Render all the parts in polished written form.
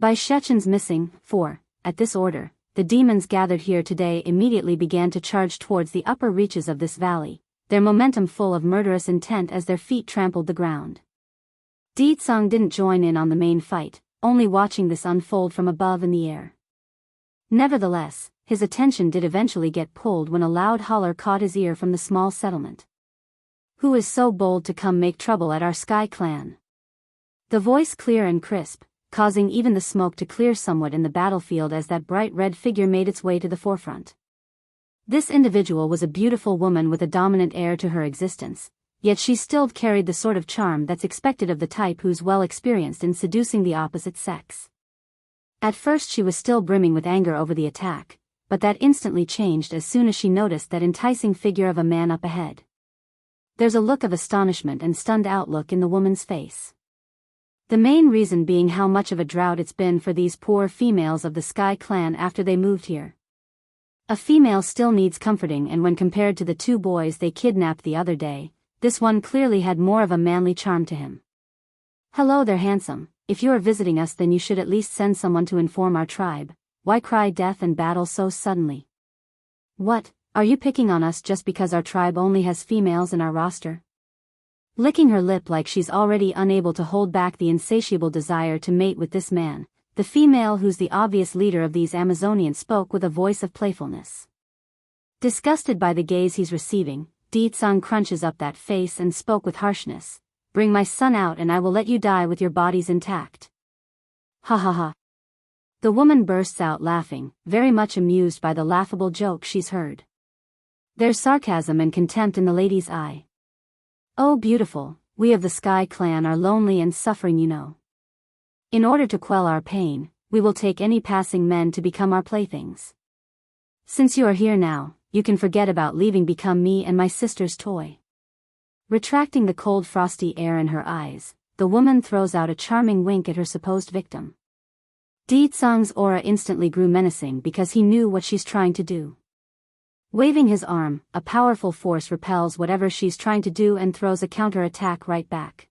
By Shechen's missing, 4. At this order, the demons gathered here today immediately began to charge towards the upper reaches of this valley, their momentum full of murderous intent as their feet trampled the ground. Deetsong didn't join in on the main fight, only watching this unfold from above in the air. Nevertheless, his attention did eventually get pulled when a loud holler caught his ear from the small settlement. "Who is so bold to come make trouble at our Sky Clan?" The voice clear and crisp, causing even the smoke to clear somewhat in the battlefield as that bright red figure made its way to the forefront. This individual was a beautiful woman with a dominant air to her existence, yet she still carried the sort of charm that's expected of the type who's well experienced in seducing the opposite sex. At first she was still brimming with anger over the attack, but that instantly changed as soon as she noticed that enticing figure of a man up ahead. There's a look of astonishment and stunned outlook in the woman's face. The main reason being how much of a drought it's been for these poor females of the Sky Clan after they moved here. A female still needs comforting, and when compared to the 2 boys they kidnapped the other day, this one clearly had more of a manly charm to him. "Hello there, handsome. If you are visiting us, then you should at least send someone to inform our tribe. Why cry death and battle so suddenly? What, are you picking on us just because our tribe only has females in our roster?" Licking her lip like she's already unable to hold back the insatiable desire to mate with this man, the female who's the obvious leader of these Amazonians spoke with a voice of playfulness. Disgusted by the gaze he's receiving, Deetsong crunches up that face and spoke with harshness. "Bring my son out and I will let you die with your bodies intact." "Ha ha ha." The woman bursts out laughing, very much amused by the laughable joke she's heard. There's sarcasm and contempt in the lady's eye. "Oh beautiful, we of the Sky Clan are lonely and suffering, you know. In order to quell our pain, we will take any passing men to become our playthings. Since you are here now, you can forget about leaving, become me and my sister's toy." Retracting the cold frosty air in her eyes, the woman throws out a charming wink at her supposed victim. Deetsong's aura instantly grew menacing because he knew what she's trying to do. Waving his arm, a powerful force repels whatever she's trying to do and throws a counter-attack right back.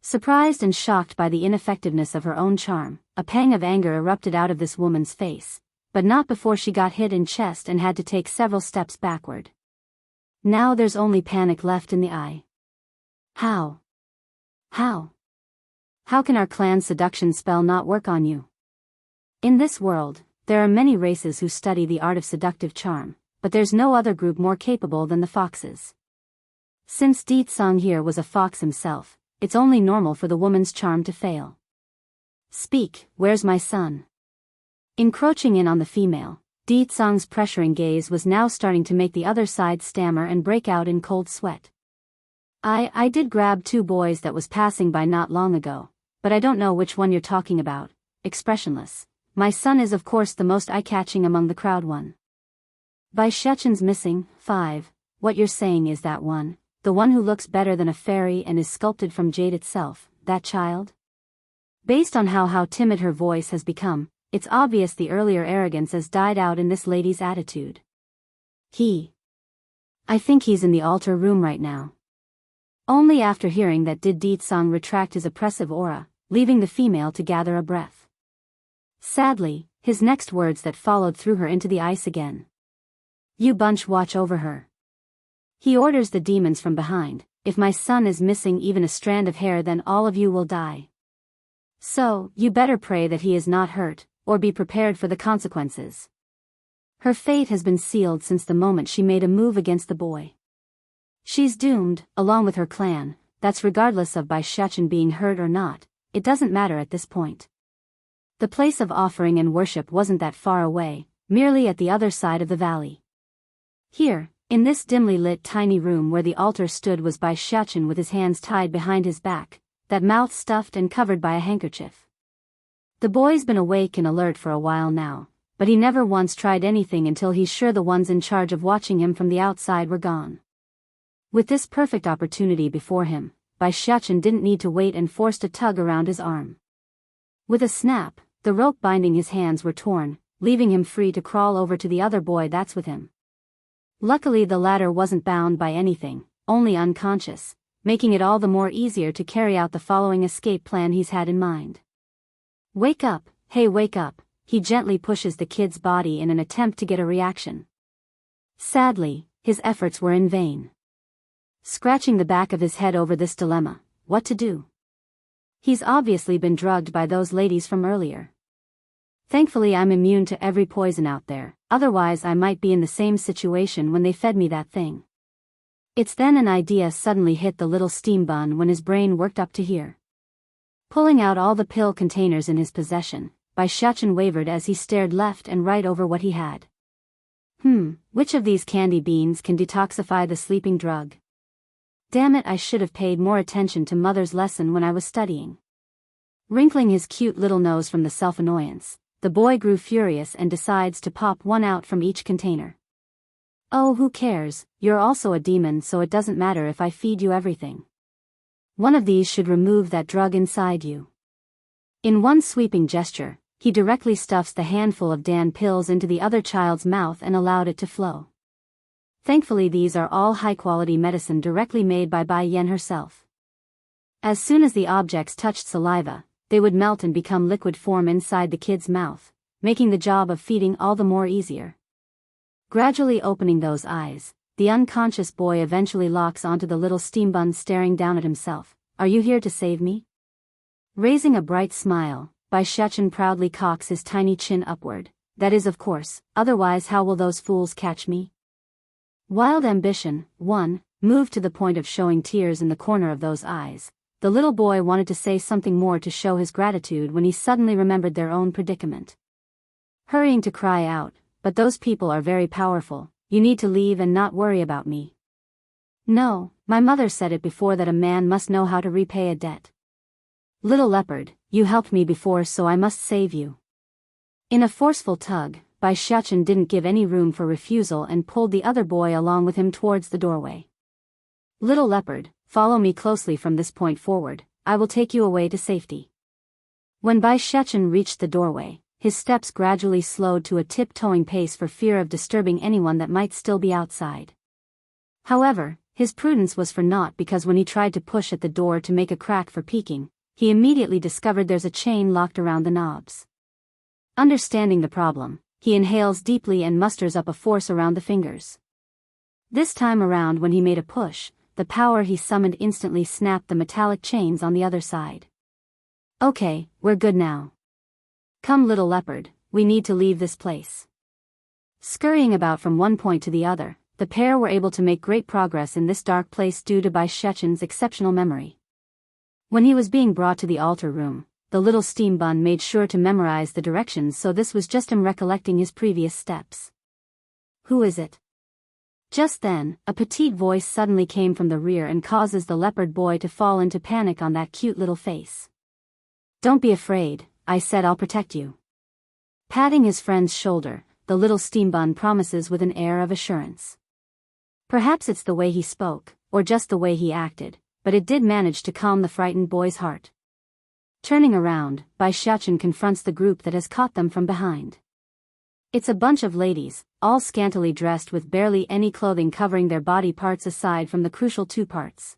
Surprised and shocked by the ineffectiveness of her own charm, a pang of anger erupted out of this woman's face, but not before she got hit in chest and had to take several steps backward. Now there's only panic left in the eye. How can our clan's seduction spell not work on you? In this world, there are many races who study the art of seductive charm, but there's no other group more capable than the foxes. Since Deetsong here was a fox himself, it's only normal for the woman's charm to fail. "Speak, where's my son?" Encroaching in on the female, Deetsong's pressuring gaze was now starting to make the other side stammer and break out in cold sweat. I did grab 2 boys that was passing by not long ago, but I don't know which one you're talking about." Expressionless. "My son is of course the most eye-catching among the crowd one." By Shechen's missing, 5. What you're saying is that one, the one who looks better than a fairy and is sculpted from jade itself, that child? Based on how timid her voice has become, it's obvious the earlier arrogance has died out in this lady's attitude. I think he's in the altar room right now." Only after hearing that did Deetsong retract his oppressive aura, leaving the female to gather a breath. Sadly, his next words that followed threw her into the ice again. "You bunch watch over her." He orders the demons from behind, "If my son is missing even a strand of hair, then all of you will die. So, you better pray that he is not hurt, or be prepared for the consequences." Her fate has been sealed since the moment she made a move against the boy. She's doomed, along with her clan. That's regardless of by Shechen being hurt or not. It doesn't matter at this point. The place of offering and worship wasn't that far away, merely at the other side of the valley. Here, in this dimly lit tiny room where the altar stood, was by Shechen with his hands tied behind his back, that mouth stuffed and covered by a handkerchief. The boy's been awake and alert for a while now, but he never once tried anything until he's sure the ones in charge of watching him from the outside were gone. With this perfect opportunity before him, by Shechen didn't need to wait and forced a tug around his arm. With a snap, the rope binding his hands were torn, leaving him free to crawl over to the other boy that's with him. Luckily the latter wasn't bound by anything, only unconscious, making it all the more easier to carry out the following escape plan he's had in mind. "Wake up, Hey, wake up, he gently pushes the kid's body in an attempt to get a reaction. Sadly, his efforts were in vain. Scratching the back of his head over this dilemma, what to do? He's obviously been drugged by those ladies from earlier. Thankfully I'm immune to every poison out there, otherwise I might be in the same situation when they fed me that thing. It's then an idea suddenly hit the little steam bun when his brain worked up to here. Pulling out all the pill containers in his possession, Baishachin wavered as he stared left and right over what he had. Which of these candy beans can detoxify the sleeping drug? Damn it, I should have paid more attention to Mother's lesson when I was studying. Wrinkling his cute little nose from the self-annoyance, the boy grew furious and decides to pop one out from each container. Oh, who cares, you're also a demon, so it doesn't matter if I feed you everything. One of these should remove that drug inside you. In one sweeping gesture, he directly stuffs the handful of Dan pills into the other child's mouth and allowed it to flow. Thankfully these are all high-quality medicine directly made by Bai Yen herself. As soon as the objects touched saliva, they would melt and become liquid form inside the kid's mouth, making the job of feeding all the more easier. Gradually opening those eyes, the unconscious boy eventually locks onto the little steam bun staring down at himself. Are you here to save me? Raising a bright smile, Baishachin proudly cocks his tiny chin upward. That is, of course, otherwise how will those fools catch me? Wild ambition, 1, moved to the point of showing tears in the corner of those eyes. The little boy wanted to say something more to show his gratitude when he suddenly remembered their own predicament. Hurrying to cry out, but those people are very powerful, you need to leave and not worry about me. No, my mother said it before that a man must know how to repay a debt. Little leopard, you helped me before so I must save you. In a forceful tug, Baishachin didn't give any room for refusal and pulled the other boy along with him towards the doorway. Little leopard, follow me closely from this point forward, I will take you away to safety. When Baishachin reached the doorway, his steps gradually slowed to a tiptoeing pace for fear of disturbing anyone that might still be outside. However, his prudence was for naught because when he tried to push at the door to make a crack for peeking, he immediately discovered there's a chain locked around the knobs. Understanding the problem, he inhales deeply and musters up a force around the fingers. This time around when he made a push, the power he summoned instantly snapped the metallic chains on the other side. Okay, we're good now. Come little leopard, we need to leave this place. Scurrying about from one point to the other, the pair were able to make great progress in this dark place due to Baishachin's exceptional memory. When he was being brought to the altar room, the little steam bun made sure to memorize the directions, so this was just him recollecting his previous steps. Who is it? Just then, a petite voice suddenly came from the rear and causes the leopard boy to fall into panic on that cute little face. Don't be afraid, I said I'll protect you. Patting his friend's shoulder, the little steam bun promises with an air of assurance. Perhaps it's the way he spoke, or just the way he acted, but it did manage to calm the frightened boy's heart. Turning around, Baishachin confronts the group that has caught them from behind. It's a bunch of ladies, all scantily dressed with barely any clothing covering their body parts aside from the crucial 2 parts.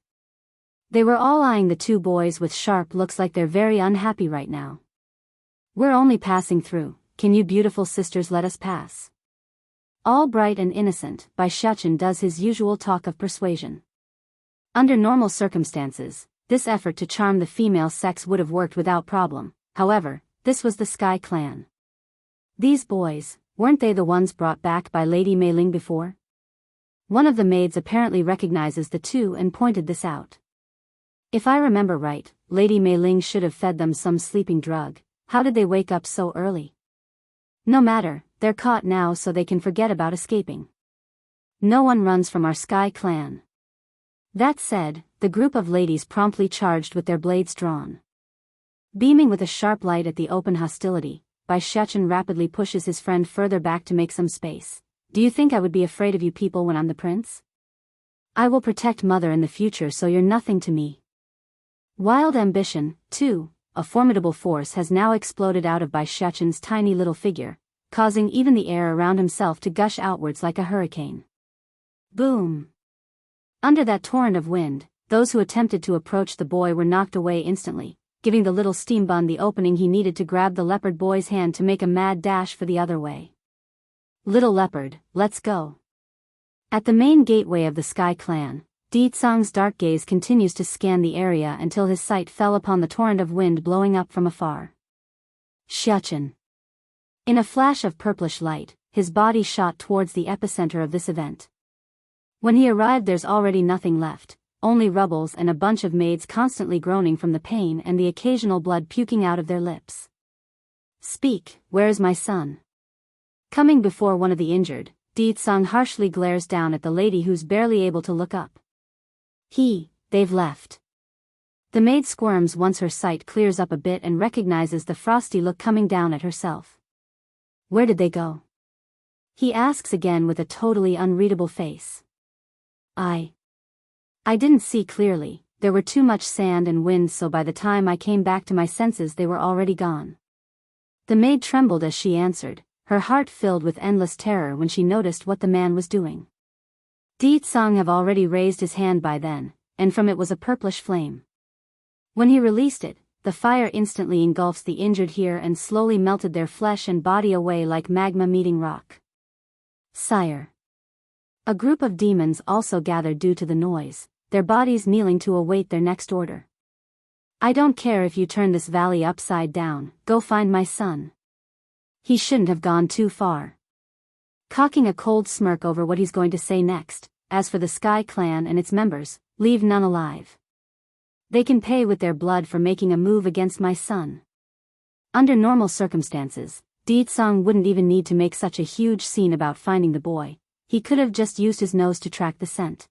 They were all eyeing the 2 boys with sharp looks like they're very unhappy right now. We're only passing through, can you beautiful sisters let us pass? All bright and innocent, Baishachin does his usual talk of persuasion. Under normal circumstances, this effort to charm the female sex would have worked without problem, however, this was the Sky Clan. These boys, weren't they the ones brought back by Lady Mei Ling before? One of the maids apparently recognizes the 2 and pointed this out. If I remember right, Lady Mei Ling should have fed them some sleeping drug. How did they wake up so early? No matter, they're caught now so they can forget about escaping. No one runs from our Sky Clan. That said, the group of ladies promptly charged with their blades drawn. Beaming with a sharp light at the open hostility, Baishachin rapidly pushes his friend further back to make some space. Do you think I would be afraid of you people when I'm the prince? I will protect Mother in the future so you're nothing to me. Wild ambition, 2, a formidable force has now exploded out of Baishachin's tiny little figure, causing even the air around himself to gush outwards like a hurricane. Boom! Under that torrent of wind, those who attempted to approach the boy were knocked away instantly, giving the little steam bun the opening he needed to grab the leopard boy's hand to make a mad dash for the other way. Little leopard, let's go. At the main gateway of the Sky Clan, Deetsong's dark gaze continues to scan the area until his sight fell upon the torrent of wind blowing up from afar. Xiachen. In a flash of purplish light, his body shot towards the epicenter of this event. When he arrived, there's already nothing left, only rubbles and a bunch of maids constantly groaning from the pain and the occasional blood puking out of their lips. Speak, where is my son? Coming before one of the injured, Deetsong harshly glares down at the lady who's barely able to look up. They've left. The maid squirms once her sight clears up a bit and recognizes the frosty look coming down at herself. Where did they go? He asks again with a totally unreadable face. I didn't see clearly, there were too much sand and wind, so by the time I came back to my senses they were already gone. The maid trembled as she answered, her heart filled with endless terror when she noticed what the man was doing. Deetsong have already raised his hand by then, and from it was a purplish flame. When he released it, the fire instantly engulfs the injured here and slowly melted their flesh and body away like magma meeting rock. Sire. A group of demons also gathered due to the noise, their bodies kneeling to await their next order. I don't care if you turn this valley upside down, go find my son. He shouldn't have gone too far. Cocking a cold smirk over what he's going to say next, as for the Sky Clan and its members, leave none alive. They can pay with their blood for making a move against my son. Under normal circumstances, Deetsong wouldn't even need to make such a huge scene about finding the boy, he could have just used his nose to track the scent.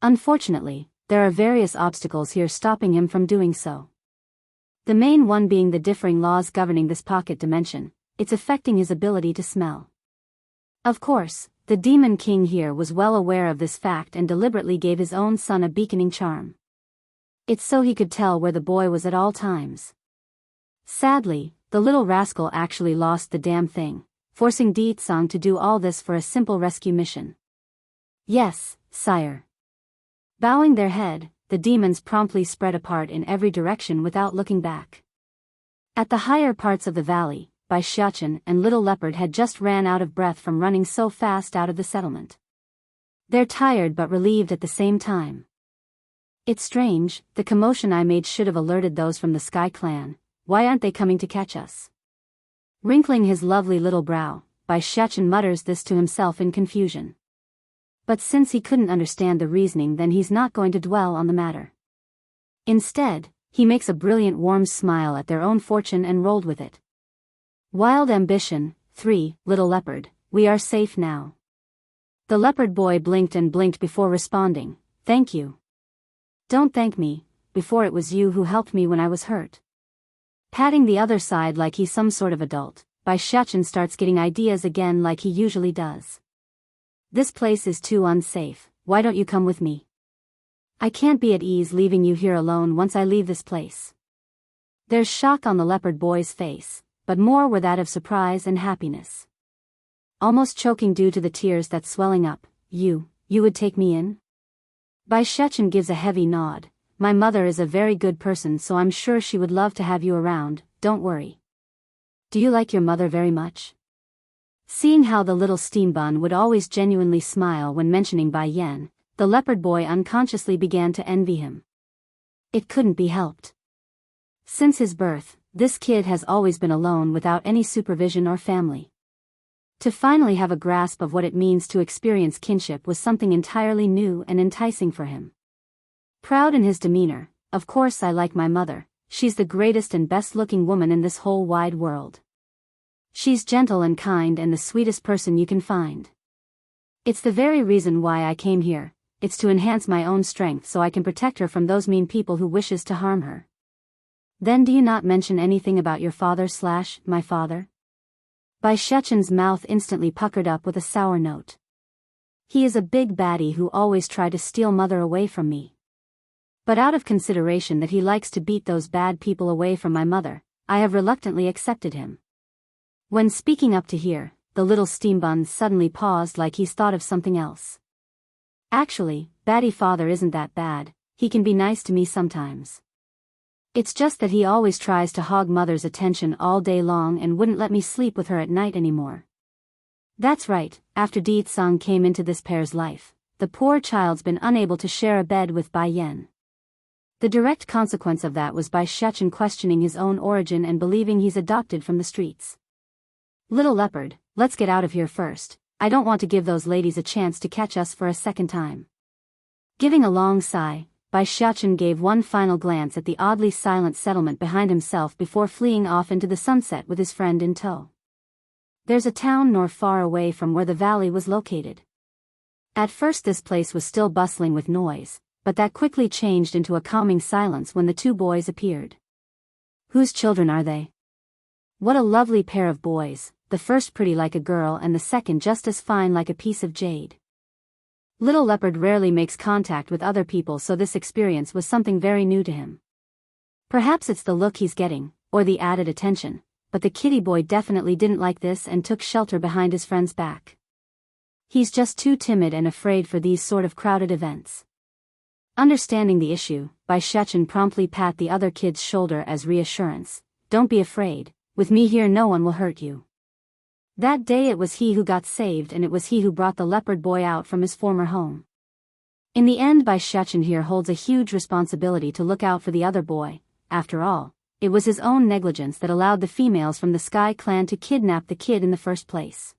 Unfortunately, there are various obstacles here stopping him from doing so. The main one being the differing laws governing this pocket dimension, it's affecting his ability to smell. Of course, the Demon King here was well aware of this fact and deliberately gave his own son a beaconing charm. It's so he could tell where the boy was at all times. Sadly, the little rascal actually lost the damn thing, forcing Deetsong to do all this for a simple rescue mission. Yes, sire. Bowing their head, the demons promptly spread apart in every direction without looking back. At the higher parts of the valley, Bai Xiachen and Little Leopard had just ran out of breath from running so fast out of the settlement. They're tired but relieved at the same time. It's strange, the commotion I made should have alerted those from the Sky Clan. Why aren't they coming to catch us? Wrinkling his lovely little brow, Bai Xiachen mutters this to himself in confusion. But since he couldn't understand the reasoning, then he's not going to dwell on the matter. Instead, he makes a brilliant warm smile at their own fortune and rolled with it. Wild ambition, 3, Little Leopard, we are safe now. The leopard boy blinked and blinked before responding, thank you. Don't thank me, before it was you who helped me when I was hurt. Patting the other side like he's some sort of adult, Bai Xiachen starts getting ideas again like he usually does. This place is too unsafe, why don't you come with me? I can't be at ease leaving you here alone once I leave this place. There's shock on the leopard boy's face, but more were that of surprise and happiness. Almost choking due to the tears that's swelling up, you would take me in? Bai Xiachen gives a heavy nod. My mother is a very good person, so I'm sure she would love to have you around, don't worry. Do you like your mother very much? Seeing how the little steam bun would always genuinely smile when mentioning Bai Yan, the leopard boy unconsciously began to envy him. It couldn't be helped. Since his birth, this kid has always been alone without any supervision or family. To finally have a grasp of what it means to experience kinship was something entirely new and enticing for him. Proud in his demeanor, of course I like my mother, she's the greatest and best-looking woman in this whole wide world. She's gentle and kind and the sweetest person you can find. It's the very reason why I came here, it's to enhance my own strength so I can protect her from those mean people who wishes to harm her. Then do you not mention anything about your father/my father? Bai Xiachen's mouth instantly puckered up with a sour note. He is a big baddie who always tried to steal mother away from me. But out of consideration that he likes to beat those bad people away from my mother, I have reluctantly accepted him. When speaking up to here, the little steam bun suddenly paused like he's thought of something else. Actually, baddie father isn't that bad, he can be nice to me sometimes. It's just that he always tries to hog mother's attention all day long and wouldn't let me sleep with her at night anymore. That's right, after Deet-sung came into this pair's life, the poor child's been unable to share a bed with Bai Yen. The direct consequence of that was Bai Shechin questioning his own origin and believing he's adopted from the streets. Little leopard, let's get out of here first. I don't want to give those ladies a chance to catch us for a second time. Giving a long sigh, Bai Shechin gave one final glance at the oddly silent settlement behind himself before fleeing off into the sunset with his friend in tow. There's a town not far away from where the valley was located. At first this place was still bustling with noise, but that quickly changed into a calming silence when the two boys appeared. Whose children are they? What a lovely pair of boys, the first pretty like a girl and the second just as fine like a piece of jade. Little Leopard rarely makes contact with other people, so this experience was something very new to him. Perhaps it's the look he's getting, or the added attention, but the kitty boy definitely didn't like this and took shelter behind his friend's back. He's just too timid and afraid for these sort of crowded events. Understanding the issue, Bai Shechin promptly pat the other kid's shoulder as reassurance. Don't be afraid, with me here no one will hurt you. That day it was he who got saved and it was he who brought the leopard boy out from his former home. In the end Bai Shechin here holds a huge responsibility to look out for the other boy. After all, it was his own negligence that allowed the females from the Sky Clan to kidnap the kid in the first place.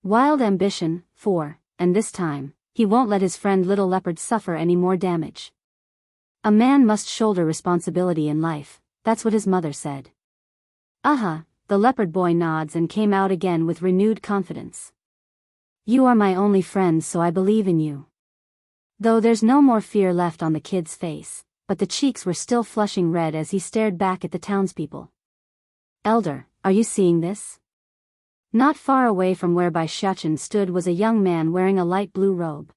Wild ambition, 4, and this time, he won't let his friend Little Leopard suffer any more damage. A man must shoulder responsibility in life, that's what his mother said. The leopard boy nods and came out again with renewed confidence. You are my only friend, so I believe in you. Though there's no more fear left on the kid's face, but the cheeks were still flushing red as he stared back at the townspeople. Elder, are you seeing this? Not far away from where Bai Shechin stood was a young man wearing a light blue robe.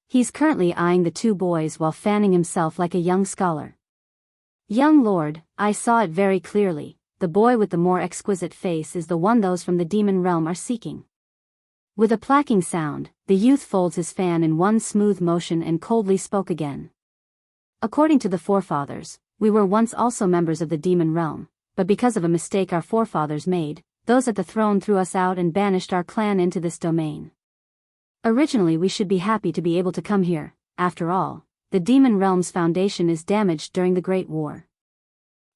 He's currently eyeing the two boys while fanning himself like a young scholar. Young lord, I saw it very clearly, the boy with the more exquisite face is the one those from the demon realm are seeking. With a clacking sound, the youth folds his fan in one smooth motion and coldly spoke again. According to the forefathers, we were once also members of the demon realm, but because of a mistake our forefathers made, those at the throne threw us out and banished our clan into this domain. Originally we should be happy to be able to come here. After all, the demon realm's foundation is damaged during the Great War.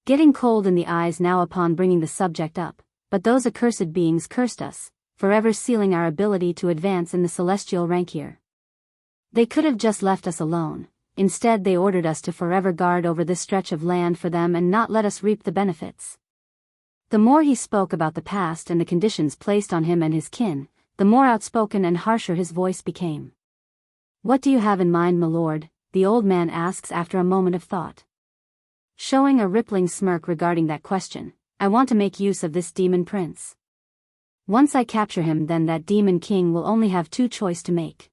Getting cold in the eyes now upon bringing the subject up, but those accursed beings cursed us, forever sealing our ability to advance in the celestial rank here. They could have just left us alone. Instead they ordered us to forever guard over this stretch of land for them and not let us reap the benefits. The more he spoke about the past and the conditions placed on him and his kin, the more outspoken and harsher his voice became. What do you have in mind, my lord? The old man asks after a moment of thought. Showing a rippling smirk regarding that question, I want to make use of this demon prince. Once I capture him, then that demon king will only have two choices to make.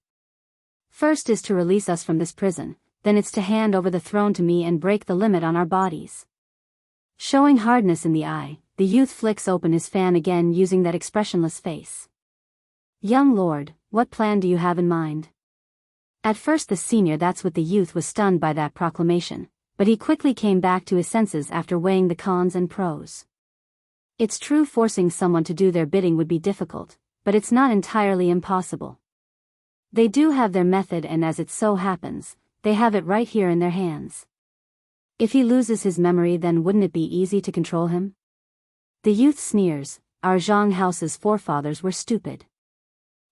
First is to release us from this prison, then it's to hand over the throne to me and break the limit on our bodies. Showing hardness in the eye, the youth flicks open his fan again using that expressionless face. Young lord, what plan do you have in mind? At first the senior that's what the youth was stunned by that proclamation, but he quickly came back to his senses after weighing the cons and pros. It's true forcing someone to do their bidding would be difficult, but it's not entirely impossible. They do have their method, and as it so happens, they have it right here in their hands. If he loses his memory, then wouldn't it be easy to control him? The youth sneers, our Zhang house's forefathers were stupid.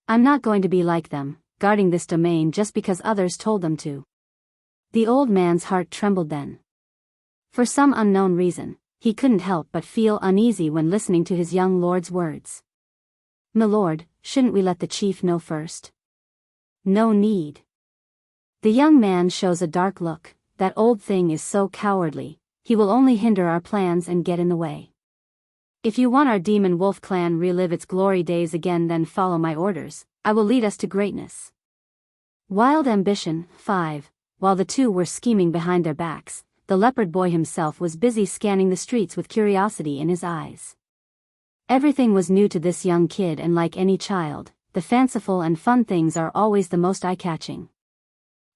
I'm not going to be like them, guarding this domain just because others told them to. The old man's heart trembled then. For some unknown reason, he couldn't help but feel uneasy when listening to his young lord's words. My lord, shouldn't we let the chief know first? No need. The young man shows a dark look. That old thing is so cowardly, he will only hinder our plans and get in the way. If you want our demon wolf clan relive its glory days again, then follow my orders, I will lead us to greatness. Wild ambition, 5. While the two were scheming behind their backs, the leopard boy himself was busy scanning the streets with curiosity in his eyes. Everything was new to this young kid, and like any child, the fanciful and fun things are always the most eye-catching.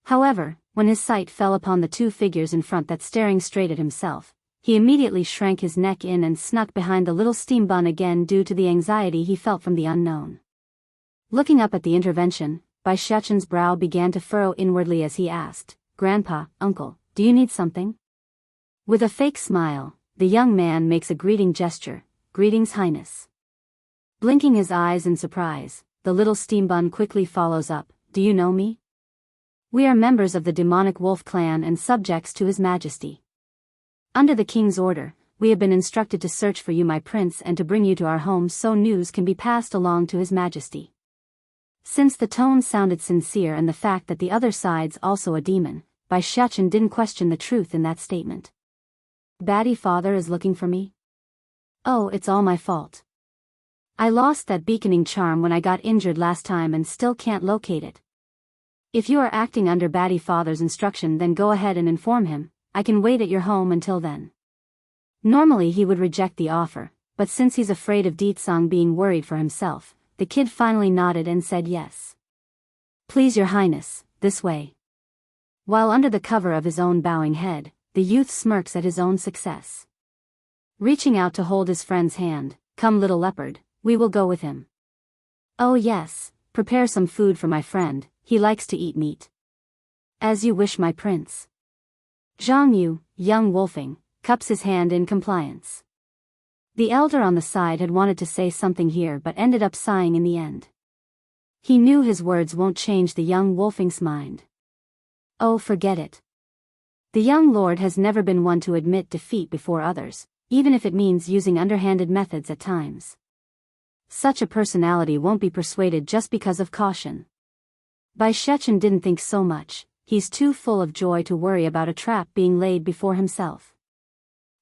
However, when his sight fell upon the two figures in front that staring straight at himself, he immediately shrank his neck in and snuck behind the little steam bun again due to the anxiety he felt from the unknown. Looking up at the intervention, Bai Shechen's brow began to furrow inwardly as he asked, "Grandpa, Uncle, do you need something?" With a fake smile, the young man makes a greeting gesture, "Greetings, Highness." Blinking his eyes in surprise, the little steam bun quickly follows up, "Do you know me? We are members of the demonic wolf clan and subjects to His Majesty. Under the king's order, we have been instructed to search for you, my prince, and to bring you to our home so news can be passed along to His Majesty." Since the tone sounded sincere and the fact that the other side's also a demon, Bai Shechen didn't question the truth in that statement. "Baddie father is looking for me? Oh, it's all my fault. I lost that beaconing charm when I got injured last time and still can't locate it. If you are acting under Baddie father's instruction, then go ahead and inform him. I can wait at your home until then." Normally he would reject the offer, but since he's afraid of Deetsang being worried for himself, the kid finally nodded and said yes. "Please, Your Highness, this way." While under the cover of his own bowing head, the youth smirks at his own success. Reaching out to hold his friend's hand, "Come, little leopard, we will go with him." "Oh yes, prepare some food for my friend, he likes to eat meat." "As you wish, my prince." Zhang Yu, young wolfing, cups his hand in compliance. The elder on the side had wanted to say something here but ended up sighing in the end. He knew his words won't change the young wolfing's mind. Oh, forget it. The young lord has never been one to admit defeat before others, even if it means using underhanded methods at times. Such a personality won't be persuaded just because of caution. Bai Shechen didn't think so much. He's too full of joy to worry about a trap being laid before himself.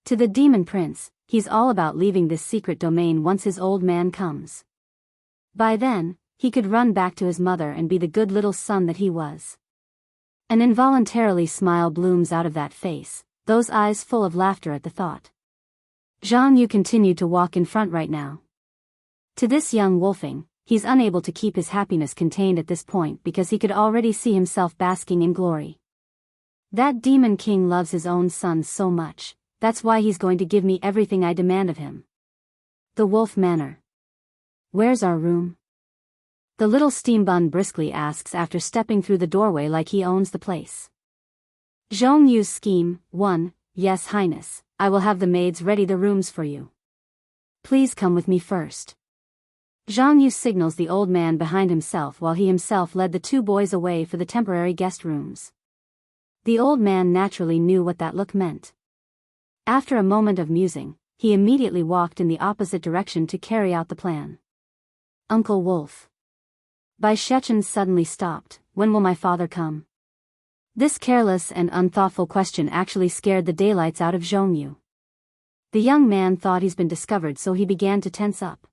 To the demon prince, he's all about leaving this secret domain once his old man comes. By then, he could run back to his mother and be the good little son that he was. An involuntarily smile blooms out of that face, those eyes full of laughter at the thought. Zhang Yu continued to walk in front right now. To this young wolfing, he's unable to keep his happiness contained at this point because he could already see himself basking in glory. That demon king loves his own son so much, that's why he's going to give me everything I demand of him. The Wolf Manor. Where's our room? The little steam bun briskly asks after stepping through the doorway like he owns the place. Zhong Yu's scheme, 1, yes, Highness, I will have the maids ready the rooms for you. Please come with me first. Zhang Yu signals the old man behind himself while he himself led the two boys away for the temporary guest rooms. The old man naturally knew what that look meant. After a moment of musing, he immediately walked in the opposite direction to carry out the plan. Uncle Wolf. Bai Shechen suddenly stopped. When will my father come? This careless and unthoughtful question actually scared the daylights out of Zhong Yu. The young man thought he's been discovered, so he began to tense up.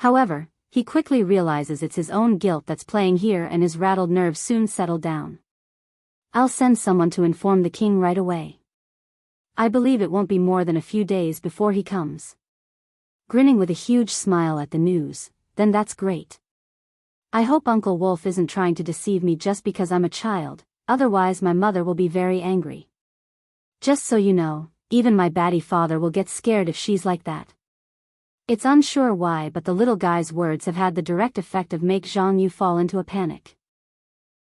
However, he quickly realizes it's his own guilt that's playing here and his rattled nerves soon settle down. I'll send someone to inform the king right away. I believe it won't be more than a few days before he comes. Grinning with a huge smile at the news, then that's great. I hope Uncle Wolf isn't trying to deceive me just because I'm a child, otherwise my mother will be very angry. Just so you know, even my baddie father will get scared if she's like that. It's unsure why, but the little guy's words have had the direct effect of make Zhang Yu fall into a panic.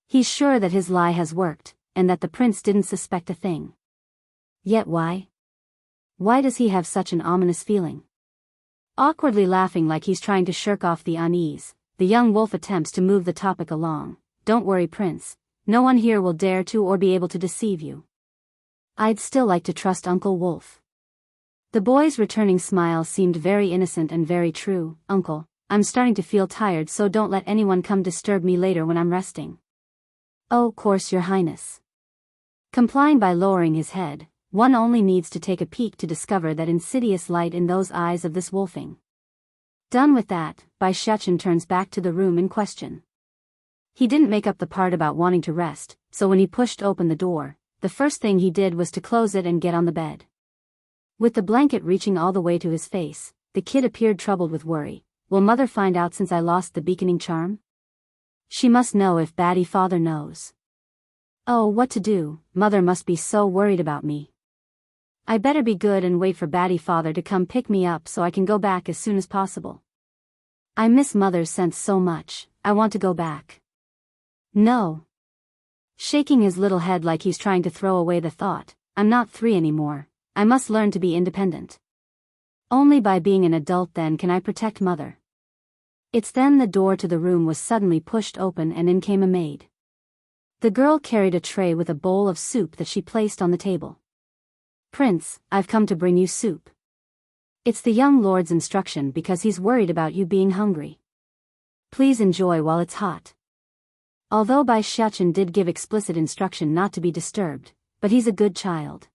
He's sure that his lie has worked, and that the prince didn't suspect a thing. Yet why? Why does he have such an ominous feeling? Awkwardly laughing like he's trying to shirk off the unease, the young wolf attempts to move the topic along. Don't worry, Prince, no one here will dare to or be able to deceive you. I'd still like to trust Uncle Wolf. The boy's returning smile seemed very innocent and very true. Uncle, I'm starting to feel tired, so don't let anyone come disturb me later when I'm resting. Oh, course, Your Highness. Complying by lowering his head, one only needs to take a peek to discover that insidious light in those eyes of this wolfing. Done with that, Bai Shechen turns back to the room in question. He didn't make up the part about wanting to rest, so when he pushed open the door, the first thing he did was to close it and get on the bed. With the blanket reaching all the way to his face, the kid appeared troubled with worry. Will mother find out since I lost the beaconing charm? She must know if baddie father knows. Oh, what to do? Mother must be so worried about me. I better be good and wait for Batty Father to come pick me up so I can go back as soon as possible. I miss Mother's scent so much, I want to go back. No. Shaking his little head like he's trying to throw away the thought, I'm not 3 anymore, I must learn to be independent. Only by being an adult then can I protect Mother. It's then the door to the room was suddenly pushed open and in came a maid. The girl carried a tray with a bowl of soup that she placed on the table. Prince, I've come to bring you soup. It's the young lord's instruction because he's worried about you being hungry. Please enjoy while it's hot. Although Bai Xiachen did give explicit instruction not to be disturbed, but he's a good child.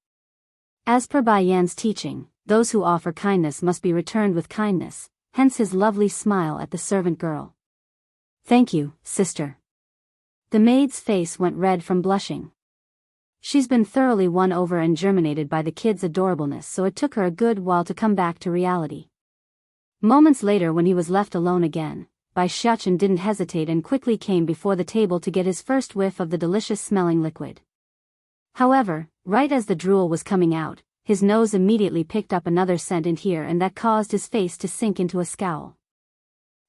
As per Bai Yan's teaching, those who offer kindness must be returned with kindness, hence his lovely smile at the servant girl. Thank you, sister. The maid's face went red from blushing. She's been thoroughly won over and germinated by the kid's adorableness, so it took her a good while to come back to reality. Moments later, when he was left alone again, Bai Xiachen didn't hesitate and quickly came before the table to get his first whiff of the delicious-smelling liquid. However, right as the drool was coming out, his nose immediately picked up another scent in here, and that caused his face to sink into a scowl.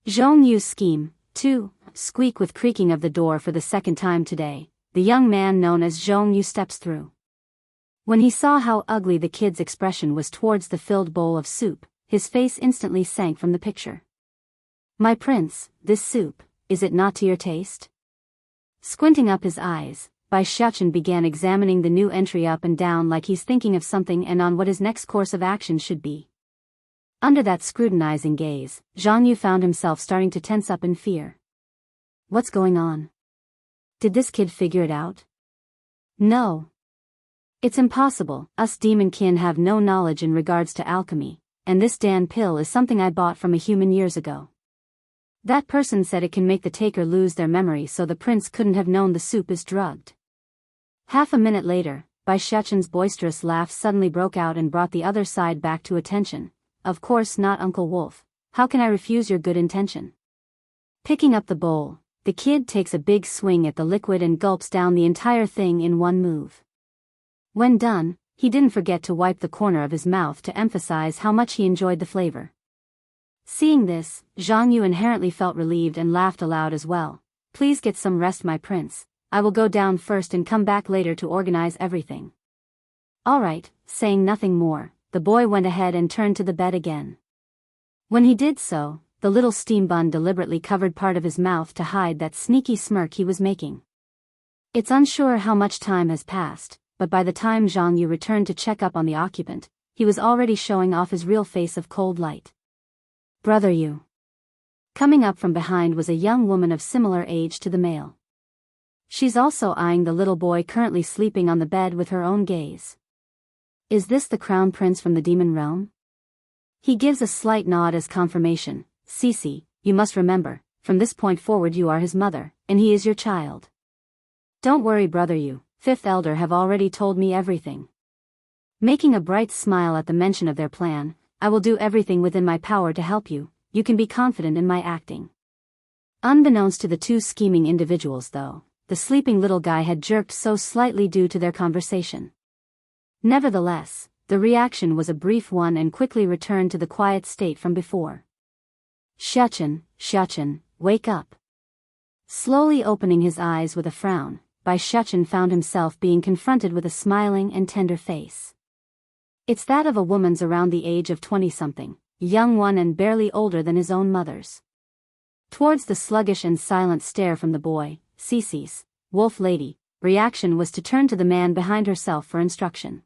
Zhong Yu's scheme, too, squeak with creaking of the door for the second time today. The young man known as Zhong Yu steps through. When he saw how ugly the kid's expression was towards the filled bowl of soup, his face instantly sank from the picture. My prince, this soup, is it not to your taste? Squinting up his eyes, Bai Xiachen began examining the new entry up and down like he's thinking of something and on what his next course of action should be. Under that scrutinizing gaze, Zhong Yu found himself starting to tense up in fear. What's going on? Did this kid figure it out? No. It's impossible, us demonkin have no knowledge in regards to alchemy, and this Dan pill is something I bought from a human years ago. That person said it can make the taker lose their memory, so the prince couldn't have known the soup is drugged. Half a minute later, Bai Xiachen's boisterous laugh suddenly broke out and brought the other side back to attention. Of course not, Uncle Wolf. How can I refuse your good intention? Picking up the bowl, the kid takes a big swing at the liquid and gulps down the entire thing in one move. When done, he didn't forget to wipe the corner of his mouth to emphasize how much he enjoyed the flavor. Seeing this, Zhang Yu inherently felt relieved and laughed aloud as well. Please get some rest, my prince. I will go down first and come back later to organize everything. All right, saying nothing more, the boy went ahead and turned to the bed again. When he did so, the little steam bun deliberately covered part of his mouth to hide that sneaky smirk he was making. It's unsure how much time has passed, but by the time Zhang Yu returned to check up on the occupant, he was already showing off his real face of cold light. Brother Yu. Coming up from behind was a young woman of similar age to the male. She's also eyeing the little boy currently sleeping on the bed with her own gaze. Is this the crown prince from the demon realm? He gives a slight nod as confirmation. Cici, you must remember, from this point forward you are his mother, and he is your child. Don't worry, brother Yu, fifth elder have already told me everything. Making a bright smile at the mention of their plan, I will do everything within my power to help you, you can be confident in my acting. Unbeknownst to the two scheming individuals though, the sleeping little guy had jerked so slightly due to their conversation. Nevertheless, the reaction was a brief one and quickly returned to the quiet state from before. Xiachen, wake up. Slowly opening his eyes with a frown, Bai Xiachen found himself being confronted with a smiling and tender face. It's that of a woman's around the age of 20-something, young one and barely older than his own mother's. Towards the sluggish and silent stare from the boy, Cici's, wolf lady, reaction was to turn to the man behind herself for instruction.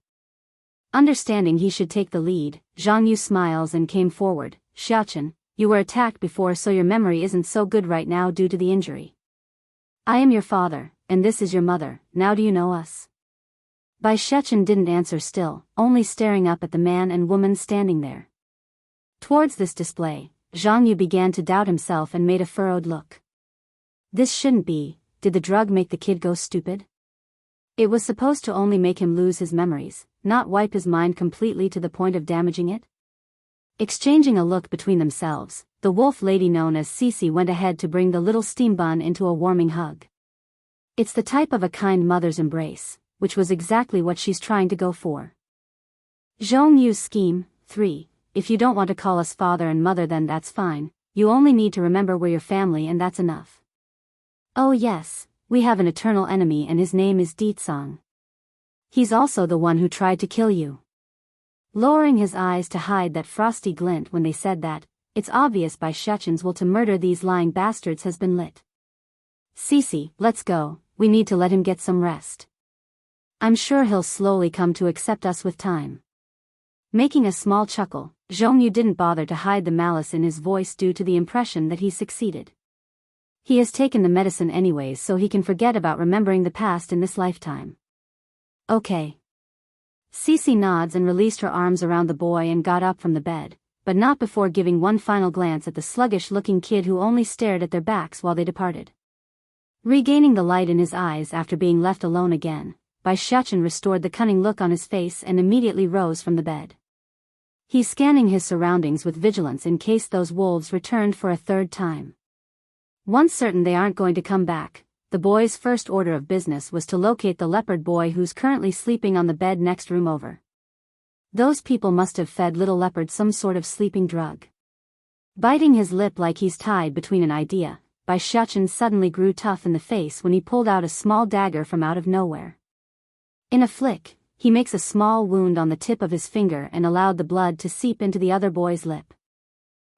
Understanding he should take the lead, Zhang Yu smiles and came forward. Xiachen, you were attacked before, so your memory isn't so good right now due to the injury. I am your father, and this is your mother, now do you know us? Bai Xiachen didn't answer still, only staring up at the man and woman standing there. Towards this display, Zhang Yu began to doubt himself and made a furrowed look. This shouldn't be, did the drug make the kid go stupid? It was supposed to only make him lose his memories, not wipe his mind completely to the point of damaging it? Exchanging a look between themselves, the wolf lady known as Cici went ahead to bring the little steam bun into a warming hug. It's the type of a kind mother's embrace, which was exactly what she's trying to go for. Zhong Yu's scheme. 3. If you don't want to call us father and mother, then that's fine. You only need to remember we're your family and that's enough. Oh yes, we have an eternal enemy and his name is Deetsong. He's also the one who tried to kill you. Lowering his eyes to hide that frosty glint when they said that, it's obvious by Shechen's will to murder these lying bastards has been lit. Cece, let's go, we need to let him get some rest. I'm sure he'll slowly come to accept us with time. Making a small chuckle, Zhongyu didn't bother to hide the malice in his voice due to the impression that he succeeded. He has taken the medicine anyways, so he can forget about remembering the past in this lifetime. Okay. Cece nods and released her arms around the boy and got up from the bed, but not before giving one final glance at the sluggish-looking kid who only stared at their backs while they departed. Regaining the light in his eyes after being left alone again, Bai Shechen restored the cunning look on his face and immediately rose from the bed. He's scanning his surroundings with vigilance in case those wolves returned for a third time. Once certain they aren't going to come back, the boy's first order of business was to locate the leopard boy who's currently sleeping on the bed next room over. Those people must have fed little leopard some sort of sleeping drug. Biting his lip like he's tied between an idea, Bai Shechen suddenly grew tough in the face when he pulled out a small dagger from out of nowhere. In a flick, he makes a small wound on the tip of his finger and allowed the blood to seep into the other boy's lip.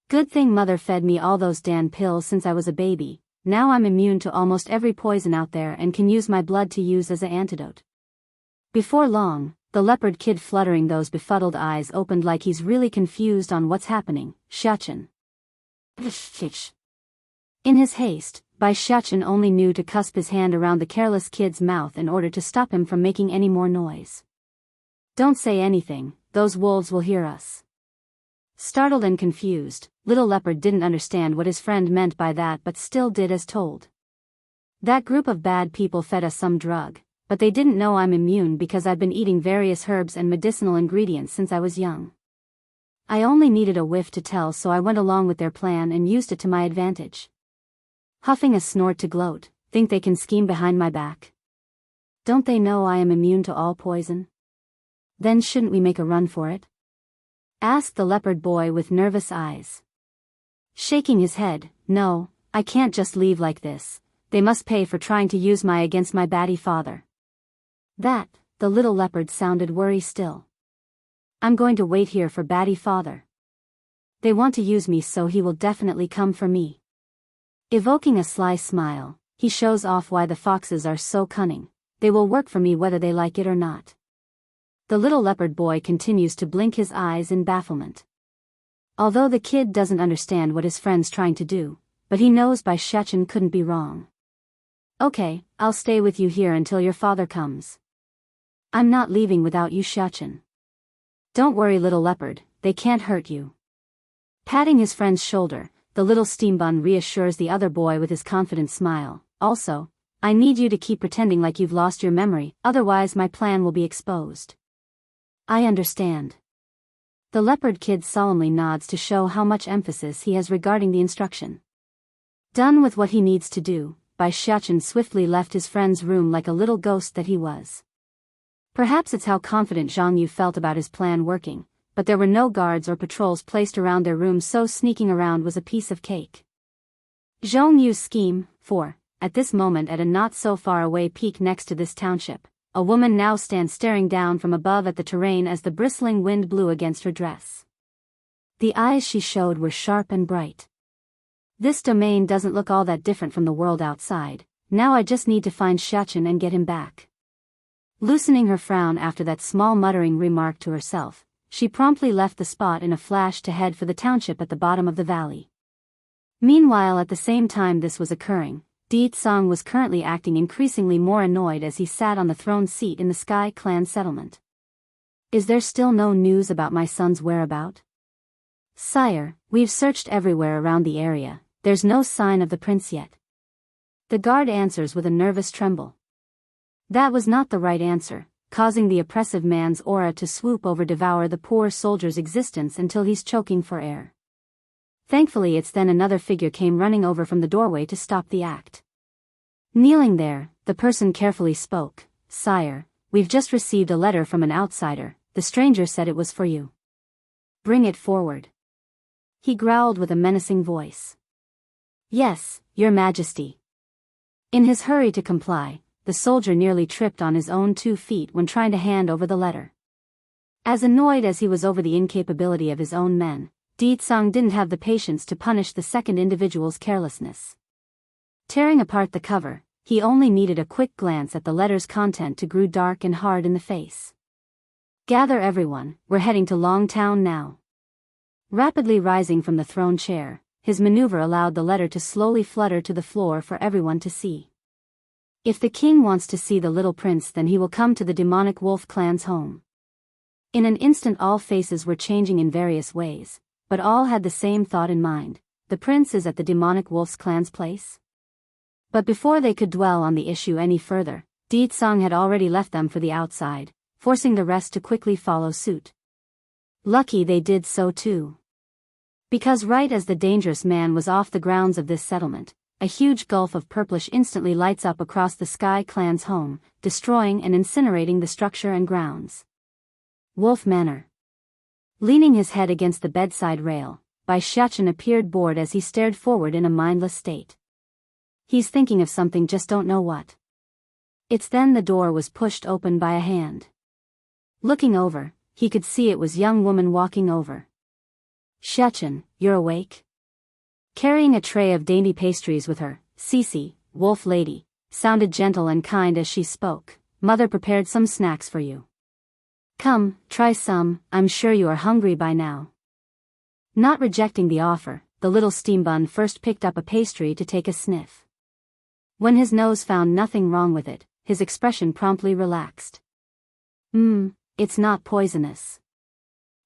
Good thing mother fed me all those damn pills since I was a baby. Now I'm immune to almost every poison out there and can use my blood to use as an antidote. Before long, the leopard kid fluttering those befuddled eyes opened like he's really confused on what's happening. Shechen. In his haste, Bai Shechen only knew to cusp his hand around the careless kid's mouth in order to stop him from making any more noise. Don't say anything, those wolves will hear us. Startled and confused, little leopard didn't understand what his friend meant by that but still did as told. That group of bad people fed us some drug, but they didn't know I'm immune because I've been eating various herbs and medicinal ingredients since I was young. I only needed a whiff to tell, so I went along with their plan and used it to my advantage. Huffing a snort to gloat, think they can scheme behind my back? Don't they know I am immune to all poison? Then shouldn't we make a run for it? Asked the leopard boy with nervous eyes. Shaking his head, no, I can't just leave like this. They must pay for trying to use my against my batty father. That, the little leopard sounded worry still. I'm going to wait here for batty father. They want to use me, so he will definitely come for me. Evoking a sly smile, he shows off why the foxes are so cunning. They will work for me whether they like it or not. The little leopard boy continues to blink his eyes in bafflement. Although the kid doesn't understand what his friend's trying to do, but he knows Bai Shechen couldn't be wrong. Okay, I'll stay with you here until your father comes. I'm not leaving without you, Shechen. Don't worry, little leopard, they can't hurt you. Patting his friend's shoulder, the little steambun reassures the other boy with his confident smile. Also, I need you to keep pretending like you've lost your memory, otherwise my plan will be exposed. I understand. The leopard kid solemnly nods to show how much emphasis he has regarding the instruction. Done with what he needs to do, Bai Shechen swiftly left his friend's room like a little ghost that he was. Perhaps it's how confident Zhang Yu felt about his plan working, but there were no guards or patrols placed around their room, so sneaking around was a piece of cake. Zhang Yu's scheme. 4. At this moment, at a not so far away peak next to this township, a woman now stands staring down from above at the terrain as the bristling wind blew against her dress. The eyes she showed were sharp and bright. This domain doesn't look all that different from the world outside. Now I just need to find Shechen and get him back. Loosening her frown after that small muttering remark to herself, she promptly left the spot in a flash to head for the township at the bottom of the valley. Meanwhile, at the same time this was occurring, Deetsong was currently acting increasingly more annoyed as he sat on the throne seat in the Sky Clan settlement. Is there still no news about my son's whereabout? Sire, we've searched everywhere around the area, there's no sign of the prince yet. The guard answers with a nervous tremble. That was not the right answer, causing the oppressive man's aura to swoop over devour the poor soldier's existence until he's choking for air. Thankfully it's then another figure came running over from the doorway to stop the act. Kneeling there, the person carefully spoke. "Sire, we've just received a letter from an outsider. The stranger said it was for you." "Bring it forward," he growled with a menacing voice. "Yes, Your Majesty." In his hurry to comply, the soldier nearly tripped on his own 2 feet when trying to hand over the letter. As annoyed as he was over the incapability of his own men, Deetsang didn't have the patience to punish the second individual's carelessness. Tearing apart the cover, he only needed a quick glance at the letter's content to grow dark and hard in the face. "Gather everyone, we're heading to Longtown now." Rapidly rising from the throne chair, his maneuver allowed the letter to slowly flutter to the floor for everyone to see. "If the king wants to see the little prince, then he will come to the demonic wolf clan's home." In an instant all faces were changing in various ways, but all had the same thought in mind: the prince is at the demonic wolf's clan's place? But before they could dwell on the issue any further, Deetsang had already left them for the outside, forcing the rest to quickly follow suit. Lucky they did so too. Because right as the dangerous man was off the grounds of this settlement, a huge gulf of purplish instantly lights up across the Sky Clan's home, destroying and incinerating the structure and grounds. Wolf Manor. Leaning his head against the bedside rail, Bai Xiachen appeared bored as he stared forward in a mindless state. He's thinking of something, just don't know what. It's then the door was pushed open by a hand. Looking over, he could see it was young woman walking over. "Xiachen, you're awake?" Carrying a tray of dainty pastries with her, Cece, wolf lady, sounded gentle and kind as she spoke. "Mother prepared some snacks for you. Come, try some, I'm sure you are hungry by now." Not rejecting the offer, the little steam bun first picked up a pastry to take a sniff. When his nose found nothing wrong with it, his expression promptly relaxed. It's not poisonous."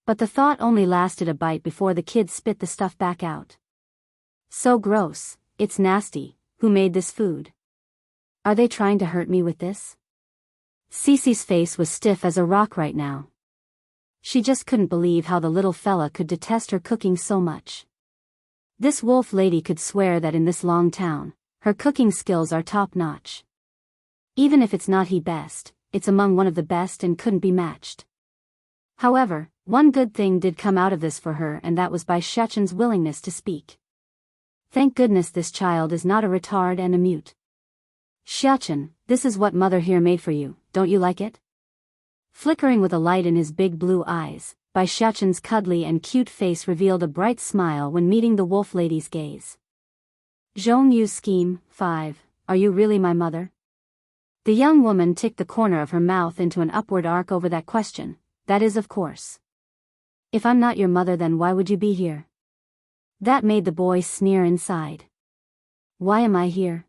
But the thought only lasted a bite before the kid spit the stuff back out. "So gross, it's nasty. Who made this food? Are they trying to hurt me with this?" Cece's face was stiff as a rock right now. She just couldn't believe how the little fella could detest her cooking so much. This wolf lady could swear that in this long town, her cooking skills are top-notch. Even if it's not the best, it's among one of the best and couldn't be matched. However, one good thing did come out of this for her, and that was Bai Xiachen's willingness to speak. Thank goodness this child is not a retard and a mute. "Xiachen, this is what mother here made for you, don't you like it?" Flickering with a light in his big blue eyes, Bai Xiachen's cuddly and cute face revealed a bright smile when meeting the wolf lady's gaze. "Zhong Yu's scheme, 5, are you really my mother?" The young woman ticked the corner of her mouth into an upward arc over that question. "That is, of course. If I'm not your mother, then why would you be here?" That made the boy sneer inside. "Why am I here?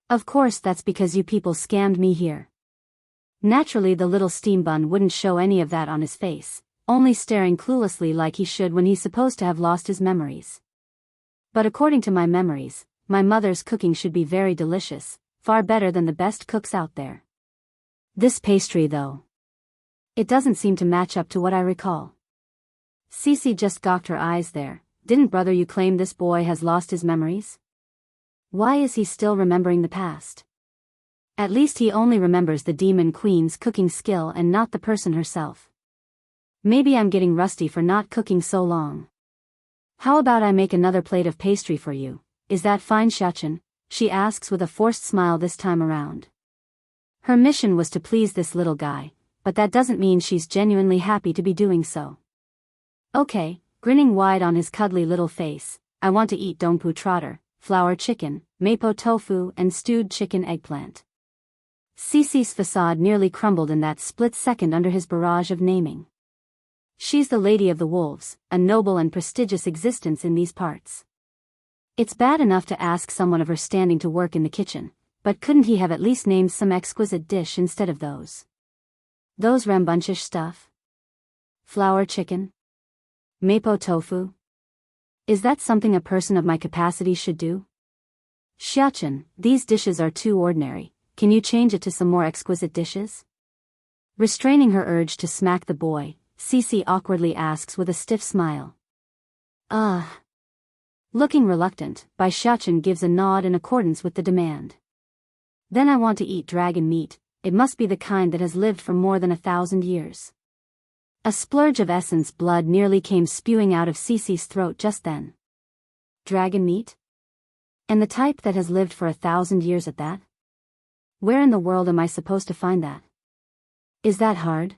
Of course that's because you people scammed me here." Naturally the little steam bun wouldn't show any of that on his face, only staring cluelessly like he should when he's supposed to have lost his memories. "But according to my memories, my mother's cooking should be very delicious, far better than the best cooks out there. This pastry though, it doesn't seem to match up to what I recall." Cece just gawked her eyes there. "Didn't brother you claim this boy has lost his memories? Why is he still remembering the past? At least he only remembers the demon queen's cooking skill and not the person herself. Maybe I'm getting rusty for not cooking so long. How about I make another plate of pastry for you? Is that fine, Xiachen?" she asks with a forced smile this time around. Her mission was to please this little guy, but that doesn't mean she's genuinely happy to be doing so. "Okay," grinning wide on his cuddly little face, "I want to eat dongpu trotter, flour chicken, mapo tofu and stewed chicken eggplant." Cece's facade nearly crumbled in that split second under his barrage of naming. She's the Lady of the Wolves, a noble and prestigious existence in these parts. It's bad enough to ask someone of her standing to work in the kitchen, but couldn't he have at least named some exquisite dish instead of those rambunctious stuff? Flour chicken? Mapo tofu? Is that something a person of my capacity should do? "Xiachen, these dishes are too ordinary, can you change it to some more exquisite dishes?" Restraining her urge to smack the boy, Cece awkwardly asks with a stiff smile. Looking reluctant, Bai Xiachen gives a nod in accordance with the demand. Then I want to eat dragon meat. It must be the kind that has lived for more than 1,000 years. A splurge of essence blood nearly came spewing out of Cece's throat just then. Dragon meat? And the type that has lived for 1,000 years at that? Where in the world am I supposed to find that? Is that hard?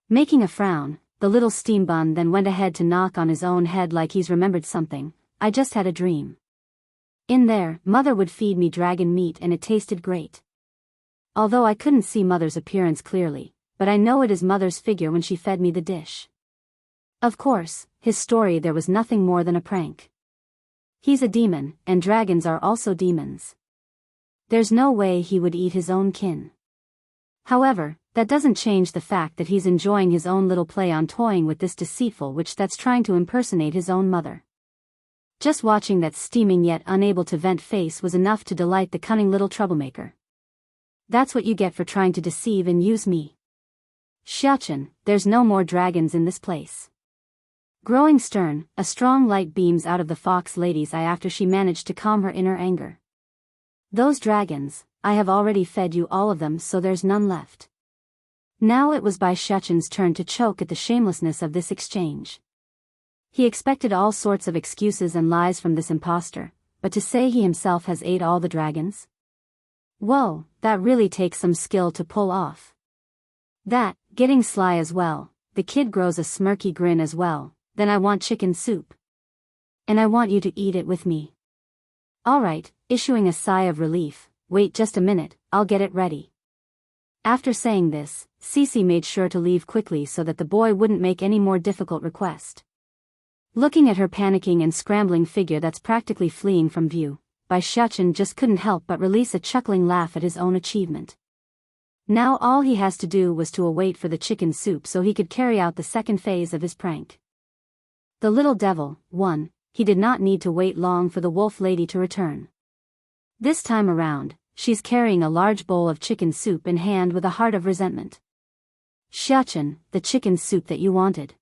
Making a frown, the little steam bun then went ahead to knock on his own head like he's remembered something. I just had a dream. In there, Mother would feed me dragon meat and it tasted great. Although I couldn't see Mother's appearance clearly, but I know it is Mother's figure when she fed me the dish. Of course, his story there was nothing more than a prank. He's a demon, and dragons are also demons. There's no way he would eat his own kin. However, that doesn't change the fact that he's enjoying his own little play on toying with this deceitful witch that's trying to impersonate his own mother. Just watching that steaming yet unable to vent face was enough to delight the cunning little troublemaker. That's what you get for trying to deceive and use me. Xiaochen, there's no more dragons in this place. Growing stern, a strong light beams out of the fox lady's eye after she managed to calm her inner anger. Those dragons, I have already fed you all of them, so there's none left. Now it was Bai Xiachen's turn to choke at the shamelessness of this exchange. He expected all sorts of excuses and lies from this impostor, but to say he himself has ate all the dragons? Whoa, that really takes some skill to pull off. That, getting sly as well, the kid grows a smirky grin as well. Then I want chicken soup. And I want you to eat it with me. Alright, issuing a sigh of relief, wait just a minute, I'll get it ready. After saying this, Cece made sure to leave quickly so that the boy wouldn't make any more difficult request. Looking at her panicking and scrambling figure that's practically fleeing from view, Bai Xiachen just couldn't help but release a chuckling laugh at his own achievement. Now all he has to do was to await for the chicken soup so he could carry out the second phase of his prank. The little devil, he did not need to wait long for the wolf lady to return. This time around, she's carrying a large bowl of chicken soup in hand with a heart of resentment. Xiachen, the chicken soup that you wanted.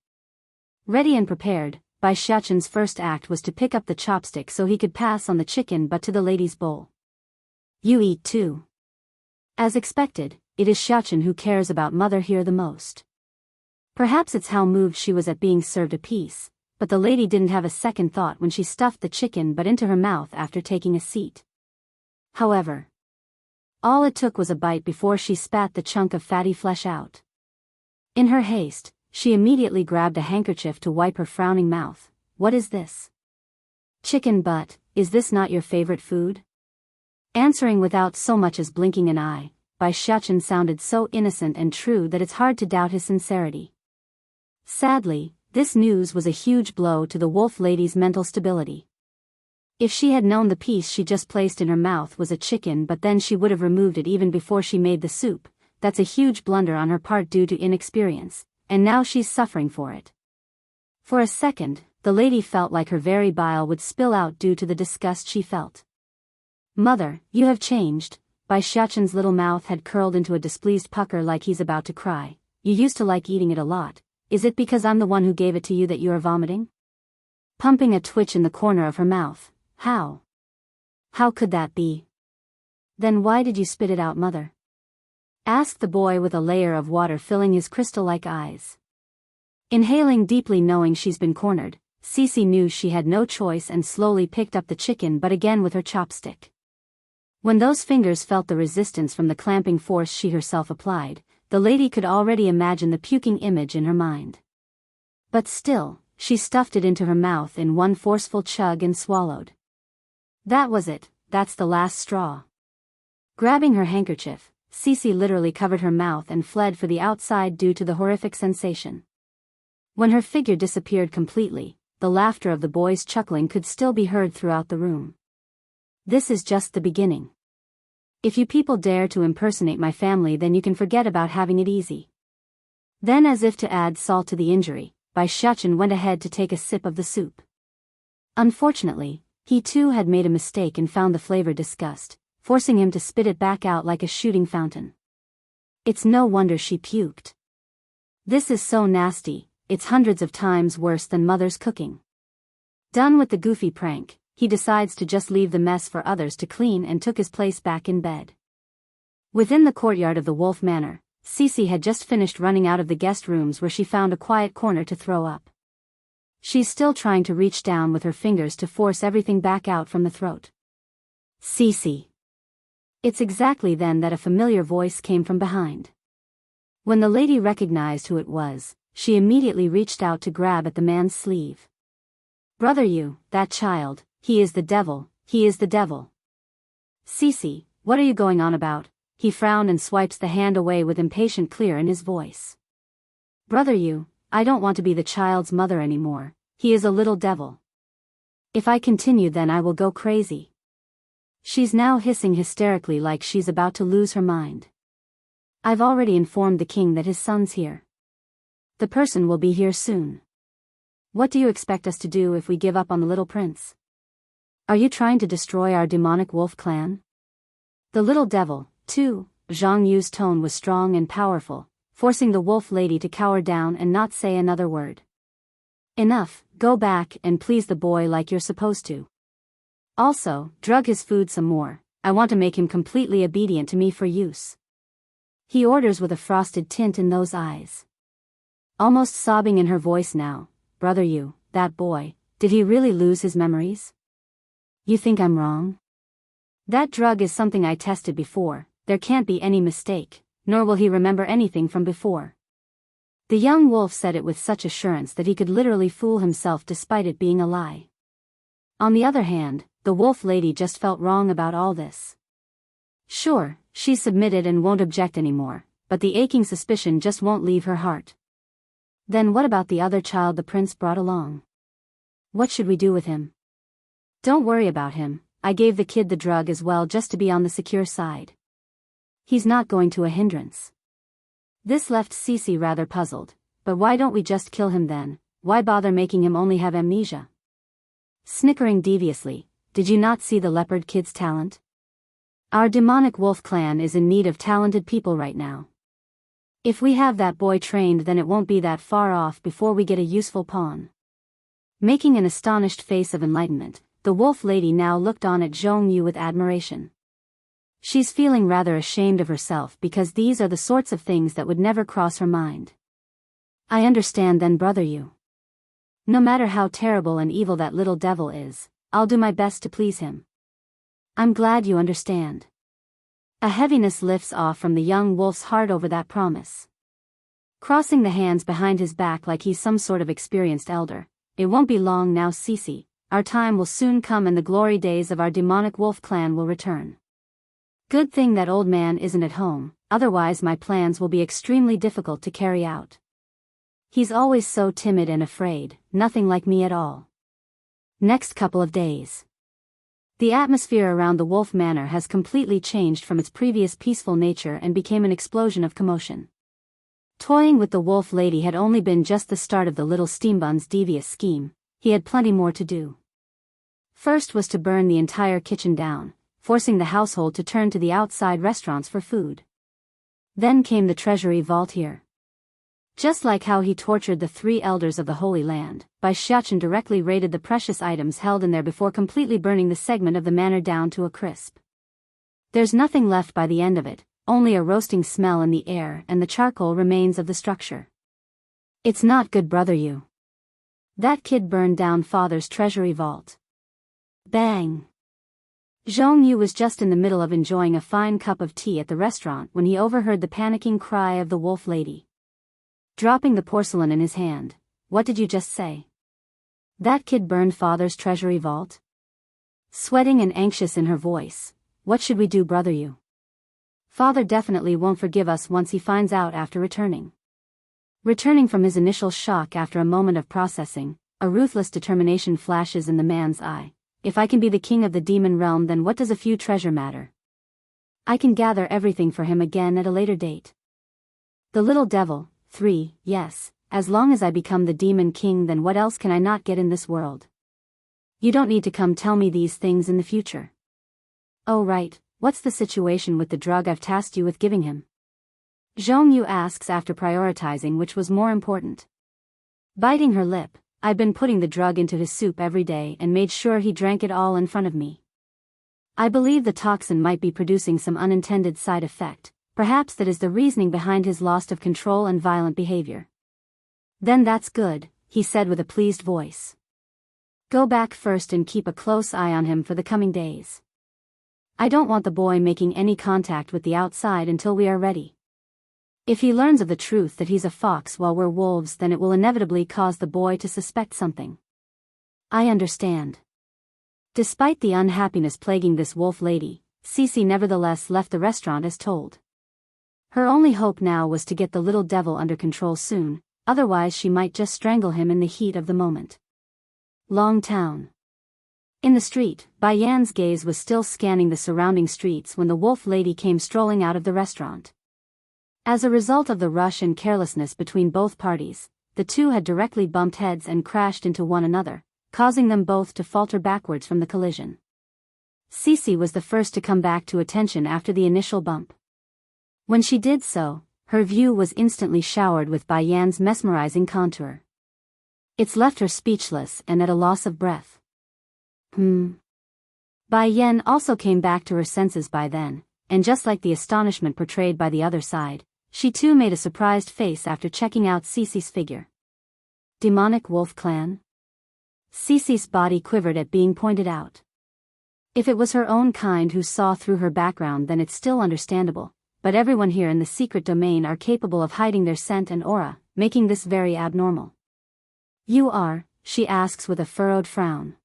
Ready and prepared, Bai Xiachen's first act was to pick up the chopstick so he could pass on the chicken but to the lady's bowl. You eat too. As expected, it is Xiachen who cares about Mother here the most. Perhaps it's how moved she was at being served a piece, but the lady didn't have a second thought when she stuffed the chicken but into her mouth after taking a seat. However, all it took was a bite before she spat the chunk of fatty flesh out. In her haste, she immediately grabbed a handkerchief to wipe her frowning mouth. What is this? Chicken butt, is this not your favorite food? Answering without so much as blinking an eye, Bai Xiachen sounded so innocent and true that it's hard to doubt his sincerity. Sadly, this news was a huge blow to the wolf lady's mental stability. If she had known the piece she just placed in her mouth was a chicken but then she would have removed it even before she made the soup, that's a huge blunder on her part due to inexperience, and now she's suffering for it. For a second, the lady felt like her very bile would spill out due to the disgust she felt. Mother, you have changed. Bai Xiachen's little mouth had curled into a displeased pucker like he's about to cry. You used to like eating it a lot. Is it because I'm the one who gave it to you that you are vomiting? Pumping a twitch in the corner of her mouth. How? How could that be? Then why did you spit it out, Mother? Asked the boy with a layer of water filling his crystal-like eyes. Inhaling deeply knowing she's been cornered, Cece knew she had no choice and slowly picked up the chicken but again with her chopstick. When those fingers felt the resistance from the clamping force she herself applied, the lady could already imagine the puking image in her mind. But still, she stuffed it into her mouth in one forceful chug and swallowed. That was it, that's the last straw. Grabbing her handkerchief, Cece literally covered her mouth and fled for the outside due to the horrific sensation. When her figure disappeared completely, the laughter of the boys chuckling could still be heard throughout the room. This is just the beginning. If you people dare to impersonate my family, then you can forget about having it easy. Then, as if to add salt to the injury, Bai Xiachen went ahead to take a sip of the soup. Unfortunately, he too had made a mistake and found the flavor disgust, forcing him to spit it back out like a shooting fountain. It's no wonder she puked. This is so nasty, it's hundreds of times worse than Mother's cooking. Done with the goofy prank, he decides to just leave the mess for others to clean and took his place back in bed. Within the courtyard of the Wolf Manor, Cece had just finished running out of the guest rooms where she found a quiet corner to throw up. She's still trying to reach down with her fingers to force everything back out from the throat. Cece. It's exactly then that a familiar voice came from behind. When the lady recognized who it was, she immediately reached out to grab at the man's sleeve. Brother, you, that child, he is the devil, he is the devil. Cece, what are you going on about? He frowned and swiped the hand away with impatient clear in his voice. Brother, you, I don't want to be the child's mother anymore, he is a little devil. If I continue then I will go crazy. She's now hissing hysterically like she's about to lose her mind. I've already informed the king that his son's here. The person will be here soon. What do you expect us to do if we give up on the little prince? Are you trying to destroy our demonic wolf clan? The little devil, too. Zhang Yu's tone was strong and powerful, forcing the wolf lady to cower down and not say another word. Enough, go back and please the boy like you're supposed to. Also, drug his food some more, I want to make him completely obedient to me for use. He orders with a frosted tint in those eyes. Almost sobbing in her voice now, brother, you, that boy, did he really lose his memories? You think I'm wrong? That drug is something I tested before, there can't be any mistake, nor will he remember anything from before. The young wolf said it with such assurance that he could literally fool himself despite it being a lie. On the other hand, the wolf lady just felt wrong about all this. Sure, she submitted and won't object anymore, but the aching suspicion just won't leave her heart. Then what about the other child the prince brought along? What should we do with him? Don't worry about him, I gave the kid the drug as well just to be on the secure side. He's not going to a hindrance. This left Cece rather puzzled, but why don't we just kill him then, why bother making him only have amnesia? Snickering deviously, did you not see the leopard kid's talent? Our demonic wolf clan is in need of talented people right now. If we have that boy trained then it won't be that far off before we get a useful pawn. Making an astonished face of enlightenment, the wolf lady now looked on at Zhong Yu with admiration. She's feeling rather ashamed of herself because these are the sorts of things that would never cross her mind. I understand then, brother, you. No matter how terrible and evil that little devil is, I'll do my best to please him. I'm glad you understand. A heaviness lifts off from the young wolf's heart over that promise. Crossing the hands behind his back like he's some sort of experienced elder, it won't be long now, Cece, our time will soon come and the glory days of our demonic wolf clan will return. Good thing that old man isn't at home, otherwise my plans will be extremely difficult to carry out. He's always so timid and afraid, nothing like me at all. Next couple of days. The atmosphere around the Wolf Manor has completely changed from its previous peaceful nature and became an explosion of commotion. Toying with the wolf lady had only been just the start of the little steambun's devious scheme, he had plenty more to do. First was to burn the entire kitchen down, forcing the household to turn to the outside restaurants for food. Then came the treasury vault here. Just like how he tortured the 3 elders of the Holy Land, Bai Xiachen directly raided the precious items held in there before completely burning the segment of the manor down to a crisp. There's nothing left by the end of it, only a roasting smell in the air and the charcoal remains of the structure. It's not good, brother, you. That kid burned down father's treasury vault. Bang! Zhong Yu was just in the middle of enjoying a fine cup of tea at the restaurant when he overheard the panicking cry of the wolf lady. Dropping the porcelain in his hand, what did you just say? That kid burned father's treasury vault? Sweating and anxious in her voice, what should we do, brother, you? Father definitely won't forgive us once he finds out after returning. Returning from his initial shock after a moment of processing, a ruthless determination flashes in the man's eye. If I can be the king of the demon realm, then what does a few treasure matter? I can gather everything for him again at a later date. The little devil, 3, yes, as long as I become the demon king, then what else can I not get in this world? You don't need to come tell me these things in the future. Oh right, what's the situation with the drug I've tasked you with giving him? Zhong Yu asks after prioritizing which was more important. Biting her lip, I've been putting the drug into his soup every day and made sure he drank it all in front of me. I believe the toxin might be producing some unintended side effect. Perhaps that is the reasoning behind his loss of control and violent behavior. Then that's good, he said with a pleased voice. Go back first and keep a close eye on him for the coming days. I don't want the boy making any contact with the outside until we are ready. If he learns of the truth that he's a fox while we're wolves, then it will inevitably cause the boy to suspect something. I understand. Despite the unhappiness plaguing this wolf lady, Cece nevertheless left the restaurant as told. Her only hope now was to get the little devil under control soon, otherwise she might just strangle him in the heat of the moment. Long Town. In the street, Bayan's gaze was still scanning the surrounding streets when the wolf lady came strolling out of the restaurant. As a result of the rush and carelessness between both parties, the two had directly bumped heads and crashed into one another, causing them both to falter backwards from the collision. Cece was the first to come back to attention after the initial bump. When she did so, her view was instantly showered with Bayan's mesmerizing contour. It's left her speechless and at a loss of breath. Bayan also came back to her senses by then, and just like the astonishment portrayed by the other side, she too made a surprised face after checking out Cece's figure. Demonic wolf clan? Cece's body quivered at being pointed out. If it was her own kind who saw through her background, then it's still understandable, but everyone here in the secret domain are capable of hiding their scent and aura, making this very abnormal. You are, she asks with a furrowed frown.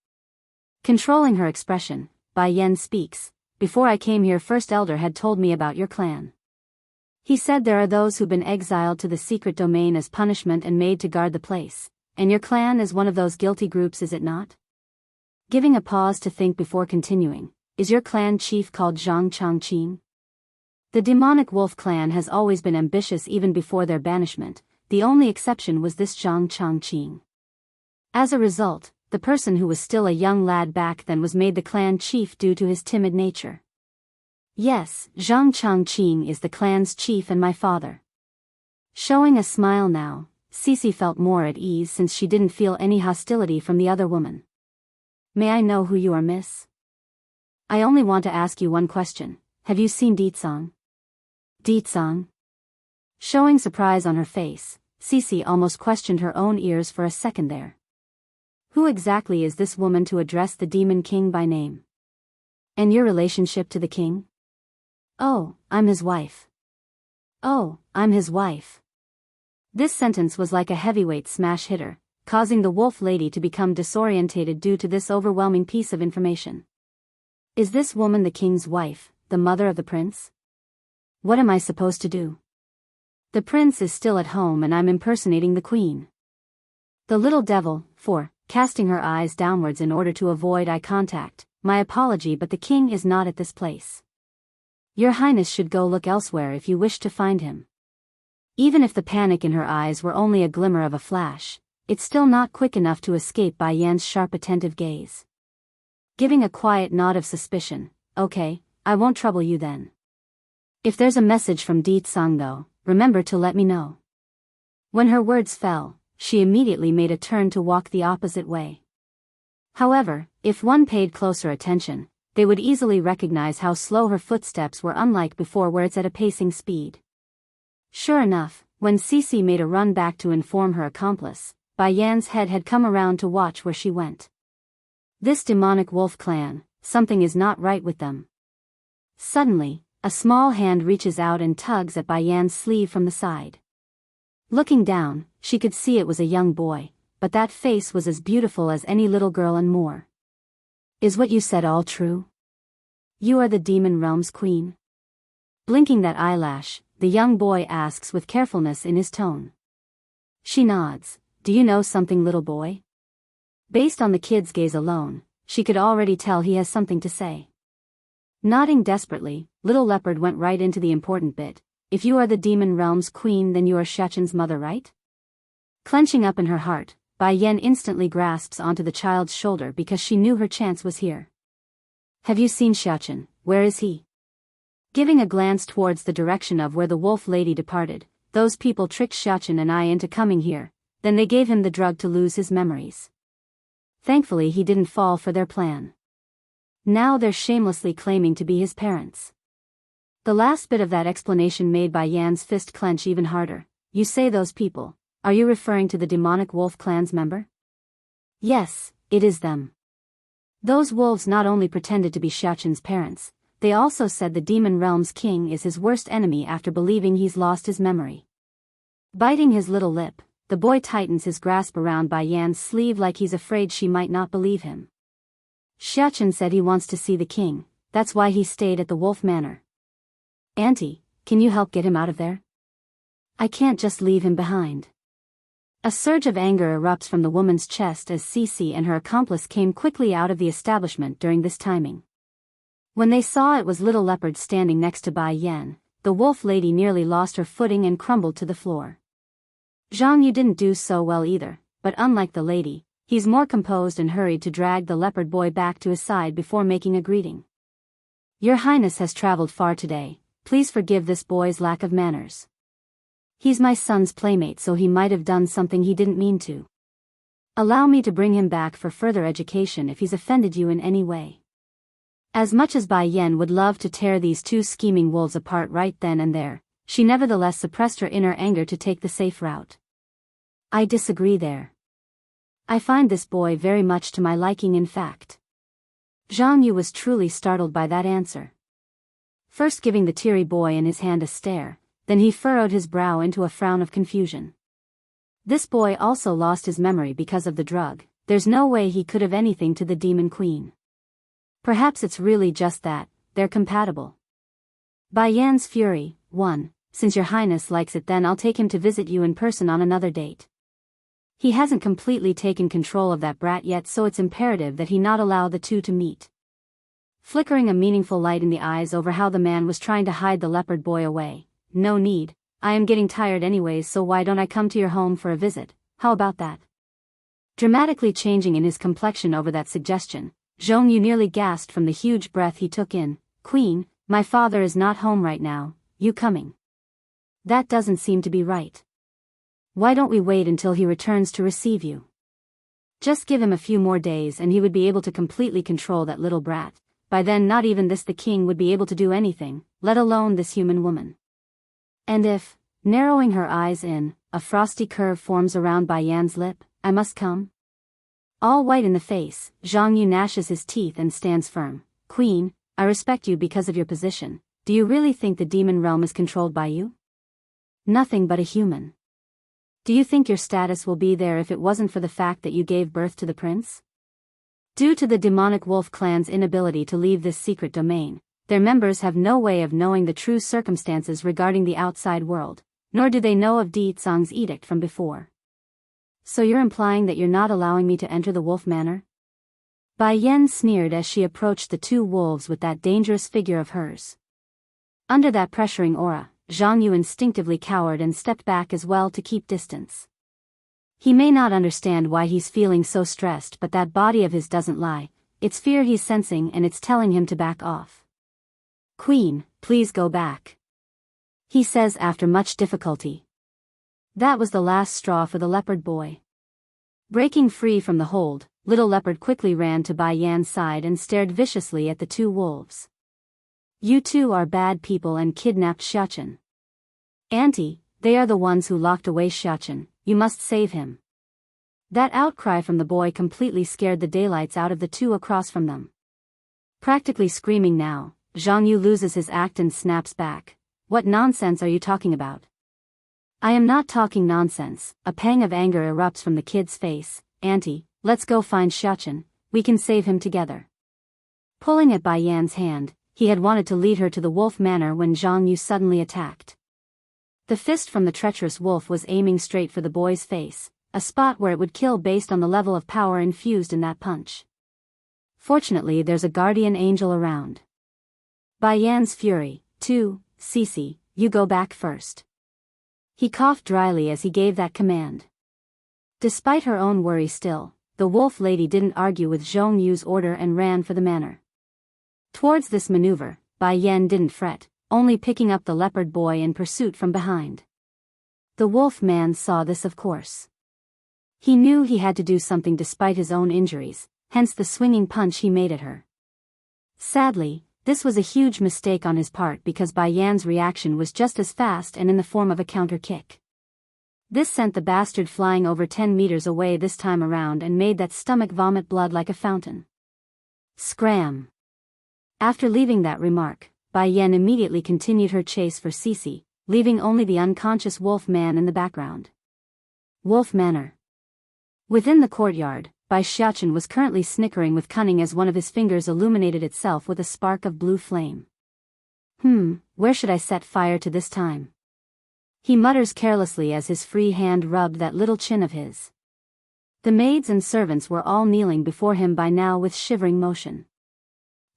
Controlling her expression, Bayan speaks. Before I came here, First Elder had told me about your clan. He said there are those who've been exiled to the secret domain as punishment and made to guard the place, and your clan is one of those guilty groups, is it not? Giving a pause to think before continuing, is your clan chief called Zhang Changqing? The demonic wolf clan has always been ambitious even before their banishment, the only exception was this Zhang Changqing. As a result, the person who was still a young lad back then was made the clan chief due to his timid nature. Yes, Zhang Changqing is the clan's chief and my father. Showing a smile now, Cece felt more at ease since she didn't feel any hostility from the other woman. May I know who you are, miss? I only want to ask you one question. Have you seen Deetsong? Deetsong? Showing surprise on her face, Cece almost questioned her own ears for a second there. Who exactly is this woman to address the Demon King by name? And your relationship to the king? Oh, I'm his wife. Oh, I'm his wife. This sentence was like a heavyweight smash hitter, causing the wolf lady to become disorientated due to this overwhelming piece of information. Is this woman the king's wife, the mother of the prince? What am I supposed to do? The prince is still at home and I'm impersonating the queen. The little devil, casting her eyes downwards in order to avoid eye contact, my apology, but the king is not at this place. Your Highness should go look elsewhere if you wish to find him. Even if the panic in her eyes were only a glimmer of a flash, it's still not quick enough to escape Bayan's sharp attentive gaze. Giving a quiet nod of suspicion, okay, I won't trouble you then. If there's a message from Deetsong though, remember to let me know. When her words fell, she immediately made a turn to walk the opposite way. However, if one paid closer attention, they would easily recognize how slow her footsteps were, unlike before where it's at a pacing speed. Sure enough, when Cece made a run back to inform her accomplice, Bayan's head had come around to watch where she went. This demonic wolf clan, something is not right with them. Suddenly, a small hand reaches out and tugs at Bayan's sleeve from the side. Looking down, she could see it was a young boy, but that face was as beautiful as any little girl and more. Is what you said all true? You are the demon realm's queen? Blinking that eyelash, the young boy asks with carefulness in his tone. She nods. Do you know something, little boy? Based on the kid's gaze alone, she could already tell he has something to say. Nodding desperately, little leopard went right into the important bit. If you are the demon realm's queen, then you are Shechen's mother, right? Clenching up in her heart, Bayan instantly grasps onto the child's shoulder because she knew her chance was here. Have you seen Shechen? Where is he? Giving a glance towards the direction of where the wolf lady departed, those people tricked Shechen and I into coming here, then they gave him the drug to lose his memories. Thankfully he didn't fall for their plan. Now they're shamelessly claiming to be his parents. The last bit of that explanation made Bai Yan's fist clench even harder. You say those people. Are you referring to the demonic wolf clan's member? Yes, it is them. Those wolves not only pretended to be Xiaoqin's parents, they also said the demon realm's king is his worst enemy after believing he's lost his memory. Biting his little lip, the boy tightens his grasp around Bai Yan's sleeve like he's afraid she might not believe him. Xiaoqin said he wants to see the king, that's why he stayed at the Wolf Manor. Auntie, can you help get him out of there? I can't just leave him behind. A surge of anger erupts from the woman's chest as Cece and her accomplice came quickly out of the establishment during this timing. When they saw it was Little Leopard standing next to Bai Yan, the wolf lady nearly lost her footing and crumbled to the floor. Zhang Yu didn't do so well either, but unlike the lady, he's more composed and hurried to drag the leopard boy back to his side before making a greeting. Your Highness has traveled far today, please forgive this boy's lack of manners. He's my son's playmate, so he might have done something he didn't mean to. Allow me to bring him back for further education if he's offended you in any way. As much as Bai Yan would love to tear these two scheming wolves apart right then and there, she nevertheless suppressed her inner anger to take the safe route. I disagree there. I find this boy very much to my liking in fact. Zhang Yu was truly startled by that answer. First giving the teary boy in his hand a stare, then he furrowed his brow into a frown of confusion. This boy also lost his memory because of the drug, there's no way he could have anything to the Demon Queen. Perhaps it's really just that, they're compatible. Bai Yan's fury, 1. Since your Highness likes it, then I'll take him to visit you in person on another date. He hasn't completely taken control of that brat yet, so it's imperative that he not allow the two to meet. Flickering a meaningful light in the eyes over how the man was trying to hide the leopard boy away. No need, I am getting tired anyways, so why don't I come to your home for a visit, how about that? Dramatically changing in his complexion over that suggestion, Zhong Yu nearly gasped from the huge breath he took in. Queen, my father is not home right now, you coming? That doesn't seem to be right. Why don't we wait until he returns to receive you? Just give him a few more days and he would be able to completely control that little brat. By then not even the king would be able to do anything, let alone this human woman. And if, narrowing her eyes in, a frosty curve forms around Bai Yan's lip, I must come? All white in the face, Zhang Yu gnashes his teeth and stands firm. Queen, I respect you because of your position. Do you really think the demon realm is controlled by you? Nothing but a human. Do you think your status will be there if it wasn't for the fact that you gave birth to the prince? Due to the demonic wolf clan's inability to leave this secret domain, their members have no way of knowing the true circumstances regarding the outside world, nor do they know of Di Tsang's edict from before. So you're implying that you're not allowing me to enter the Wolf Manor? Bai Yan sneered as she approached the two wolves with that dangerous figure of hers. Under that pressuring aura, Zhang Yu instinctively cowered and stepped back as well to keep distance. He may not understand why he's feeling so stressed, but that body of his doesn't lie. It's fear he's sensing and it's telling him to back off. Queen, please go back, he says after much difficulty. That was the last straw for the leopard boy. Breaking free from the hold, Little Leopard quickly ran to Bai Yan's side and stared viciously at the two wolves. You two are bad people and kidnapped Xiaoqin. Auntie, they are the ones who locked away Xiaoqin, you must save him. That outcry from the boy completely scared the daylights out of the two across from them. Practically screaming now, Zhang Yu loses his act and snaps back. What nonsense are you talking about? I am not talking nonsense. A pang of anger erupts from the kid's face. Auntie, let's go find Xiaoqin, we can save him together. Pulling at Bai Yan's hand, he had wanted to lead her to the Wolf Manor when Zhang Yu suddenly attacked. The fist from the treacherous wolf was aiming straight for the boy's face, a spot where it would kill based on the level of power infused in that punch. Fortunately, there's a guardian angel around. Bai Yan's fury, 2, Cece, you go back first. He coughed dryly as he gave that command. Despite her own worry still, the wolf lady didn't argue with Zhong Yu's order and ran for the manor. Towards this maneuver, Bai Yan didn't fret, only picking up the leopard boy in pursuit from behind. The wolf man saw this, of course. He knew he had to do something despite his own injuries, hence the swinging punch he made at her. Sadly, this was a huge mistake on his part because Bai Yan's reaction was just as fast and in the form of a counter kick. This sent the bastard flying over 10 meters away this time around and made that stomach vomit blood like a fountain. Scram! After leaving that remark, Bai Yan immediately continued her chase for Cece, leaving only the unconscious wolf man in the background. Wolf Manor. Within the courtyard, Bai Xiaochen was currently snickering with cunning as one of his fingers illuminated itself with a spark of blue flame. Where should I set fire to this time? He mutters carelessly as his free hand rubbed that little chin of his. The maids and servants were all kneeling before him by now with shivering motion.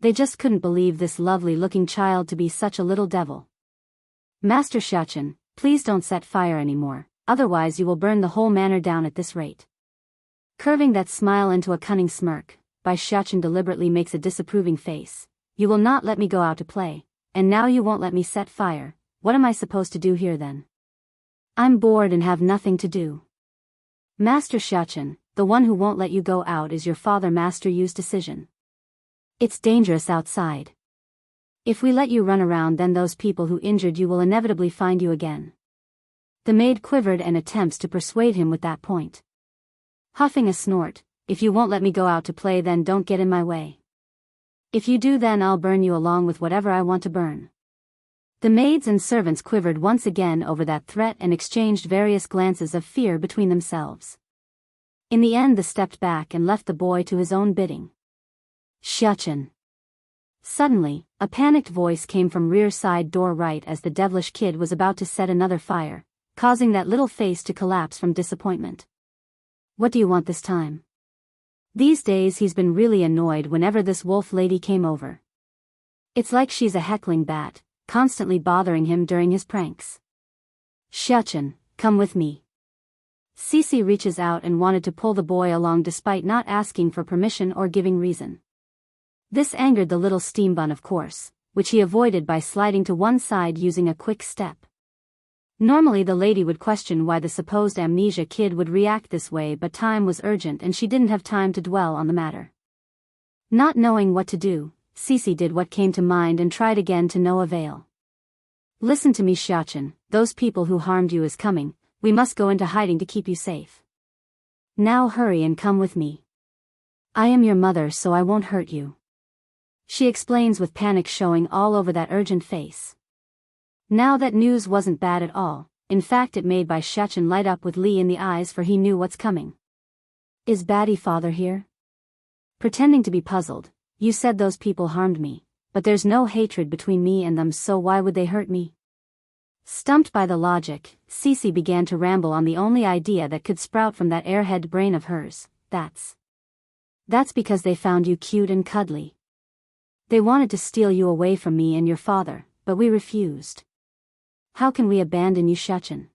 They just couldn't believe this lovely-looking child to be such a little devil. Master Xiaochen, please don't set fire anymore, otherwise you will burn the whole manor down at this rate. Curving that smile into a cunning smirk, Bai Xiaochen deliberately makes a disapproving face. You will not let me go out to play, and now you won't let me set fire. What am I supposed to do here then? I'm bored and have nothing to do. Master Xiaochen, the one who won't let you go out is your father Master Yu's decision. It's dangerous outside. If we let you run around, then those people who injured you will inevitably find you again. The maid quivered and attempts to persuade him with that point. Huffing a snort, if you won't let me go out to play, then don't get in my way. If you do, then I'll burn you along with whatever I want to burn. The maids and servants quivered once again over that threat and exchanged various glances of fear between themselves. In the end, they stepped back and left the boy to his own bidding. Xiaochen. Suddenly, a panicked voice came from rear side door right as the devilish kid was about to set another fire, causing that little face to collapse from disappointment. What do you want this time? These days he's been really annoyed whenever this wolf lady came over. It's like she's a heckling bat, constantly bothering him during his pranks. Xiaochen, come with me. Cece reaches out and wanted to pull the boy along despite not asking for permission or giving reason. This angered the little steam bun, of course, which he avoided by sliding to one side using a quick step. Normally the lady would question why the supposed amnesia kid would react this way, but time was urgent and she didn't have time to dwell on the matter. Not knowing what to do, Cece did what came to mind and tried again to no avail. Listen to me, Xiaochen, those people who harmed you is coming, we must go into hiding to keep you safe. Now hurry and come with me. I am your mother, so I won't hurt you. She explains with panic showing all over that urgent face. Now that news wasn't bad at all, in fact it made Bai Xiaochen light up with Li in the eyes, for he knew what's coming. Is Baddie father here? Pretending to be puzzled, you said those people harmed me, but there's no hatred between me and them, so why would they hurt me? Stumped by the logic, Cece began to ramble on the only idea that could sprout from that airhead brain of hers. That's because they found you cute and cuddly. They wanted to steal you away from me and your father, but we refused. How can we abandon you, Xiaochen?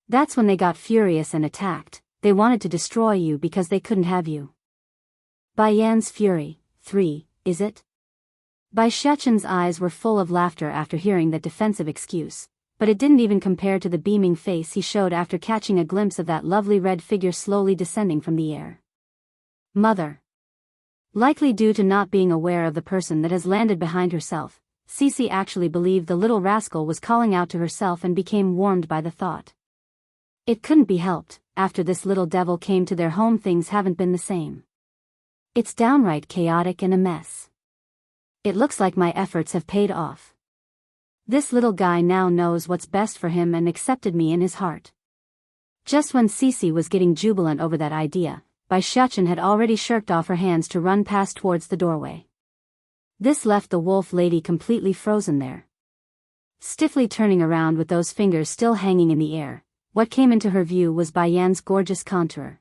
That's when they got furious and attacked. They wanted to destroy you because they couldn't have you. Bai Yan's fury, 3, is it? Bai Xiaochen's eyes were full of laughter after hearing that defensive excuse, but it didn't even compare to the beaming face he showed after catching a glimpse of that lovely red figure slowly descending from the air. Mother. Likely due to not being aware of the person that has landed behind herself, Cece actually believed the little rascal was calling out to herself and became warmed by the thought. It couldn't be helped, after this little devil came to their home things haven't been the same. It's downright chaotic and a mess. It looks like my efforts have paid off. This little guy now knows what's best for him and accepted me in his heart. Just when Cece was getting jubilant over that idea, Bai Xiaochen had already shirked off her hands to run past towards the doorway. This left the wolf lady completely frozen there. Stiffly turning around with those fingers still hanging in the air, what came into her view was Bai Yan's gorgeous contour.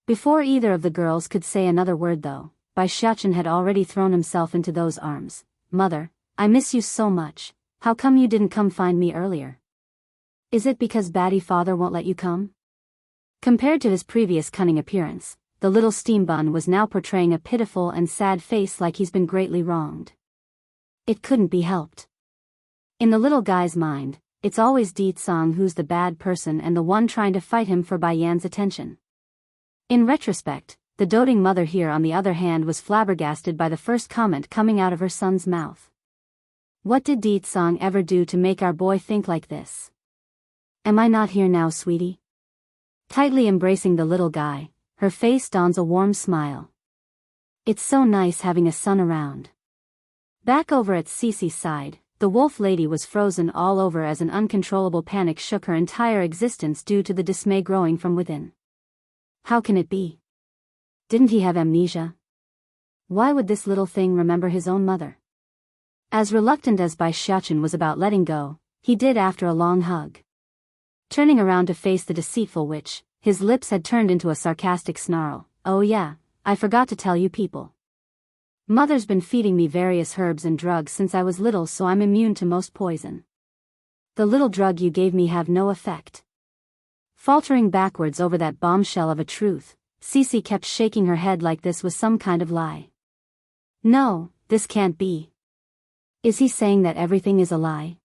Before either of the girls could say another word though, Bai Xiaochen had already thrown himself into those arms. Mother, I miss you so much, how come you didn't come find me earlier? Is it because Baddie father won't let you come? Compared to his previous cunning appearance, the little steam bun was now portraying a pitiful and sad face, like he's been greatly wronged. It couldn't be helped. In the little guy's mind, it's always Di Tsang who's the bad person and the one trying to fight him for Bai Yan's attention. In retrospect, The doting mother here on the other hand was flabbergasted by the first comment coming out of her son's mouth. What did Deet Song ever do to make our boy think like this? Am I not here now, sweetie? Tightly embracing the little guy, her face dons a warm smile. It's so nice having a son around. Back over at Cece's side, the wolf lady was frozen all over as an uncontrollable panic shook her entire existence due to the dismay growing from within. How can it be? Didn't he have amnesia? Why would this little thing remember his own mother? As reluctant as Bai Xiaochen was about letting go, he did after a long hug. Turning around to face the deceitful witch, his lips had turned into a sarcastic snarl. Oh yeah, I forgot to tell you people. Mother's been feeding me various herbs and drugs since I was little, so I'm immune to most poison. The little drug you gave me have no effect. Faltering backwards over that bombshell of a truth, Cece kept shaking her head like this was some kind of lie. No, this can't be. Is he saying that everything is a lie?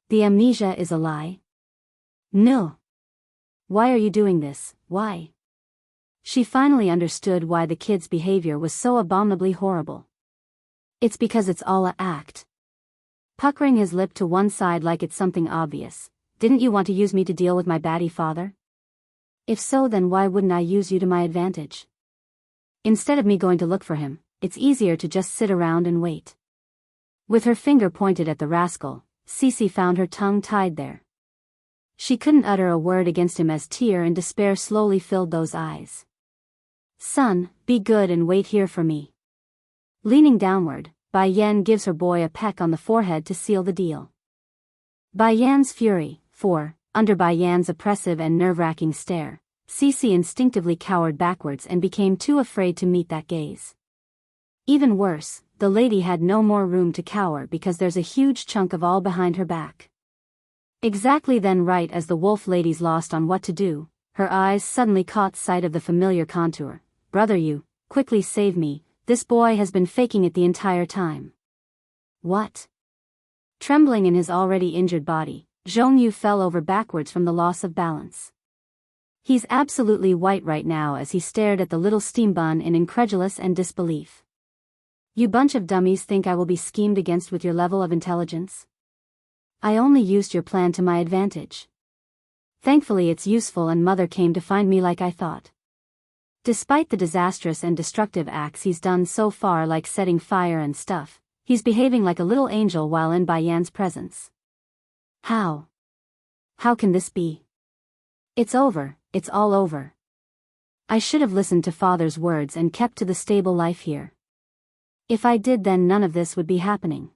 The amnesia is a lie? No. Why are you doing this, why? She finally understood why the kid's behavior was so abominably horrible. It's because it's all a act. Puckering his lip to one side like it's something obvious, didn't you want to use me to deal with my batty father? If so, then why wouldn't I use you to my advantage? Instead of me going to look for him, it's easier to just sit around and wait. With her finger pointed at the rascal, Cece found her tongue tied there. She couldn't utter a word against him as tear and despair slowly filled those eyes. Son, be good and wait here for me. Leaning downward, Bai Yan gives her boy a peck on the forehead to seal the deal. Bai Yan's fury, under Bai Yan's oppressive and nerve-wracking stare, Cece instinctively cowered backwards and became too afraid to meet that gaze. Even worse, the lady had no more room to cower because there's a huge chunk of all behind her back. Exactly then, right as the wolf lady's lost on what to do, her eyes suddenly caught sight of the familiar contour. Brother, you, quickly save me, this boy has been faking it the entire time. What? Trembling in his already injured body, Zhong Yu fell over backwards from the loss of balance. He's absolutely white right now as he stared at the little steam bun in incredulous and disbelief. You bunch of dummies think I will be schemed against with your level of intelligence? I only used your plan to my advantage. Thankfully it's useful and mother came to find me like I thought. Despite the disastrous and destructive acts he's done so far, like setting fire and stuff, he's behaving like a little angel while in Bai Yan's presence. How? How can this be? It's over, it's all over. I should have listened to father's words and kept to the stable life here. If I did, then none of this would be happening.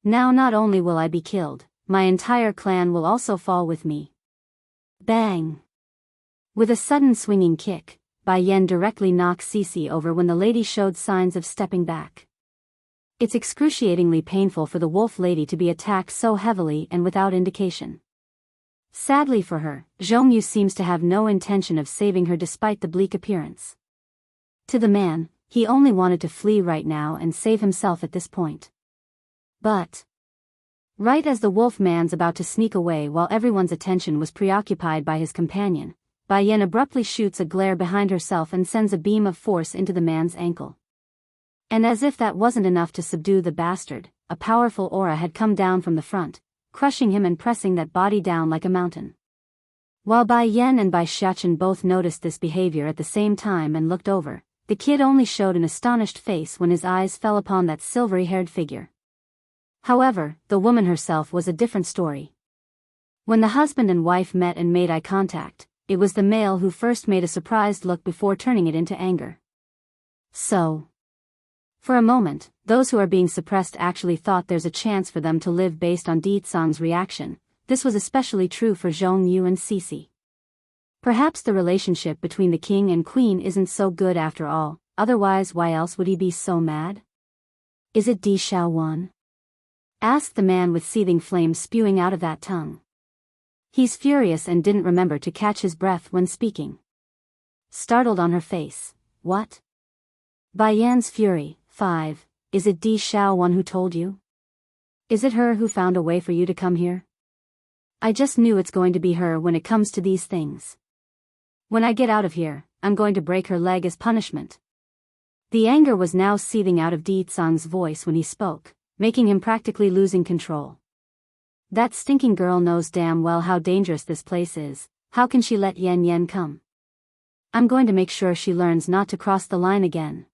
Now not only will I be killed, my entire clan will also fall with me. Bang! With a sudden swinging kick, Bai Yan directly knocked Cece over when the lady showed signs of stepping back. It's excruciatingly painful for the wolf lady to be attacked so heavily and without indication. Sadly for her, Zhong Yu seems to have no intention of saving her despite the bleak appearance. To the man, he only wanted to flee right now and save himself at this point. But right as the wolf man's about to sneak away while everyone's attention was preoccupied by his companion, Bai Yan abruptly shoots a glare behind herself and sends a beam of force into the man's ankle. And as if that wasn't enough to subdue the bastard, a powerful aura had come down from the front, crushing him and pressing that body down like a mountain. While Bai Yan and Bai Xiaochen both noticed this behavior at the same time and looked over, the kid only showed an astonished face when his eyes fell upon that silvery-haired figure. However, the woman herself was a different story. When the husband and wife met and made eye contact, it was the male who first made a surprised look before turning it into anger. So, for a moment, those who are being suppressed actually thought there's a chance for them to live based on Deet Song's reaction. This was especially true for Zhong Yu and Cece. Perhaps the relationship between the king and queen isn't so good after all, otherwise why else would he be so mad? Is it Di Xiaowan? Asked the man with seething flames spewing out of that tongue. He's furious and didn't remember to catch his breath when speaking. Startled on her face, what? Bai Yan's fury, 5, is it Di Xiaowan who told you? Is it her who found a way for you to come here? I just knew it's going to be her when it comes to these things. When I get out of here, I'm going to break her leg as punishment. The anger was now seething out of Di Tsang's voice when he spoke, making him practically losing control. That stinking girl knows damn well how dangerous this place is. How can she let Yan Yan come? I'm going to make sure she learns not to cross the line again.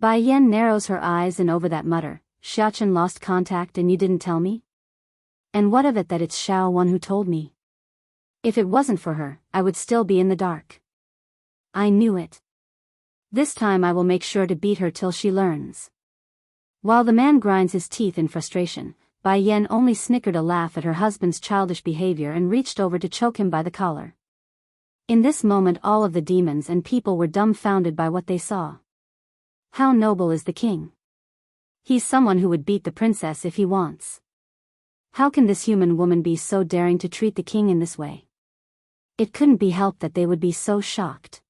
Bai Yan narrows her eyes and over that mutter, Xiachen lost contact and you didn't tell me? And what of it that it's Xiao Wan who told me? If it wasn't for her, I would still be in the dark. I knew it. This time I will make sure to beat her till she learns. While the man grinds his teeth in frustration, Bai Yan only snickered a laugh at her husband's childish behavior and reached over to choke him by the collar. In this moment all of the demons and people were dumbfounded by what they saw. How noble is the king? He's someone who would beat the princess if he wants. How can this human woman be so daring to treat the king in this way? It couldn't be helped that they would be so shocked.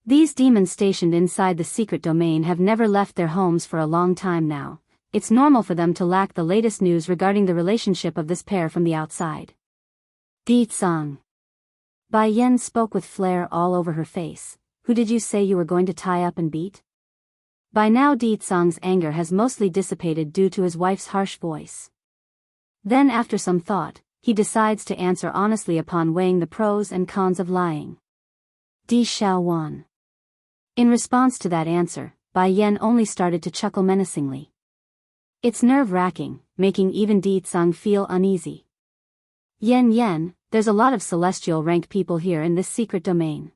These demons stationed inside the secret domain have never left their homes for a long time now. It's normal for them to lack the latest news regarding the relationship of this pair from the outside. Di Tsang. Bai Yan spoke with flair all over her face. Who did you say you were going to tie up and beat? By now Di Tsang's anger has mostly dissipated due to his wife's harsh voice. Then after some thought, he decides to answer honestly upon weighing the pros and cons of lying. Di Xiaowan. In response to that answer, Bai Yan only started to chuckle menacingly. It's nerve-wracking, making even Di Tsang feel uneasy. Yan, there's a lot of celestial rank people here in this secret domain.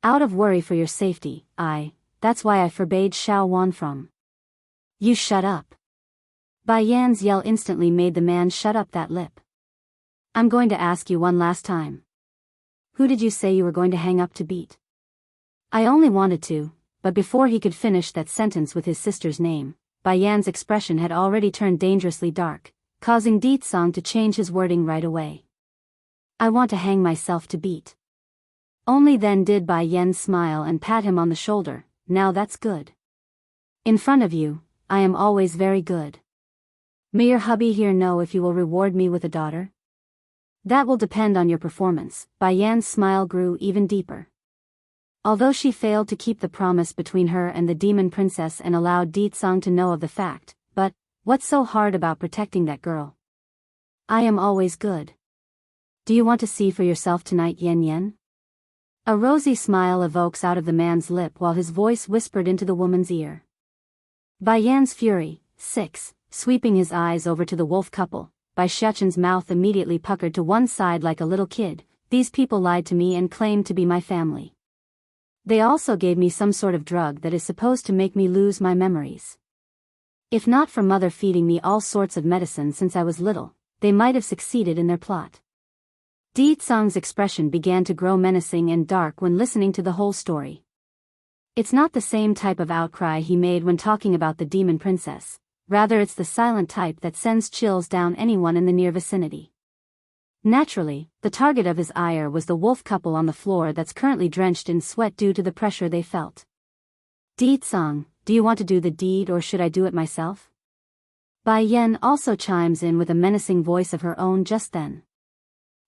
Out of worry for your safety, that's why I forbade Xiao Wan from. You shut up. Bai Yan's yell instantly made the man shut up that lip. I'm going to ask you one last time. Who did you say you were going to hang up to beat? I only wanted to, but before he could finish that sentence with his sister's name, Bai Yan's expression had already turned dangerously dark, causing Di Tsang to change his wording right away. I want to hang myself to beat. Only then did Bai Yan smile and pat him on the shoulder. Now that's good. In front of you, I am always very good. May your hubby here know if you will reward me with a daughter? That will depend on your performance. Bai Yan's smile grew even deeper. Although she failed to keep the promise between her and the demon princess and allowed Di Tsang to know of the fact, but what's so hard about protecting that girl? I am always good. Do you want to see for yourself tonight, Yan? A rosy smile evokes out of the man's lip while his voice whispered into the woman's ear. Bai Yan's fury, 6, sweeping his eyes over to the wolf couple, Bai Shechen's mouth immediately puckered to one side like a little kid. These people lied to me and claimed to be my family. They also gave me some sort of drug that is supposed to make me lose my memories. If not for mother feeding me all sorts of medicine since I was little, they might have succeeded in their plot. Di Tsang's expression began to grow menacing and dark when listening to the whole story. It's not the same type of outcry he made when talking about the demon princess. Rather it's the silent type that sends chills down anyone in the near vicinity. Naturally, the target of his ire was the wolf couple on the floor that's currently drenched in sweat due to the pressure they felt. Di Tsang, do you want to do the deed or should I do it myself? Bai Yan also chimes in with a menacing voice of her own just then.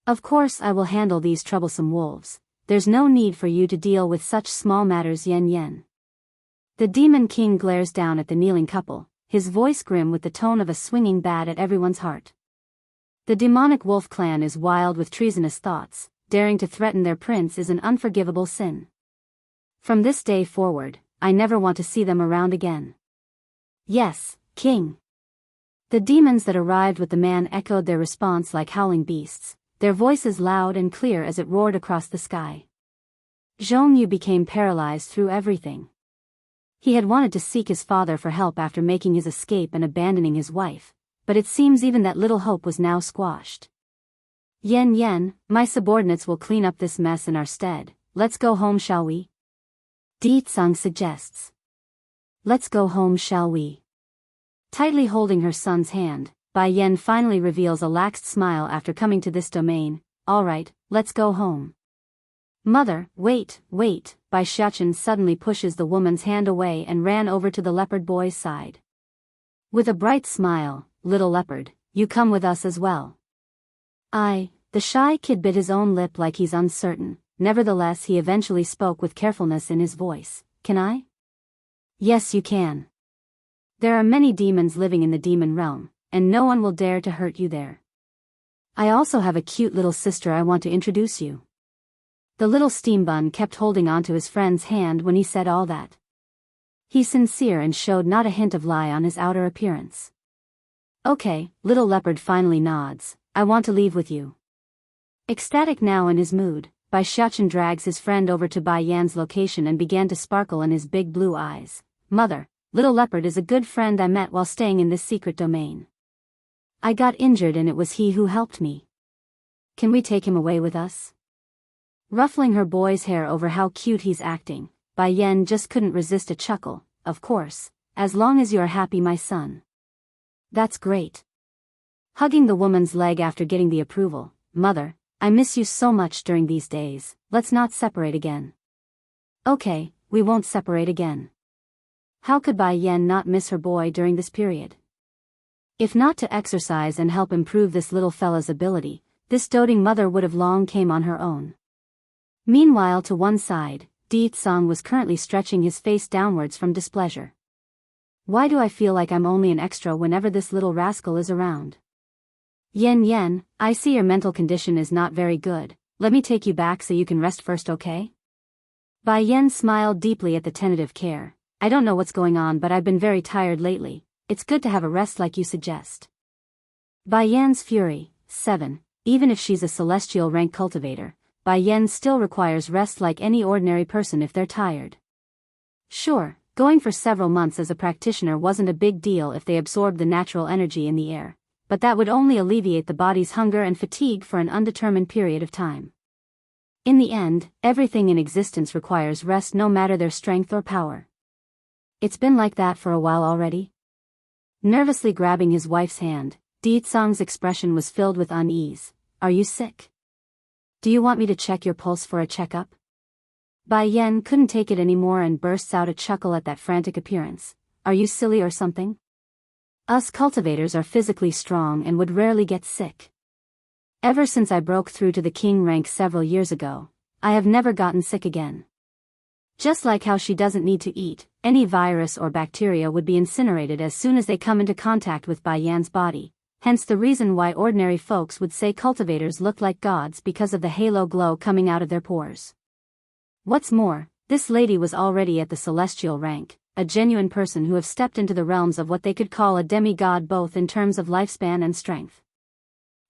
Of course I will handle these troublesome wolves. There's no need for you to deal with such small matters, Yan. The demon king glares down at the kneeling couple, his voice grim with the tone of a swinging bat at everyone's heart. The demonic wolf clan is wild with treasonous thoughts. Daring to threaten their prince is an unforgivable sin. From this day forward, I never want to see them around again. Yes, king. The demons that arrived with the man echoed their response like howling beasts, their voices loud and clear as it roared across the sky. Zhong Yu became paralyzed through everything. He had wanted to seek his father for help after making his escape and abandoning his wife, but it seems even that little hope was now squashed. Yan, my subordinates will clean up this mess in our stead. Let's go home, shall we? Di Tsang suggests. Let's go home, shall we? Tightly holding her son's hand, Bai Yan finally reveals a laxed smile after coming to this domain. All right, let's go home. Mother, wait, Bai Shechen suddenly pushes the woman's hand away and ran over to the leopard boy's side. With a bright smile, little leopard, you come with us as well. The shy kid bit his own lip like he's uncertain. nevertheless he eventually spoke with carefulness in his voice. Can I? Yes, you can. There are many demons living in the demon realm, and no one will dare to hurt you there. I also have a cute little sister I want to introduce you. The little steam bun kept holding onto his friend's hand when he said all that. He's sincere and showed not a hint of lie on his outer appearance. Okay, little leopard finally nods. I want to leave with you. Ecstatic now in his mood, Bai Xiaochen drags his friend over to Bai Yan's location and began to sparkle in his big blue eyes. Mother, little leopard is a good friend I met while staying in this secret domain. I got injured and it was he who helped me. Can we take him away with us? Ruffling her boy's hair over how cute he's acting, Bai Yan just couldn't resist a chuckle. Of course, as long as you're happy, my son. That's great. Hugging the woman's leg after getting the approval. Mother, I miss you so much during these days, let's not separate again. Okay, we won't separate again. How could Bai Yan not miss her boy during this period? If not to exercise and help improve this little fella's ability, this doting mother would have long came on her own. Meanwhile, to one side, Di Tsang was currently stretching his face downwards from displeasure. Why do I feel like I'm only an extra whenever this little rascal is around? Yen, I see your mental condition is not very good. Let me take you back so you can rest first, okay? Bai Yan smiled deeply at the tentative care. I don't know what's going on, but I've been very tired lately. It's good to have a rest like you suggest. Bai Yan's fury. 7. Even if she's a celestial rank cultivator, Bai Yan still requires rest like any ordinary person if they're tired. Sure, going for several months as a practitioner wasn't a big deal if they absorbed the natural energy in the air, but that would only alleviate the body's hunger and fatigue for an undetermined period of time. In the end, everything in existence requires rest no matter their strength or power. It's been like that for a while already. Nervously grabbing his wife's hand, Di Tsang's expression was filled with unease. Are you sick? Do you want me to check your pulse for a checkup? Bai Yan couldn't take it anymore and bursts out a chuckle at that frantic appearance. Are you silly or something? Us cultivators are physically strong and would rarely get sick. Ever since I broke through to the king rank several years ago, I have never gotten sick again. Just like how she doesn't need to eat, any virus or bacteria would be incinerated as soon as they come into contact with Bai Yan's body, hence the reason why ordinary folks would say cultivators look like gods because of the halo glow coming out of their pores. What's more, this lady was already at the celestial rank, a genuine person who have stepped into the realms of what they could call a demigod both in terms of lifespan and strength.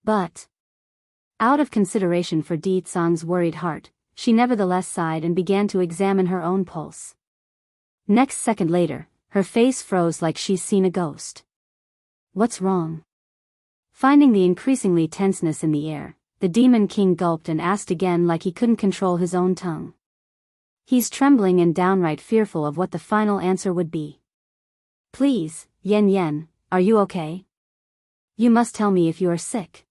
But, out of consideration for Di Tsang's worried heart, she nevertheless sighed and began to examine her own pulse. Next second later, her face froze like she's seen a ghost. What's wrong? Finding the increasingly tenseness in the air, the Demon King gulped and asked again like he couldn't control his own tongue. He's trembling and downright fearful of what the final answer would be. Please, Yen, are you okay? You must tell me if you are sick.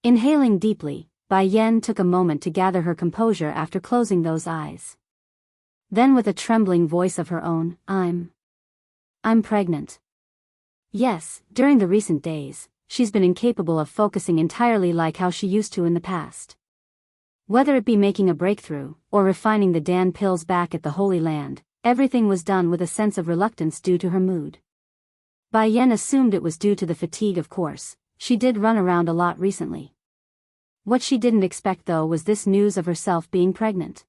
Inhaling deeply, Bai Yan took a moment to gather her composure after closing those eyes. Then with a trembling voice of her own, I'm pregnant. Yes, during the recent days, she's been incapable of focusing entirely like how she used to in the past. Whether it be making a breakthrough, or refining the Dan pills back at the Holy Land, everything was done with a sense of reluctance due to her mood. Bai Yan assumed it was due to the fatigue, of course. She did run around a lot recently. What she didn't expect though was this news of herself being pregnant.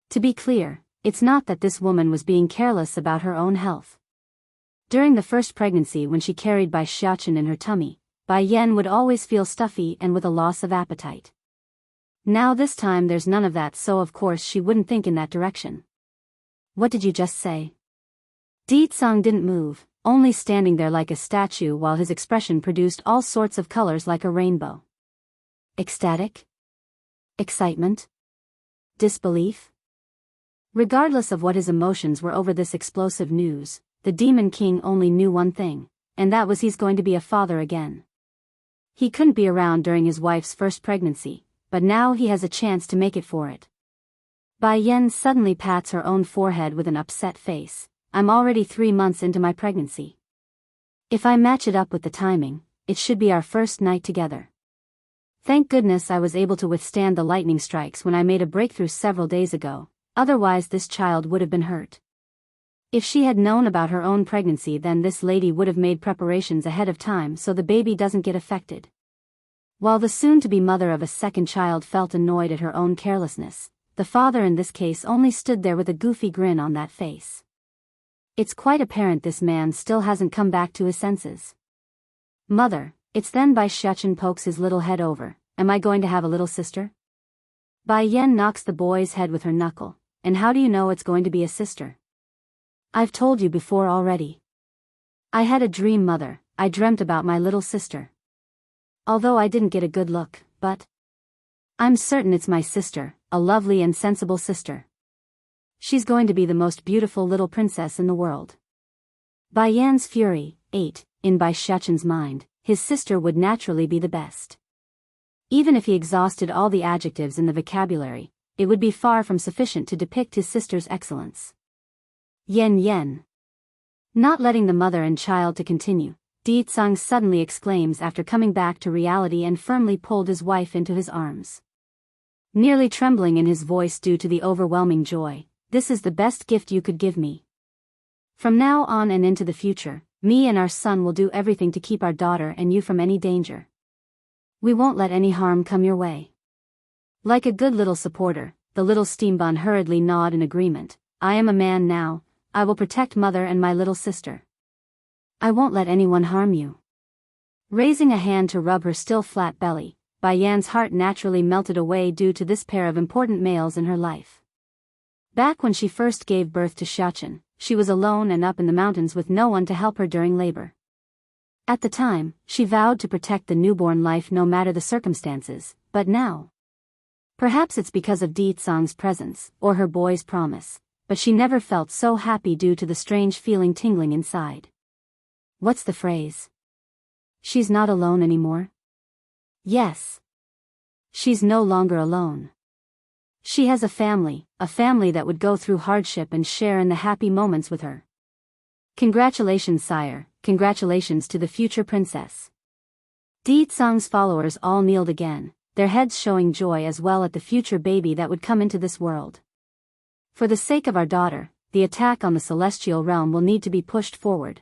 To be clear, it's not that this woman was being careless about her own health. During the first pregnancy when she carried Bai Xiaochen in her tummy, Bai Yan would always feel stuffy and with a loss of appetite. Now this time there's none of that, so of course she wouldn't think in that direction. What did you just say? Di Tsang didn't move, only standing there like a statue while his expression produced all sorts of colors like a rainbow. Ecstatic? Excitement? Disbelief? Regardless of what his emotions were over this explosive news, the Demon King only knew one thing, and that was he's going to be a father again. He couldn't be around during his wife's first pregnancy, but now he has a chance to make it for it. Bai Yan suddenly pats her own forehead with an upset face. I'm already 3 months into my pregnancy. If I match it up with the timing, it should be our first night together. Thank goodness I was able to withstand the lightning strikes when I made a breakthrough several days ago, otherwise this child would have been hurt. If she had known about her own pregnancy, then this lady would have made preparations ahead of time so the baby doesn't get affected. While the soon-to-be mother of a second child felt annoyed at her own carelessness, the father in this case only stood there with a goofy grin on that face. It's quite apparent this man still hasn't come back to his senses. Mother, it's then Bai Xiachen pokes his little head over. Am I going to have a little sister? Bai Yan knocks the boy's head with her knuckle. And how do you know it's going to be a sister? I've told you before already. I had a dream, mother. I dreamt about my little sister. Although I didn't get a good look, but I'm certain it's my sister, a lovely and sensible sister. She's going to be the most beautiful little princess in the world. Bai Yan's fury, 8, in Bai Xiachen's mind, his sister would naturally be the best. Even if he exhausted all the adjectives in the vocabulary, it would be far from sufficient to depict his sister's excellence. Yen yen. Not letting the mother and child to continue, Di Tsang suddenly exclaims after coming back to reality and firmly pulled his wife into his arms. Nearly trembling in his voice due to the overwhelming joy, this is the best gift you could give me. From now on and into the future, me and our son will do everything to keep our daughter and you from any danger. We won't let any harm come your way. Like a good little supporter, the little steambun hurriedly nod in agreement. I am a man now, I will protect mother and my little sister. I won't let anyone harm you. Raising a hand to rub her still flat belly, Bai Yan's heart naturally melted away due to this pair of important males in her life. Back when she first gave birth to Xiachen, she was alone and up in the mountains with no one to help her during labor. At the time, she vowed to protect the newborn life no matter the circumstances, but now. Perhaps it's because of Di Tsang's presence, or her boy's promise, but she never felt so happy due to the strange feeling tingling inside. What's the phrase? She's not alone anymore? Yes. She's no longer alone. She has a family that would go through hardship and share in the happy moments with her. Congratulations, sire, congratulations to the future princess. Di Tsang's followers all kneeled again, their heads showing joy as well at the future baby that would come into this world. For the sake of our daughter, the attack on the celestial realm will need to be pushed forward.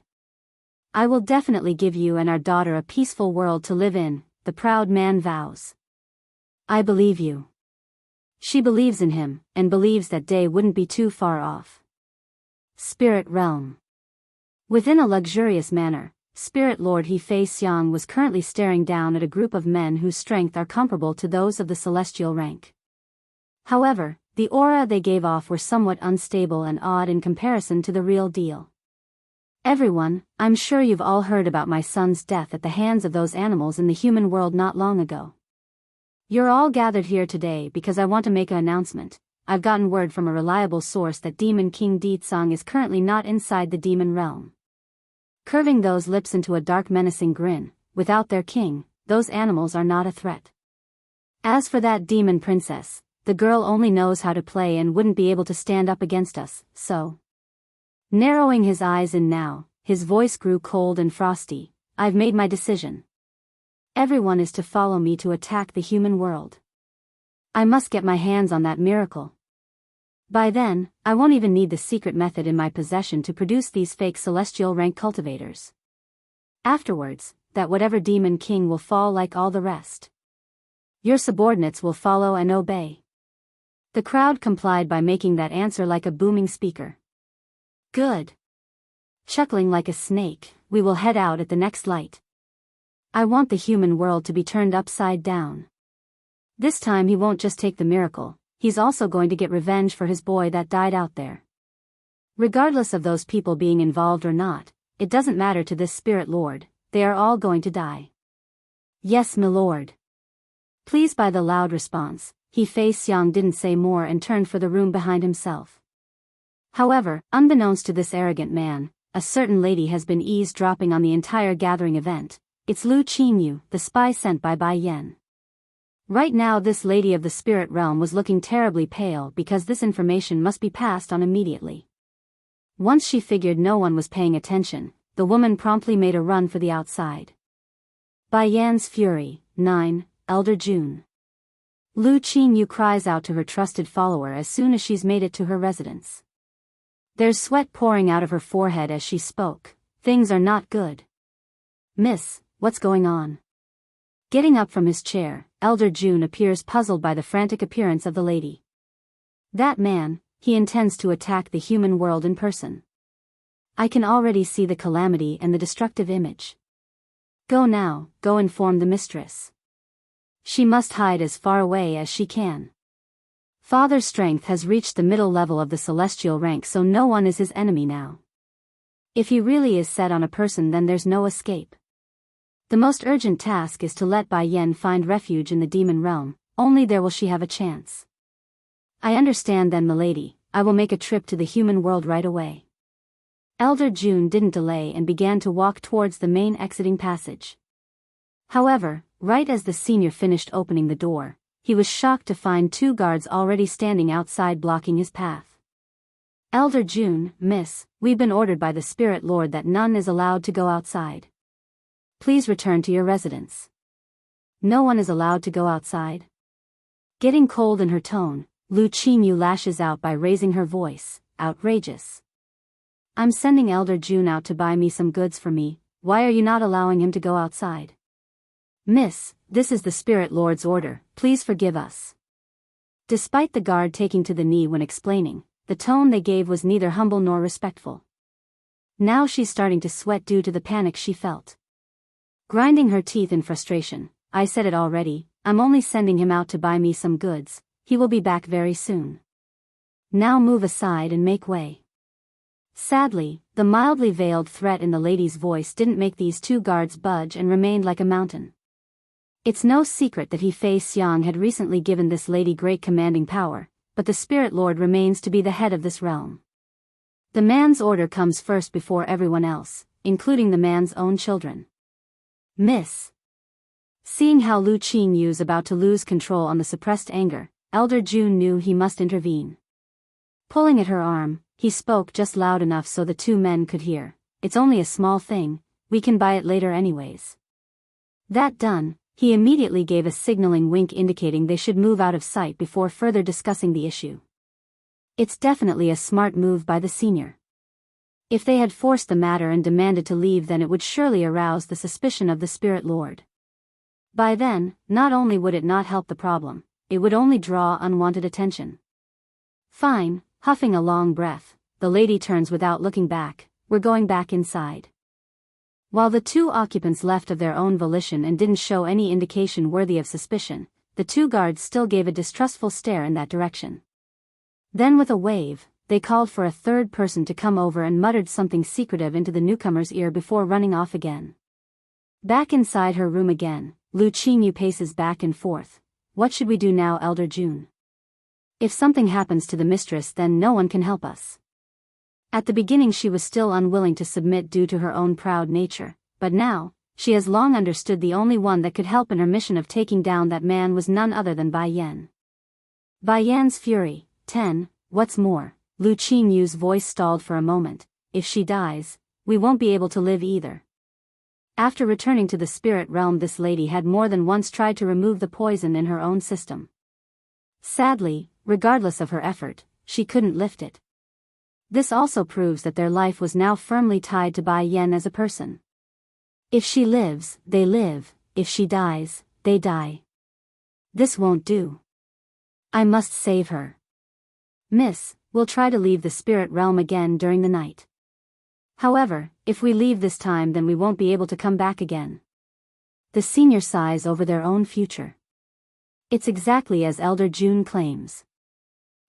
I will definitely give you and our daughter a peaceful world to live in, the proud man vows. I believe you. She believes in him, and believes that day wouldn't be too far off. Spirit Realm. Within a luxurious manner, Spirit Lord He Fei Xiang was currently staring down at a group of men whose strength are comparable to those of the celestial rank. However, the aura they gave off were somewhat unstable and odd in comparison to the real deal. Everyone, I'm sure you've all heard about my son's death at the hands of those animals in the human world not long ago. You're all gathered here today because I want to make an announcement. I've gotten word from a reliable source that Demon King Di Tsang is currently not inside the demon realm. Curving those lips into a dark menacing grin, without their king, those animals are not a threat. As for that demon princess, the girl only knows how to play and wouldn't be able to stand up against us, so. Narrowing his eyes in now, his voice grew cold and frosty. I've made my decision. Everyone is to follow me to attack the human world. I must get my hands on that miracle. By then, I won't even need the secret method in my possession to produce these fake celestial rank cultivators. Afterwards, that whatever demon king will fall like all the rest. Your subordinates will follow and obey. The crowd complied by making that answer like a booming speaker. Good. Chuckling like a snake, we will head out at the next light. I want the human world to be turned upside down. This time he won't just take the miracle, he's also going to get revenge for his boy that died out there. Regardless of those people being involved or not, it doesn't matter to this spirit lord, they are all going to die. Yes, my lord. Please. By the loud response, He Fei Xiang didn't say more and turned for the room behind himself. However, unbeknownst to this arrogant man, a certain lady has been eavesdropping on the entire gathering event. It's Lu Qingyu, the spy sent by Bai Yan. Right now this lady of the spirit realm was looking terribly pale because this information must be passed on immediately. Once she figured no one was paying attention, the woman promptly made a run for the outside. Bai Yan's fury, 9, Elder June. Lu Qingyu cries out to her trusted follower as soon as she's made it to her residence. There's sweat pouring out of her forehead as she spoke. Things are not good. Miss, what's going on? Getting up from his chair, Elder June appears puzzled by the frantic appearance of the lady. That man, he intends to attack the human world in person. I can already see the calamity and the destructive image. Go now, go inform the mistress. She must hide as far away as she can. Father's strength has reached the middle level of the celestial rank, so no one is his enemy now. If he really is set on a person, then there's no escape. The most urgent task is to let Bai Yan find refuge in the demon realm, only there will she have a chance. I understand then, milady, I will make a trip to the human world right away. Elder June didn't delay and began to walk towards the main exiting passage. However, right as the senior finished opening the door, he was shocked to find 2 guards already standing outside blocking his path. Elder June, miss, we've been ordered by the Spirit Lord that none is allowed to go outside. Please return to your residence. No one is allowed to go outside? Getting cold in her tone, Lu Qingyu lashes out by raising her voice, outrageous. I'm sending Elder June out to buy me some goods for me, why are you not allowing him to go outside? Miss, this is the Spirit Lord's order, please forgive us. Despite the guard taking to the knee when explaining, the tone they gave was neither humble nor respectful. Now she's starting to sweat due to the panic she felt. Grinding her teeth in frustration, I said it already, I'm only sending him out to buy me some goods, he will be back very soon. Now move aside and make way. Sadly, the mildly veiled threat in the lady's voice didn't make these 2 guards budge and remained like a mountain. It's no secret that Fei Xiang had recently given this lady great commanding power, but the Spirit Lord remains to be the head of this realm. The man's order comes first before everyone else, including the man's own children. Miss. Seeing how Lu Qingyu's about to lose control on the suppressed anger, Elder June knew he must intervene. Pulling at her arm, he spoke just loud enough so the 2 men could hear. It's only a small thing, we can buy it later anyways. That done, he immediately gave a signaling wink indicating they should move out of sight before further discussing the issue. It's definitely a smart move by the senior. If they had forced the matter and demanded to leave, then it would surely arouse the suspicion of the Spirit Lord. By then, not only would it not help the problem, it would only draw unwanted attention. Fine, huffing a long breath, the lady turns without looking back, we're going back inside. While the 2 occupants left of their own volition and didn't show any indication worthy of suspicion, the 2 guards still gave a distrustful stare in that direction. Then with a wave, they called for a 3rd person to come over and muttered something secretive into the newcomer's ear before running off again. Back inside her room again, Lu Qingyu paces back and forth. What should we do now, Elder June? If something happens to the mistress, then no one can help us. At the beginning she was still unwilling to submit due to her own proud nature, but now, she has long understood the only one that could help in her mission of taking down that man was none other than Bai Yan. Bai Yan's fury, 10, what's more, Lu Qingyu's voice stalled for a moment, if she dies, we won't be able to live either. After returning to the spirit realm, this lady had more than once tried to remove the poison in her own system. Sadly, regardless of her effort, she couldn't lift it. This also proves that their life was now firmly tied to Bai Yan as a person. If she lives, they live, if she dies, they die. This won't do. I must save her. Miss, we'll try to leave the spirit realm again during the night. However, if we leave this time, then we won't be able to come back again. The senior sighs over their own future. It's exactly as Elder June claims.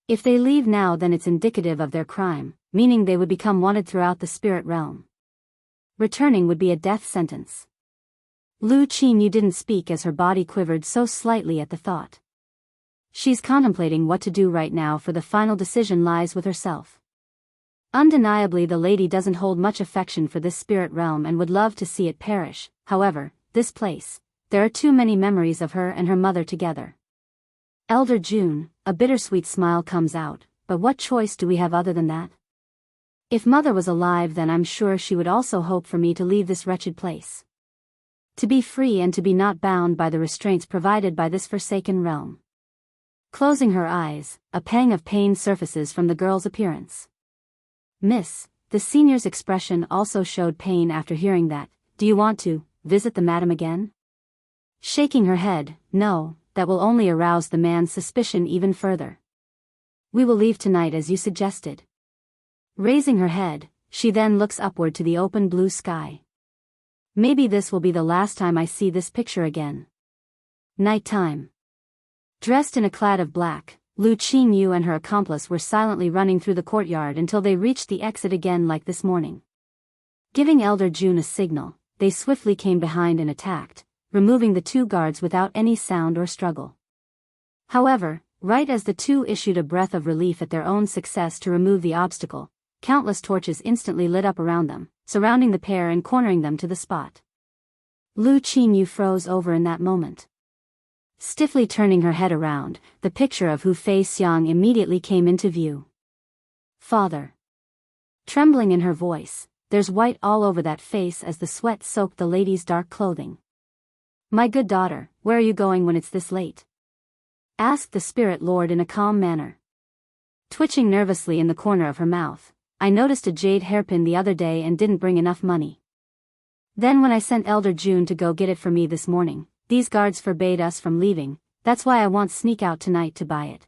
If they leave now, then it's indicative of their crime, meaning they would become wanted throughout the spirit realm. Returning would be a death sentence. Lu Qinyu didn't speak as her body quivered so slightly at the thought. She's contemplating what to do right now, for the final decision lies with herself. Undeniably, the lady doesn't hold much affection for this spirit realm and would love to see it perish. However, this place, there are too many memories of her and her mother together. Elder June, a bittersweet smile comes out, but what choice do we have other than that? If mother was alive, then I'm sure she would also hope for me to leave this wretched place. To be free and to be not bound by the restraints provided by this forsaken realm. Closing her eyes, a pang of pain surfaces from the girl's appearance. Miss, the senior's expression also showed pain after hearing that. Do you want to visit the madam again? Shaking her head, no, that will only arouse the man's suspicion even further. We will leave tonight as you suggested. Raising her head, she then looks upward to the open blue sky. Maybe this will be the last time I see this picture again. Nighttime. Dressed in a clad of black, Lu Qingyu and her accomplice were silently running through the courtyard until they reached the exit again like this morning. Giving Elder June a signal, they swiftly came behind and attacked, removing the two guards without any sound or struggle. However, right as the two issued a breath of relief at their own success to remove the obstacle, countless torches instantly lit up around them, surrounding the pair and cornering them to the spot. Lu Qingyu froze over in that moment. Stiffly turning her head around, the picture of Hu Feixiang immediately came into view. Father. Trembling in her voice, there's white all over that face as the sweat soaked the lady's dark clothing. My good daughter, where are you going when it's this late? Asked the spirit lord in a calm manner. Twitching nervously in the corner of her mouth, I noticed a jade hairpin the other day and didn't bring enough money. Then when I sent Elder June to go get it for me this morning, these guards forbade us from leaving, that's why I want sneak out tonight to buy it.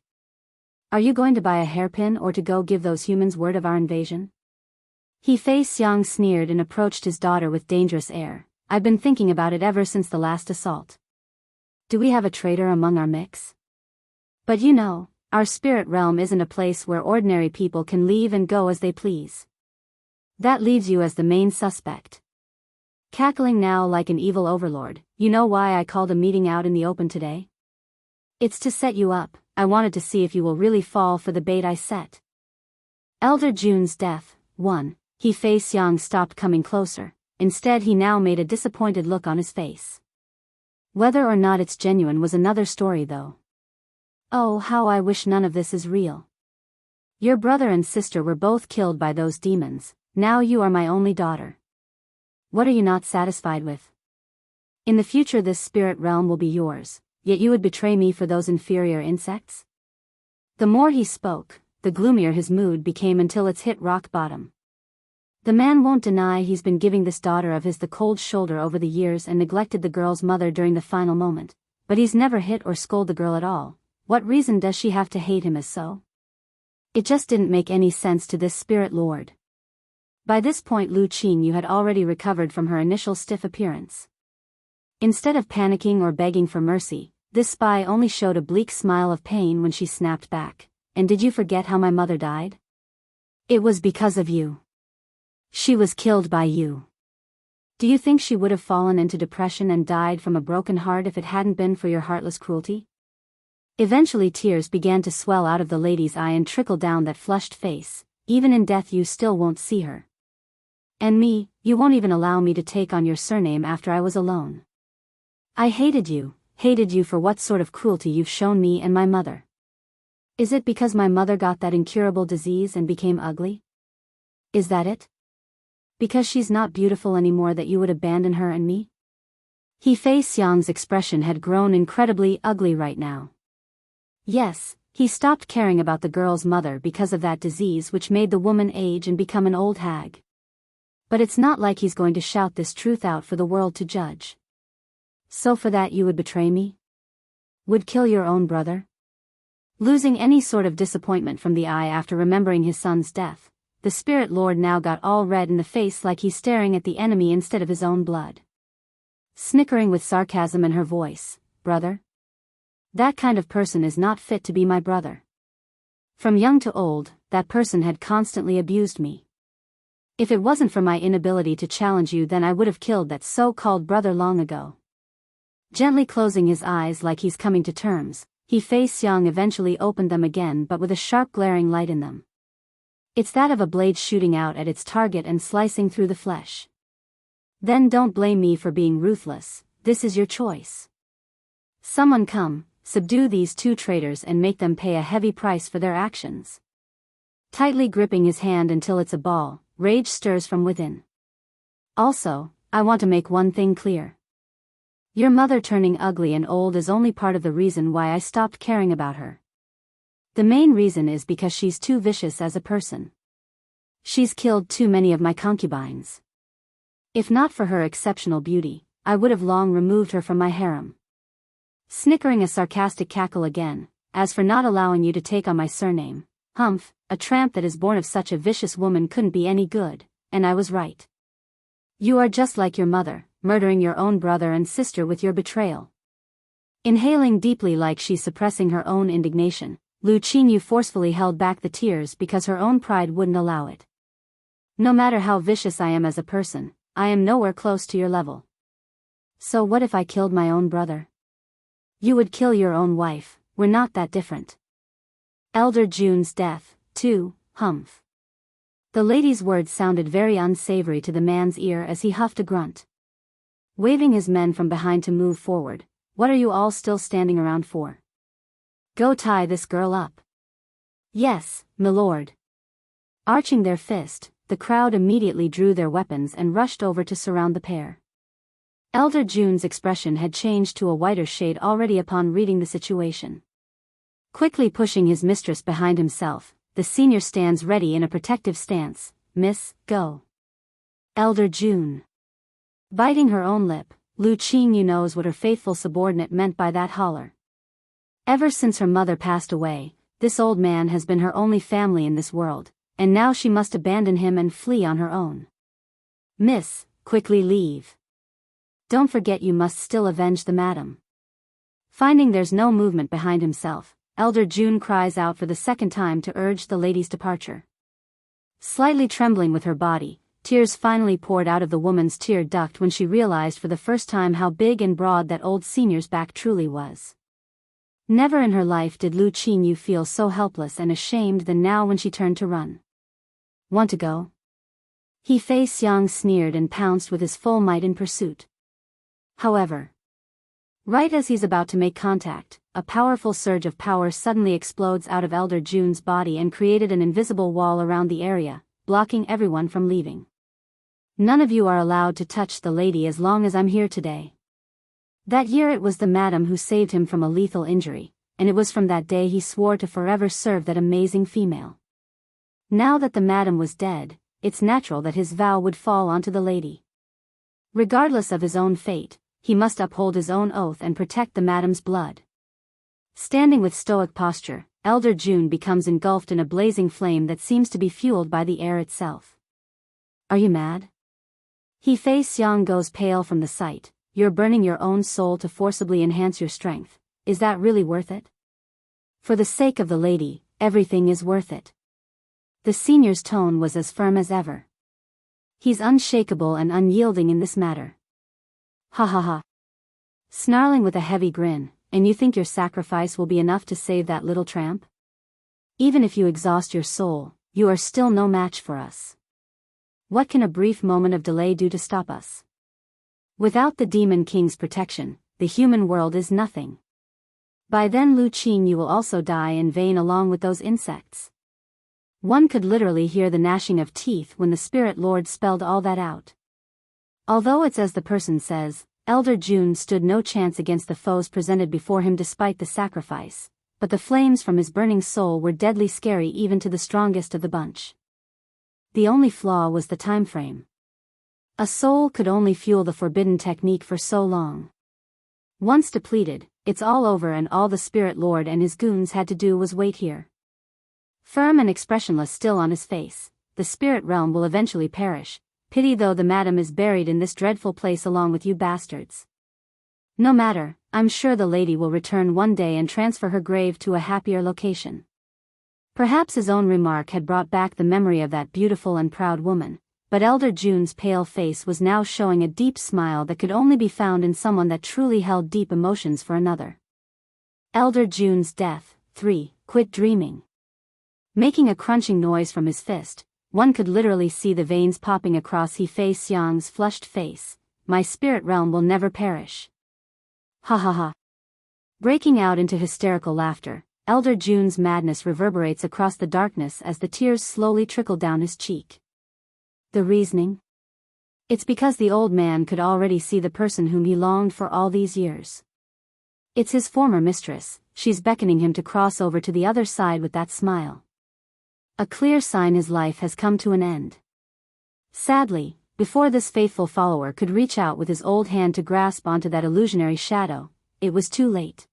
Are you going to buy a hairpin or to go give those humans word of our invasion? He Feixiang sneered and approached his daughter with dangerous air. I've been thinking about it ever since the last assault. Do we have a traitor among our mix? But you know, our spirit realm isn't a place where ordinary people can leave and go as they please. That leaves you as the main suspect. Cackling now like an evil overlord, you know why I called a meeting out in the open today? It's to set you up. I wanted to see if you will really fall for the bait I set. Elder June's death, 1. He Feixiang stopped coming closer. Instead he now made a disappointed look on his face. Whether or not it's genuine was another story though. Oh, how I wish none of this is real. Your brother and sister were both killed by those demons, now you are my only daughter. What are you not satisfied with? In the future this spirit realm will be yours, yet you would betray me for those inferior insects? The more he spoke, the gloomier his mood became until it's hit rock bottom. The man won't deny he's been giving this daughter of his the cold shoulder over the years and neglected the girl's mother during the final moment, but he's never hit or scolded the girl at all. What reason does she have to hate him as so? It just didn't make any sense to this spirit lord. By this point Lu Qingyu had already recovered from her initial stiff appearance. Instead of panicking or begging for mercy, this spy only showed a bleak smile of pain when she snapped back. And did you forget how my mother died? It was because of you. She was killed by you. Do you think she would have fallen into depression and died from a broken heart if it hadn't been for your heartless cruelty? Eventually tears began to swell out of the lady's eye and trickle down that flushed face. Even in death you still won't see her. And me, you won't even allow me to take on your surname after I was alone. I hated you for what sort of cruelty you've shown me and my mother. Is it because my mother got that incurable disease and became ugly? Is that it? Because she's not beautiful anymore that you would abandon her and me? He Feixiang's expression had grown incredibly ugly right now. Yes, he stopped caring about the girl's mother because of that disease which made the woman age and become an old hag. But it's not like he's going to shout this truth out for the world to judge. So for that you would betray me? Would kill your own brother? Losing any sort of disappointment from the eye after remembering his son's death, the spirit lord now got all red in the face like he's staring at the enemy instead of his own blood. Snickering with sarcasm in her voice, brother? That kind of person is not fit to be my brother. From young to old, that person had constantly abused me. If it wasn't for my inability to challenge you, then I would have killed that so-called brother long ago. Gently closing his eyes like he's coming to terms, He Feixiang eventually opened them again, but with a sharp glaring light in them. It's that of a blade shooting out at its target and slicing through the flesh. Then don't blame me for being ruthless, this is your choice. Someone come, subdue these two traitors and make them pay a heavy price for their actions. Tightly gripping his hand until it's a ball, rage stirs from within. Also, I want to make one thing clear. Your mother turning ugly and old is only part of the reason why I stopped caring about her. The main reason is because she's too vicious as a person. She's killed too many of my concubines. If not for her exceptional beauty, I would have long removed her from my harem. Snickering a sarcastic cackle again. As for not allowing you to take on my surname, humph, a tramp that is born of such a vicious woman couldn't be any good, and I was right. You are just like your mother, murdering your own brother and sister with your betrayal. Inhaling deeply like she's suppressing her own indignation, Lu Qingyu forcefully held back the tears because her own pride wouldn't allow it. No matter how vicious I am as a person, I am nowhere close to your level. So what if I killed my own brother? You would kill your own wife, we're not that different. Elder June's death, too, humph. The lady's words sounded very unsavory to the man's ear as he huffed a grunt. Waving his men from behind to move forward, what are you all still standing around for? Go tie this girl up. Yes, milord. Arching their fist, the crowd immediately drew their weapons and rushed over to surround the pair. Elder June's expression had changed to a whiter shade already upon reading the situation. Quickly pushing his mistress behind himself, the senior stands ready in a protective stance. Miss, go. Elder June. Biting her own lip, Lu Qingyu knows what her faithful subordinate meant by that holler. Ever since her mother passed away, this old man has been her only family in this world, and now she must abandon him and flee on her own. Miss, quickly leave. Don't forget you must still avenge the madam. Finding there's no movement behind himself, Elder June cries out for the second time to urge the lady's departure. Slightly trembling with her body, tears finally poured out of the woman's tear duct when she realized for the first time how big and broad that old senior's back truly was. Never in her life did Lu Qingyu feel so helpless and ashamed than now when she turned to run. Want to go? He Fei Xiang sneered and pounced with his full might in pursuit. However, right as he's about to make contact, a powerful surge of power suddenly explodes out of Elder June's body and created an invisible wall around the area, blocking everyone from leaving. None of you are allowed to touch the lady as long as I'm here today. That year it was the madam who saved him from a lethal injury, and it was from that day he swore to forever serve that amazing female. Now that the madam was dead, it's natural that his vow would fall onto the lady. Regardless of his own fate, he must uphold his own oath and protect the madam's blood. Standing with stoic posture, Elder June becomes engulfed in a blazing flame that seems to be fueled by the air itself. Are you mad? He Fei Xiang goes pale from the sight. You're burning your own soul to forcibly enhance your strength. Is that really worth it? For the sake of the lady, everything is worth it. The senior's tone was as firm as ever. He's unshakable and unyielding in this matter. Ha ha ha. Snarling with a heavy grin, and you think your sacrifice will be enough to save that little tramp? Even if you exhaust your soul, you are still no match for us. What can a brief moment of delay do to stop us? Without the Demon King's protection, the human world is nothing. By then Lu Qingyu will also die in vain along with those insects. One could literally hear the gnashing of teeth when the Spirit Lord spelled all that out. Although it's as the person says, Elder June stood no chance against the foes presented before him despite the sacrifice, but the flames from his burning soul were deadly scary even to the strongest of the bunch. The only flaw was the time frame. A soul could only fuel the forbidden technique for so long. Once depleted, it's all over and all the Spirit Lord and his goons had to do was wait here. Firm and expressionless still on his face, the spirit realm will eventually perish. Pity though the madam is buried in this dreadful place along with you bastards. No matter, I'm sure the lady will return one day and transfer her grave to a happier location. Perhaps his own remark had brought back the memory of that beautiful and proud woman, but Elder June's pale face was now showing a deep smile that could only be found in someone that truly held deep emotions for another. Elder June's death. 3. Quit dreaming. Making a crunching noise from his fist, one could literally see the veins popping across He Fei Xiang's flushed face. My spirit realm will never perish. Ha ha ha. Breaking out into hysterical laughter, Elder June's madness reverberates across the darkness as the tears slowly trickle down his cheek. The reasoning? It's because the old man could already see the person whom he longed for all these years. It's his former mistress. She's beckoning him to cross over to the other side with that smile. A clear sign his life has come to an end. Sadly, before this faithful follower could reach out with his old hand to grasp onto that illusionary shadow, it was too late.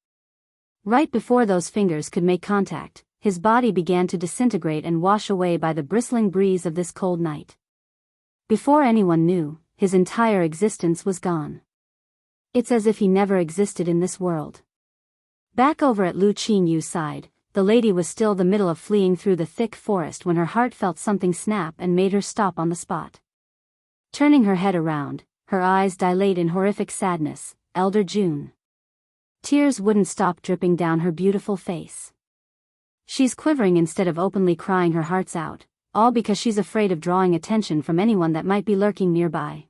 Right before those fingers could make contact, his body began to disintegrate and wash away by the bristling breeze of this cold night. Before anyone knew, his entire existence was gone. It's as if he never existed in this world. Back over at Lu Qinyu's side, the lady was still the middle of fleeing through the thick forest when her heart felt something snap and made her stop on the spot. Turning her head around, her eyes dilate in horrific sadness, Elder June. Tears wouldn't stop dripping down her beautiful face. She's quivering instead of openly crying her hearts out, all because she's afraid of drawing attention from anyone that might be lurking nearby.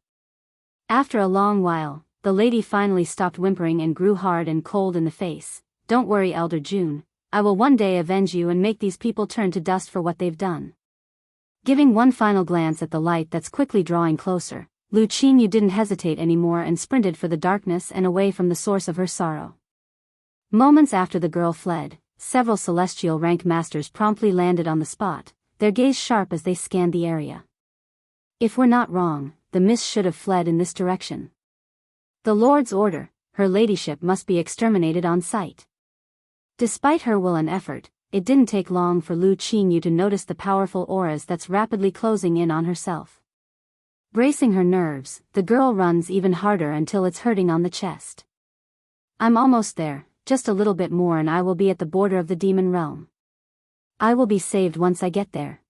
After a long while, the lady finally stopped whimpering and grew hard and cold in the face. Don't worry, Elder June, I will one day avenge you and make these people turn to dust for what they've done. Giving one final glance at the light that's quickly drawing closer, Lu Qinyu didn't hesitate anymore and sprinted for the darkness and away from the source of her sorrow. Moments after the girl fled, several celestial rank masters promptly landed on the spot, their gaze sharp as they scanned the area. If we're not wrong, the mist should have fled in this direction. The Lord's order, her ladyship must be exterminated on sight. Despite her will and effort, it didn't take long for Lu Qinyu to notice the powerful auras that's rapidly closing in on herself. Bracing her nerves, the girl runs even harder until it's hurting on the chest. I'm almost there, just a little bit more and I will be at the border of the demon realm. I will be saved once I get there.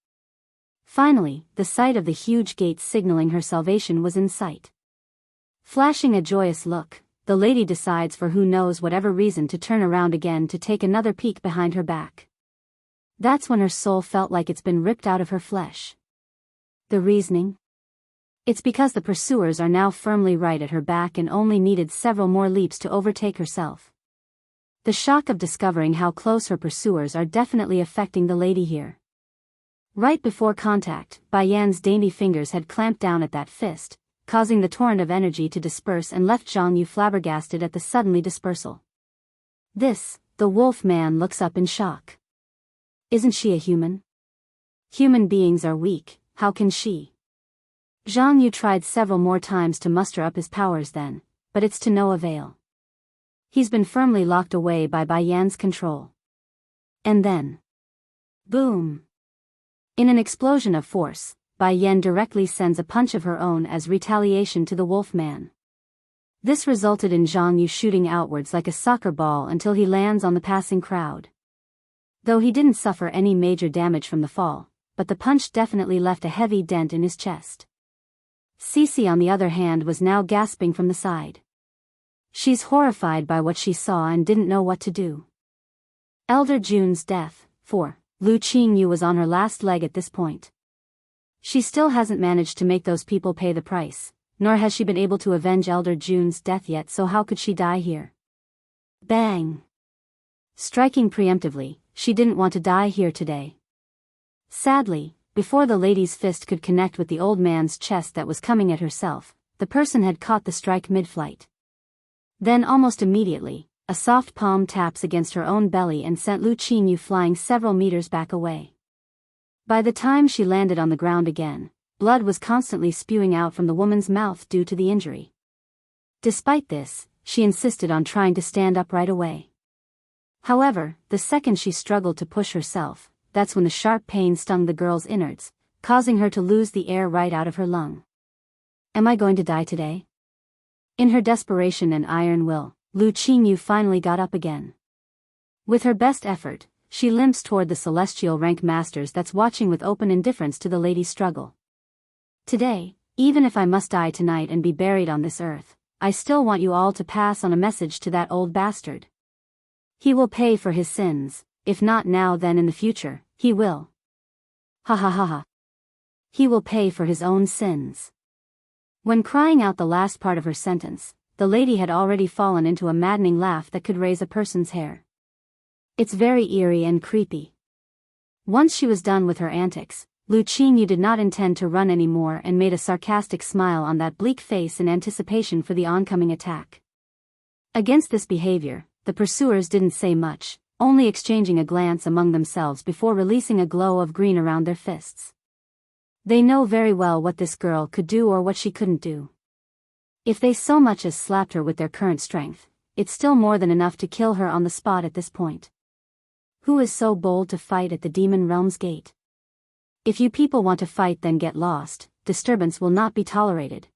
Finally, the sight of the huge gates signaling her salvation was in sight. Flashing a joyous look, the lady decides for who knows whatever reason to turn around again to take another peek behind her back. That's when her soul felt like it's been ripped out of her flesh. The reasoning? It's because the pursuers are now firmly right at her back and only needed several more leaps to overtake herself. The shock of discovering how close her pursuers are definitely affecting the lady here. Right before contact, Bai Yan's dainty fingers had clamped down at that fist, causing the torrent of energy to disperse and left Zhang Yu flabbergasted at the suddenly dispersal. The wolf man looks up in shock. Isn't she a human? Human beings are weak, how can she? Zhang Yu tried several more times to muster up his powers then, but it's to no avail. He's been firmly locked away by Bai Yan's control. And then, boom! In an explosion of force, Bai Yan directly sends a punch of her own as retaliation to the wolf man. This resulted in Zhang Yu shooting outwards like a soccer ball until he lands on the passing crowd. Though he didn't suffer any major damage from the fall, but the punch definitely left a heavy dent in his chest. Cece on the other hand was now gasping from the side. She's horrified by what she saw and didn't know what to do. Elder June's death, Lu Qinyu was on her last leg at this point. She still hasn't managed to make those people pay the price, nor has she been able to avenge Elder June's death yet, so how could she die here? Bang! Striking preemptively, she didn't want to die here today. Sadly, before the lady's fist could connect with the old man's chest that was coming at herself, the person had caught the strike mid-flight. Then almost immediately, a soft palm taps against her own belly and sent Lu Qinyu flying several meters back away. By the time she landed on the ground again, blood was constantly spewing out from the woman's mouth due to the injury. Despite this, she insisted on trying to stand up right away. However, the second she struggled to push herself, that's when the sharp pain stung the girl's innards, causing her to lose the air right out of her lung. Am I going to die today? In her desperation and iron will, Lu Qinyu finally got up again. With her best effort, she limps toward the celestial rank masters that's watching with open indifference to the lady's struggle. Today, even if I must die tonight and be buried on this earth, I still want you all to pass on a message to that old bastard. He will pay for his sins, if not now then in the future, he will. Ha ha ha ha. He will pay for his own sins. When crying out the last part of her sentence, the lady had already fallen into a maddening laugh that could raise a person's hair. It's very eerie and creepy. Once she was done with her antics, Lu Qingyu did not intend to run anymore and made a sarcastic smile on that bleak face in anticipation for the oncoming attack. Against this behavior, the pursuers didn't say much, only exchanging a glance among themselves before releasing a glow of green around their fists. They know very well what this girl could do or what she couldn't do. If they so much as slapped her with their current strength, it's still more than enough to kill her on the spot at this point. Who is so bold to fight at the demon realm's gate? If you people want to fight, then get lost, disturbance will not be tolerated.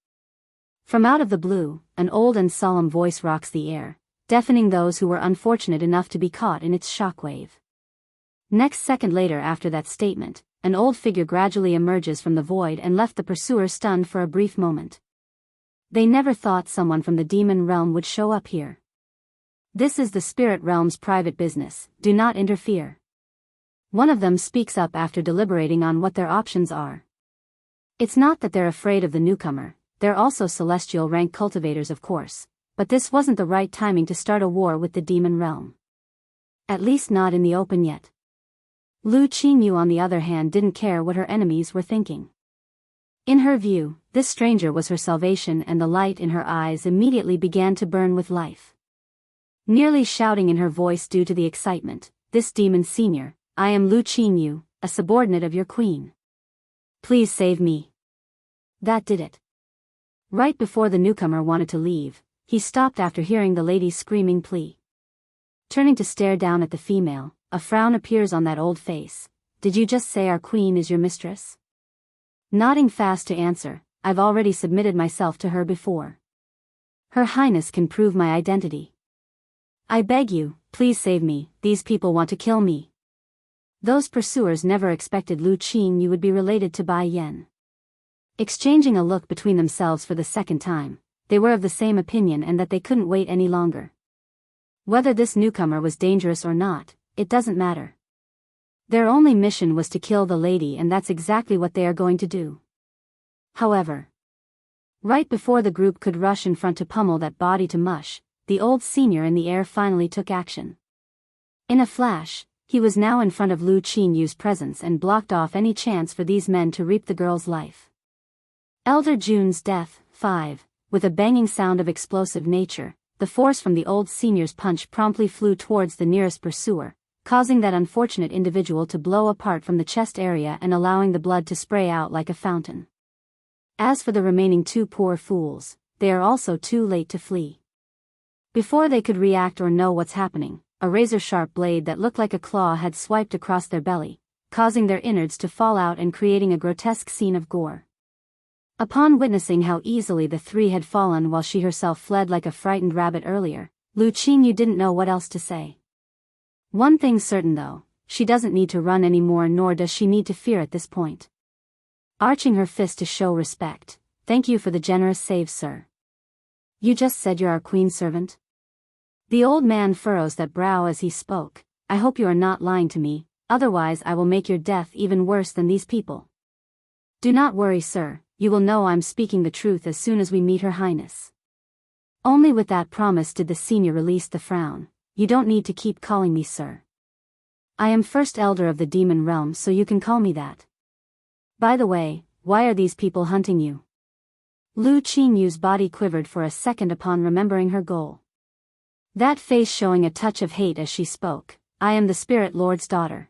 From out of the blue, an old and solemn voice rocks the air, deafening those who were unfortunate enough to be caught in its shockwave. Next second later after that statement, an old figure gradually emerges from the void and left the pursuers stunned for a brief moment. They never thought someone from the demon realm would show up here. This is the spirit realm's private business, do not interfere. One of them speaks up after deliberating on what their options are. It's not that they're afraid of the newcomer, they're also celestial rank cultivators of course, but this wasn't the right timing to start a war with the demon realm. At least not in the open yet. Lu Qingyu on the other hand didn't care what her enemies were thinking. In her view, this stranger was her salvation and the light in her eyes immediately began to burn with life. Nearly shouting in her voice due to the excitement, "This demon senior, I am Lu Qingyu, a subordinate of your queen. Please save me." That did it. Right before the newcomer wanted to leave, he stopped after hearing the lady's screaming plea. Turning to stare down at the female, a frown appears on that old face. "Did you just say our queen is your mistress?" Nodding fast to answer, "I've already submitted myself to her before. Her Highness can prove my identity. I beg you, please save me, these people want to kill me." Those pursuers never expected Lu Qingyu would be related to Bai Yan. Exchanging a look between themselves for the second time, they were of the same opinion and that they couldn't wait any longer. Whether this newcomer was dangerous or not, it doesn't matter. Their only mission was to kill the lady and that's exactly what they are going to do. However, right before the group could rush in front to pummel that body to mush, the old senior in the air finally took action. In a flash, he was now in front of Lu Qingyu's presence and blocked off any chance for these men to reap the girl's life. Elder Jun's death, 5, with a banging sound of explosive nature, the force from the old senior's punch promptly flew towards the nearest pursuer, causing that unfortunate individual to blow apart from the chest area and allowing the blood to spray out like a fountain. As for the remaining two poor fools, they are also too late to flee. Before they could react or know what's happening, a razor-sharp blade that looked like a claw had swiped across their belly, causing their innards to fall out and creating a grotesque scene of gore. Upon witnessing how easily the three had fallen while she herself fled like a frightened rabbit earlier, Lu Qingyu didn't know what else to say. One thing's certain though, she doesn't need to run anymore nor does she need to fear at this point. Arching her fist to show respect, "Thank you for the generous save, sir. You just said you're our queen's servant?" The old man furrows that brow as he spoke. "I hope you are not lying to me, otherwise I will make your death even worse than these people." "Do not worry, sir, you will know I'm speaking the truth as soon as we meet Her Highness." Only with that promise did the senior release the frown. "You don't need to keep calling me sir. I am first elder of the demon realm so you can call me that. By the way, why are these people hunting you?" Lu Qingyu's body quivered for a second upon remembering her goal. That face showing a touch of hate as she spoke. "I am the Spirit Lord's daughter.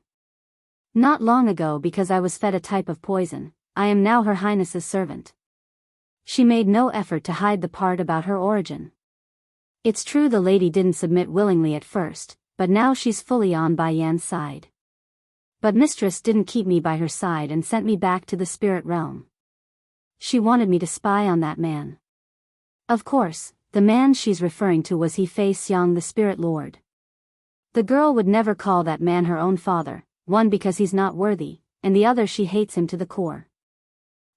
Not long ago because I was fed a type of poison, I am now Her Highness's servant." She made no effort to hide the part about her origin. It's true the lady didn't submit willingly at first, but now she's fully on Bai Yan's side. But mistress didn't keep me by her side and sent me back to the spirit realm. She wanted me to spy on that man. Of course, the man she's referring to was He Fei Xiang, the Spirit Lord. The girl would never call that man her own father, one because he's not worthy, and the other she hates him to the core.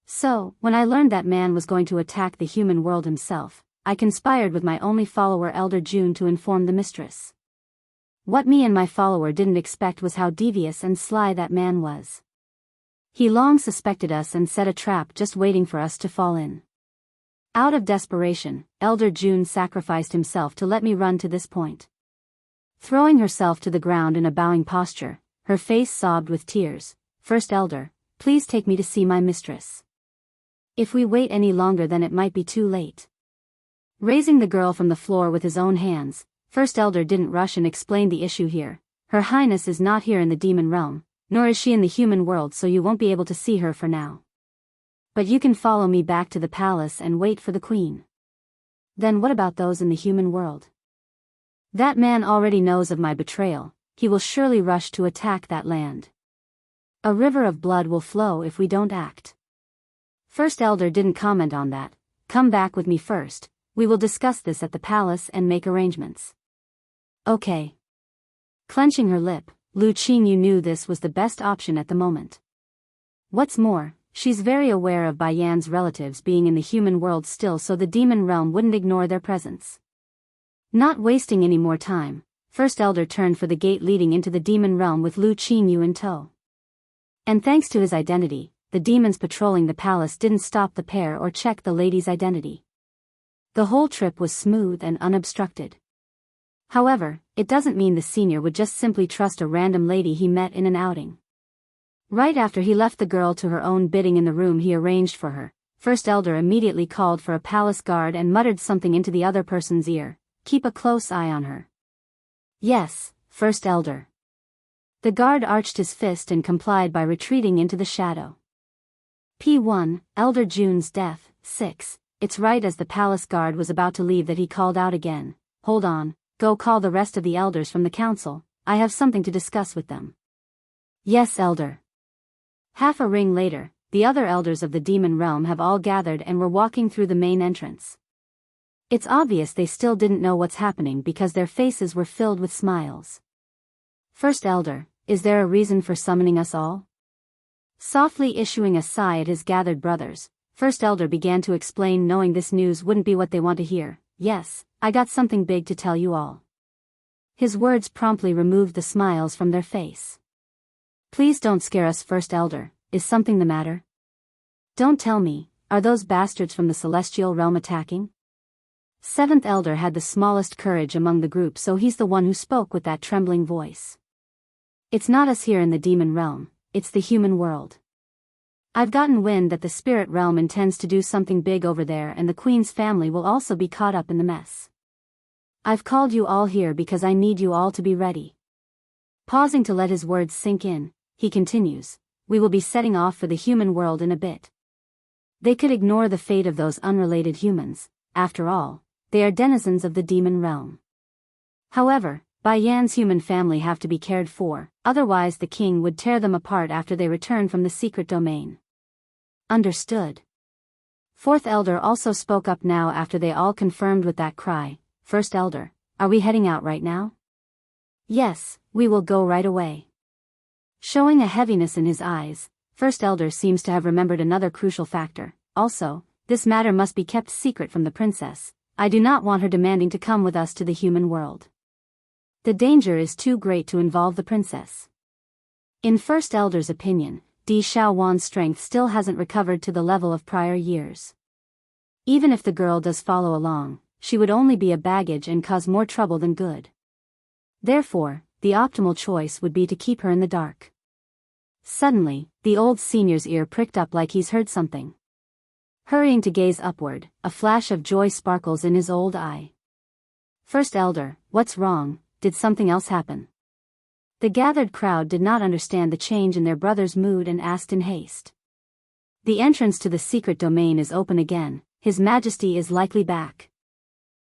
So, when I learned that man was going to attack the human world himself, I conspired with my only follower Elder June to inform the mistress. What me and my follower didn't expect was how devious and sly that man was. He long suspected us and set a trap just waiting for us to fall in. Out of desperation, Elder June sacrificed himself to let me run to this point. Throwing herself to the ground in a bowing posture, her face sobbed with tears. "First Elder, Please take me to see my mistress. If we wait any longer then it might be too late. Raising the girl from the floor with his own hands, First Elder didn't rush and explain the issue here. Her Highness is not here in the demon realm, nor is she in the human world, so you won't be able to see her for now. But you can follow me back to the palace and wait for the queen. Then what about those in the human world? That man already knows of my betrayal. He will surely rush to attack that land. A river of blood will flow if we don't act. First Elder didn't comment on that. Come back with me first. We will discuss this at the palace and make arrangements. Okay. Clenching her lip, Lu Qingyu knew this was the best option at the moment. What's more, she's very aware of Bai Yan's relatives being in the human world still, so the demon realm wouldn't ignore their presence. Not wasting any more time, First Elder turned for the gate leading into the demon realm with Lu Qingyu in tow. And thanks to his identity, the demons patrolling the palace didn't stop the pair or check the lady's identity. The whole trip was smooth and unobstructed. However, it doesn't mean the senior would just simply trust a random lady he met in an outing. Right after he left the girl to her own bidding in the room he arranged for her, First Elder immediately called for a palace guard and muttered something into the other person's ear. Keep a close eye on her. Yes, First Elder. The guard arched his fist and complied by retreating into the shadow. P1, Elder June's death. 6. It's right as the palace guard was about to leave that he called out again. Hold on, go call the rest of the elders from the council. I have something to discuss with them. Yes, Elder. Half a ring later, the other elders of the demon realm have all gathered and were walking through the main entrance. It's obvious they still didn't know what's happening because their faces were filled with smiles. First Elder, is there a reason for summoning us all? Softly issuing a sigh at his gathered brothers, First Elder began to explain, knowing this news wouldn't be what they want to hear. Yes, I got something big to tell you all. His words promptly removed the smiles from their face. Please don't scare us, First Elder. Is something the matter? Don't tell me, are those bastards from the celestial realm attacking? Seventh Elder had the smallest courage among the group, so he's the one who spoke with that trembling voice. It's not us here in the demon realm, it's the human world. I've gotten wind that the spirit realm intends to do something big over there, and the Queen's family will also be caught up in the mess. I've called you all here because I need you all to be ready. Pausing to let his words sink in, he continues, we will be setting off for the human world in a bit. They could ignore the fate of those unrelated humans. After all, they are denizens of the demon realm. However, Bai Yan's human family have to be cared for, otherwise the king would tear them apart after they return from the secret domain. Understood. Fourth Elder also spoke up now after they all confirmed with that cry. First Elder, are we heading out right now? Yes, we will go right away. Showing a heaviness in his eyes, First Elder seems to have remembered another crucial factor. Also, this matter must be kept secret from the princess. I do not want her demanding to come with us to the human world. The danger is too great to involve the princess. In First Elder's opinion, Di Xiaowan's strength still hasn't recovered to the level of prior years. Even if the girl does follow along, she would only be a baggage and cause more trouble than good. Therefore, the optimal choice would be to keep her in the dark. Suddenly, the old senior's ear pricked up like he's heard something. Hurrying to gaze upward, a flash of joy sparkles in his old eye. First Elder, what's wrong? Did something else happen? The gathered crowd did not understand the change in their brother's mood and asked in haste. The entrance to the secret domain is open again, His Majesty is likely back.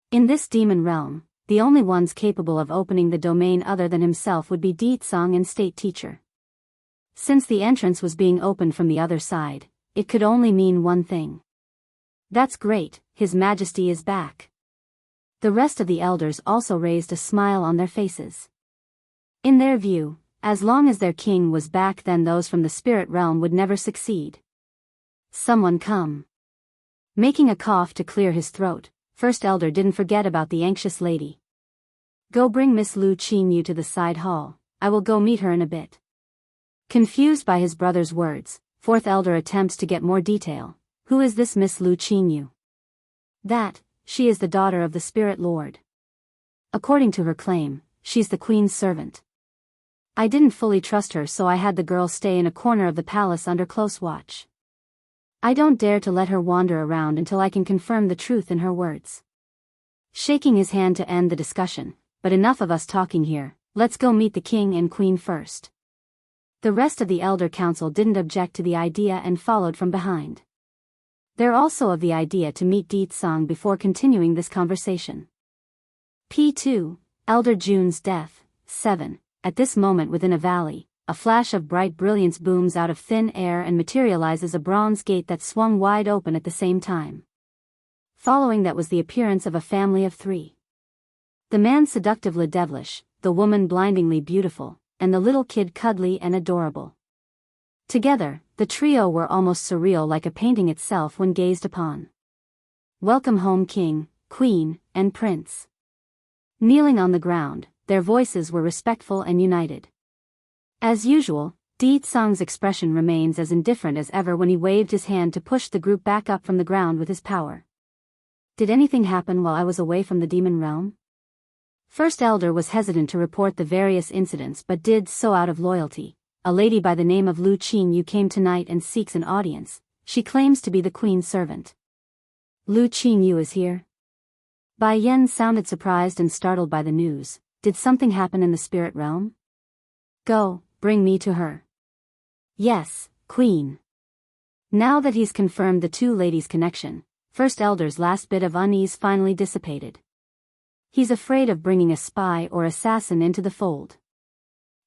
In this demon realm, the only ones capable of opening the domain other than himself would be Di Tsang and State Teacher. Since the entrance was being opened from the other side, it could only mean one thing. That's great, His Majesty is back. The rest of the elders also raised a smile on their faces. In their view, as long as their king was back, then those from the spirit realm would never succeed. Someone come. Making a cough to clear his throat, First Elder didn't forget about the anxious lady. Go bring Miss Lu Qingyu to the side hall, I will go meet her in a bit. Confused by his brother's words, Fourth Elder attempts to get more detail. Who is this Miss Lu Qingyu? That, she is the daughter of the Spirit Lord. According to her claim, she's the Queen's servant. I didn't fully trust her, so I had the girl stay in a corner of the palace under close watch. I don't dare to let her wander around until I can confirm the truth in her words. Shaking his hand to end the discussion, but enough of us talking here, let's go meet the king and queen first. The rest of the elder council didn't object to the idea and followed from behind. They're also of the idea to meet Deetsong before continuing this conversation. P2, Elder June's death, 7. At this moment within a valley, a flash of bright brilliance booms out of thin air and materializes a bronze gate that swung wide open at the same time. Following that was the appearance of a family of 3. The man seductively devilish, the woman blindingly beautiful, and the little kid cuddly and adorable. Together, the trio were almost surreal, like a painting itself when gazed upon. Welcome home, king, queen, and prince. Kneeling on the ground, their voices were respectful and united. As usual, Deetsong's expression remains as indifferent as ever when he waved his hand to push the group back up from the ground with his power. Did anything happen while I was away from the demon realm? First Elder was hesitant to report the various incidents but did so out of loyalty. A lady by the name of Lu Qingyu came tonight and seeks an audience. She claims to be the queen's servant. Lu Qingyu is here? Bai Yan sounded surprised and startled by the news. Did something happen in the spirit realm? Go, bring me to her. Yes, queen. Now that he's confirmed the two ladies' connection, First Elder's last bit of unease finally dissipated. He's afraid of bringing a spy or assassin into the fold.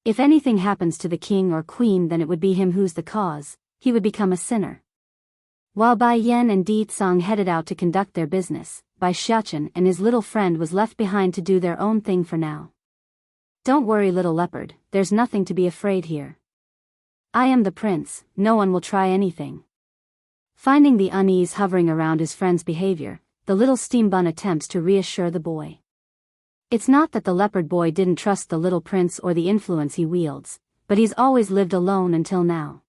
If anything happens to the king or queen, then it would be him who's the cause. He would become a sinner. While Bai Yan and Deetsong headed out to conduct their business, Bai Xiachen and his little friend was left behind to do their own thing for now. Don't worry, little leopard, there's nothing to be afraid here. I am the prince, no one will try anything. Finding the unease hovering around his friend's behavior, the little steam bun attempts to reassure the boy. It's not that the leopard boy didn't trust the little prince or the influence he wields, but he's always lived alone until now.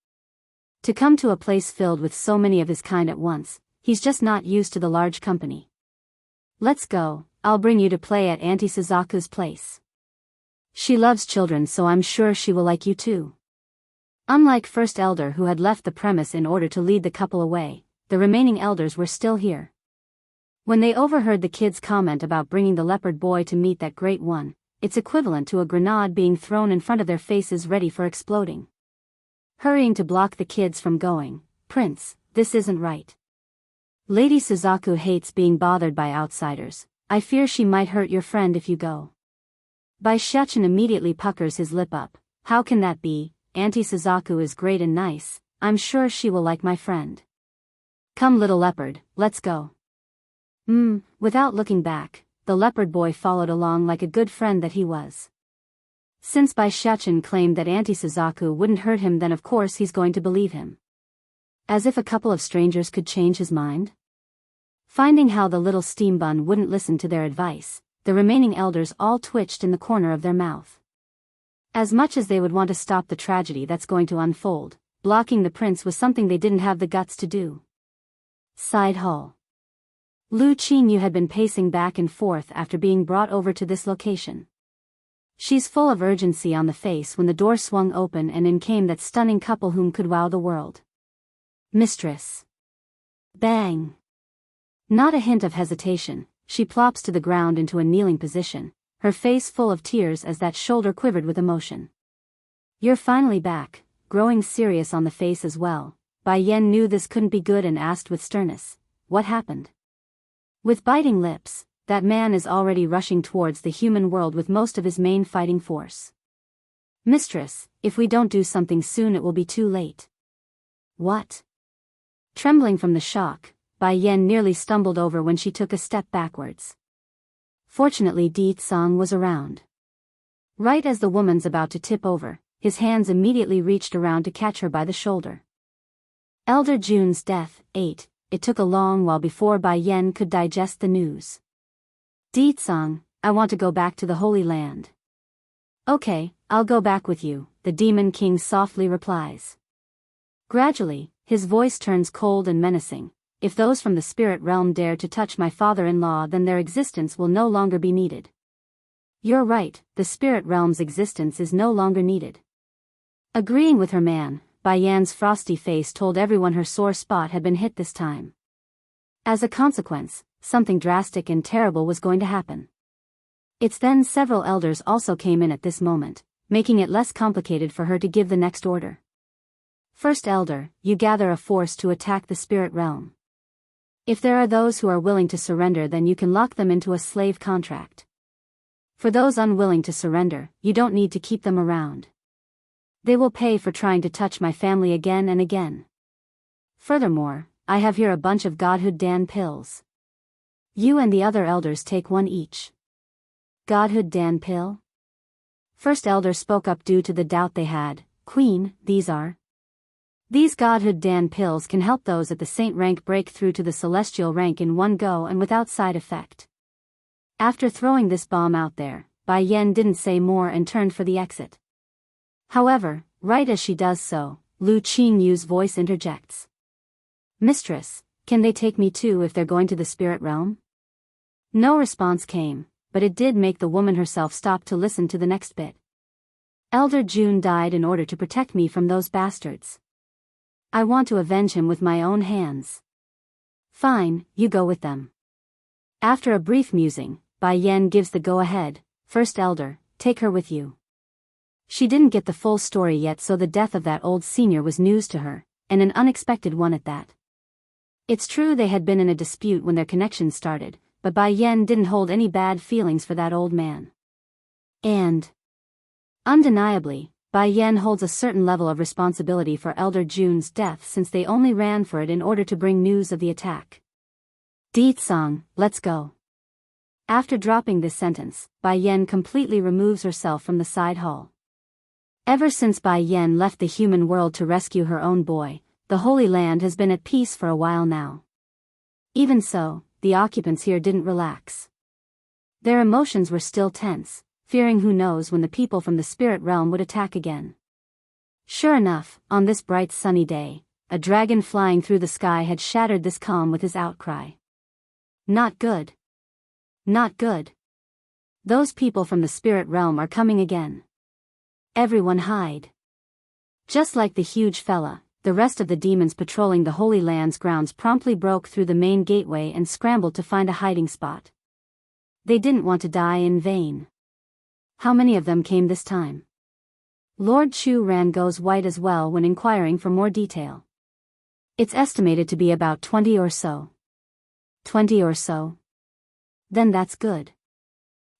To come to a place filled with so many of his kind at once, he's just not used to the large company. Let's go, I'll bring you to play at Auntie Suzaku's place. She loves children, so I'm sure she will like you too. Unlike First Elder, who had left the premise in order to lead the couple away, the remaining elders were still here. When they overheard the kids' comment about bringing the leopard boy to meet that great one, it's equivalent to a grenade being thrown in front of their faces ready for exploding. Hurrying to block the kids from going, Prince, this isn't right. Lady Suzaku hates being bothered by outsiders. I fear she might hurt your friend if you go. Bai Xiachen immediately puckers his lip up. How can that be? Auntie Suzaku is great and nice. I'm sure she will like my friend. Come, little leopard, let's go. Without looking back, the leopard boy followed along like a good friend that he was. Since Bai Xiachen claimed that Auntie Suzaku wouldn't hurt him, then of course he's going to believe him. As if a couple of strangers could change his mind? Finding how the little steam bun wouldn't listen to their advice, the remaining elders all twitched in the corner of their mouth. As much as they would want to stop the tragedy that's going to unfold, blocking the prince was something they didn't have the guts to do. Side hall. Lu Qingyu had been pacing back and forth after being brought over to this location. She's full of urgency on the face when the door swung open and in came that stunning couple whom could wow the world. Mistress. Bang. Not a hint of hesitation, she plops to the ground into a kneeling position, her face full of tears as that shoulder quivered with emotion. You're finally back, growing serious on the face as well. Bai Yan knew this couldn't be good and asked with sternness, what happened? With biting lips, that man is already rushing towards the human world with most of his main fighting force. Mistress, if we don't do something soon it will be too late. What? Trembling from the shock, Bai Yan nearly stumbled over when she took a step backwards. Fortunately Deetsong was around. Right as the woman's about to tip over, his hands immediately reached around to catch her by the shoulder. Elder June's death, 8. It took a long while before Bai Yan could digest the news. Deetsong, I want to go back to the Holy Land. Okay, I'll go back with you, the Demon King softly replies. Gradually, his voice turns cold and menacing. If those from the spirit realm dare to touch my father-in-law, then their existence will no longer be needed. You're right, the spirit realm's existence is no longer needed. Agreeing with her man, Bai Yan's frosty face told everyone her sore spot had been hit this time. As a consequence, something drastic and terrible was going to happen. It's then several elders also came in at this moment, making it less complicated for her to give the next order. First elder, you gather a force to attack the spirit realm. If there are those who are willing to surrender, then you can lock them into a slave contract. For those unwilling to surrender, you don't need to keep them around. They will pay for trying to touch my family again and again. Furthermore, I have here a bunch of Godhood Dan pills. You and the other elders take one each. Godhood Dan pill? First elder spoke up due to the doubt they had. Queen, these Godhood Dan pills can help those at the saint rank break through to the celestial rank in one go and without side effect. After throwing this bomb out there, Bai Yan didn't say more and turned for the exit. However, right as she does so, Lu Qingyu's voice interjects. Mistress, can they take me too if they're going to the spirit realm? No response came, but it did make the woman herself stop to listen to the next bit. Elder June died in order to protect me from those bastards. I want to avenge him with my own hands. Fine, you go with them. After a brief musing, Bai Yan gives the go-ahead. First elder, take her with you. She didn't get the full story yet, so the death of that old senior was news to her, and an unexpected one at that. It's true they had been in a dispute when their connection started, but Bai Yan didn't hold any bad feelings for that old man. And undeniably, Bai Yan holds a certain level of responsibility for Elder June's death since they only ran for it in order to bring news of the attack. Deetsong, let's go. After dropping this sentence, Bai Yan completely removes herself from the side hall. Ever since Bai Yan left the human world to rescue her own boy, the Holy Land has been at peace for a while now. Even so, the occupants here didn't relax. Their emotions were still tense, fearing who knows when the people from the spirit realm would attack again. Sure enough, on this bright sunny day, a dragon flying through the sky had shattered this calm with his outcry. Not good. Not good. Those people from the spirit realm are coming again. Everyone hide. Just like the huge fella, the rest of the demons patrolling the Holy Land's grounds promptly broke through the main gateway and scrambled to find a hiding spot. They didn't want to die in vain. How many of them came this time? Lord Chu Ran goes white as well when inquiring for more detail. It's estimated to be about 20 or so. 20 or so? Then that's good.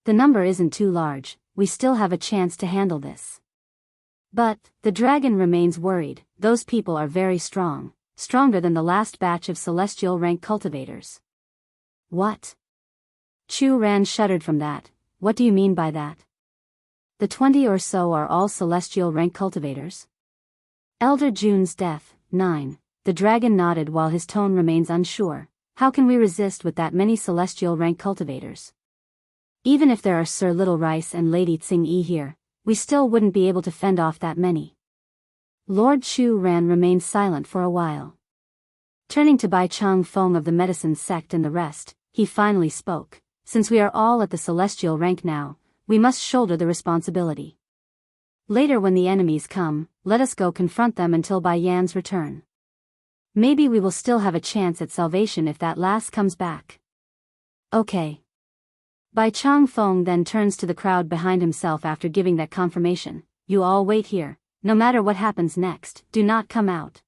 The number isn't too large, we still have a chance to handle this. But, the dragon remains worried, those people are very strong, stronger than the last batch of celestial rank cultivators. What? Chu Ran shuddered from that. What do you mean by that? The 20 or so are all celestial rank cultivators? Elder June's death, 9. The dragon nodded while his tone remains unsure. How can we resist with that many celestial rank cultivators? Even if there are Sir Little Rice and Lady Tsing Yi here, we still wouldn't be able to fend off that many. Lord Chu Ran remained silent for a while. Turning to Bai Chang Feng of the medicine sect and the rest, he finally spoke. Since we are all at the celestial rank now, we must shoulder the responsibility. Later when the enemies come, let us go confront them until Bai Yan's return. Maybe we will still have a chance at salvation if that lass comes back. Okay. Bai Chang Feng then turns to the crowd behind himself after giving that confirmation. You all wait here, no matter what happens next, do not come out.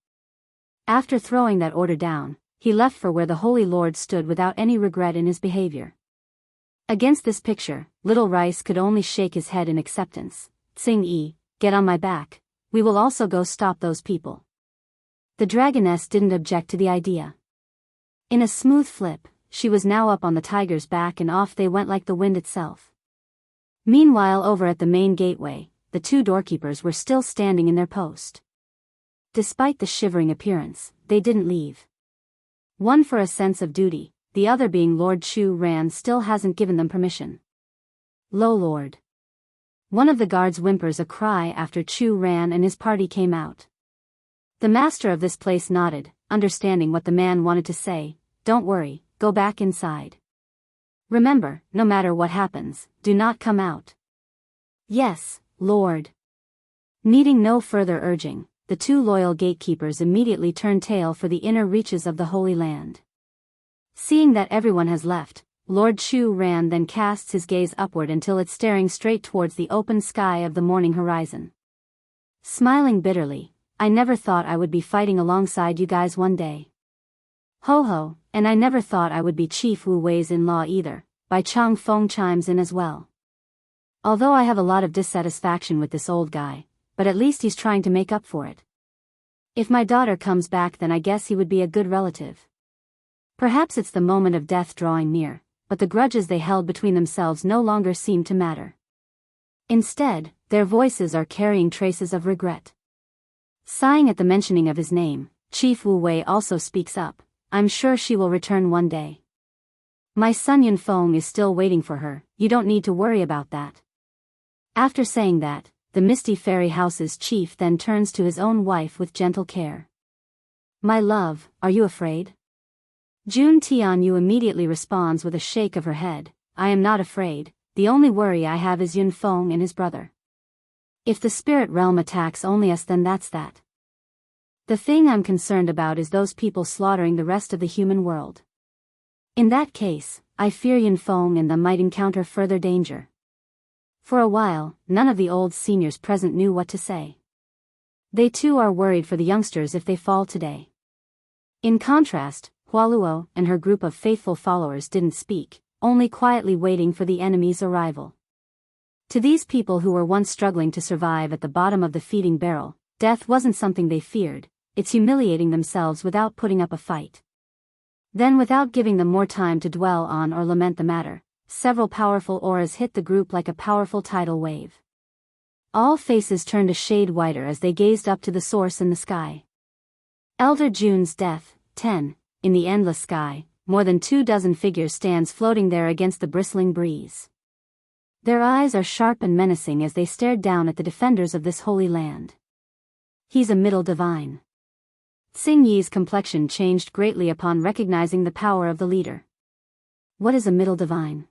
After throwing that order down, he left for where the Holy Lord stood without any regret in his behavior. Against this picture, Little Rice could only shake his head in acceptance. Tsing Yi, get on my back, we will also go stop those people. The dragoness didn't object to the idea. In a smooth flip, she was now up on the tiger's back and off they went like the wind itself. Meanwhile over at the main gateway, the two doorkeepers were still standing in their post. Despite the shivering appearance, they didn't leave. One for a sense of duty, the other being Lord Chu Ran still hasn't given them permission. Lo Lord. One of the guards whimpers a cry after Chu Ran and his party came out. The master of this place nodded, understanding what the man wanted to say. Don't worry, go back inside. Remember, no matter what happens, do not come out. Yes, Lord. Needing no further urging, the two loyal gatekeepers immediately turn tail for the inner reaches of the Holy Land. Seeing that everyone has left, Lord Chu Ran then casts his gaze upward until it's staring straight towards the open sky of the morning horizon. Smiling bitterly, I never thought I would be fighting alongside you guys one day. Ho ho, and I never thought I would be Chief Wu Wei's in-law either, Bai Chang Feng chimes in as well. Although I have a lot of dissatisfaction with this old guy, but at least he's trying to make up for it. If my daughter comes back, then I guess he would be a good relative. Perhaps it's the moment of death drawing near, but the grudges they held between themselves no longer seem to matter. Instead, their voices are carrying traces of regret. Sighing at the mentioning of his name, Chief Wu Wei also speaks up. I'm sure she will return one day. My son Yunfeng is still waiting for her, you don't need to worry about that. After saying that, the Misty Fairy House's chief then turns to his own wife with gentle care. My love, are you afraid? Jun Tianyu immediately responds with a shake of her head. I am not afraid, the only worry I have is Yunfeng and his brother. If the spirit realm attacks only us, then that's that. The thing I'm concerned about is those people slaughtering the rest of the human world. In that case, I fear Yunfeng and them might encounter further danger. For a while, none of the old seniors present knew what to say. They too are worried for the youngsters if they fall today. In contrast, Hualuo and her group of faithful followers didn't speak, only quietly waiting for the enemy's arrival. To these people who were once struggling to survive at the bottom of the feeding barrel, death wasn't something they feared. It's humiliating themselves without putting up a fight. Then, without giving them more time to dwell on or lament the matter, several powerful auras hit the group like a powerful tidal wave. All faces turned a shade whiter as they gazed up to the source in the sky. Elder Jun's death, 10, in the endless sky, more than 24 figures stands floating there against the bristling breeze. Their eyes are sharp and menacing as they stared down at the defenders of this holy land. He's a middle divine. Xing Yi's complexion changed greatly upon recognizing the power of the leader. What is a middle divine?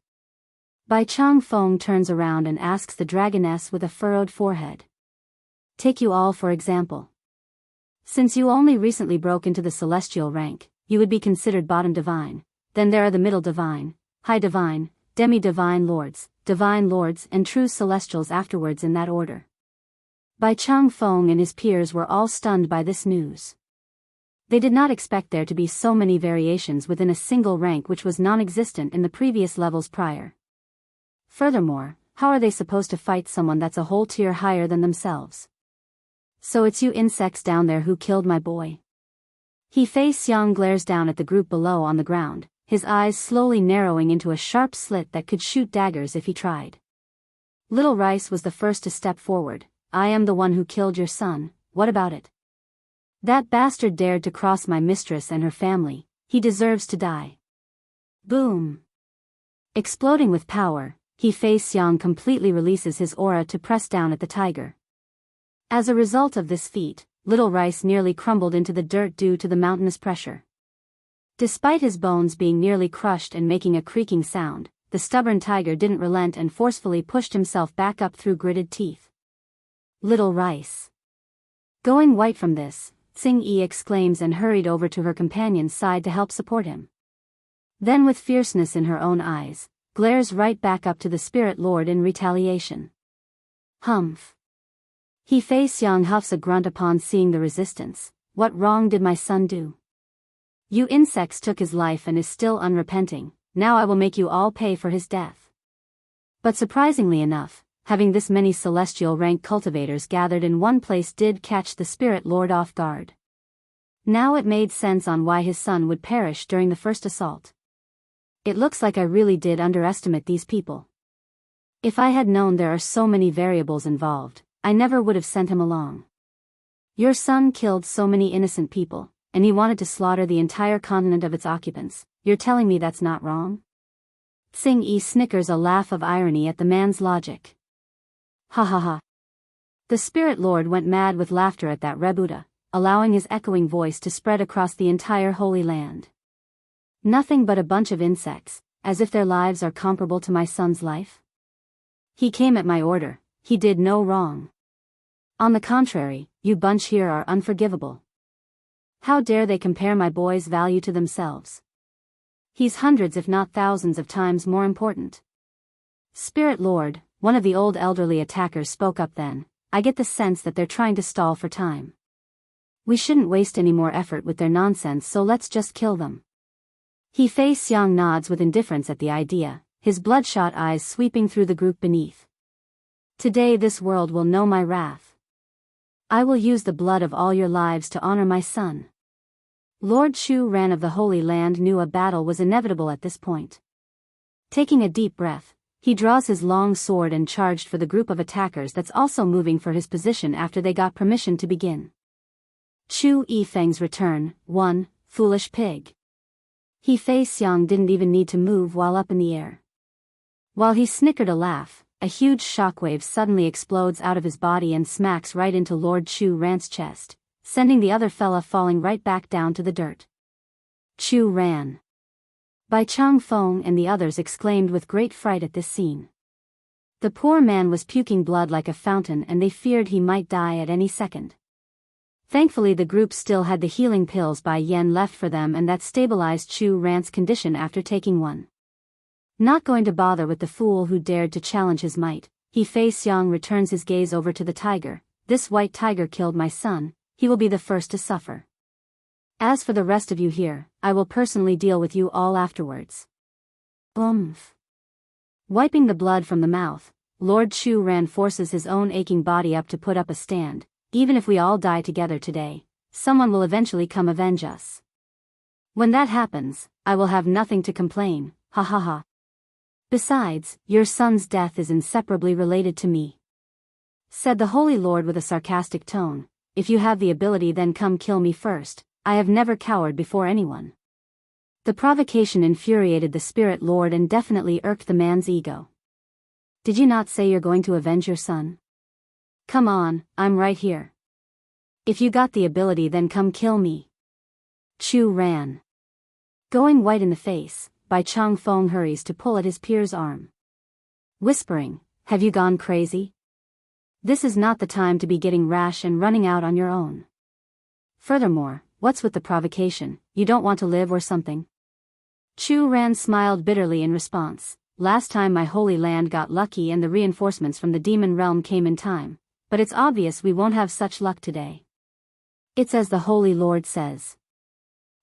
Bai Chang Feng turns around and asks the dragoness with a furrowed forehead. Take you all for example. Since you only recently broke into the celestial rank, you would be considered bottom divine. Then there are the middle divine, high divine, demi-divine lords, and true celestials afterwards in that order. Bai Chang Feng and his peers were all stunned by this news. They did not expect there to be so many variations within a single rank which was non-existent in the previous levels prior. Furthermore, how are they supposed to fight someone that's a whole tier higher than themselves? So it's you insects down there who killed my boy? He Fei Xiang glares down at the group below on the ground, his eyes slowly narrowing into a sharp slit that could shoot daggers if he tried. Little Rice was the first to step forward. I am the one who killed your son, what about it? That bastard dared to cross my mistress and her family, he deserves to die. Boom! Exploding with power, He Fei Xiang completely releases his aura to press down at the tiger. As a result of this feat, Little Rice nearly crumbled into the dirt due to the mountainous pressure. Despite his bones being nearly crushed and making a creaking sound, the stubborn tiger didn't relent and forcefully pushed himself back up through gritted teeth. Little Rice. Going white from this, Xing Yi exclaims and hurried over to her companion's side to help support him. Then with fierceness in her own eyes, glares right back up to the Spirit Lord in retaliation. Humph. He Fei Xiang huffs a grunt upon seeing the resistance. What wrong did my son do? You insects took his life and is still unrepenting, now I will make you all pay for his death. But surprisingly enough, having this many celestial rank cultivators gathered in one place did catch the Spirit Lord off guard. Now it made sense on why his son would perish during the first assault. It looks like I really did underestimate these people. If I had known there are so many variables involved, I never would have sent him along. Your son killed so many innocent people, and he wanted to slaughter the entire continent of its occupants. You're telling me that's not wrong? Xing Yi snickers a laugh of irony at the man's logic. Ha ha ha. The Spirit Lord went mad with laughter at that rebuta, allowing his echoing voice to spread across the entire Holy Land. Nothing but a bunch of insects, as if their lives are comparable to my son's life? He came at my order, he did no wrong. On the contrary, you bunch here are unforgivable. How dare they compare my boy's value to themselves? He's hundreds if not thousands of times more important. Spirit Lord, one of the old elderly attackers spoke up then, I get the sense that they're trying to stall for time. We shouldn't waste any more effort with their nonsense, so let's just kill them. He Fei Xiang nods with indifference at the idea, his bloodshot eyes sweeping through the group beneath. Today this world will know my wrath. I will use the blood of all your lives to honor my son. Lord Chu Ran of the Holy Land knew a battle was inevitable at this point. Taking a deep breath, he draws his long sword and charged for the group of attackers that's also moving for his position after they got permission to begin. Chu Yifeng's return, 1, foolish pig. He Fei Xiang didn't even need to move while up in the air. While he snickered a laugh, a huge shockwave suddenly explodes out of his body and smacks right into Lord Chu Ran's chest, sending the other fella falling right back down to the dirt. Chu Ran. Bai Chang Feng and the others exclaimed with great fright at this scene. The poor man was puking blood like a fountain and they feared he might die at any second. Thankfully the group still had the healing pills Bai Yen left for them, and that stabilized Chu Ran's condition after taking one. Not going to bother with the fool who dared to challenge his might, He Fei Xiang returns his gaze over to the tiger. This white tiger killed my son, he will be the first to suffer. As for the rest of you here, I will personally deal with you all afterwards. Oomph. Wiping the blood from the mouth, Lord Chu Ran forces his own aching body up to put up a stand. Even if we all die together today, someone will eventually come avenge us. When that happens, I will have nothing to complain, ha ha ha. Besides, your son's death is inseparably related to me. Said the Holy Lord with a sarcastic tone, if you have the ability then come kill me first, I have never cowered before anyone. The provocation infuriated the Spirit Lord and definitely irked the man's ego. Did you not say you're going to avenge your son? Come on, I'm right here. If you got the ability then come kill me. Chu Ran. Going white in the face, Bai Chang Feng hurries to pull at his peer's arm. Whispering, have you gone crazy? This is not the time to be getting rash and running out on your own. Furthermore, what's with the provocation, you don't want to live or something? Chu Ran smiled bitterly in response, last time my holy land got lucky and the reinforcements from the demon realm came in time, but it's obvious we won't have such luck today. It's as the Holy Lord says.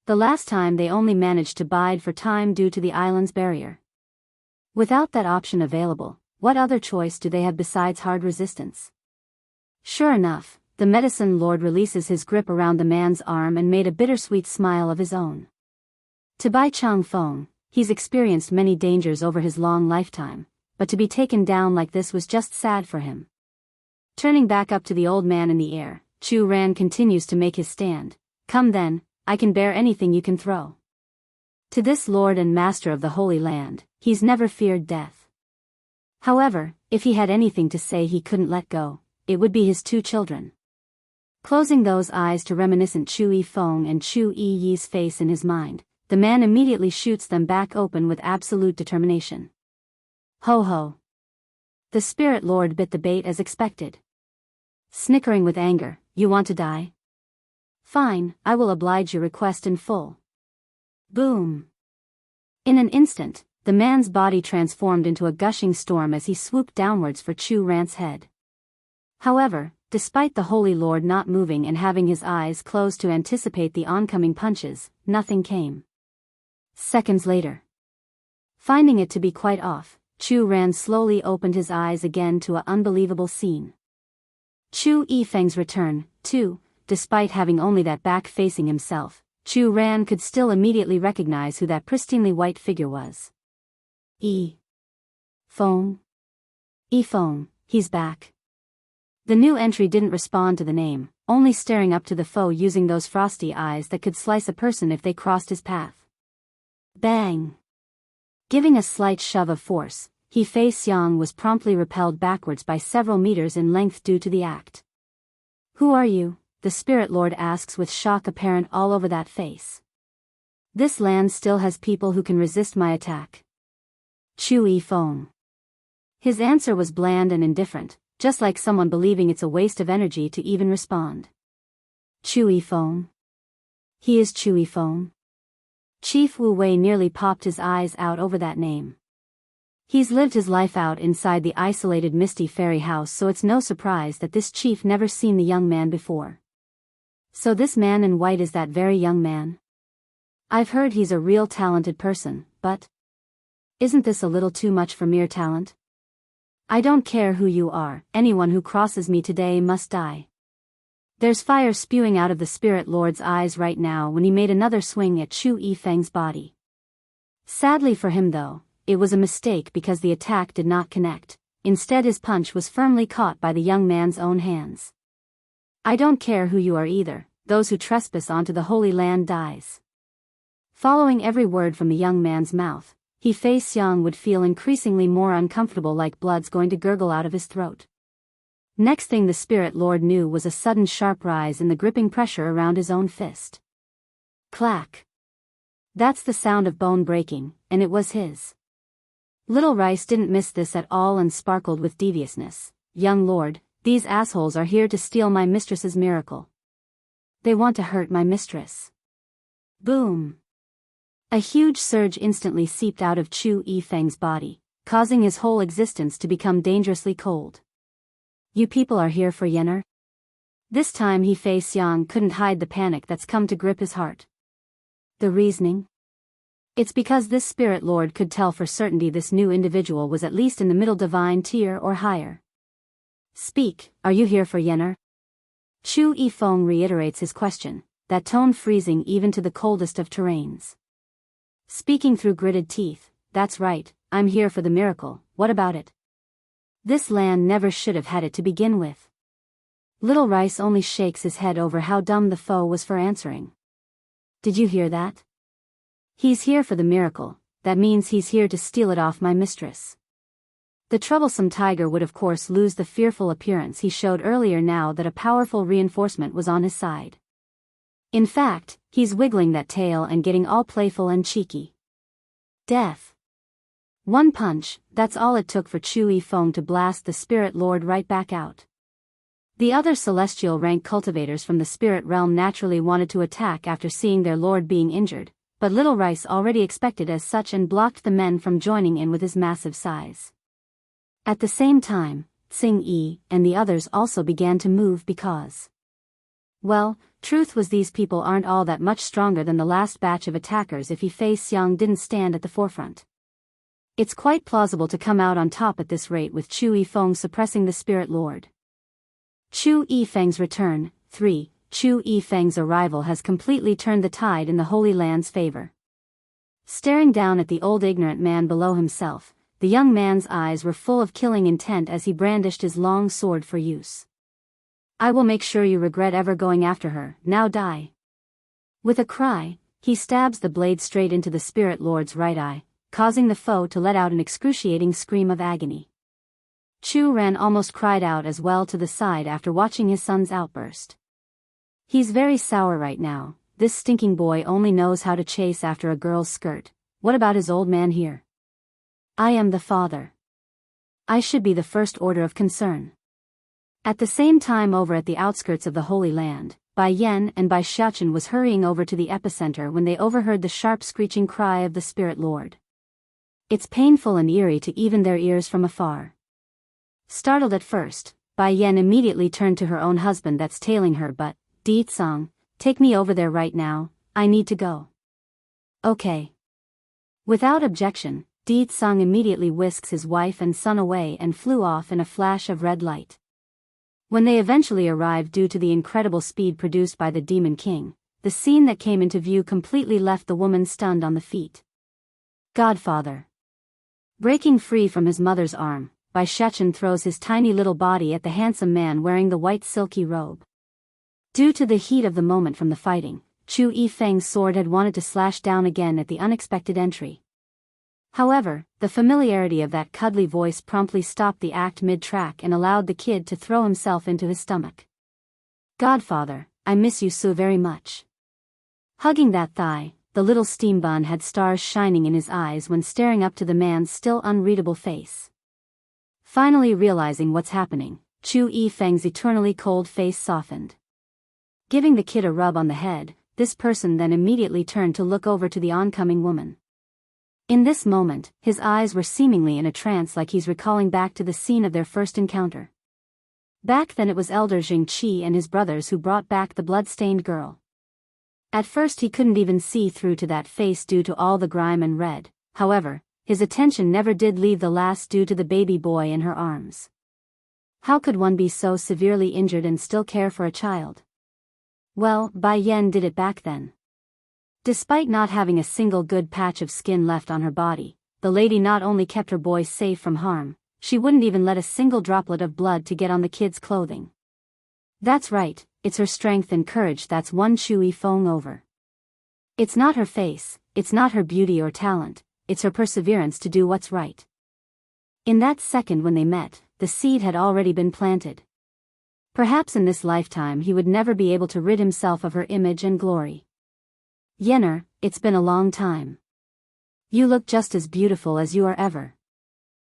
The last time they only managed to bide for time due to the island's barrier. Without that option available, what other choice do they have besides hard resistance? Sure enough, the medicine lord releases his grip around the man's arm and made a bittersweet smile of his own. To Bai Chang Feng, he's experienced many dangers over his long lifetime, but to be taken down like this was just sad for him. Turning back up to the old man in the air, Chu Ran continues to make his stand. Come then, I can bear anything you can throw. To this lord and master of the Holy Land, he's never feared death. However, if he had anything to say he couldn't let go, it would be his two children. Closing those eyes to reminiscent Chu Yifeng and Chu Yi's face in his mind, the man immediately shoots them back open with absolute determination. Ho ho. The Spirit Lord bit the bait as expected. Snickering with anger, you want to die? Fine, I will oblige your request in full. Boom. In an instant, the man's body transformed into a gushing storm as he swooped downwards for Chu Ran's head. However, despite the Holy Lord not moving and having his eyes closed to anticipate the oncoming punches, nothing came. Seconds later. Finding it to be quite off, Chu Ran slowly opened his eyes again to an unbelievable scene. Chu Yifeng's return, too. Despite having only that back facing himself, Chu Ran could still immediately recognize who that pristinely white figure was. Feng, he's back. The new entry didn't respond to the name, only staring up to the foe using those frosty eyes that could slice a person if they crossed his path. Bang! Giving a slight shove of force, He Fei Xiang was promptly repelled backwards by several meters in length due to the act. Who are you? The Spirit Lord asks with shock apparent all over that face. This land still has people who can resist my attack. Chu Yifeng. His answer was bland and indifferent, just like someone believing it's a waste of energy to even respond. Chu Yifeng. He is Chu Yifeng. Chief Wu Wei nearly popped his eyes out over that name. He's lived his life out inside the isolated misty fairy house, so it's no surprise that this chief never seen the young man before. So this man in white is that very young man? I've heard he's a real talented person, but isn't this a little too much for mere talent? I don't care who you are, anyone who crosses me today must die. There's fire spewing out of the Spirit Lord's eyes right now when he made another swing at Chu Yifeng's body. Sadly for him though, it was a mistake because the attack did not connect. Instead his punch was firmly caught by the young man's own hands. I don't care who you are either, those who trespass onto the Holy Land dies. Following every word from the young man's mouth, He Fei Xiang would feel increasingly more uncomfortable, like blood's going to gurgle out of his throat. Next thing the Spirit Lord knew was a sudden sharp rise in the gripping pressure around his own fist. Clack. That's the sound of bone breaking, and it was his. Little Rice didn't miss this at all and sparkled with deviousness. Young lord, these assholes are here to steal my mistress's miracle. They want to hurt my mistress. Boom. A huge surge instantly seeped out of Chu Yifeng's body, causing his whole existence to become dangerously cold. You people are here for Yenner? This time He Fei Xiang couldn't hide the panic that's come to grip his heart. The reasoning? It's because this Spirit Lord could tell for certainty this new individual was at least in the middle divine tier or higher. Speak, are you here for Yenner? Chu Yifeng reiterates his question, that tone freezing even to the coldest of terrains. Speaking through gritted teeth, that's right, I'm here for the miracle, what about it? This land never should have had it to begin with. Little Rice only shakes his head over how dumb the foe was for answering. Did you hear that? He's here for the miracle, that means he's here to steal it off my mistress. The troublesome tiger would of course lose the fearful appearance he showed earlier now that a powerful reinforcement was on his side. In fact, he's wiggling that tail and getting all playful and cheeky. Death. One punch, that's all it took for Chu Yifeng to blast the Spirit Lord right back out. The other celestial rank cultivators from the spirit realm naturally wanted to attack after seeing their lord being injured, but Little Rice already expected as such and blocked the men from joining in with his massive size. At the same time, Tsing Yi and the others also began to move because, well, truth was these people aren't all that much stronger than the last batch of attackers if He Fei Xiang didn't stand at the forefront. It's quite plausible to come out on top at this rate with Chu Yifeng suppressing the Spirit Lord. Chu Yifeng's return. 3. Chu Yifeng's arrival has completely turned the tide in the Holy Land's favor. Staring down at the old ignorant man below himself, the young man's eyes were full of killing intent as he brandished his long sword for use. I will make sure you regret ever going after her, now die. With a cry, he stabs the blade straight into the Spirit Lord's right eye, causing the foe to let out an excruciating scream of agony. Chu Ran almost cried out as well to the side after watching his son's outburst. He's very sour right now, this stinking boy only knows how to chase after a girl's skirt. What about his old man here? I am the father. I should be the first order of concern. At the same time over at the outskirts of the Holy Land, Bai Yan and Bai Xiaochen was hurrying over to the epicenter when they overheard the sharp screeching cry of the Spirit Lord. It's painful and eerie to even their ears from afar. Startled at first, Bai Yan immediately turned to her own husband that's tailing her but, Di Tsang, take me over there right now, I need to go. Okay. Without objection, Di Tsang immediately whisks his wife and son away and flew off in a flash of red light. When they eventually arrived due to the incredible speed produced by the Demon King, the scene that came into view completely left the woman stunned on the feet. Godfather. Breaking free from his mother's arm, Bai Xiaochen throws his tiny little body at the handsome man wearing the white silky robe. Due to the heat of the moment from the fighting, Chu Yifeng's sword had wanted to slash down again at the unexpected entry. However, the familiarity of that cuddly voice promptly stopped the act mid-track and allowed the kid to throw himself into his stomach. Godfather, I miss you so very much. Hugging that thigh, the little steam bun had stars shining in his eyes when staring up to the man's still unreadable face. Finally realizing what's happening, Chu Yifeng's eternally cold face softened. Giving the kid a rub on the head, this person then immediately turned to look over to the oncoming woman. In this moment, his eyes were seemingly in a trance, like he's recalling back to the scene of their first encounter. Back then it was Elder Jing Qi and his brothers who brought back the blood-stained girl. At first he couldn't even see through to that face due to all the grime and red, however, his attention never did leave the last due to the baby boy in her arms. How could one be so severely injured and still care for a child? Well, Bai Yan did it back then. Despite not having a single good patch of skin left on her body, the lady not only kept her boy safe from harm, she wouldn't even let a single droplet of blood to get on the kid's clothing. That's right, it's her strength and courage that's won Chu Yifeng over. It's not her face, it's not her beauty or talent, it's her perseverance to do what's right. In that second when they met, the seed had already been planted. Perhaps in this lifetime he would never be able to rid himself of her image and glory. Yenner, it's been a long time. You look just as beautiful as you are ever.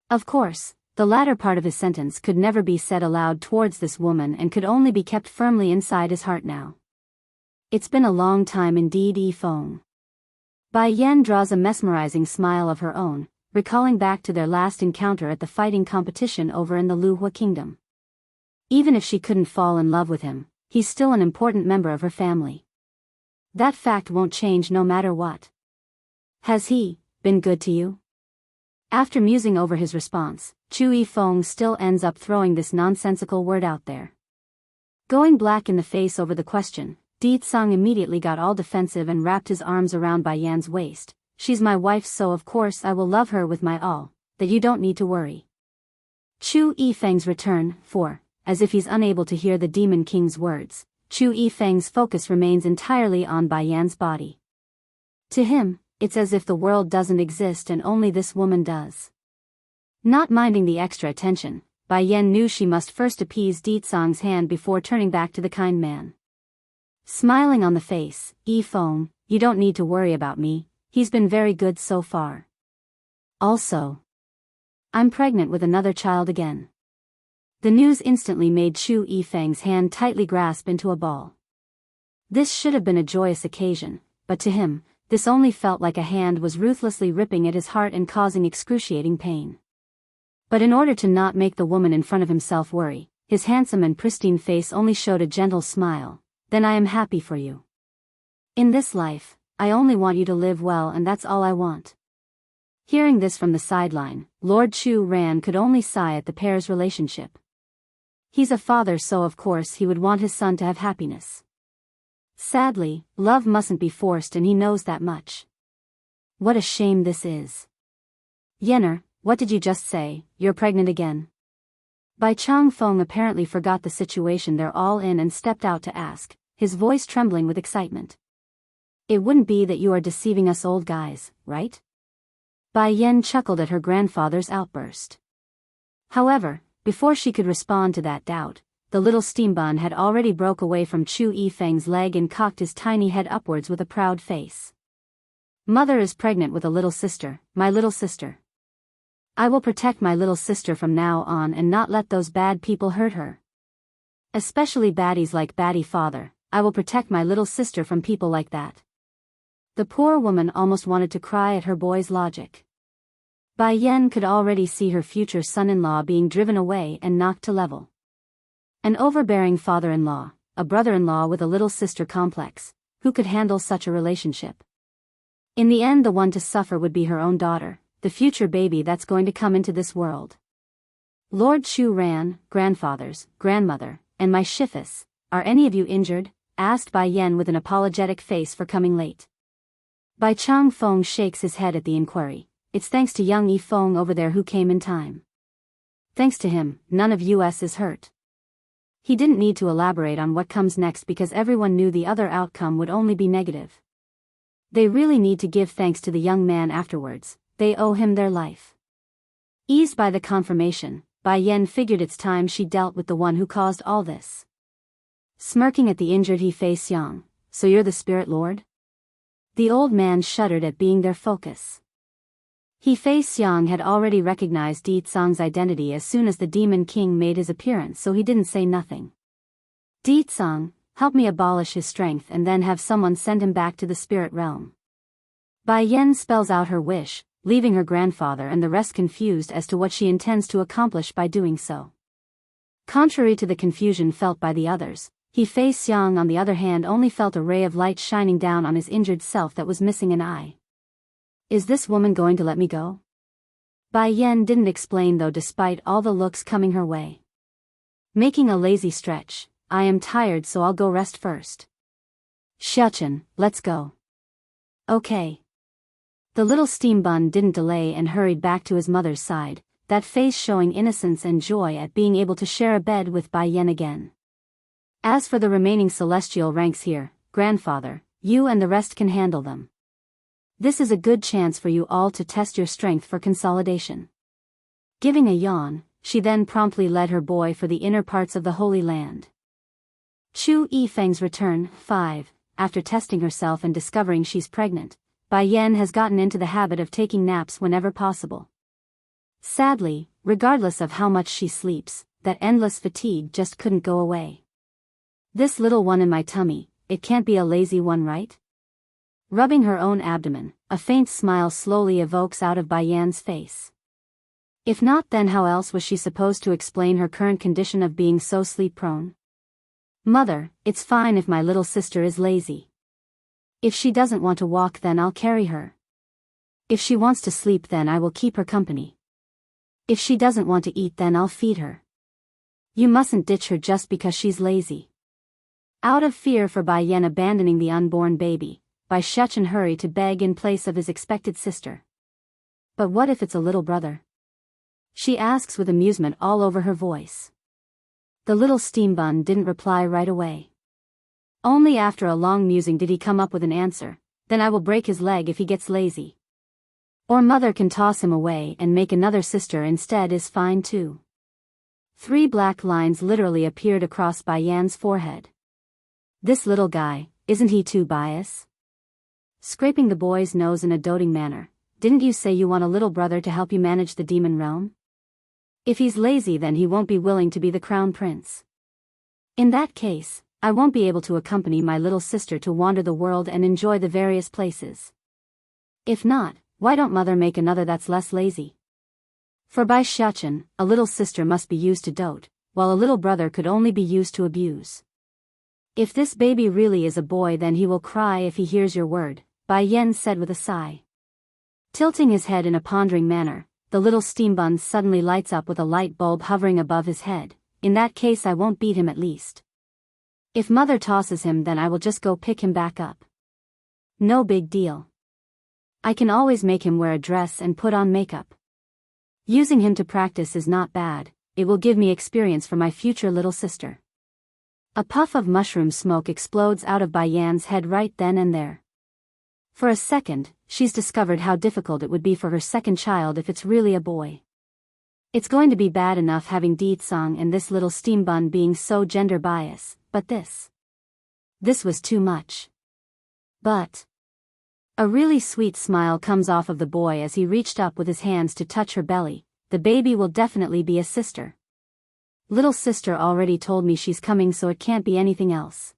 Of course, the latter part of his sentence could never be said aloud towards this woman and could only be kept firmly inside his heart now. It's been a long time indeed, Yifeng. Bai Yan draws a mesmerizing smile of her own, recalling back to their last encounter at the fighting competition over in the Luhua Kingdom. Even if she couldn't fall in love with him, he's still an important member of her family. That fact won't change no matter what. Has he been good to you? After musing over his response, Chu Yifeng still ends up throwing this nonsensical word out there. Going black in the face over the question, Di Tsang immediately got all defensive and wrapped his arms around Bai Yan's waist. She's my wife, so of course I will love her with my all, that you don't need to worry. Chu Yifeng's return, as if he's unable to hear the Demon King's words, Chu Yifeng's focus remains entirely on Bai Yan's body. To him, it's as if the world doesn't exist and only this woman does. Not minding the extra attention, Bai Yan knew she must first appease Di Tsang's hand before turning back to the kind man. Smiling on the face, Yifeng, you don't need to worry about me, he's been very good so far. Also, I'm pregnant with another child again. The news instantly made Chu Yifeng's hand tightly grasp into a ball. This should have been a joyous occasion, but to him, this only felt like a hand was ruthlessly ripping at his heart and causing excruciating pain. But in order to not make the woman in front of himself worry, his handsome and pristine face only showed a gentle smile. Then I am happy for you. In this life, I only want you to live well, and that's all I want. Hearing this from the sideline, Lord Chu Ran could only sigh at the pair's relationship. He's a father, so of course he would want his son to have happiness. Sadly, love mustn't be forced, and he knows that much. What a shame this is. Yenner, what did you just say? You're pregnant again? Bai Changfeng apparently forgot the situation they're all in and stepped out to ask, his voice trembling with excitement. It wouldn't be that you are deceiving us old guys, right? Bai Yan chuckled at her grandfather's outburst. However, before she could respond to that doubt, the little steam bun had already broke away from Chu Yifeng's leg and cocked his tiny head upwards with a proud face. Mother is pregnant with a little sister, my little sister. I will protect my little sister from now on and not let those bad people hurt her. Especially baddies like Baddie Father, I will protect my little sister from people like that. The poor woman almost wanted to cry at her boy's logic. Bai Yan could already see her future son-in-law being driven away and knocked to level. An overbearing father-in-law, a brother-in-law with a little sister complex, who could handle such a relationship? In the end, the one to suffer would be her own daughter, the future baby that's going to come into this world. Lord Chu Ran, grandfathers, grandmother, and my Shifus, are any of you injured? Asked Bai Yan with an apologetic face for coming late. Bai Changfeng shakes his head at the inquiry. It's thanks to young Yifeng over there who came in time. Thanks to him, none of us is hurt. He didn't need to elaborate on what comes next because everyone knew the other outcome would only be negative. They really need to give thanks to the young man afterwards. They owe him their life. Eased by the confirmation, Bai Yan figured it's time she dealt with the one who caused all this. Smirking at the injured he faced Yang, so you're the spirit lord? The old man shuddered at being their focus. He Fei Xiang had already recognized Di Tsang's identity as soon as the Demon King made his appearance, so he didn't say nothing. Di Tsang, help me abolish his strength and then have someone send him back to the spirit realm. Bai Yan spells out her wish, leaving her grandfather and the rest confused as to what she intends to accomplish by doing so. Contrary to the confusion felt by the others, He Fei Xiang on the other hand only felt a ray of light shining down on his injured self that was missing an eye. Is this woman going to let me go? Bai Yan didn't explain though, despite all the looks coming her way. Making a lazy stretch, I am tired so I'll go rest first. Xiachen, let's go. Okay. The little steam bun didn't delay and hurried back to his mother's side, that face showing innocence and joy at being able to share a bed with Bai Yan again. As for the remaining celestial ranks here, grandfather, you and the rest can handle them. This is a good chance for you all to test your strength for consolidation. Giving a yawn, she then promptly led her boy for the inner parts of the Holy Land. Chu Yifeng's return, 5, after testing herself and discovering she's pregnant, Bai Yan has gotten into the habit of taking naps whenever possible. Sadly, regardless of how much she sleeps, that endless fatigue just couldn't go away. This little one in my tummy, it can't be a lazy one, right? Rubbing her own abdomen, a faint smile slowly evokes out of Bai Yan's face. If not, then how else was she supposed to explain her current condition of being so sleep-prone? Mother, it's fine if my little sister is lazy. If she doesn't want to walk, then I'll carry her. If she wants to sleep, then I will keep her company. If she doesn't want to eat, then I'll feed her. You mustn't ditch her just because she's lazy. Out of fear for Bai Yan abandoning the unborn baby, Bai Shuchen hurried to beg in place of his expected sister. But what if it's a little brother? She asks with amusement all over her voice. The little steam bun didn't reply right away. Only after a long musing did he come up with an answer. Then I will break his leg if he gets lazy. Or mother can toss him away and make another sister instead is fine too. 3 black lines literally appeared across Bai Yan's forehead. This little guy, isn't he too biased? Scraping the boy's nose in a doting manner, didn't you say you want a little brother to help you manage the demon realm? If he's lazy, then he won't be willing to be the crown prince. In that case, I won't be able to accompany my little sister to wander the world and enjoy the various places. If not, why don't mother make another that's less lazy? For Bai Shuchen, a little sister must be used to dote, while a little brother could only be used to abuse. If this baby really is a boy, then he will cry if he hears your word, Bai Yan said with a sigh. Tilting his head in a pondering manner, the little steam bun suddenly lights up with a light bulb hovering above his head. In that case, I won't beat him at least. If mother tosses him, then I will just go pick him back up. No big deal. I can always make him wear a dress and put on makeup. Using him to practice is not bad, it will give me experience for my future little sister. A puff of mushroom smoke explodes out of Bai Yan's head right then and there. For a second, she's discovered how difficult it would be for her second child if it's really a boy. It's going to be bad enough having Di Tsang and this little steam bun being so gender biased, but this was too much. But a really sweet smile comes off of the boy as he reached up with his hands to touch her belly. The baby will definitely be a sister. Little sister already told me she's coming, so it can't be anything else.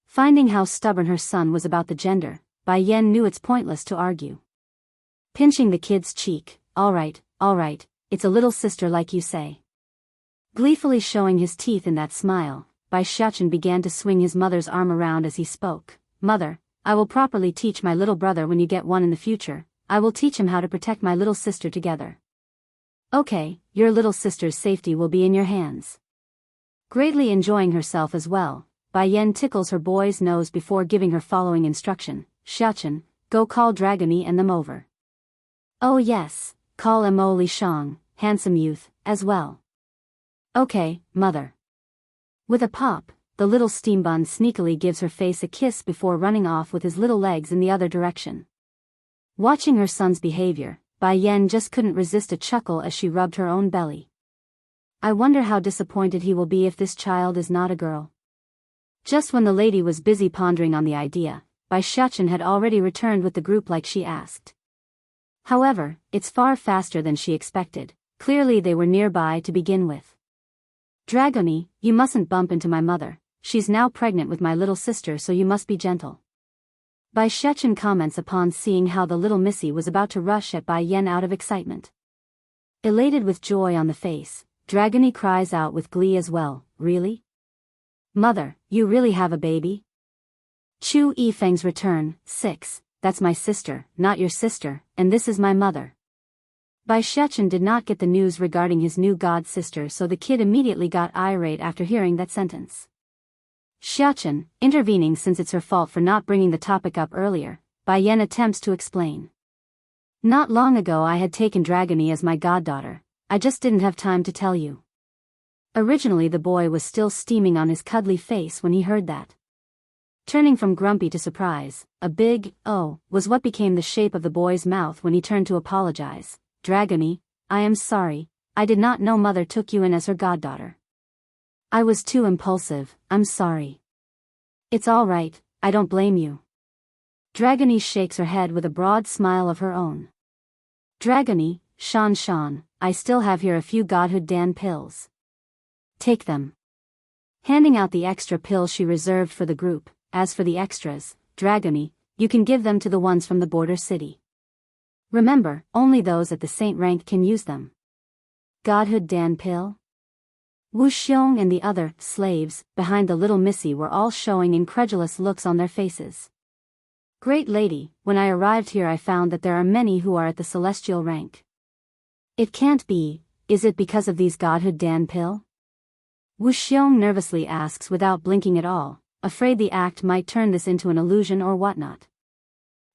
Finding how stubborn her son was about the gender, Bai Yan knew it's pointless to argue. Pinching the kid's cheek, all right, it's a little sister like you say. Gleefully showing his teeth in that smile, Bai Shuchen began to swing his mother's arm around as he spoke. Mother, I will properly teach my little brother when you get one in the future. I will teach him how to protect my little sister together. Okay, your little sister's safety will be in your hands. Greatly enjoying herself as well, Bai Yan tickles her boy's nose before giving her following instruction. Shuchen, go call Dragony and them over. Oh yes, call Mo Li Shang, handsome youth, as well. Okay, mother. With a pop, the little steam bun sneakily gives her face a kiss before running off with his little legs in the other direction. Watching her son's behavior, Bai Yan just couldn't resist a chuckle as she rubbed her own belly. I wonder how disappointed he will be if this child is not a girl. Just when the lady was busy pondering on the idea, Bai Shuchen had already returned with the group like she asked. However, it's far faster than she expected. Clearly they were nearby to begin with. Dragony, you mustn't bump into my mother. She's now pregnant with my little sister, so you must be gentle. Bai Shuchen comments upon seeing how the little missy was about to rush at Bai Yen out of excitement. Elated with joy on the face, Dragony cries out with glee as well, really? Mother, you really have a baby? Chu Yifeng's return, 6, that's my sister, not your sister, and this is my mother. Bai Shuchen did not get the news regarding his new god sister, so the kid immediately got irate after hearing that sentence. Shuchen, intervening since it's her fault for not bringing the topic up earlier, Bai Yen attempts to explain. Not long ago I had taken Dragony as my goddaughter, I just didn't have time to tell you. Originally the boy was still steaming on his cuddly face when he heard that. Turning from grumpy to surprise, a big, "oh," was what became the shape of the boy's mouth when he turned to apologize. Dragony, I am sorry, I did not know mother took you in as her goddaughter. I was too impulsive, I'm sorry. It's all right, I don't blame you. Dragony shakes her head with a broad smile of her own. Dragony, Shan, I still have here a few Godhood Dan pills. Take them. Handing out the extra pills she reserved for the group. As for the extras, Dragony, you can give them to the ones from the border city. Remember, only those at the saint rank can use them. Godhood Dan pill? Wu Xiong and the other slaves behind the little missy were all showing incredulous looks on their faces. Great lady, when I arrived here I found that there are many who are at the celestial rank. It can't be, is it because of these Godhood Dan pill? Wu Xiong nervously asks without blinking at all, afraid the act might turn this into an illusion or whatnot.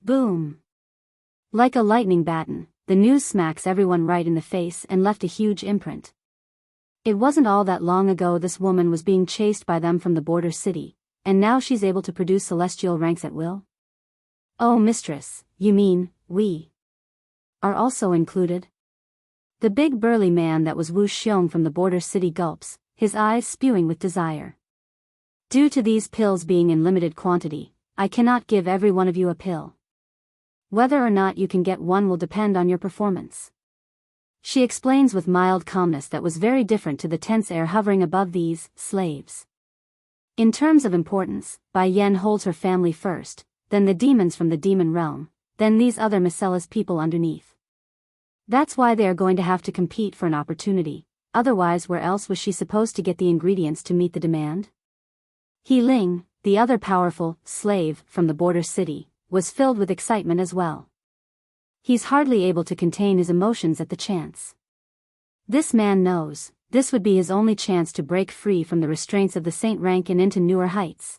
Boom! Like a lightning baton, the news smacks everyone right in the face and left a huge imprint. It wasn't all that long ago this woman was being chased by them from the border city, and now she's able to produce celestial ranks at will? Oh mistress, you mean, we are also included? The big burly man that was Wu Xiong from the border city gulps, his eyes spewing with desire. Due to these pills being in limited quantity, I cannot give every one of you a pill. Whether or not you can get one will depend on your performance. She explains with mild calmness that was very different to the tense air hovering above these slaves. In terms of importance, Bai Yen holds her family first, then the demons from the demon realm, then these other Micella's people underneath. That's why they are going to have to compete for an opportunity, otherwise where else was she supposed to get the ingredients to meet the demand? He Ling, the other powerful slave from the border city, was filled with excitement as well. He's hardly able to contain his emotions at the chance. This man knows, this would be his only chance to break free from the restraints of the saint rank and into newer heights.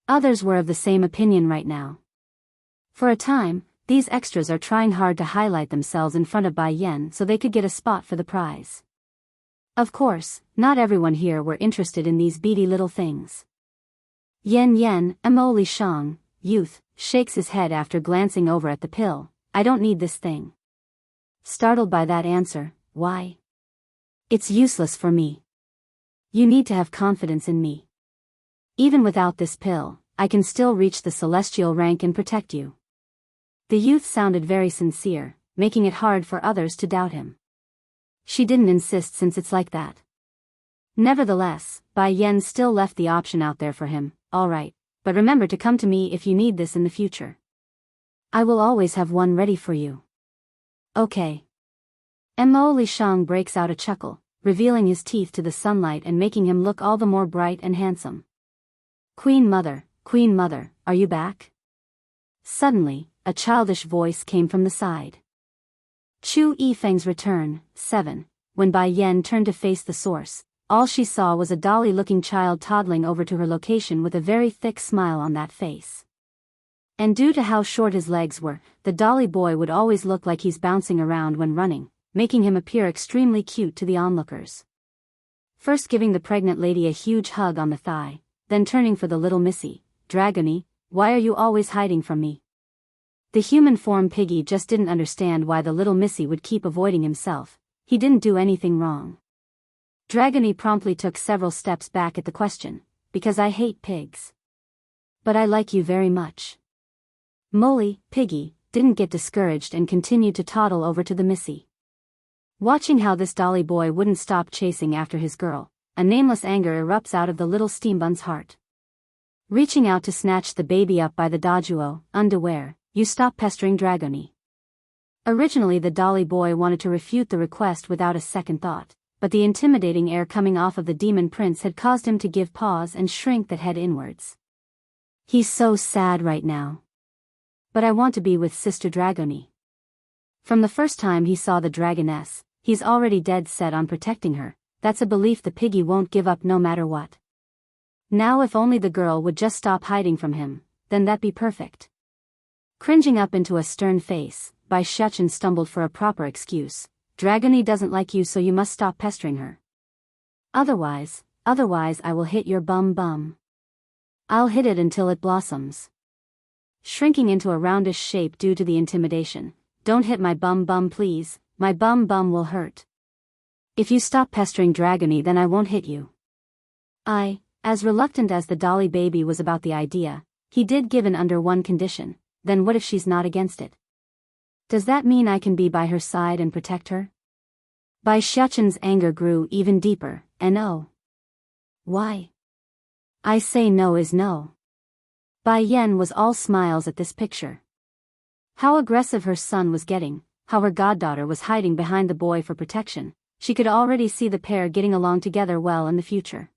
Others were of the same opinion right now. For a time, these extras are trying hard to highlight themselves in front of Bai Yen so they could get a spot for the prize. Of course, not everyone here were interested in these beady little things. Yen, Mo Li Shang, youth, shakes his head after glancing over at the pill. I don't need this thing. Startled by that answer, why? It's useless for me. You need to have confidence in me. Even without this pill, I can still reach the celestial rank and protect you. The youth sounded very sincere, making it hard for others to doubt him. She didn't insist since it's like that. Nevertheless, Bai Yen still left the option out there for him. Alright, but remember to come to me if you need this in the future. I will always have one ready for you. Okay. Mo Li Shang breaks out a chuckle, revealing his teeth to the sunlight and making him look all the more bright and handsome. Queen Mother, are you back? Suddenly, a childish voice came from the side. Chu Yifeng's return, 7. When Bai Yen turned to face the source, all she saw was a dolly-looking child toddling over to her location with a very thick smile on that face. And due to how short his legs were, the dolly boy would always look like he's bouncing around when running, making him appear extremely cute to the onlookers. First giving the pregnant lady a huge hug on the thigh, then turning for the little missy. Dragony, why are you always hiding from me? The human form piggy just didn't understand why the little missy would keep avoiding himself. He didn't do anything wrong. Dragony promptly took several steps back at the question, because I hate pigs. But I like you very much. Molly, Piggy, didn't get discouraged and continued to toddle over to the Missy. Watching how this dolly boy wouldn't stop chasing after his girl, a nameless anger erupts out of the little steambun's heart. Reaching out to snatch the baby up by the dojuo, underwear, you stop pestering Dragony. Originally the dolly boy wanted to refute the request without a second thought, but the intimidating air coming off of the demon prince had caused him to give pause and shrink that head inwards. He's so sad right now. But I want to be with Sister Dragony. From the first time he saw the dragoness, he's already dead set on protecting her. That's a belief the piggy won't give up no matter what. Now if only the girl would just stop hiding from him, then that'd be perfect. Cringing up into a stern face, Bai Shuchen stumbled for a proper excuse. Dragony doesn't like you, so you must stop pestering her. Otherwise I will hit your bum. I'll hit it until it blossoms. Shrinking into a roundish shape due to the intimidation. Don't hit my bum please, my bum will hurt. If you stop pestering Dragony then I won't hit you. As reluctant as the dolly baby was about the idea, he did give in under one condition. Then what if she's not against it? Does that mean I can be by her side and protect her? Bai Shuchen's anger grew even deeper, and oh. Why? I say no is no. Bai Yen was all smiles at this picture. How aggressive her son was getting, how her goddaughter was hiding behind the boy for protection. She could already see the pair getting along together well in the future.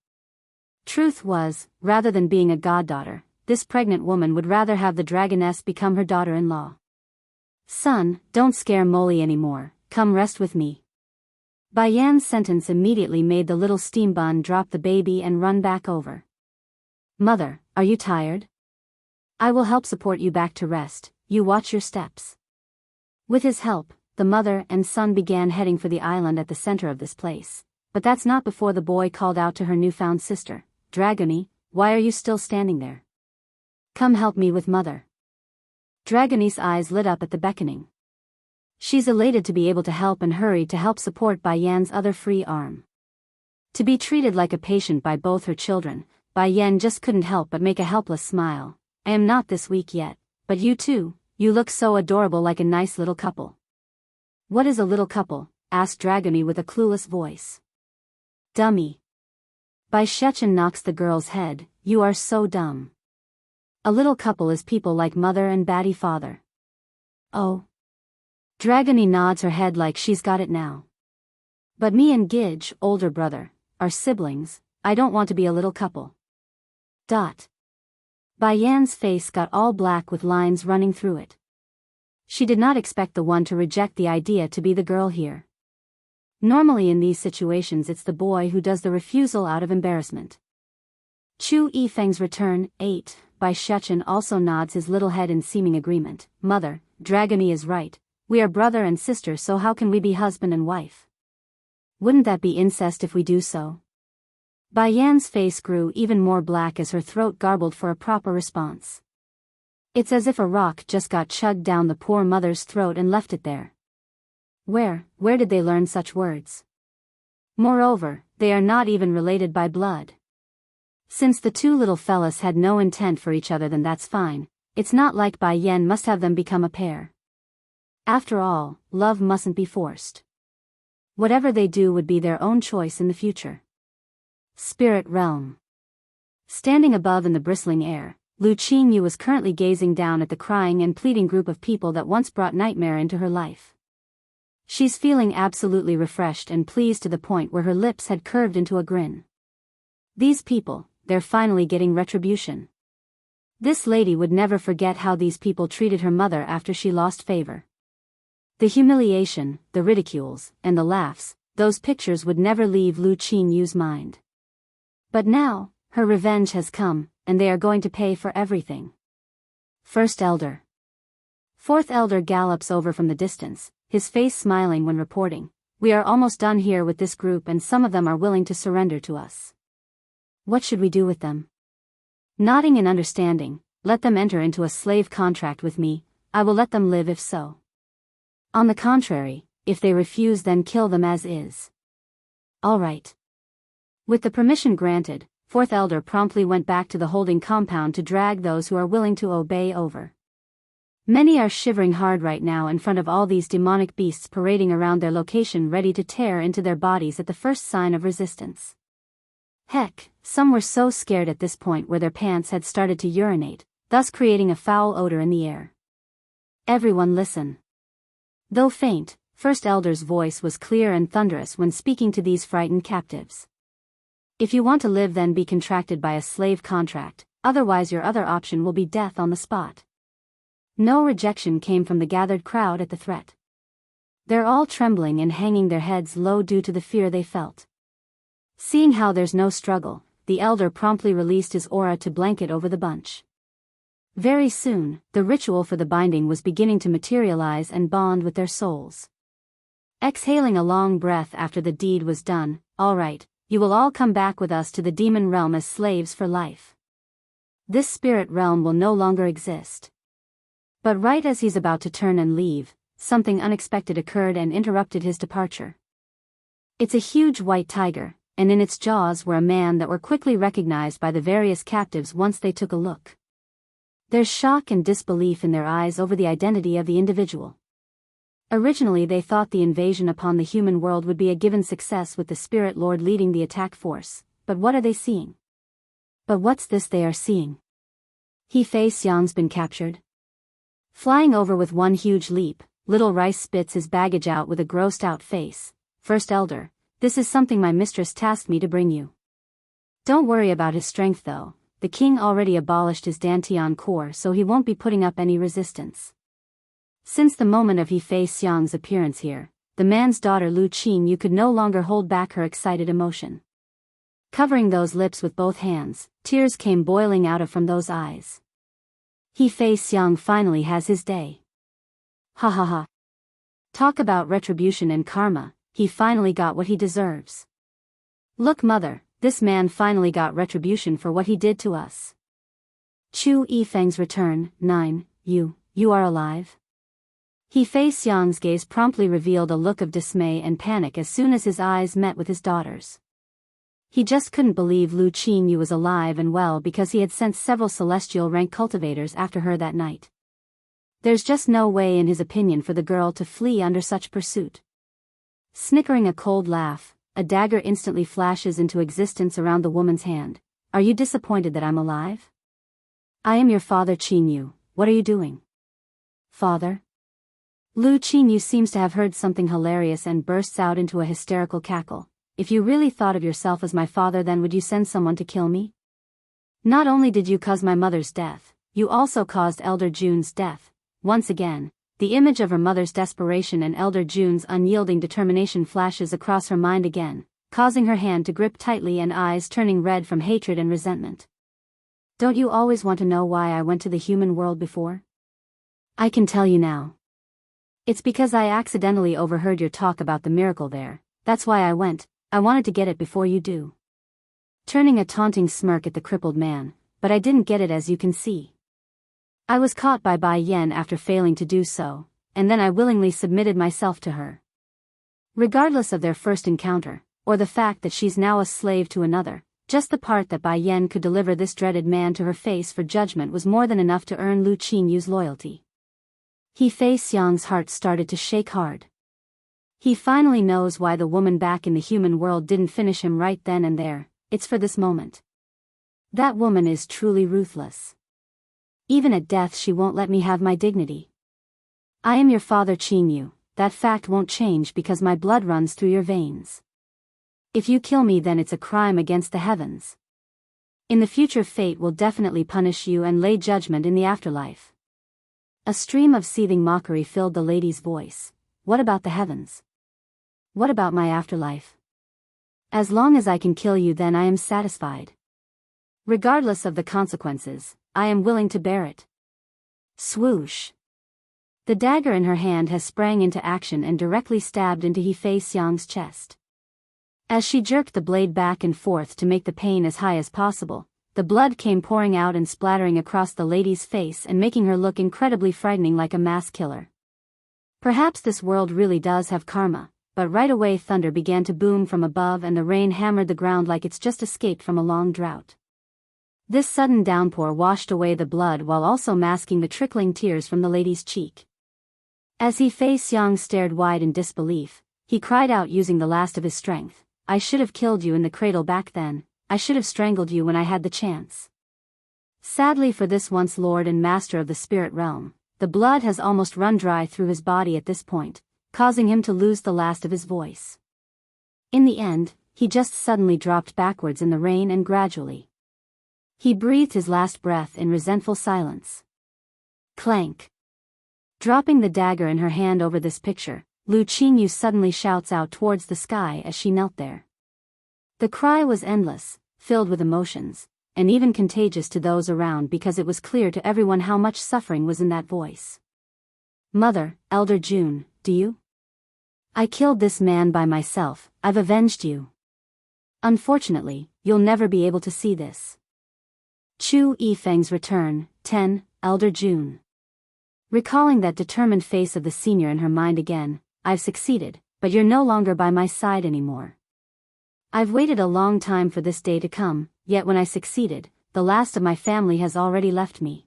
Truth was, rather than being a goddaughter, this pregnant woman would rather have the dragoness become her daughter-in-law. Son, don't scare Molly anymore, come rest with me. Bai Yan's sentence immediately made the little steambun drop the baby and run back over. Mother, are you tired? I will help support you back to rest, you watch your steps. With his help, the mother and son began heading for the island at the center of this place. But that's not before the boy called out to her newfound sister, Dragony, why are you still standing there? Come help me with mother. Dragony's eyes lit up at the beckoning. She's elated to be able to help and hurried to help support Bai Yan's other free arm. To be treated like a patient by both her children, Bai Yan just couldn't help but make a helpless smile. I am not this weak yet, but you too, you look so adorable like a nice little couple. What is a little couple? Asked Dragony with a clueless voice. Dummy. Bai Shuchen knocks the girl's head, you are so dumb. A little couple is people like mother and batty father. Oh. Dragony nods her head like she's got it now. But me and Gidge, older brother, are siblings, I don't want to be a little couple. Bai Yan's face got all black with lines running through it. She did not expect the one to reject the idea to be the girl here. Normally in these situations it's the boy who does the refusal out of embarrassment. Chu Yifeng's return, 8, Bai Shuchen also nods his little head in seeming agreement. Mother, Dragony is right, we are brother and sister, so how can we be husband and wife? Wouldn't that be incest if we do so? Bai Yan's face grew even more black as her throat garbled for a proper response. It's as if a rock just got chugged down the poor mother's throat and left it there. Where did they learn such words? Moreover, they are not even related by blood. Since the two little fellas had no intent for each other, then that's fine. It's not like Bai Yan must have them become a pair. After all, love mustn't be forced. Whatever they do would be their own choice in the future. Spirit realm. Standing above in the bristling air, Lu Qingyu was currently gazing down at the crying and pleading group of people that once brought nightmare into her life. She's feeling absolutely refreshed and pleased to the point where her lips had curved into a grin. These people, they're finally getting retribution. This lady would never forget how these people treated her mother after she lost favor. The humiliation, the ridicules, and the laughs, those pictures would never leave Lu Qinyu's mind. But now, her revenge has come, and they are going to pay for everything. First Elder. Fourth Elder gallops over from the distance, his face smiling when reporting, we are almost done here with this group and some of them are willing to surrender to us. What should we do with them? Nodding in understanding, let them enter into a slave contract with me, I will let them live if so. On the contrary, if they refuse then kill them as is. All right. With the permission granted, Fourth Elder promptly went back to the holding compound to drag those who are willing to obey over. Many are shivering hard right now in front of all these demonic beasts parading around their location, ready to tear into their bodies at the first sign of resistance. Heck, some were so scared at this point where their pants had started to urinate, thus creating a foul odor in the air. Everyone listen. Though faint, First Elder's voice was clear and thunderous when speaking to these frightened captives. If you want to live, then be contracted by a slave contract, otherwise your other option will be death on the spot. No rejection came from the gathered crowd at the threat. They're all trembling and hanging their heads low due to the fear they felt. Seeing how there's no struggle, the elder promptly released his aura to blanket over the bunch. Very soon, the ritual for the binding was beginning to materialize and bond with their souls. Exhaling a long breath after the deed was done, "All right, you will all come back with us to the demon realm as slaves for life. This spirit realm will no longer exist." But right as he's about to turn and leave, something unexpected occurred and interrupted his departure. It's a huge white tiger, and in its jaws were a man that were quickly recognized by the various captives once they took a look. There's shock and disbelief in their eyes over the identity of the individual. Originally they thought the invasion upon the human world would be a given success with the Spirit Lord leading the attack force, but what are they seeing? But what's this they are seeing? He-Fei Xiang's been captured. Flying over with one huge leap, Little Rice spits his baggage out with a grossed-out face. "First Elder, this is something my mistress tasked me to bring you. Don't worry about his strength though, the king already abolished his Dantian core, so he won't be putting up any resistance." Since the moment of He-Fei Xiang's appearance here, the man's daughter Lu Qingyu could no longer hold back her excited emotion. Covering those lips with both hands, tears came boiling out from those eyes. He-Fei Xiang finally has his day. Ha ha ha. Talk about retribution and karma, he finally got what he deserves. Look mother, this man finally got retribution for what he did to us. Chu Yifeng's return. 9. You are alive? He-Fei Xiang's gaze promptly revealed a look of dismay and panic as soon as his eyes met with his daughter's. He just couldn't believe Lu Qingyu was alive and well because he had sent several celestial rank cultivators after her that night. There's just no way in his opinion for the girl to flee under such pursuit. Snickering a cold laugh, a dagger instantly flashes into existence around the woman's hand. "Are you disappointed that I'm alive? I am your father Qingyu, what are you doing?" "Father?" Lu Qingyu seems to have heard something hilarious and bursts out into a hysterical cackle. "If you really thought of yourself as my father, then would you send someone to kill me? Not only did you cause my mother's death, you also caused Elder June's death." Once again, the image of her mother's desperation and Elder June's unyielding determination flashes across her mind again, causing her hand to grip tightly and eyes turning red from hatred and resentment. "Don't you always want to know why I went to the human world before? I can tell you now. It's because I accidentally overheard your talk about the miracle there, that's why I went. I wanted to get it before you do." Turning a taunting smirk at the crippled man, "But I didn't get it, as you can see. I was caught by Bai Yen after failing to do so, and then I willingly submitted myself to her." Regardless of their first encounter, or the fact that she's now a slave to another, just the part that Bai Yen could deliver this dreaded man to her face for judgment was more than enough to earn Lu Qingyu's loyalty. He-Fei Xiang's heart started to shake hard. He finally knows why the woman back in the human world didn't finish him right then and there. It's for this moment. That woman is truly ruthless. Even at death she won't let me have my dignity. I am your father Qingyu, that fact won't change because my blood runs through your veins. If you kill me, then it's a crime against the heavens. In the future, fate will definitely punish you and lay judgment in the afterlife. A stream of seething mockery filled the lady's voice. What about the heavens? What about my afterlife? As long as I can kill you, then I am satisfied. Regardless of the consequences, I am willing to bear it. Swoosh. The dagger in her hand has sprang into action and directly stabbed into He-Fei Xiang's chest. As she jerked the blade back and forth to make the pain as high as possible, the blood came pouring out and splattering across the lady's face and making her look incredibly frightening, like a mass killer. Perhaps this world really does have karma, but right away thunder began to boom from above and the rain hammered the ground like it's just escaped from a long drought. This sudden downpour washed away the blood while also masking the trickling tears from the lady's cheek. As he faced Yang stared wide in disbelief, he cried out using the last of his strength, "I should have killed you in the cradle back then, I should have strangled you when I had the chance." Sadly for this once lord and master of the spirit realm, the blood has almost run dry through his body at this point, causing him to lose the last of his voice. In the end, he just suddenly dropped backwards in the rain and gradually. He breathed his last breath in resentful silence. Clank. Dropping the dagger in her hand over this picture, Lu Qingyu suddenly shouts out towards the sky as she knelt there. The cry was endless, filled with emotions, and even contagious to those around because it was clear to everyone how much suffering was in that voice. "Mother, Elder June, do you? I killed this man by myself, I've avenged you. Unfortunately, you'll never be able to see this." Chu Yifeng's return, 10, Elder June. Recalling that determined face of the senior in her mind again, "I've succeeded, but you're no longer by my side anymore. I've waited a long time for this day to come, yet when I succeeded, the last of my family has already left me."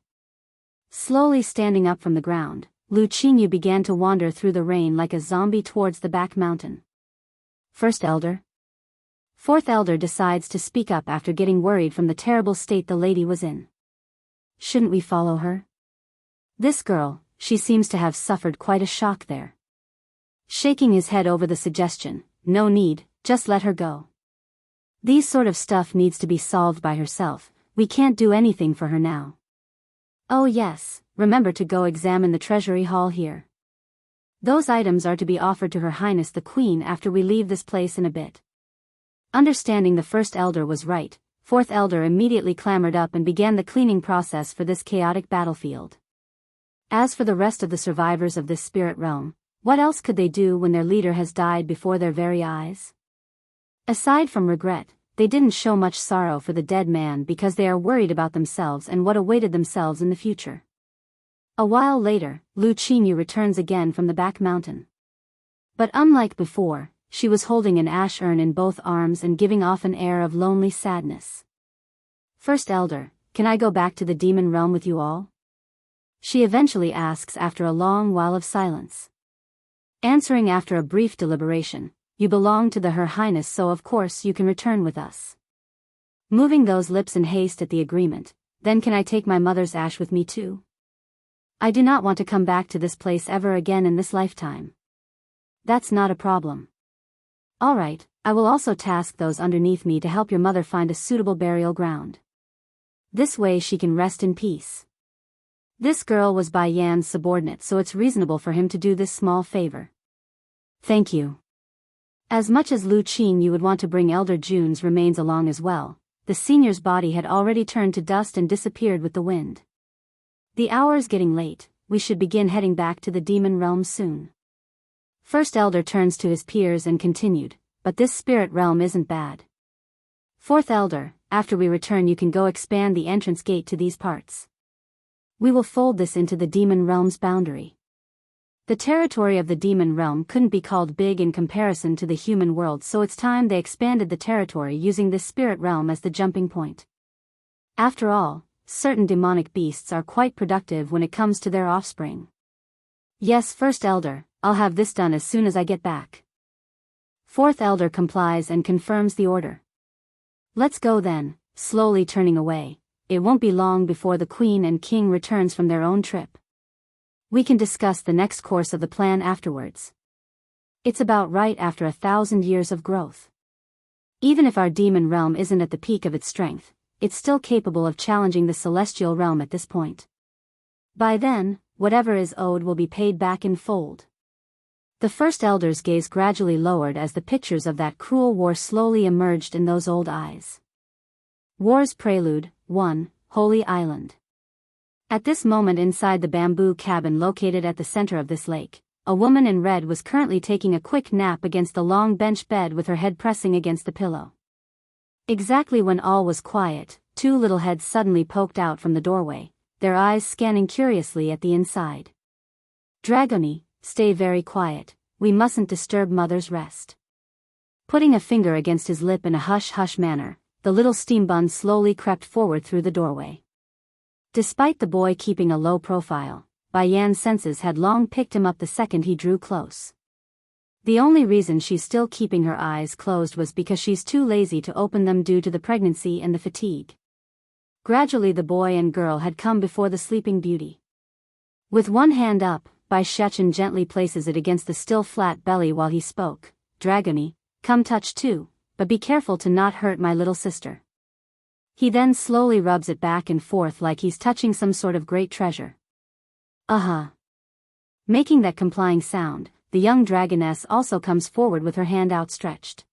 Slowly standing up from the ground, Lu Qingyu began to wander through the rain like a zombie towards the back mountain. "First Elder?" Fourth Elder decides to speak up after getting worried from the terrible state the lady was in. "Shouldn't we follow her? This girl, she seems to have suffered quite a shock there." Shaking his head over the suggestion, "No need, just let her go. These sort of stuff needs to be solved by herself, we can't do anything for her now. Oh yes, remember to go examine the treasury hall here. Those items are to be offered to Her Highness the Queen after we leave this place in a bit." Understanding the first elder was right, fourth elder immediately clambered up and began the cleaning process for this chaotic battlefield. As for the rest of the survivors of this spirit realm, what else could they do when their leader has died before their very eyes? Aside from regret, they didn't show much sorrow for the dead man because they are worried about themselves and what awaited themselves in the future. A while later, Lu Qingyu returns again from the back mountain. But unlike before, she was holding an ash urn in both arms and giving off an air of lonely sadness. "First Elder, can I go back to the demon realm with you all?" she eventually asks after a long while of silence. Answering after a brief deliberation, "You belong to the Her Highness, so of course you can return with us." Moving those lips in haste at the agreement, "Then can I take my mother's ash with me too? I do not want to come back to this place ever again in this lifetime." "That's not a problem. All right, I will also task those underneath me to help your mother find a suitable burial ground. This way she can rest in peace." This girl was Bai Yan's subordinate, so it's reasonable for him to do this small favor. "Thank you." As much as Lu Qingyu would want to bring Elder June's remains along as well, the senior's body had already turned to dust and disappeared with the wind. "The hour's getting late, we should begin heading back to the demon realm soon." First Elder turns to his peers and continued, "But this spirit realm isn't bad. Fourth Elder, after we return you can go expand the entrance gate to these parts. We will fold this into the demon realm's boundary." The territory of the demon realm couldn't be called big in comparison to the human world, so it's time they expanded the territory using this spirit realm as the jumping point. After all, certain demonic beasts are quite productive when it comes to their offspring. "Yes, First Elder, I'll have this done as soon as I get back." Fourth Elder complies and confirms the order. "Let's go then," slowly turning away. "It won't be long before the Queen and King returns from their own trip. We can discuss the next course of the plan afterwards. It's about right after 1,000 years of growth. Even if our demon realm isn't at the peak of its strength, it's still capable of challenging the celestial realm at this point. By then, whatever is owed will be paid back in full." The first elder's gaze gradually lowered as the pictures of that cruel war slowly emerged in those old eyes. War's Prelude, 1, Holy Island. At this moment inside the bamboo cabin located at the center of this lake, a woman in red was currently taking a quick nap against the long bench bed with her head pressing against the pillow. Exactly when all was quiet, two little heads suddenly poked out from the doorway, their eyes scanning curiously at the inside. "Dragoni, stay very quiet, we mustn't disturb Mother's rest." Putting a finger against his lip in a hush-hush manner, the little steam bun slowly crept forward through the doorway. Despite the boy keeping a low profile, Bai Yan's senses had long picked him up the second he drew close. The only reason she's still keeping her eyes closed was because she's too lazy to open them due to the pregnancy and the fatigue. Gradually the boy and girl had come before the sleeping beauty. With one hand up, Bai Shechen gently places it against the still flat belly while he spoke. "Dragony, come touch too, but be careful to not hurt my little sister." He then slowly rubs it back and forth like he's touching some sort of great treasure. Making that complying sound, the young dragoness also comes forward with her hand outstretched.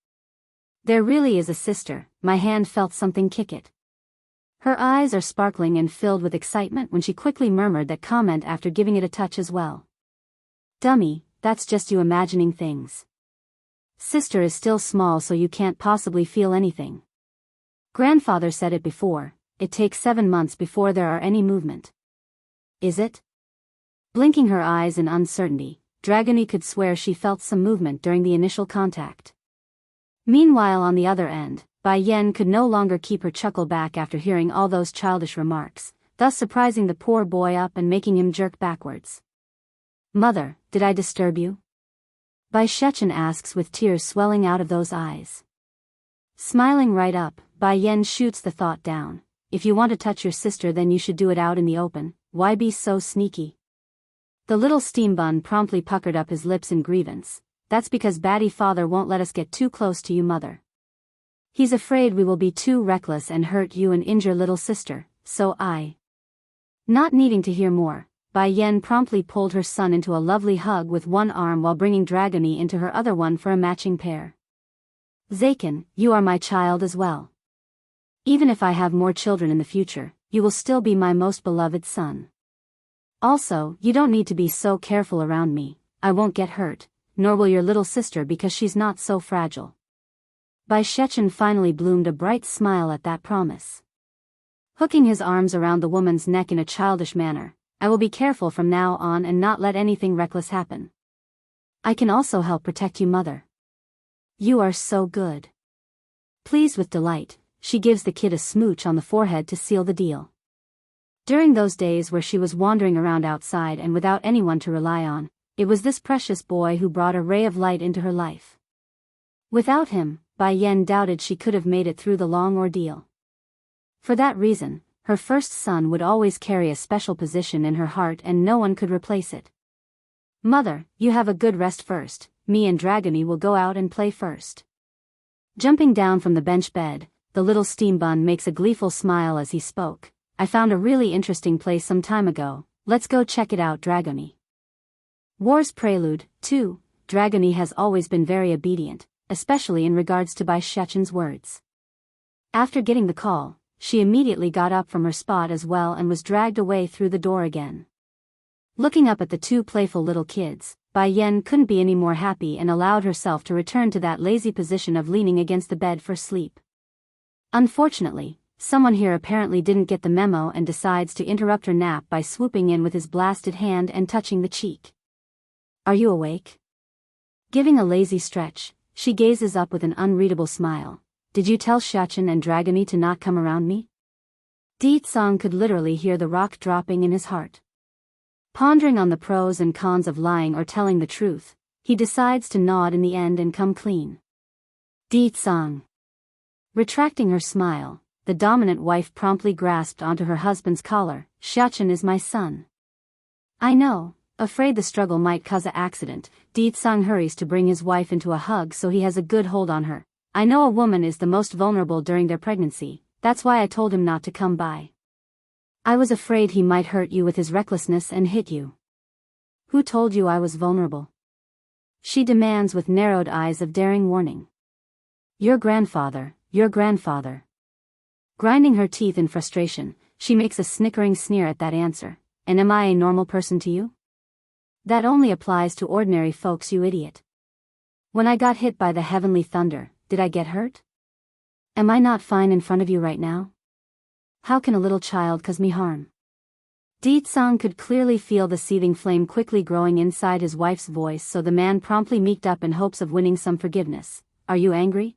There really is a sister, my hand felt something kick it. Her eyes are sparkling and filled with excitement when she quickly murmured that comment after giving it a touch as well. "Dummy, that's just you imagining things. Sister is still small so you can't possibly feel anything. Grandfather said it before, it takes 7 months before there are any movement." "Is it?" Blinking her eyes in uncertainty, Dragony could swear she felt some movement during the initial contact. Meanwhile on the other end, Bai Yan could no longer keep her chuckle back after hearing all those childish remarks, thus surprising the poor boy up and making him jerk backwards. "Mother, did I disturb you?" Bai Shechen asks with tears swelling out of those eyes. Smiling right up, Bai Yan shoots the thought down. "If you want to touch your sister then you should do it out in the open, why be so sneaky?" The little steam bun promptly puckered up his lips in grievance. "That's because Batty father won't let us get too close to you, mother. He's afraid we will be too reckless and hurt you and injure little sister, so I..." Not needing to hear more, Bai Yan promptly pulled her son into a lovely hug with one arm while bringing Dragony into her other one for a matching pair. "Zaken, you are my child as well. Even if I have more children in the future, you will still be my most beloved son. Also, you don't need to be so careful around me, I won't get hurt, nor will your little sister because she's not so fragile." Bai Shechen finally bloomed a bright smile at that promise. Hooking his arms around the woman's neck in a childish manner, "I will be careful from now on and not let anything reckless happen. I can also help protect you, mother. You are so good." Pleased with delight, she gives the kid a smooch on the forehead to seal the deal. During those days where she was wandering around outside and without anyone to rely on, it was this precious boy who brought a ray of light into her life. Without him, Bai Yan doubted she could have made it through the long ordeal. For that reason, her first son would always carry a special position in her heart and no one could replace it. "Mother, you have a good rest first, me and Dragony will go out and play first." Jumping down from the bench bed, the little steam bun makes a gleeful smile as he spoke. "I found a really interesting place some time ago, let's go check it out, Dragony." War's Prelude, 2, Dragony has always been very obedient, especially in regards to Bai Shechen's words. After getting the call, she immediately got up from her spot as well and was dragged away through the door again. Looking up at the two playful little kids, Bai Yan couldn't be any more happy and allowed herself to return to that lazy position of leaning against the bed for sleep. Unfortunately, someone here apparently didn't get the memo and decides to interrupt her nap by swooping in with his blasted hand and touching the cheek. "Are you awake?" Giving a lazy stretch, she gazes up with an unreadable smile. "Did you tell Shechen and Dragony to not come around me?" Deet Song could literally hear the rock dropping in his heart. Pondering on the pros and cons of lying or telling the truth, he decides to nod in the end and come clean. Deet Song. Retracting her smile, the dominant wife promptly grasped onto her husband's collar. "Shechen is my son." "I know." Afraid the struggle might cause an accident, Deet Song hurries to bring his wife into a hug so he has a good hold on her. "I know a woman is the most vulnerable during their pregnancy, that's why I told him not to come by. I was afraid he might hurt you with his recklessness and hit you." "Who told you I was vulnerable?" she demands with narrowed eyes of daring warning. Your grandfather." Grinding her teeth in frustration, she makes a snickering sneer at that answer. "And am I a normal person to you?" "That only applies to ordinary folks, you idiot. When I got hit by the heavenly thunder, did I get hurt? Am I not fine in front of you right now? How can a little child cause me harm?" Deet Song could clearly feel the seething flame quickly growing inside his wife's voice, so the man promptly meeked up in hopes of winning some forgiveness. "Are you angry?"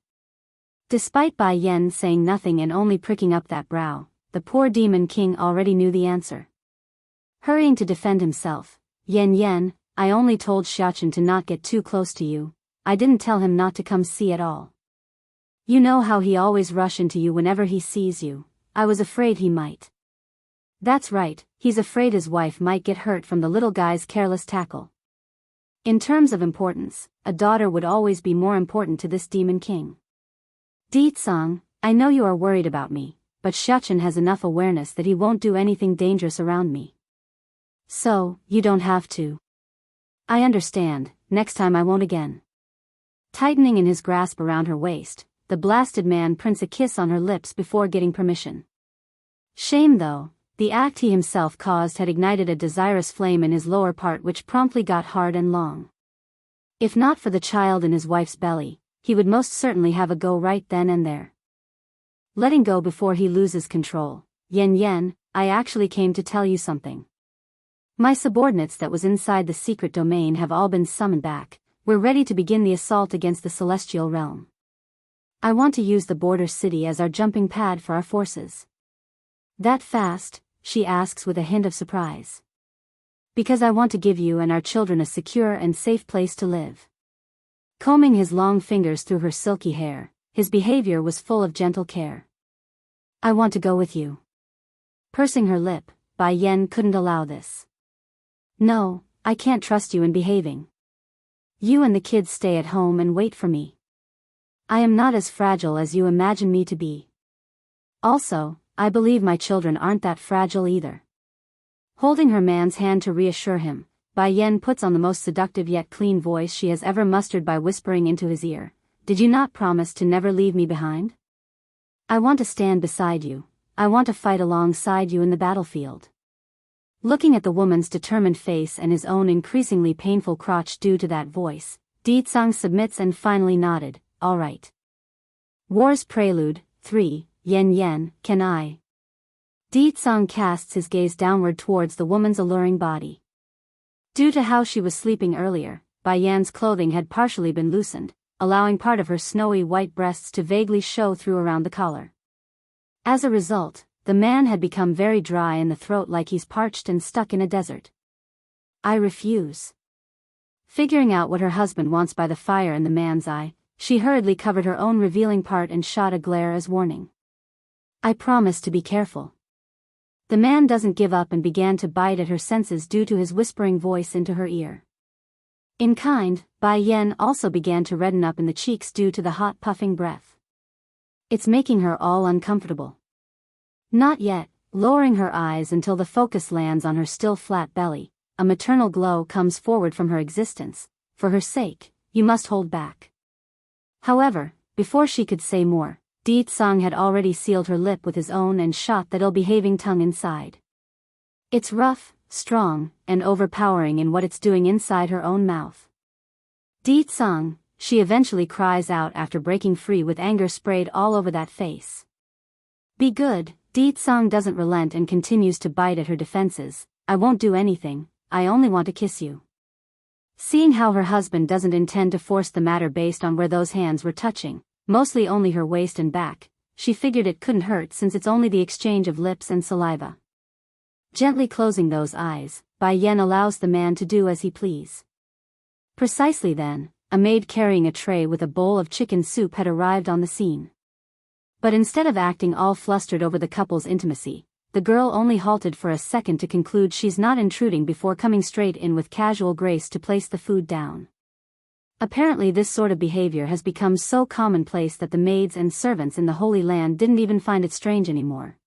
Despite Bai Yan saying nothing and only pricking up that brow, the poor demon king already knew the answer. Hurrying to defend himself, Yan, I only told Xiachen to not get too close to you. I didn't tell him not to come see at all. You know how he always rush into you whenever he sees you. I was afraid he might. That's right, he's afraid his wife might get hurt from the little guy's careless tackle. In terms of importance, a daughter would always be more important to this demon king. Di-tsang, I know you are worried about me, but Xiachen has enough awareness that he won't do anything dangerous around me. So, you don't have to. I understand, next time I won't again. Tightening in his grasp around her waist, the blasted man prints a kiss on her lips before getting permission. Shame though, the act he himself caused had ignited a desirous flame in his lower part which promptly got hard and long. If not for the child in his wife's belly, he would most certainly have a go right then and there. Letting go before he loses control, Yan, I actually came to tell you something. My subordinates that was inside the secret domain have all been summoned back. We're ready to begin the assault against the celestial realm. I want to use the border city as our jumping pad for our forces. That fast? She asks with a hint of surprise. Because I want to give you and our children a secure and safe place to live. Combing his long fingers through her silky hair, his behavior was full of gentle care. I want to go with you. Pursing her lip, Bai Yan couldn't allow this. No, I can't trust you in behaving. You and the kids stay at home and wait for me. I am not as fragile as you imagine me to be. Also, I believe my children aren't that fragile either. Holding her man's hand to reassure him, Bai Yan puts on the most seductive yet clean voice she has ever mustered by whispering into his ear, Did you not promise to never leave me behind? I want to stand beside you. I want to fight alongside you in the battlefield. Looking at the woman's determined face and his own increasingly painful crotch due to that voice, Di-tsang submits and finally nodded, all right. War's Prelude, 3, Yan, can I? Di-tsang casts his gaze downward towards the woman's alluring body. Due to how she was sleeping earlier, Bai Yan's clothing had partially been loosened, allowing part of her snowy white breasts to vaguely show through around the collar. As a result, the man had become very dry in the throat like he's parched and stuck in a desert. I refuse. Figuring out what her husband wants by the fire in the man's eye, she hurriedly covered her own revealing part and shot a glare as warning. I promise to be careful. The man doesn't give up and began to bite at her senses due to his whispering voice into her ear. In kind, Bai Yan also began to redden up in the cheeks due to the hot puffing breath. It's making her all uncomfortable. Not yet, lowering her eyes until the focus lands on her still flat belly, a maternal glow comes forward from her existence. For her sake, you must hold back. However, before she could say more, Di-tsang had already sealed her lip with his own and shot that ill-behaving tongue inside. It's rough, strong, and overpowering in what it's doing inside her own mouth. Di-tsang, she eventually cries out after breaking free with anger sprayed all over that face. Be good. Di-tsang doesn't relent and continues to bite at her defenses. I won't do anything, I only want to kiss you. Seeing how her husband doesn't intend to force the matter based on where those hands were touching, mostly only her waist and back, she figured it couldn't hurt since it's only the exchange of lips and saliva. Gently closing those eyes, Bai Yan allows the man to do as he please. Precisely then, a maid carrying a tray with a bowl of chicken soup had arrived on the scene. But instead of acting all flustered over the couple's intimacy, the girl only halted for a second to conclude she's not intruding before coming straight in with casual grace to place the food down. Apparently this sort of behavior has become so commonplace that the maids and servants in the Holy Land didn't even find it strange anymore.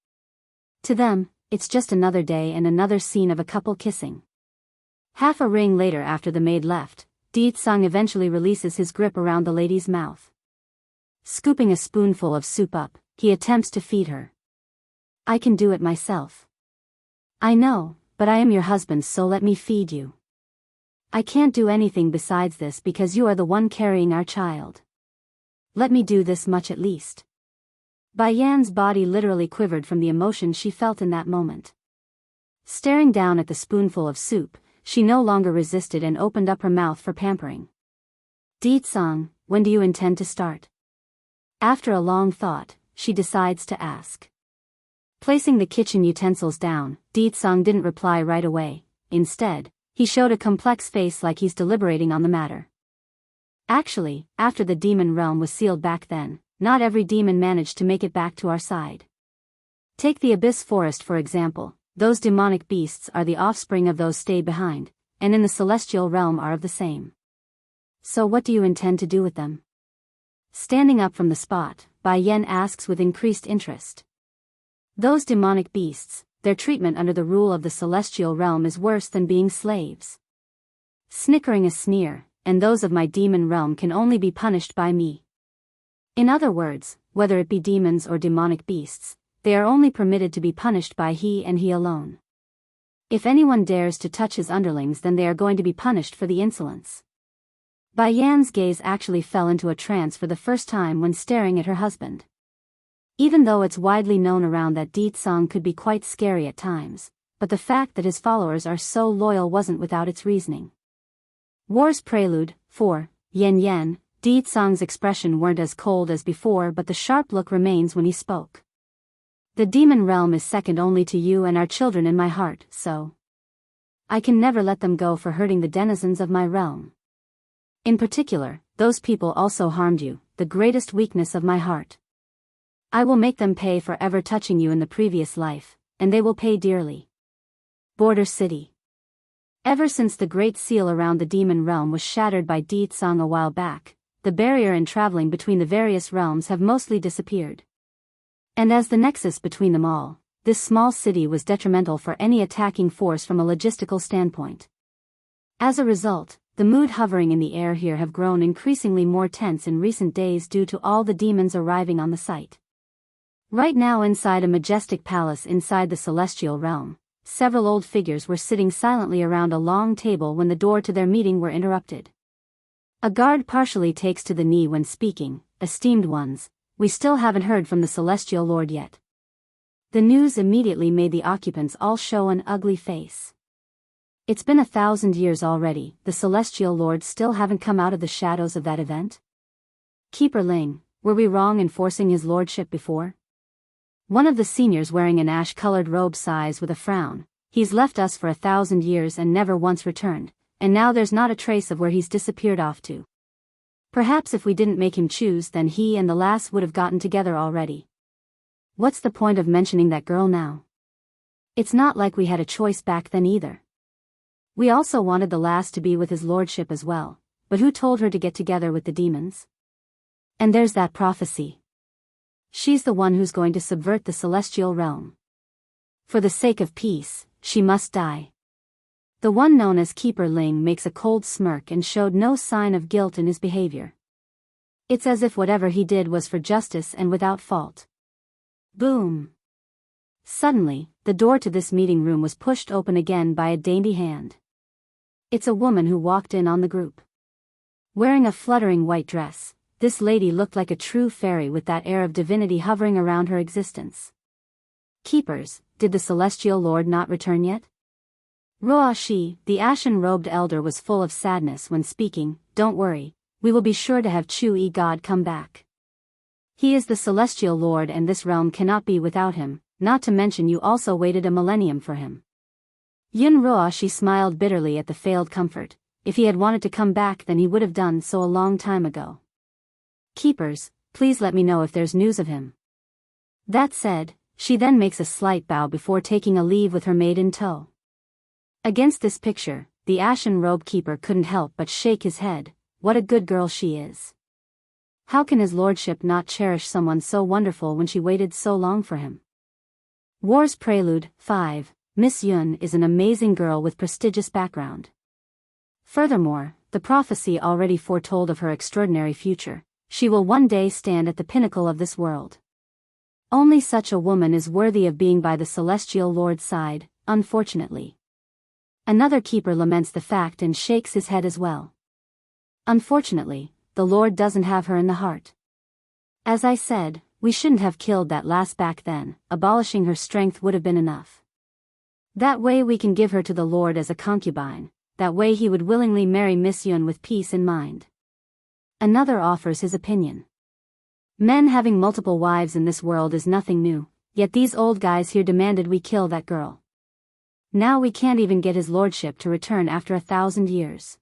To them, it's just another day and another scene of a couple kissing. Half a ring later after the maid left, Di-tsang eventually releases his grip around the lady's mouth. Scooping a spoonful of soup up, he attempts to feed her. I can do it myself. I know, but I am your husband, so let me feed you. I can't do anything besides this because you are the one carrying our child. Let me do this much at least. Bai Yan's body literally quivered from the emotion she felt in that moment. Staring down at the spoonful of soup, she no longer resisted and opened up her mouth for pampering. Di-tsang, when do you intend to start? After a long thought, she decides to ask. Placing the kitchen utensils down, Deetsong didn't reply right away. Instead, he showed a complex face like he's deliberating on the matter. Actually, after the demon realm was sealed back then, not every demon managed to make it back to our side. Take the Abyss Forest for example. Those demonic beasts are the offspring of those stayed behind, and in the celestial realm are of the same. So what do you intend to do with them? Standing up from the spot, Bai Yen asks with increased interest. Those demonic beasts, their treatment under the rule of the celestial realm is worse than being slaves. Snickering a sneer, and those of my demon realm can only be punished by me. In other words, whether it be demons or demonic beasts, they are only permitted to be punished by he and he alone. If anyone dares to touch his underlings, then they are going to be punished for the insolence. Bai Yan's gaze actually fell into a trance for the first time when staring at her husband. Even though it's widely known around that Deetsong could be quite scary at times, but the fact that his followers are so loyal wasn't without its reasoning. War's Prelude, 4, Yen Yen. Deetsong's expression weren't as cold as before, but the sharp look remains when he spoke. The demon realm is second only to you and our children in my heart, so I can never let them go for hurting the denizens of my realm. In particular, those people also harmed you, the greatest weakness of my heart. I will make them pay for ever touching you in the previous life, and they will pay dearly. Border City. Ever since the Great Seal around the demon realm was shattered by Deetsong a while back, the barrier in traveling between the various realms have mostly disappeared. And as the nexus between them all, this small city was detrimental for any attacking force from a logistical standpoint. As a result, the mood hovering in the air here have grown increasingly more tense in recent days due to all the demons arriving on the site. Right now inside a majestic palace inside the celestial realm, several old figures were sitting silently around a long table when the door to their meeting were interrupted. A guard partially takes to the knee when speaking. Esteemed ones, we still haven't heard from the Celestial Lord yet. The news immediately made the occupants all show an ugly face. It's been 1,000 years already, the Celestial Lords still haven't come out of the shadows of that event? Keeper Ling, were we wrong in forcing his lordship before? One of the seniors wearing an ash-colored robe sighs with a frown. He's left us for 1,000 years and never once returned, and now there's not a trace of where he's disappeared off to. Perhaps if we didn't make him choose, then he and the lass would have gotten together already. What's the point of mentioning that girl now? It's not like we had a choice back then either. We also wanted the lass to be with his lordship as well, but who told her to get together with the demons? And there's that prophecy. She's the one who's going to subvert the celestial realm. For the sake of peace, she must die. The one known as Keeper Ling makes a cold smirk and showed no sign of guilt in his behavior. It's as if whatever he did was for justice and without fault. Boom! Suddenly, the door to this meeting room was pushed open again by a dainty hand. It's a woman who walked in on the group. Wearing a fluttering white dress, this lady looked like a true fairy with that air of divinity hovering around her existence. Keepers, did the Celestial Lord not return yet? Ruo Shi, the ashen-robed elder, was full of sadness when speaking. Don't worry, we will be sure to have Chu-Yi God come back. He is the Celestial Lord and this realm cannot be without him, not to mention you also waited a millennium for him. Yun Ruo Shi smiled bitterly at the failed comfort. If he had wanted to come back then he would have done so a long time ago. Keepers, please let me know if there's news of him. That said, she then makes a slight bow before taking a leave with her maid in tow. Against this picture, the ashen-robed keeper couldn't help but shake his head. What a good girl she is. How can his lordship not cherish someone so wonderful when she waited so long for him? War's Prelude, 5. Miss Yun is an amazing girl with prestigious background. Furthermore, the prophecy already foretold of her extraordinary future. She will one day stand at the pinnacle of this world. Only such a woman is worthy of being by the Celestial Lord's side, unfortunately. Another keeper laments the fact and shakes his head as well. Unfortunately, the Lord doesn't have her in the heart. As I said, we shouldn't have killed that lass back then. Abolishing her strength would have been enough. That way we can give her to the Lord as a concubine. That way he would willingly marry Miss Yun with peace in mind. Another offers his opinion. Men having multiple wives in this world is nothing new, yet these old guys here demanded we kill that girl. Now we can't even get his lordship to return after 1,000 years.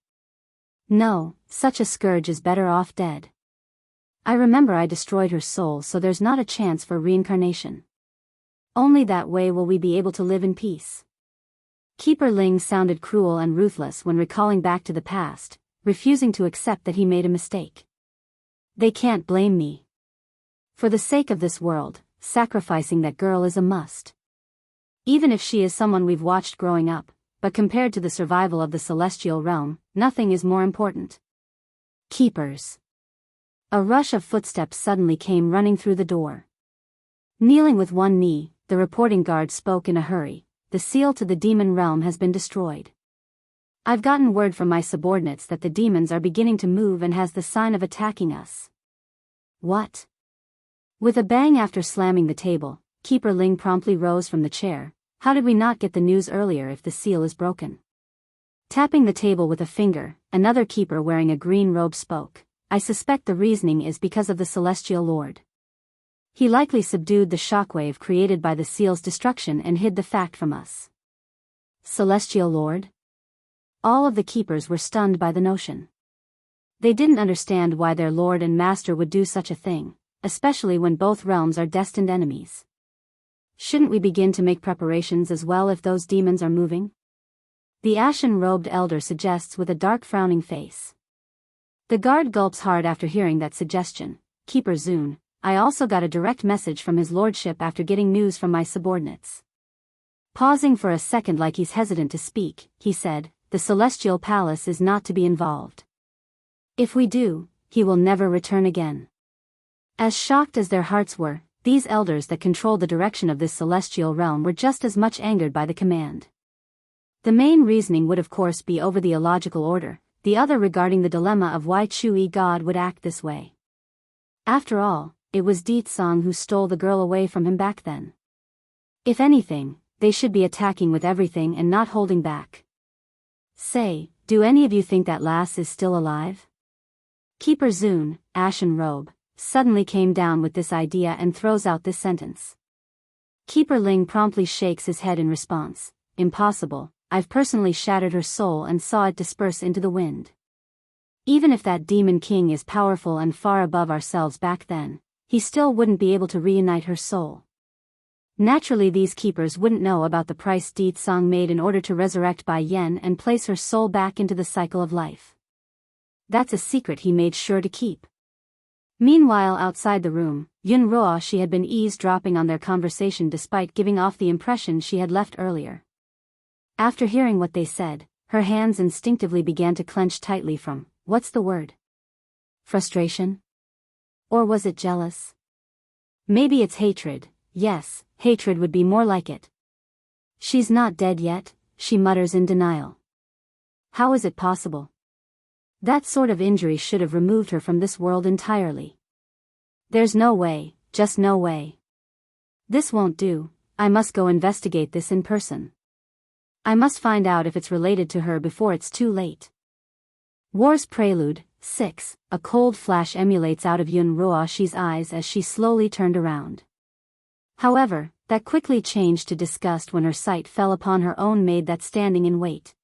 No, such a scourge is better off dead. I remember I destroyed her soul, so there's not a chance for reincarnation. Only that way will we be able to live in peace. Keeper Ling sounded cruel and ruthless when recalling back to the past, refusing to accept that he made a mistake. They can't blame me. For the sake of this world, sacrificing that girl is a must. Even if she is someone we've watched growing up, but compared to the survival of the celestial realm, nothing is more important. Keepers. A rush of footsteps suddenly came running through the door. Kneeling with one knee, the reporting guard spoke in a hurry. The seal to the demon realm has been destroyed. I've gotten word from my subordinates that the demons are beginning to move and has the sign of attacking us. What? With a bang after slamming the table, Keeper Ling promptly rose from the chair. How did we not get the news earlier if the seal is broken? Tapping the table with a finger, another keeper wearing a green robe spoke. I suspect the reasoning is because of the Celestial Lord. He likely subdued the shockwave created by the seal's destruction and hid the fact from us. Celestial Lord? All of the keepers were stunned by the notion. They didn't understand why their lord and master would do such a thing, especially when both realms are destined enemies. Shouldn't we begin to make preparations as well if those demons are moving? The ashen-robed elder suggests with a dark frowning face. The guard gulps hard after hearing that suggestion. Keeper Zun, I also got a direct message from his lordship after getting news from my subordinates. Pausing for a second like he's hesitant to speak, he said, the Celestial Palace is not to be involved. If we do, he will never return again. As shocked as their hearts were, these elders that controlled the direction of this celestial realm were just as much angered by the command. The main reasoning would of course be over the illogical order, the other regarding the dilemma of why Chui God would act this way. After all, it was Di Song who stole the girl away from him back then. If anything, they should be attacking with everything and not holding back. Say, do any of you think that lass is still alive? Keeper Zun, ashen robe, suddenly came down with this idea and throws out this sentence. Keeper Ling promptly shakes his head in response. Impossible, I've personally shattered her soul and saw it disperse into the wind. Even if that demon king is powerful and far above ourselves back then, he still wouldn't be able to reunite her soul. Naturally these keepers wouldn't know about the price Di Song made in order to resurrect Bai Yen and place her soul back into the cycle of life. That's a secret he made sure to keep. Meanwhile outside the room, Yun Ruoshi had been eavesdropping on their conversation despite giving off the impression she had left earlier. After hearing what they said, her hands instinctively began to clench tightly from, what's the word? Frustration? Or was it jealous? Maybe it's hatred. Yes, hatred would be more like it. She's not dead yet, she mutters in denial. How is it possible? That sort of injury should have removed her from this world entirely. There's no way, just no way. This won't do, I must go investigate this in person. I must find out if it's related to her before it's too late. War's Prelude, 6, a cold flash emulates out of Yun Ruoshi's eyes as she slowly turned around. However, that quickly changed to disgust when her sight fell upon her own maid that's standing in wait.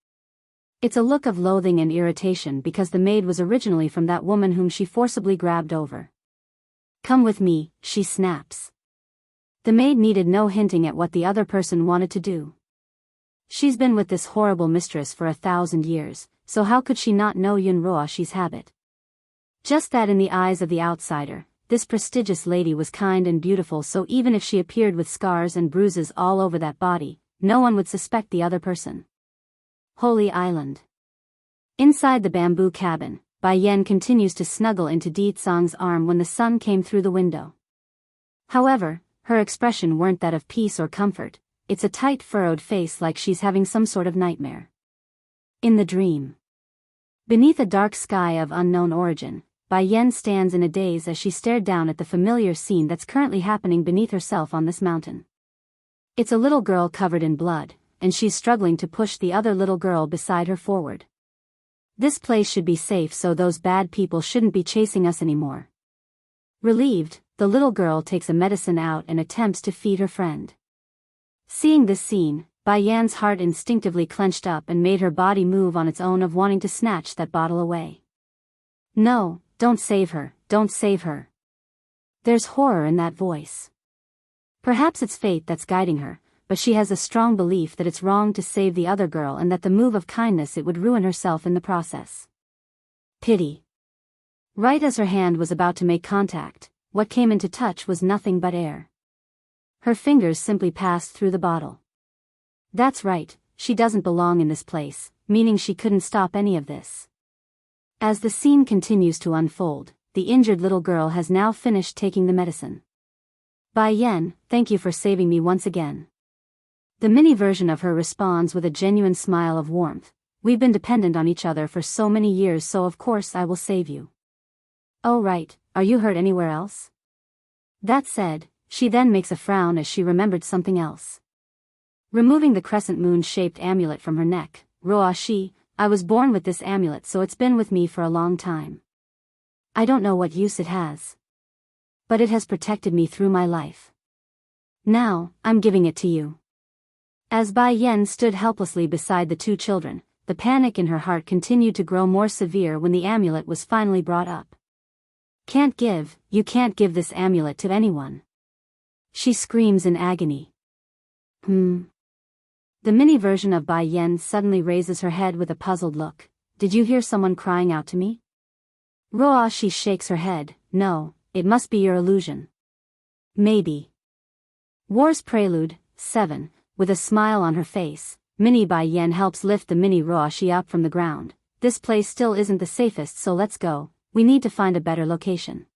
It's a look of loathing and irritation because the maid was originally from that woman whom she forcibly grabbed over. Come with me, she snaps. The maid needed no hinting at what the other person wanted to do. She's been with this horrible mistress for 1,000 years, so how could she not know Yun Ruoshi's habit? Just that in the eyes of the outsider, this prestigious lady was kind and beautiful, so even if she appeared with scars and bruises all over that body, no one would suspect the other person. Holy Island. Inside the bamboo cabin, Bai Yen continues to snuggle into Di Song's arm when the sun came through the window. However, her expression weren't that of peace or comfort, it's a tight furrowed face like she's having some sort of nightmare. In the dream. Beneath a dark sky of unknown origin, Bai Yen stands in a daze as she stared down at the familiar scene that's currently happening beneath herself on this mountain. It's a little girl covered in blood, and she's struggling to push the other little girl beside her forward. This place should be safe, so those bad people shouldn't be chasing us anymore. Relieved, the little girl takes a medicine out and attempts to feed her friend. Seeing this scene, Bai Yan's heart instinctively clenched up and made her body move on its own of wanting to snatch that bottle away. No, don't save her, don't save her. There's horror in that voice. Perhaps it's fate that's guiding her, but she has a strong belief that it's wrong to save the other girl and that the move of kindness it would ruin herself in the process. Pity. Right as her hand was about to make contact, what came into touch was nothing but air. Her fingers simply passed through the bottle. That's right, she doesn't belong in this place, meaning she couldn't stop any of this. As the scene continues to unfold, the injured little girl has now finished taking the medicine. Bai Yan, thank you for saving me once again. The mini version of her responds with a genuine smile of warmth. We've been dependent on each other for so many years, so of course I will save you. Oh right, are you hurt anywhere else? That said, she then makes a frown as she remembered something else. Removing the crescent moon-shaped amulet from her neck, Roa Shi, I was born with this amulet, so it's been with me for a long time. I don't know what use it has, but it has protected me through my life. Now, I'm giving it to you. As Bai Yan stood helplessly beside the two children, the panic in her heart continued to grow more severe when the amulet was finally brought up. You can't give this amulet to anyone. She screams in agony. The mini version of Bai Yan suddenly raises her head with a puzzled look. Did you hear someone crying out to me? Roa Shi shakes her head. No, it must be your illusion. Maybe. War's Prelude, 7, with a smile on her face, Mini Bai Yan helps lift the mini Roa Shi up from the ground. This place still isn't the safest, so let's go. We need to find a better location.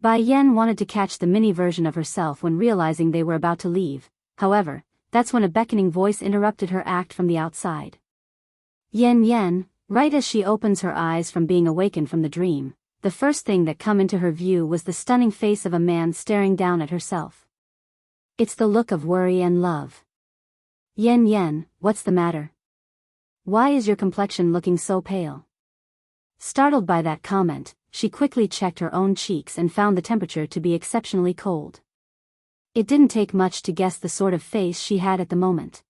Bai Yan wanted to catch the mini version of herself when realizing they were about to leave. However, that's when a beckoning voice interrupted her act from the outside. Yan, right as she opens her eyes from being awakened from the dream, the first thing that come into her view was the stunning face of a man staring down at herself. It's the look of worry and love. Yan, what's the matter? Why is your complexion looking so pale? Startled by that comment, she quickly checked her own cheeks and found the temperature to be exceptionally cold. It didn't take much to guess the sort of face she had at the moment.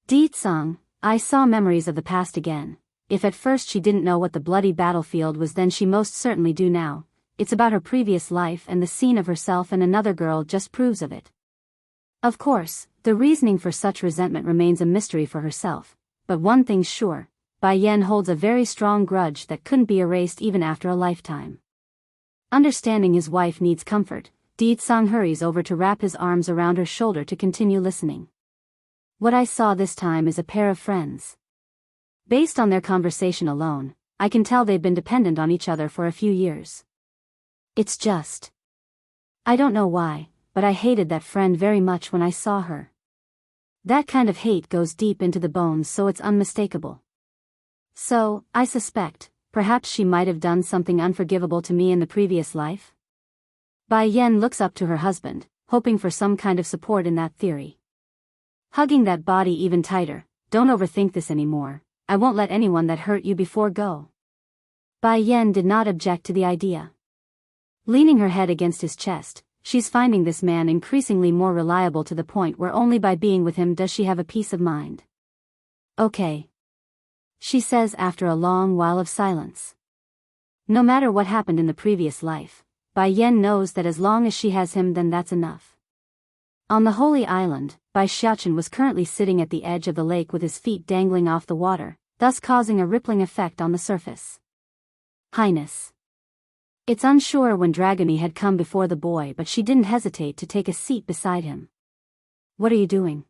Di-tsang, I saw memories of the past again. If at first she didn't know what the bloody battlefield was, then she most certainly do now. It's about her previous life, and the scene of herself and another girl just proves of it. Of course, the reasoning for such resentment remains a mystery for herself, but one thing's sure. Bai Yan holds a very strong grudge that couldn't be erased even after a lifetime. Understanding his wife needs comfort, Di-tsang hurries over to wrap his arms around her shoulder to continue listening. What I saw this time is a pair of friends. Based on their conversation alone, I can tell they've been dependent on each other for a few years. It's just, I don't know why, but I hated that friend very much when I saw her. That kind of hate goes deep into the bones, so it's unmistakable. So, I suspect, perhaps she might have done something unforgivable to me in the previous life? Bai Yan looks up to her husband, hoping for some kind of support in that theory. Hugging that body even tighter. Don't overthink this anymore. I won't let anyone that hurt you before go. Bai Yan did not object to the idea. Leaning her head against his chest, she's finding this man increasingly more reliable, to the point where only by being with him does she have a peace of mind. Okay, she says after a long while of silence. No matter what happened in the previous life, Bai Yan knows that as long as she has him, then that's enough. On the Holy Island, Bai Xiaochen was currently sitting at the edge of the lake with his feet dangling off the water, thus causing a rippling effect on the surface. Highness. It's unsure when Dragony had come before the boy, but she didn't hesitate to take a seat beside him. What are you doing?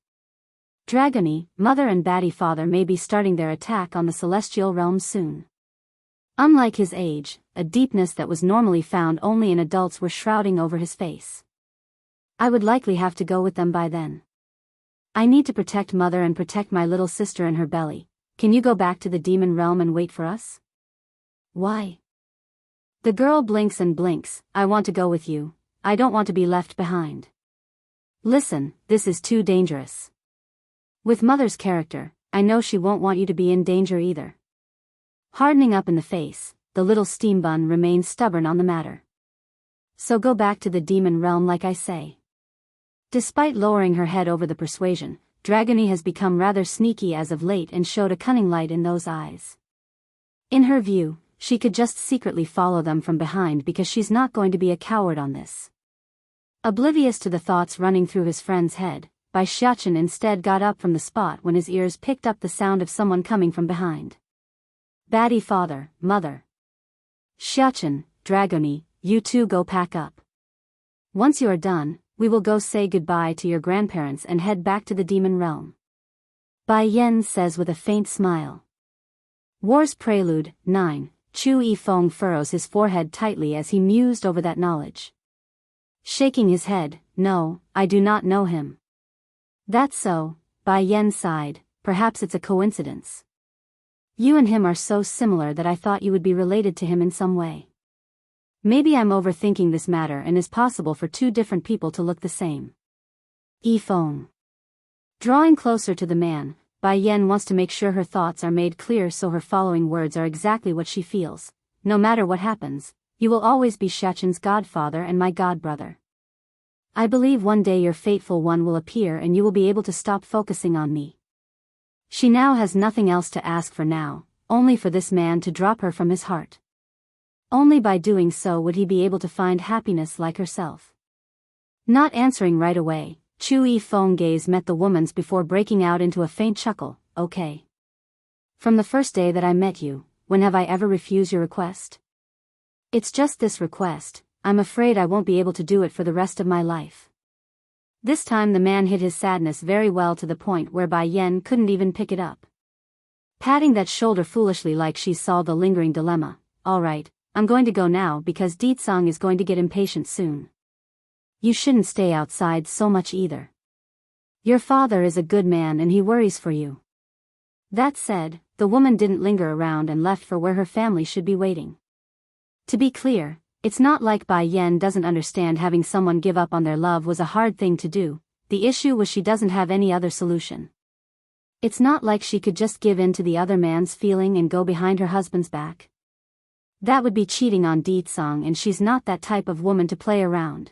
Dragony, mother and Batty father may be starting their attack on the celestial realm soon. Unlike his age, a deepness that was normally found only in adults were shrouding over his face. I would likely have to go with them by then. I need to protect mother and protect my little sister and her belly. Can you go back to the demon realm and wait for us? Why? The girl blinks and blinks. I want to go with you. I don't want to be left behind. Listen, this is too dangerous. With mother's character, I know she won't want you to be in danger either. Hardening up in the face, the little steam bun remains stubborn on the matter. So go back to the demon realm like I say. Despite lowering her head over the persuasion, Dragony has become rather sneaky as of late and showed a cunning light in those eyes. In her view, she could just secretly follow them from behind because she's not going to be a coward on this. Oblivious to the thoughts running through his friend's head, Bai Xiachen instead got up from the spot when his ears picked up the sound of someone coming from behind. Baddie father, mother. Xiachen, Dragony, you two go pack up. Once you are done, we will go say goodbye to your grandparents and head back to the demon realm. Bai Yan says with a faint smile. War's Prelude, 9. Chu Yifeng furrows his forehead tightly as he mused over that knowledge. Shaking his head, no, I do not know him. That's so, Bai Yan sighed, perhaps it's a coincidence. You and him are so similar that I thought you would be related to him in some way. Maybe I'm overthinking this matter and it's possible for two different people to look the same. Yifeng. Drawing closer to the man, Bai Yan wants to make sure her thoughts are made clear so her following words are exactly what she feels. No matter what happens, you will always be Xiachen's godfather and my godbrother. I believe one day your fateful one will appear and you will be able to stop focusing on me. She now has nothing else to ask for now, only for this man to drop her from his heart. Only by doing so would he be able to find happiness like herself. Not answering right away, Chu Yifeng's gaze met the woman's before breaking out into a faint chuckle. Okay. From the first day that I met you, when have I ever refused your request? It's just this request, I'm afraid I won't be able to do it for the rest of my life. This time the man hid his sadness very well to the point where Bai Yan couldn't even pick it up. Patting that shoulder foolishly like she saw the lingering dilemma. Alright, I'm going to go now because Deetsong is going to get impatient soon. You shouldn't stay outside so much either. Your father is a good man and he worries for you. That said, the woman didn't linger around and left for where her family should be waiting. To be clear, it's not like Bai Yan doesn't understand having someone give up on their love was a hard thing to do, the issue was she doesn't have any other solution. It's not like she could just give in to the other man's feeling and go behind her husband's back. That would be cheating on Deetsong and she's not that type of woman to play around.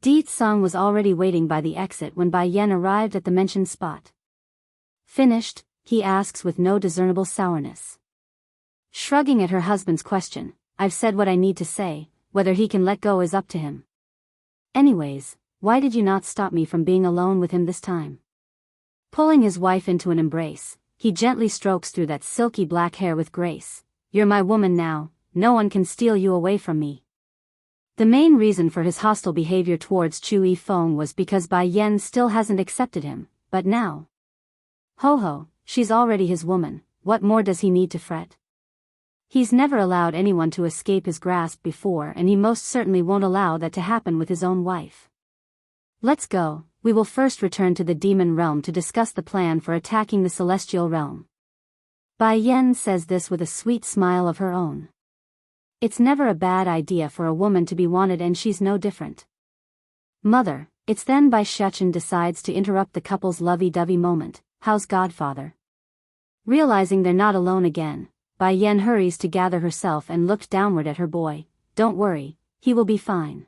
Deetsong was already waiting by the exit when Bai Yan arrived at the mentioned spot. Finished? He asks with no discernible sourness. Shrugging at her husband's question, I've said what I need to say, whether he can let go is up to him. Anyways, why did you not stop me from being alone with him this time? Pulling his wife into an embrace, he gently strokes through that silky black hair with grace. You're my woman now, no one can steal you away from me. The main reason for his hostile behavior towards Chu Yifeng was because Bai Yan still hasn't accepted him, but now. Ho ho, she's already his woman, what more does he need to fret? He's never allowed anyone to escape his grasp before and he most certainly won't allow that to happen with his own wife. Let's go, we will first return to the demon realm to discuss the plan for attacking the celestial realm. Bai Yan says this with a sweet smile of her own. It's never a bad idea for a woman to be wanted and she's no different. Mother, it's then Bai Xiachen decides to interrupt the couple's lovey-dovey moment. How's godfather? Realizing they're not alone again, Bai Yan hurries to gather herself and looked downward at her boy. Don't worry, he will be fine.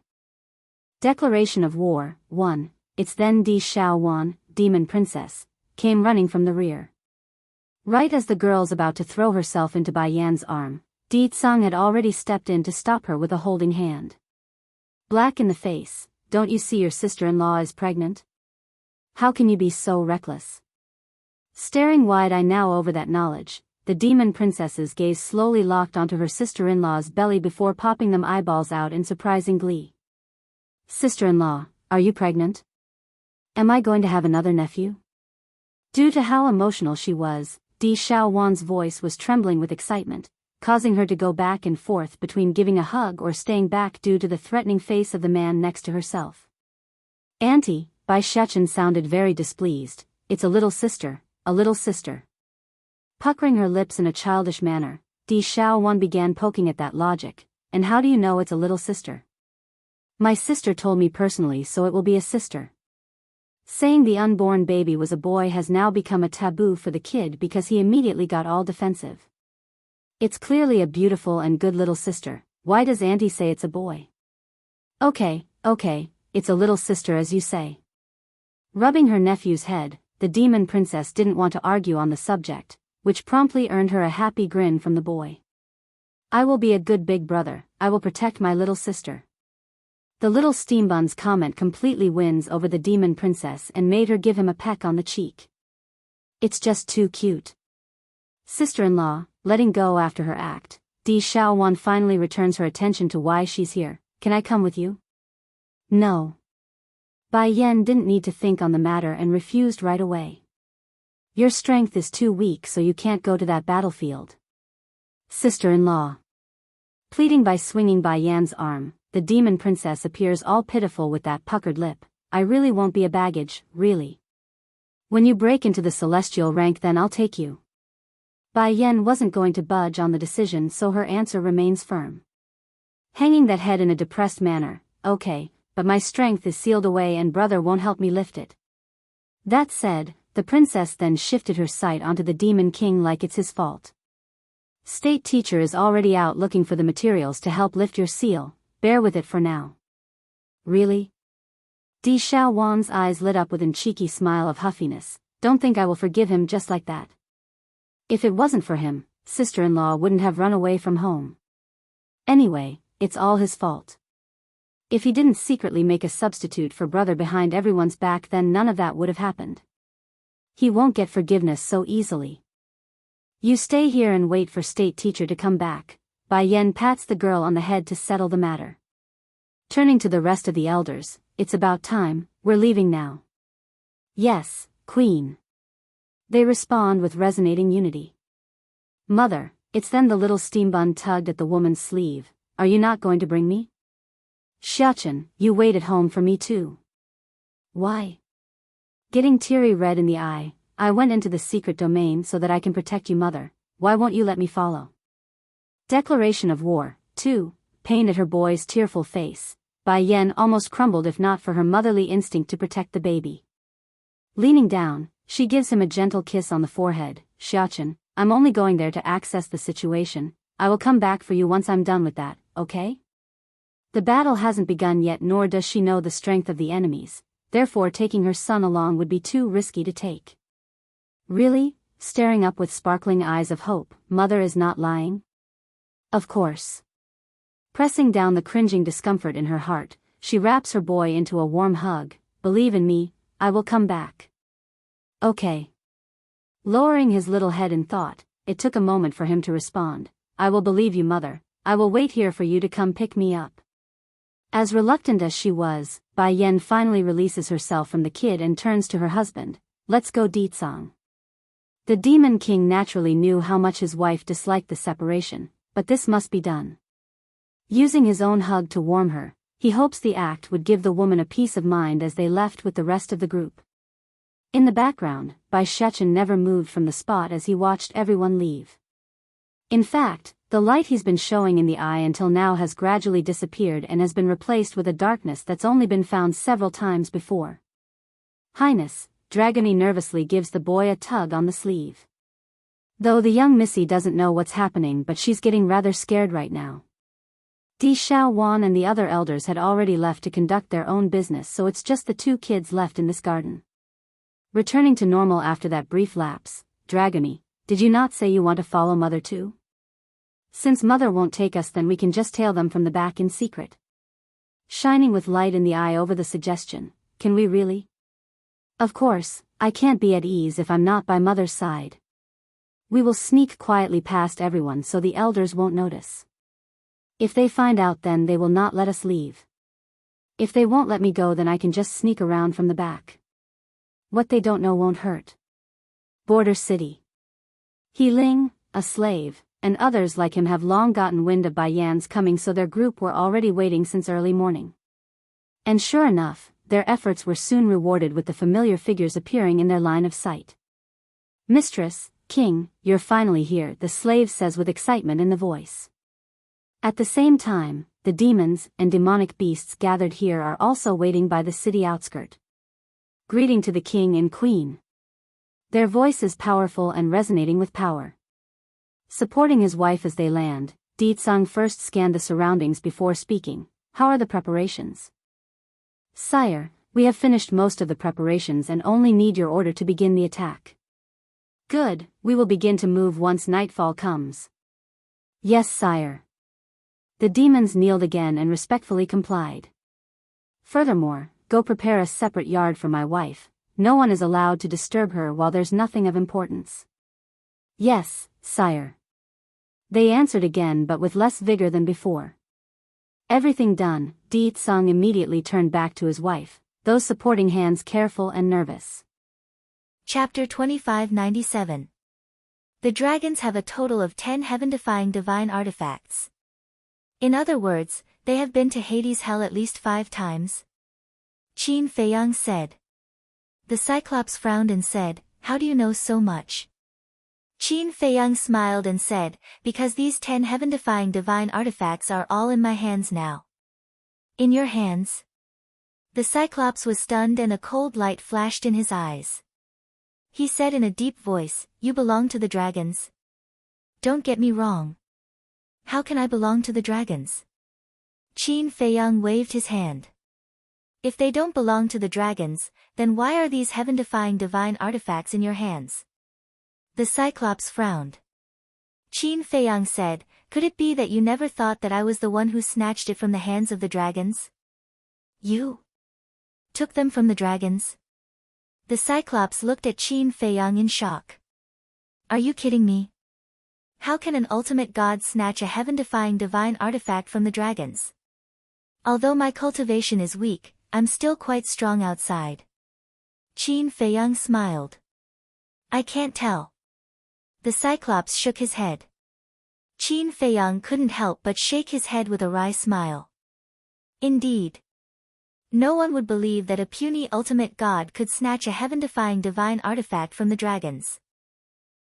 Declaration of War, 1. It's then Di Xiaowan, Demon Princess, came running from the rear. Right as the girl's about to throw herself into Bai Yan's arm, Deetsong had already stepped in to stop her with a holding hand. Black in the face, don't you see your sister-in-law is pregnant? How can you be so reckless? Staring wide-eyed now over that knowledge, the demon princess's gaze slowly locked onto her sister-in-law's belly before popping them eyeballs out in surprising glee. Sister-in-law, are you pregnant? Am I going to have another nephew? Due to how emotional she was, Di Xiaowan's voice was trembling with excitement, causing her to go back and forth between giving a hug or staying back due to the threatening face of the man next to herself. Auntie, Bai Xiachen sounded very displeased. It's a little sister, a little sister. Puckering her lips in a childish manner, Di Xiaowan began poking at that logic. And how do you know it's a little sister? My sister told me personally, so it will be a sister. Saying the unborn baby was a boy has now become a taboo for the kid because he immediately got all defensive. It's clearly a beautiful and good little sister, why does Auntie say it's a boy? Okay, it's a little sister as you say. Rubbing her nephew's head, the demon princess didn't want to argue on the subject, which promptly earned her a happy grin from the boy. I will be a good big brother, I will protect my little sister. The little steambun's comment completely wins over the demon princess and made her give him a peck on the cheek. It's just too cute. Sister-in-law, letting go after her act, Di Xiaowan finally returns her attention to why she's here. Can I come with you? No. Bai Yan didn't need to think on the matter and refused right away. Your strength is too weak, so you can't go to that battlefield. Sister-in-law. Pleading by swinging Bai Yan's arm, the demon princess appears all pitiful with that puckered lip. I really won't be a baggage, really. When you break into the celestial rank, then I'll take you. Bai Yan wasn't going to budge on the decision, so her answer remains firm. Hanging that head in a depressed manner, okay, but my strength is sealed away and brother won't help me lift it. That said, the princess then shifted her sight onto the demon king like it's his fault. State teacher is already out looking for the materials to help lift your seal, bear with it for now. Really? Di Xiaowan's eyes lit up with a cheeky smile of huffiness. Don't think I will forgive him just like that. If it wasn't for him, sister-in-law wouldn't have run away from home. Anyway, it's all his fault. If he didn't secretly make a substitute for brother behind everyone's back, then none of that would have happened. He won't get forgiveness so easily. You stay here and wait for state teacher to come back. Bai Yan pats the girl on the head to settle the matter. Turning to the rest of the elders, it's about time, we're leaving now. Yes, Queen. They respond with resonating unity. Mother, it's then the little steambun tugged at the woman's sleeve. Are you not going to bring me? Xiachen, you wait at home for me too. Why? Getting teary red in the eye, I went into the secret domain so that I can protect you, mother. Why won't you let me follow? Declaration of war, too. Pain at her boy's tearful face. Bai Yan almost crumbled if not for her motherly instinct to protect the baby. Leaning down, she gives him a gentle kiss on the forehead. Xiachen, I'm only going there to access the situation. I will come back for you once I'm done with that, okay? The battle hasn't begun yet, nor does she know the strength of the enemies, therefore taking her son along would be too risky to take. Really? Staring up with sparkling eyes of hope, mother is not lying? Of course. Pressing down the cringing discomfort in her heart, she wraps her boy into a warm hug. Believe in me, I will come back. Okay. Lowering his little head in thought, it took a moment for him to respond. I will believe you, mother. I will wait here for you to come pick me up. As reluctant as she was, Bai Yan finally releases herself from the kid and turns to her husband. Let's go, Ditsang. The demon king naturally knew how much his wife disliked the separation, but this must be done. Using his own hug to warm her, he hopes the act would give the woman a peace of mind as they left with the rest of the group. In the background, Bai Shechen never moved from the spot as he watched everyone leave. In fact, the light he's been showing in the eye until now has gradually disappeared and has been replaced with a darkness that's only been found several times before. Highness, Dragony nervously gives the boy a tug on the sleeve. Though the young missy doesn't know what's happening, but she's getting rather scared right now. Di Xiaowan and the other elders had already left to conduct their own business, so it's just the two kids left in this garden. Returning to normal after that brief lapse, Dragony, did you not say you want to follow mother too? Since mother won't take us, then we can just tail them from the back in secret. Shining with light in the eye over the suggestion, can we really? Of course, I can't be at ease if I'm not by mother's side. We will sneak quietly past everyone so the elders won't notice. If they find out, then they will not let us leave. If they won't let me go, then I can just sneak around from the back. What they don't know won't hurt. Border City. He Ling, a slave, and others like him have long gotten wind of Bai Yan's coming, so their group were already waiting since early morning. And sure enough, their efforts were soon rewarded with the familiar figures appearing in their line of sight. Mistress, King, you're finally here, the slave says with excitement in the voice. At the same time, the demons and demonic beasts gathered here are also waiting by the city outskirt. Greeting to the king and queen. Their voices powerful and resonating with power. Supporting his wife as they land, Ditsang first scanned the surroundings before speaking. How are the preparations? Sire, we have finished most of the preparations and only need your order to begin the attack. Good, we will begin to move once nightfall comes. Yes, sire. The demons kneeled again and respectfully complied. Furthermore, go prepare a separate yard for my wife. No one is allowed to disturb her while there's nothing of importance. Yes, sire. They answered again but with less vigor than before. Everything done, Di Tsung immediately turned back to his wife, those supporting hands careful and nervous. Chapter 2597. The dragons have a total of 10 heaven-defying divine artifacts. In other words, they have been to Hades' hell at least 5 times. Qin Feiyang said. The Cyclops frowned and said, How do you know so much? Qin Feiyang smiled and said, Because these 10 heaven-defying divine artifacts are all in my hands now. In your hands? The Cyclops was stunned and a cold light flashed in his eyes. He said in a deep voice, You belong to the dragons? Don't get me wrong. How can I belong to the dragons? Qin Feiyang waved his hand. If they don't belong to the dragons, then why are these heaven-defying divine artifacts in your hands? The Cyclops frowned. Qin Feiyang said, Could it be that you never thought that I was the one who snatched it from the hands of the dragons? You took them from the dragons? The Cyclops looked at Qin Feiyang in shock. Are you kidding me? How can an ultimate god snatch a heaven-defying divine artifact from the dragons? Although my cultivation is weak, I'm still quite strong outside. Qin Feiyang smiled. I can't tell. The Cyclops shook his head. Qin Feiyang couldn't help but shake his head with a wry smile. Indeed. No one would believe that a puny ultimate god could snatch a heaven-defying divine artifact from the dragons.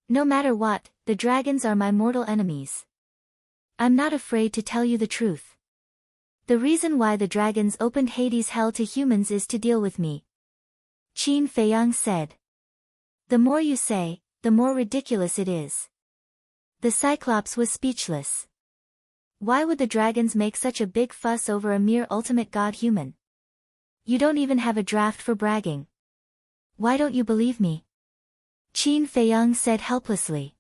No matter what, the dragons are my mortal enemies. I'm not afraid to tell you the truth. The reason why the dragons opened Hades' hell to humans is to deal with me. Qin Feiyang said. The more you say, the more ridiculous it is. The Cyclops was speechless. Why would the dragons make such a big fuss over a mere ultimate god human? You don't even have a draft for bragging. Why don't you believe me? Qin Feiyang said helplessly.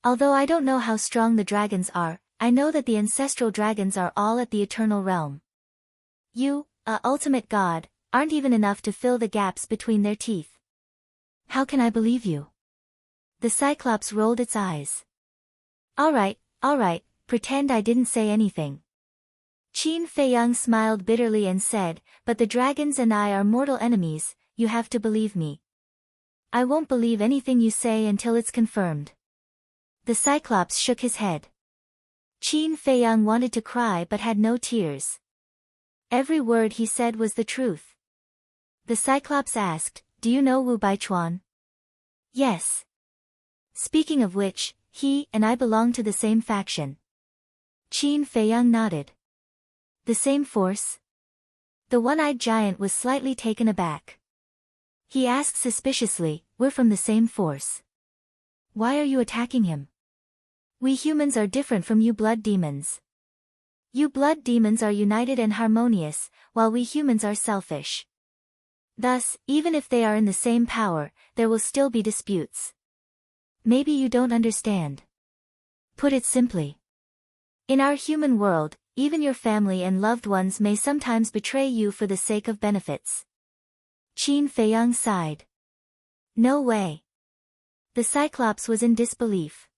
Although I don't know how strong the dragons are, I know that the ancestral dragons are all at the eternal realm. You, ultimate god, aren't even enough to fill the gaps between their teeth. How can I believe you? The Cyclops rolled its eyes. All right, pretend I didn't say anything. Qin Feiyang smiled bitterly and said, But the dragons and I are mortal enemies, you have to believe me. I won't believe anything you say until it's confirmed. The Cyclops shook his head. Qin Feiyang wanted to cry but had no tears. Every word he said was the truth. The Cyclops asked, Do you know Wu Baichuan? Yes. Speaking of which, he and I belong to the same faction. Qin Feiyang nodded. The same force? The one-eyed giant was slightly taken aback. He asked suspiciously, We're from the same force. Why are you attacking him? We humans are different from you blood demons. You blood demons are united and harmonious, while we humans are selfish. Thus, even if they are in the same power, there will still be disputes. Maybe you don't understand. Put it simply. In our human world, even your family and loved ones may sometimes betray you for the sake of benefits. Qin Feiyang sighed. No way. The Cyclops was in disbelief.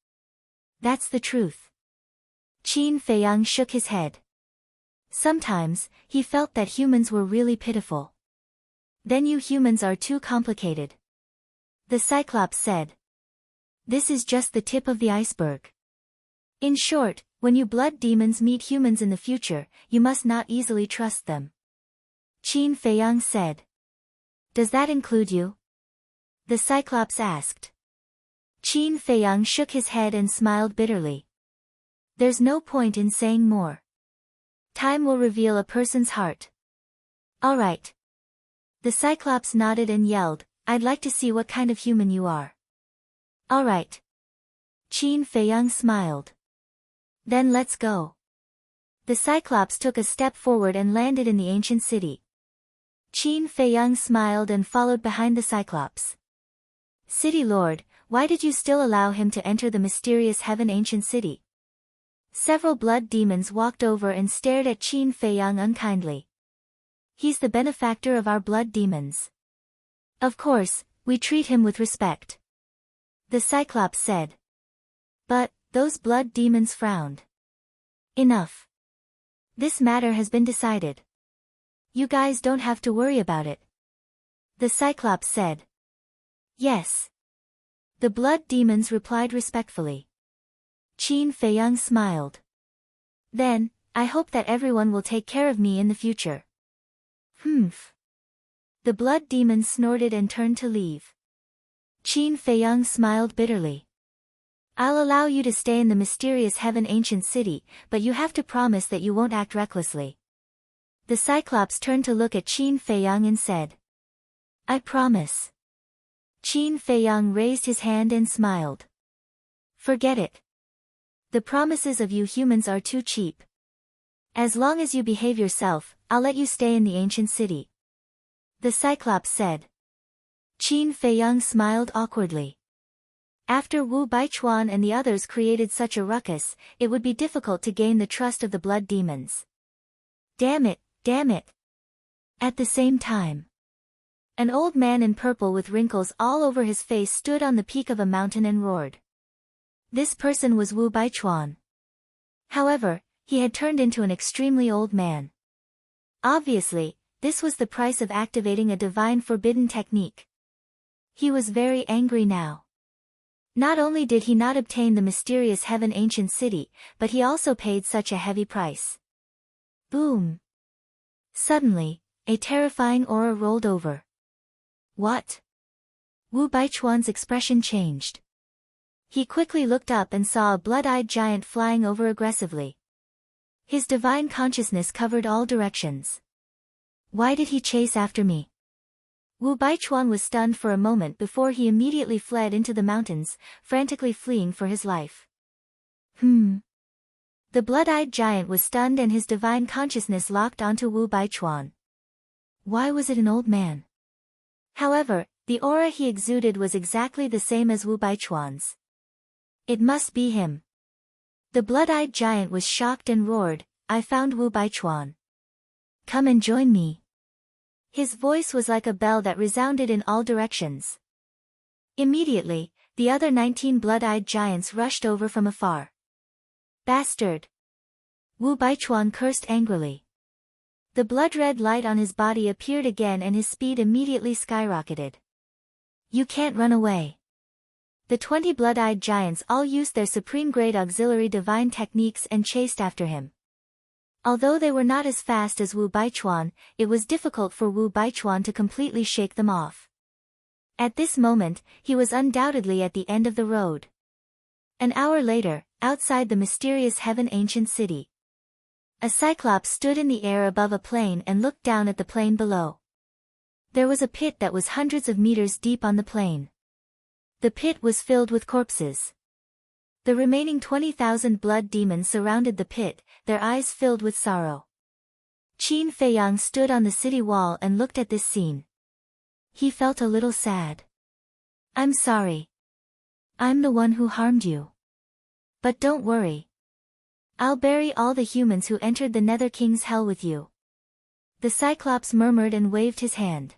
That's the truth. Qin Feiyang shook his head. Sometimes, he felt that humans were really pitiful. Then you humans are too complicated. The Cyclops said. This is just the tip of the iceberg. In short, when you blood demons meet humans in the future, you must not easily trust them. Qin Feiyang said. Does that include you? The Cyclops asked. Qin Feiyang shook his head and smiled bitterly. There's no point in saying more. Time will reveal a person's heart. All right. The Cyclops nodded and yelled, I'd like to see what kind of human you are. All right. Qin Feiyang smiled. Then let's go. The Cyclops took a step forward and landed in the ancient city. Qin Feiyang smiled and followed behind the Cyclops. City Lord, why did you still allow him to enter the mysterious heaven ancient city? Several blood demons walked over and stared at Qin Feiyang unkindly. He's the benefactor of our blood demons. Of course, we treat him with respect. The Cyclops said. But, those blood demons frowned. Enough. This matter has been decided. You guys don't have to worry about it. The Cyclops said. Yes. The blood demons replied respectfully. Qin Feiyang smiled. Then, I hope that everyone will take care of me in the future. Humph. The blood demons snorted and turned to leave. Qin Feiyang smiled bitterly. I'll allow you to stay in the mysterious heaven ancient city, but you have to promise that you won't act recklessly. The Cyclops turned to look at Qin Feiyang and said. I promise. Qin Feiyang raised his hand and smiled. Forget it. The promises of you humans are too cheap. As long as you behave yourself, I'll let you stay in the ancient city. The Cyclops said. Qin Feiyang smiled awkwardly. After Wu Baichuan and the others created such a ruckus, it would be difficult to gain the trust of the blood demons. Damn it, damn it. At the same time, an old man in purple with wrinkles all over his face stood on the peak of a mountain and roared. This person was Wu Baichuan. However, he had turned into an extremely old man. Obviously, this was the price of activating a divine forbidden technique. He was very angry now. Not only did he not obtain the mysterious heaven ancient city, but he also paid such a heavy price. Boom! Suddenly, a terrifying aura rolled over. What? Wu Baichuan's expression changed. He quickly looked up and saw a blood-eyed giant flying over aggressively. His divine consciousness covered all directions. Why did he chase after me? Wu Baichuan was stunned for a moment before he immediately fled into the mountains, frantically fleeing for his life. The blood-eyed giant was stunned and his divine consciousness locked onto Wu Baichuan. Why was it an old man? However, the aura he exuded was exactly the same as Wu Baichuan's. It must be him. The blood-eyed giant was shocked and roared, I found Wu Baichuan. Come and join me. His voice was like a bell that resounded in all directions. Immediately, the other 19 blood-eyed giants rushed over from afar. Bastard! Wu Baichuan cursed angrily. The blood-red light on his body appeared again and his speed immediately skyrocketed. You can't run away. The 20 blood-eyed giants all used their supreme-grade auxiliary divine techniques and chased after him. Although they were not as fast as Wu Baichuan, it was difficult for Wu Baichuan to completely shake them off. At this moment, he was undoubtedly at the end of the road. An hour later, outside the mysterious heaven ancient city, a Cyclops stood in the air above a plain and looked down at the plain below. There was a pit that was hundreds of meters deep on the plain. The pit was filled with corpses. The remaining 20,000 blood demons surrounded the pit, their eyes filled with sorrow. Qin Feiyang stood on the city wall and looked at this scene. He felt a little sad. I'm sorry. I'm the one who harmed you. But don't worry. I'll bury all the humans who entered the Nether King's hell with you. The Cyclops murmured and waved his hand.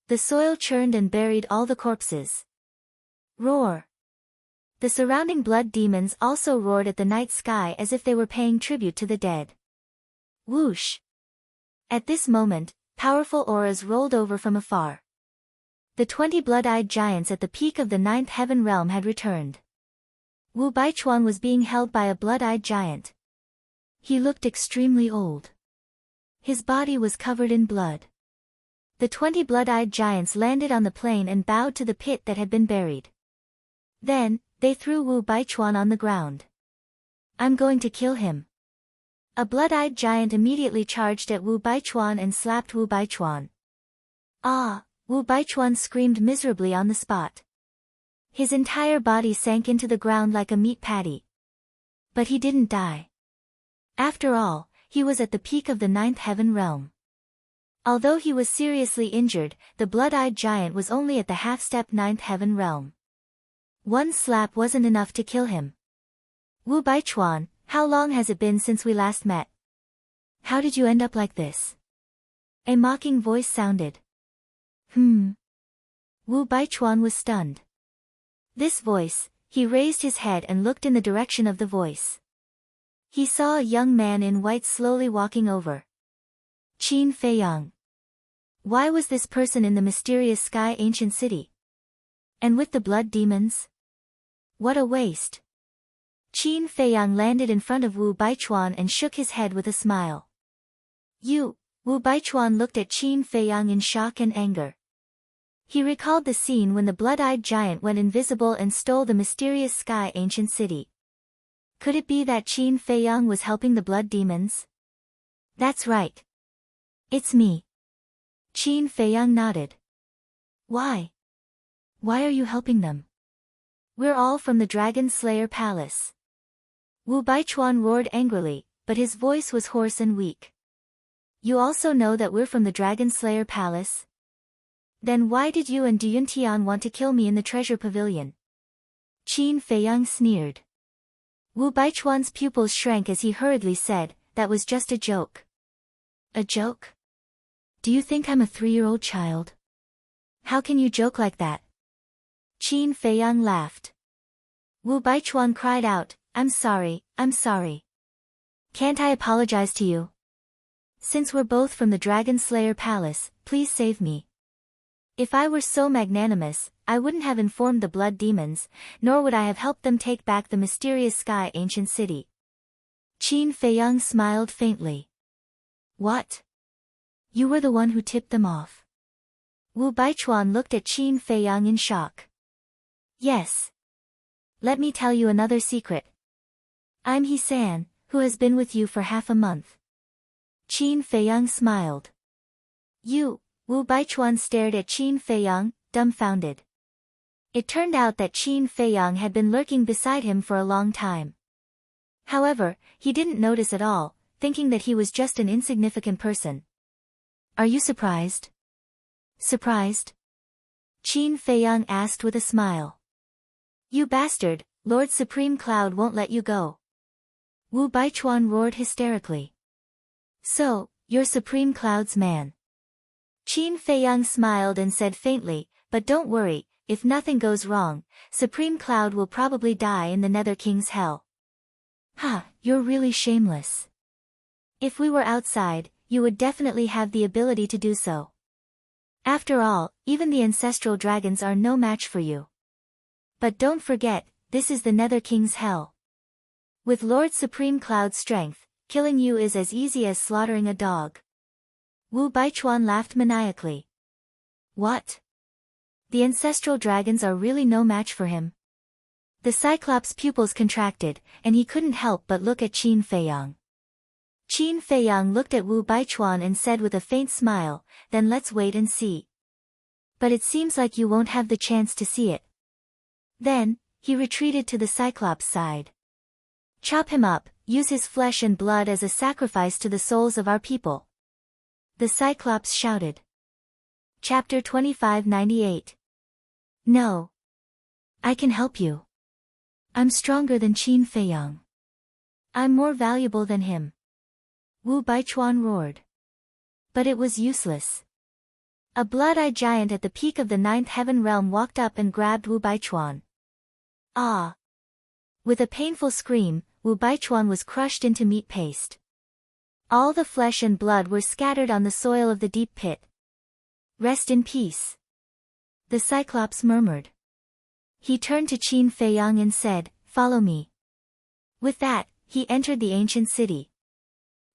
The soil churned and buried all the corpses. Roar! The surrounding blood demons also roared at the night sky as if they were paying tribute to the dead. Whoosh! At this moment, powerful auras rolled over from afar. The 20 blood-eyed giants at the peak of the 9th heaven realm had returned. Wu Baichuan was being held by a blood-eyed giant. He looked extremely old. His body was covered in blood. The 20 blood-eyed giants landed on the plain and bowed to the pit that had been buried. Then, they threw Wu Baichuan on the ground. I'm going to kill him. A blood-eyed giant immediately charged at Wu Baichuan and slapped Wu Baichuan. Ah! Wu Baichuan screamed miserably on the spot. His entire body sank into the ground like a meat patty. But he didn't die. After all, he was at the peak of the ninth heaven realm. Although he was seriously injured, the blood-eyed giant was only at the half-step ninth heaven realm. One slap wasn't enough to kill him. Wu Baichuan, how long has it been since we last met? How did you end up like this? A mocking voice sounded. Wu Baichuan was stunned. This voice, he raised his head and looked in the direction of the voice. He saw a young man in white slowly walking over. Qin Feiyang. Why was this person in the mysterious sky ancient city? And with the blood demons? What a waste. Qin Feiyang landed in front of Wu Baichuan and shook his head with a smile. Wu Baichuan looked at Qin Feiyang in shock and anger. He recalled the scene when the blood-eyed giant went invisible and stole the mysterious sky ancient city. Could it be that Qin Feiyang was helping the blood demons? That's right. It's me. Qin Feiyang nodded. Why? Why are you helping them? We're all from the Dragon Slayer Palace. Wu Baichuan roared angrily, but his voice was hoarse and weak. You also know that we're from the Dragon Slayer Palace? Then why did you and Duyuntian want to kill me in the treasure pavilion? Qin Feiyang sneered. Wu Baichuan's pupils shrank as he hurriedly said, that was just a joke. A joke? Do you think I'm a 3-year-old child? How can you joke like that? Qin Feiyang laughed. Wu Baichuan cried out, I'm sorry. Can't I apologize to you? Since we're both from the Dragon Slayer Palace, please save me. If I were so magnanimous, I wouldn't have informed the blood demons, nor would I have helped them take back the mysterious sky ancient city. Qin Feiyang smiled faintly. What? You were the one who tipped them off. Wu Baichuan looked at Qin Feiyang in shock. Yes. Let me tell you another secret. I'm He-san, who has been with you for half a month. Qin Feiyang smiled. You, Wu Baichuan stared at Qin Feiyang, dumbfounded. It turned out that Qin Feiyang had been lurking beside him for a long time. However, he didn't notice at all, thinking that he was just an insignificant person. Are you surprised? Surprised? Qin Feiyang asked with a smile. You bastard, Lord Supreme Cloud won't let you go. Wu Baichuan roared hysterically. So, you're Supreme Cloud's man. Qin Feiyang smiled and said faintly, but don't worry, if nothing goes wrong, Supreme Cloud will probably die in the Nether King's hell. You're really shameless. If we were outside, you would definitely have the ability to do so. After all, even the ancestral dragons are no match for you. But don't forget, this is the Nether King's hell. With Lord Supreme Cloud's strength, killing you is as easy as slaughtering a dog. Wu Baichuan laughed maniacally. What? The ancestral dragons are really no match for him. The Cyclops' pupils contracted, and he couldn't help but look at Qin Feiyang. Qin Feiyang looked at Wu Baichuan and said with a faint smile, then let's wait and see. But it seems like you won't have the chance to see it. Then, he retreated to the Cyclops' side. Chop him up, use his flesh and blood as a sacrifice to the souls of our people. The Cyclops shouted. Chapter 2598. No. I can help you. I'm stronger than Qin Feiyang. I'm more valuable than him. Wu Baichuan roared. But it was useless. A blood-eyed giant at the peak of the ninth heaven realm walked up and grabbed Wu Baichuan. Ah! With a painful scream, Wu Baichuan was crushed into meat paste. All the flesh and blood were scattered on the soil of the deep pit. Rest in peace. The Cyclops murmured. He turned to Qin Feiyang and said, follow me. With that, he entered the ancient city.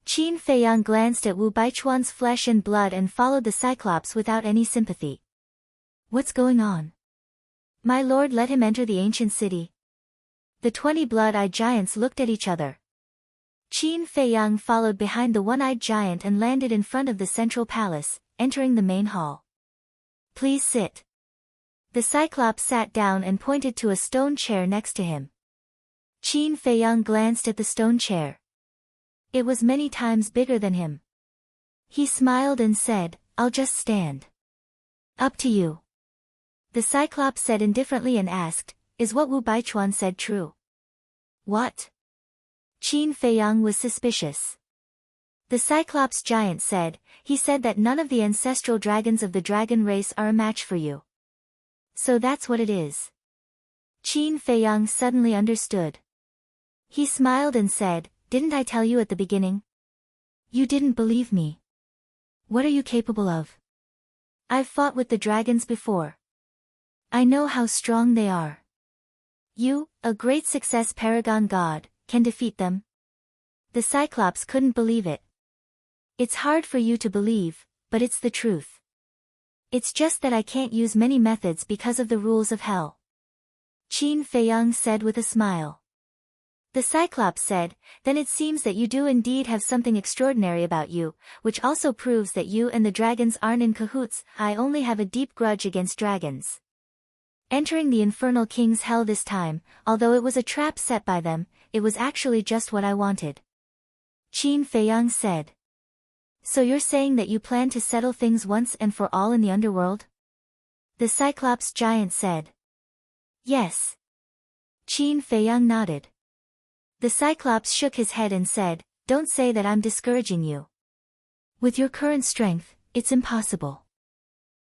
Qin Feiyang glanced at Wu Baichuan's flesh and blood and followed the Cyclops without any sympathy. What's going on? My lord let him enter the ancient city. The 20 blood-eyed giants looked at each other. Qin Feiyang followed behind the one-eyed giant and landed in front of the central palace, entering the main hall. Please sit. The Cyclops sat down and pointed to a stone chair next to him. Qin Feiyang glanced at the stone chair. It was many times bigger than him. He smiled and said, "I'll just stand." "Up to you." The Cyclops said indifferently and asked, "Is what Wu Baichuan said true?" "What?" Qin Feiyang was suspicious. The Cyclops giant said, "He said that none of the ancestral dragons of the dragon race are a match for you." "So that's what it is." Qin Feiyang suddenly understood. He smiled and said, "Didn't I tell you at the beginning? You didn't believe me. What are you capable of? I've fought with the dragons before. I know how strong they are. You, a great success paragon god, can defeat them?" The Cyclops couldn't believe it. "It's hard for you to believe, but it's the truth. It's just that I can't use many methods because of the rules of hell," Qin Feiyang said with a smile. The Cyclops said, "Then it seems that you do indeed have something extraordinary about you, which also proves that you and the dragons aren't in cahoots. I only have a deep grudge against dragons. Entering the Infernal King's hell this time, although it was a trap set by them, it was actually just what I wanted," Qin Feiyang said. "So you're saying that you plan to settle things once and for all in the underworld?" The Cyclops giant said. "Yes." Qin Feiyang nodded. The Cyclops shook his head and said, "Don't say that I'm discouraging you. With your current strength, it's impossible.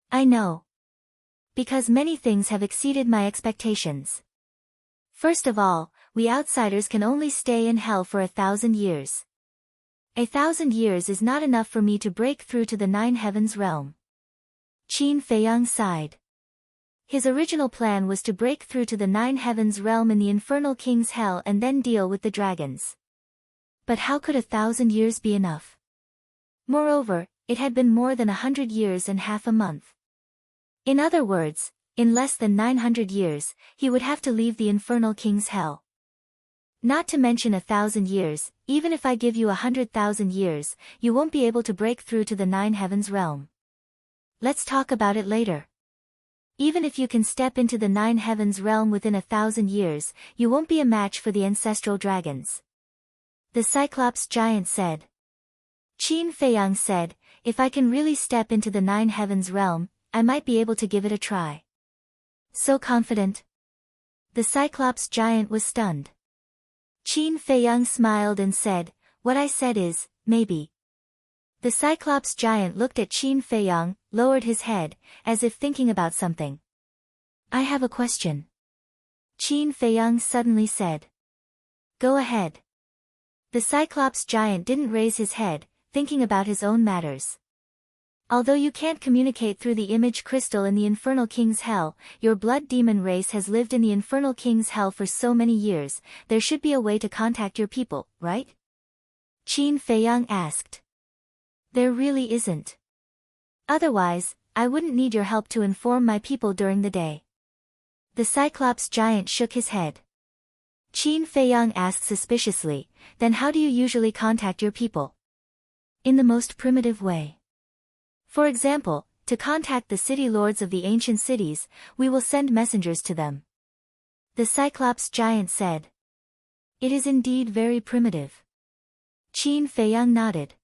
I know. Because many things have exceeded my expectations. First of all, we outsiders can only stay in hell for 1,000 years. 1,000 years is not enough for me to break through to the Nine Heavens realm." Qin Feiyang sighed. His original plan was to break through to the Nine Heavens realm in the Infernal King's hell and then deal with the dragons. But how could 1,000 years be enough? Moreover, it had been more than 100 years and half a month. In other words, in less than 900 years, he would have to leave the Infernal King's hell. Not to mention 1,000 years, even if I give you 100,000 years, you won't be able to break through to the Nine Heavens realm. Let's talk about it later. Even if you can step into the Nine Heavens realm within 1,000 years, you won't be a match for the ancestral dragons," the Cyclops giant said. Qin Feiyang said, "If I can really step into the Nine Heavens realm, I might be able to give it a try." "So confident?" The Cyclops giant was stunned. Qin Feiyang smiled and said, "What I said is, maybe." The Cyclops giant looked at Qin Feiyang, lowered his head, as if thinking about something. "I have a question," Qin Feiyang suddenly said. "Go ahead." The Cyclops giant didn't raise his head, thinking about his own matters. "Although you can't communicate through the image crystal in the Infernal King's hell, your blood demon race has lived in the Infernal King's hell for so many years, there should be a way to contact your people, right?" Qin Feiyang asked. "There really isn't. Otherwise, I wouldn't need your help to inform my people during the day." The Cyclops giant shook his head. Qin Feiyang asked suspiciously, "Then how do you usually contact your people?" "In the most primitive way. For example, to contact the city lords of the ancient cities, we will send messengers to them," the Cyclops giant said. "It is indeed very primitive." Qin Feiyang nodded.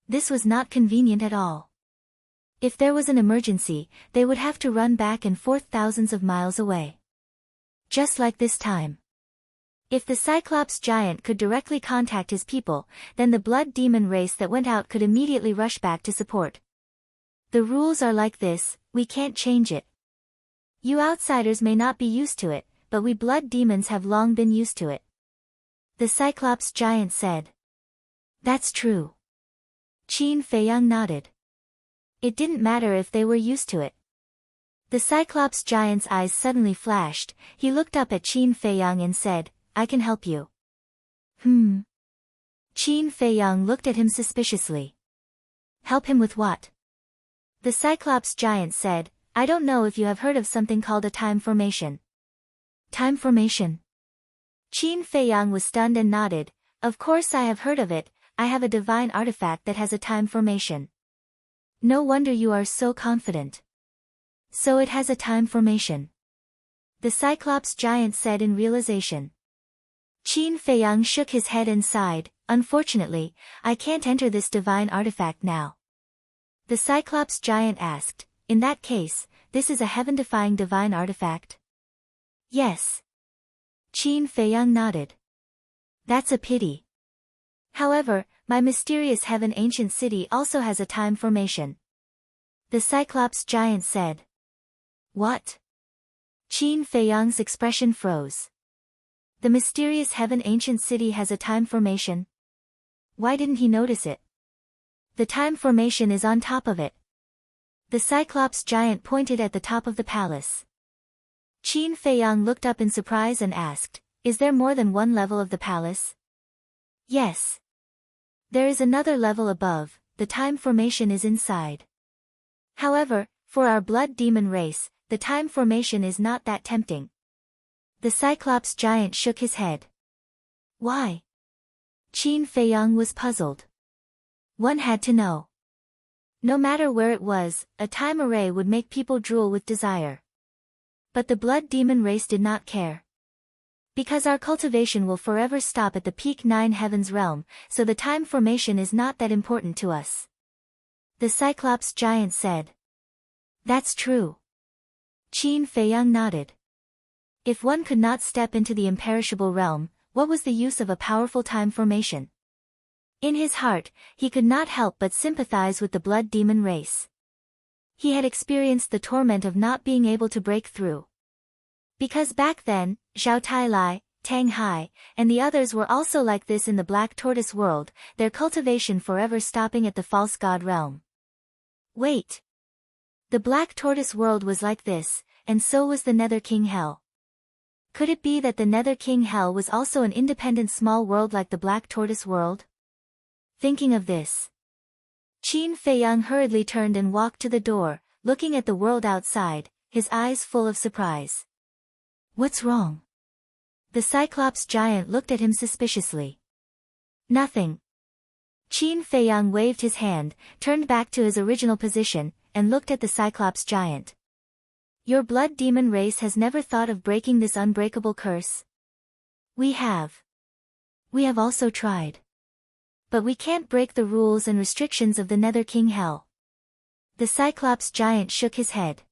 This was not convenient at all. If there was an emergency, they would have to run back and forth thousands of miles away. Just like this time. If the Cyclops giant could directly contact his people, then the blood demon race that went out could immediately rush back to support. The rules are like this, we can't change it. You outsiders may not be used to it, but we blood demons have long been used to it," the Cyclops giant said. "That's true." Qin Feiyang nodded. It didn't matter if they were used to it. The Cyclops giant's eyes suddenly flashed, he looked up at Qin Feiyang and said, "I can help you." Qin Feiyang looked at him suspiciously. "Help him with what?" The Cyclops giant said, "I don't know if you have heard of something called a time formation." "Time formation?" Qin Feiyang was stunned and nodded, "Of course I have heard of it, I have a divine artifact that has a time formation." "No wonder you are so confident. So it has a time formation," the Cyclops giant said in realization. Qin Feiyang shook his head and sighed, unfortunately, I can't enter this divine artifact now. The Cyclops giant asked, in that case, this is a heaven-defying divine artifact? Yes. Qin Feiyang nodded. That's a pity. However, my mysterious heaven ancient city also has a time formation. The Cyclops giant said. What? Qin Feiyang's expression froze. The mysterious heaven ancient city has a time formation? Why didn't he notice it? The time formation is on top of it. The Cyclops giant pointed at the top of the palace. Qin Feiyang looked up in surprise and asked, is there more than one level of the palace? Yes. There is another level above, the time formation is inside. However, for our blood demon race, the time formation is not that tempting. The Cyclops giant shook his head. Why? Qin Feiyang was puzzled. One had to know. No matter where it was, a time array would make people drool with desire. But the blood demon race did not care. Because our cultivation will forever stop at the peak 9 heavens realm, so the time formation is not that important to us. The Cyclops giant said. That's true. Qin Feiyang nodded. If one could not step into the imperishable realm, what was the use of a powerful time formation? In his heart, he could not help but sympathize with the blood demon race. He had experienced the torment of not being able to break through. Because back then, Zhao Tailai, Tang Hai, and the others were also like this in the Black Tortoise world, their cultivation forever stopping at the false god realm. Wait. The Black Tortoise world was like this, and so was the Nether King Hell. Could it be that the Nether King Hell was also an independent small world like the Black Tortoise world? Thinking of this, Qin Feiyang hurriedly turned and walked to the door, looking at the world outside, his eyes full of surprise. What's wrong? The Cyclops giant looked at him suspiciously. Nothing. Qin Feiyang waved his hand, turned back to his original position, and looked at the Cyclops giant. Your blood demon race has never thought of breaking this unbreakable curse? We have. We have also tried. But we can't break the rules and restrictions of the Nether King Hell. The Cyclops giant shook his head.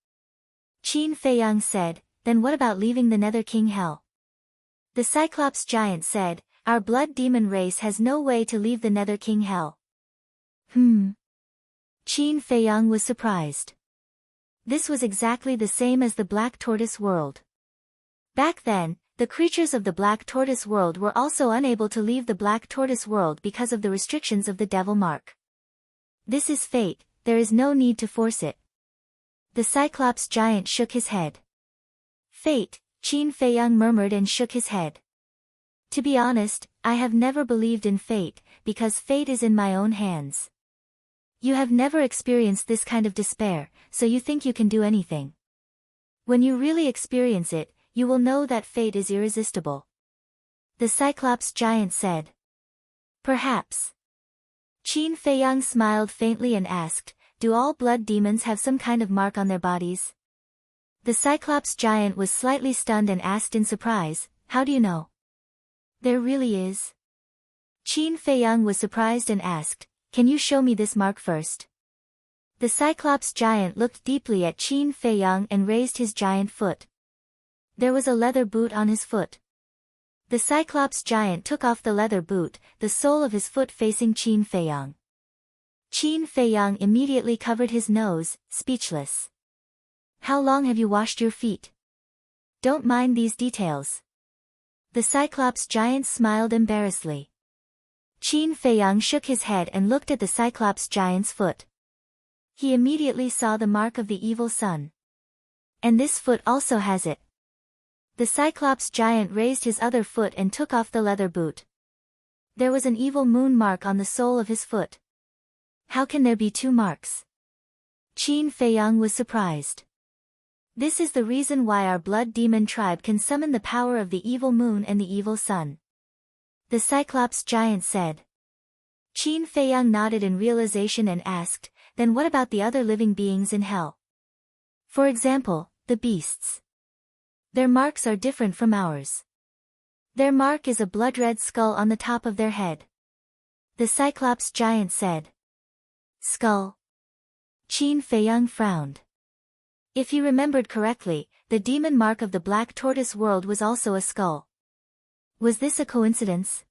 Qin Feiyang said, then what about leaving the Nether King Hell? The Cyclops giant said, our blood demon race has no way to leave the Nether King Hell. Qin Feiyang was surprised. This was exactly the same as the Black Tortoise world. Back then, the creatures of the Black Tortoise world were also unable to leave the Black Tortoise world because of the restrictions of the Devil Mark. This is fate, there is no need to force it. The Cyclops giant shook his head. Fate, Qin Feiyang murmured and shook his head. To be honest, I have never believed in fate, because fate is in my own hands. You have never experienced this kind of despair, so you think you can do anything. When you really experience it, you will know that fate is irresistible. The Cyclops giant said. Perhaps. Qin Feiyang smiled faintly and asked, do all blood demons have some kind of mark on their bodies? The Cyclops giant was slightly stunned and asked in surprise, how do you know? There really is. Qin Feiyang was surprised and asked, can you show me this mark first? The Cyclops giant looked deeply at Qin Feiyang and raised his giant foot. There was a leather boot on his foot. The Cyclops giant took off the leather boot, the sole of his foot facing Qin Feiyang. Qin Feiyang immediately covered his nose, speechless. How long have you washed your feet? Don't mind these details. The Cyclops giant smiled embarrassedly. Qin Feiyang shook his head and looked at the Cyclops giant's foot. He immediately saw the mark of the evil sun. And this foot also has it. The Cyclops giant raised his other foot and took off the leather boot. There was an evil moon mark on the sole of his foot. How can there be two marks? Qin Feiyang was surprised. This is the reason why our blood demon tribe can summon the power of the evil moon and the evil sun. The Cyclops giant said. Qin Feiyang nodded in realization and asked, then what about the other living beings in hell? For example, the beasts. Their marks are different from ours. Their mark is a blood-red skull on the top of their head. The Cyclops giant said. Skull. Qin Feiyang frowned. If he remembered correctly, the demon mark of the Black Tortoise world was also a skull. Was this a coincidence?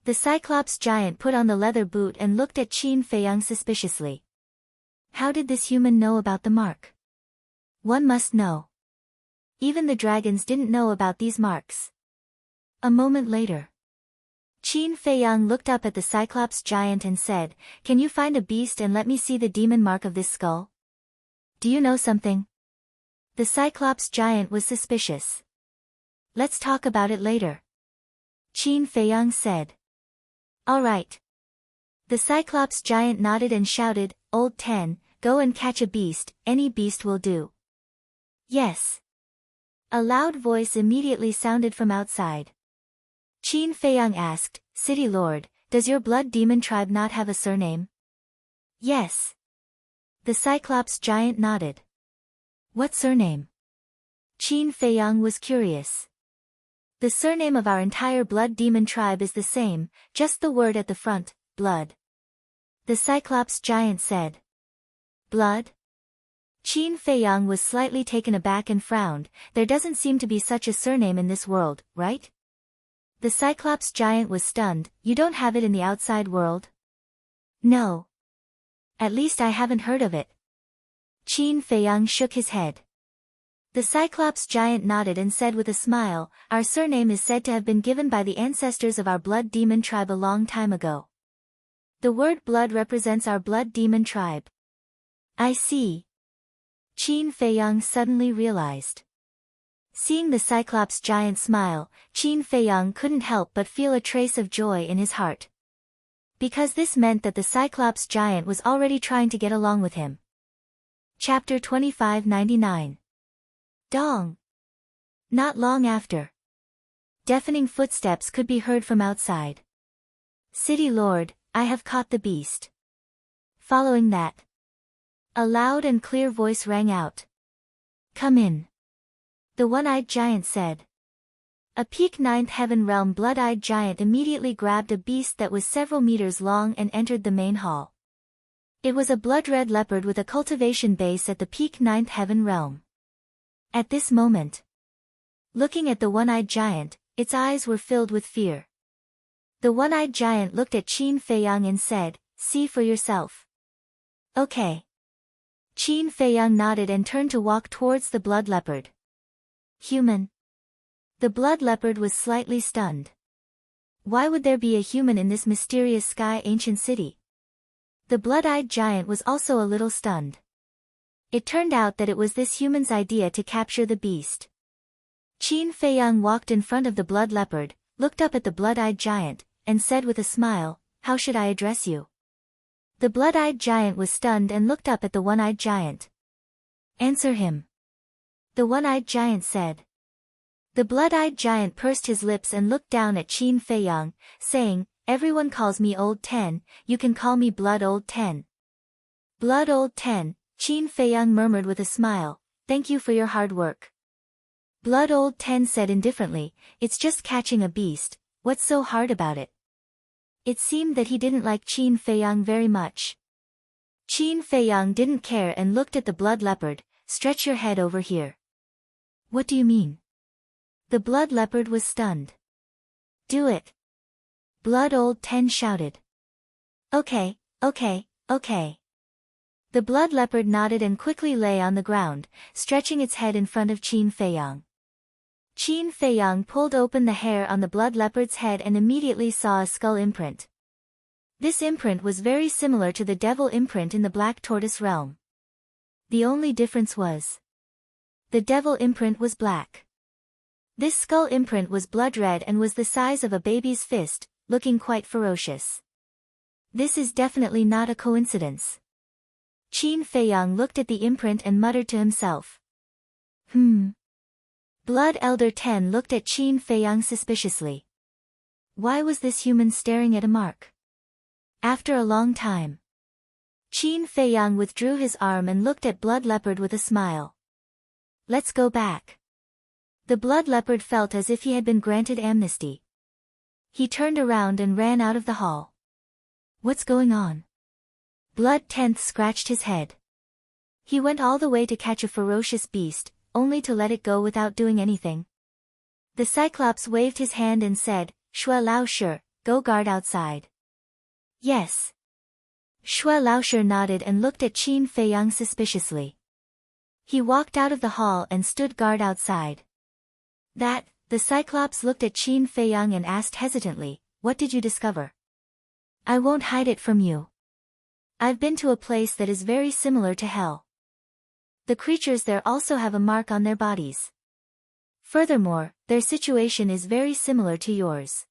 The Cyclops giant put on the leather boot and looked at Qin Feiyang suspiciously. How did this human know about the mark? One must know. Even the dragons didn't know about these marks. A moment later, Qin Feiyang looked up at the Cyclops giant and said, "Can you find a beast and let me see the demon mark of this skull? Do you know something?" The Cyclops giant was suspicious. "Let's talk about it later," Qin Feiyang said. "All right." The Cyclops giant nodded and shouted, "Old 10, go and catch a beast, any beast will do." "Yes." A loud voice immediately sounded from outside. Qin Feiyang asked, "City Lord, does your blood demon tribe not have a surname?" "Yes." The Cyclops giant nodded. "What surname?" Qin Feiyang was curious. "The surname of our entire blood demon tribe is the same, just the word at the front, blood." The Cyclops giant said. "Blood?" Qin Feiyang was slightly taken aback and frowned. "There doesn't seem to be such a surname in this world, right?" The Cyclops giant was stunned. "You don't have it in the outside world?" "No. At least I haven't heard of it." Qin Feiyang shook his head. The Cyclops giant nodded and said with a smile, "Our surname is said to have been given by the ancestors of our blood demon tribe a long time ago. The word blood represents our blood demon tribe." "I see." Qin Feiyang suddenly realized. Seeing the Cyclops giant smile, Qin Feiyang couldn't help but feel a trace of joy in his heart. Because this meant that the Cyclops giant was already trying to get along with him. Chapter 2599. Dong. Not long after, deafening footsteps could be heard from outside. "City Lord, I have caught the beast." Following that, a loud and clear voice rang out. "Come in," the one-eyed giant said. A peak ninth heaven realm blood-eyed giant immediately grabbed a beast that was several meters long and entered the main hall. It was a blood-red leopard with a cultivation base at the peak ninth heaven realm. At this moment, looking at the one-eyed giant, its eyes were filled with fear. The one-eyed giant looked at Qin Feiyang and said, "See for yourself." "Okay." Qin Feiyang nodded and turned to walk towards the blood leopard. "Human." The blood leopard was slightly stunned. Why would there be a human in this mysterious sky ancient city? The blood-eyed giant was also a little stunned. It turned out that it was this human's idea to capture the beast. Qin Feiyang walked in front of the blood leopard, looked up at the blood-eyed giant, and said with a smile, "How should I address you?" The blood-eyed giant was stunned and looked up at the one-eyed giant. "Answer him," the one-eyed giant said. The blood-eyed giant pursed his lips and looked down at Qin Feiyang, saying, "Everyone calls me Old 10, you can call me Blood Old 10. Blood Old 10, Qin Feiyang murmured with a smile, "Thank you for your hard work." Blood Old 10 said indifferently, "It's just catching a beast, what's so hard about it?" It seemed that he didn't like Qin Feiyang very much. Qin Feiyang didn't care and looked at the blood leopard. "Stretch your head over here." "What do you mean?" The blood leopard was stunned. "Do it," Blood Old 10 shouted. "Okay, okay, okay." The blood leopard nodded and quickly lay on the ground, stretching its head in front of Qin Feiyang. Qin Feiyang pulled open the hair on the blood leopard's head and immediately saw a skull imprint. This imprint was very similar to the devil imprint in the Black Tortoise realm. The only difference was, the devil imprint was black. This skull imprint was blood red and was the size of a baby's fist, looking quite ferocious. This is definitely not a coincidence. Qin Feiyang looked at the imprint and muttered to himself. Blood Elder 10 looked at Qin Feiyang suspiciously. Why was this human staring at a mark? After a long time, Qin Feiyang withdrew his arm and looked at Blood Leopard with a smile. "Let's go back." The Blood Leopard felt as if he had been granted amnesty. He turned around and ran out of the hall. What's going on? Blood Tenth scratched his head. He went all the way to catch a ferocious beast, only to let it go without doing anything. The Cyclops waved his hand and said, Shui Laoshe, go guard outside. Yes. Shui Laoshe nodded and looked at Qin Feiyang suspiciously. He walked out of the hall and stood guard outside. The Cyclops looked at Qin Feiyang and asked hesitantly, what did you discover? I won't hide it from you. I've been to a place that is very similar to hell. The creatures there also have a mark on their bodies. Furthermore, their situation is very similar to yours.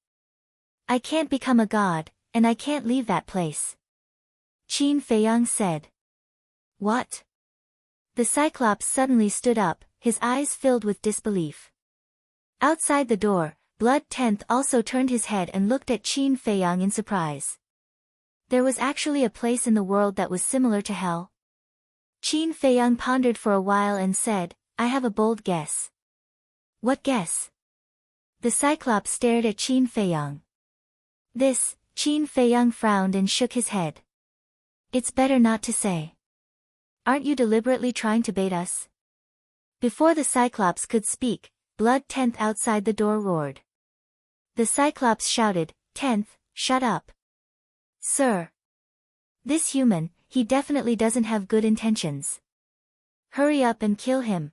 I can't become a god, and I can't leave that place. Qin Feiyang said. What? The Cyclops suddenly stood up, his eyes filled with disbelief. Outside the door, Blood Tenth also turned his head and looked at Qin Feiyang in surprise. There was actually a place in the world that was similar to hell? Qin Feiyang pondered for a while and said, I have a bold guess. What guess? The Cyclops stared at Qin Feiyang. Qin Feiyang frowned and shook his head. It's better not to say. Aren't you deliberately trying to bait us? Before the Cyclops could speak, Blood Tenth outside the door roared. The Cyclops shouted, Tenth, shut up. Sir. This human, he definitely doesn't have good intentions. Hurry up and kill him.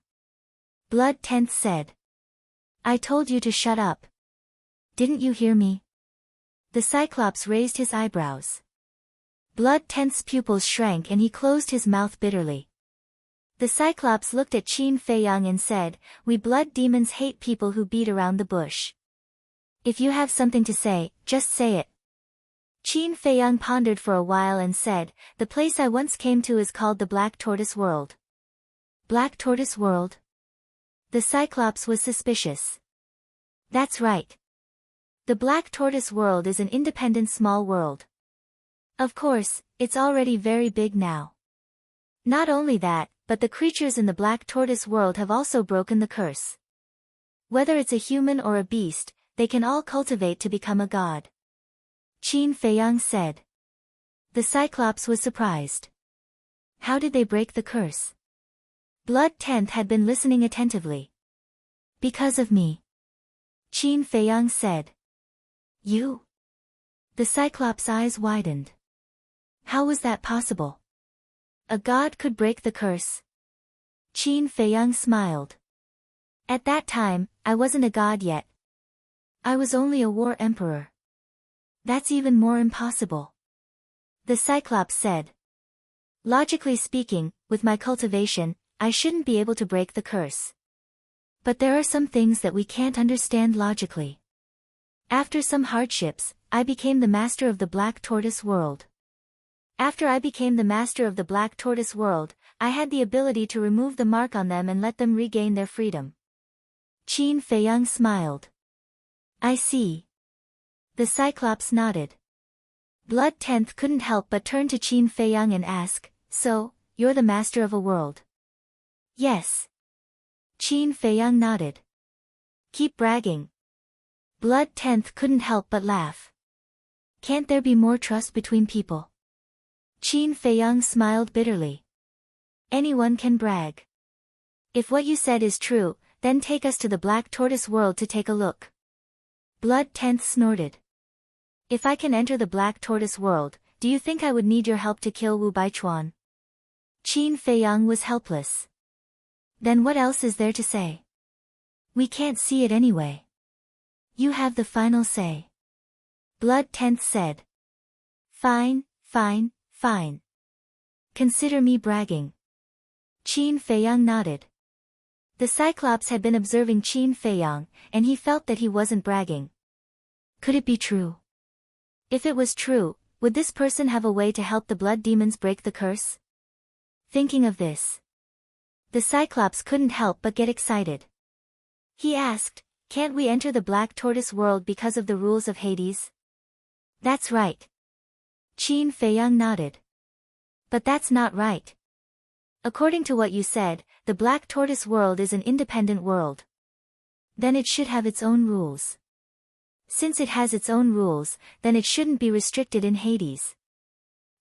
Blood Tenth said. I told you to shut up. Didn't you hear me? The Cyclops raised his eyebrows. Blood Tenth's pupils shrank and he closed his mouth bitterly. The Cyclops looked at Qin Feiyang and said, we blood demons hate people who beat around the bush. If you have something to say, just say it. Qin Feiyang pondered for a while and said, the place I once came to is called the Black Tortoise World. Black Tortoise World? The Cyclops was suspicious. That's right. The Black Tortoise World is an independent small world. Of course, it's already very big now. Not only that, but the creatures in the Black Tortoise World have also broken the curse. Whether it's a human or a beast, they can all cultivate to become a god. Qin Feiyang said. The Cyclops was surprised. How did they break the curse? Blood Tenth had been listening attentively. Because of me. Qin Feiyang said. You? The Cyclops' eyes widened. How was that possible? A god could break the curse? Qin Feiyang smiled. At that time, I wasn't a god yet. I was only a war emperor. That's even more impossible. The Cyclops said. Logically speaking, with my cultivation, I shouldn't be able to break the curse. But there are some things that we can't understand logically. After some hardships, I became the master of the Black Tortoise World. After I became the master of the Black Tortoise World, I had the ability to remove the mark on them and let them regain their freedom. Qin Feiyang smiled. I see. The Cyclops nodded. Blood Tenth couldn't help but turn to Qin Feiyang and ask, so, you're the master of a world? Yes. Qin Feiyang nodded. Keep bragging. Blood Tenth couldn't help but laugh. Can't there be more trust between people? Qin Feiyang smiled bitterly. Anyone can brag. If what you said is true, then take us to the Black Tortoise World to take a look. Blood Tenth snorted. If I can enter the Black Tortoise World, do you think I would need your help to kill Wu Baichuan? Qin Feiyang was helpless. Then what else is there to say? We can't see it anyway. You have the final say. Blood Tenth said. Fine, fine, fine. Consider me bragging. Qin Feiyang nodded. The Cyclops had been observing Qin Feiyang, and he felt that he wasn't bragging. Could it be true? If it was true, would this person have a way to help the blood demons break the curse? Thinking of this, the Cyclops couldn't help but get excited. He asked, can't we enter the Black Tortoise World because of the rules of Hades? That's right. Qin Feiyang nodded. But that's not right. According to what you said, the Black Tortoise World is an independent world. Then it should have its own rules. Since it has its own rules, then it shouldn't be restricted in Hades.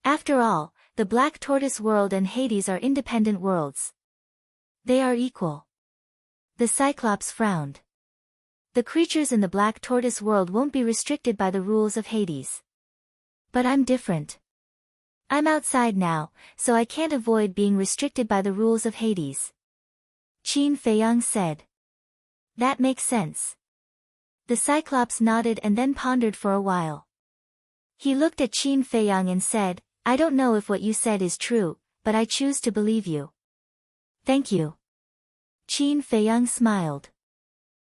After all, the Black Tortoise world and Hades are independent worlds. They are equal. The Cyclops frowned. The creatures in the Black Tortoise world won't be restricted by the rules of Hades. But I'm different. I'm outside now, so I can't avoid being restricted by the rules of Hades. Qin Feiyang said. That makes sense. The Cyclops nodded and then pondered for a while. He looked at Qin Feiyang and said, I don't know if what you said is true, but I choose to believe you. Thank you. Qin Feiyang smiled.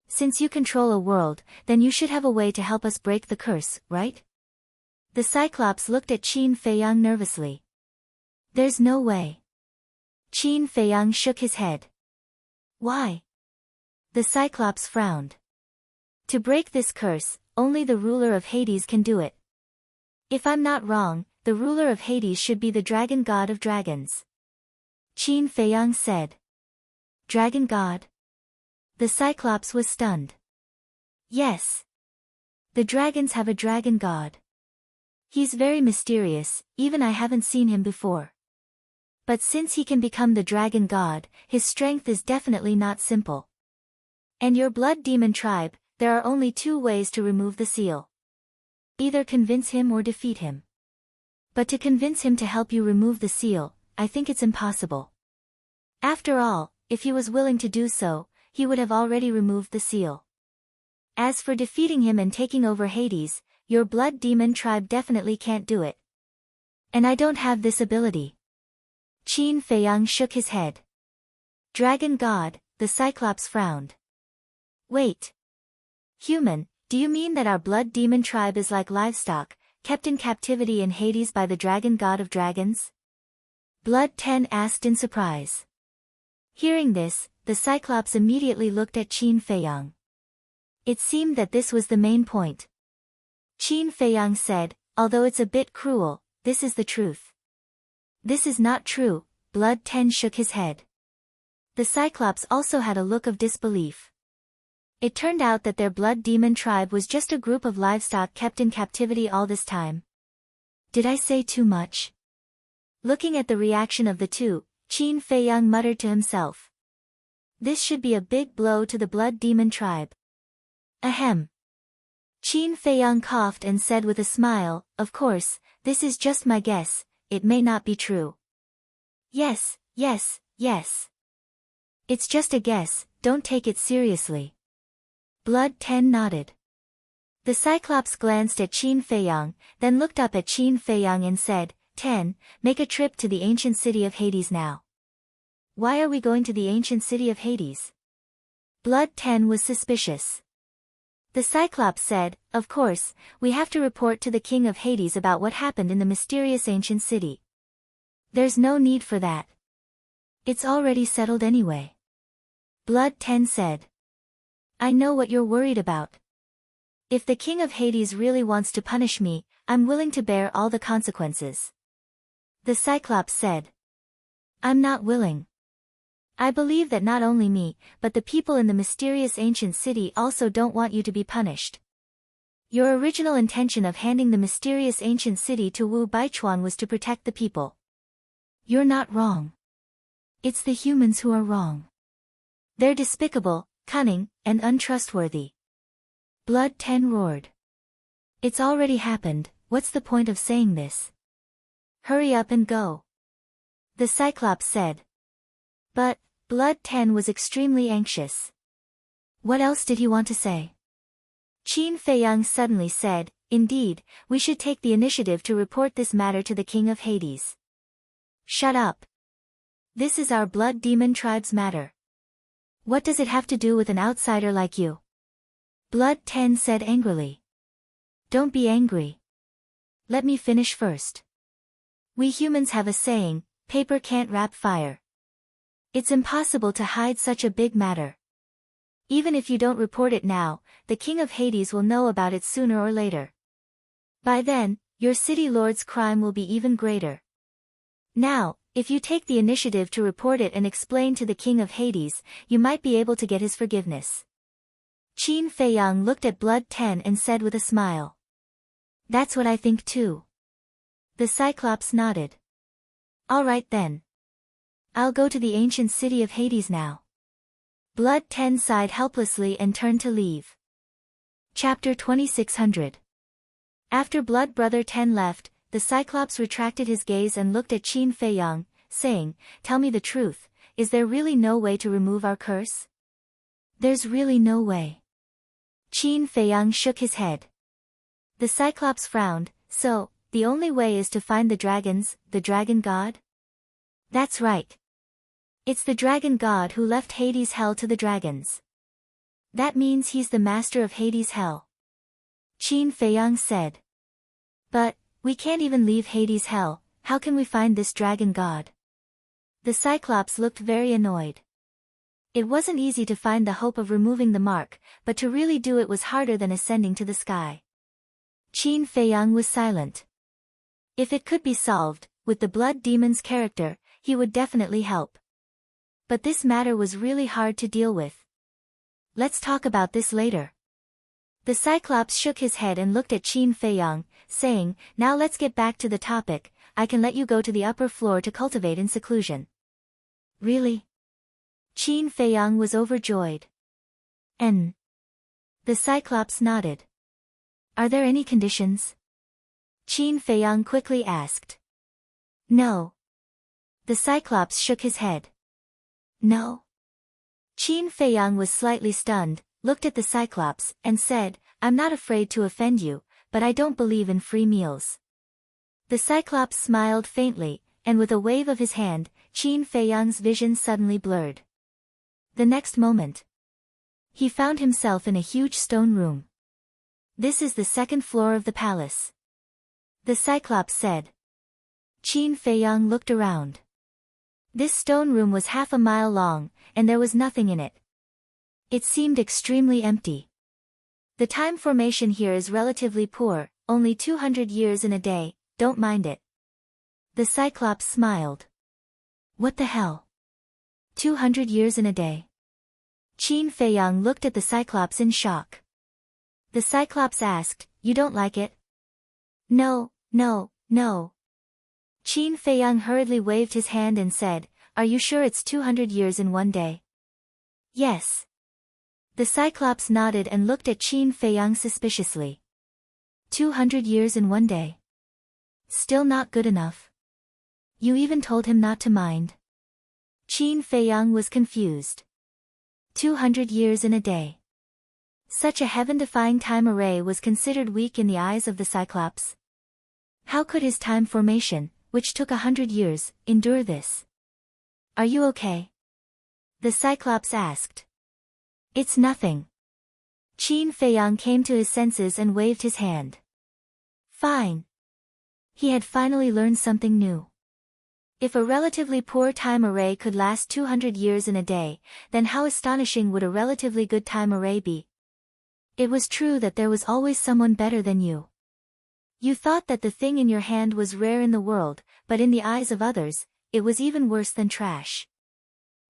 Since you control a world, then you should have a way to help us break the curse, right? The Cyclops looked at Qin Feiyang nervously. There's no way. Qin Feiyang shook his head. Why? The Cyclops frowned. To break this curse, only the ruler of Hades can do it. If I'm not wrong, the ruler of Hades should be the dragon god of dragons. Qin Feiyang said. Dragon god? The Cyclops was stunned. Yes. The dragons have a dragon god. He's very mysterious, even I haven't seen him before. But since he can become the dragon god, his strength is definitely not simple. And your blood demon tribe, there are only two ways to remove the seal. Either convince him or defeat him. But to convince him to help you remove the seal, I think it's impossible. After all, if he was willing to do so, he would have already removed the seal. As for defeating him and taking over Hades, your blood demon tribe definitely can't do it. And I don't have this ability. Qin Feiyang shook his head. Dragon god, the Cyclops frowned. Wait. Human, do you mean that our blood demon tribe is like livestock, kept in captivity in Hades by the dragon god of dragons? Blood 10 asked in surprise. Hearing this, the Cyclops immediately looked at Qin Feiyang. It seemed that this was the main point. Qin Feiyang said, although it's a bit cruel, this is the truth. This is not true, Blood 10 shook his head. The Cyclops also had a look of disbelief. It turned out that their blood demon tribe was just a group of livestock kept in captivity all this time. Did I say too much? Looking at the reaction of the two, Qin Feiyang muttered to himself. This should be a big blow to the blood demon tribe. Ahem. Qin Feiyang coughed and said with a smile, of course, this is just my guess, it may not be true. Yes. It's just a guess, don't take it seriously. Blood 10 nodded. The Cyclops glanced at Qin Feiyang, then looked up at Qin Feiyang and said, 10, make a trip to the ancient city of Hades now. Why are we going to the ancient city of Hades? Blood 10 was suspicious. The Cyclops said, of course, we have to report to the king of Hades about what happened in the mysterious ancient city. There's no need for that. It's already settled anyway. Blood 10 said. I know what you're worried about. If the king of Hades really wants to punish me, I'm willing to bear all the consequences. The Cyclops said. I'm not willing. I believe that not only me, but the people in the mysterious ancient city also don't want you to be punished. Your original intention of handing the mysterious ancient city to Wu Baichuan was to protect the people. You're not wrong. It's the humans who are wrong. They're despicable, cunning, and untrustworthy. Blood 10 roared. It's already happened, what's the point of saying this? Hurry up and go. The Cyclops said. But, Blood 10 was extremely anxious. What else did he want to say? Qin Feiyang suddenly said, indeed, we should take the initiative to report this matter to the king of Hades. Shut up. This is our blood demon tribe's matter. What does it have to do with an outsider like you? Blood 10 said angrily. Don't be angry. Let me finish first. We humans have a saying, paper can't wrap fire. It's impossible to hide such a big matter. Even if you don't report it now, the king of Hades will know about it sooner or later. By then, your city lord's crime will be even greater. Now, if you take the initiative to report it and explain to the king of Hades, you might be able to get his forgiveness. Qin Feiyang looked at Blood 10 and said with a smile. That's what I think too. The Cyclops nodded. All right then. I'll go to the ancient city of Hades now. Blood 10 sighed helplessly and turned to leave. Chapter 2600. After Blood Brother 10 left, the Cyclops retracted his gaze and looked at Qin Feiyang, saying, "Tell me the truth, is there really no way to remove our curse?" "There's really no way." Qin Feiyang shook his head. The Cyclops frowned. "So, the only way is to find the dragons, the dragon god?" "That's right. It's the dragon god who left Hades' hell to the dragons. That means he's the master of Hades' hell," Qin Feiyang said. "But, we can't even leave Hades' hell, how can we find this dragon god?" The Cyclops looked very annoyed. It wasn't easy to find the hope of removing the mark, but to really do it was harder than ascending to the sky. Qin Feiyang was silent. If it could be solved, with the blood demon's character, he would definitely help. But this matter was really hard to deal with. "Let's talk about this later." The Cyclops shook his head and looked at Qin Feiyang, saying, "Now let's get back to the topic. I can let you go to the upper floor to cultivate in seclusion." "Really?" Qin Feiyang was overjoyed. "And?" The Cyclops nodded. "Are there any conditions?" Qin Feiyang quickly asked. "No." The Cyclops shook his head. "No?" Qin Feiyang was slightly stunned, looked at the Cyclops, and said, "I'm not afraid to offend you, but I don't believe in free meals." The Cyclops smiled faintly, and with a wave of his hand, Qin Feiyang's vision suddenly blurred. The next moment, he found himself in a huge stone room. "This is the second floor of the palace," the Cyclops said. Qin Feiyang looked around. This stone room was half a mile long, and there was nothing in it. It seemed extremely empty. "The time formation here is relatively poor, only 200 years in a day, don't mind it." The Cyclops smiled. "What the hell? 200 years in a day?" Qin Feiyang looked at the Cyclops in shock. The Cyclops asked, "You don't like it?" "No, no, no." Qin Feiyang hurriedly waved his hand and said, "Are you sure it's 200 years in one day?" "Yes." The Cyclops nodded and looked at Qin Feiyang suspiciously. 200 years in one day. Still not good enough. You even told him not to mind. Qin Feiyang was confused. 200 years in a day. Such a heaven-defying time array was considered weak in the eyes of the Cyclops. How could his time formation, which took 100 years, endure this? "Are you okay?" the Cyclops asked. "It's nothing." Qin Feiyang came to his senses and waved his hand. Fine. He had finally learned something new. If a relatively poor time array could last 200 years in a day, then how astonishing would a relatively good time array be? It was true that there was always someone better than you. You thought that the thing in your hand was rare in the world, but in the eyes of others, it was even worse than trash.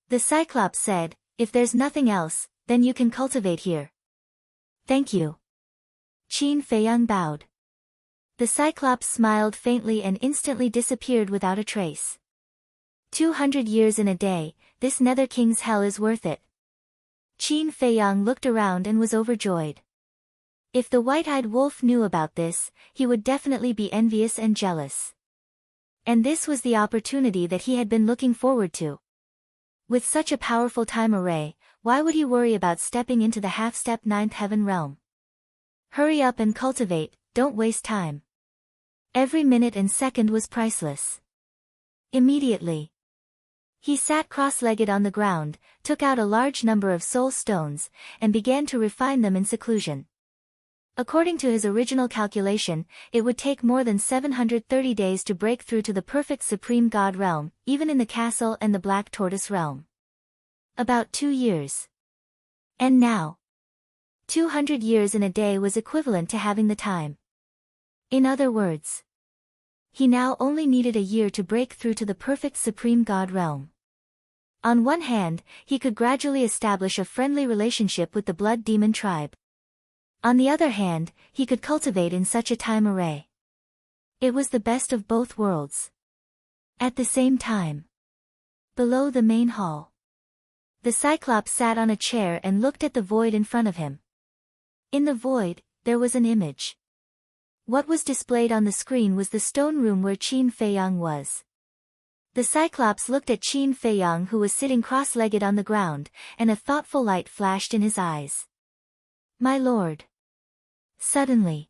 The Cyclops said, "If there's nothing else, then you can cultivate here." "Thank you." Qin Feiyang bowed. The Cyclops smiled faintly and instantly disappeared without a trace. 200 years in a day, this Nether King's hell is worth it. Qin Feiyang looked around and was overjoyed. If the white-eyed wolf knew about this, he would definitely be envious and jealous. And this was the opportunity that he had been looking forward to. With such a powerful time array, why would he worry about stepping into the half-step ninth heaven realm? Hurry up and cultivate, don't waste time. Every minute and second was priceless. Immediately, he sat cross-legged on the ground, took out a large number of soul stones, and began to refine them in seclusion. According to his original calculation, it would take more than 730 days to break through to the perfect Supreme God realm, even in the castle and the Black Tortoise realm. About 2 years. And now, 200 years in a day was equivalent to having the time. In other words, he now only needed a year to break through to the perfect Supreme God realm. On one hand, he could gradually establish a friendly relationship with the Blood Demon tribe. On the other hand, he could cultivate in such a time array. It was the best of both worlds. At the same time. Below the main hall. The Cyclops sat on a chair and looked at the void in front of him. In the void, there was an image. What was displayed on the screen was the stone room where Qin Feiyang was. The Cyclops looked at Qin Feiyang, who was sitting cross-legged on the ground, and a thoughtful light flashed in his eyes. "My lord." Suddenly,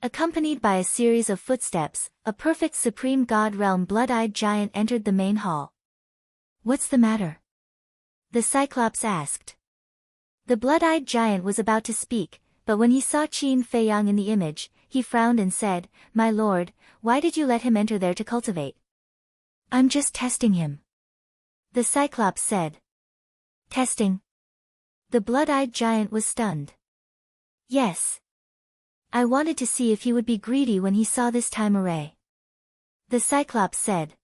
accompanied by a series of footsteps, a perfect supreme god realm blood-eyed giant entered the main hall. "What's the matter?" the Cyclops asked. The blood-eyed giant was about to speak, but when he saw Qin Feiyang in the image, he frowned and said, "My lord, why did you let him enter there to cultivate?" "I'm just testing him," the Cyclops said. "Testing?" The blood-eyed giant was stunned. "Yes. I wanted to see if he would be greedy when he saw this time array," the Cyclops said.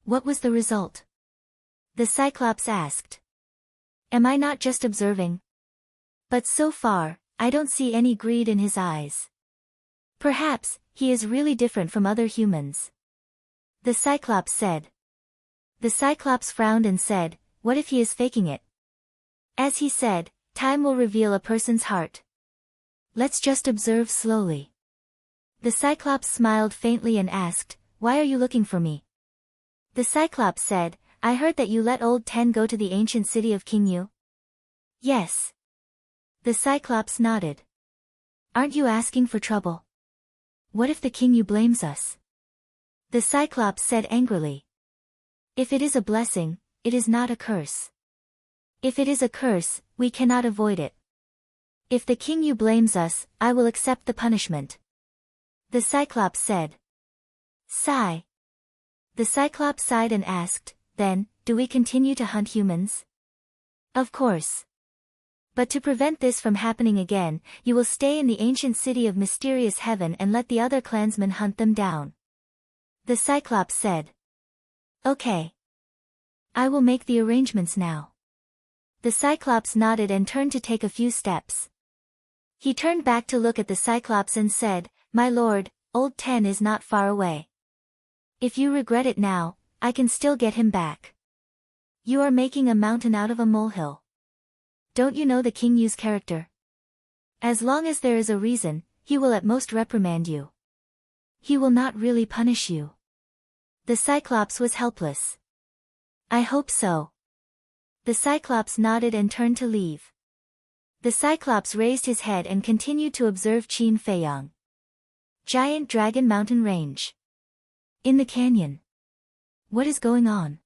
"What was the result?" the Cyclops asked. "Am I not just observing? But so far, I don't see any greed in his eyes. Perhaps, he is really different from other humans," the Cyclops said. The Cyclops frowned and said, "What if he is faking it?" As he said, "Time will reveal a person's heart. Let's just observe slowly." The Cyclops smiled faintly and asked, "Why are you looking for me?" The Cyclops said, "I heard that you let old Ten go to the ancient city of King Yu." "Yes." The Cyclops nodded. "Aren't you asking for trouble? What if the King Yu blames us?" the Cyclops said angrily. "If it is a blessing, it is not a curse. If it is a curse, we cannot avoid it. If the King Yu blames us, I will accept the punishment," the Cyclops said. Sigh. The Cyclops sighed and asked, "Then, do we continue to hunt humans?" "Of course. But to prevent this from happening again, you will stay in the ancient city of mysterious heaven and let the other clansmen hunt them down," the Cyclops said. "Okay. I will make the arrangements now." The Cyclops nodded and turned to take a few steps. He turned back to look at the Cyclops and said, "My lord, old Ten is not far away. If you regret it now, I can still get him back. You are making a mountain out of a molehill. Don't you know the King Yu's character? As long as there is a reason, he will at most reprimand you. He will not really punish you." The Cyclops was helpless. "I hope so." The Cyclops nodded and turned to leave. The Cyclops raised his head and continued to observe Qin Feiyang. Giant Dragon Mountain Range. In the canyon. What is going on?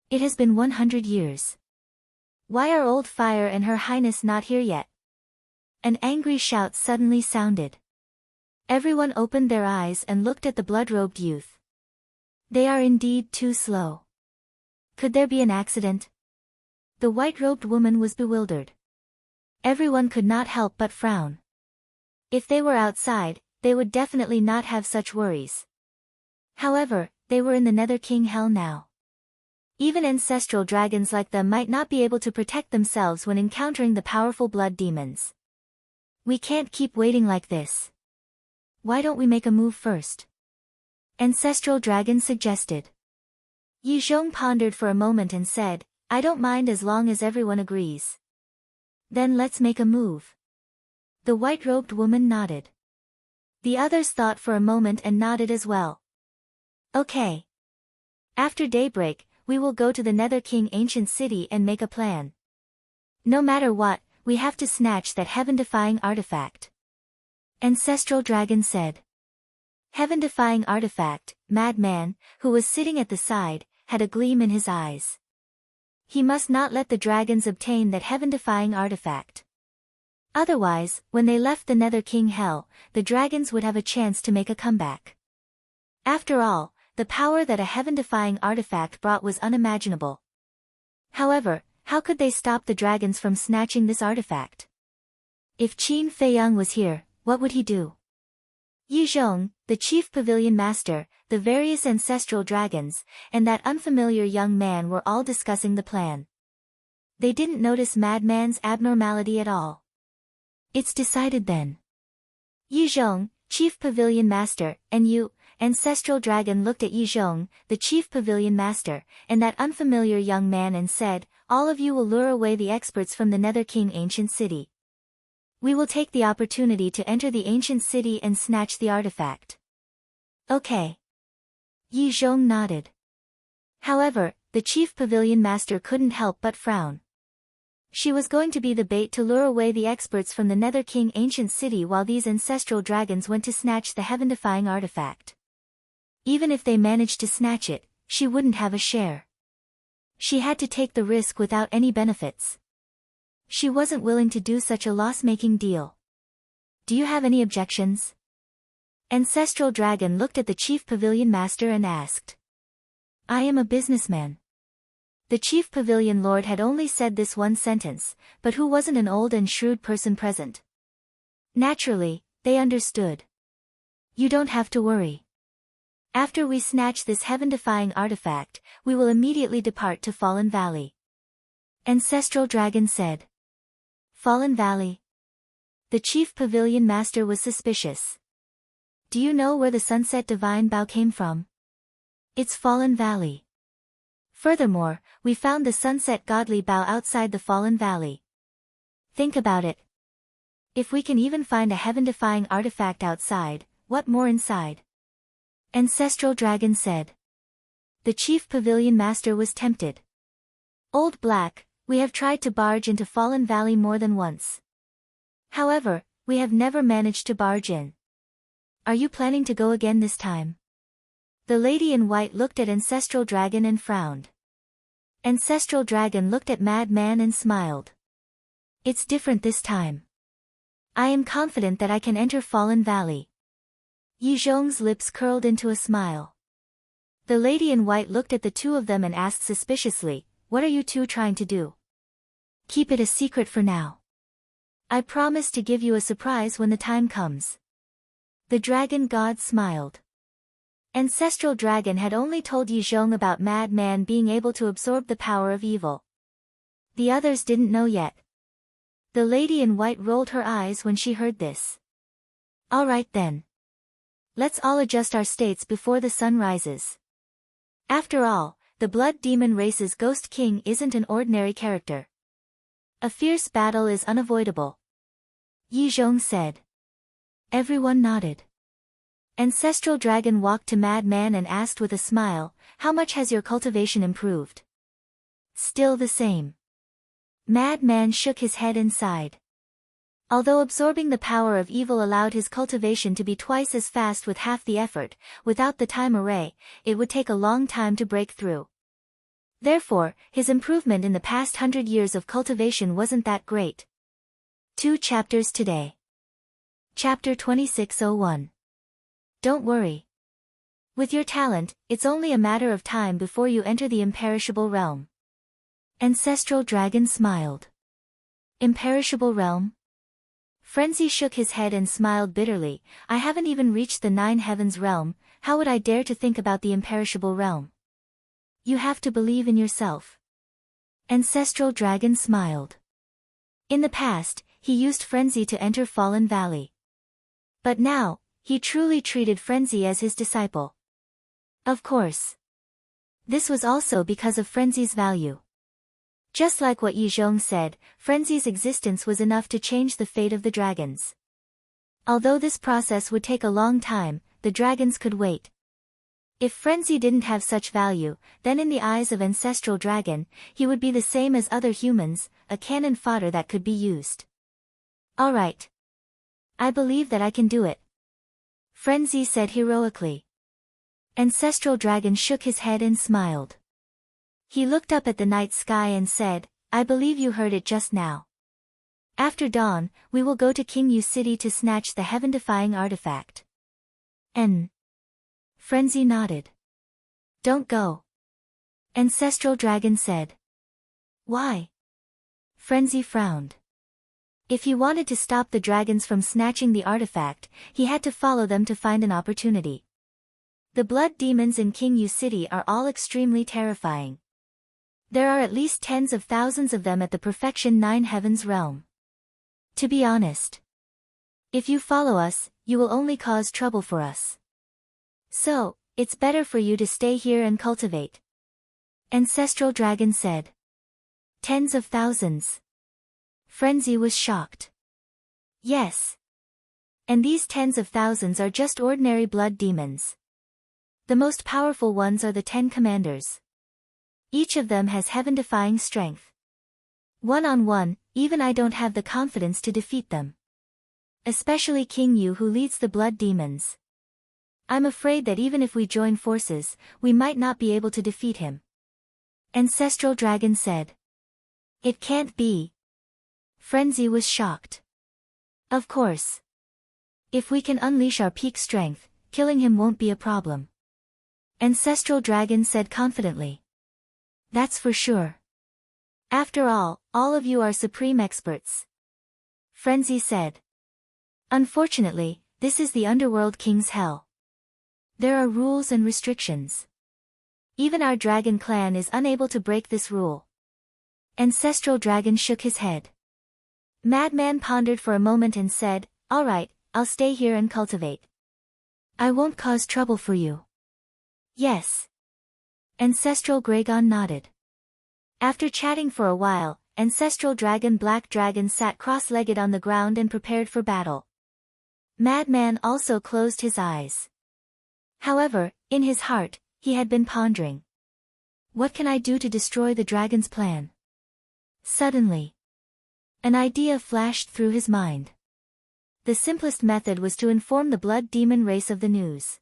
It has been 100 years. Why are Old Fire and Her Highness not here yet? An angry shout suddenly sounded. Everyone opened their eyes and looked at the blood-robed youth. They are indeed too slow. Could there be an accident? The white-robed woman was bewildered. Everyone could not help but frown. If they were outside, they would definitely not have such worries. However, they were in the Nether King Hell now. Even ancestral dragons like them might not be able to protect themselves when encountering the powerful blood demons. "We can't keep waiting like this. Why don't we make a move first?" Ancestral Dragon suggested. Yi Zhong pondered for a moment and said, "I don't mind as long as everyone agrees." "Then let's make a move." The white-robed woman nodded. The others thought for a moment and nodded as well. "Okay. After daybreak, we will go to the Nether King ancient city and make a plan. No matter what, we have to snatch that heaven-defying artifact," Ancestral Dragon said. Heaven-defying artifact, Madman, who was sitting at the side, had a gleam in his eyes. He must not let the dragons obtain that heaven-defying artifact. Otherwise, when they left the Nether King Hell, the dragons would have a chance to make a comeback. After all, the power that a heaven-defying artifact brought was unimaginable. However, how could they stop the dragons from snatching this artifact? If Qin Feiyang was here, what would he do? Yi Zhong, the chief pavilion master, the various ancestral dragons, and that unfamiliar young man were all discussing the plan. They didn't notice Madman's abnormality at all. "It's decided then." Yi Zhong, Chief Pavilion Master, and you, Ancestral Dragon looked at Yi Zhong, the Chief Pavilion Master, and that unfamiliar young man and said, all of you will lure away the experts from the Nether King ancient city. We will take the opportunity to enter the ancient city and snatch the artifact. Okay. Yi Zhong nodded. However, the Chief Pavilion Master couldn't help but frown. She was going to be the bait to lure away the experts from the Nether King ancient city while these ancestral dragons went to snatch the heaven-defying artifact. Even if they managed to snatch it, she wouldn't have a share. She had to take the risk without any benefits. She wasn't willing to do such a loss-making deal. Do you have any objections? Ancestral Dragon looked at the Chief Pavilion Master and asked. I am a businessman. The Chief Pavilion Lord had only said this one sentence, but who wasn't an old and shrewd person present? Naturally, they understood. You don't have to worry. After we snatch this heaven-defying artifact, we will immediately depart to Fallen Valley. Ancestral Dragon said. Fallen Valley? The Chief Pavilion Master was suspicious. Do you know where the Sunset Divine Bow came from? It's Fallen Valley. Furthermore, we found the Sunset Godly Bow outside the Fallen Valley. Think about it. If we can even find a heaven-defying artifact outside, what more inside? Ancestral Dragon said. The Chief Pavilion Master was tempted. Old Black, we have tried to barge into Fallen Valley more than once. However, we have never managed to barge in. Are you planning to go again this time? The lady in white looked at Ancestral Dragon and frowned. Ancestral Dragon looked at Madman and smiled. It's different this time. I am confident that I can enter Fallen Valley. Yi Zhong's lips curled into a smile. The lady in white looked at the two of them and asked suspiciously, what are you two trying to do? Keep it a secret for now. I promise to give you a surprise when the time comes. The dragon god smiled. Ancestral Dragon had only told Yi Zhong about Madman being able to absorb the power of evil. The others didn't know yet. The lady in white rolled her eyes when she heard this. All right then. Let's all adjust our states before the sun rises. After all, the Blood Demon race's Ghost King isn't an ordinary character. A fierce battle is unavoidable. Yi Zhong said. Everyone nodded. Ancestral Dragon walked to Madman and asked with a smile, how much has your cultivation improved? Still the same. Madman shook his head and sighed. Although absorbing the power of evil allowed his cultivation to be twice as fast with half the effort, without the time array, it would take a long time to break through. Therefore, his improvement in the past 100 years of cultivation wasn't that great. 2 chapters today. Chapter 2601. Don't worry. With your talent, it's only a matter of time before you enter the imperishable realm. Ancestral Dragon smiled. Imperishable realm? Frenzy shook his head and smiled bitterly. I haven't even reached the 9 heavens realm, how would I dare to think about the imperishable realm? You have to believe in yourself. Ancestral Dragon smiled. In the past, he used Frenzy to enter Fallen Valley. But now, he truly treated Frenzy as his disciple. Of course. This was also because of Frenzy's value. Just like what Yi Zhong said, Frenzy's existence was enough to change the fate of the dragons. Although this process would take a long time, the dragons could wait. If Frenzy didn't have such value, then in the eyes of Ancestral Dragon, he would be the same as other humans, a cannon fodder that could be used. Alright. I believe that I can do it. Frenzy said heroically. Ancestral Dragon shook his head and smiled. He looked up at the night sky and said, I believe you heard it just now. After dawn, we will go to King Yu City to snatch the heaven-defying artifact. Frenzy nodded. Don't go. Ancestral Dragon said. Why? Frenzy frowned. If he wanted to stop the dragons from snatching the artifact, he had to follow them to find an opportunity. The blood demons in King Yu City are all extremely terrifying. There are at least tens of thousands of them at the Perfection 9 Heavens realm. To be honest. If you follow us, you will only cause trouble for us. So, it's better for you to stay here and cultivate. Ancestral Dragon said. Tens of thousands. Frenzy was shocked. Yes. And these tens of thousands are just ordinary blood demons. The most powerful ones are the 10 commanders. Each of them has heaven-defying strength. One-on-one, even I don't have the confidence to defeat them. Especially King Yu, who leads the blood demons. I'm afraid that even if we join forces, we might not be able to defeat him. Ancestral Dragon said. It can't be. Frenzy was shocked. Of course. If we can unleash our peak strength, killing him won't be a problem. Ancestral Dragon said confidently. That's for sure. After all of you are supreme experts. Frenzy said. Unfortunately, this is the Underworld King's hell. There are rules and restrictions. Even our dragon clan is unable to break this rule. Ancestral Dragon shook his head. Madman pondered for a moment and said, all right, I'll stay here and cultivate. I won't cause trouble for you. Yes. Ancestral Dragon nodded. After chatting for a while, Ancestral Dragon Black Dragon sat cross-legged on the ground and prepared for battle. Madman also closed his eyes. However, in his heart, he had been pondering. What can I do to destroy the dragon's plan? Suddenly, an idea flashed through his mind. The simplest method was to inform the blood demon race of the news.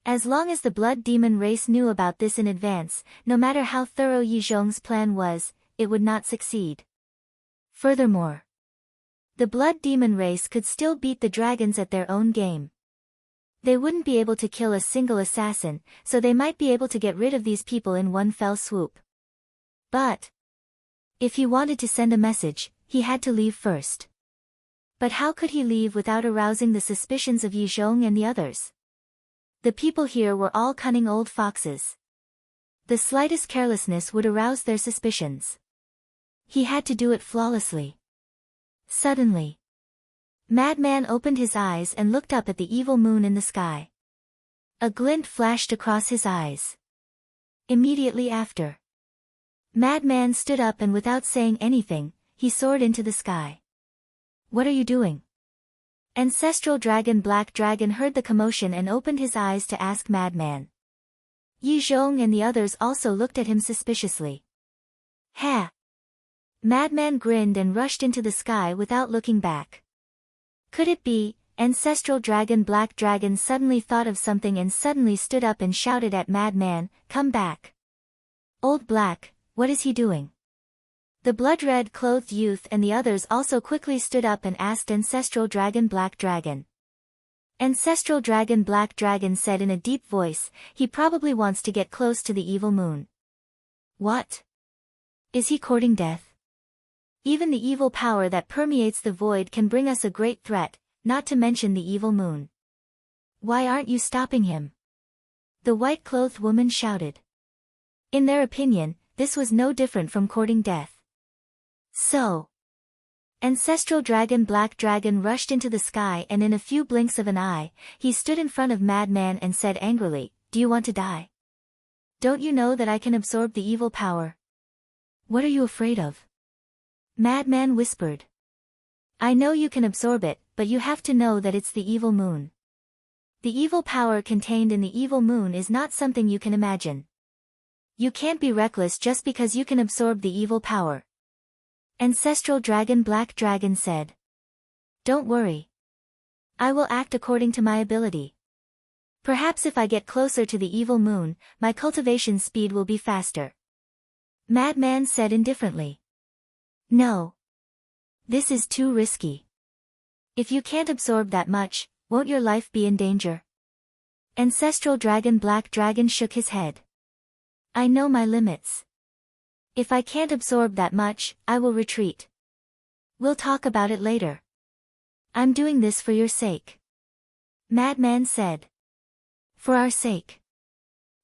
As long as the blood demon race knew about this in advance, no matter how thorough Yi Zhong's plan was, it would not succeed. Furthermore, the blood demon race could still beat the dragons at their own game. They wouldn't be able to kill a single assassin, so they might be able to get rid of these people in one fell swoop. But if he wanted to send a message, he had to leave first. But how could he leave without arousing the suspicions of Yi Zhong and the others? The people here were all cunning old foxes. The slightest carelessness would arouse their suspicions. He had to do it flawlessly. Suddenly, Madman opened his eyes and looked up at the evil moon in the sky. A glint flashed across his eyes. Immediately after, Madman stood up and without saying anything, he soared into the sky. What are you doing? Ancestral Dragon Black Dragon heard the commotion and opened his eyes to ask Madman. Yi Zhong and the others also looked at him suspiciously. Ha! Madman grinned and rushed into the sky without looking back. Could it be? Ancestral Dragon Black Dragon suddenly thought of something and suddenly stood up and shouted at Madman, come back. Old Black, what is he doing? The blood-red clothed youth and the others also quickly stood up and asked Ancestral Dragon Black Dragon. Ancestral Dragon Black Dragon said in a deep voice, he probably wants to get close to the evil moon. What? Is he courting death? Even the evil power that permeates the void can bring us a great threat, not to mention the evil moon. Why aren't you stopping him? The white-clothed woman shouted. In their opinion, this was no different from courting death. So, Ancestral Dragon Black Dragon rushed into the sky and in a few blinks of an eye, he stood in front of Madman and said angrily, do you want to die? Don't you know that I can absorb the evil power? What are you afraid of? Madman whispered. I know you can absorb it, but you have to know that it's the evil moon. The evil power contained in the evil moon is not something you can imagine. You can't be reckless just because you can absorb the evil power. Ancestral Dragon Black Dragon said. Don't worry. I will act according to my ability. Perhaps if I get closer to the evil moon, my cultivation speed will be faster. Madman said indifferently. No. This is too risky. If you can't absorb that much, won't your life be in danger? Ancestral Dragon Black Dragon shook his head. I know my limits. If I can't absorb that much, I will retreat. We'll talk about it later. I'm doing this for your sake. Madman said. For our sake.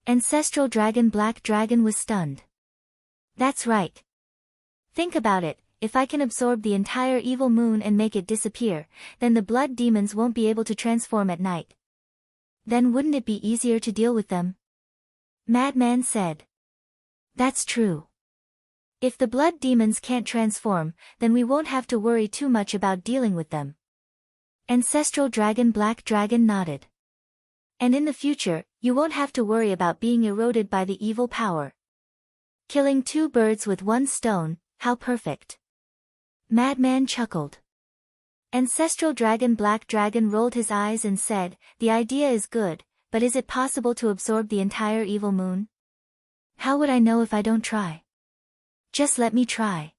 Ancestral Dragon Black Dragon was stunned. That's right. Think about it, if I can absorb the entire evil moon and make it disappear, then the blood demons won't be able to transform at night. Then wouldn't it be easier to deal with them? Madman said. That's true. If the blood demons can't transform, then we won't have to worry too much about dealing with them. Ancestral Dragon Black Dragon nodded. And in the future, you won't have to worry about being eroded by the evil power. Killing two birds with one stone, how perfect. Madman chuckled. Ancestral Dragon Black Dragon rolled his eyes and said, the idea is good, but is it possible to absorb the entire evil moon? How would I know if I don't try? Just let me try.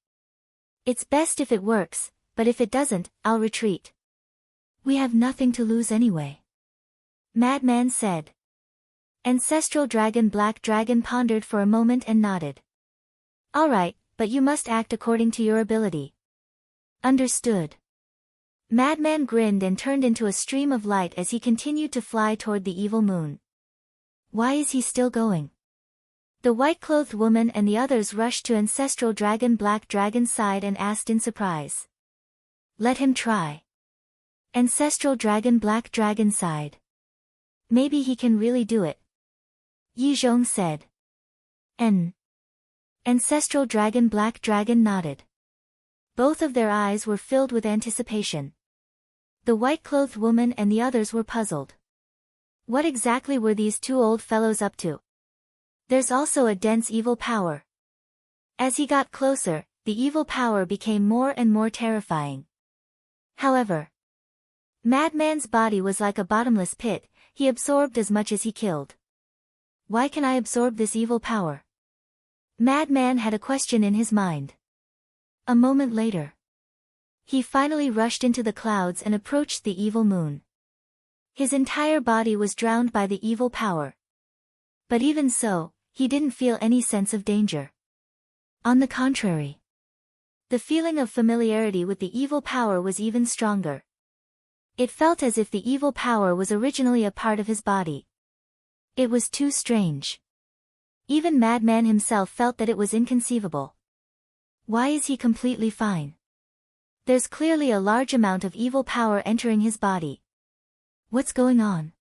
It's best if it works, but if it doesn't, I'll retreat. We have nothing to lose anyway. Madman said. Ancestral Dragon Black Dragon pondered for a moment and nodded. All right, but you must act according to your ability. Understood. Madman grinned and turned into a stream of light as he continued to fly toward the evil moon. Why is he still going? The white-clothed woman and the others rushed to Ancestral Dragon Black Dragon's side and asked in surprise. Let him try. Ancestral Dragon Black Dragon sighed. Maybe he can really do it. Yizhong said. Ancestral Dragon Black Dragon nodded. Both of their eyes were filled with anticipation. The white-clothed woman and the others were puzzled. What exactly were these two old fellows up to? There's also a dense evil power. As he got closer, the evil power became more and more terrifying. However, Madman's body was like a bottomless pit, he absorbed as much as he killed. Why can I absorb this evil power? Madman had a question in his mind. A moment later, he finally rushed into the clouds and approached the evil moon. His entire body was drowned by the evil power. But even so, he didn't feel any sense of danger. On the contrary, the feeling of familiarity with the evil power was even stronger. It felt as if the evil power was originally a part of his body. It was too strange. Even Madman himself felt that it was inconceivable. Why is he completely fine? There's clearly a large amount of evil power entering his body. What's going on?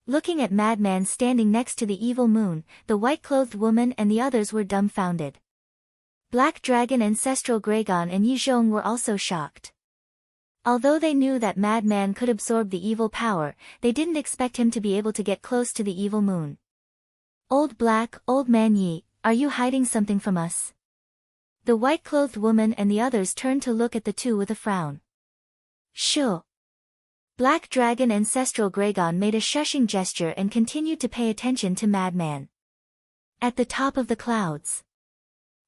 Looking at Madman standing next to the evil moon, the white-clothed woman and the others were dumbfounded. Black Dragon Ancestral Dragon and Yizhong were also shocked. Although they knew that Madman could absorb the evil power, they didn't expect him to be able to get close to the evil moon. Old Man Yi, are you hiding something from us? The white-clothed woman and the others turned to look at the two with a frown. Sure. Black Dragon Ancestral Dragon made a shushing gesture and continued to pay attention to Madman. At the top of the clouds.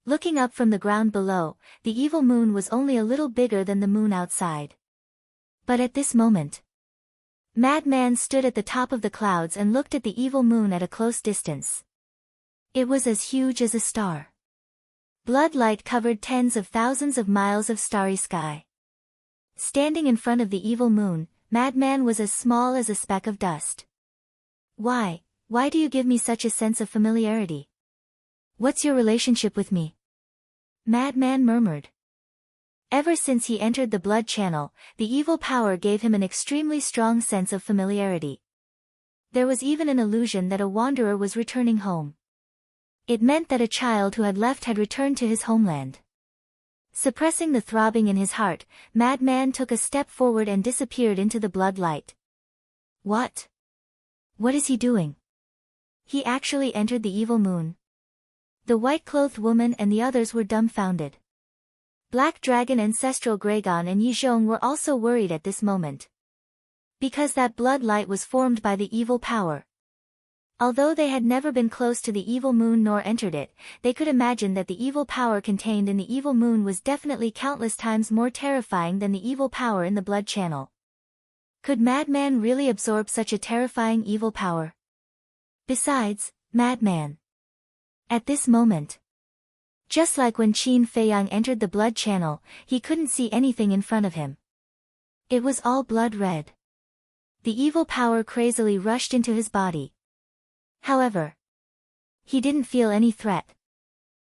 Looking up from the ground below, the evil moon was only a little bigger than the moon outside. But at this moment, Madman stood at the top of the clouds and looked at the evil moon at a close distance. It was as huge as a star. Blood light covered tens of thousands of miles of starry sky. Standing in front of the evil moon, Madman was as small as a speck of dust. Why do you give me such a sense of familiarity? What's your relationship with me? Madman murmured. Ever since he entered the blood channel, the evil power gave him an extremely strong sense of familiarity. There was even an illusion that a wanderer was returning home. It meant that a child who had left had returned to his homeland. Suppressing the throbbing in his heart, Madman took a step forward and disappeared into the blood light. What? What is he doing? He actually entered the evil moon. The white-clothed woman and the others were dumbfounded. Black Dragon Ancestral Dragon and Yizhong were also worried at this moment. Because that blood light was formed by the evil power. Although they had never been close to the evil moon nor entered it, they could imagine that the evil power contained in the evil moon was definitely countless times more terrifying than the evil power in the blood channel. Could Madman really absorb such a terrifying evil power? Besides, Madman. At this moment, just like when Qin Feiyang entered the blood channel, he couldn't see anything in front of him. It was all blood red. The evil power crazily rushed into his body. However, he didn't feel any threat.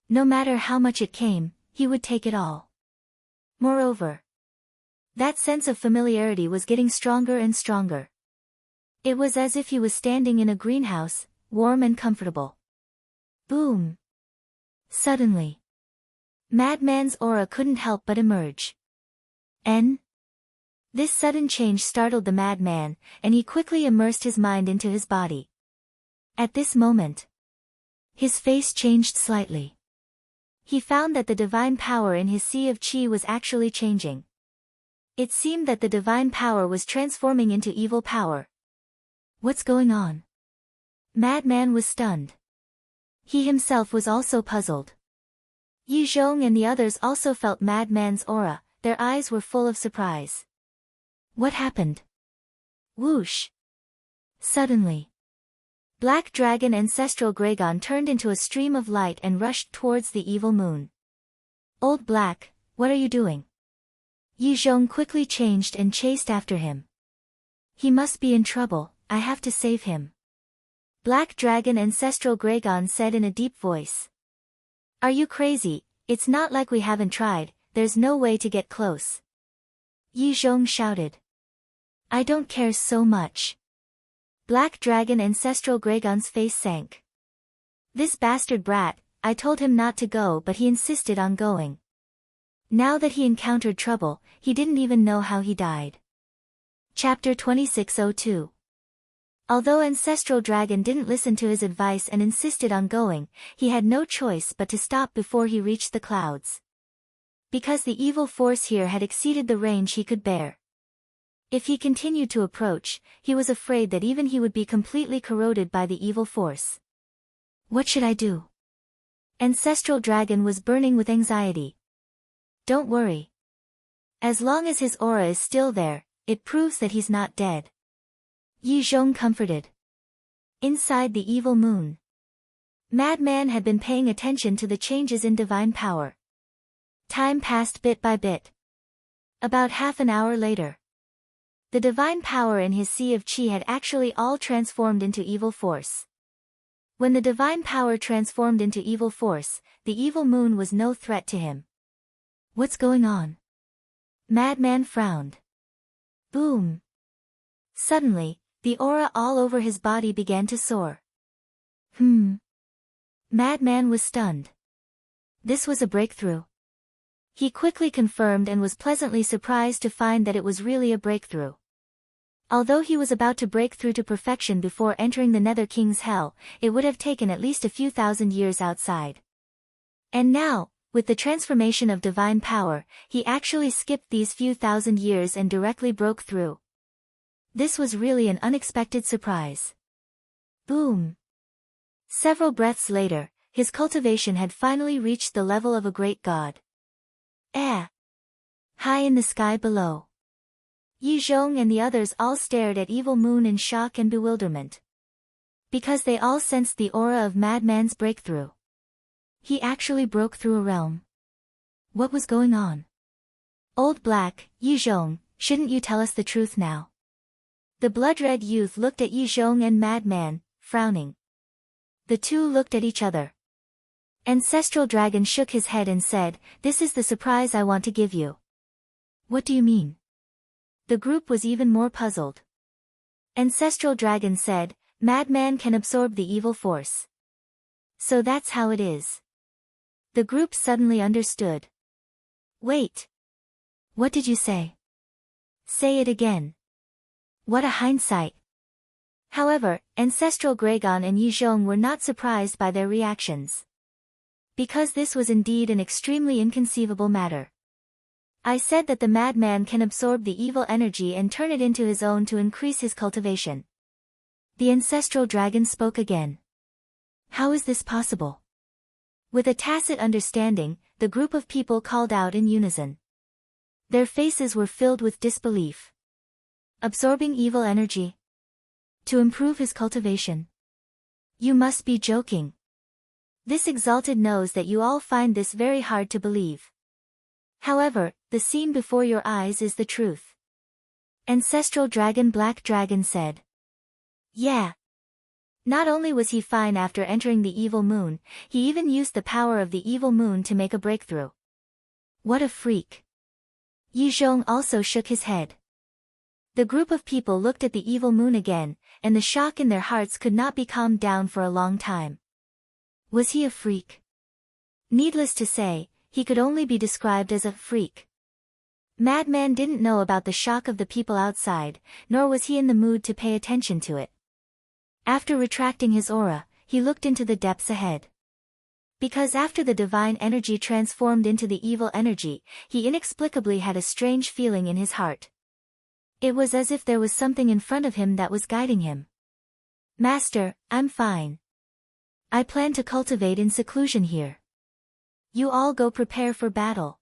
No matter how much it came, he would take it all. Moreover, that sense of familiarity was getting stronger and stronger. It was as if he was standing in a greenhouse, warm and comfortable. Boom! Suddenly, Madman's aura couldn't help but emerge. This sudden change startled the madman, and he quickly immersed his mind into his body. At this moment, his face changed slightly. He found that the divine power in his sea of chi was actually changing. It seemed that the divine power was transforming into evil power. What's going on? Madman was stunned. He himself was also puzzled. Yi Zhong and the others also felt Madman's aura, their eyes were full of surprise. What happened? Whoosh! Suddenly, Black Dragon Ancestral Gragon turned into a stream of light and rushed towards the evil moon. Old Black, what are you doing? Yi Zhong quickly changed and chased after him. He must be in trouble, I have to save him. Black Dragon Ancestral Gragon said in a deep voice. Are you crazy? It's not like we haven't tried, there's no way to get close. Yi Zhong shouted. I don't care so much. Black Dragon Ancestral Gragon's face sank. This bastard brat, I told him not to go but he insisted on going. Now that he encountered trouble, he didn't even know how he died. Chapter 2602. Although Ancestral Dragon didn't listen to his advice and insisted on going, he had no choice but to stop before he reached the clouds. Because the evil force here had exceeded the range he could bear. If he continued to approach, he was afraid that even he would be completely corroded by the evil force. What should I do? Ancestral Dragon was burning with anxiety. Don't worry. As long as his aura is still there, it proves that he's not dead. Yi Zhong comforted. Inside the evil moon, Madman had been paying attention to the changes in divine power. Time passed bit by bit. About half an hour later, the divine power in his sea of chi had actually all transformed into evil force. When the divine power transformed into evil force, the evil moon was no threat to him. What's going on? Madman frowned. Boom! Suddenly, the aura all over his body began to soar. Madman was stunned. This was a breakthrough. He quickly confirmed and was pleasantly surprised to find that it was really a breakthrough. Although he was about to break through to perfection before entering the Nether King's hell, it would have taken at least a few thousand years outside. And now, with the transformation of divine power, he actually skipped these few thousand years and directly broke through. This was really an unexpected surprise. Boom! Several breaths later, his cultivation had finally reached the level of a great god. High in the sky below, Yi Zhong and the others all stared at Evil Moon in shock and bewilderment. Because they all sensed the aura of Madman's breakthrough. He actually broke through a realm. What was going on? Old Black, Yi Zhong, shouldn't you tell us the truth now? The blood-red youth looked at Yi Zhong and Madman, frowning. The two looked at each other. Ancestral Dragon shook his head and said, "This is the surprise I want to give you." What do you mean? The group was even more puzzled. Ancestral Dragon said, Madman can absorb the evil force. So that's how it is. The group suddenly understood. Wait. What did you say? Say it again. What a hindsight. However, Ancestral Gragon and Yi Zhong were not surprised by their reactions. Because this was indeed an extremely inconceivable matter. I said that the madman can absorb the evil energy and turn it into his own to increase his cultivation. The Ancestral Dragon spoke again. How is this possible? With a tacit understanding, the group of people called out in unison. Their faces were filled with disbelief. Absorbing evil energy? To improve his cultivation? You must be joking. This Exalted knows that you all find this very hard to believe. However, the scene before your eyes is the truth. Ancestral Dragon Black Dragon said. Yeah. Not only was he fine after entering the evil moon, he even used the power of the evil moon to make a breakthrough. What a freak. Yi Zhong also shook his head. The group of people looked at the evil moon again, and the shock in their hearts could not be calmed down for a long time. Was he a freak? Needless to say, he could only be described as a freak. Madman didn't know about the shock of the people outside, nor was he in the mood to pay attention to it. After retracting his aura, he looked into the depths ahead. Because after the divine energy transformed into the evil energy, he inexplicably had a strange feeling in his heart. It was as if there was something in front of him that was guiding him. Master, I'm fine. I plan to cultivate in seclusion here. You all go prepare for battle.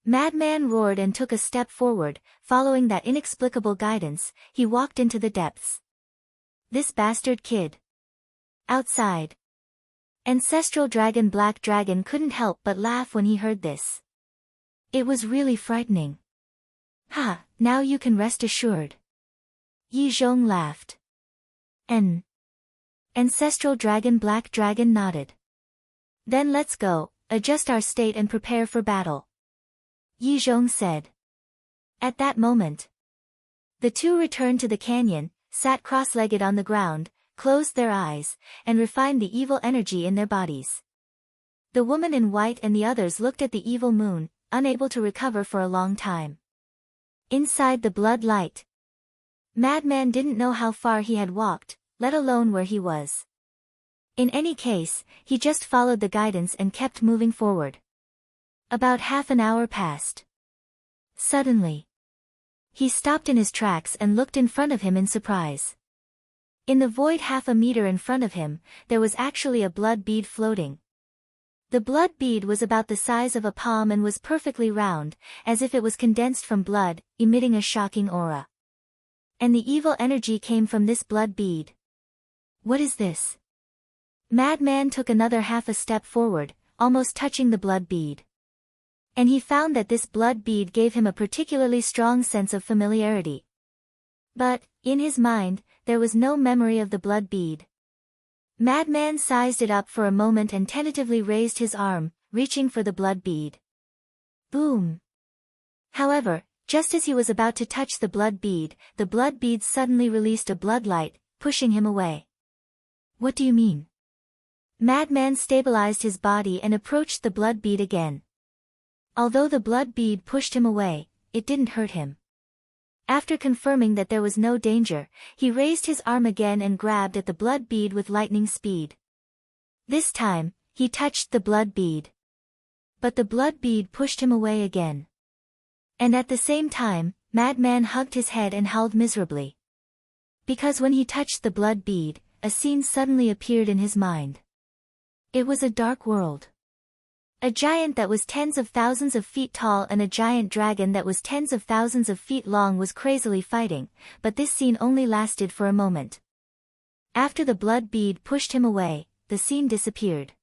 Madman roared and took a step forward. Following that inexplicable guidance, he walked into the depths. This bastard kid. Outside. Ancestral dragon Black Dragon couldn't help but laugh when he heard this. It was really frightening. Ha, now you can rest assured. Yi Zhong laughed. Ancestral dragon Black Dragon nodded. Then let's go, adjust our state and prepare for battle. Yi Zhong said. At that moment, the two returned to the canyon, sat cross-legged on the ground, closed their eyes, and refined the evil energy in their bodies. The woman in white and the others looked at the evil moon, unable to recover for a long time. Inside the blood light. Madman didn't know how far he had walked, let alone where he was. In any case, he just followed the guidance and kept moving forward. About half an hour passed. Suddenly, he stopped in his tracks and looked in front of him in surprise. In the void half a meter in front of him, there was actually a blood bead floating. The blood bead was about the size of a palm and was perfectly round, as if it was condensed from blood, emitting a shocking aura. And the evil energy came from this blood bead. What is this? Madman took another half a step forward, almost touching the blood bead. And he found that this blood bead gave him a particularly strong sense of familiarity. But, in his mind, there was no memory of the blood bead. Madman sized it up for a moment and tentatively raised his arm, reaching for the blood bead. Boom! However, just as he was about to touch the blood bead suddenly released a blood light, pushing him away. What do you mean? Madman stabilized his body and approached the blood bead again. Although the blood bead pushed him away, it didn't hurt him. After confirming that there was no danger, he raised his arm again and grabbed at the blood bead with lightning speed. This time, he touched the blood bead. But the blood bead pushed him away again. And at the same time, Madman hugged his head and howled miserably. Because when he touched the blood bead, a scene suddenly appeared in his mind. It was a dark world. A giant that was tens of thousands of feet tall and a giant dragon that was tens of thousands of feet long was crazily fighting, but this scene only lasted for a moment. After the blood bead pushed him away, the scene disappeared.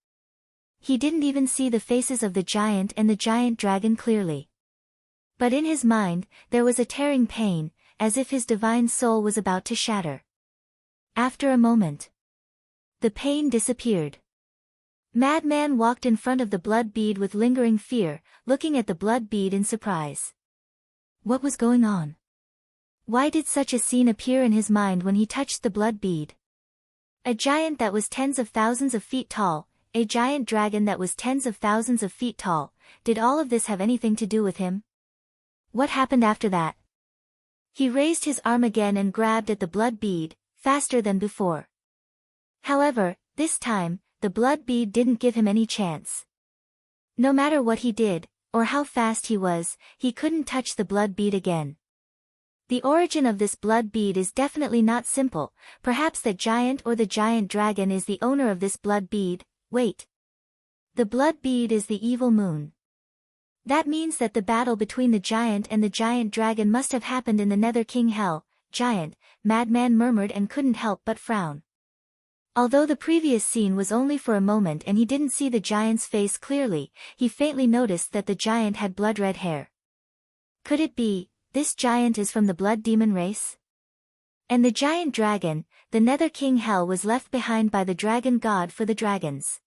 He didn't even see the faces of the giant and the giant dragon clearly. But in his mind, there was a tearing pain, as if his divine soul was about to shatter. After a moment, the pain disappeared. Madman walked in front of the blood bead with lingering fear, looking at the blood bead in surprise. What was going on? Why did such a scene appear in his mind when he touched the blood bead? A giant that was tens of thousands of feet tall, a giant dragon that was tens of thousands of feet tall, did all of this have anything to do with him? What happened after that? He raised his arm again and grabbed at the blood bead, faster than before. However, this time, the blood bead didn't give him any chance. No matter what he did, or how fast he was, he couldn't touch the blood bead again. The origin of this blood bead is definitely not simple, perhaps that giant or the giant dragon is the owner of this blood bead. Wait. The blood bead is the evil moon. That means that the battle between the giant and the giant dragon must have happened in the Nether King Hell. Giant, Madman murmured and couldn't help but frown. Although the previous scene was only for a moment and he didn't see the giant's face clearly, he faintly noticed that the giant had blood-red hair. Could it be, this giant is from the blood demon race? And the giant dragon, the Nether King Hell, was left behind by the dragon god for the dragons.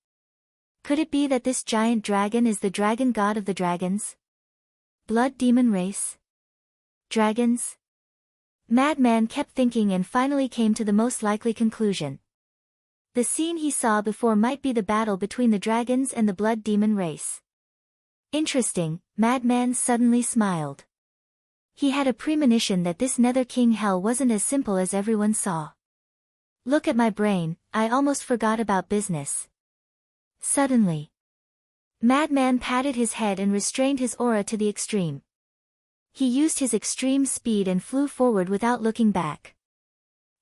Could it be that this giant dragon is the dragon god of the dragons? Blood demon race? Dragons? Madman kept thinking and finally came to the most likely conclusion. The scene he saw before might be the battle between the dragons and the blood demon race. Interesting, Madman suddenly smiled. He had a premonition that this Nether King hell wasn't as simple as everyone saw. Look at my brain, I almost forgot about business. Suddenly, Madman patted his head and restrained his aura to the extreme. He used his extreme speed and flew forward without looking back.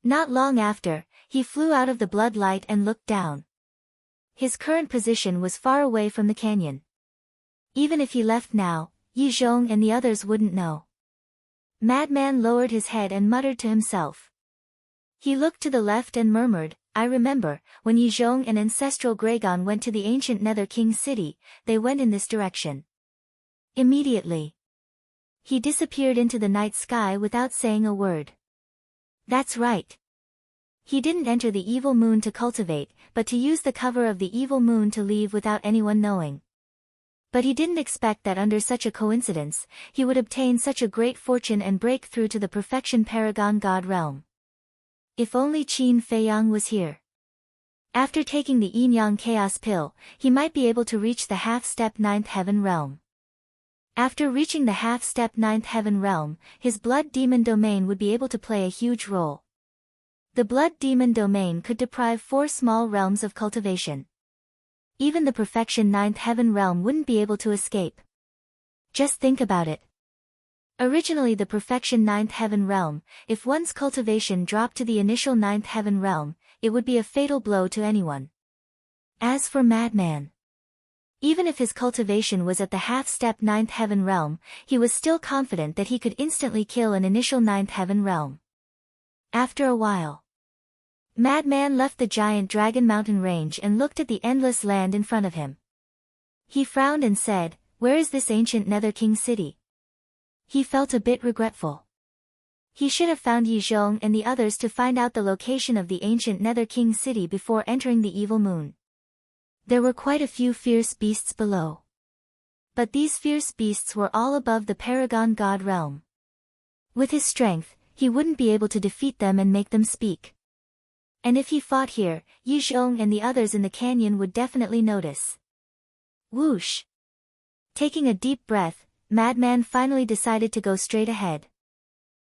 Not long after, he flew out of the blood light and looked down. His current position was far away from the canyon. Even if he left now, Yi Zhong and the others wouldn't know. Madman lowered his head and muttered to himself. He looked to the left and murmured, I remember, when Yi Zhong and Ancestral Gragon went to the ancient Nether King city, they went in this direction. Immediately, he disappeared into the night sky without saying a word. That's right. He didn't enter the evil moon to cultivate, but to use the cover of the evil moon to leave without anyone knowing. But he didn't expect that under such a coincidence, he would obtain such a great fortune and break through to the perfection Paragon God realm. If only Qin Feiyang was here. After taking the Yin Yang Chaos Pill, he might be able to reach the half-step 9th Heaven realm. After reaching the half-step 9th Heaven realm, his blood demon domain would be able to play a huge role. The blood demon domain could deprive 4 small realms of cultivation. Even the perfection 9th Heaven realm wouldn't be able to escape. Just think about it. Originally the perfection 9th Heaven realm, if one's cultivation dropped to the initial 9th Heaven realm, it would be a fatal blow to anyone. As for Madman, even if his cultivation was at the half-step 9th Heaven realm, he was still confident that he could instantly kill an initial 9th Heaven realm. After a while, Madman left the giant Dragon Mountain range and looked at the endless land in front of him. He frowned and said, where is this ancient Nether King city? He felt a bit regretful. He should have found Yi Zhong and the others to find out the location of the ancient Nether King city before entering the evil moon. There were quite a few fierce beasts below. But these fierce beasts were all above the Paragon God realm. With his strength, he wouldn't be able to defeat them and make them speak. And if he fought here, Yi Zhong and the others in the canyon would definitely notice. Whoosh! Taking a deep breath, Madman finally decided to go straight ahead.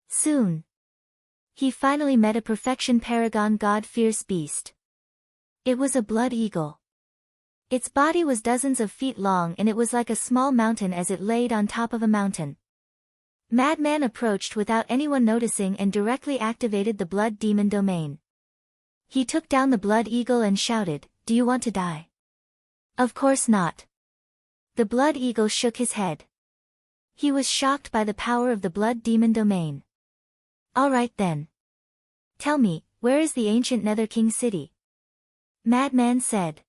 Soon, he finally met a perfection Paragon God fierce beast. It was a blood eagle. Its body was dozens of feet long and it was like a small mountain as it laid on top of a mountain. Madman approached without anyone noticing and directly activated the blood demon domain. He took down the blood eagle and shouted, do you want to die? Of course not. The blood eagle shook his head. He was shocked by the power of the blood demon domain. Alright then. Tell me, where is the ancient Nether King city? Madman said.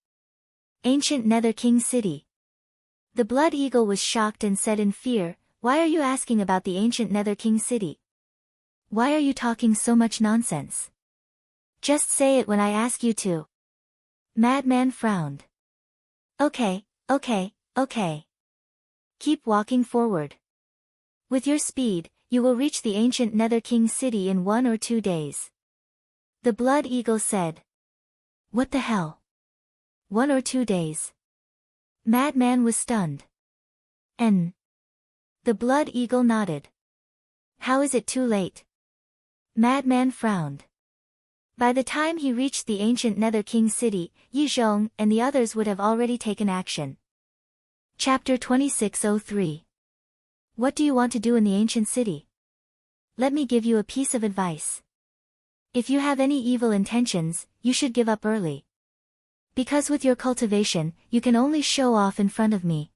Ancient Nether King city. The blood eagle was shocked and said in fear, why are you asking about the ancient Nether King city? Why are you talking so much nonsense? Just say it when I ask you to. Madman frowned. Okay. Keep walking forward. With your speed, you will reach the ancient Nether King city in 1 or 2 days. The blood eagle said. What the hell? 1 or 2 days. Madman was stunned. The blood eagle nodded. How is it too late? Madman frowned. By the time he reached the ancient Nether King city, Yi Zhong and the others would have already taken action. Chapter 2603. What do you want to do in the ancient city? Let me give you a piece of advice. If you have any evil intentions, you should give up early. Because with your cultivation, you can only show off in front of me.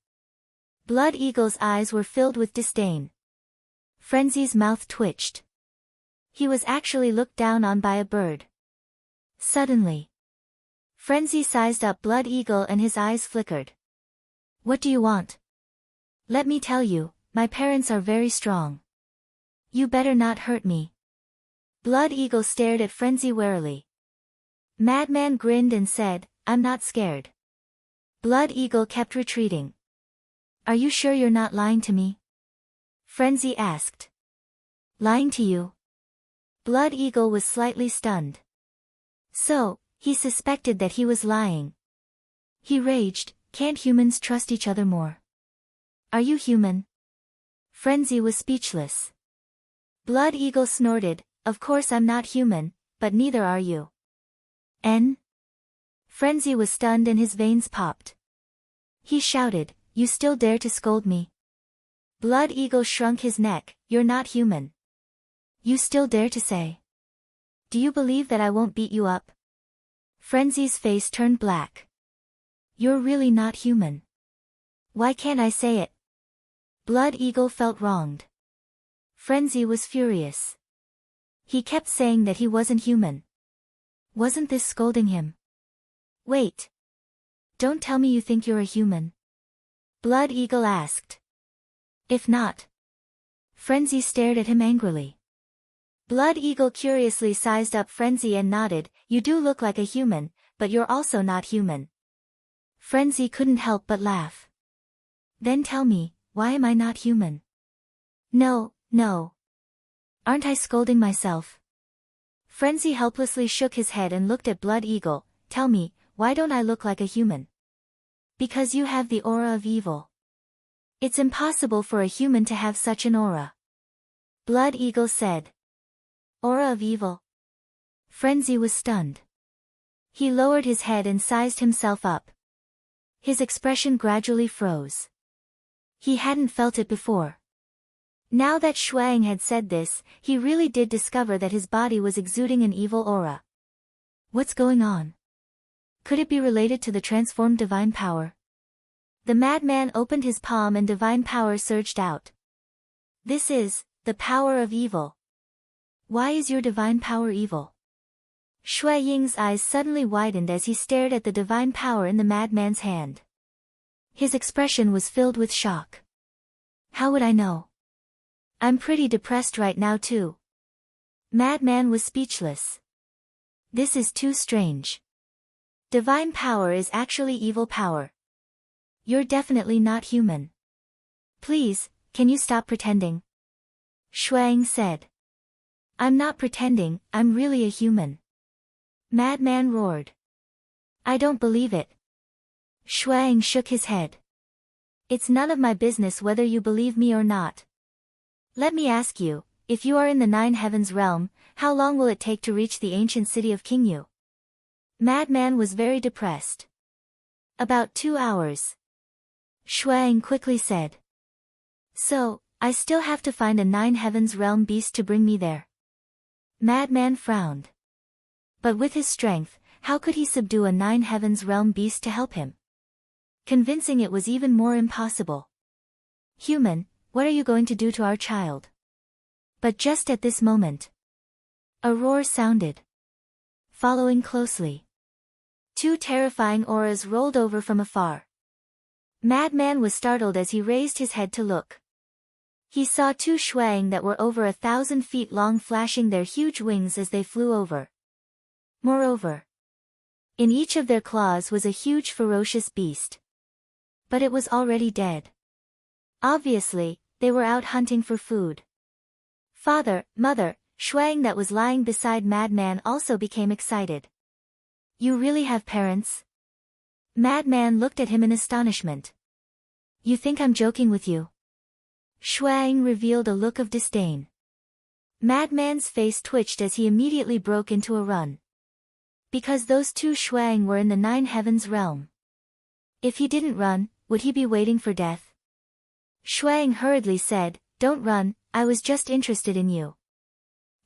Blood Eagle's eyes were filled with disdain. Frenzy's mouth twitched. He was actually looked down on by a bird. Suddenly, Frenzy sized up Blood Eagle and his eyes flickered. What do you want? Let me tell you, my parents are very strong. You better not hurt me. Blood Eagle stared at Frenzy warily. Madman grinned and said, I'm not scared. Blood Eagle kept retreating. Are you sure you're not lying to me? Frenzy asked. Lying to you? Blood Eagle was slightly stunned. So, he suspected that he was lying. He raged, can't humans trust each other more? Are you human? Frenzy was speechless. Blood Eagle snorted, of course I'm not human, but neither are you. N? Frenzy was stunned and his veins popped. He shouted, you still dare to scold me? Blood Eagle shrunk his neck, you're not human. You still dare to say? Do you believe that I won't beat you up? Frenzy's face turned black. You're really not human. Why can't I say it? Blood Eagle felt wronged. Frenzy was furious. He kept saying that he wasn't human. Wasn't this scolding him? Wait. Don't tell me you think you're a human. Blood Eagle asked. If not. Frenzy stared at him angrily. Blood Eagle curiously sized up Frenzy and nodded, you do look like a human, but you're also not human. Frenzy couldn't help but laugh. Then tell me, why am I not human? No. Aren't I scolding myself? Frenzy helplessly shook his head and looked at Blood Eagle, tell me, why don't I look like a human? Because you have the aura of evil. It's impossible for a human to have such an aura. Blood Eagle said. Aura of evil? Frenzy was stunned. He lowered his head and sized himself up. His expression gradually froze. He hadn't felt it before. Now that Shuang had said this, he really did discover that his body was exuding an evil aura. What's going on? Could it be related to the transformed divine power? The madman opened his palm and divine power surged out. This is the power of evil. Why is your divine power evil? Shui Ying's eyes suddenly widened as he stared at the divine power in the madman's hand. His expression was filled with shock. How would I know? I'm pretty depressed right now too. Madman was speechless. This is too strange. Divine power is actually evil power. You're definitely not human. Please, can you stop pretending? Shuang said. I'm not pretending, I'm really a human. Madman roared. I don't believe it. Shuang shook his head. It's none of my business whether you believe me or not. Let me ask you, if you are in the Nine Heavens realm, how long will it take to reach the ancient city of Qingyu? Madman was very depressed. About 2 hours. Shuang quickly said. So, I still have to find a Nine Heavens realm beast to bring me there. Madman frowned. But with his strength, how could he subdue a Nine Heavens realm beast to help him? Convincing it was even more impossible. Human, what are you going to do to our child? But just at this moment, a roar sounded. Following closely, 2 terrifying auras rolled over from afar. Madman was startled as he raised his head to look. He saw 2 shuang that were over 1,000 feet long flashing their huge wings as they flew over. Moreover, in each of their claws was a huge ferocious beast. But it was already dead. Obviously, they were out hunting for food. Father, mother, Shuang that was lying beside Madman also became excited. You really have parents? Madman looked at him in astonishment. You think I'm joking with you? Shuang revealed a look of disdain. Madman's face twitched as he immediately broke into a run. Because those 2 Shuang were in the Nine Heavens realm. If he didn't run, would he be waiting for death? Shuang hurriedly said, Don't run, I was just interested in you.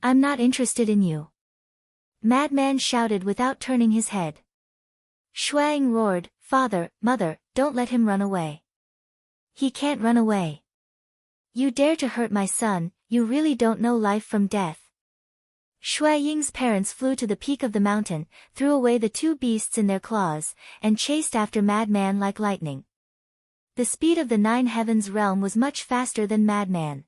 I'm not interested in you. Madman shouted without turning his head. Shuang roared, Father, mother, don't let him run away. He can't run away. You dare to hurt my son, you really don't know life from death. Shui Ying's parents flew to the peak of the mountain, threw away the 2 beasts in their claws, and chased after Madman like lightning. The speed of the Nine Heavens realm was much faster than Madman.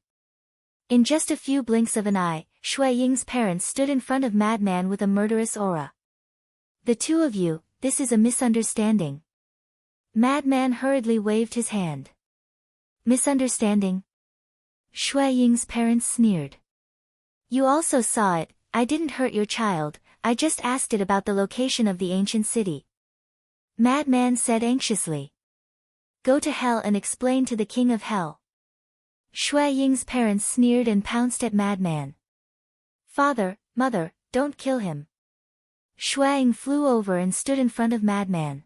In just a few blinks of an eye, Shui Ying's parents stood in front of Madman with a murderous aura. The 2 of you, this is a misunderstanding. Madman hurriedly waved his hand. Misunderstanding? Shui Ying's parents sneered. You also saw it. I didn't hurt your child, I just asked it about the location of the ancient city. Madman said anxiously. Go to hell and explain to the king of hell. Shui Ying's parents sneered and pounced at Madman. Father, mother, don't kill him. Shui Ying flew over and stood in front of Madman.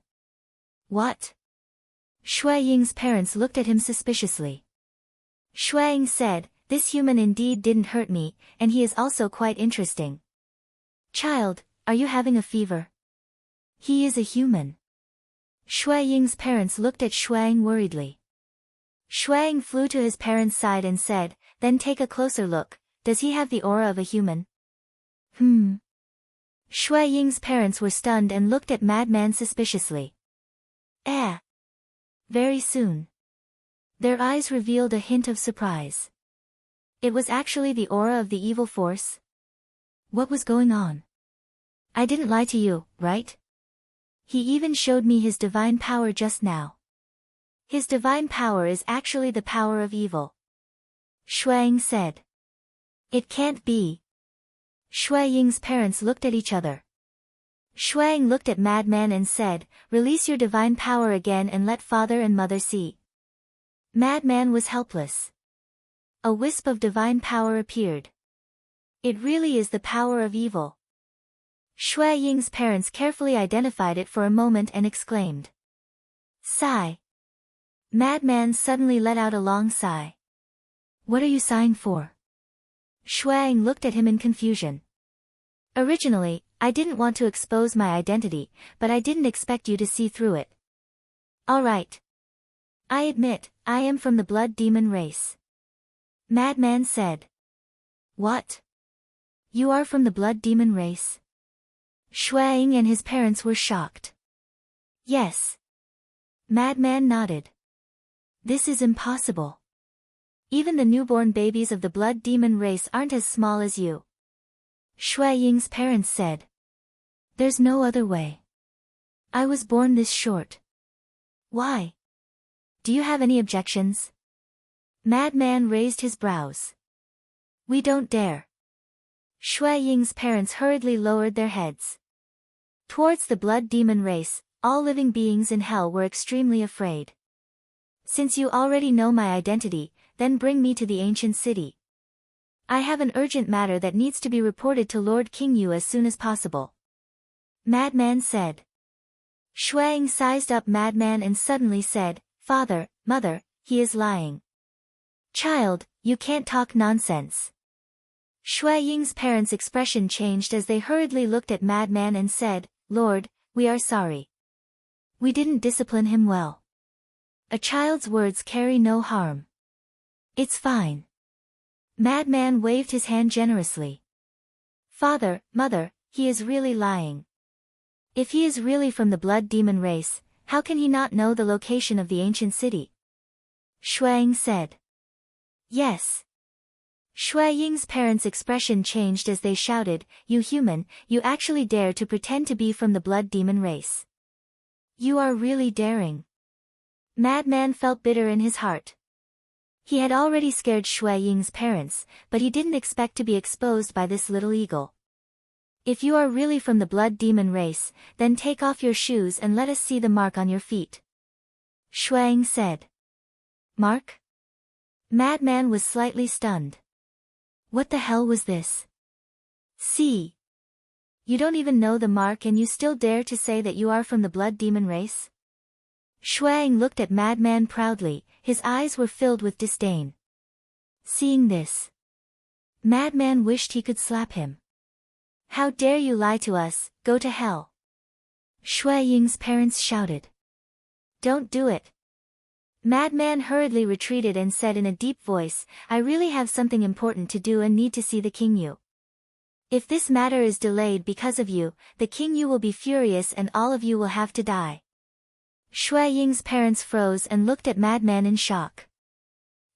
What? Shui Ying's parents looked at him suspiciously. Shui Ying said, this human indeed didn't hurt me, and he is also quite interesting. Child, are you having a fever? He is a human. Shui Ying's parents looked at Shui Ying worriedly. Shui Ying flew to his parents' side and said, then take a closer look, does he have the aura of a human? Shui Ying's parents were stunned and looked at Madman suspiciously. Very soon. Their eyes revealed a hint of surprise. It was actually the aura of the evil force. What was going on? I didn't lie to you, right? He even showed me his divine power just now. His divine power is actually the power of evil. Shui Ying said. It can't be. Shui Ying's parents looked at each other. Shui Ying looked at Madman and said, release your divine power again and let father and mother see. Madman was helpless. A wisp of divine power appeared. It really is the power of evil. Shui Ying's parents carefully identified it for a moment and exclaimed. Sigh. Madman suddenly let out a long sigh. What are you sighing for? Shui Ying looked at him in confusion. Originally, I didn't want to expose my identity, but I didn't expect you to see through it. Alright. I admit, I am from the blood demon race. Madman said. What? You are from the blood demon race? Shui Ying and his parents were shocked. Yes. Madman nodded. This is impossible. Even the newborn babies of the blood demon race aren't as small as you. Shui Ying's parents said. There's no other way. I was born this short. Why? Do you have any objections? Madman raised his brows. We don't dare. Shui Ying's parents hurriedly lowered their heads. Towards the blood demon race, all living beings in hell were extremely afraid. Since you already know my identity, then bring me to the ancient city. I have an urgent matter that needs to be reported to Lord King Yu as soon as possible. Madman said. Shui Ying sized up Madman and suddenly said, Father, mother, he is lying. Child, you can't talk nonsense. Shui Ying's parents' expression changed as they hurriedly looked at Madman and said, Lord, we are sorry. We didn't discipline him well. A child's words carry no harm. It's fine. Madman waved his hand generously. Father, mother, he is really lying. If he is really from the blood demon race, how can he not know the location of the ancient city? Shui Ying said. Yes. Shui Ying's parents' expression changed as they shouted, You human, you actually dare to pretend to be from the blood demon race. You are really daring. Madman felt bitter in his heart. He had already scared Shui Ying's parents, but he didn't expect to be exposed by this little eagle. If you are really from the blood demon race, then take off your shoes and let us see the mark on your feet. Shui Ying said. Mark? Madman was slightly stunned. What the hell was this? See. You don't even know the mark and you still dare to say that you are from the blood demon race? Shui Ying looked at Madman proudly, his eyes were filled with disdain. Seeing this, Madman wished he could slap him. How dare you lie to us, go to hell. Shui Ying's parents shouted. Don't do it. Madman hurriedly retreated and said in a deep voice, I really have something important to do and need to see the King Yu. If this matter is delayed because of you, the King Yu will be furious and all of you will have to die. Shui Ying's parents froze and looked at Madman in shock.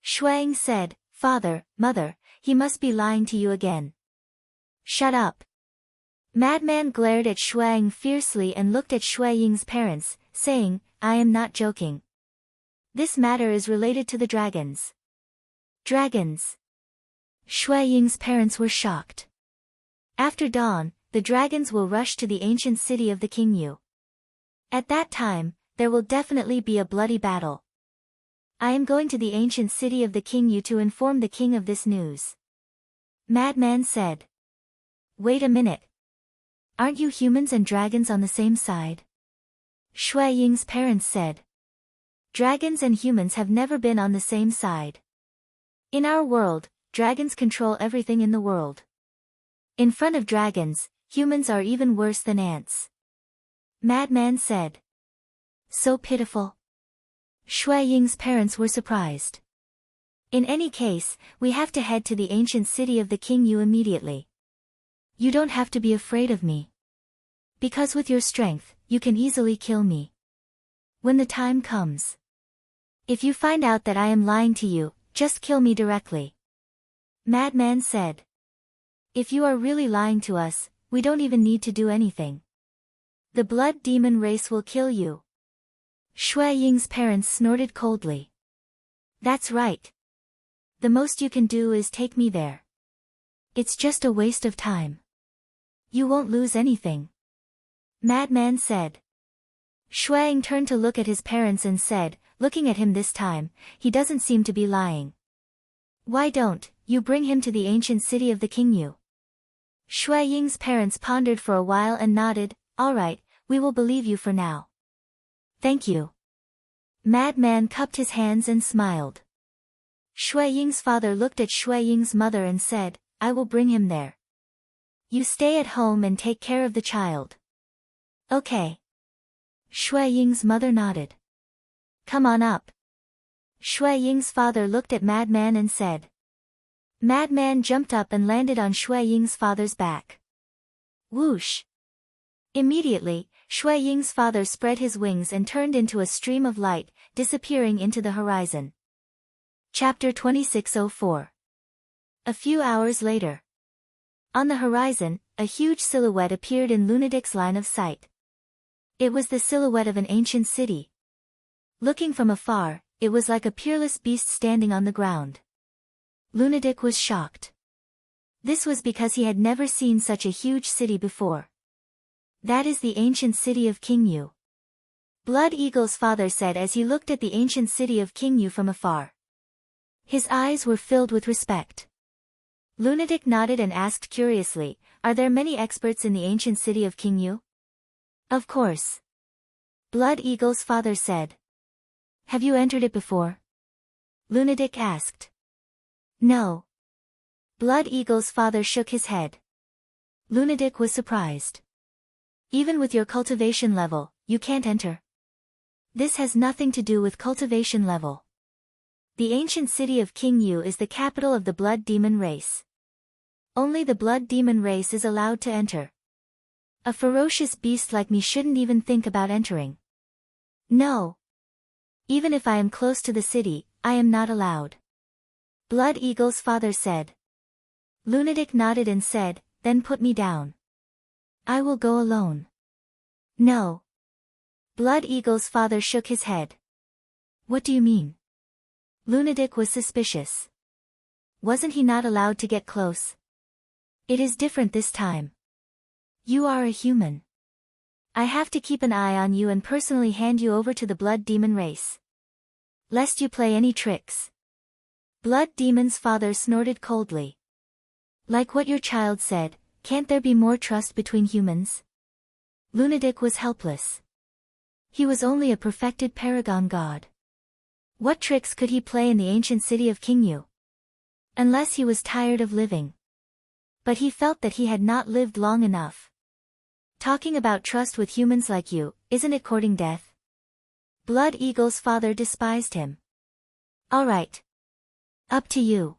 Shui Ying said, Father, mother, he must be lying to you again. Shut up. Madman glared at Shui Ying fiercely and looked at Shui Ying's parents, saying, I am not joking. This matter is related to the dragons. Dragons. Shui Ying's parents were shocked. After dawn, the dragons will rush to the ancient city of the King Yu. At that time, there will definitely be a bloody battle. I am going to the ancient city of the King Yu to inform the king of this news. Madman said. Wait a minute. Aren't you humans and dragons on the same side? Shui Ying's parents said. Dragons and humans have never been on the same side. In our world, dragons control everything in the world. In front of dragons, humans are even worse than ants. Madman said. So pitiful. Shui Ying's parents were surprised. In any case, we have to head to the ancient city of the King Yu immediately. You don't have to be afraid of me. Because with your strength, you can easily kill me. When the time comes. If you find out that I am lying to you, just kill me directly. Madman said. If you are really lying to us, we don't even need to do anything. The blood demon race will kill you. Shui Ying's parents snorted coldly. That's right. The most you can do is take me there. It's just a waste of time. You won't lose anything. Madman said. Shui Ying turned to look at his parents and said, looking at him this time, he doesn't seem to be lying. Why don't you bring him to the ancient city of the King Yu? Shui Ying's parents pondered for a while and nodded, all right, we will believe you for now. Thank you. Madman cupped his hands and smiled. Shui Ying's father looked at Shui Ying's mother and said, I will bring him there. You stay at home and take care of the child. Okay. Shui Ying's mother nodded. Come on up. Shui Ying's father looked at Madman and said. Madman jumped up and landed on Shui Ying's father's back. Whoosh! Immediately, Shui Ying's father spread his wings and turned into a stream of light, disappearing into the horizon. Chapter 2604. A few hours later. On the horizon, a huge silhouette appeared in Lunadic's line of sight. It was the silhouette of an ancient city. Looking from afar, it was like a peerless beast standing on the ground. Lunadic was shocked. This was because he had never seen such a huge city before. That is the ancient city of King Yu. Blood Eagle's father said as he looked at the ancient city of King Yu from afar. His eyes were filled with respect. Lunadic nodded and asked curiously, are there many experts in the ancient city of King Yu? Of course. Blood Eagle's father said. Have you entered it before? Lunadic asked. No. Blood Eagle's father shook his head. Lunadic was surprised. Even with your cultivation level, you can't enter. This has nothing to do with cultivation level. The ancient city of King Yu is the capital of the blood demon race. Only the blood demon race is allowed to enter. A ferocious beast like me shouldn't even think about entering. No. Even if I am close to the city, I am not allowed. Blood Eagle's father said. Lunadic nodded and said, then put me down. I will go alone. No. Blood Eagle's father shook his head. What do you mean? Lunadic was suspicious. Wasn't he not allowed to get close? It is different this time. You are a human. I have to keep an eye on you and personally hand you over to the blood demon race. Lest you play any tricks. Blood Demon's father snorted coldly. Like what your child said, can't there be more trust between humans? Lunadic was helpless. He was only a perfected paragon god. What tricks could he play in the ancient city of King Yu? Unless he was tired of living. But he felt that he had not lived long enough. Talking about trust with humans like you, isn't it courting death? Blood Eagle's father despised him. All right. Up to you.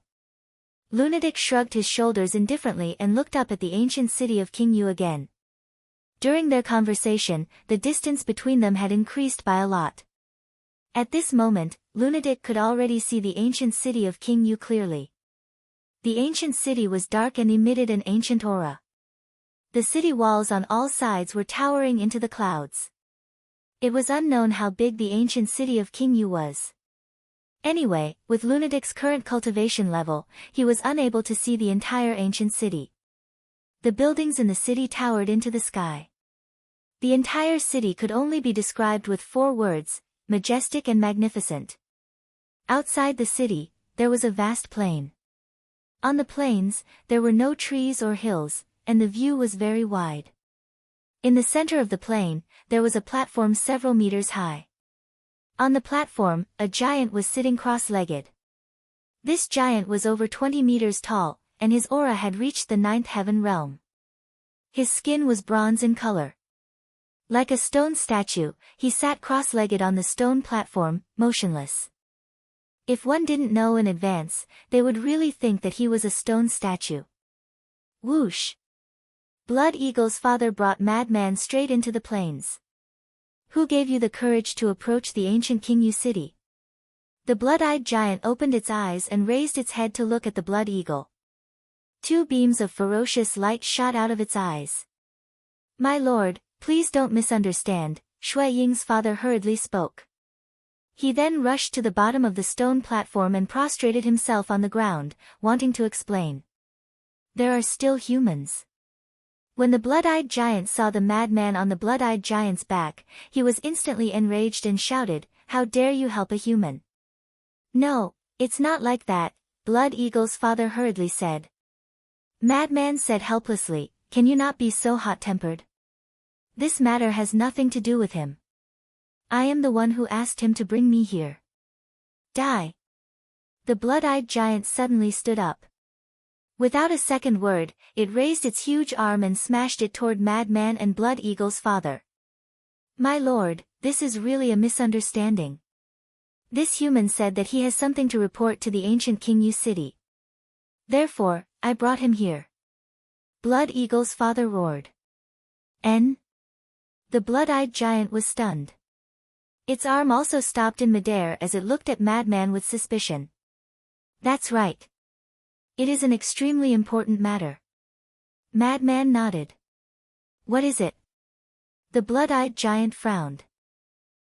Lunadic shrugged his shoulders indifferently and looked up at the ancient city of King Yu again. During their conversation, the distance between them had increased by a lot. At this moment, Lunadic could already see the ancient city of King Yu clearly. The ancient city was dark and emitted an ancient aura. The city walls on all sides were towering into the clouds. It was unknown how big the ancient city of King Yu was. Anyway, with Lunatic's current cultivation level, he was unable to see the entire ancient city. The buildings in the city towered into the sky. The entire city could only be described with 4 words: majestic and magnificent. Outside the city, there was a vast plain. On the plains, there were no trees or hills, and the view was very wide. In the center of the plain, there was a platform several meters high. On the platform, a giant was sitting cross-legged. This giant was over 20 meters tall, and his aura had reached the 9th heaven realm. His skin was bronze in color. Like a stone statue, he sat cross-legged on the stone platform, motionless. If one didn't know in advance, they would really think that he was a stone statue. Whoosh! Blood Eagle's father brought Madman straight into the plains. Who gave you the courage to approach the ancient Kingu city? The blood-eyed giant opened its eyes and raised its head to look at the Blood Eagle. 2 beams of ferocious light shot out of its eyes. My lord, please don't misunderstand, Shui Ying's father hurriedly spoke. He then rushed to the bottom of the stone platform and prostrated himself on the ground, wanting to explain. There are still humans. When the blood-eyed giant saw the madman on the blood-eyed giant's back, he was instantly enraged and shouted, "How dare you help a human?" No, it's not like that, Blood Eagle's father hurriedly said. Madman said helplessly, "Can you not be so hot-tempered? This matter has nothing to do with him. I am the one who asked him to bring me here. Die." The blood-eyed giant suddenly stood up. Without a second word, it raised its huge arm and smashed it toward Madman and Blood Eagle's father. My lord, this is really a misunderstanding. This human said that he has something to report to the ancient Kingu city. Therefore, I brought him here. Blood Eagle's father roared. N? The blood-eyed giant was stunned. Its arm also stopped in midair as it looked at Madman with suspicion. That's right. It is an extremely important matter. Madman nodded. What is it? The blood-eyed giant frowned.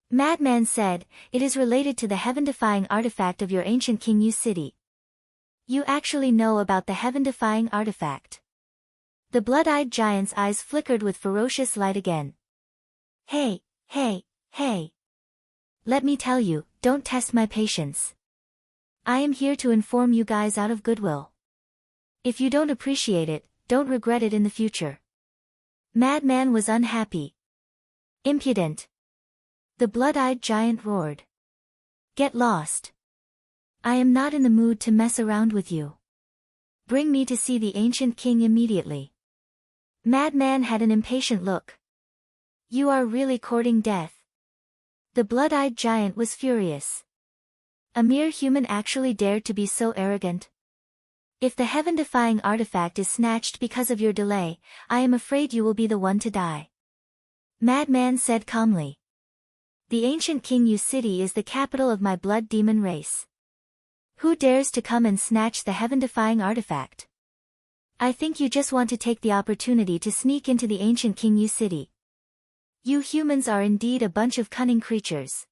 Madman said, it is related to the heaven-defying artifact of your ancient Kingu city. You actually know about the heaven-defying artifact. The blood-eyed giant's eyes flickered with ferocious light again. Hey, hey, hey. Let me tell you, don't test my patience. I am here to inform you guys out of goodwill. If you don't appreciate it, don't regret it in the future. Madman was unhappy. Impudent. The blood-eyed giant roared. Get lost. I am not in the mood to mess around with you. Bring me to see the ancient king immediately. Madman had an impatient look. You are really courting death. The blood-eyed giant was furious. A mere human actually dared to be so arrogant? If the heaven-defying artifact is snatched because of your delay, I am afraid you will be the one to die. Madman said calmly. The ancient Kingu city is the capital of my blood demon race. Who dares to come and snatch the heaven-defying artifact? I think you just want to take the opportunity to sneak into the ancient Kingu city. You humans are indeed a bunch of cunning creatures.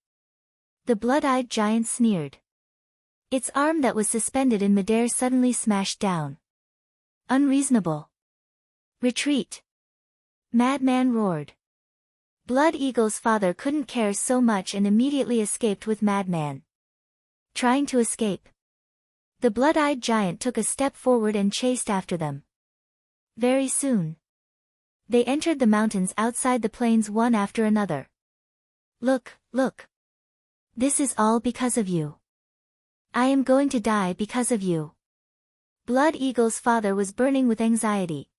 The blood-eyed giant sneered. Its arm that was suspended in midair suddenly smashed down. Unreasonable. Retreat. Madman roared. Blood Eagle's father couldn't care so much and immediately escaped with Madman. Trying to escape. The blood-eyed giant took a step forward and chased after them. Very soon. They entered the mountains outside the plains one after another. Look, look. This is all because of you. I am going to die because of you. Blood Eagle's father was burning with anxiety.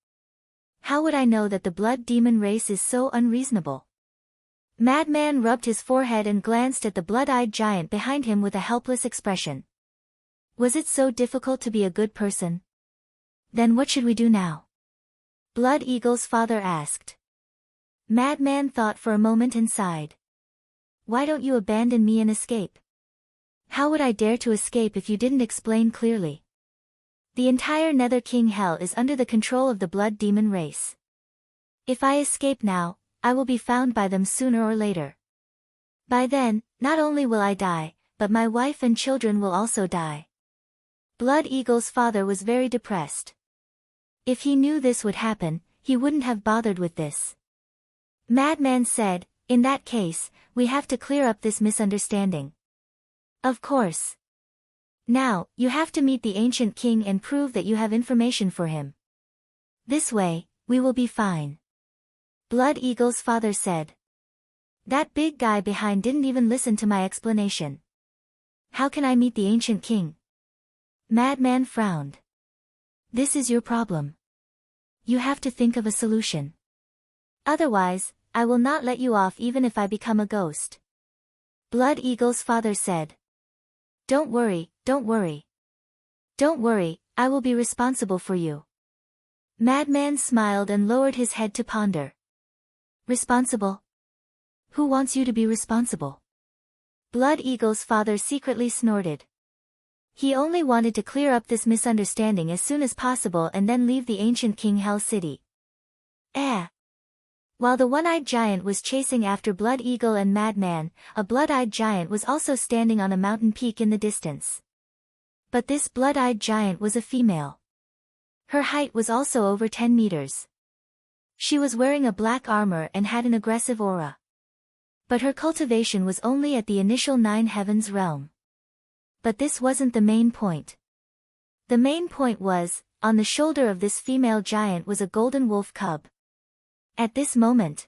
How would I know that the blood demon race is so unreasonable? Madman rubbed his forehead and glanced at the blood-eyed giant behind him with a helpless expression. Was it so difficult to be a good person? Then what should we do now? Blood Eagle's father asked. Madman thought for a moment and sighed. Why don't you abandon me and escape? How would I dare to escape if you didn't explain clearly? The entire Nether King Hell is under the control of the blood demon race. If I escape now, I will be found by them sooner or later. By then, not only will I die, but my wife and children will also die. Blood Eagle's father was very depressed. If he knew this would happen, he wouldn't have bothered with this. Madman said, in that case, we have to clear up this misunderstanding. Of course. Now, you have to meet the ancient king and prove that you have information for him. This way, we will be fine. Blood Eagle's father said. That big guy behind didn't even listen to my explanation. How can I meet the ancient king? Madman frowned. This is your problem. You have to think of a solution. Otherwise, I will not let you off even if I become a ghost. Blood Eagle's father said. Don't worry, don't worry. Don't worry, I will be responsible for you. Madman smiled and lowered his head to ponder. Responsible? Who wants you to be responsible? Blood Eagle's father secretly snorted. He only wanted to clear up this misunderstanding as soon as possible and then leave the ancient King Hell City. While the one-eyed giant was chasing after Blood Eagle and Madman, a blood-eyed giant was also standing on a mountain peak in the distance. But this blood-eyed giant was a female. Her height was also over 10 meters. She was wearing a black armor and had an aggressive aura. But her cultivation was only at the initial 9 heavens realm. But this wasn't the main point. The main point was, on the shoulder of this female giant was a golden wolf cub. At this moment,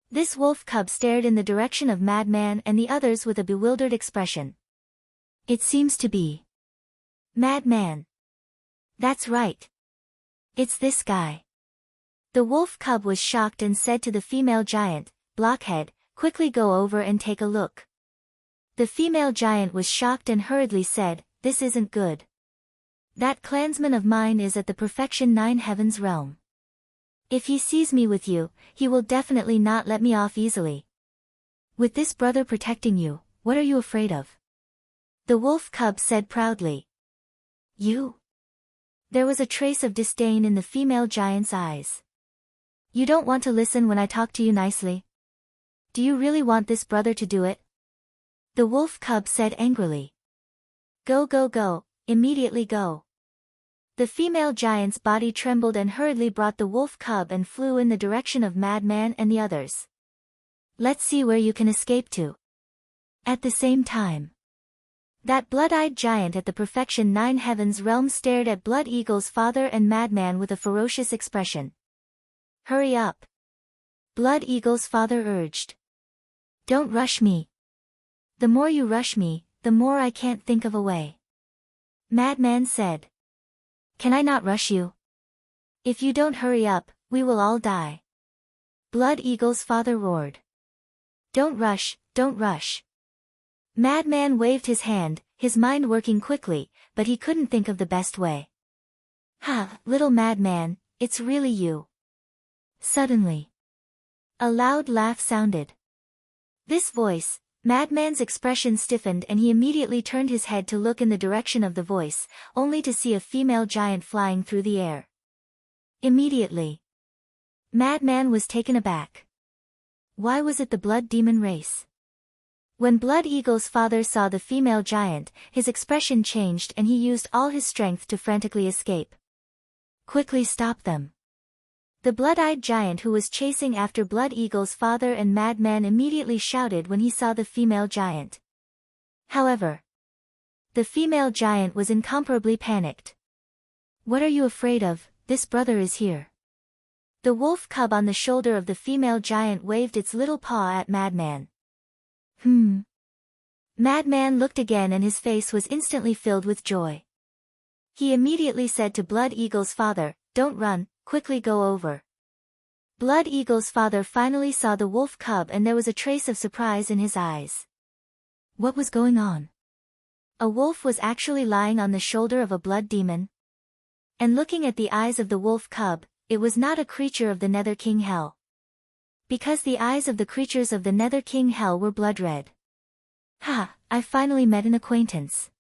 this wolf cub stared in the direction of Madman and the others with a bewildered expression. It seems to be Madman. That's right. It's this guy. The wolf cub was shocked and said to the female giant, Blockhead, quickly go over and take a look. The female giant was shocked and hurriedly said, This isn't good. That clansman of mine is at the perfection 9 heavens realm. If he sees me with you, he will definitely not let me off easily. With this brother protecting you, what are you afraid of? The wolf cub said proudly. You? There was a trace of disdain in the female giant's eyes. You don't want to listen when I talk to you nicely? Do you really want this brother to do it? The wolf cub said angrily. Go go go, immediately go. The female giant's body trembled and hurriedly brought the wolf cub and flew in the direction of Madman and the others. Let's see where you can escape to. At the same time, that blood-eyed giant at the perfection 9 heavens realm stared at Blood Eagle's father and Madman with a ferocious expression. Hurry up. Blood Eagle's father urged. Don't rush me. The more you rush me, the more I can't think of a way. Madman said. Can I not rush you? If you don't hurry up, we will all die. Blood Eagle's father roared. Don't rush, don't rush. Madman waved his hand, his mind working quickly, but he couldn't think of the best way. Ha, little Madman, it's really you. Suddenly, a loud laugh sounded. This voice, Madman's expression stiffened and he immediately turned his head to look in the direction of the voice, only to see a female giant flying through the air. Immediately, Madman was taken aback. Why was it the blood demon race? When Blood Eagle's father saw the female giant, his expression changed and he used all his strength to frantically escape. Quickly stop them. The blood-eyed giant who was chasing after Blood Eagle's father and Madman immediately shouted when he saw the female giant. However, the female giant was incomparably panicked. What are you afraid of? This brother is here. The wolf cub on the shoulder of the female giant waved its little paw at Madman. Madman looked again and his face was instantly filled with joy. He immediately said to Blood Eagle's father, Don't run, quickly go over. Blood Eagle's father finally saw the wolf cub and there was a trace of surprise in his eyes. What was going on? A wolf was actually lying on the shoulder of a blood demon. And looking at the eyes of the wolf cub, it was not a creature of the Nether King Hell. Because the eyes of the creatures of the Nether King Hell were blood red. Ha, I finally met an acquaintance.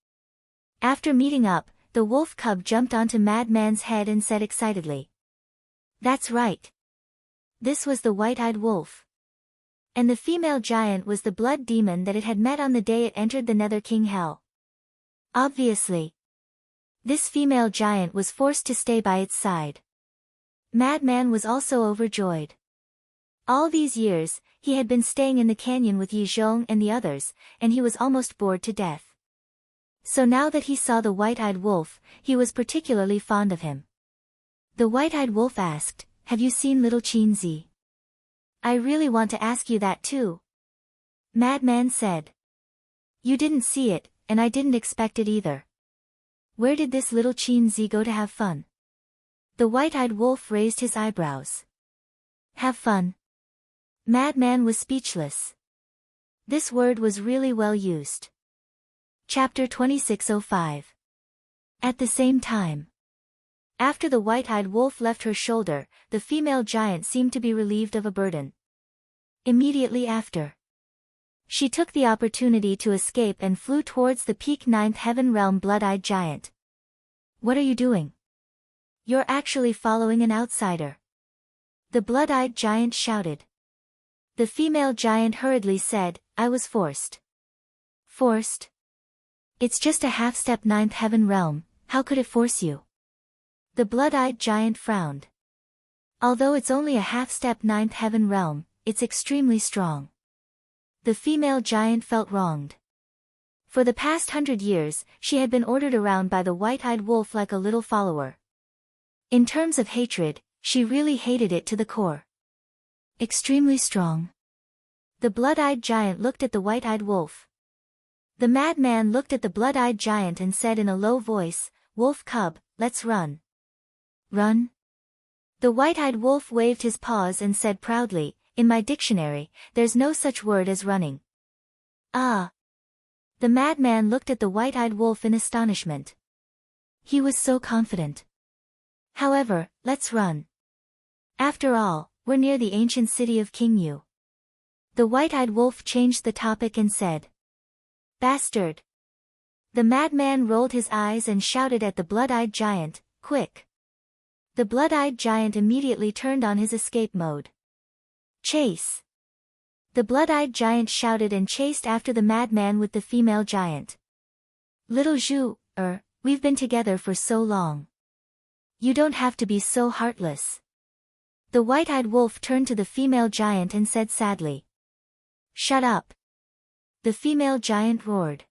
After meeting up, the wolf cub jumped onto Madman's head and said excitedly. That's right. This was the white-eyed wolf. And the female giant was the blood demon that it had met on the day it entered the Nether King Hell. Obviously, this female giant was forced to stay by its side. Madman was also overjoyed. All these years, he had been staying in the canyon with Yi Zhong and the others, and he was almost bored to death. So now that he saw the white-eyed wolf, he was particularly fond of him. The white-eyed wolf asked, "Have you seen little Qinzi?" "I really want to ask you that too," Madman said. "You didn't see it, and I didn't expect it either. Where did this little Qinzi go to have fun?" The white-eyed wolf raised his eyebrows. "Have fun?" Madman was speechless. This word was really well used. Chapter 2605. At the same time. After the white-eyed wolf left her shoulder, the female giant seemed to be relieved of a burden. Immediately after, she took the opportunity to escape and flew towards the peak 9th heaven realm blood-eyed giant. "What are you doing? You're actually following an outsider," the blood-eyed giant shouted. The female giant hurriedly said, "I was forced." "Forced? It's just a half-step 9th heaven realm, how could it force you?" The blood-eyed giant frowned. "Although it's only a half-step 9th heaven realm, it's extremely strong." The female giant felt wronged. For the past 100 years, she had been ordered around by the white-eyed wolf like a little follower. In terms of hatred, she really hated it to the core. Extremely strong. The blood-eyed giant looked at the white-eyed wolf. The madman looked at the blood-eyed giant and said in a low voice, "Wolf cub, let's run." "Run?" The white-eyed wolf waved his paws and said proudly, "In my dictionary, there's no such word as running." "Ah." The madman looked at the white-eyed wolf in astonishment. He was so confident. "However, let's run. After all, we're near the ancient city of King Yu." The white-eyed wolf changed the topic and said, "Bastard." The madman rolled his eyes and shouted at the blood-eyed giant, "Quick." The blood-eyed giant immediately turned on his escape mode. "Chase." The blood-eyed giant shouted and chased after the madman with the female giant. "Little Zhu, we've been together for so long. You don't have to be so heartless." The white-eyed wolf turned to the female giant and said sadly, "Shut up." The female giant roared.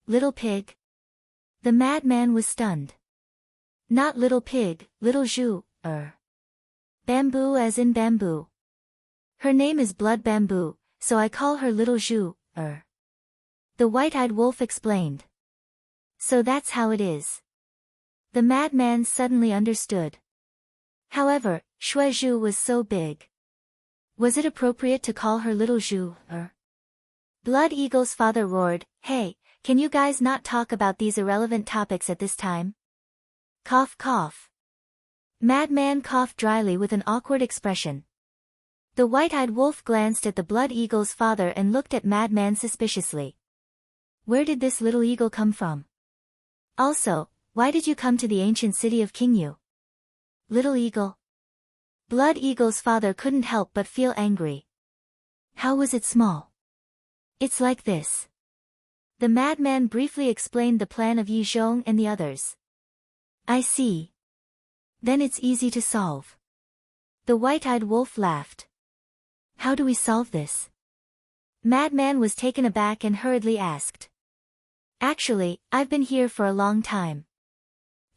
"Little pig." The madman was stunned. "Not little pig, little Zhu, Bamboo as in bamboo. Her name is Blood Bamboo, so I call her little Zhu, The white-eyed wolf explained. "So that's how it is." The madman suddenly understood. However, Shui Zhu was so big. Was it appropriate to call her little Zhu, Blood Eagle's father roared, "Hey, can you guys not talk about these irrelevant topics at this time?" Cough cough. Madman coughed dryly with an awkward expression. The white-eyed wolf glanced at the Blood Eagle's father and looked at Madman suspiciously. Where did this little eagle come from? Also, why did you come to the ancient city of King Yu? Little eagle. Blood Eagle's father couldn't help but feel angry. How was it small? It's like this. The madman briefly explained the plan of Yi Zhong and the others. I see. Then it's easy to solve. The white-eyed wolf laughed. How do we solve this? Madman was taken aback and hurriedly asked. Actually, I've been here for a long time.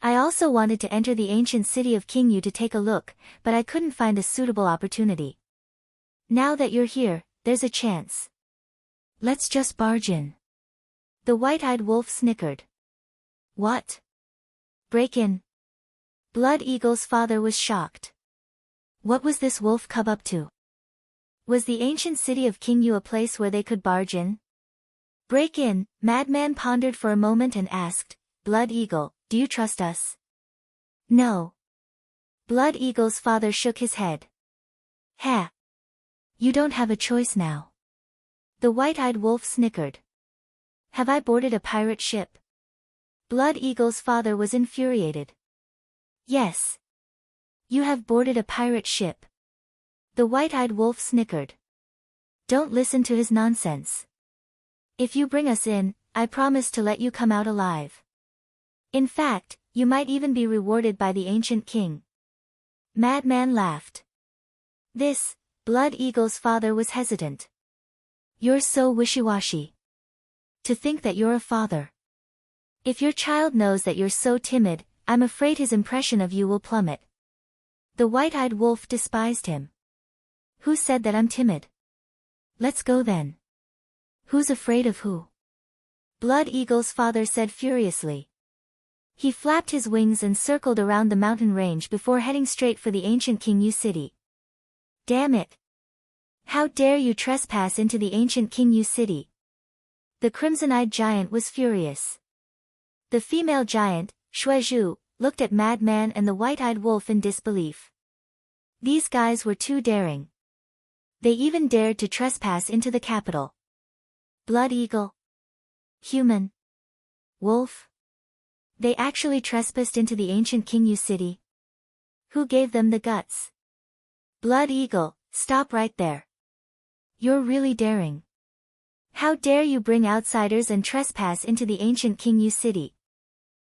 I also wanted to enter the ancient city of King Yu to take a look, but I couldn't find a suitable opportunity. Now that you're here, there's a chance. Let's just barge in. The white-eyed wolf snickered. What? Break in? Blood Eagle's father was shocked. What was this wolf cub up to? Was the ancient city of King Yu a place where they could barge in? Break in, Madman pondered for a moment and asked, Blood Eagle, do you trust us? No. Blood Eagle's father shook his head. Ha! You don't have a choice now. The white-eyed wolf snickered. Have I boarded a pirate ship? Blood Eagle's father was infuriated. Yes. You have boarded a pirate ship. The white-eyed wolf snickered. Don't listen to his nonsense. If you bring us in, I promise to let you come out alive. In fact, you might even be rewarded by the ancient king." Madman laughed. Blood Eagle's father was hesitant. "You're so wishy-washy. To think that you're a father. If your child knows that you're so timid, I'm afraid his impression of you will plummet." The white-eyed wolf despised him. "Who said that I'm timid? Let's go then." "Who's afraid of who?" Blood Eagle's father said furiously. He flapped his wings and circled around the mountain range before heading straight for the ancient King City. "Damn it! How dare you trespass into the ancient King City?" The crimson-eyed giant was furious. The female giant, Shuizhu, looked at Madman and the white-eyed wolf in disbelief. These guys were too daring. They even dared to trespass into the capital. Blood Eagle? Human? Wolf? They actually trespassed into the ancient King City? Who gave them the guts? Blood Eagle, stop right there. You're really daring. How dare you bring outsiders and trespass into the ancient King City?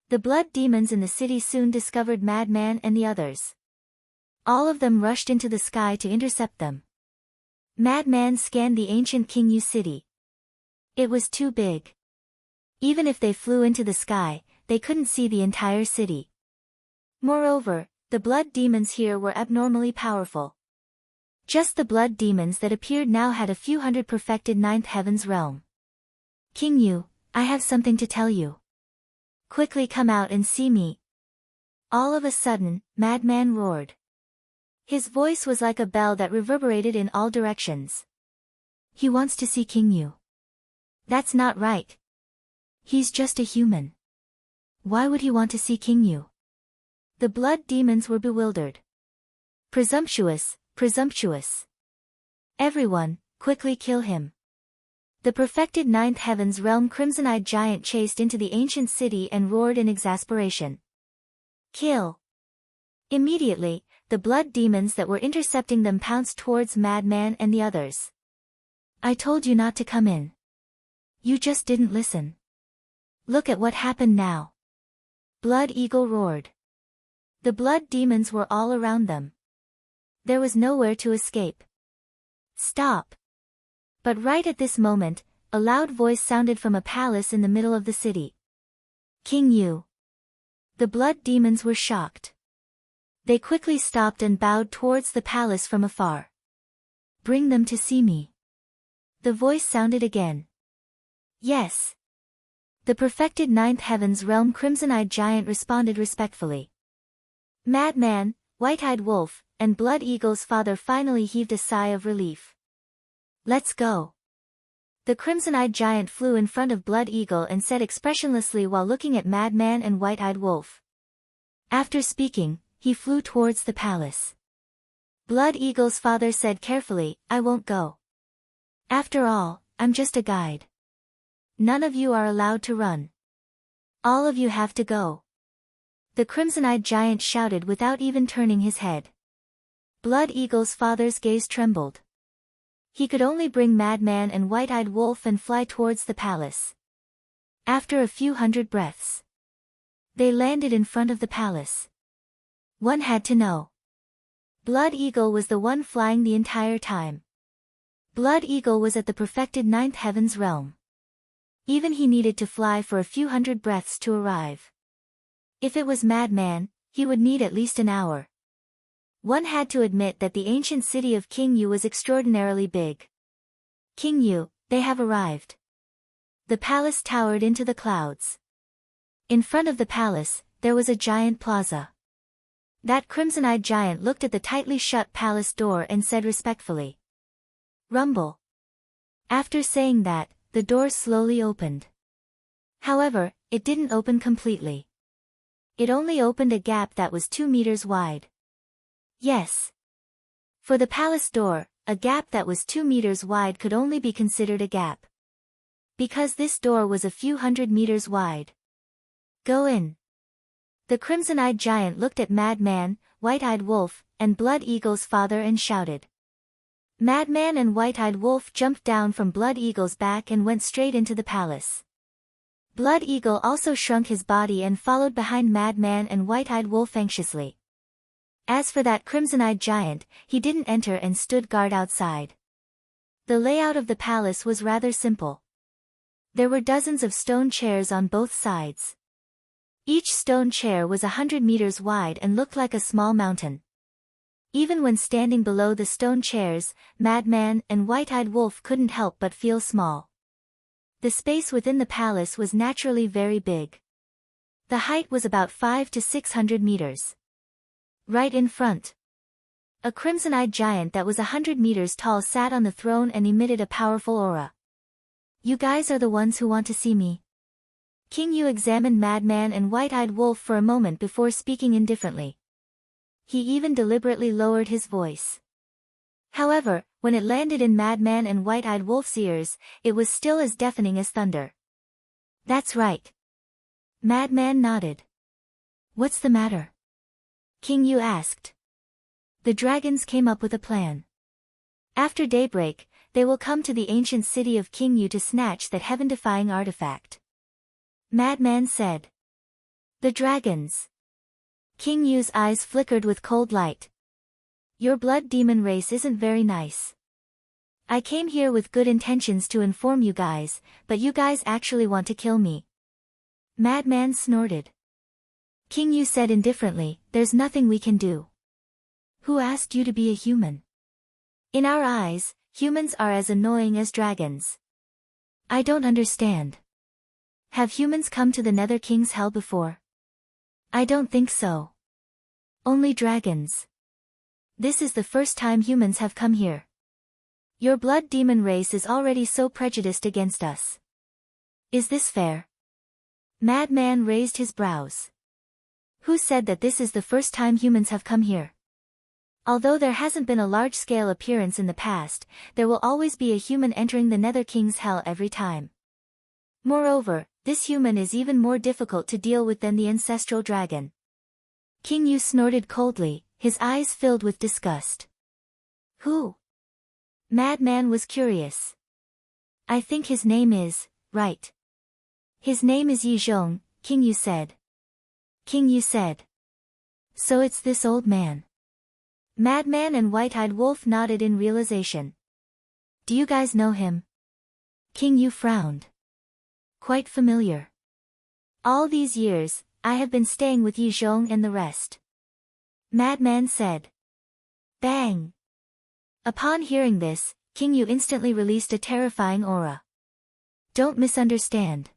The blood demons in the city soon discovered Madman and the others. All of them rushed into the sky to intercept them. Madman scanned the ancient King City. It was too big. Even if they flew into the sky, they couldn't see the entire city. Moreover, the blood demons here were abnormally powerful. Just the blood demons that appeared now had a few hundred perfected ninth heaven's realm. "King Yu, I have something to tell you. Quickly come out and see me." All of a sudden, Madman roared. His voice was like a bell that reverberated in all directions. "He wants to see King Yu. That's not right. He's just a human. Why would he want to see King Yu?" The blood demons were bewildered. Presumptuous, presumptuous. Everyone, quickly kill him." The perfected ninth heaven's realm crimson-eyed giant chased into the ancient city and roared in exasperation. "Kill!" Immediately, the blood demons that were intercepting them pounced towards Madman and the others. "I told you not to come in. You just didn't listen. Look at what happened now." Blood Eagle roared. The blood demons were all around them. There was nowhere to escape. "Stop!" But right at this moment, a loud voice sounded from a palace in the middle of the city. "King Yu." The blood demons were shocked. They quickly stopped and bowed towards the palace from afar. "Bring them to see me." The voice sounded again. "Yes." The perfected ninth heaven's realm crimson-eyed giant responded respectfully. Madman, white-eyed wolf, and Blood Eagle's father finally heaved a sigh of relief. "Let's go." The crimson-eyed giant flew in front of Blood Eagle and said expressionlessly while looking at Madman and white-eyed wolf. After speaking, he flew towards the palace. Blood Eagle's father said carefully, "I won't go. After all, I'm just a guide. None of you are allowed to run. All of you have to go." The crimson-eyed giant shouted without even turning his head. Blood Eagle's father's gaze trembled. He could only bring Madman and white-eyed wolf and fly towards the palace. After a few hundred breaths, they landed in front of the palace. One had to know. Blood Eagle was the one flying the entire time. Blood Eagle was at the perfected ninth heaven's realm. Even he needed to fly for a few hundred breaths to arrive. If it was Madman, he would need at least an hour. One had to admit that the ancient city of King Yu was extraordinarily big. "King Yu, they have arrived." The palace towered into the clouds. In front of the palace, there was a giant plaza. That crimson-eyed giant looked at the tightly shut palace door and said respectfully, "Rumble." After saying that, the door slowly opened. However, it didn't open completely. It only opened a gap that was 2 meters wide. Yes. For the palace door, a gap that was 2 meters wide could only be considered a gap. Because this door was a few hundred meters wide. "Go in." The crimson-eyed giant looked at Madman, white-eyed wolf, and Blood Eagle's father and shouted. Madman and White-Eyed Wolf jumped down from Blood Eagle's back and went straight into the palace. Blood Eagle also shrunk his body and followed behind Madman and White-Eyed Wolf anxiously. As for that crimson-eyed giant, he didn't enter and stood guard outside. The layout of the palace was rather simple. There were dozens of stone chairs on both sides. Each stone chair was 100 meters wide and looked like a small mountain. Even when standing below the stone chairs, Madman and White-Eyed Wolf couldn't help but feel small. The space within the palace was naturally very big. The height was about 500 to 600 meters. Right in front, a crimson-eyed giant that was 100 meters tall sat on the throne and emitted a powerful aura. "You guys are the ones who want to see me." King Yu examined Madman and White-Eyed Wolf for a moment before speaking indifferently. He even deliberately lowered his voice. However, when it landed in Madman and White-Eyed Wolf's ears, it was still as deafening as thunder. "That's right." Madman nodded. "What's the matter?" King Yu asked. "The dragons came up with a plan. After daybreak, they will come to the ancient city of King Yu to snatch that heaven-defying artifact." Madman said. "The dragons." King Yu's eyes flickered with cold light. "Your blood demon race isn't very nice. I came here with good intentions to inform you guys, but you guys actually want to kill me." Madman snorted. King Yu said indifferently, "There's nothing we can do." "Who asked you to be a human? In our eyes, humans are as annoying as dragons." "I don't understand. Have humans come to the Nether King's hell before?" "I don't think so. Only dragons. This is the first time humans have come here. Your blood demon race is already so prejudiced against us. Is this fair?" Madman raised his brows. "Who said that this is the first time humans have come here? Although there hasn't been a large-scale appearance in the past, there will always be a human entering the Nether King's hell every time. Moreover, this human is even more difficult to deal with than the ancestral dragon." King Yu snorted coldly, his eyes filled with disgust. "Who?" Madman was curious. "I think his name is, right." "His name is Yi Zhong," King Yu said. King Yu said. "So it's this old man." Madman and White-Eyed Wolf nodded in realization. "Do you guys know him?" King Yu frowned. "Quite familiar. All these years, I have been staying with Yi Zhong and the rest." Madman said. Bang! Upon hearing this, King Yu instantly released a terrifying aura. "Don't misunderstand.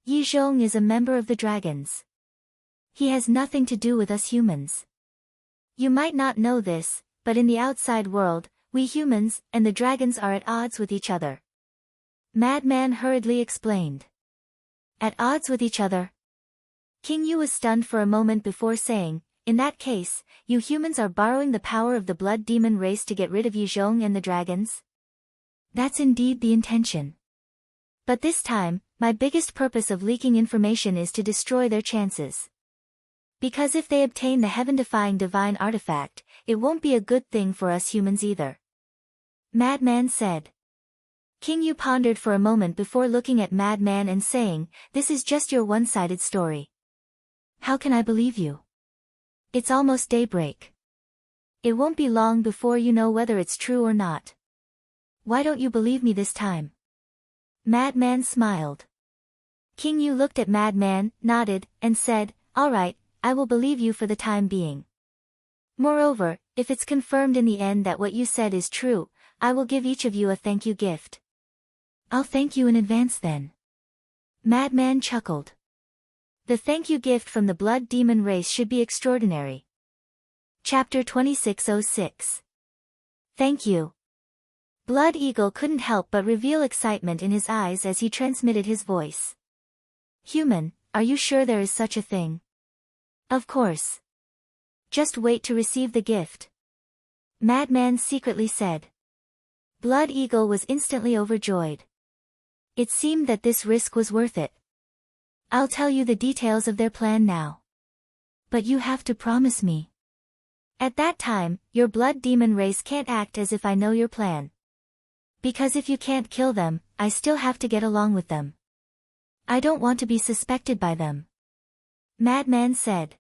Yi Zhong is a member of the dragons. He has nothing to do with us humans. You might not know this, but in the outside world, we humans and the dragons are at odds with each other." Madman hurriedly explained. "At odds with each other?" King Yu was stunned for a moment before saying, "In that case, you humans are borrowing the power of the blood demon race to get rid of Yi Zhong and the dragons?" "That's indeed the intention. But this time, my biggest purpose of leaking information is to destroy their chances. Because if they obtain the heaven-defying divine artifact, it won't be a good thing for us humans either." Madman said. King Yu pondered for a moment before looking at Madman and saying, "This is just your one-sided story. How can I believe you? It's almost daybreak. It won't be long before you know whether it's true or not. Why don't you believe me this time?" Madman smiled. King Yu looked at Madman, nodded, and said, "All right, I will believe you for the time being. Moreover, if it's confirmed in the end that what you said is true, I will give each of you a thank you gift." "I'll thank you in advance then." Madman chuckled. The thank you gift from the blood demon race should be extraordinary. Chapter 2606. Thank you. Blood Eagle couldn't help but reveal excitement in his eyes as he transmitted his voice. "Human, are you sure there is such a thing?" "Of course. Just wait to receive the gift," Madman secretly said. Blood Eagle was instantly overjoyed. It seemed that this risk was worth it. "I'll tell you the details of their plan now. But you have to promise me." At that time, your blood demon race can't act as if I know your plan. Because if you can't kill them, I still have to get along with them. I don't want to be suspected by them. Madman said.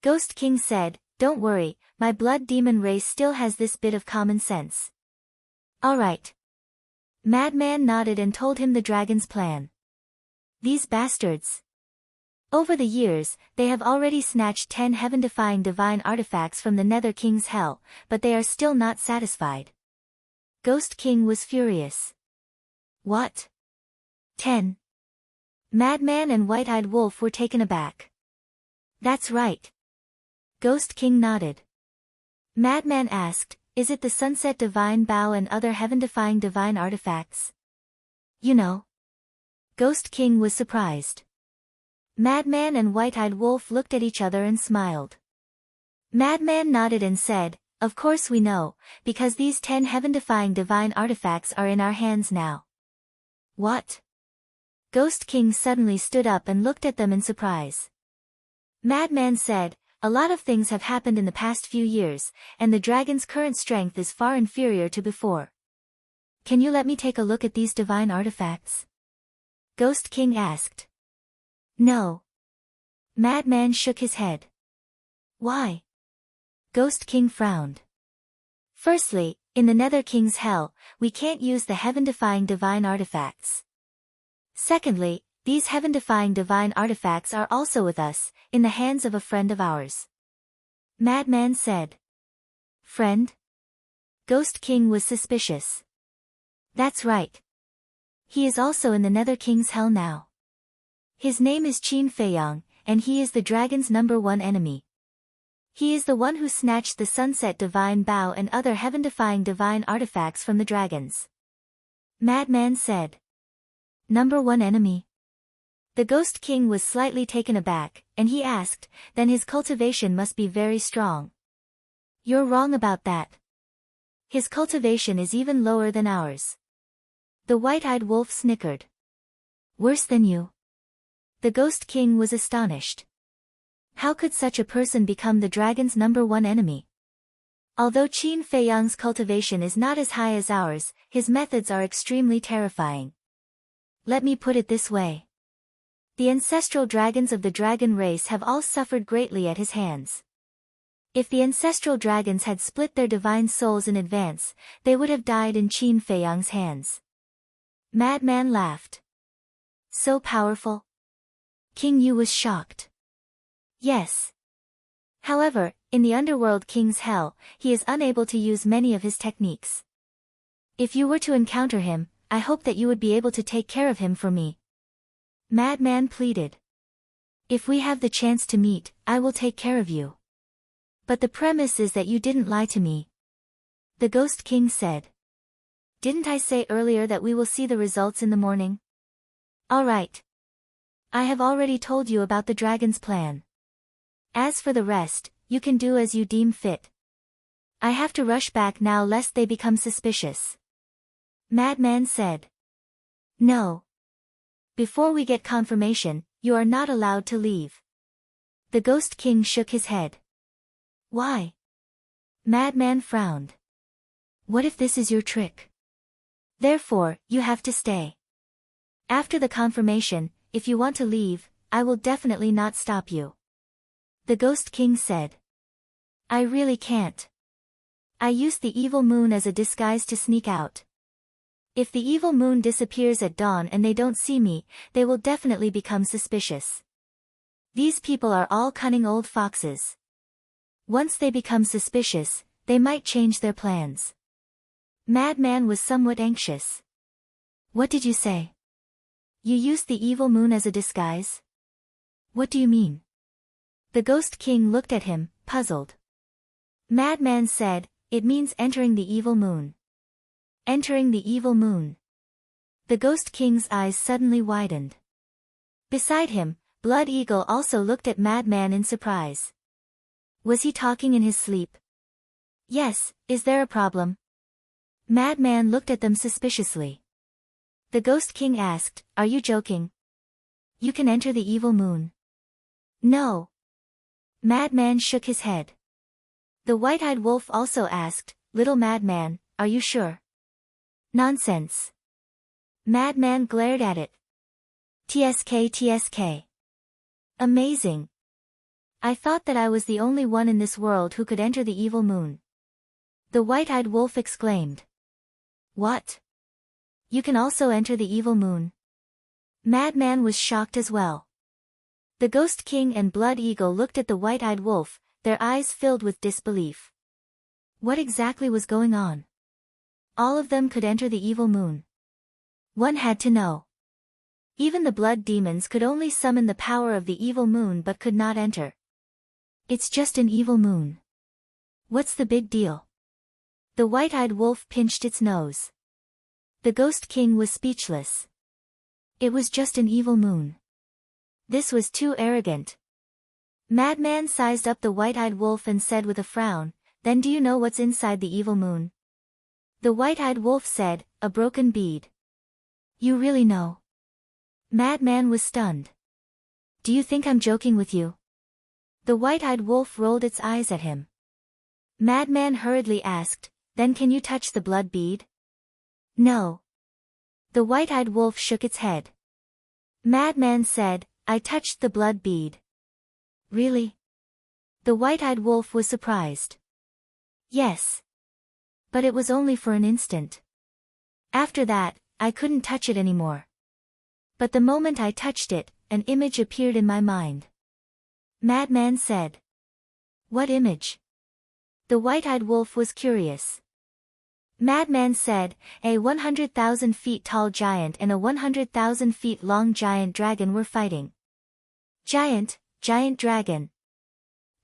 Ghost King said, don't worry, my blood demon race still has this bit of common sense. Alright. Madman nodded and told him the dragon's plan. These bastards. Over the years, they have already snatched 10 heaven-defying divine artifacts from the Nether King's hell, but they are still not satisfied. Ghost King was furious. What? 10? Madman and White-Eyed Wolf were taken aback. That's right. Ghost King nodded. Madman asked, is it the Sunset Divine Bow and other heaven-defying divine artifacts? You know. Ghost King was surprised. Madman and White-Eyed Wolf looked at each other and smiled. Madman nodded and said, of course we know, because these 10 heaven-defying divine artifacts are in our hands now. What? Ghost King suddenly stood up and looked at them in surprise. Madman said, a lot of things have happened in the past few years, and the dragon's current strength is far inferior to before. Can you let me take a look at these divine artifacts? Ghost King asked. No. Madman shook his head. Why? Ghost King frowned. Firstly, in the Nether King's hell, we can't use the heaven-defying divine artifacts. Secondly, these heaven-defying divine artifacts are also with us, in the hands of a friend of ours. Madman said. Friend? Ghost King was suspicious. That's right. He is also in the Nether King's hell now. His name is Qin Feiyang, and he is the dragon's #1 enemy. He is the one who snatched the Sunset Divine Bow and other heaven-defying divine artifacts from the dragons. Madman said. #1 enemy? The Ghost King was slightly taken aback, and he asked, then his cultivation must be very strong. You're wrong about that. His cultivation is even lower than ours. The White-Eyed Wolf snickered. Worse than you? The Ghost King was astonished. How could such a person become the dragon's #1 enemy? Although Qin Feiyang's cultivation is not as high as ours, his methods are extremely terrifying. Let me put it this way. The ancestral dragons of the dragon race have all suffered greatly at his hands. If the ancestral dragons had split their divine souls in advance, they would have died in Qin Feiyang's hands. Madman laughed. So powerful? King Yu was shocked. Yes. However, in the Underworld King's hell, he is unable to use many of his techniques. If you were to encounter him, I hope that you would be able to take care of him for me. Madman pleaded. If we have the chance to meet, I will take care of you. But the premise is that you didn't lie to me. The Ghost King said. Didn't I say earlier that we will see the results in the morning? All right. I have already told you about the dragon's plan. As for the rest, you can do as you deem fit. I have to rush back now lest they become suspicious. Madman said. No. Before we get confirmation, you are not allowed to leave. The Ghost King shook his head. Why? Madman frowned. What if this is your trick? Therefore, you have to stay. After the confirmation, if you want to leave, I will definitely not stop you. The Ghost King said. I really can't. I used the evil moon as a disguise to sneak out. If the evil moon disappears at dawn and they don't see me, they will definitely become suspicious. These people are all cunning old foxes. Once they become suspicious, they might change their plans. Madman was somewhat anxious. What did you say? You used the evil moon as a disguise? What do you mean? The Ghost King looked at him, puzzled. Madman said, it means entering the evil moon. Entering the evil moon. The Ghost King's eyes suddenly widened. Beside him, Blood Eagle also looked at Madman in surprise. Was he talking in his sleep? Yes, is there a problem? Madman looked at them suspiciously. The Ghost King asked, are you joking? You can enter the evil moon. No. Madman shook his head. The white-eyed wolf also asked, "Little madman, are you sure?" "Nonsense." Madman glared at it. "TSK TSK. Amazing. I thought that I was the only one in this world who could enter the evil moon." The white-eyed wolf exclaimed. "What? You can also enter the evil moon?" Madman was shocked as well. The Ghost King and Blood Eagle looked at the white-eyed wolf, their eyes filled with disbelief. What exactly was going on? All of them could enter the evil moon. One had to know. Even the blood demons could only summon the power of the evil moon but could not enter. It's just an evil moon. What's the big deal? The white-eyed wolf pinched its nose. The Ghost King was speechless. It was just an evil moon. This was too arrogant. Madman sized up the white-eyed wolf and said with a frown, "Then do you know what's inside the evil moon?" The white-eyed wolf said, "A broken bead." "You really know?" Madman was stunned. "Do you think I'm joking with you?" The white-eyed wolf rolled its eyes at him. Madman hurriedly asked, "Then can you touch the blood bead?" "No." The white-eyed wolf shook its head. Madman said, "I touched the blood bead." "Really?" The white-eyed wolf was surprised. "Yes. But it was only for an instant. After that, I couldn't touch it anymore. But the moment I touched it, an image appeared in my mind." Madman said. "What image?" The white-eyed wolf was curious. Madman said, "A 100,000 feet tall giant and a 100,000 feet long giant dragon were fighting." Giant dragon.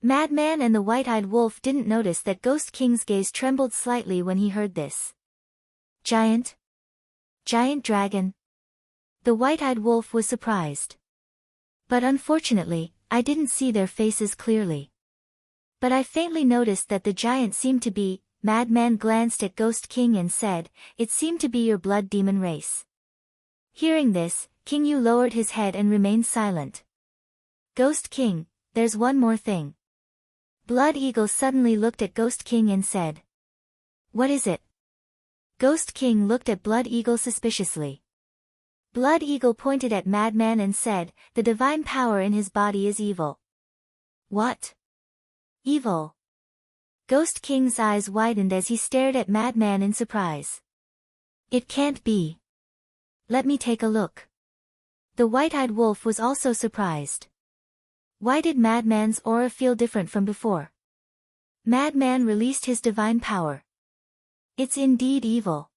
Madman and the white-eyed wolf didn't notice that Ghost King's gaze trembled slightly when he heard this. Giant dragon. The white-eyed wolf was surprised. "But unfortunately, I didn't see their faces clearly. But I faintly noticed that the giant seemed to be..." Madman glanced at Ghost King and said, "It seemed to be your blood demon race." Hearing this, King Yu lowered his head and remained silent. "Ghost King, there's one more thing." Blood Eagle suddenly looked at Ghost King and said. "What is it?" Ghost King looked at Blood Eagle suspiciously. Blood Eagle pointed at Madman and said, "The divine power in his body is evil." "What? Evil?" Ghost King's eyes widened as he stared at Madman in surprise. "It can't be. Let me take a look." The white-eyed wolf was also surprised. Why did Madman's aura feel different from before? Madman released his divine power. "It's indeed evil."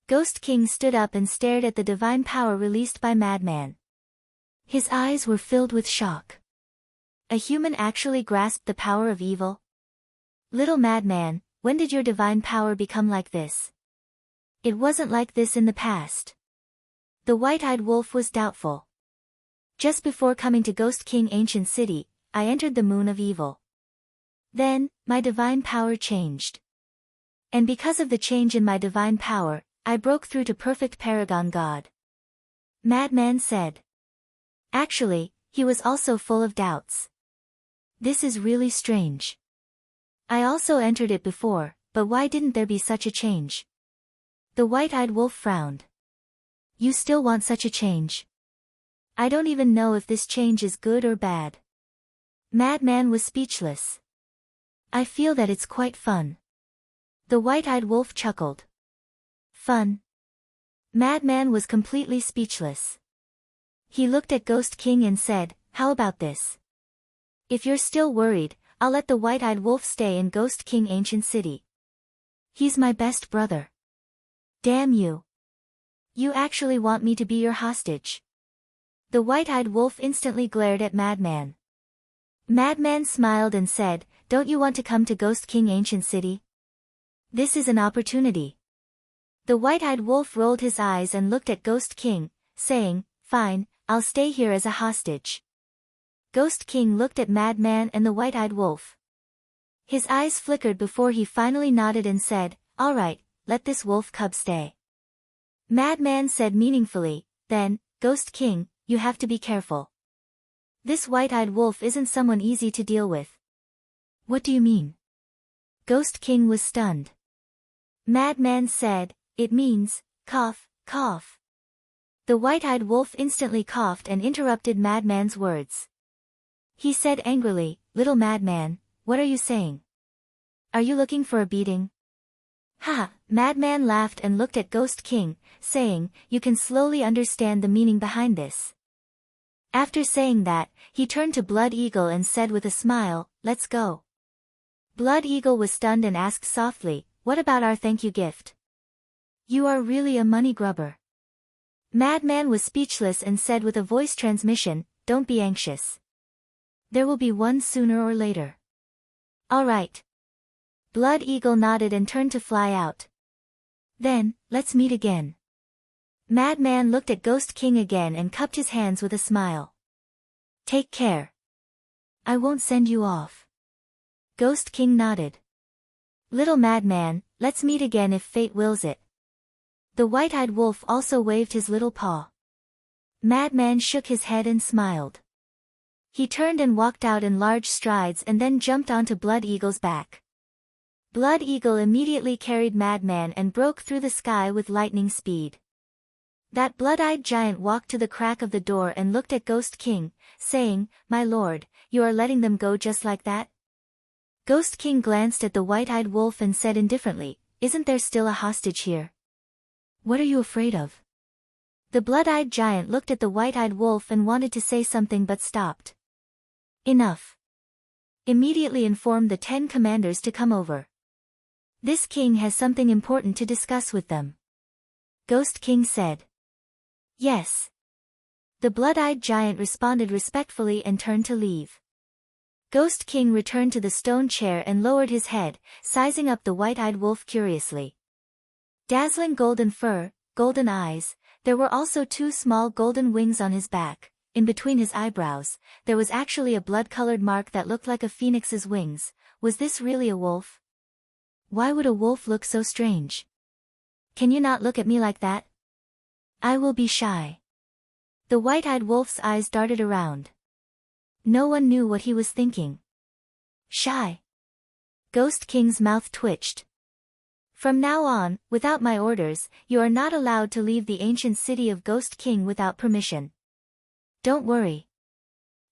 Ghost King stood up and stared at the divine power released by Madman. His eyes were filled with shock. A human actually grasped the power of evil? "Little Madman, when did your divine power become like this? It wasn't like this in the past." The white-eyed wolf was doubtful. "Just before coming to Ghost King Ancient City, I entered the Moon of Evil. Then, my divine power changed. And because of the change in my divine power, I broke through to Perfect Paragon God." Madman said. Actually, he was also full of doubts. This is really strange. I also entered it before, but why didn't there be such a change? The white-eyed wolf frowned. "You still want such a change? I don't even know if this change is good or bad." Madman was speechless. "I feel that it's quite fun." The white-eyed wolf chuckled. "Fun?" Madman was completely speechless. He looked at Ghost King and said, "How about this? If you're still worried, I'll let the white-eyed wolf stay in Ghost King Ancient City. He's my best brother." "Damn you. You actually want me to be your hostage?" The white-eyed wolf instantly glared at Madman. Madman smiled and said, "Don't you want to come to Ghost King Ancient City? This is an opportunity." The white-eyed wolf rolled his eyes and looked at Ghost King, saying, "Fine, I'll stay here as a hostage." Ghost King looked at Madman and the white-eyed wolf. His eyes flickered before he finally nodded and said, "All right, let this wolf cub stay." Madman said meaningfully, "Then, Ghost King, you have to be careful. This white-eyed wolf isn't someone easy to deal with." "What do you mean?" Ghost King was stunned. Madman said, "It means, cough, cough." The white-eyed wolf instantly coughed and interrupted Madman's words. He said angrily, "Little Madman, what are you saying? Are you looking for a beating?" "Ha!" Madman laughed and looked at Ghost King, saying, "You can slowly understand the meaning behind this." After saying that, he turned to Blood Eagle and said with a smile, "Let's go." Blood Eagle was stunned and asked softly, "What about our thank you gift?" "You are really a money grubber." Madman was speechless and said with a voice transmission, "Don't be anxious. There will be one sooner or later." "All right." Blood Eagle nodded and turned to fly out. "Then, let's meet again." Madman looked at Ghost King again and cupped his hands with a smile. "Take care. I won't send you off." Ghost King nodded. "Little Madman, let's meet again if fate wills it." The white-eyed wolf also waved his little paw. Madman shook his head and smiled. He turned and walked out in large strides and then jumped onto Blood Eagle's back. Blood Eagle immediately carried Madman and broke through the sky with lightning speed. That blood-eyed giant walked to the crack of the door and looked at Ghost King, saying, "My lord, you are letting them go just like that?" Ghost King glanced at the white-eyed wolf and said indifferently, "Isn't there still a hostage here? What are you afraid of?" The blood-eyed giant looked at the white-eyed wolf and wanted to say something but stopped. "Enough. Immediately inform the 10 commanders to come over. This king has something important to discuss with them." Ghost King said. "Yes." The blood-eyed giant responded respectfully and turned to leave. Ghost King returned to the stone chair and lowered his head, sizing up the white-eyed wolf curiously. Dazzling golden fur, golden eyes, there were also 2 small golden wings on his back. In between his eyebrows, there was actually a blood-colored mark that looked like a phoenix's wings. Was this really a wolf? Why would a wolf look so strange? "Can you not look at me like that? I will be shy." The white-eyed wolf's eyes darted around. No one knew what he was thinking. Shy. Ghost King's mouth twitched. "From now on, without my orders, you are not allowed to leave the ancient city of Ghost King without permission. Don't worry.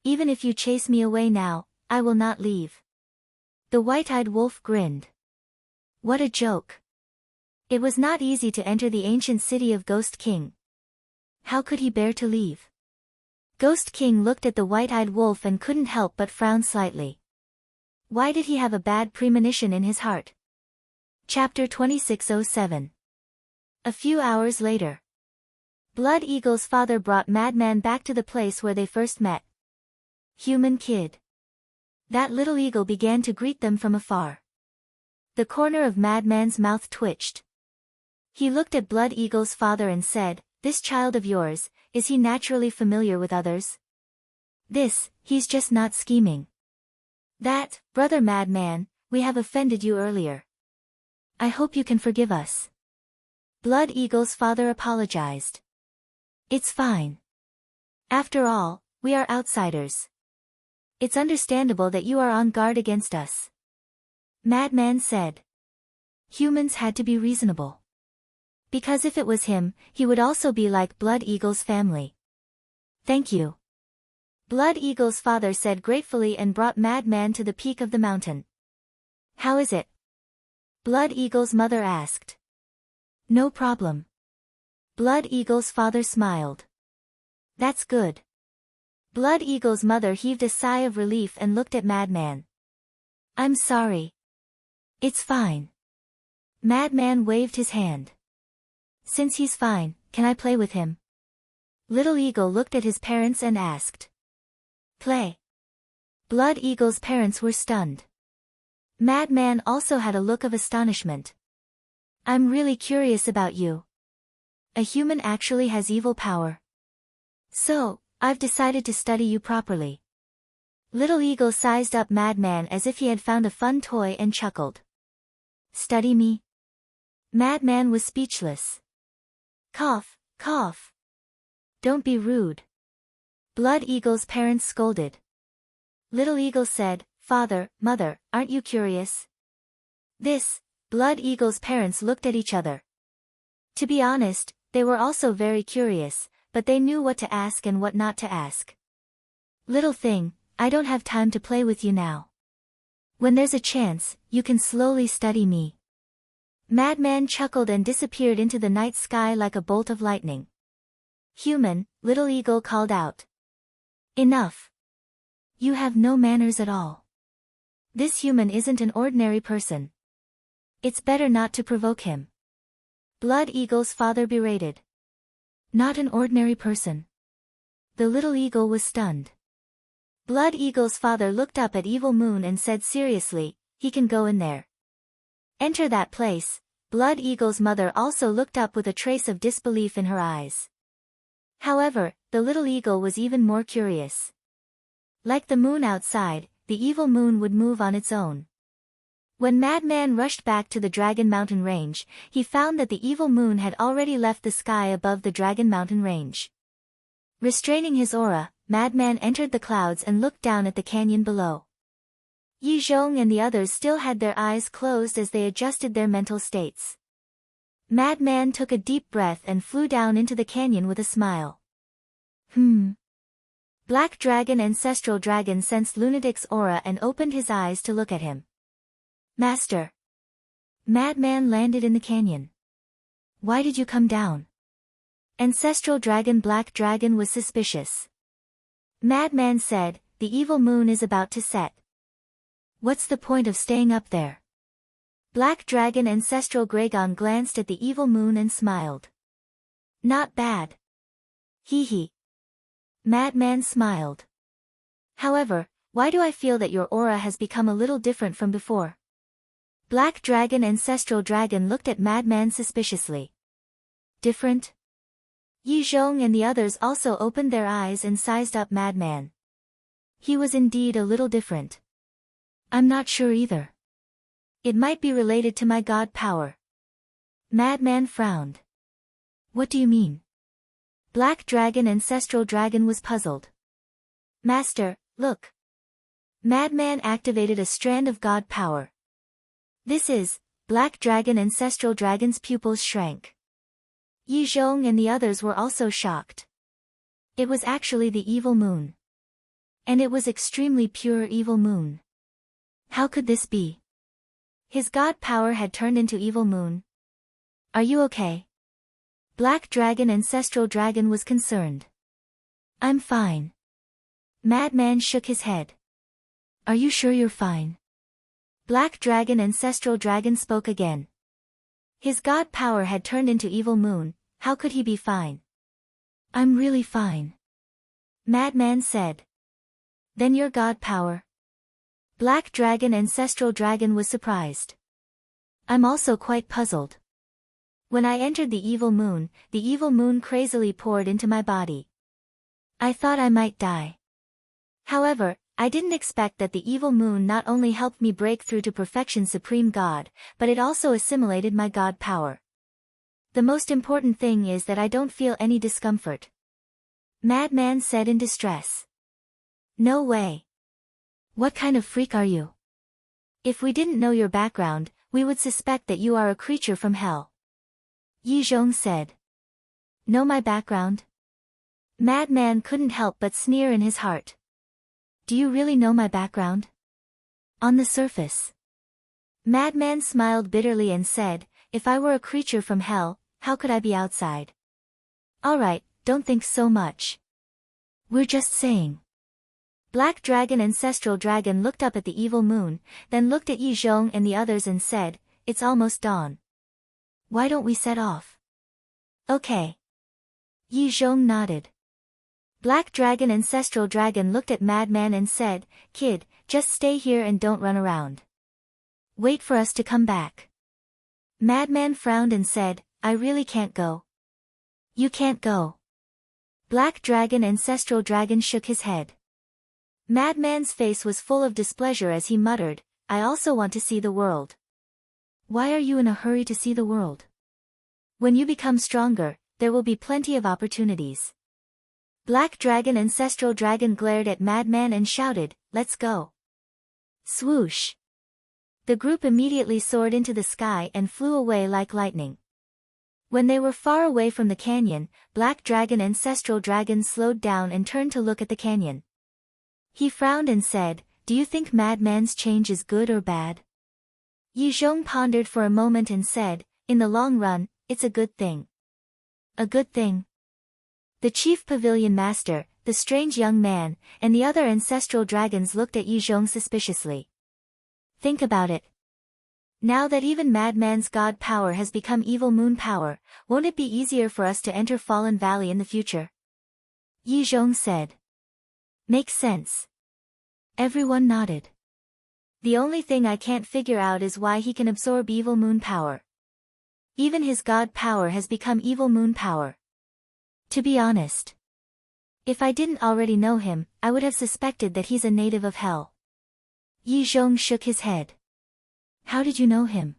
Even if you chase me away now, I will not leave." The white-eyed wolf grinned. What a joke. It was not easy to enter the ancient city of Ghost King. How could he bear to leave? Ghost King looked at the white-eyed wolf and couldn't help but frown slightly. Why did he have a bad premonition in his heart? Chapter 2607. A few hours later. Blood Eagle's father brought Madman back to the place where they first met. "Human kid." That little eagle began to greet them from afar. The corner of Madman's mouth twitched. He looked at Blood Eagle's father and said, "This child of yours, is he naturally familiar with others?" He's just not scheming." "That, Brother Madman, we have offended you earlier. I hope you can forgive us." Blood Eagle's father apologized. "It's fine. After all, we are outsiders. It's understandable that you are on guard against us." Madman said. Humans had to be reasonable. Because if it was him, he would also be like Blood Eagle's family. "Thank you." Blood Eagle's father said gratefully and brought Madman to the peak of the mountain. "How is it?" Blood Eagle's mother asked. "No problem." Blood Eagle's father smiled. "That's good." Blood Eagle's mother heaved a sigh of relief and looked at Madman. "I'm sorry." "It's fine." Madman waved his hand. "Since he's fine, can I play with him?" Little Eagle looked at his parents and asked. "Play." Blood Eagle's parents were stunned. Madman also had a look of astonishment. "I'm really curious about you. A human actually has evil power. So, I've decided to study you properly." Little Eagle sized up Madman as if he had found a fun toy and chuckled. "Study me?" Madman was speechless. "Cough, cough. Don't be rude." Blood Eagle's parents scolded. Little Eagle said, "Father, Mother, aren't you curious? This, Blood Eagle's parents looked at each other. To be honest, they were also very curious, but they knew what to ask and what not to ask. Little thing, I don't have time to play with you now. When there's a chance, you can slowly study me. Madman chuckled and disappeared into the night sky like a bolt of lightning. Human, Little Eagle called out. Enough. You have no manners at all. This human isn't an ordinary person. It's better not to provoke him. Blood Eagle's father berated. Not an ordinary person. The little eagle was stunned. Blood Eagle's father looked up at Evil Moon and said seriously, he can go in there. Enter that place. Blood Eagle's mother also looked up with a trace of disbelief in her eyes. However, the little eagle was even more curious. Like the moon outside, the evil moon would move on its own. When Madman rushed back to the Dragon Mountain Range, he found that the evil moon had already left the sky above the Dragon Mountain Range. Restraining his aura, Madman entered the clouds and looked down at the canyon below. Yi Zhong and the others still had their eyes closed as they adjusted their mental states. Madman took a deep breath and flew down into the canyon with a smile. Black Dragon Ancestral Dragon sensed Lunatic's aura and opened his eyes to look at him. Master. Madman landed in the canyon. Why did you come down? Ancestral Dragon Black Dragon was suspicious. Madman said, the evil moon is about to set. What's the point of staying up there? Black Dragon Ancestral Gragon glanced at the evil moon and smiled. Not bad. Hee hee. Madman smiled. However, why do I feel that your aura has become a little different from before? Black Dragon Ancestral Dragon looked at Madman suspiciously. Different? Yi Zhong and the others also opened their eyes and sized up Madman. He was indeed a little different. I'm not sure either. It might be related to my god power. Madman frowned. What do you mean? Black Dragon Ancestral Dragon was puzzled. Master, look. Madman activated a strand of god power. This is, Black Dragon Ancestral Dragon's pupils shrank. Yi Zhong and the others were also shocked. It was actually the evil moon. And it was extremely pure evil moon. How could this be? His god power had turned into evil moon. Are you okay? Black Dragon Ancestral Dragon was concerned. I'm fine. Madman shook his head. Are you sure you're fine? Black Dragon Ancestral Dragon spoke again. His god power had turned into evil moon, how could he be fine? I'm really fine. Madman said. Then your god power? Black Dragon Ancestral Dragon was surprised. I'm also quite puzzled. When I entered the evil moon crazily poured into my body. I thought I might die. However, I didn't expect that the evil moon not only helped me break through to perfection Supreme God, but it also assimilated my god power. The most important thing is that I don't feel any discomfort. Madman said in distress. No way. What kind of freak are you? If we didn't know your background, we would suspect that you are a creature from hell. Yi Zhong said. Know my background? Madman couldn't help but sneer in his heart. Do you really know my background? On the surface. Madman smiled bitterly and said, if I were a creature from hell, how could I be outside? Alright, don't think so much. We're just saying. Black Dragon Ancestral Dragon looked up at the evil moon, then looked at Yi Zhong and the others and said, it's almost dawn. Why don't we set off? Okay. Yi Zhong nodded. Black Dragon Ancestral Dragon looked at Madman and said, Kid, just stay here and don't run around. Wait for us to come back. Madman frowned and said, I really can't go. You can't go. Black Dragon Ancestral Dragon shook his head. Madman's face was full of displeasure as he muttered, I also want to see the world. Why are you in a hurry to see the world? When you become stronger, there will be plenty of opportunities. Black Dragon Ancestral Dragon glared at Madman and shouted, let's go. Swoosh. The group immediately soared into the sky and flew away like lightning. When they were far away from the canyon, Black Dragon Ancestral Dragon slowed down and turned to look at the canyon. He frowned and said, "Do you think Madman's change is good or bad?" Yi Zhong pondered for a moment and said, "In the long run, it's a good thing." "A good thing?" The chief pavilion master, the strange young man, and the other ancestral dragons looked at Yi Zhong suspiciously. "Think about it. Now that even Madman's god power has become evil moon power, won't it be easier for us to enter Fallen Valley in the future?" Yi Zhong said. "Makes sense." Everyone nodded. "The only thing I can't figure out is why he can absorb evil moon power. Even his god power has become evil moon power. To be honest, if I didn't already know him, I would have suspected that he's a native of hell." Yi Zhong shook his head. "How did you know him?"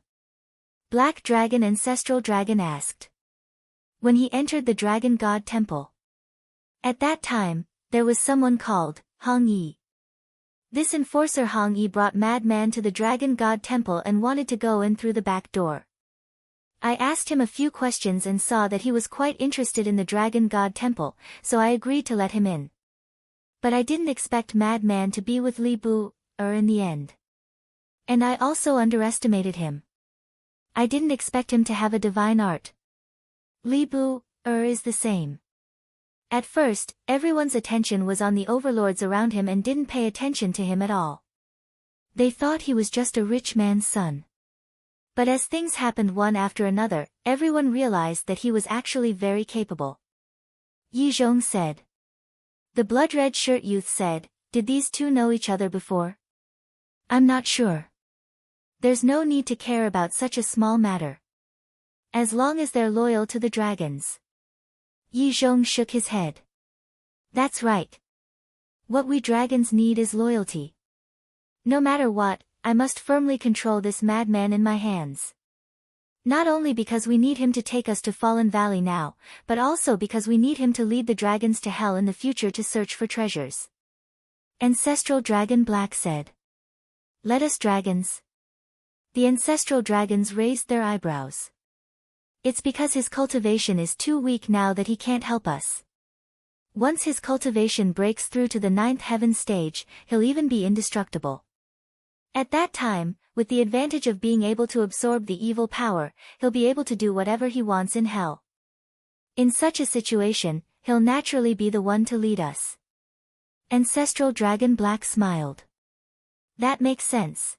Black Dragon Ancestral Dragon asked. "When he entered the Dragon God Temple. At that time, there was someone called Hong Yi. This enforcer Hong Yi brought Madman to the Dragon God Temple and wanted to go in through the back door. I asked him a few questions and saw that he was quite interested in the Dragon God Temple, so I agreed to let him in. But I didn't expect Madman to be with Li Bu in the end. And I also underestimated him. I didn't expect him to have a divine art. Li Bu is the same. At first, everyone's attention was on the overlords around him and didn't pay attention to him at all. They thought he was just a rich man's son. But as things happened one after another, everyone realized that he was actually very capable." Yi Zhong said. The blood-red shirt youth said, "Did these two know each other before?" "I'm not sure. There's no need to care about such a small matter. As long as they're loyal to the dragons." Yi Zhong shook his head. "That's right. What we dragons need is loyalty. No matter what, I must firmly control this madman in my hands. Not only because we need him to take us to Fallen Valley now, but also because we need him to lead the dragons to hell in the future to search for treasures." Ancestral Dragon Black said. "Let us dragons." The ancestral dragons raised their eyebrows. "It's because his cultivation is too weak now that he can't help us. Once his cultivation breaks through to the 9th heaven stage, he'll even be indestructible. At that time, with the advantage of being able to absorb the evil power, he'll be able to do whatever he wants in hell. In such a situation, he'll naturally be the one to lead us." Ancestral Dragon Black smiled. "That makes sense."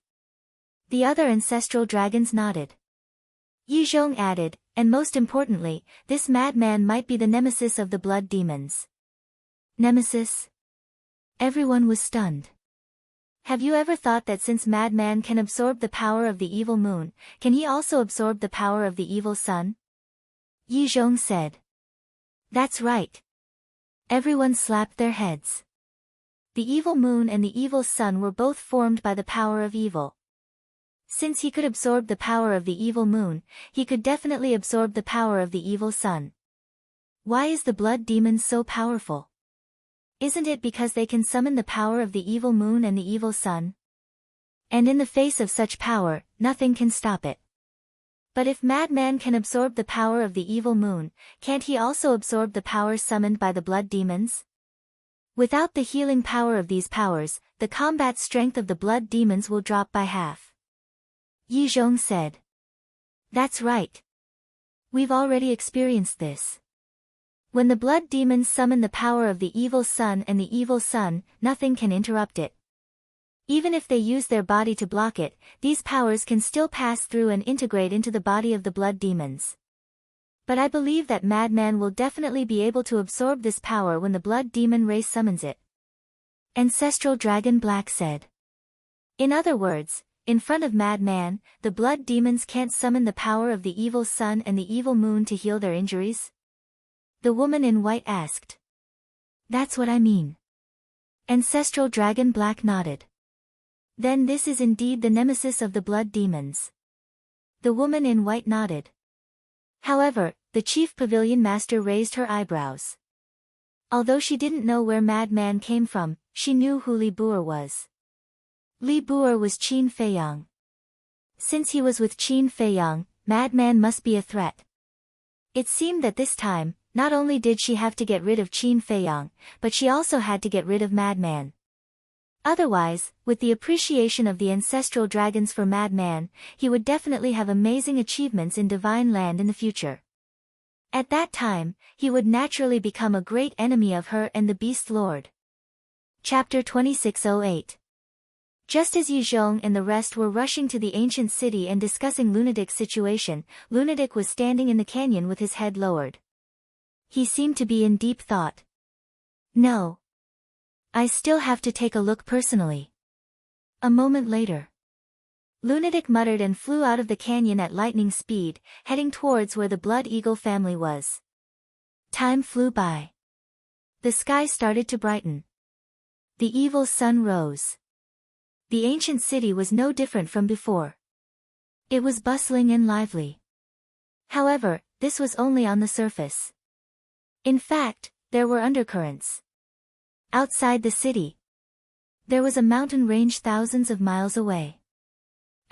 The other ancestral dragons nodded. Yi Zhong added, "And most importantly, this madman might be the nemesis of the blood demons." Nemesis? Everyone was stunned. Have you ever thought that since Madman can absorb the power of the evil moon, can he also absorb the power of the evil sun? Yi Zhong said. That's right. Everyone slapped their heads. The evil moon and the evil sun were both formed by the power of evil. Since he could absorb the power of the evil moon, he could definitely absorb the power of the evil sun. Why is the blood demon so powerful? Isn't it because they can summon the power of the evil moon and the evil sun? And in the face of such power, nothing can stop it. But if Madman can absorb the power of the evil moon, can't he also absorb the power summoned by the blood demons? Without the healing power of these powers, the combat strength of the blood demons will drop by half. Yi Zhong said. That's right. We've already experienced this. When the blood demons summon the power of the evil sun and the evil sun, nothing can interrupt it. Even if they use their body to block it, these powers can still pass through and integrate into the body of the blood demons. But I believe that Madman will definitely be able to absorb this power when the blood demon race summons it. Ancestral Dragon Black said. In other words, in front of Madman, the blood demons can't summon the power of the evil sun and the evil moon to heal their injuries? The woman in white asked. That's what I mean. Ancestral Dragon Black nodded. Then this is indeed the nemesis of the blood demons. The woman in white nodded. However, the chief pavilion master raised her eyebrows. Although she didn't know where Madman came from, she knew who Li Buer was. Li Buer was Qin Feiyang. Since he was with Qin Feiyang, Madman must be a threat. It seemed that this time, not only did she have to get rid of Qin Feiyang, but she also had to get rid of Madman. Otherwise, with the appreciation of the ancestral dragons for Madman, he would definitely have amazing achievements in Divine Land in the future. At that time, he would naturally become a great enemy of her and the Beast Lord. Chapter 2608. Just as Yizhong and the rest were rushing to the ancient city and discussing Lunatic's situation, Lunatic was standing in the canyon with his head lowered. He seemed to be in deep thought. No. I still have to take a look personally. A moment later. Lunatic muttered and flew out of the canyon at lightning speed, heading towards where the Blood Eagle family was. Time flew by. The sky started to brighten. The evil sun rose. The ancient city was no different from before. It was bustling and lively. However, this was only on the surface. In fact, there were undercurrents. Outside the city, there was a mountain range thousands of miles away.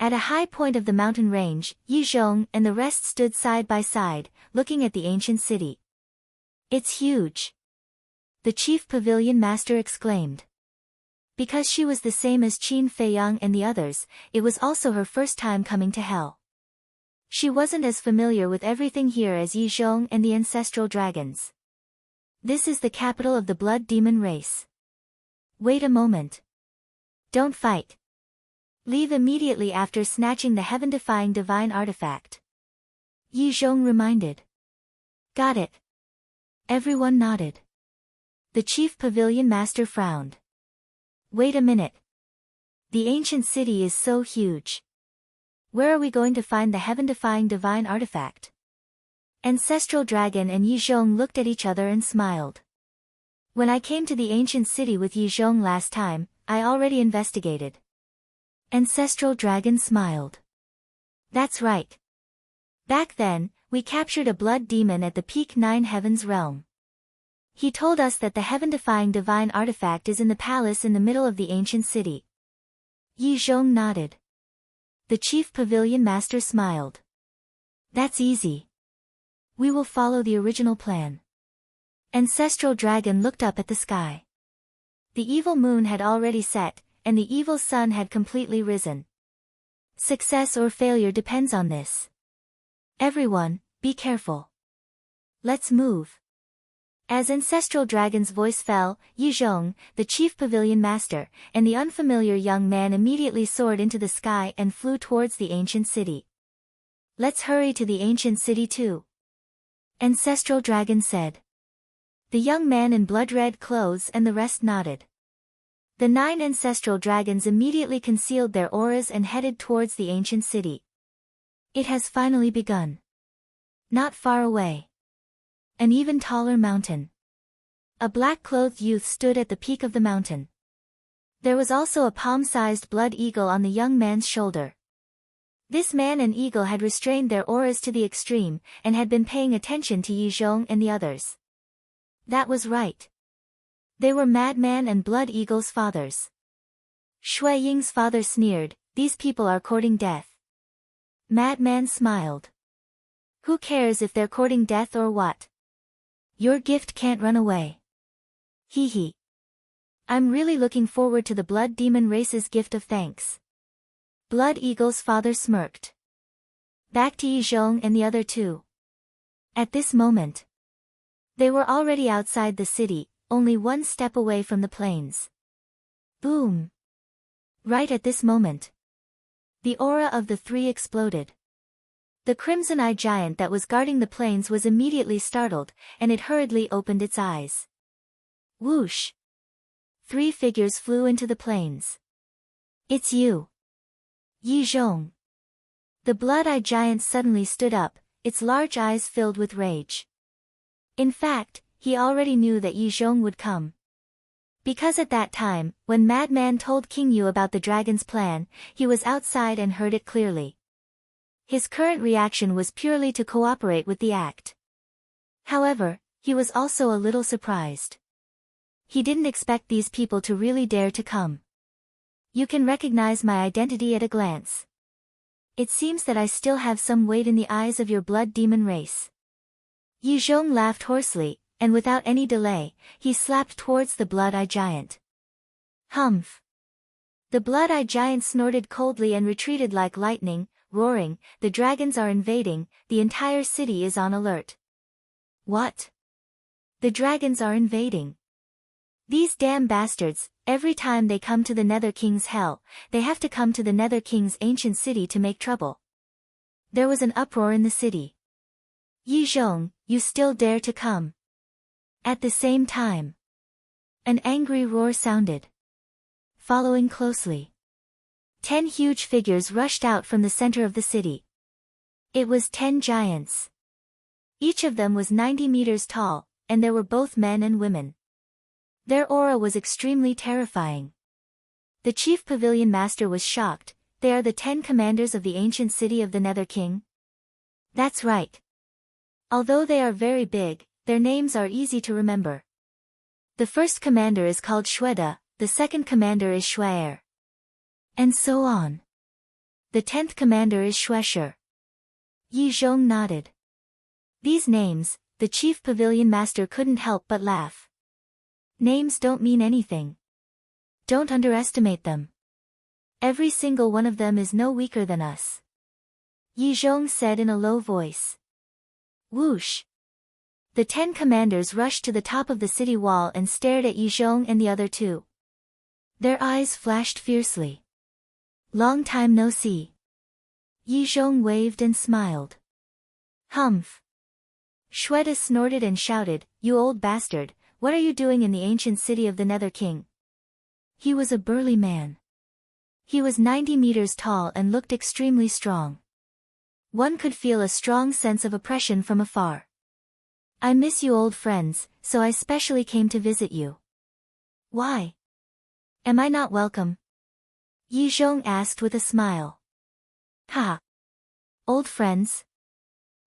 At a high point of the mountain range, Yizhong and the rest stood side by side, looking at the ancient city. It's huge. The chief pavilion master exclaimed. Because she was the same as Qin Feiyang and the others, it was also her first time coming to Hell. She wasn't as familiar with everything here as Yizhong and the ancestral dragons. This is the capital of the blood demon race. Wait a moment. Don't fight. Leave immediately after snatching the heaven-defying divine artifact. Yizhong reminded. Got it. Everyone nodded. The chief pavilion master frowned. Wait a minute. The ancient city is so huge. Where are we going to find the heaven-defying divine artifact? Ancestral Dragon and Yizhong looked at each other and smiled. When I came to the ancient city with Yizhong last time, I already investigated. Ancestral Dragon smiled. That's right. Back then, we captured a blood demon at the Peak 9 Heavens realm. He told us that the heaven-defying divine artifact is in the palace in the middle of the ancient city. Yizhong nodded. The chief pavilion master smiled. That's easy. We will follow the original plan. Ancestral Dragon looked up at the sky. The evil moon had already set, and the evil sun had completely risen. Success or failure depends on this. Everyone, be careful. Let's move. As Ancestral Dragon's voice fell, Yizhong, the chief pavilion master, and the unfamiliar young man immediately soared into the sky and flew towards the ancient city. Let's hurry to the ancient city too. Ancestral Dragon said. The young man in blood-red clothes and the rest nodded. The 9 ancestral dragons immediately concealed their auras and headed towards the ancient city. It has finally begun. Not far away. An even taller mountain. A black-clothed youth stood at the peak of the mountain. There was also a palm-sized blood eagle on the young man's shoulder. This man and eagle had restrained their auras to the extreme, and had been paying attention to Yizhong and the others. That was right. They were Madman and Blood Eagle's fathers. Shui Ying's father sneered, these people are courting death. Madman smiled. Who cares if they're courting death or what? Your gift can't run away. Hee hee. I'm really looking forward to the Blood Demon race's gift of thanks. Blood Eagle's father smirked. Back to Yizhong and the other two. At this moment, they were already outside the city, only one step away from the plains. Boom! Right at this moment, the aura of the three exploded. The crimson-eyed giant that was guarding the plains was immediately startled, and it hurriedly opened its eyes. Whoosh! 3 figures flew into the plains. It's you. Yizhong. The blood-eyed giant suddenly stood up, its large eyes filled with rage. In fact, he already knew that Yizhong would come. Because at that time, when Madman told King Yu about the dragon's plan, he was outside and heard it clearly. His current reaction was purely to cooperate with the act. However, he was also a little surprised. He didn't expect these people to really dare to come. You can recognize my identity at a glance. It seems that I still have some weight in the eyes of your blood demon race. Yi Zhong laughed hoarsely, and without any delay, he slapped towards the blood-eye giant. Humph! The blood-eye giant snorted coldly and retreated like lightning, roaring, "The dragons are invading, the entire city is on alert." What? The dragons are invading? These damn bastards, every time they come to the Nether King's hell, they have to come to the Nether King's ancient city to make trouble. There was an uproar in the city. Yi Zhong, you still dare to come? At the same time, an angry roar sounded. Following closely, 10 huge figures rushed out from the center of the city. It was 10 giants. Each of them was 90 meters tall, and there were both men and women. Their aura was extremely terrifying. The chief pavilion master was shocked. They are the 10 commanders of the ancient city of the Nether King? That's right. Although they are very big, their names are easy to remember. The first commander is called Shweda, the second commander is Shwaer. And so on. The 10th commander is Shwesher. Yi Zhong nodded. These names, the chief pavilion master couldn't help but laugh. Names don't mean anything. Don't underestimate them. Every single one of them is no weaker than us. Yi Zhong said in a low voice. Whoosh! The 10 commanders rushed to the top of the city wall and stared at Yi Zhong and the other 2. Their eyes flashed fiercely. Long time no see. Yi Zhong waved and smiled. Humph! Shweta snorted and shouted, "You old bastard, what are you doing in the ancient city of the Nether King?" He was a burly man. He was 90 meters tall and looked extremely strong. One could feel a strong sense of oppression from afar. "I miss you old friends, so I specially came to visit you." "Why? Am I not welcome?" Yi Zhong asked with a smile. "Ha! Old friends?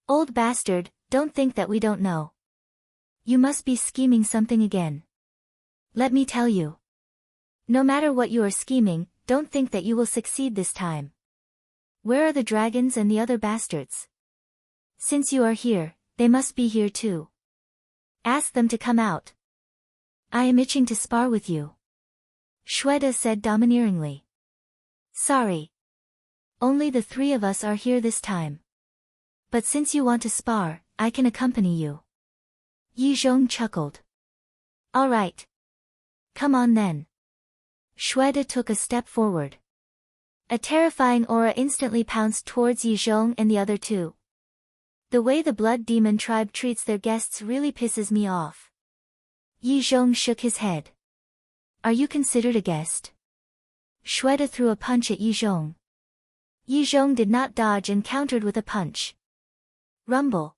Old bastard, don't think that we don't know. You must be scheming something again. Let me tell you. No matter what you are scheming, don't think that you will succeed this time. Where are the dragons and the other bastards? Since you are here, they must be here too. Ask them to come out. I am itching to spar with you," Shweta said domineeringly. "Sorry. Only the 3 of us are here this time. But since you want to spar, I can accompany you." Yi Zhong chuckled. "All right. Come on then." Shweta took a step forward. A terrifying aura instantly pounced towards Yi Zhong and the other 2. The way the Blood Demon tribe treats their guests really pisses me off. Yi Zhong shook his head. "Are you considered a guest?" Shweta threw a punch at Yi Zhong. Yi Zhong did not dodge and countered with a punch. Rumble.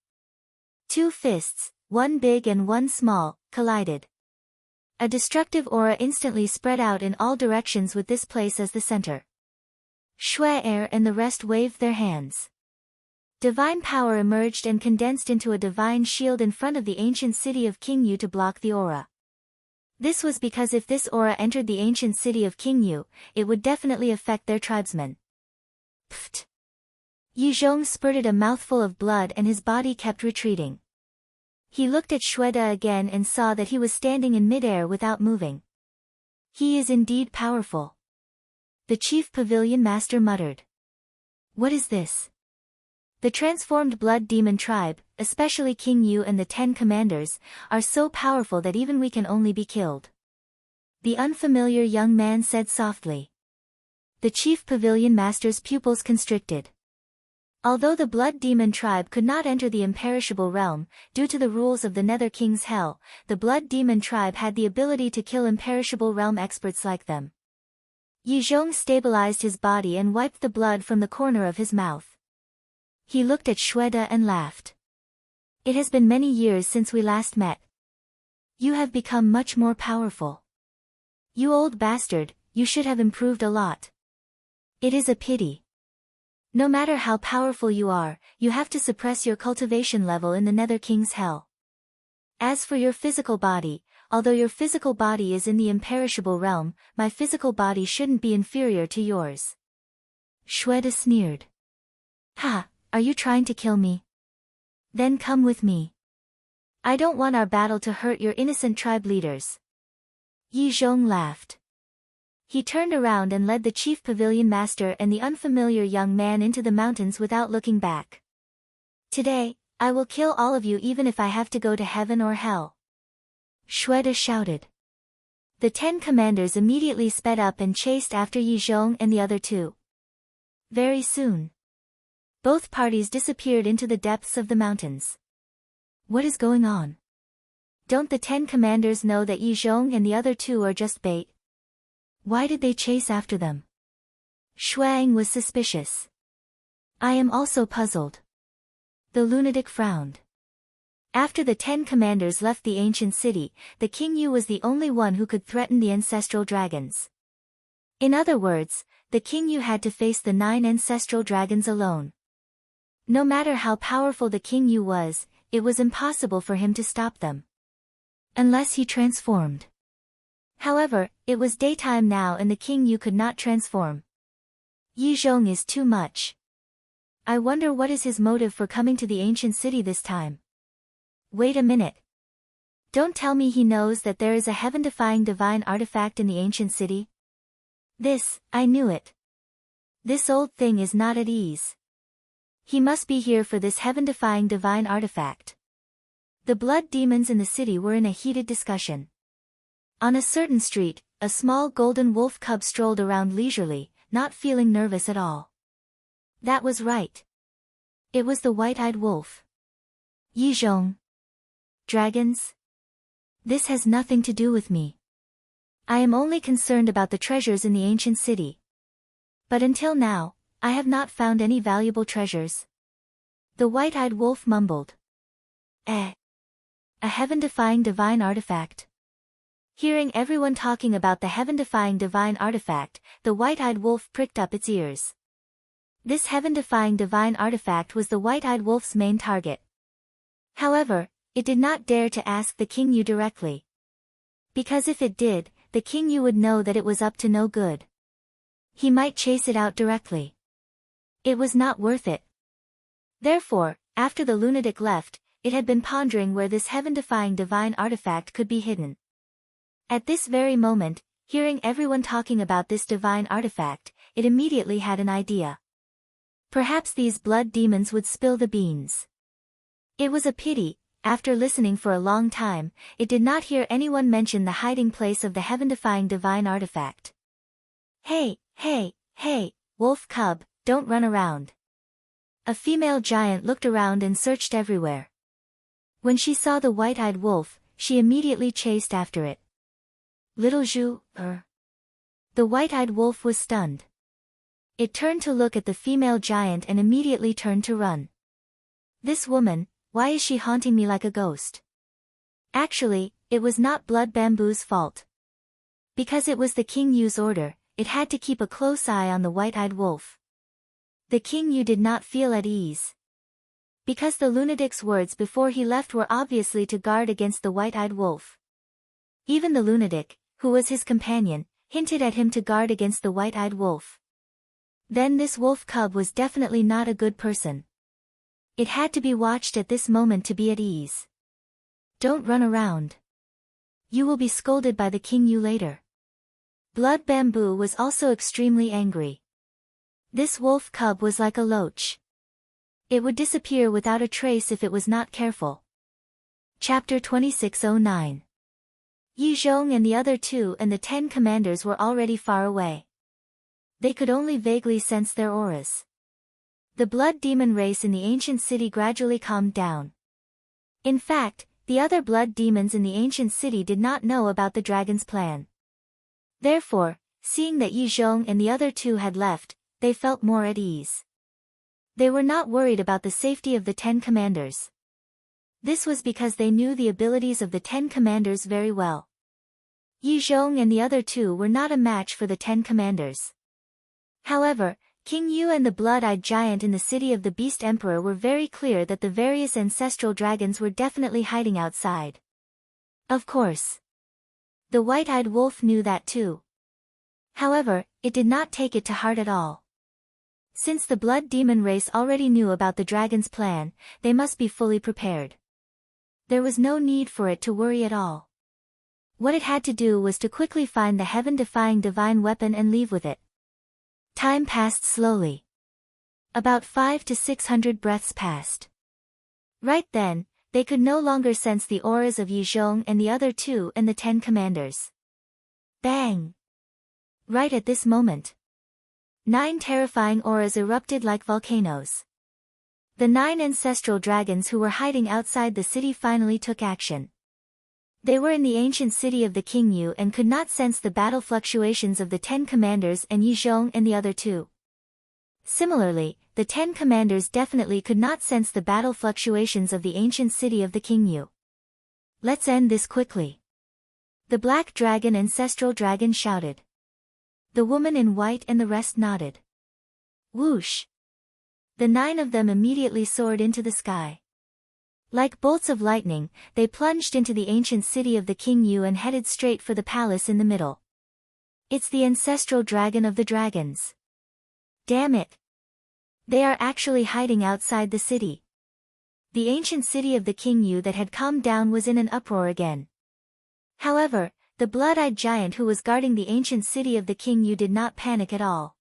2 fists, one big and one small, collided. A destructive aura instantly spread out in all directions with this place as the center. Shwaer and the rest waved their hands. Divine power emerged and condensed into a divine shield in front of the ancient city of King Yu to block the aura. This was because if this aura entered the ancient city of King Yu, it would definitely affect their tribesmen. Pfft! Yi Zhong spurted a mouthful of blood and his body kept retreating. He looked at Shweta again and saw that he was standing in midair without moving. He is indeed powerful. The chief pavilion master muttered. What is this? The transformed blood demon tribe, especially King Yu and the 10 commanders, are so powerful that even we can only be killed. The unfamiliar young man said softly. The chief pavilion master's pupils constricted. Although the blood demon tribe could not enter the imperishable realm, due to the rules of the Nether King's hell, the blood demon tribe had the ability to kill imperishable realm experts like them. Yi Zhong stabilized his body and wiped the blood from the corner of his mouth. He looked at Shweta and laughed. It has been many years since we last met. You have become much more powerful. You old bastard, you should have improved a lot. It is a pity. No matter how powerful you are, you have to suppress your cultivation level in the Nether King's hell. As for your physical body, although your physical body is in the imperishable realm, my physical body shouldn't be inferior to yours. Shweta sneered. Ha, are you trying to kill me? Then come with me. I don't want our battle to hurt your innocent tribe leaders. Yi Zhong laughed. He turned around and led the chief pavilion master and the unfamiliar young man into the mountains without looking back. Today, I will kill all of you even if I have to go to heaven or hell. Shueda shouted. The 10 commanders immediately sped up and chased after Yi Zhong and the other two. Very soon, both parties disappeared into the depths of the mountains. What is going on? Don't the 10 commanders know that Yi Zhong and the other two are just bait? Why did they chase after them? Shuang was suspicious. I am also puzzled. The lunatic frowned. After the 10 commanders left the ancient city, the King Yu was the only one who could threaten the ancestral dragons. In other words, the King Yu had to face the 9 ancestral dragons alone. No matter how powerful the King Yu was, it was impossible for him to stop them. Unless he transformed. However, it was daytime now and the King Yu could not transform. Yi Zhong is too much. I wonder what is his motive for coming to the ancient city this time. Wait a minute. Don't tell me he knows that there is a heaven-defying divine artifact in the ancient city? I knew it. This old thing is not at ease. He must be here for this heaven-defying divine artifact. The blood demons in the city were in a heated discussion. On a certain street, a small golden wolf cub strolled around leisurely, not feeling nervous at all. That was right. It was the white-eyed wolf. Yi Zhong. Dragons? This has nothing to do with me. I am only concerned about the treasures in the ancient city. But until now, I have not found any valuable treasures. The white-eyed wolf mumbled. A heaven-defying divine artifact. Hearing everyone talking about the heaven-defying divine artifact, the white-eyed wolf pricked up its ears. This heaven-defying divine artifact was the white-eyed wolf's main target. However, it did not dare to ask the King Yu directly. Because if it did, the King Yu would know that it was up to no good. He might chase it out directly. It was not worth it. Therefore, after the lunatic left, it had been pondering where this heaven-defying divine artifact could be hidden. At this very moment, hearing everyone talking about this divine artifact, it immediately had an idea. Perhaps these blood demons would spill the beans. It was a pity. After listening for a long time, it did not hear anyone mention the hiding place of the heaven-defying divine artifact. Hey, wolf cub, don't run around. A female giant looked around and searched everywhere. When she saw the white-eyed wolf, she immediately chased after it. Little Zhu, The white-eyed wolf was stunned. It turned to look at the female giant and immediately turned to run. This woman, why is she haunting me like a ghost? Actually, it was not Blood Bamboo's fault. Because it was the King Yu's order, it had to keep a close eye on the white-eyed wolf. The King Yu did not feel at ease. Because the lunatic's words before he left were obviously to guard against the white-eyed wolf. Even the lunatic, who was his companion, hinted at him to guard against the white-eyed wolf. Then this wolf cub was definitely not a good person. It had to be watched at this moment to be at ease. Don't run around. You will be scolded by the King Yu later. Blood Bamboo was also extremely angry. This wolf cub was like a loach. It would disappear without a trace if it was not careful. Chapter 2609. Yi Zhong and the other two and the 10 commanders were already far away. They could only vaguely sense their auras. The blood demon race in the ancient city gradually calmed down. In fact, the other blood demons in the ancient city did not know about the dragon's plan. Therefore, seeing that Yi Zhong and the other two had left, they felt more at ease. They were not worried about the safety of the 10 commanders. This was because they knew the abilities of the 10 commanders very well. Yi Zhong and the other two were not a match for the 10 commanders. However, King Yu and the blood-eyed giant in the city of the Beast Emperor were very clear that the various ancestral dragons were definitely hiding outside. Of course. The white-eyed wolf knew that too. However, it did not take it to heart at all. Since the blood demon race already knew about the dragon's plan, they must be fully prepared. There was no need for it to worry at all. What it had to do was to quickly find the heaven-defying divine weapon and leave with it. Time passed slowly. About 500 to 600 breaths passed. Right then, they could no longer sense the auras of Yi Zhong and the other two and the 10 commanders. Bang! Right at this moment, 9 terrifying auras erupted like volcanoes. The 9 ancestral dragons who were hiding outside the city finally took action. They were in the ancient city of the King Yu and could not sense the battle fluctuations of the 10 commanders and Yi Zhong and the other two. Similarly, the 10 commanders definitely could not sense the battle fluctuations of the ancient city of the King Yu. Let's end this quickly. The black dragon ancestral dragon shouted. The woman in white and the rest nodded. Whoosh! The 9 of them immediately soared into the sky. Like bolts of lightning, they plunged into the ancient city of the King Yu and headed straight for the palace in the middle. It's the ancestral dragon of the dragons. Damn it! They are actually hiding outside the city. The ancient city of the King Yu that had calmed down was in an uproar again. However, the blood-eyed giant who was guarding the ancient city of the King Yu did not panic at all.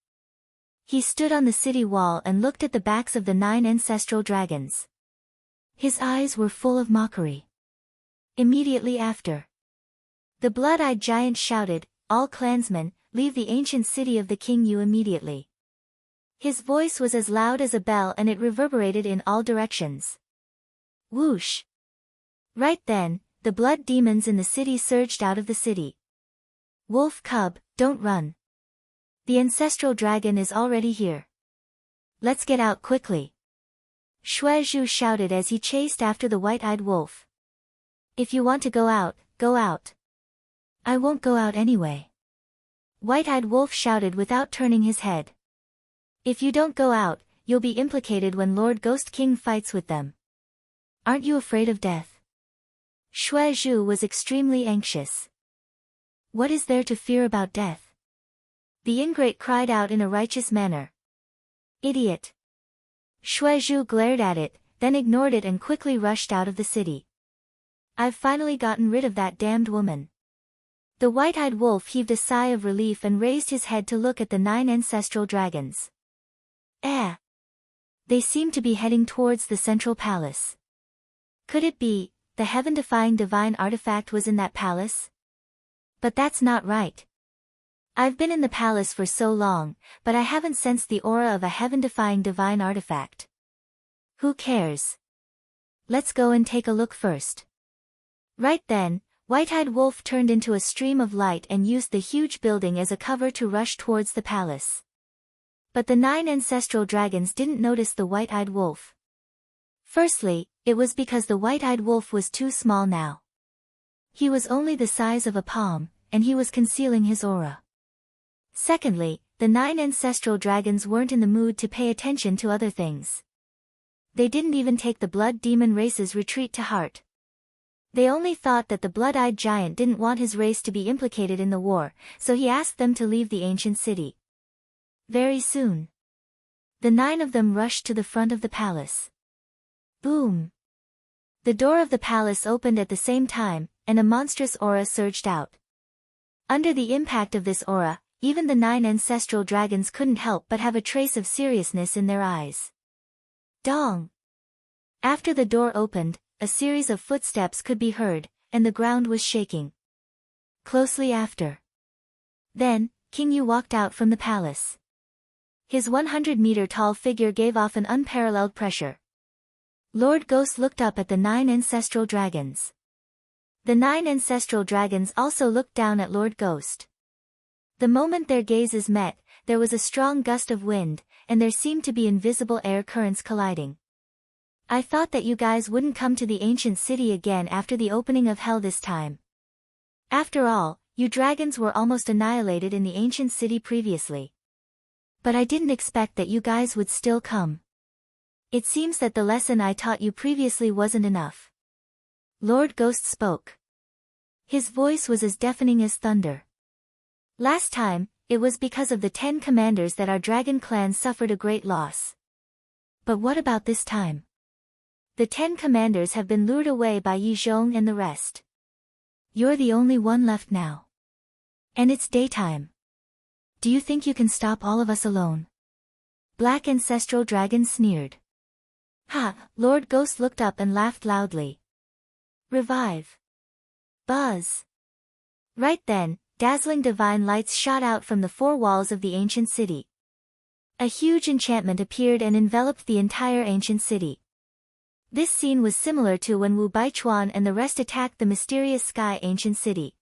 He stood on the city wall and looked at the backs of the 9 ancestral dragons. His eyes were full of mockery. Immediately after, the blood-eyed giant shouted, "All clansmen, leave the ancient city of the King Yu immediately." His voice was as loud as a bell and it reverberated in all directions. Whoosh! Right then, the blood demons in the city surged out of the city. Wolf cub, don't run. The ancestral dragon is already here. Let's get out quickly. Shui Zhu shouted as he chased after the white-eyed wolf. If you want to go out, go out. I won't go out anyway. White-eyed wolf shouted without turning his head. If you don't go out, you'll be implicated when Lord Ghost King fights with them. Aren't you afraid of death? Shui Zhu was extremely anxious. What is there to fear about death? The ingrate cried out in a righteous manner. Idiot! Shui Zhu glared at it, then ignored it and quickly rushed out of the city. I've finally gotten rid of that damned woman. The white-eyed wolf heaved a sigh of relief and raised his head to look at the 9 ancestral dragons. They seemed to be heading towards the central palace. Could it be, the heaven-defying divine artifact was in that palace? But that's not right. I've been in the palace for so long, but I haven't sensed the aura of a heaven-defying divine artifact. Who cares? Let's go and take a look first. Right then, White-Eyed Wolf turned into a stream of light and used the huge building as a cover to rush towards the palace. But the 9 ancestral dragons didn't notice the White-Eyed Wolf. Firstly, it was because the White-Eyed Wolf was too small now. He was only the size of a palm, and he was concealing his aura. Secondly, the 9 ancestral dragons weren't in the mood to pay attention to other things. They didn't even take the blood demon race's retreat to heart. They only thought that the blood-eyed giant didn't want his race to be implicated in the war, so he asked them to leave the ancient city. Very soon, the 9 of them rushed to the front of the palace. Boom! The door of the palace opened at the same time, and a monstrous aura surged out. Under the impact of this aura, even the 9 ancestral dragons couldn't help but have a trace of seriousness in their eyes. Dong! After the door opened, a series of footsteps could be heard, and the ground was shaking. Closely after. Then, King Yu walked out from the palace. His 100-meter-tall figure gave off an unparalleled pressure. Lord Ghost looked up at the 9 ancestral dragons. The 9 ancestral dragons also looked down at Lord Ghost. The moment their gazes met, there was a strong gust of wind, and there seemed to be invisible air currents colliding. I thought that you guys wouldn't come to the ancient city again after the opening of hell this time. After all, you dragons were almost annihilated in the ancient city previously. But I didn't expect that you guys would still come. It seems that the lesson I taught you previously wasn't enough. Lord Ghost spoke. His voice was as deafening as thunder. Last time, it was because of the 10 commanders that our dragon clan suffered a great loss. But what about this time? The 10 commanders have been lured away by Yi Zhong and the rest. You're the only one left now. And it's daytime. Do you think you can stop all of us alone? Black Ancestral Dragon sneered. Ha! Lord Ghost looked up and laughed loudly. Revive. Buzz. Right then, dazzling divine lights shot out from the four walls of the ancient city. A huge enchantment appeared and enveloped the entire ancient city. This scene was similar to when Wu Baichuan and the rest attacked the mysterious sky ancient city.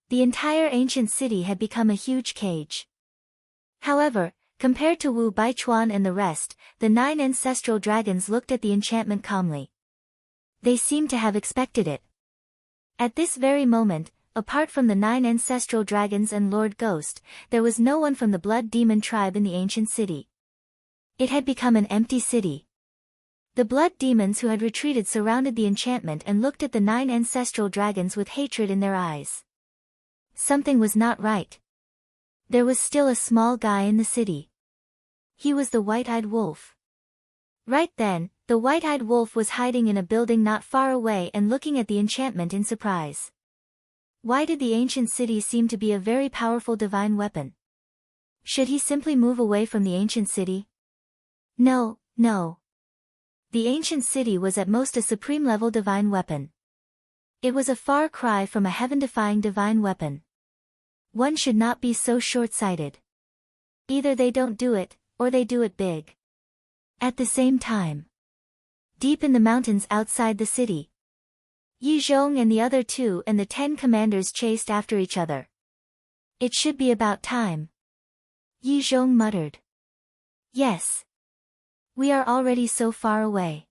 The entire ancient city had become a huge cage. However, compared to Wu Baichuan and the rest, the 9 ancestral dragons looked at the enchantment calmly. They seemed to have expected it. At this very moment, apart from the 9 ancestral dragons and Lord Ghost, there was no one from the blood demon tribe in the ancient city. It had become an empty city. The blood demons who had retreated surrounded the enchantment and looked at the 9 ancestral dragons with hatred in their eyes. Something was not right. There was still a small guy in the city. He was the white-eyed wolf. Right then, the white-eyed wolf was hiding in a building not far away and looking at the enchantment in surprise. Why did the ancient city seem to be a very powerful divine weapon? Should he simply move away from the ancient city? No, no. The ancient city was at most a supreme-level divine weapon. It was a far cry from a heaven-defying divine weapon. One should not be so short-sighted. Either they don't do it, or they do it big. At the same time. Deep in the mountains outside the city, Yi Zhong and the other 2 and the 10 commanders chased after each other. It should be about time. Yi Zhong muttered. Yes. We are already so far away.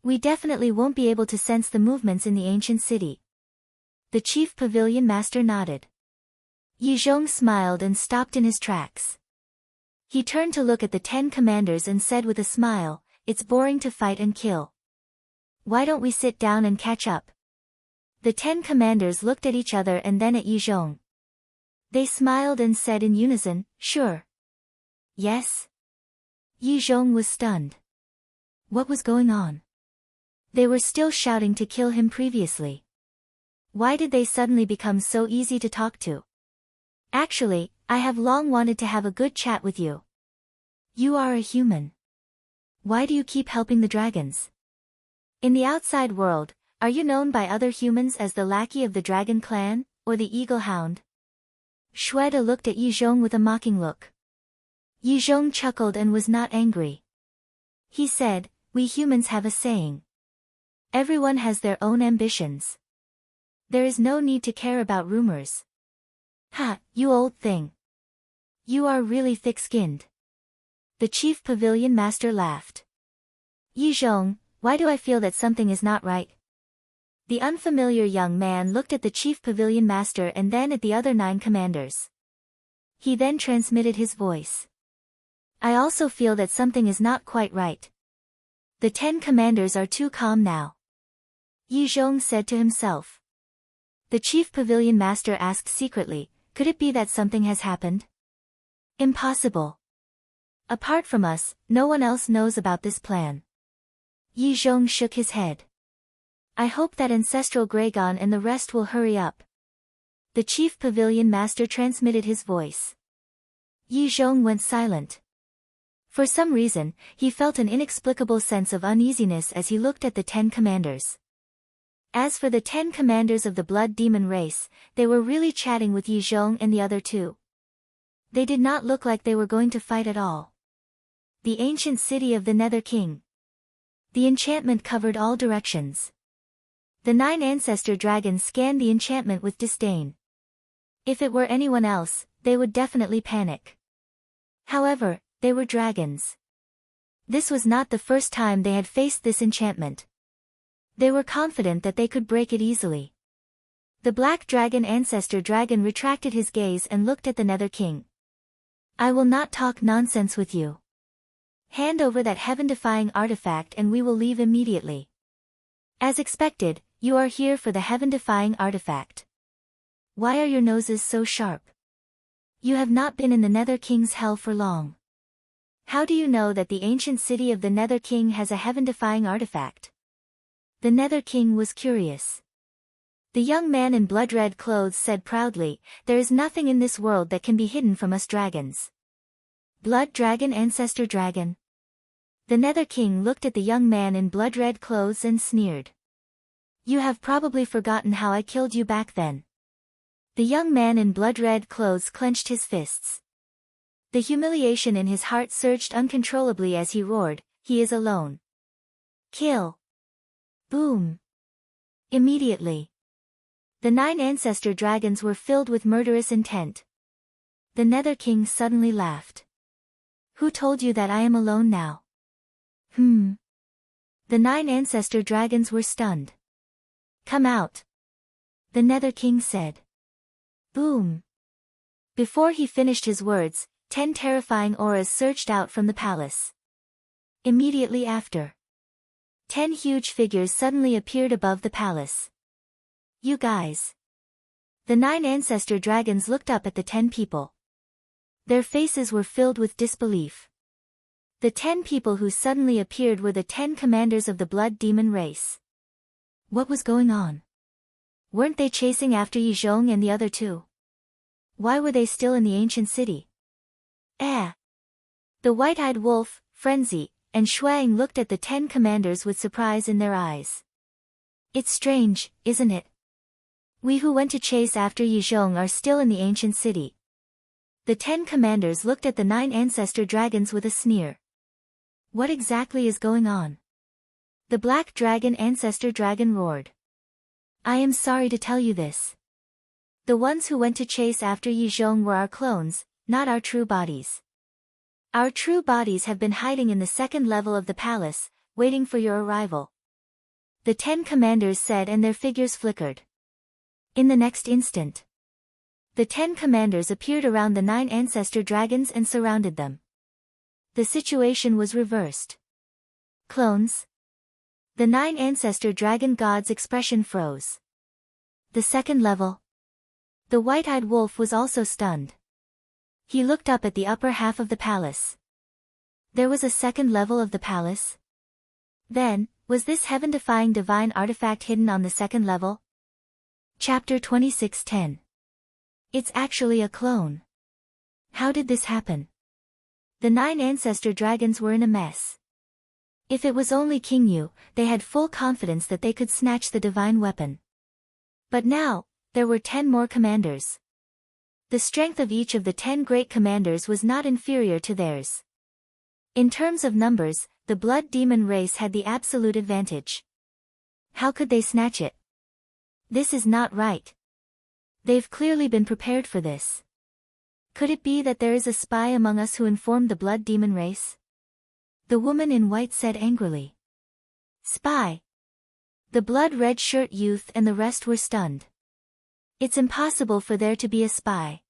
We definitely won't be able to sense the movements in the ancient city. The chief pavilion master nodded. Yi Zhong smiled and stopped in his tracks. He turned to look at the 10 commanders and said with a smile, "It's boring to fight and kill. Why don't we sit down and catch up?" The 10 commanders looked at each other and then at Yi Zhong. They smiled and said in unison, "Sure." Yes? Yi Zhong was stunned. What was going on? They were still shouting to kill him previously. Why did they suddenly become so easy to talk to? Actually, I have long wanted to have a good chat with you. You are a human. Why do you keep helping the dragons? In the outside world, are you known by other humans as the lackey of the dragon clan, or the eagle hound? Shweta looked at Yi Zhong with a mocking look. Yi Zhong chuckled and was not angry. He said, "We humans have a saying. Everyone has their own ambitions. There is no need to care about rumors." Ha, you old thing. You are really thick-skinned. The chief pavilion master laughed. Yi Zhong, why do I feel that something is not right? The unfamiliar young man looked at the chief pavilion master and then at the other 9 commanders. He then transmitted his voice. I also feel that something is not quite right. The 10 commanders are too calm now. Yi Zhong said to himself. The chief pavilion master asked secretly, could it be that something has happened? Impossible. Apart from us, no one else knows about this plan. Yi Zhong shook his head. I hope that Ancestral Gragon and the rest will hurry up. The chief pavilion master transmitted his voice. Yi Zhong went silent. For some reason, he felt an inexplicable sense of uneasiness as he looked at the 10 commanders. As for the 10 commanders of the blood demon race, they were really chatting with Yi Zhong and the other 2. They did not look like they were going to fight at all. The ancient city of the Nether King. The enchantment covered all directions. The 9 ancestor dragons scanned the enchantment with disdain. If it were anyone else, they would definitely panic. However, they were dragons. This was not the first time they had faced this enchantment. They were confident that they could break it easily. The black dragon ancestor dragon retracted his gaze and looked at the Nether King. I will not talk nonsense with you. Hand over that heaven-defying artifact and we will leave immediately. As expected, you are here for the heaven-defying artifact. Why are your noses so sharp? You have not been in the Nether King's hell for long. How do you know that the ancient city of the Nether King has a heaven-defying artifact? The Nether King was curious. The young man in blood-red clothes said proudly, "There is nothing in this world that can be hidden from us dragons." Blood dragon, ancestor dragon. The Nether King looked at the young man in blood-red clothes and sneered. "You have probably forgotten how I killed you back then." The young man in blood-red clothes clenched his fists. The humiliation in his heart surged uncontrollably as he roared, "He is alone. Kill!" Boom! Immediately, the 9 ancestor dragons were filled with murderous intent. The Nether King suddenly laughed. "Who told you that I am alone now?" The 9 ancestor dragons were stunned. "Come out," the Nether King said. Boom! Before he finished his words, 10 terrifying auras surged out from the palace. Immediately after, 10 huge figures suddenly appeared above the palace. "You guys." The 9 ancestor dragons looked up at the 10 people. Their faces were filled with disbelief. The 10 people who suddenly appeared were the 10 commanders of the blood demon race. What was going on? Weren't they chasing after Yi Zhong and the other 2? Why were they still in the ancient city? The white-eyed wolf, Frenzy, and Shuang looked at the 10 commanders with surprise in their eyes. "It's strange, isn't it? We who went to chase after Yi Zhong are still in the ancient city." The 10 commanders looked at the 9 ancestor dragons with a sneer. What exactly is going on? The black dragon ancestor dragon roared. "I am sorry to tell you this. The ones who went to chase after Yi Zhong were our clones, not our true bodies. Our true bodies have been hiding in the 2nd level of the palace, waiting for your arrival." The 10 commanders said, and their figures flickered. In the next instant, the 10 commanders appeared around the 9 ancestor dragons and surrounded them. The situation was reversed. "Clones?" The 9 ancestor dragon god's expression froze. "The 2nd level?" The white-eyed wolf was also stunned. He looked up at the upper half of the palace. There was a 2nd level of the palace? Then, was this heaven-defying divine artifact hidden on the 2nd level? Chapter 26:10. It's actually a clone. How did this happen? The 9 ancestor dragons were in a mess. If it was only King Yu, they had full confidence that they could snatch the divine weapon. But now, there were 10 more commanders. The strength of each of the 10 great commanders was not inferior to theirs. In terms of numbers, the blood demon race had the absolute advantage. How could they snatch it? This is not right. They've clearly been prepared for this. Could it be that there is a spy among us who informed the blood demon race? The woman in white said angrily. "Spy?" The blood-red shirt youth and the rest were stunned. It's impossible for there to be a spy.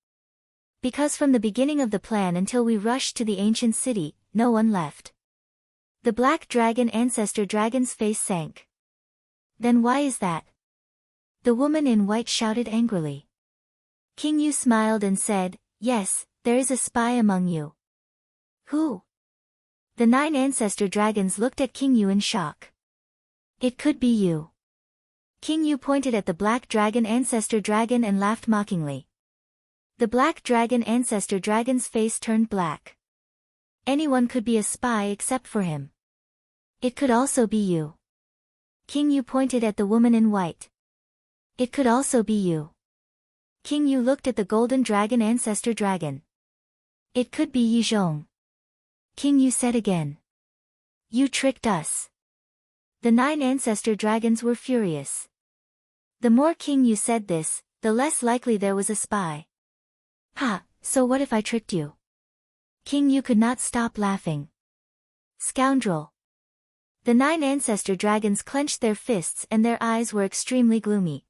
Because from the beginning of the plan until we rushed to the ancient city, no one left. The black dragon ancestor dragon's face sank. Then why is that? The woman in white shouted angrily. King Yu smiled and said, "Yes, there is a spy among you." "Who?" The 9 ancestor dragons looked at King Yu in shock. "It could be you." King Yu pointed at the black dragon ancestor dragon and laughed mockingly. The black dragon ancestor dragon's face turned black. Anyone could be a spy except for him. "It could also be you." King Yu pointed at the woman in white. "It could also be you." King Yu looked at the golden dragon ancestor dragon. "It could be Yi Zhong." King Yu said again. "You tricked us." The 9 ancestor dragons were furious. The more King Yu said this, the less likely there was a spy. "Ha, so what if I tricked you?" King Yu could not stop laughing. "Scoundrel." The 9 ancestor dragons clenched their fists and their eyes were extremely gloomy.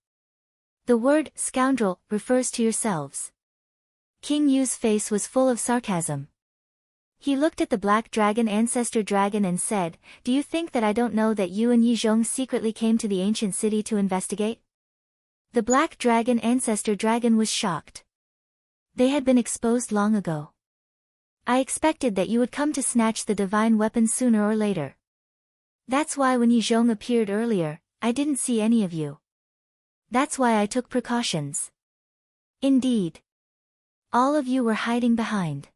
The word, scoundrel, refers to yourselves. King Yu's face was full of sarcasm. He looked at the black dragon ancestor dragon and said, "Do you think that I don't know that you and Yi Zhong secretly came to the ancient city to investigate?" The black dragon ancestor dragon was shocked. They had been exposed long ago. I expected that you would come to snatch the divine weapon sooner or later. That's why when Yi Zhong appeared earlier, I didn't see any of you. That's why I took precautions. Indeed. All of you were hiding behind.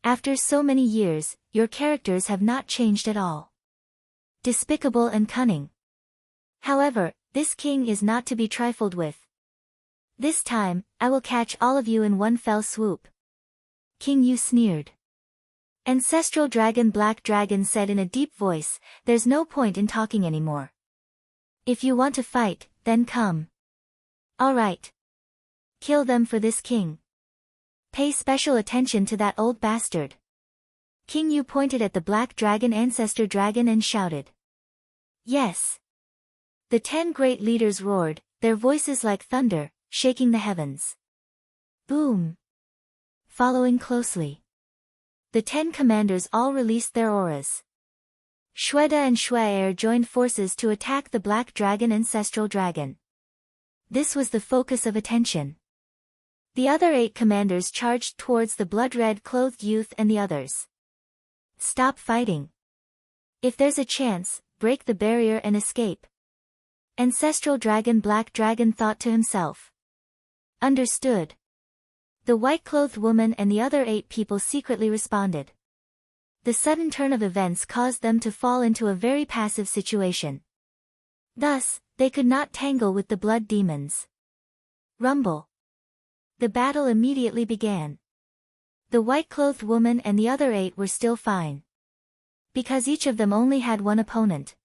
After so many years, your characters have not changed at all. Despicable and cunning. However, this king is not to be trifled with. This time, I will catch all of you in one fell swoop. King Yu sneered. Ancestral Dragon Black Dragon said in a deep voice, there's no point in talking anymore. If you want to fight, then come. Alright. Kill them for this king. Pay special attention to that old bastard. King Yu pointed at the Black Dragon Ancestor Dragon and shouted. Yes. The 10 great leaders roared, their voices like thunder, shaking the heavens. Boom. Following closely. The 10 commanders all released their auras. Shweta and Shuaer joined forces to attack the Black Dragon Ancestral Dragon. This was the focus of attention. The other 8 commanders charged towards the blood-red clothed youth and the others. Stop fighting. If there's a chance, break the barrier and escape. Ancestral Dragon Black Dragon thought to himself. Understood. The white-clothed woman and the other 8 people secretly responded. The sudden turn of events caused them to fall into a very passive situation. Thus, they could not tangle with the blood demons. Rumble. The battle immediately began. The white-clothed woman and the other 8 were still fine. Because each of them only had one opponent.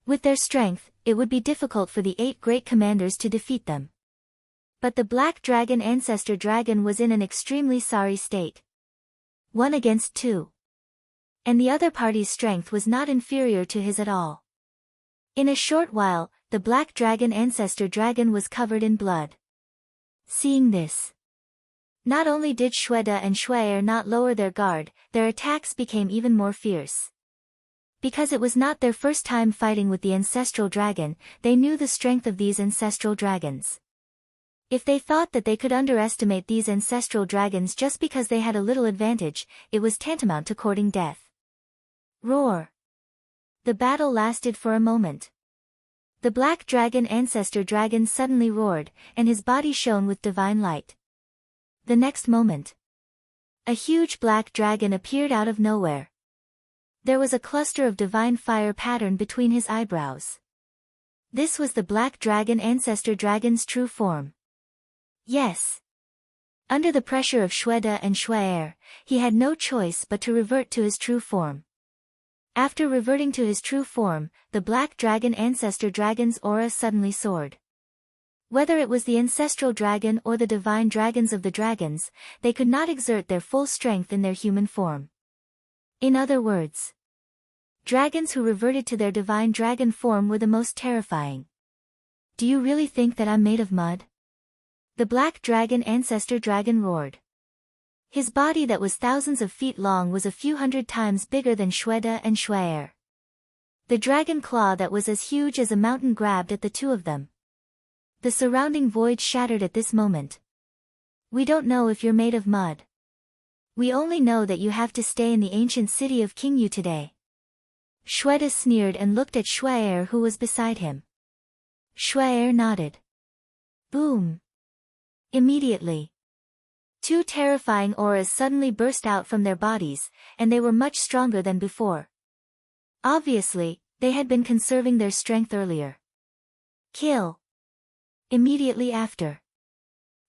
With their strength, it would be difficult for the 8 great commanders to defeat them. But the Black Dragon Ancestor Dragon was in an extremely sorry state. 1 against 2. And the other party's strength was not inferior to his at all. In a short while, the Black Dragon Ancestor Dragon was covered in blood. Seeing this, not only did Shweta and Shuaer not lower their guard, their attacks became even more fierce. Because it was not their first time fighting with the Ancestral Dragon, they knew the strength of these Ancestral Dragons. If they thought that they could underestimate these Ancestral Dragons just because they had a little advantage, it was tantamount to courting death. Roar. The battle lasted for a moment. The Black Dragon Ancestor Dragon suddenly roared, and his body shone with divine light. The next moment, a huge black dragon appeared out of nowhere. There was a cluster of divine fire patterned between his eyebrows. This was the Black Dragon Ancestor Dragon's true form. Yes. Under the pressure of Shweta and Shuaer, he had no choice but to revert to his true form. After reverting to his true form, the Black Dragon Ancestor Dragon's aura suddenly soared. Whether it was the Ancestral Dragon or the Divine Dragons of the Dragons, they could not exert their full strength in their human form. In other words, dragons who reverted to their Divine Dragon form were the most terrifying. Do you really think that I'm made of mud? The Black Dragon Ancestor Dragon roared. His body that was thousands of feet long was a few hundred times bigger than Shweta and Shuaer. The dragon claw that was as huge as a mountain grabbed at the two of them. The surrounding void shattered at this moment. We don't know if you're made of mud. We only know that you have to stay in the ancient city of King Yu today. Shweta sneered and looked at Shuaer who was beside him. Shuaer nodded. Boom. Immediately, 2 terrifying auras suddenly burst out from their bodies, and they were much stronger than before. Obviously, they had been conserving their strength earlier. Kill. Immediately after,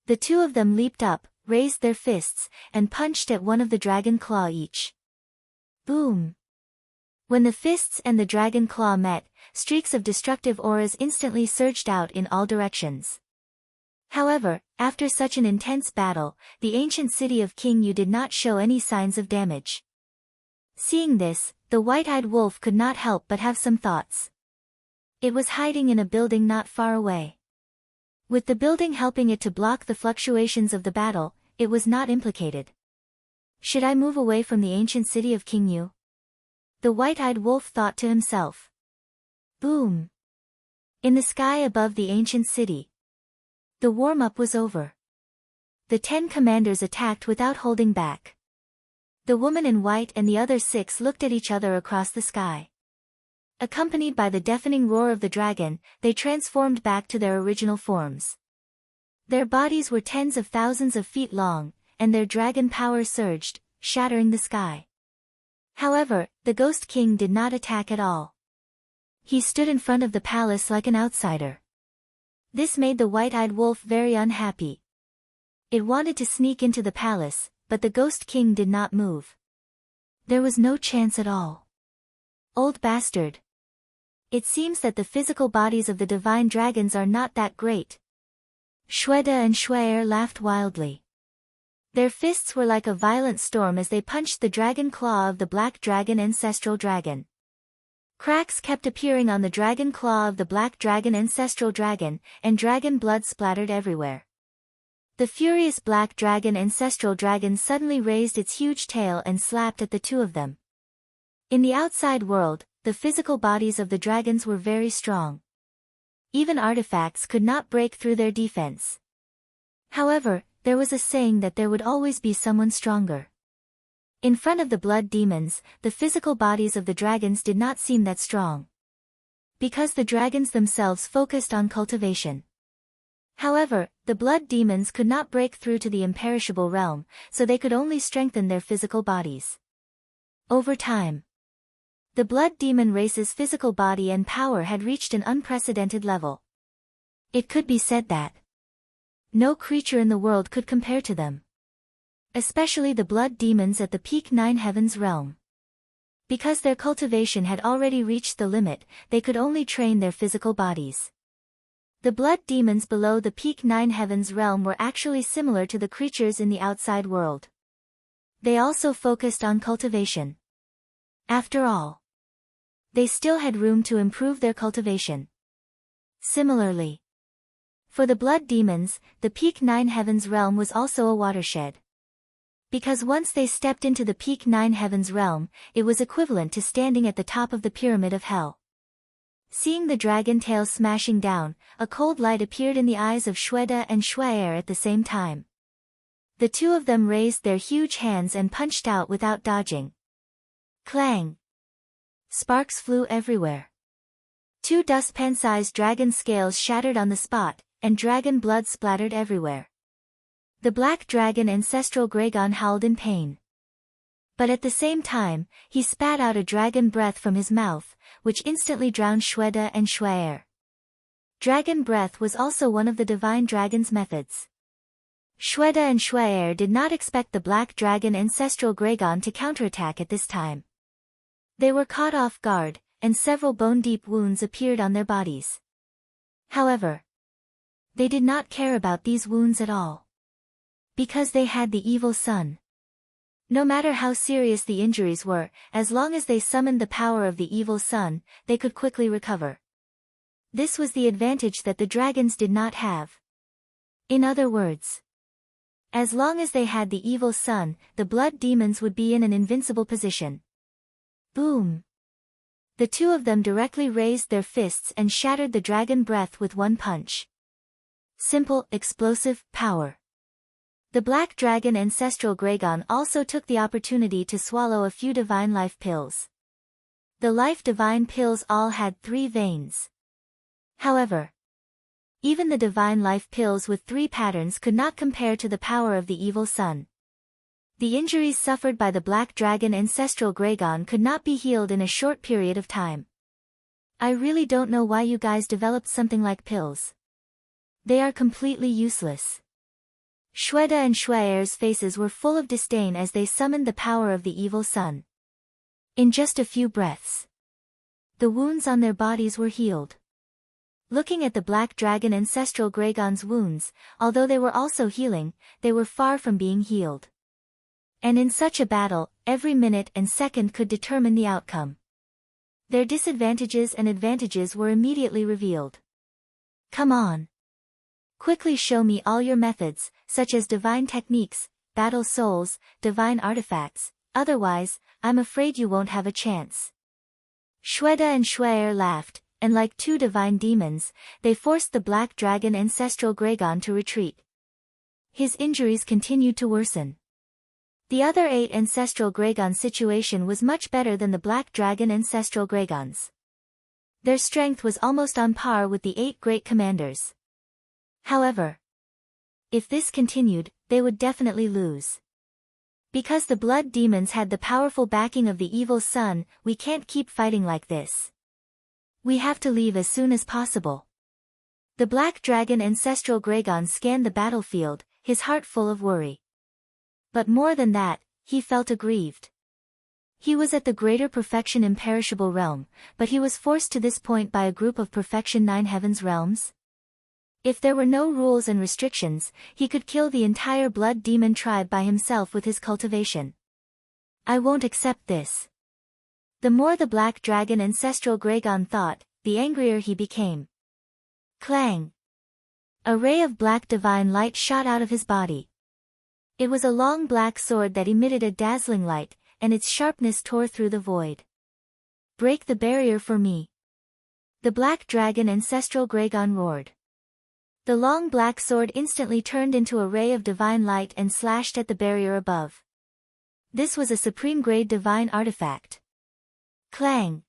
the 2 of them leaped up, raised their fists, and punched at one of the dragon claw each. Boom. When the fists and the dragon claw met, streaks of destructive auras instantly surged out in all directions. However, after such an intense battle, the ancient city of King Yu did not show any signs of damage. Seeing this, the white-eyed wolf could not help but have some thoughts. It was hiding in a building not far away. With the building helping it to block the fluctuations of the battle, it was not implicated. Should I move away from the ancient city of King Yu? The white-eyed wolf thought to himself. Boom. In the sky above the ancient city, the warm-up was over. the 10 commanders attacked without holding back. The woman in white and the other 6 looked at each other across the sky. Accompanied by the deafening roar of the dragon, they transformed back to their original forms. Their bodies were tens of thousands of feet long, and their dragon power surged, shattering the sky. However, the Ghost King did not attack at all. He stood in front of the palace like an outsider. This made the white-eyed wolf very unhappy. It wanted to sneak into the palace, but the Ghost King did not move. There was no chance at all. Old bastard. It seems that the physical bodies of the divine dragons are not that great. Shweta and Shwaer laughed wildly. Their fists were like a violent storm as they punched the dragon claw of the black dragon ancestral dragon. Cracks kept appearing on the dragon claw of the black dragon ancestral dragon, and dragon blood splattered everywhere. The furious black dragon ancestral dragon suddenly raised its huge tail and slapped at the two of them. In the outside world, the physical bodies of the dragons were very strong. Even artifacts could not break through their defense. However, there was a saying that there would always be someone stronger. In front of the blood demons, the physical bodies of the dragons did not seem that strong. Because the dragons themselves focused on cultivation. However, the blood demons could not break through to the imperishable realm, so they could only strengthen their physical bodies. Over time, the blood demon race's physical body and power had reached an unprecedented level. It could be said that no creature in the world could compare to them. Especially the blood demons at the peak 9 heavens realm. Because their cultivation had already reached the limit, they could only train their physical bodies. The blood demons below the peak 9 heavens realm were actually similar to the creatures in the outside world. They also focused on cultivation. After all, they still had room to improve their cultivation. Similarly, for the blood demons, the peak 9 heavens realm was also a watershed. Because once they stepped into the peak 9 heavens realm, it was equivalent to standing at the top of the pyramid of hell. Seeing the dragon tail smashing down, a cold light appeared in the eyes of Shweta and Shwaer at the same time. The two of them raised their huge hands and punched out without dodging. Clang! Sparks flew everywhere. 2 dustpan-sized dragon scales shattered on the spot, and dragon blood splattered everywhere. The black dragon ancestral Gragon howled in pain. But at the same time, he spat out a dragon breath from his mouth, which instantly drowned Shweta and Shwaer. Dragon breath was also one of the divine dragon's methods. Shweta and Shwaer did not expect the black dragon ancestral Gragon to counterattack at this time. They were caught off guard, and several bone-deep wounds appeared on their bodies. However, they did not care about these wounds at all. Because they had the evil sun. No matter how serious the injuries were, as long as they summoned the power of the evil sun, they could quickly recover. This was the advantage that the dragons did not have. In other words, as long as they had the evil sun, the blood demons would be in an invincible position. Boom! The two of them directly raised their fists and shattered the dragon breath with one punch. Simple, explosive, power. The black dragon ancestral Gragon also took the opportunity to swallow a few divine life pills. The life divine pills all had 3 veins. However, even the divine life pills with 3 patterns could not compare to the power of the evil sun. The injuries suffered by the black dragon ancestral Gragon could not be healed in a short period of time. I really don't know why you guys developed something like pills. They are completely useless. Shweta and Shwaer's faces were full of disdain as they summoned the power of the evil sun. In just a few breaths, the wounds on their bodies were healed. Looking at the black dragon ancestral Gragon's wounds, although they were also healing, they were far from being healed. And in such a battle, every minute and second could determine the outcome. Their disadvantages and advantages were immediately revealed. Come on. Quickly show me all your methods, such as divine techniques, battle souls, divine artifacts, otherwise, I'm afraid you won't have a chance. Shweta and Shwaer laughed, and like 2 divine demons, they forced the black dragon ancestral Gragon to retreat. His injuries continued to worsen. The other 8 ancestral Greygons' situation was much better than the Black Dragon ancestral Greygons. Their strength was almost on par with the 8 great commanders. However, if this continued, they would definitely lose. Because the blood demons had the powerful backing of the evil sun, we can't keep fighting like this. We have to leave as soon as possible. The Black Dragon ancestral Greygon scanned the battlefield, his heart full of worry. But more than that, he felt aggrieved. He was at the greater perfection imperishable realm, but he was forced to this point by a group of perfection 9 heavens realms. If there were no rules and restrictions, he could kill the entire blood demon tribe by himself with his cultivation. I won't accept this. The more the Black Dragon ancestral Greygon thought, the angrier he became. Clang! A ray of black divine light shot out of his body. It was a long black sword that emitted a dazzling light, and its sharpness tore through the void. Break the barrier for me. The Black Dragon ancestral Greygon roared. The long black sword instantly turned into a ray of divine light and slashed at the barrier above. This was a supreme grade divine artifact. Clang!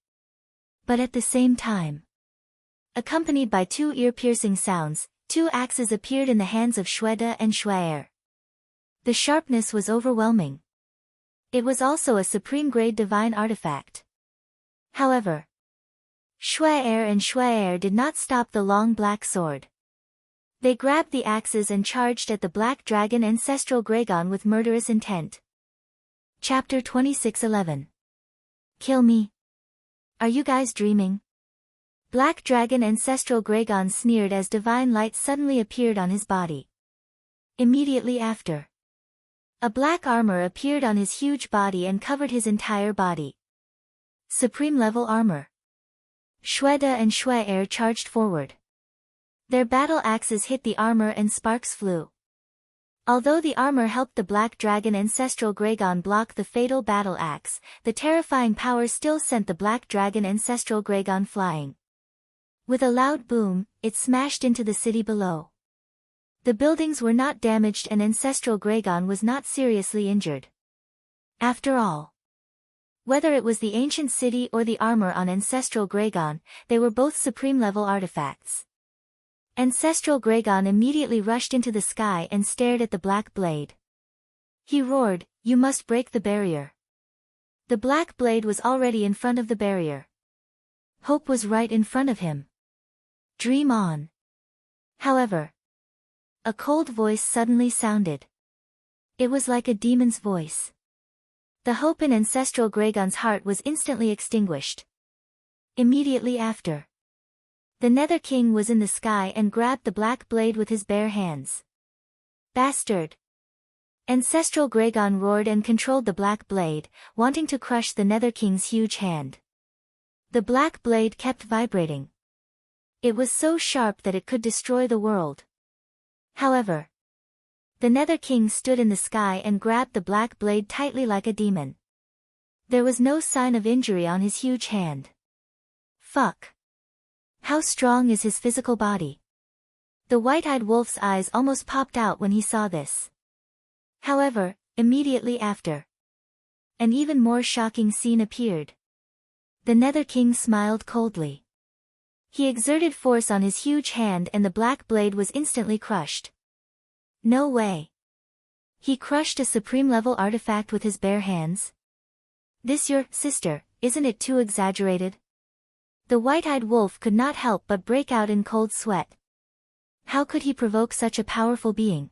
But at the same time, accompanied by 2 ear-piercing sounds, 2 axes appeared in the hands of Shweta and Shwaer. The sharpness was overwhelming. It was also a supreme grade divine artifact. However, Shwaer and Shwaer did not stop the long black sword. They grabbed the axes and charged at the Black Dragon ancestral Greygon with murderous intent. Chapter 26:11. Kill me. Are you guys dreaming? Black Dragon ancestral Greygon sneered as divine light suddenly appeared on his body. Immediately after, a black armor appeared on his huge body and covered his entire body. Supreme level armor. Shweta and Shwaer charged forward. Their battle axes hit the armor and sparks flew. Although the armor helped the Black Dragon ancestral Greygon block the fatal battle axe, the terrifying power still sent the Black Dragon ancestral Greygon flying. With a loud boom, it smashed into the city below. The buildings were not damaged and ancestral Greygon was not seriously injured. After all, whether it was the ancient city or the armor on ancestral Greygon, they were both supreme level artifacts. Ancestral Greygon immediately rushed into the sky and stared at the black blade. He roared, "You must break the barrier." The black blade was already in front of the barrier. Hope was right in front of him. Dream on. However, a cold voice suddenly sounded. It was like a demon's voice. The hope in ancestral Greygon's heart was instantly extinguished. Immediately after, the Nether King was in the sky and grabbed the black blade with his bare hands. Bastard! Ancestral Greygon roared and controlled the black blade, wanting to crush the Nether King's huge hand. The black blade kept vibrating. It was so sharp that it could destroy the world. However, the Nether King stood in the sky and grabbed the black blade tightly like a demon. There was no sign of injury on his huge hand. Fuck! How strong is his physical body? The white-eyed wolf's eyes almost popped out when he saw this. However, immediately after, an even more shocking scene appeared. The Nether King smiled coldly. He exerted force on his huge hand and the black blade was instantly crushed. No way. He crushed a supreme-level artifact with his bare hands? This your sister, isn't it too exaggerated? The white-eyed wolf could not help but break out in cold sweat. How could he provoke such a powerful being?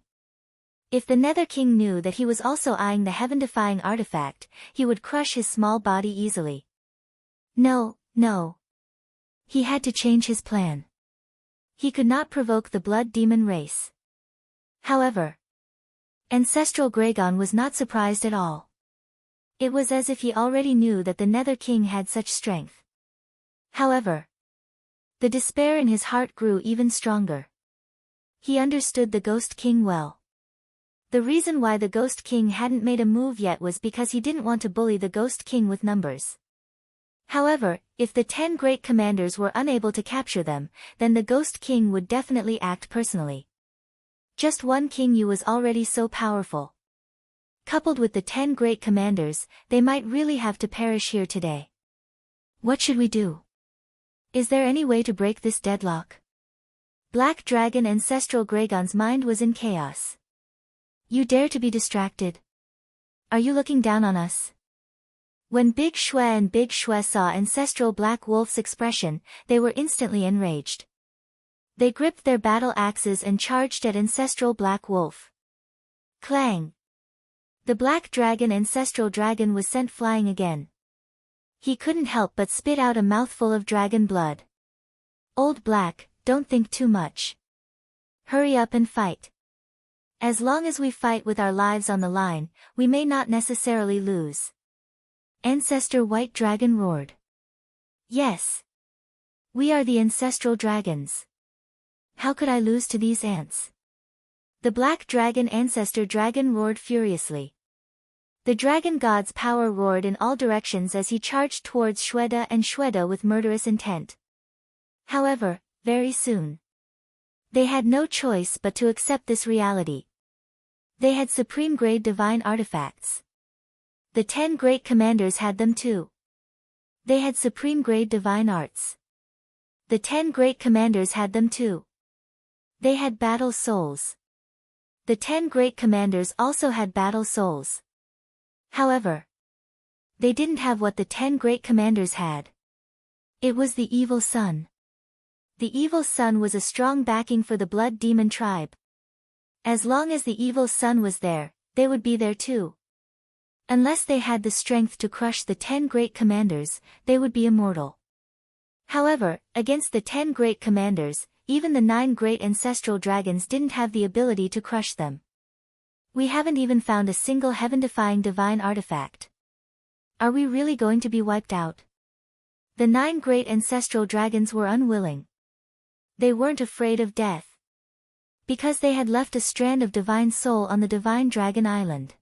If the Nether King knew that he was also eyeing the heaven-defying artifact, he would crush his small body easily. No. He had to change his plan. He could not provoke the blood demon race. However, ancestral Greygon was not surprised at all. It was as if he already knew that the Nether King had such strength. However, the despair in his heart grew even stronger. He understood the Ghost King well. The reason why the Ghost King hadn't made a move yet was because he didn't want to bully the Ghost King with numbers. However, if the 10 great commanders were unable to capture them, then the Ghost King would definitely act personally. Just one King Yu was already so powerful. Coupled with the 10 great commanders, they might really have to perish here today. What should we do? Is there any way to break this deadlock? Black Dragon Ancestral Dragon's mind was in chaos. You dare to be distracted? Are you looking down on us? When Big Shui and Big Shui saw Ancestral Black Wolf's expression, they were instantly enraged. They gripped their battle axes and charged at Ancestral Black Wolf. Clang! The Black Dragon Ancestral Dragon was sent flying again. He couldn't help but spit out a mouthful of dragon blood. Old Black, don't think too much. Hurry up and fight. As long as we fight with our lives on the line, we may not necessarily lose. Ancestor White Dragon roared. Yes. We are the Ancestral Dragons. How could I lose to these ants? The Black Dragon Ancestor Dragon roared furiously. The dragon god's power roared in all directions as he charged towards Shweda and Shweda with murderous intent. However, very soon, they had no choice but to accept this reality. They had supreme-grade divine artifacts. The 10 great commanders had them too. They had supreme-grade divine arts. The 10 great commanders had them too. They had battle souls. The 10 great commanders also had battle souls. However, they didn't have what the 10 great commanders had. It was the evil sun. The evil sun was a strong backing for the blood demon tribe. As long as the evil sun was there, they would be there too. Unless they had the strength to crush the 10 great commanders, they would be immortal. However, against the 10 great commanders, even the 9 great ancestral dragons didn't have the ability to crush them. We haven't even found a single heaven-defying divine artifact. Are we really going to be wiped out? The 9 great ancestral dragons were unwilling. They weren't afraid of death. Because they had left a strand of divine soul on the divine dragon island.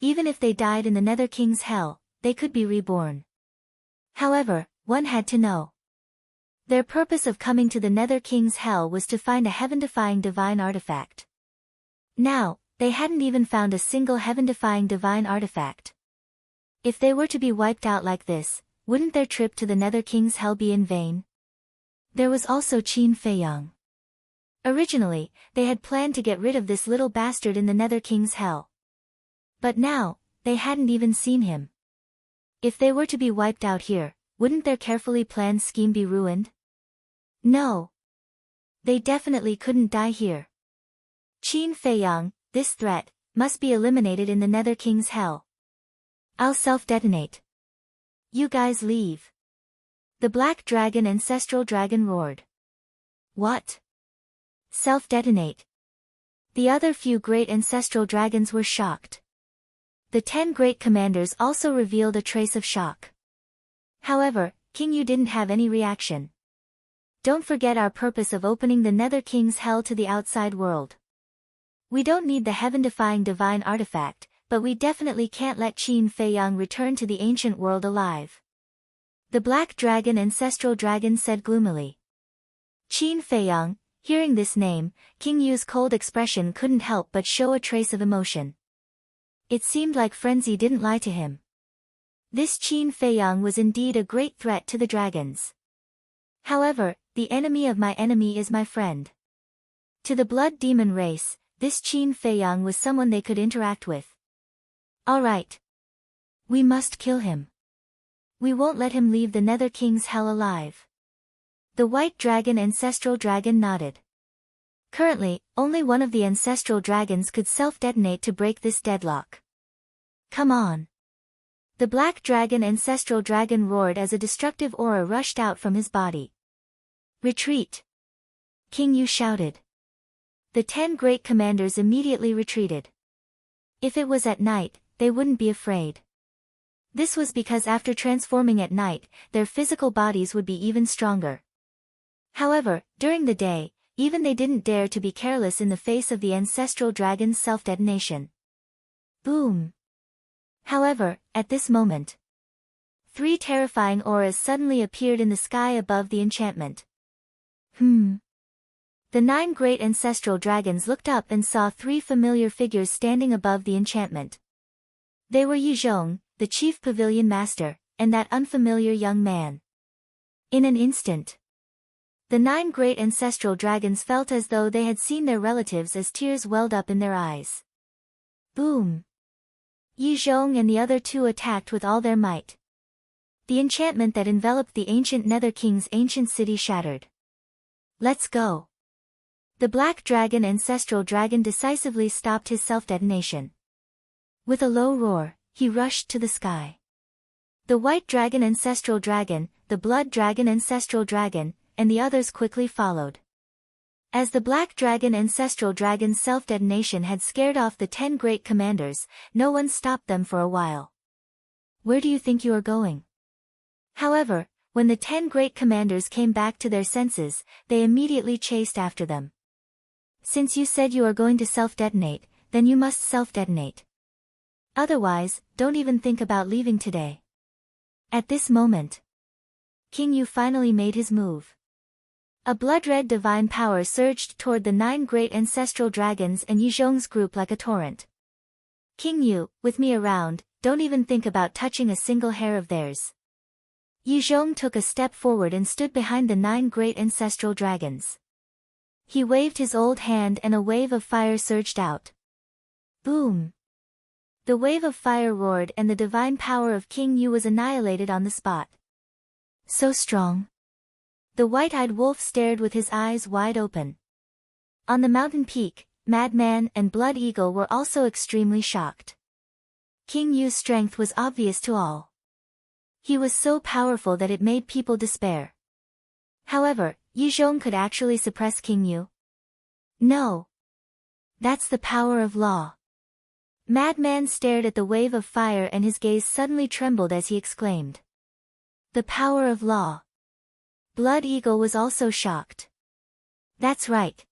Even if they died in the Nether King's hell, they could be reborn. However, one had to know. Their purpose of coming to the Nether King's hell was to find a heaven-defying divine artifact. Now, they hadn't even found a single heaven-defying divine artifact. If they were to be wiped out like this, wouldn't their trip to the Nether King's hell be in vain? There was also Qin Feiyang. Originally, they had planned to get rid of this little bastard in the Nether King's hell. But now, they hadn't even seen him. If they were to be wiped out here, wouldn't their carefully planned scheme be ruined? No. They definitely couldn't die here. Qin Feiyang, this threat, must be eliminated in the Nether King's hell. I'll self-detonate. You guys leave. The Black Dragon Ancestral Dragon roared. What? Self-detonate. The other few great ancestral dragons were shocked. The 10 great commanders also revealed a trace of shock. However, King Yu didn't have any reaction. Don't forget our purpose of opening the Nether King's hell to the outside world. We don't need the heaven-defying divine artifact, but we definitely can't let Qin Feiyang return to the ancient world alive. The Black Dragon Ancestral Dragon said gloomily. Qin Feiyang, hearing this name, King Yu's cold expression couldn't help but show a trace of emotion. It seemed like frenzy didn't lie to him. This Qin Feiyang was indeed a great threat to the dragons. However, the enemy of my enemy is my friend. To the blood demon race, this Qin Feiyang was someone they could interact with. All right. We must kill him. We won't let him leave the Nether King's hell alive. The White Dragon Ancestral Dragon nodded. Currently, only one of the ancestral dragons could self-detonate to break this deadlock. Come on. The Black Dragon Ancestral Dragon roared as a destructive aura rushed out from his body. Retreat! King Yu shouted. The 10 great commanders immediately retreated. If it was at night, they wouldn't be afraid. This was because after transforming at night, their physical bodies would be even stronger. However, during the day, even they didn't dare to be careless in the face of the ancestral dragon's self-detonation. Boom! However, at this moment, 3 terrifying auras suddenly appeared in the sky above the enchantment. The 9 great ancestral dragons looked up and saw 3 familiar figures standing above the enchantment. They were Yizhong, the chief pavilion master, and that unfamiliar young man. In an instant, the 9 great ancestral dragons felt as though they had seen their relatives as tears welled up in their eyes. Boom! Yizhong and the other 2 attacked with all their might. The enchantment that enveloped the ancient Nether King's ancient city shattered. Let's go! The black dragon ancestral dragon decisively stopped his self-detonation. With a low roar, he rushed to the sky. The white dragon ancestral dragon, the blood dragon ancestral dragon, and the others quickly followed. As the black dragon ancestral dragon's self-detonation had scared off the 10 great commanders, no one stopped them for a while. Where do you think you are going? However, when the 10 great commanders came back to their senses, they immediately chased after them. Since you said you are going to self-detonate, then you must self-detonate. Otherwise, don't even think about leaving today. At this moment, King Yu finally made his move. A blood-red divine power surged toward the 9 great ancestral dragons and Yizhong's group like a torrent. King Yu, with me around, don't even think about touching a single hair of theirs. Yizhong took a step forward and stood behind the 9 great ancestral dragons. He waved his old hand and a wave of fire surged out. Boom! The wave of fire roared and the divine power of King Yu was annihilated on the spot. So strong. The white-eyed wolf stared with his eyes wide open. On the mountain peak, Madman and Blood Eagle were also extremely shocked. King Yu's strength was obvious to all. He was so powerful that it made people despair. However, Yizhong could actually suppress King Yu. No. That's the power of law. Madman stared at the wave of fire and his gaze suddenly trembled as he exclaimed. The power of law. Blood Eagle was also shocked. That's right.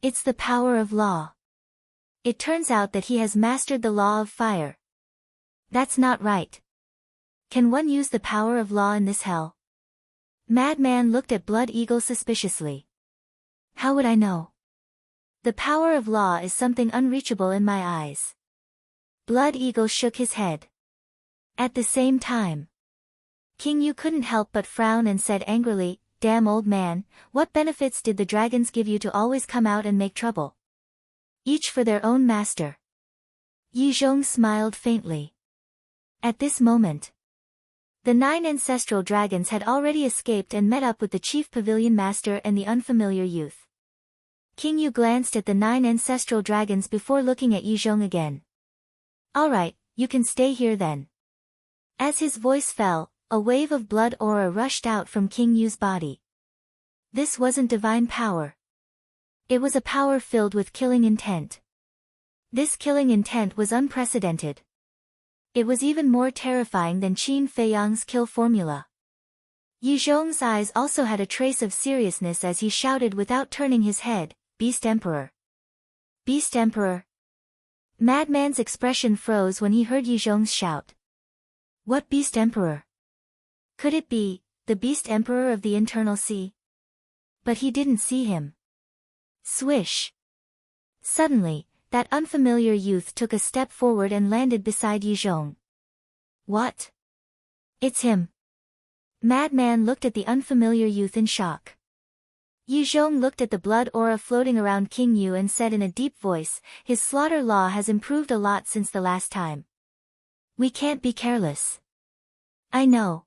It's the power of law. It turns out that he has mastered the law of fire. That's not right. Can one use the power of law in this hell? Madman looked at Blood Eagle suspiciously. How would I know? The power of law is something unreachable in my eyes. Blood Eagle shook his head. At the same time, King Yu couldn't help but frown and said angrily, Damn old man, what benefits did the dragons give you to always come out and make trouble? Each for their own master. Yizhong smiled faintly. At this moment, the 9 ancestral dragons had already escaped and met up with the chief pavilion master and the unfamiliar youth. King Yu glanced at the 9 ancestral dragons before looking at Yizhong again. Alright, you can stay here then. As his voice fell, a wave of blood aura rushed out from King Yu's body. This wasn't divine power. It was a power filled with killing intent. This killing intent was unprecedented. It was even more terrifying than Qin Feiyang's kill formula. Yizhong's eyes also had a trace of seriousness as he shouted without turning his head, Beast Emperor. Beast Emperor. Madman's expression froze when he heard Yizhong's shout. What Beast Emperor? Could it be, the Beast Emperor of the Internal Sea? But he didn't see him. Swish! Suddenly, that unfamiliar youth took a step forward and landed beside Yizhong. What? It's him. Madman looked at the unfamiliar youth in shock. Yizhong looked at the blood aura floating around King Yu and said in a deep voice, his slaughter law has improved a lot since the last time. We can't be careless. I know.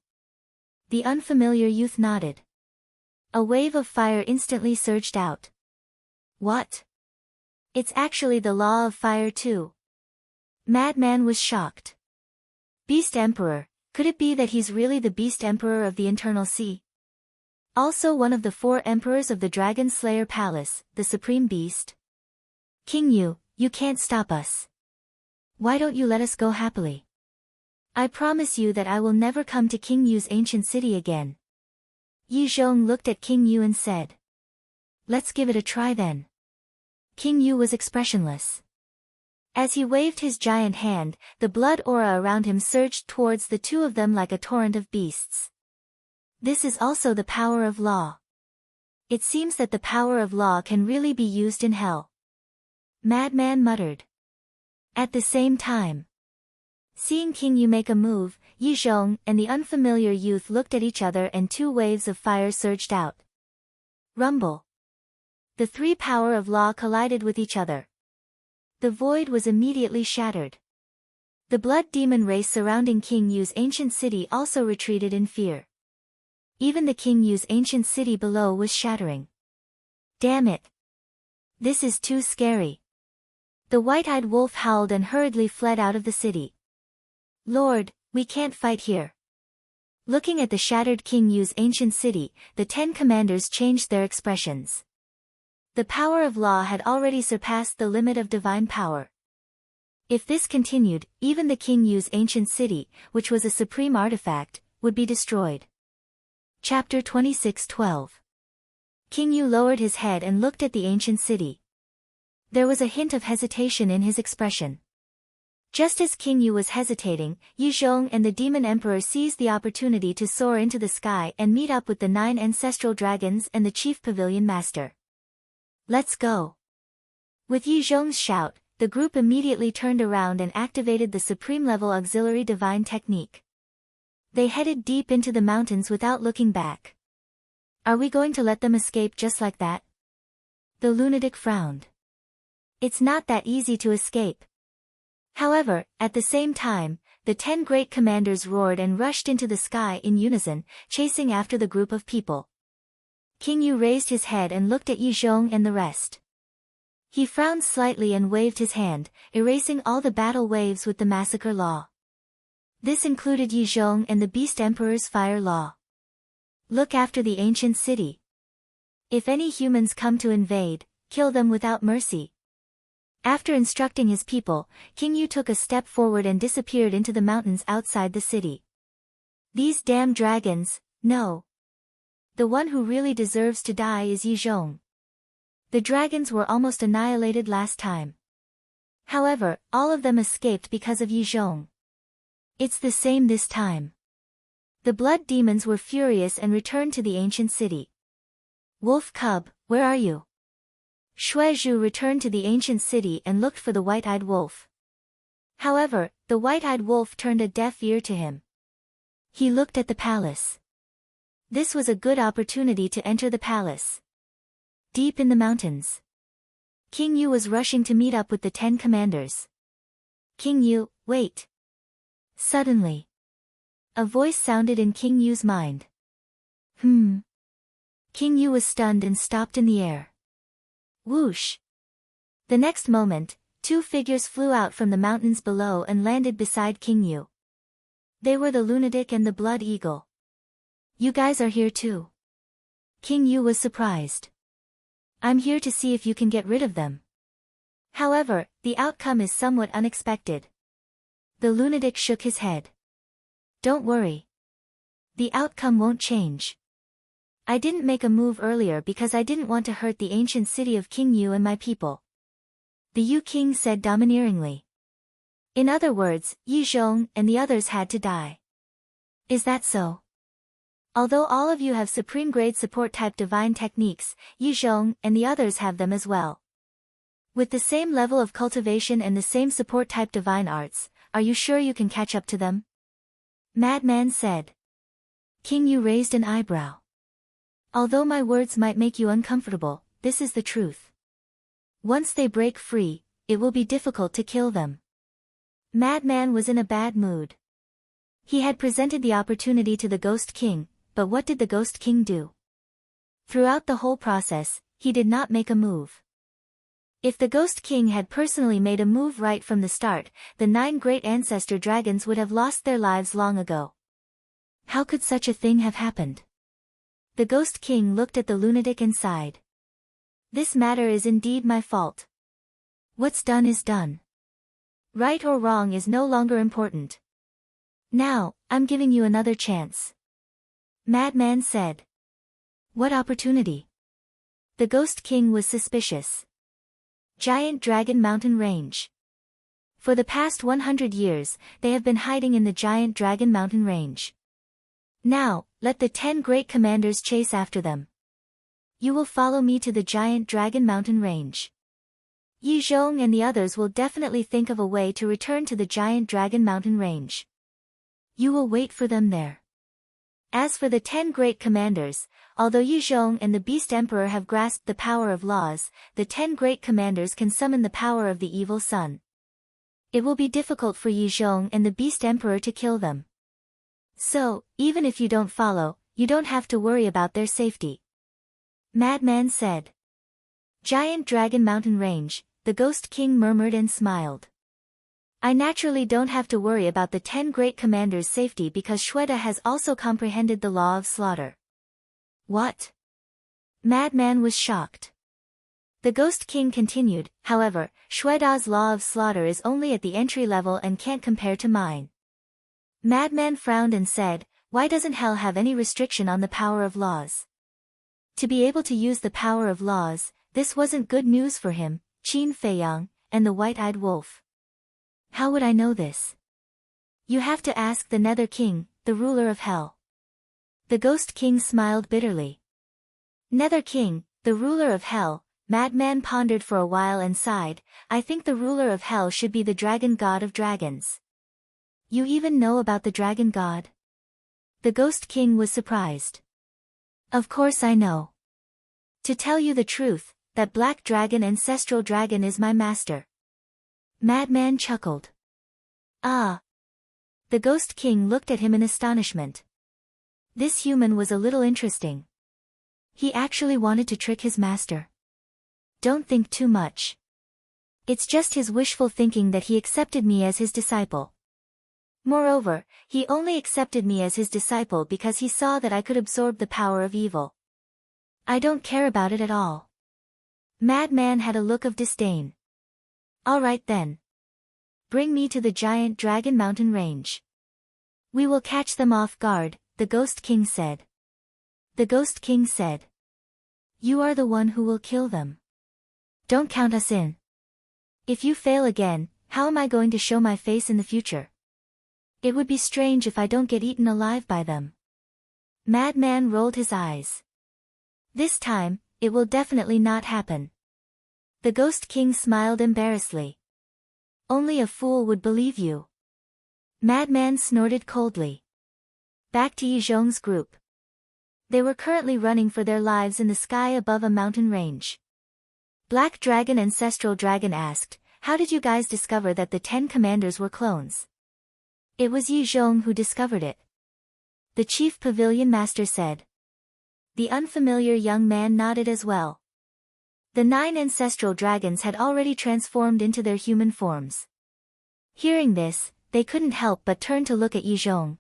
The unfamiliar youth nodded. A wave of fire instantly surged out. What? It's actually the law of fire too. Madman was shocked. Beast Emperor, could it be that he's really the Beast Emperor of the Internal Sea? Also one of the 4 emperors of the Dragon Slayer Palace, the Supreme Beast? King Yu, you can't stop us. Why don't you let us go happily? I promise you that I will never come to King Yu's ancient city again. Yizhong looked at King Yu and said. Let's give it a try then. King Yu was expressionless. As he waved his giant hand, the blood aura around him surged towards the 2 of them like a torrent of beasts. This is also the power of law. It seems that the power of law can really be used in hell. Madman muttered. At the same time, seeing King Yu make a move, Yi Zhong and the unfamiliar youth looked at each other and two waves of fire surged out. Rumble. The three power of law collided with each other. The void was immediately shattered. The blood demon race surrounding King Yu's ancient city also retreated in fear. Even the King Yu's ancient city below was shattering. Damn it. This is too scary. The white-eyed wolf howled and hurriedly fled out of the city. Lord, we can't fight here. Looking at the shattered King Yu's ancient city, the 10 commanders changed their expressions. The power of law had already surpassed the limit of divine power. If this continued, even the King Yu's ancient city, which was a supreme artifact, would be destroyed. Chapter 26:12. King Yu lowered his head and looked at the ancient city. There was a hint of hesitation in his expression. Just as King Yu was hesitating, Yi Zhong and the Demon Emperor seized the opportunity to soar into the sky and meet up with the 9 ancestral dragons and the Chief Pavilion Master. Let's go. With Yi Zhong's shout, the group immediately turned around and activated the supreme-level auxiliary divine technique. They headed deep into the mountains without looking back. Are we going to let them escape just like that? The lunatic frowned. It's not that easy to escape. However, at the same time, the 10 great commanders roared and rushed into the sky in unison, chasing after the group of people. King Yu raised his head and looked at Yi Zhong and the rest. He frowned slightly and waved his hand, erasing all the battle waves with the massacre law. This included Yi Zhong and the Beast Emperor's fire law. Look after the ancient city. If any humans come to invade, kill them without mercy. After instructing his people, King Yu took a step forward and disappeared into the mountains outside the city. These damn dragons, no. The one who really deserves to die is Yi Zhong. The dragons were almost annihilated last time. However, all of them escaped because of Yi Zhong. It's the same this time. The blood demons were furious and returned to the ancient city. Wolf Cub, where are you? Shui Zhu returned to the ancient city and looked for the white-eyed wolf. However, the white-eyed wolf turned a deaf ear to him. He looked at the palace. This was a good opportunity to enter the palace. Deep in the mountains, King Yu was rushing to meet up with the 10 commanders. King Yu, wait. Suddenly, a voice sounded in King Yu's mind. King Yu was stunned and stopped in the air. Whoosh! The next moment, 2 figures flew out from the mountains below and landed beside King Yu. They were the lunatic and the blood eagle. You guys are here too. King Yu was surprised. I'm here to see if you can get rid of them. However, the outcome is somewhat unexpected. The lunatic shook his head. Don't worry. The outcome won't change. I didn't make a move earlier because I didn't want to hurt the ancient city of King Yu and my people. The Yu King said domineeringly. In other words, Yi Zhong and the others had to die. Is that so? Although all of you have supreme grade support type divine techniques, Yi Zhong and the others have them as well. With the same level of cultivation and the same support type divine arts, are you sure you can catch up to them? Madman said. King Yu raised an eyebrow. Although my words might make you uncomfortable, this is the truth. Once they break free, it will be difficult to kill them. Madman was in a bad mood. He had presented the opportunity to the Ghost King, but what did the Ghost King do? Throughout the whole process, he did not make a move. If the Ghost King had personally made a move right from the start, the 9 great ancestor dragons would have lost their lives long ago. How could such a thing have happened? The Ghost King looked at the lunatic and sighed. This matter is indeed my fault. What's done is done. Right or wrong is no longer important. Now, I'm giving you another chance. Madman said. What opportunity? The Ghost King was suspicious. Giant Dragon Mountain Range. For the past 100 years, they have been hiding in the Giant Dragon Mountain Range. Now, let the 10 great commanders chase after them. you will follow me to the giant dragon mountain range. Yi Zhong and the others will definitely think of a way to return to the giant dragon mountain range. You will wait for them there. As for the 10 great commanders, although Yi Zhong and the Beast Emperor have grasped the power of laws, the 10 great commanders can summon the power of the evil sun. It will be difficult for Yi Zhong and the Beast Emperor to kill them. So, even if you don't follow, you don't have to worry about their safety. Madman said. Giant Dragon Mountain Range, the Ghost King murmured and smiled. I naturally don't have to worry about the 10 great commanders' safety because Shweta has also comprehended the law of slaughter. What? Madman was shocked. The Ghost King continued, however, Shweta's law of slaughter is only at the entry level and can't compare to mine. Madman frowned and said, why doesn't hell have any restriction on the power of laws? To be able to use the power of laws, this wasn't good news for him, Qin Feiyang, and the White-Eyed Wolf. How would I know this? You have to ask the Nether King, the ruler of hell. The Ghost King smiled bitterly. Nether King, the ruler of hell, Madman pondered for a while and sighed, I think the ruler of hell should be the dragon god of dragons. You even know about the dragon god? The Ghost King was surprised. Of course I know. To tell you the truth, that black dragon ancestral dragon is my master. Madman chuckled. Ah. The Ghost King looked at him in astonishment. This human was a little interesting. He actually wanted to trick his master. Don't think too much. It's just his wishful thinking that he accepted me as his disciple. Moreover, he only accepted me as his disciple because he saw that I could absorb the power of evil. I don't care about it at all. Madman had a look of disdain. All right then. Bring me to the giant dragon mountain range. We will catch them off guard, the Ghost King said. The Ghost King said. You are the one who will kill them. Don't count us in. If you fail again, how am I going to show my face in the future? It would be strange if I don't get eaten alive by them. Madman rolled his eyes. This time, it will definitely not happen. The Ghost King smiled embarrassedly. Only a fool would believe you. Madman snorted coldly. Back to Yi Zhong's group. They were currently running for their lives in the sky above a mountain range. Black Dragon Ancestral Dragon asked, how did you guys discover that the 10 commanders were clones? It was Yi Zhong who discovered it. The Chief Pavilion Master said. The unfamiliar young man nodded as well. The 9 ancestral dragons had already transformed into their human forms. Hearing this, they couldn't help but turn to look at Yi Zhong.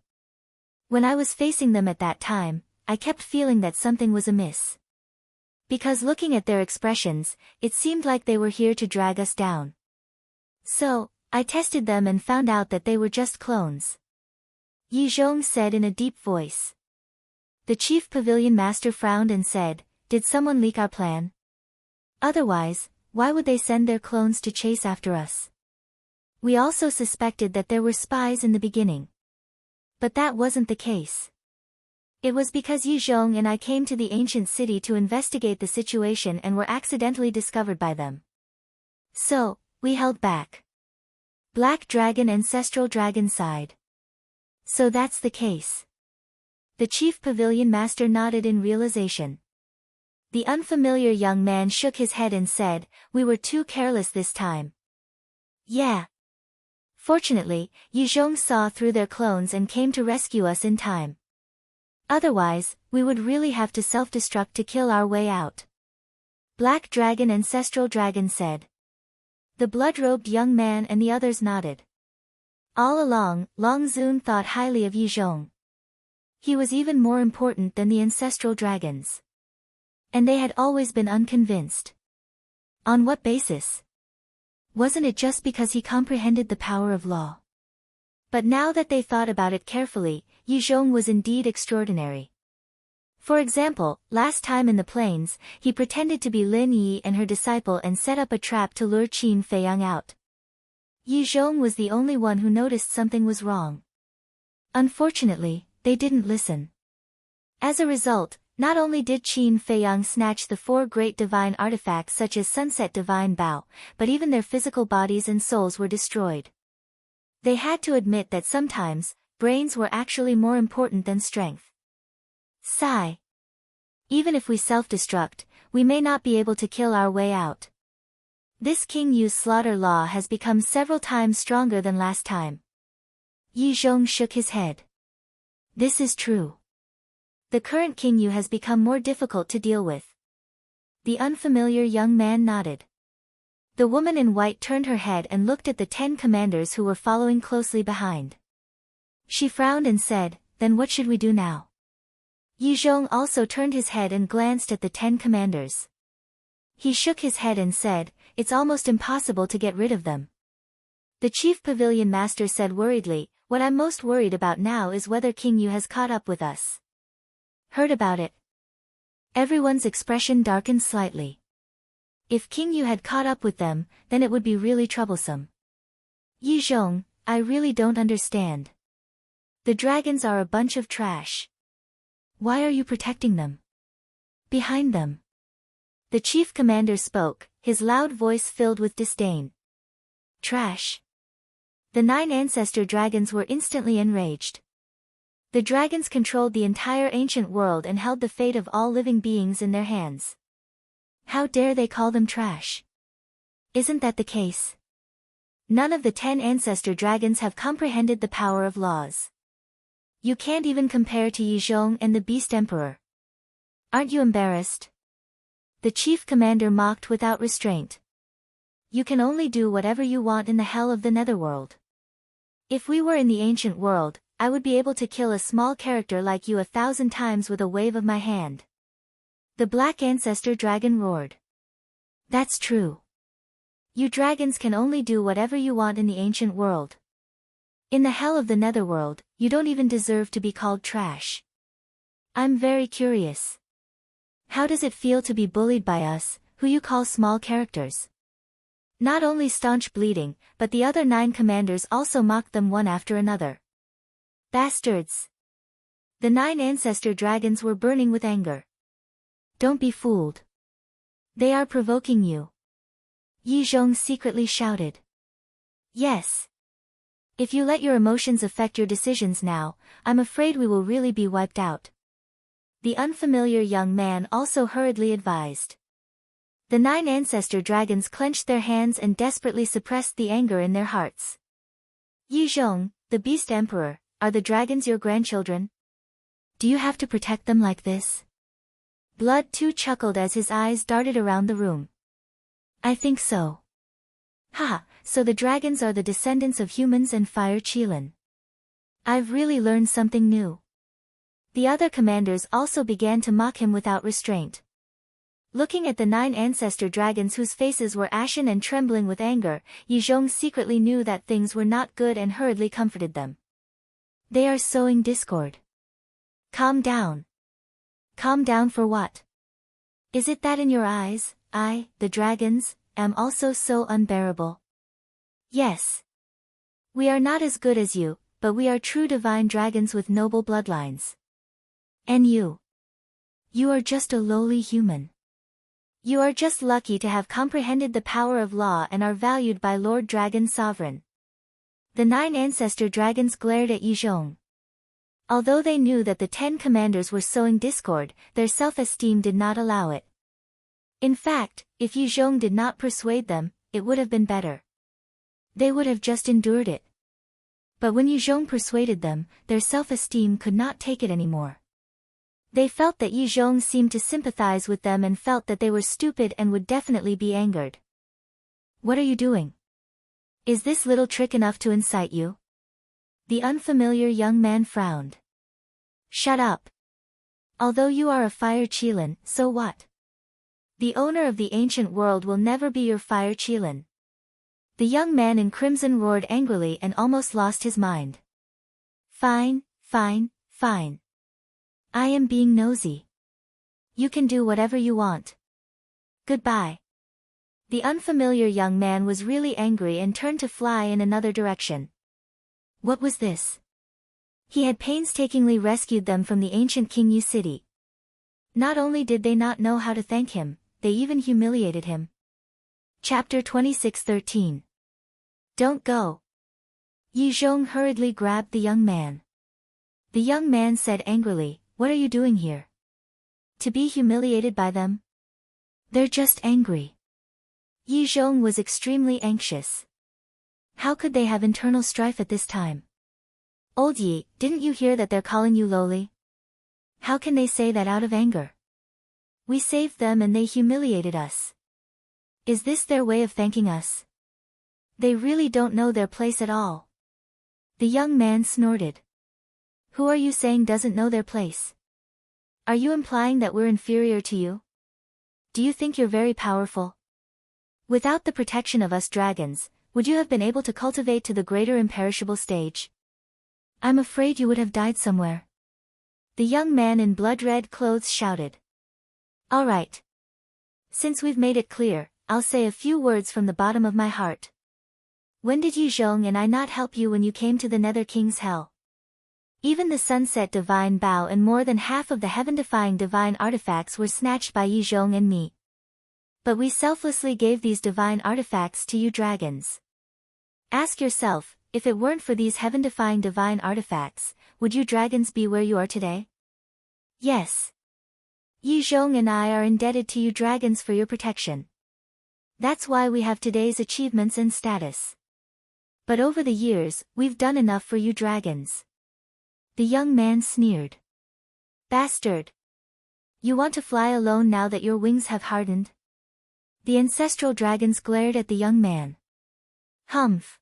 When I was facing them at that time, I kept feeling that something was amiss. Because looking at their expressions, it seemed like they were here to drag us down. So, I tested them and found out that they were just clones. Yi Zhong said in a deep voice. The Chief Pavilion Master frowned and said, did someone leak our plan? Otherwise, why would they send their clones to chase after us? We also suspected that there were spies in the beginning. But that wasn't the case. It was because Yi Zhong and I came to the ancient city to investigate the situation and were accidentally discovered by them. So, we held back. Black Dragon Ancestral Dragon sighed. So that's the case. The Chief Pavilion Master nodded in realization. The unfamiliar young man shook his head and said, we were too careless this time. Yeah. Fortunately, Yi Zhong saw through their clones and came to rescue us in time. Otherwise, we would really have to self-destruct to kill our way out. Black Dragon Ancestral Dragon said. The blood-robed young man and the others nodded. All along, Long Zun thought highly of Yi Zhong. He was even more important than the ancestral dragons. And they had always been unconvinced. On what basis? Wasn't it just because he comprehended the power of law? But now that they thought about it carefully, Yi Zhong was indeed extraordinary. For example, last time in the plains, he pretended to be Lin Yi and her disciple and set up a trap to lure Qin Feiyang out. Yi Zhong was the only one who noticed something was wrong. Unfortunately, they didn't listen. As a result, Not only did Qin Feiyang snatch the 4 great divine artifacts such as Sunset Divine Bow, but even their physical bodies and souls were destroyed. They had to admit that sometimes, brains were actually more important than strength. Sigh. Even if we self-destruct, we may not be able to kill our way out. This King Yu's slaughter law has become several times stronger than last time. Yi Zhong shook his head. This is true. The current King Yu has become more difficult to deal with. The unfamiliar young man nodded. The woman in white turned her head and looked at the 10 commanders who were following closely behind. She frowned and said, "Then what should we do now?" Yi Zhong also turned his head and glanced at the 10 commanders. He shook his head and said, "It's almost impossible to get rid of them." The chief pavilion master said worriedly, "What I'm most worried about now is whether King Yu has caught up with us." Heard about it? Everyone's expression darkened slightly. If King Yu had caught up with them, then it would be really troublesome. Yi Zhong, I really don't understand. The dragons are a bunch of trash. Why are you protecting them? Behind them. The chief commander spoke, his loud voice filled with disdain. Trash. The 9 ancestor dragons were instantly enraged. The dragons controlled the entire ancient world and held the fate of all living beings in their hands. How dare they call them trash? Isn't that the case? None of the 10 ancestor dragons have comprehended the power of laws. You can't even compare to Yi Zhong and the Beast Emperor. Aren't you embarrassed? The chief commander mocked without restraint. You can only do whatever you want in the hell of the netherworld. If we were in the ancient world, I would be able to kill a small character like you 1,000 times with a wave of my hand. The black ancestor dragon roared. That's true. You dragons can only do whatever you want in the ancient world. In the hell of the netherworld, you don't even deserve to be called trash. I'm very curious. How does it feel to be bullied by us, who you call small characters? Not only staunch bleeding, but the other 9 commanders also mocked them one after another. Bastards! The 9 ancestor dragons were burning with anger. Don't be fooled. They are provoking you. Yi Zhong secretly shouted. Yes. If you let your emotions affect your decisions now, I'm afraid we will really be wiped out. The unfamiliar young man also hurriedly advised. The 9 ancestor dragons clenched their hands and desperately suppressed the anger in their hearts. Yi Zhong, the Beast Emperor, are the dragons your grandchildren? Do you have to protect them like this? Blood too chuckled as his eyes darted around the room. I think so. Ha, so the dragons are the descendants of humans and Fire Qilin. I've really learned something new. The other commanders also began to mock him without restraint. Looking at the 9 ancestor dragons whose faces were ashen and trembling with anger, Yi Zhong secretly knew that things were not good and hurriedly comforted them. They are sowing discord. Calm down. Calm down for what? Is it that in your eyes, I, the dragons, am also so unbearable? Yes. We are not as good as you, but we are true divine dragons with noble bloodlines. And you? You are just a lowly human. You are just lucky to have comprehended the power of law and are valued by Lord Dragon Sovereign. The 9 ancestor dragons glared at Yi Zhong. Although they knew that the 10 commanders were sowing discord, their self-esteem did not allow it. In fact, if Yi Zhong did not persuade them, it would have been better. They would have just endured it. But when Yi Zhong persuaded them, their self-esteem could not take it anymore. They felt that Yi Zhong seemed to sympathize with them and felt that they were stupid and would definitely be angered. What are you doing? Is this little trick enough to incite you? The unfamiliar young man frowned. Shut up. Although you are a Fire Qilin, so what? The owner of the ancient world will never be your Fire Qilin. The young man in crimson roared angrily and almost lost his mind. Fine, fine, fine. I am being nosy. You can do whatever you want. Goodbye. The unfamiliar young man was really angry and turned to fly in another direction. What was this? He had painstakingly rescued them from the ancient King Yu city. Not only did they not know how to thank him, they even humiliated him. Chapter 26:13. Don't go. Yi Zhong hurriedly grabbed the young man. The young man said angrily, "What are you doing here? To be humiliated by them? They're just angry." Yi Zhong was extremely anxious. How could they have internal strife at this time? "Old Yi, didn't you hear that they're calling you lowly? How can they say that out of anger? We saved them and they humiliated us. Is this their way of thanking us? They really don't know their place at all." The young man snorted. "Who are you saying doesn't know their place? Are you implying that we're inferior to you? Do you think you're very powerful? Without the protection of us dragons, would you have been able to cultivate to the greater imperishable stage? I'm afraid you would have died somewhere." The young man in blood-red clothes shouted. "All right. Since we've made it clear, I'll say a few words from the bottom of my heart. When did Yi Zhong and I not help you when you came to the Nether King's hell? Even the Sunset Divine Bow and more than half of the heaven-defying divine artifacts were snatched by Yi Zhong and me. But we selflessly gave these divine artifacts to you dragons. Ask yourself, if it weren't for these heaven-defying divine artifacts, would you dragons be where you are today? Yes. Yi Zhong and I are indebted to you dragons for your protection. That's why we have today's achievements and status. But over the years, we've done enough for you dragons." The young man sneered. "Bastard! You want to fly alone now that your wings have hardened?" The ancestral dragons glared at the young man. "Humph.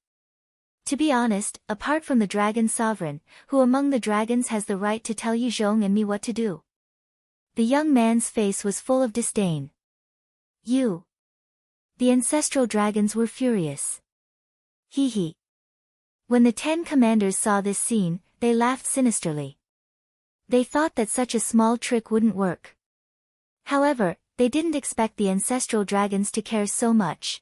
To be honest, apart from the dragon sovereign, who among the dragons has the right to tell Yi Zhong and me what to do?" The young man's face was full of disdain. "You." The ancestral dragons were furious. Hee hee. When the 10 commanders saw this scene, they laughed sinisterly. They thought that such a small trick wouldn't work. However, they didn't expect the ancestral dragons to care so much.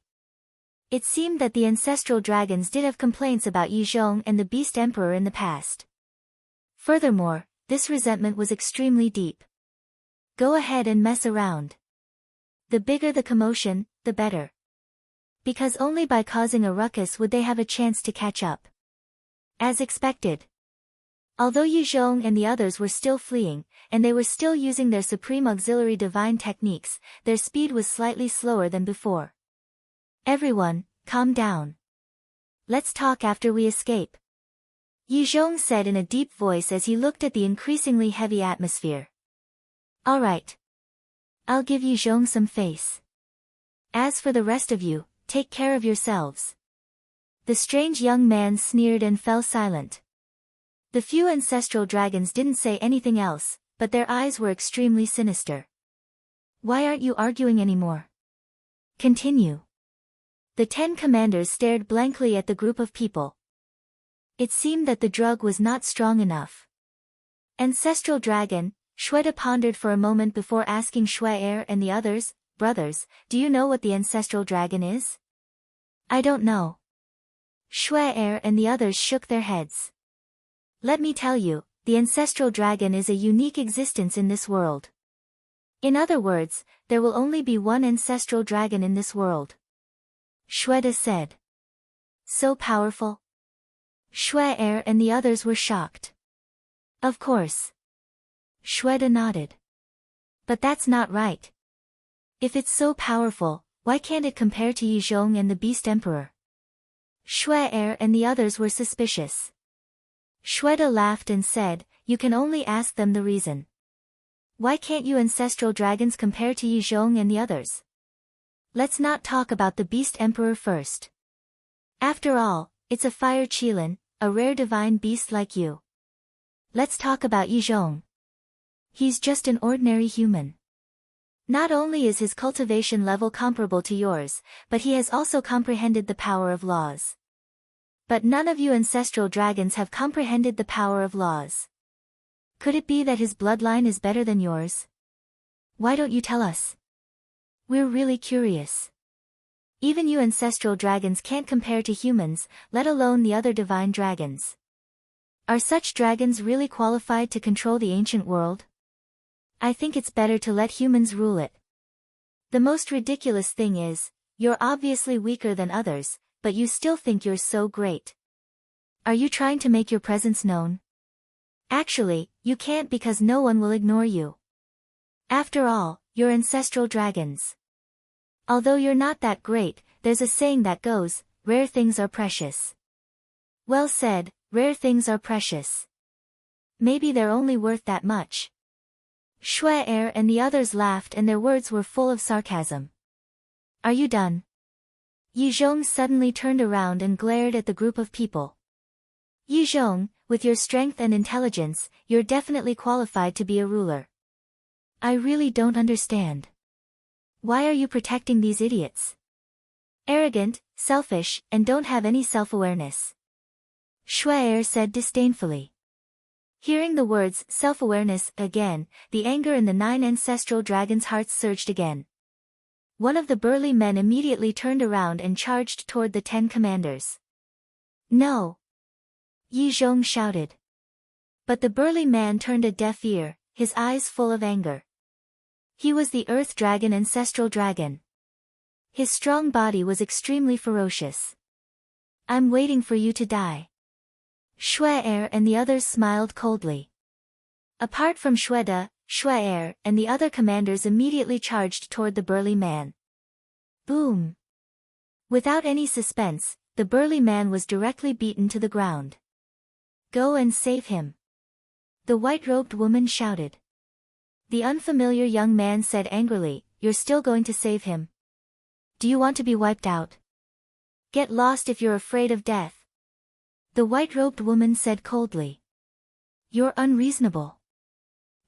It seemed that the ancestral dragons did have complaints about Yi Zhong and the Beast Emperor in the past. Furthermore, this resentment was extremely deep. Go ahead and mess around. The bigger the commotion, the better. Because only by causing a ruckus would they have a chance to catch up. As expected. Although Yi Zhong and the others were still fleeing, and they were still using their supreme auxiliary divine techniques, their speed was slightly slower than before. "Everyone, calm down. Let's talk after we escape," Yi Zhong said in a deep voice as he looked at the increasingly heavy atmosphere. "All right. I'll give Yi Zhong some face. As for the rest of you, take care of yourselves." The strange young man sneered and fell silent. The few ancestral dragons didn't say anything else, but their eyes were extremely sinister. "Why aren't you arguing anymore? Continue." The 10 commanders stared blankly at the group of people. It seemed that the drug was not strong enough. Ancestral dragon, Shweta pondered for a moment before asking Shwe and the others, "Brothers, do you know what the ancestral dragon is?" "I don't know." Shwe and the others shook their heads. "Let me tell you, the ancestral dragon is a unique existence in this world. In other words, there will only be one ancestral dragon in this world," Shweta said. "So powerful?" Shwe and the others were shocked. "Of course." Shweta nodded. "But that's not right. If it's so powerful, why can't it compare to Yi Zhong and the Beast Emperor?" Shwe and the others were suspicious. Shweta laughed and said, "You can only ask them the reason. Why can't you ancestral dragons compare to Yi Zhong and the others? Let's not talk about the Beast Emperor first. After all, it's a fire Qilin, a rare divine beast like you. Let's talk about Yi Zhong. He's just an ordinary human. Not only is his cultivation level comparable to yours, but he has also comprehended the power of laws. But none of you ancestral dragons have comprehended the power of laws. Could it be that his bloodline is better than yours? Why don't you tell us? We're really curious. Even you ancestral dragons can't compare to humans, let alone the other divine dragons. Are such dragons really qualified to control the ancient world? I think it's better to let humans rule it. The most ridiculous thing is, you're obviously weaker than others, but you still think you're so great. Are you trying to make your presence known? Actually, you can't because no one will ignore you. After all, you're ancestral dragons. Although you're not that great, there's a saying that goes, rare things are precious. Well said, rare things are precious. Maybe they're only worth that much. Shui Er and the others laughed and their words were full of sarcasm. Are you done? Yi Zhong suddenly turned around and glared at the group of people. Yi Zhong, with your strength and intelligence, you're definitely qualified to be a ruler. I really don't understand. Why are you protecting these idiots? Arrogant, selfish, and don't have any self-awareness. Shui Er said disdainfully. Hearing the words self-awareness again, the anger in the 9 ancestral dragons' hearts surged again. One of the burly men immediately turned around and charged toward the 10 commanders. No! Yi Zhong shouted. But the burly man turned a deaf ear, his eyes full of anger. He was the Earth Dragon Ancestral Dragon. His strong body was extremely ferocious. I'm waiting for you to die. Shui Er and the others smiled coldly. Apart from Shui Er, and the other commanders immediately charged toward the burly man. Boom! Without any suspense, the burly man was directly beaten to the ground. Go and save him. The white-robed woman shouted. The unfamiliar young man said angrily, You're still going to save him? Do you want to be wiped out? Get lost if you're afraid of death. The white-robed woman said coldly. You're unreasonable.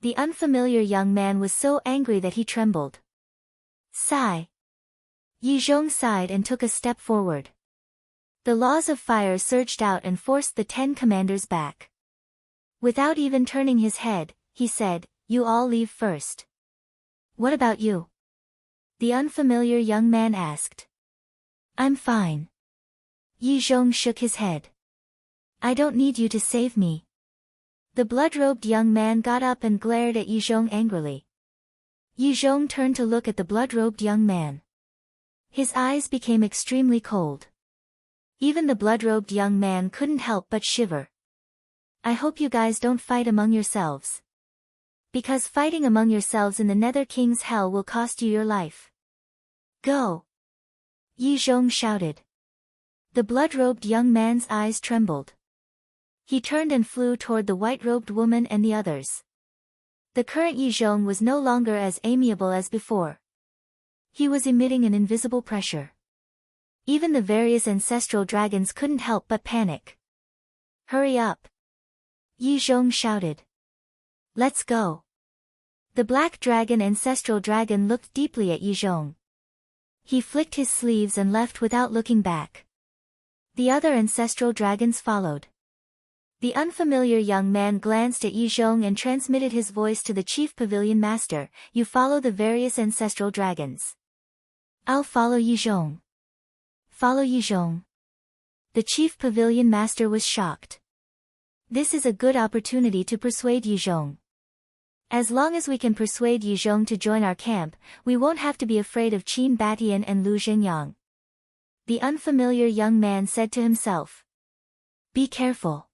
The unfamiliar young man was so angry that he trembled. Sigh. Yi Zhong sighed and took a step forward. The laws of fire surged out and forced the 10 commanders back. Without even turning his head, he said, You all leave first. What about you? The unfamiliar young man asked. I'm fine. Yi Zhong shook his head. I don't need you to save me. The blood-robed young man got up and glared at Yi Zhong angrily. Yi Zhong turned to look at the blood-robed young man. His eyes became extremely cold. Even the blood-robed young man couldn't help but shiver. I hope you guys don't fight among yourselves. Because fighting among yourselves in the Nether King's hell will cost you your life. Go! Yi Zhong shouted. The blood-robed young man's eyes trembled. He turned and flew toward the white-robed woman and the others. The current Yi Zhong was no longer as amiable as before. He was emitting an invisible pressure. Even the various ancestral dragons couldn't help but panic. Hurry up! Yi Zhong shouted. Let's go. The black dragon ancestral dragon looked deeply at Yi Zhong. He flicked his sleeves and left without looking back. The other ancestral dragons followed. The unfamiliar young man glanced at Yi Zhong and transmitted his voice to the chief pavilion master, You follow the various ancestral dragons. I'll follow Yi Zhong. Follow Yi Zhong. The chief pavilion master was shocked. This is a good opportunity to persuade Yi Zhong. As long as we can persuade Yi Zhong to join our camp, we won't have to be afraid of Qin Batian and Lu Zhengyang. The unfamiliar young man said to himself. Be careful.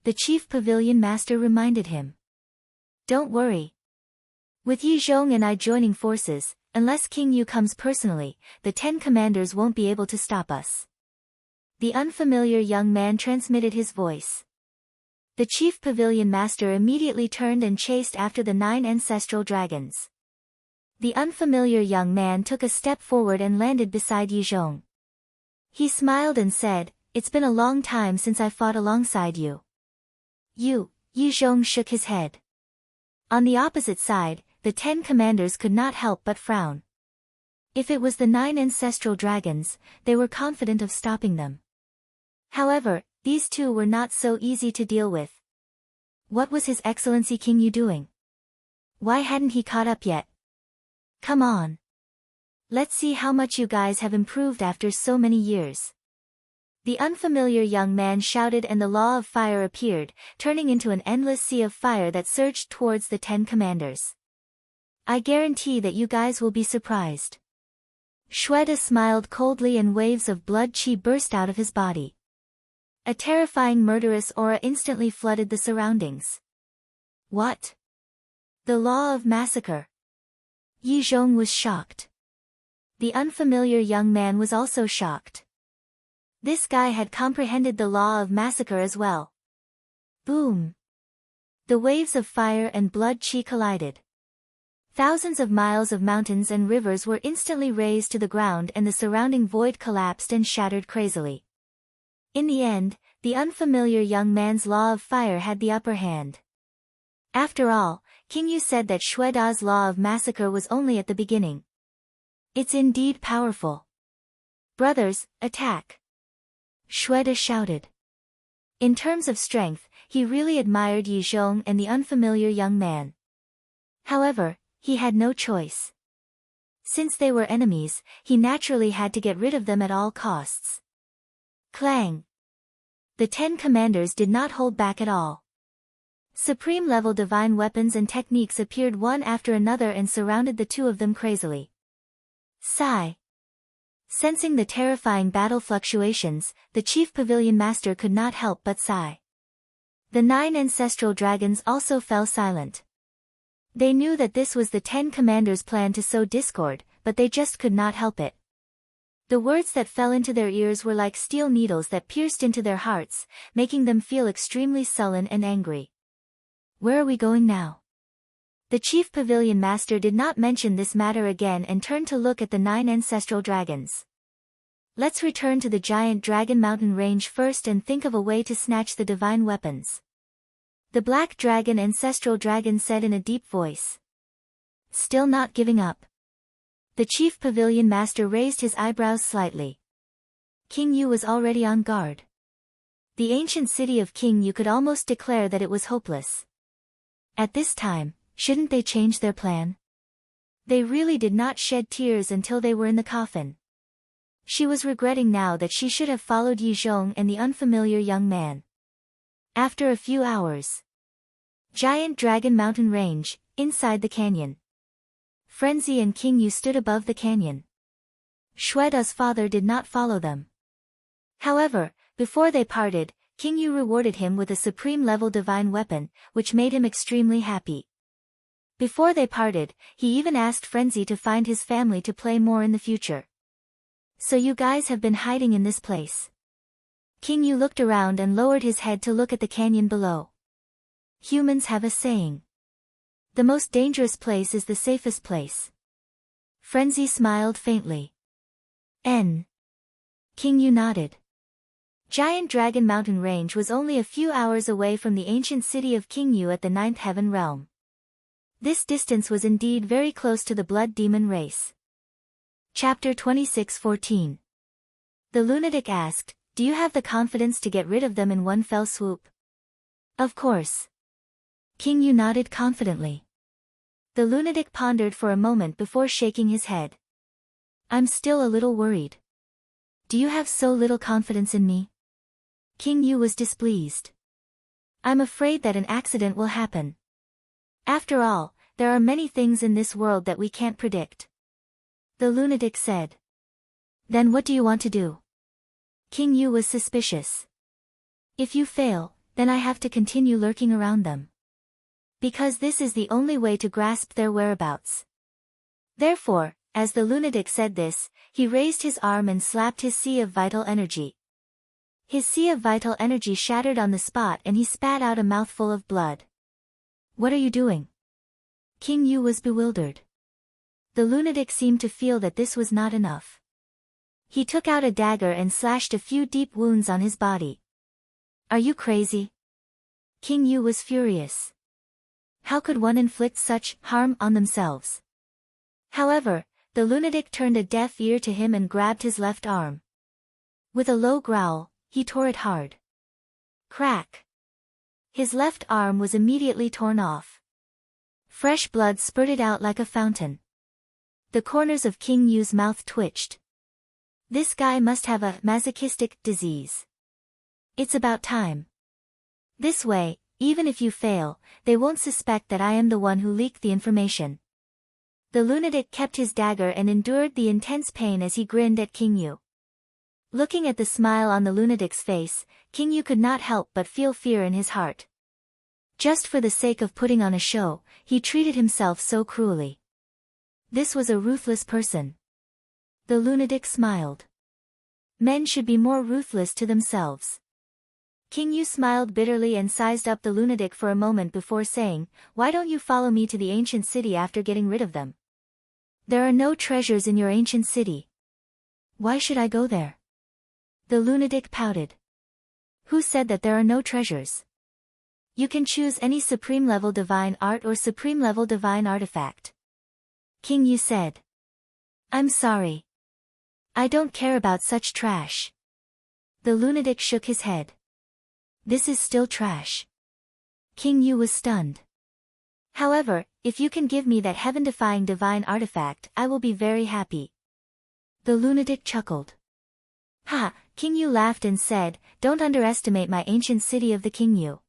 The chief pavilion master reminded him. Don't worry. With Yi Zhong and I joining forces, unless King Yu comes personally, the 10 commanders won't be able to stop us. The unfamiliar young man transmitted his voice. The chief pavilion master immediately turned and chased after the 9 ancestral dragons. The unfamiliar young man took a step forward and landed beside Yi Zhong. He smiled and said, It's been a long time since I fought alongside you. Yi Zhong shook his head. On the opposite side, the 10 commanders could not help but frown. If it was the 9 ancestral dragons, they were confident of stopping them. However, these two were not so easy to deal with. What was His Excellency King Yu doing? Why hadn't he caught up yet? Come on. Let's see how much you guys have improved after so many years. The unfamiliar young man shouted and the law of fire appeared, turning into an endless sea of fire that surged towards the 10 commanders. I guarantee that you guys will be surprised. Shweta smiled coldly and waves of blood chi burst out of his body. A terrifying murderous aura instantly flooded the surroundings. What? The law of massacre. Yi Zhong was shocked. The unfamiliar young man was also shocked. This guy had comprehended the law of massacre as well. Boom! The waves of fire and blood chi collided. Thousands of miles of mountains and rivers were instantly razed to the ground and the surrounding void collapsed and shattered crazily. In the end, the unfamiliar young man's law of fire had the upper hand. After all, King Yu said that Shweda's law of massacre was only at the beginning. It's indeed powerful. Brothers, attack! Shweta shouted. In terms of strength, he really admired Yi Zhong and the unfamiliar young man. However, he had no choice. Since they were enemies, he naturally had to get rid of them at all costs. Clang! The 10 commanders did not hold back at all. Supreme-level divine weapons and techniques appeared one after another and surrounded the two of them crazily. Sigh. Sensing the terrifying battle fluctuations, the chief pavilion master could not help but sigh. The 9 ancestral dragons also fell silent. They knew that this was the 10 commanders' plan to sow discord, but they just could not help it. The words that fell into their ears were like steel needles that pierced into their hearts, making them feel extremely sullen and angry. Where are we going now? The chief pavilion master did not mention this matter again and turned to look at the 9 ancestral dragons. Let's return to the giant dragon mountain range first and think of a way to snatch the divine weapons. The black dragon ancestral dragon said in a deep voice. Still not giving up. The chief pavilion master raised his eyebrows slightly. King Yu was already on guard. The ancient city of King Yu could almost declare that it was hopeless. At this time, shouldn't they change their plan? They really did not shed tears until they were in the coffin. She was regretting now that she should have followed Yi Zhong and the unfamiliar young man. After a few hours. Giant Dragon Mountain Range, inside the canyon. Frenzy and King Yu stood above the canyon. Shweda's father did not follow them. However, before they parted, King Yu rewarded him with a supreme-level divine weapon, which made him extremely happy. Before they parted, he even asked Frenzy to find his family to play more in the future. So you guys have been hiding in this place. King Yu looked around and lowered his head to look at the canyon below. Humans have a saying. The most dangerous place is the safest place. Frenzy smiled faintly. King Yu nodded. Giant Dragon Mountain Range was only a few hours away from the ancient city of King Yu at the 9th Heaven Realm. This distance was indeed very close to the blood demon race. Chapter 26:14. The lunatic asked, "Do you have the confidence to get rid of them in one fell swoop?" "Of course." King Yu nodded confidently. The lunatic pondered for a moment before shaking his head. "I'm still a little worried." "Do you have so little confidence in me?" King Yu was displeased. "I'm afraid that an accident will happen. After all, there are many things in this world that we can't predict." The lunatic said. "Then what do you want to do?" King Yu was suspicious. "If you fail, then I have to continue lurking around them. Because this is the only way to grasp their whereabouts." Therefore, as the lunatic said this, he raised his arm and slapped his sea of vital energy. His sea of vital energy shattered on the spot and he spat out a mouthful of blood. "What are you doing?" King Yu was bewildered. The lunatic seemed to feel that this was not enough. He took out a dagger and slashed a few deep wounds on his body. "Are you crazy?" King Yu was furious. How could one inflict such harm on themselves? However, the lunatic turned a deaf ear to him and grabbed his left arm. With a low growl, he tore it hard. Crack! His left arm was immediately torn off. Fresh blood spurted out like a fountain. The corners of King Yu's mouth twitched. This guy must have a masochistic disease. It's about time. This way, even if you fail, they won't suspect that I am the one who leaked the information. The lunatic kept his dagger and endured the intense pain as he grinned at King Yu. Looking at the smile on the lunatic's face, King Yu could not help but feel fear in his heart. Just for the sake of putting on a show, he treated himself so cruelly. This was a ruthless person. The lunatic smiled. Men should be more ruthless to themselves. King Yu smiled bitterly and sized up the lunatic for a moment before saying, "Why don't you follow me to the ancient city after getting rid of them? There are no treasures in your ancient city. Why should I go there?" The lunatic pouted. "Who said that there are no treasures? You can choose any supreme-level divine art or supreme-level divine artifact." King Yu said. "I'm sorry. I don't care about such trash." The lunatic shook his head. "This is still trash." King Yu was stunned. "However, if you can give me that heaven-defying divine artifact, I will be very happy." The lunatic chuckled. "Ha!" King Yu laughed and said, "Don't underestimate my ancient city of the King Yu.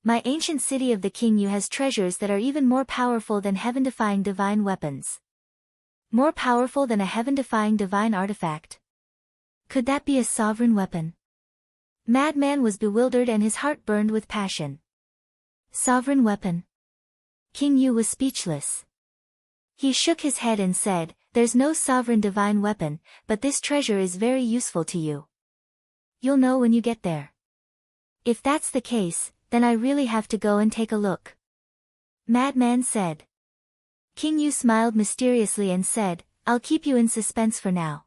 My ancient city of the King Yu has treasures that are even more powerful than heaven-defying divine weapons." More powerful than a heaven-defying divine artifact? Could that be a sovereign weapon? Madman was bewildered and his heart burned with passion. Sovereign weapon? King Yu was speechless. He shook his head and said, "There's no sovereign divine weapon, but this treasure is very useful to you. You'll know when you get there." "If that's the case, then I really have to go and take a look," Madman said. King Yu smiled mysteriously and said, "I'll keep you in suspense for now.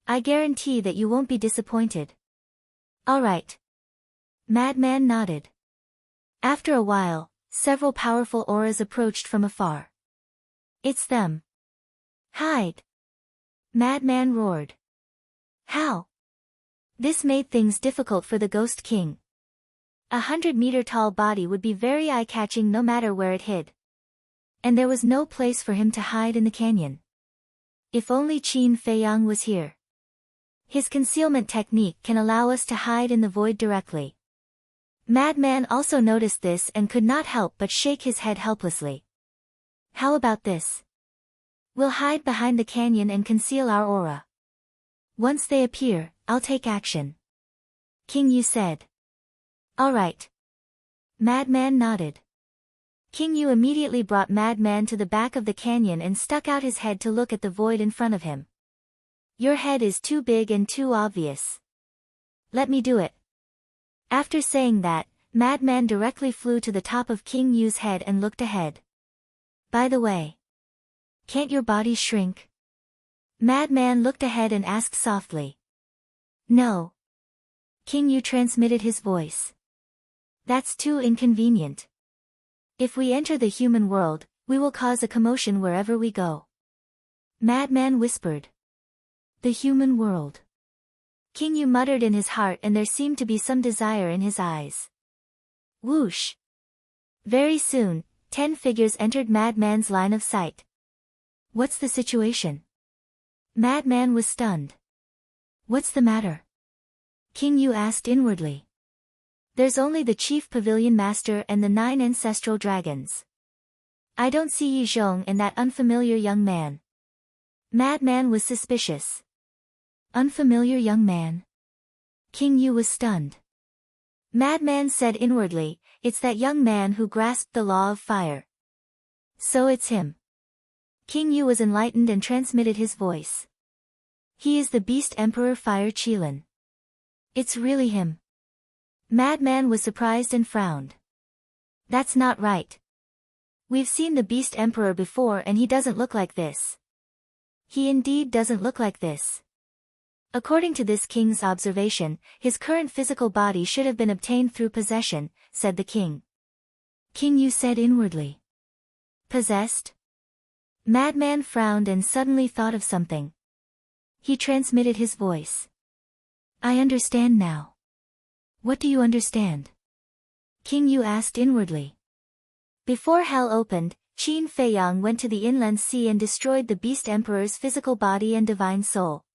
I guarantee that you won't be disappointed." "All right." Madman nodded. After a while, several powerful auras approached from afar. "It's them." "Hide!" Madman roared. "How?" This made things difficult for the Ghost King. 100-meter-tall body would be very eye-catching no matter where it hid. And there was no place for him to hide in the canyon. If only Qin Feiyang was here. His concealment technique can allow us to hide in the void directly. Madman also noticed this and could not help but shake his head helplessly. "How about this? We'll hide behind the canyon and conceal our aura. Once they appear, I'll take action," King Yu said. "All right." Madman nodded. King Yu immediately brought Madman to the back of the canyon and stuck out his head to look at the void in front of him. "Your head is too big and too obvious. Let me do it." After saying that, Madman directly flew to the top of King Yu's head and looked ahead. "By the way, can't your body shrink?" Madman looked ahead and asked softly. "No." King Yu transmitted his voice. "That's too inconvenient. If we enter the human world, we will cause a commotion wherever we go." Madman whispered. "The human world." King Yu muttered in his heart and there seemed to be some desire in his eyes. Whoosh! Very soon, 10 figures entered Madman's line of sight. "What's the situation?" Madman was stunned. "What's the matter?" King Yu asked inwardly. "There's only the chief pavilion master and the 9 ancestral dragons. I don't see Yi Zhong and that unfamiliar young man." Madman was suspicious. Unfamiliar young man? King Yu was stunned. Madman said inwardly, "It's that young man who grasped the law of fire." "So it's him." King Yu was enlightened and transmitted his voice. "He is the Beast Emperor Fire Qilin." "It's really him." Madman was surprised and frowned. "That's not right. We've seen the Beast Emperor before and he doesn't look like this." "He indeed doesn't look like this." According to this king's observation, his current physical body should have been obtained through possession, said the king. King Yu said inwardly. "Possessed?" Madman frowned and suddenly thought of something. He transmitted his voice. "I understand now." "What do you understand?" King Yu asked inwardly. Before hell opened, Qin Feiyang went to the inland sea and destroyed the Beast Emperor's physical body and divine soul.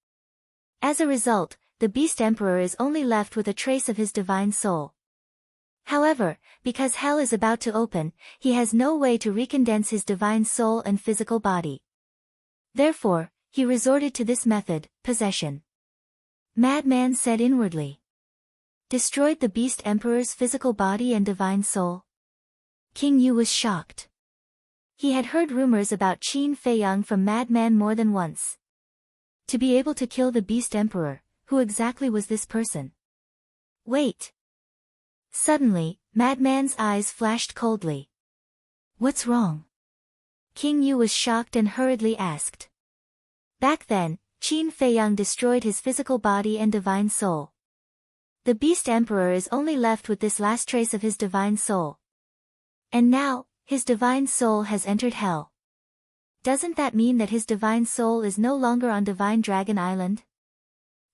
As a result, the Beast Emperor is only left with a trace of his divine soul. However, because hell is about to open, he has no way to recondense his divine soul and physical body. Therefore, he resorted to this method, possession. Madman said inwardly. Destroyed the Beast Emperor's physical body and divine soul? King Yu was shocked. He had heard rumors about Qin Feiyang from Madman more than once. To be able to kill the Beast Emperor, who exactly was this person? Wait. Suddenly, Madman's eyes flashed coldly. What's wrong? King Yu was shocked and hurriedly asked. Back then, Qin Feiyang destroyed his physical body and divine soul. The Beast Emperor is only left with this last trace of his divine soul. And now, his divine soul has entered hell. Doesn't that mean that his divine soul is no longer on Divine Dragon Island?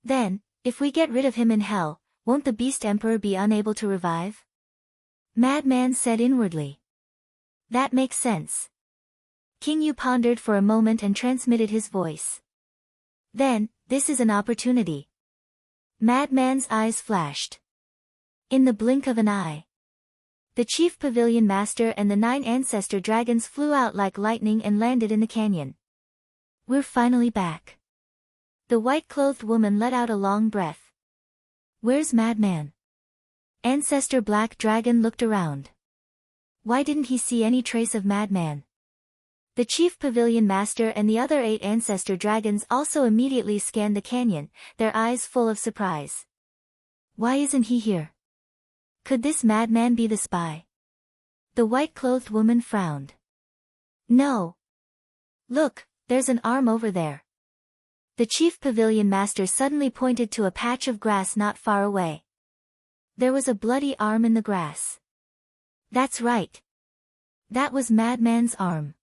Then, if we get rid of him in hell, won't the Beast Emperor be unable to revive? Madman said inwardly. That makes sense. King Yu pondered for a moment and transmitted his voice. Then, this is an opportunity. Madman's eyes flashed. In the blink of an eye, the Chief Pavilion Master and the 9 Ancestor Dragons flew out like lightning and landed in the canyon. We're finally back. The white-clothed woman let out a long breath. Where's Madman? Ancestor Black Dragon looked around. Why didn't he see any trace of Madman? The Chief Pavilion Master and the other 8 Ancestor Dragons also immediately scanned the canyon, their eyes full of surprise. Why isn't he here? Could this Madman be the spy? The white-clothed woman frowned. No. Look, there's an arm over there. The Chief Pavilion Master suddenly pointed to a patch of grass not far away. There was a bloody arm in the grass. That's right. That was Madman's arm.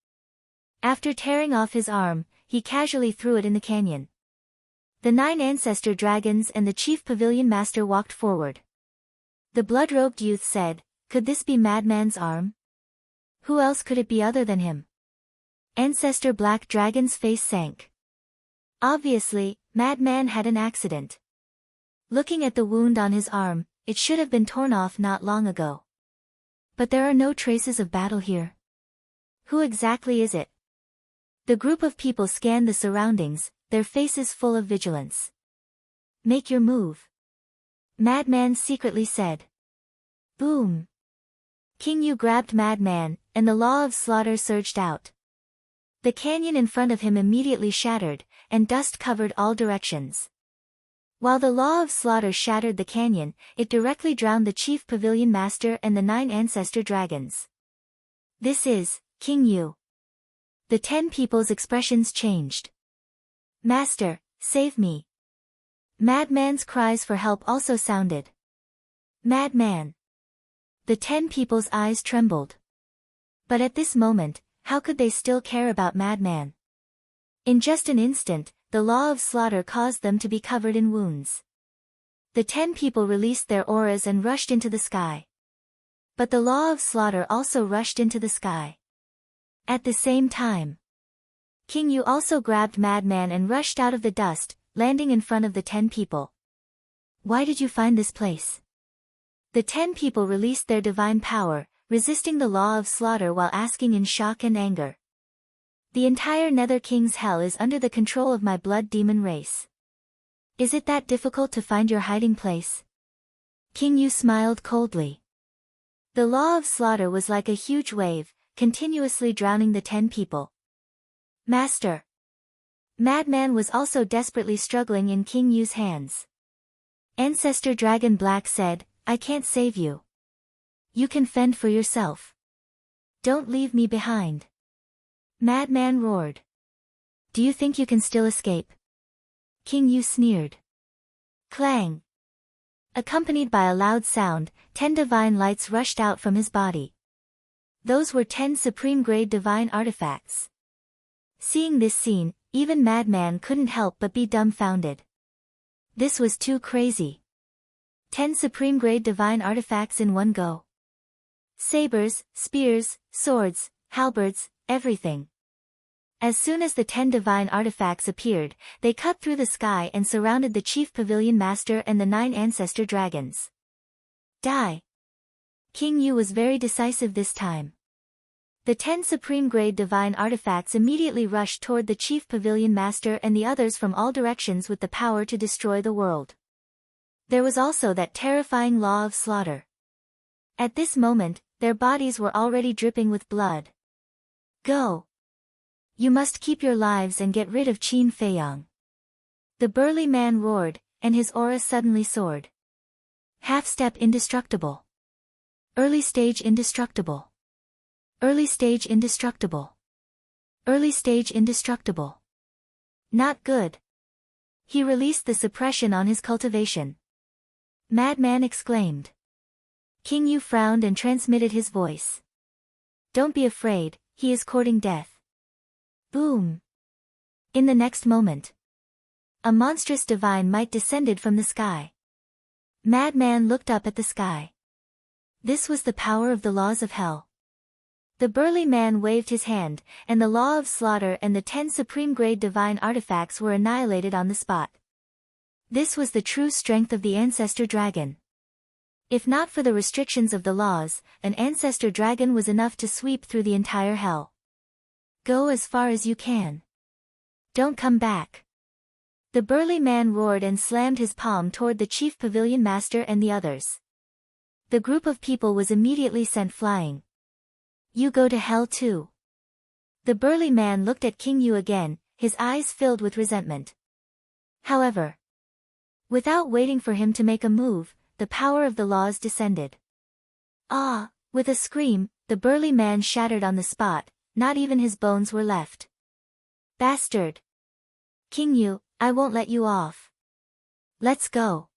After tearing off his arm, he casually threw it in the canyon. The 9 Ancestor Dragons and the Chief Pavilion Master walked forward. The blood-robed youth said, could this be Madman's arm? Who else could it be other than him? Ancestor Black Dragon's face sank. Obviously, Madman had an accident. Looking at the wound on his arm, it should have been torn off not long ago. But there are no traces of battle here. Who exactly is it? The group of people scanned the surroundings, their faces full of vigilance. Make your move. Madman secretly said. Boom. King Yu grabbed Madman, and the law of slaughter surged out. The canyon in front of him immediately shattered, and dust covered all directions. While the law of slaughter shattered the canyon, it directly drowned the Chief Pavilion Master and the 9 Ancestor Dragons. This is King Yu. The 10 people's expressions changed. Master, save me. Madman's cries for help also sounded. Madman. The 10 people's eyes trembled. But at this moment, how could they still care about Madman? In just an instant, the law of slaughter caused them to be covered in wounds. The 10 people released their auras and rushed into the sky. But the law of slaughter also rushed into the sky. At the same time, King Yu also grabbed Madman and rushed out of the dust, landing in front of the 10 people. Why did you find this place? The 10 people released their divine power, resisting the law of slaughter while asking in shock and anger. The entire Nether King's hell is under the control of my blood demon race. Is it that difficult to find your hiding place? King Yu smiled coldly. The law of slaughter was like a huge wave, continuously drowning the 10 people. Master. Madman was also desperately struggling in King Yu's hands. Ancestor Dragon Black said, I can't save you. You can fend for yourself. Don't leave me behind. Madman roared. Do you think you can still escape? King Yu sneered. Clang. Accompanied by a loud sound, 10 divine lights rushed out from his body. Those were 10 supreme-grade divine artifacts. Seeing this scene, even Madman couldn't help but be dumbfounded. This was too crazy. 10 supreme-grade divine artifacts in one go. Sabers, spears, swords, halberds, everything. As soon as the 10 divine artifacts appeared, they cut through the sky and surrounded the Chief Pavilion Master and the 9 Ancestor Dragons. Die! King Yu was very decisive this time. The 10 supreme-grade divine artifacts immediately rushed toward the chief pavilion master and the others from all directions with the power to destroy the world. There was also that terrifying law of slaughter. At this moment, their bodies were already dripping with blood. Go! You must keep your lives and get rid of Qin Feiyang. The burly man roared, and his aura suddenly soared. Half-step indestructible. Early stage indestructible. Early stage indestructible. Early stage indestructible. Not good. He released the suppression on his cultivation. Madman exclaimed. King Yu frowned and transmitted his voice. Don't be afraid, he is courting death. Boom. In the next moment, a monstrous divine might descended from the sky. Madman looked up at the sky. This was the power of the laws of hell. The burly man waved his hand, and the law of slaughter and the 10 supreme-grade divine artifacts were annihilated on the spot. This was the true strength of the ancestor dragon. If not for the restrictions of the laws, an ancestor dragon was enough to sweep through the entire hell. Go as far as you can. Don't come back. The burly man roared and slammed his palm toward the chief pavilion master and the others. The group of people was immediately sent flying. You go to hell too. The burly man looked at King Yu again, his eyes filled with resentment. However, without waiting for him to make a move, the power of the laws descended. Ah! With a scream, the burly man shattered on the spot, not even his bones were left. Bastard! King Yu, I won't let you off. Let's go.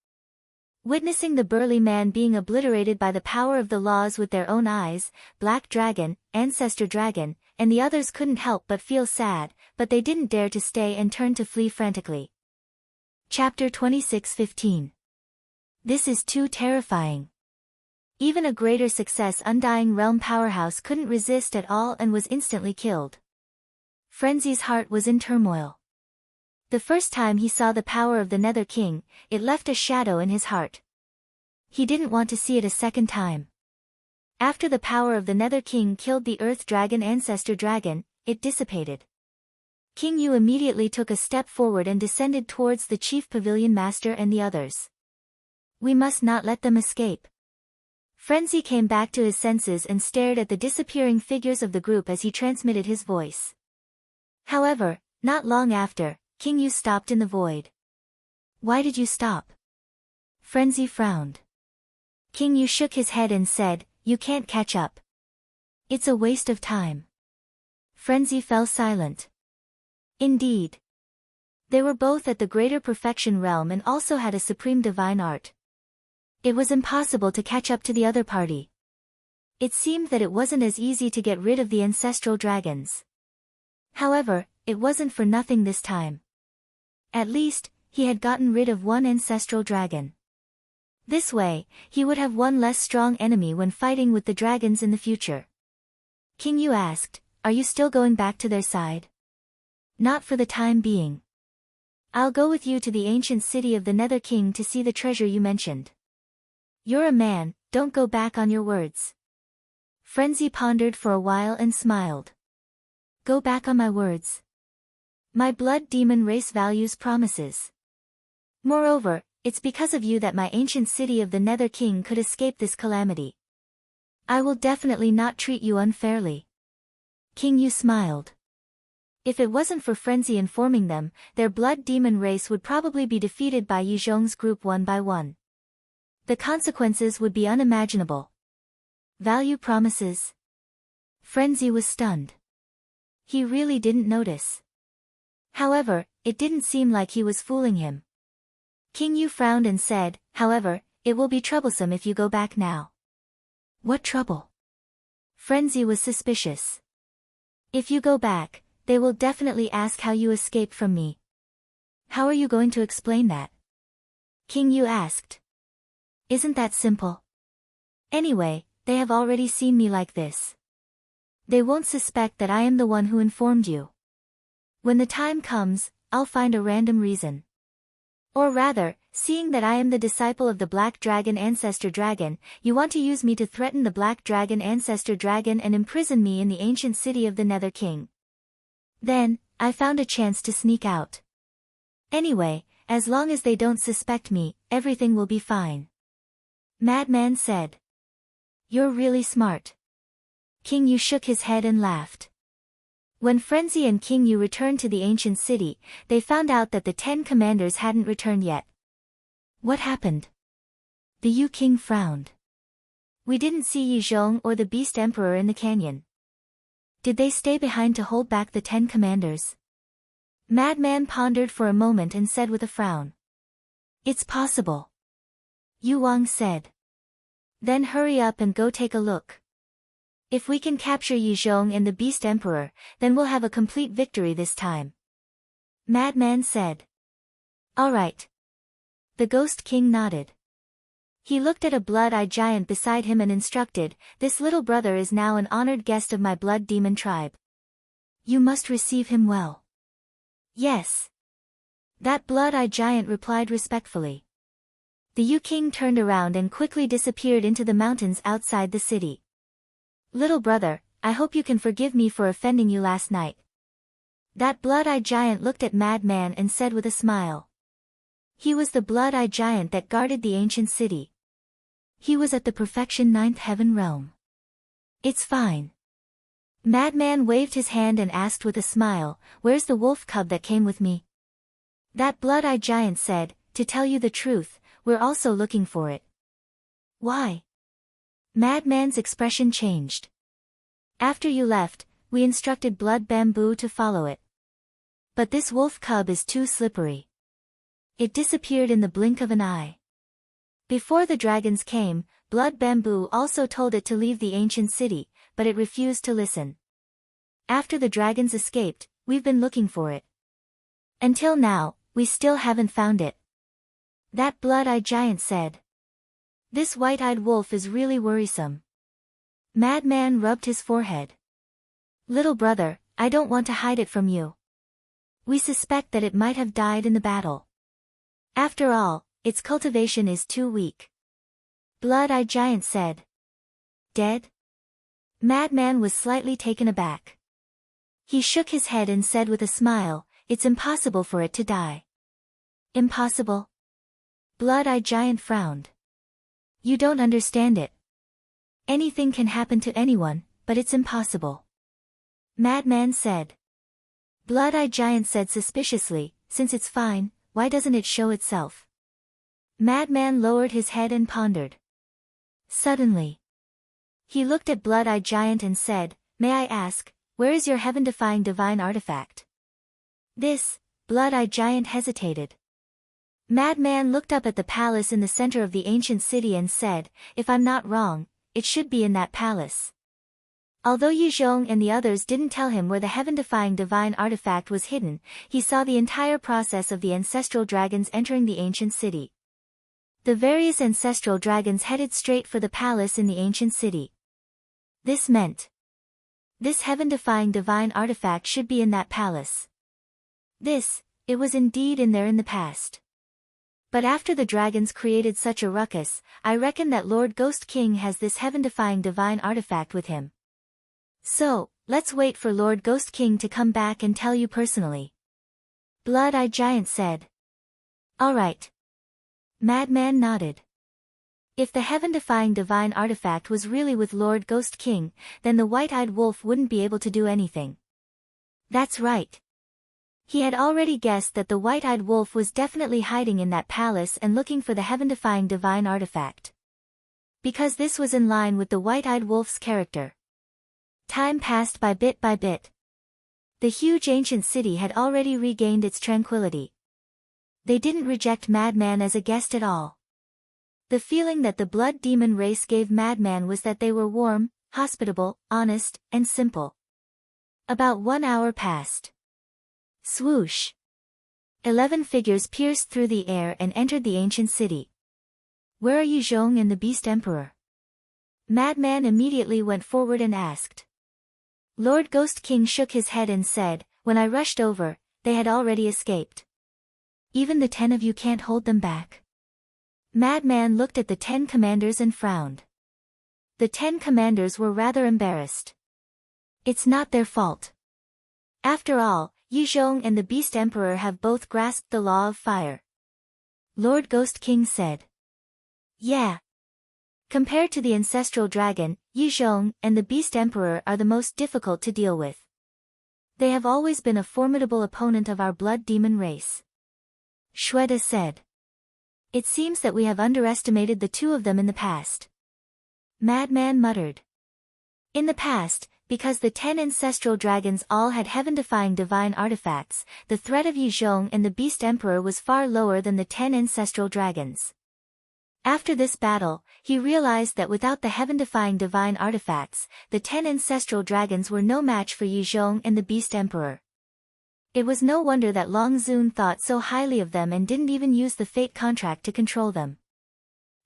Witnessing the burly man being obliterated by the power of the laws with their own eyes, Black Dragon, Ancestor Dragon, and the others couldn't help but feel sad, but they didn't dare to stay and turned to flee frantically. Chapter 26:15. This is too terrifying. Even a greater success Undying Realm powerhouse couldn't resist at all and was instantly killed. Frenzy's heart was in turmoil. The first time he saw the power of the Nether King, it left a shadow in his heart. He didn't want to see it a second time. After the power of the Nether King killed the Earth Dragon Ancestor Dragon, it dissipated. King Yu immediately took a step forward and descended towards the Chief Pavilion Master and the others. We must not let them escape. Frenzy came back to his senses and stared at the disappearing figures of the group as he transmitted his voice. However, not long after, King Yu stopped in the void. Why did you stop? Frenzy frowned. King Yu shook his head and said, you can't catch up. It's a waste of time. Frenzy fell silent. Indeed. They were both at the greater perfection realm and also had a supreme divine art. It was impossible to catch up to the other party. It seemed that it wasn't as easy to get rid of the ancestral dragons. However, it wasn't for nothing this time. At least, he had gotten rid of one ancestral dragon. This way, he would have one less strong enemy when fighting with the dragons in the future. King Yu asked, are you still going back to their side? Not for the time being. I'll go with you to the ancient city of the Nether King to see the treasure you mentioned. You're a man, don't go back on your words. Frenzy pondered for a while and smiled. Go back on my words. My blood demon race values promises. Moreover, it's because of you that my ancient city of the Nether King could escape this calamity. I will definitely not treat you unfairly. King Yu smiled. If it wasn't for Frenzy informing them, their blood demon race would probably be defeated by Yi Zhong's group one by one. The consequences would be unimaginable. Value promises. Frenzy was stunned. He really didn't notice. However, it didn't seem like he was fooling him. King Yu frowned and said, however, it will be troublesome if you go back now. What trouble? Frenzy was suspicious. If you go back, they will definitely ask how you escaped from me. How are you going to explain that? King Yu asked. Isn't that simple? Anyway, they have already seen me like this. They won't suspect that I am the one who informed you. When the time comes, I'll find a random reason. Or rather, seeing that I am the disciple of the Black Dragon Ancestor Dragon, you want to use me to threaten the Black Dragon Ancestor Dragon and imprison me in the ancient city of the Nether King. Then, I found a chance to sneak out. Anyway, as long as they don't suspect me, everything will be fine. Madman said. You're really smart. King Yu shook his head and laughed. When Frenzy and King Yu returned to the ancient city, they found out that the 10 commanders hadn't returned yet. What happened? The Yu King frowned. We didn't see Yi Zhong or the Beast Emperor in the canyon. Did they stay behind to hold back the 10 commanders? Madman pondered for a moment and said with a frown. It's possible. Yu Wang said. Then hurry up and go take a look. If we can capture Yi Zhong and the Beast Emperor, then we'll have a complete victory this time. Madman said. Alright. The Ghost King nodded. He looked at a blood-eyed giant beside him and instructed, this little brother is now an honored guest of my blood demon tribe. You must receive him well. Yes. That blood-eyed giant replied respectfully. The Yu King turned around and quickly disappeared into the mountains outside the city. Little brother, I hope you can forgive me for offending you last night. That blood-eyed giant looked at Madman and said with a smile. He was the blood-eyed giant that guarded the ancient city. He was at the perfection 9th heaven realm. It's fine. Madman waved his hand and asked with a smile, where's the wolf cub that came with me? That blood-eyed giant said, to tell you the truth, we're also looking for it. Why? Madman's expression changed. After you left, we instructed Blood Bamboo to follow it. But this wolf cub is too slippery. It disappeared in the blink of an eye. Before the dragons came, Blood Bamboo also told it to leave the ancient city, but it refused to listen. After the dragons escaped, we've been looking for it. Until now, we still haven't found it. That blood-eyed giant said. This white-eyed wolf is really worrisome. Madman rubbed his forehead. Little brother, I don't want to hide it from you. We suspect that it might have died in the battle. After all, its cultivation is too weak. Blood-eyed giant said. Dead? Madman was slightly taken aback. He shook his head and said with a smile, it's impossible for it to die. Impossible? Blood-eyed giant frowned. You don't understand it. Anything can happen to anyone, but it's impossible. Madman said. Blood-eyed giant said suspiciously, since it's fine, why doesn't it show itself? Madman lowered his head and pondered. Suddenly, he looked at blood-eyed giant and said, may I ask, where is your heaven-defying divine artifact? This, blood-eyed giant hesitated. Madman looked up at the palace in the center of the ancient city and said, if I'm not wrong, it should be in that palace. Although Yi Zhong and the others didn't tell him where the heaven-defying divine artifact was hidden, he saw the entire process of the ancestral dragons entering the ancient city. The various ancestral dragons headed straight for the palace in the ancient city. This meant this heaven-defying divine artifact should be in that palace. It was indeed in there in the past. But after the dragons created such a ruckus, I reckon that Lord Ghost King has this heaven-defying divine artifact with him. So, let's wait for Lord Ghost King to come back and tell you personally. Blood-eyed giant said. Alright. Madman nodded. If the heaven-defying divine artifact was really with Lord Ghost King, then the white-eyed wolf wouldn't be able to do anything. That's right. He had already guessed that the white-eyed wolf was definitely hiding in that palace and looking for the heaven-defying divine artifact. Because this was in line with the white-eyed wolf's character. Time passed by bit by bit. The huge ancient city had already regained its tranquility. They didn't reject Madman as a guest at all. The feeling that the blood demon race gave Madman was that they were warm, hospitable, honest, and simple. About 1 hour passed. Swoosh! 11 figures pierced through the air and entered the ancient city. Where are Yi Zhong and the Beast Emperor? Madman immediately went forward and asked. Lord Ghost King shook his head and said, when I rushed over, they had already escaped. Even the 10 of you can't hold them back. Madman looked at the 10 commanders and frowned. The 10 commanders were rather embarrassed. It's not their fault. After all, Yizhong and the Beast Emperor have both grasped the law of fire. Lord Ghost King said. Yeah. Compared to the ancestral dragon, Yizhong and the Beast Emperor are the most difficult to deal with. They have always been a formidable opponent of our blood demon race. Shweta said. It seems that we have underestimated the two of them in the past. Madman muttered. In the past, because the 10 ancestral dragons all had heaven-defying divine artifacts, the threat of Yizhong and the Beast Emperor was far lower than the 10 ancestral dragons. After this battle, he realized that without the heaven-defying divine artifacts, the 10 ancestral dragons were no match for Yizhong and the Beast Emperor. It was no wonder that Long Zun thought so highly of them and didn't even use the fate contract to control them.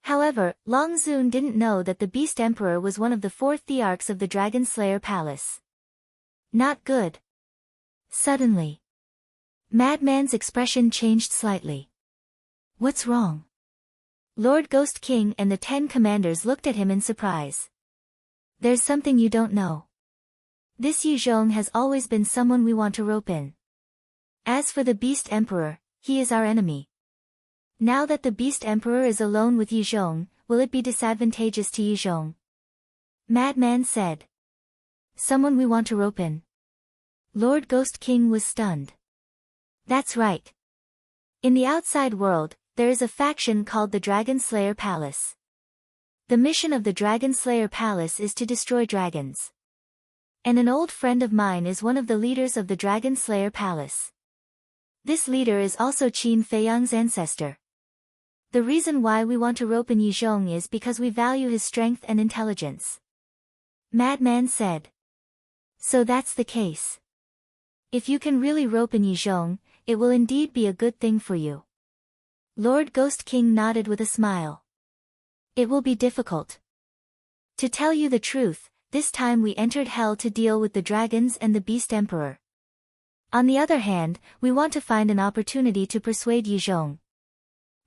However, Long Zun didn't know that the Beast Emperor was one of the 4 Thearchs of the Dragon Slayer Palace. Not good. Suddenly, Madman's expression changed slightly. What's wrong? Lord Ghost King and the 10 commanders looked at him in surprise. There's something you don't know. This Yizhong has always been someone we want to rope in. As for the Beast Emperor, he is our enemy. Now that the Beast Emperor is alone with Yizhong, will it be disadvantageous to Yizhong? Madman said. Someone we want to rope in. Lord Ghost King was stunned. That's right. In the outside world, there is a faction called the Dragon Slayer Palace. The mission of the Dragon Slayer Palace is to destroy dragons. And an old friend of mine is one of the leaders of the Dragon Slayer Palace. This leader is also Qin Feiyang's ancestor. The reason why we want to rope in Yizhong is because we value his strength and intelligence. Madman said. So that's the case. If you can really rope in Yizhong, it will indeed be a good thing for you. Lord Ghost King nodded with a smile. It will be difficult. To tell you the truth, this time we entered hell to deal with the dragons and the Beast Emperor. On the other hand, we want to find an opportunity to persuade Yizhong.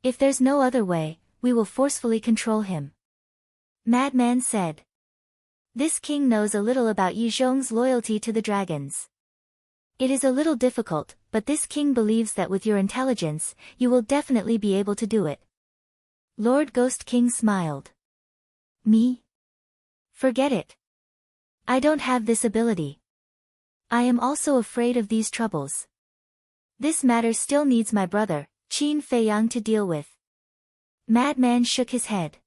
If there's no other way, we will forcefully control him. Madman said. This king knows a little about Yizhong's loyalty to the dragons. It is a little difficult, but this king believes that with your intelligence, you will definitely be able to do it. Lord Ghost King smiled. Me? Forget it. I don't have this ability. I am also afraid of these troubles. This matter still needs my brother, Qin Feiyang, to deal with. Madman shook his head.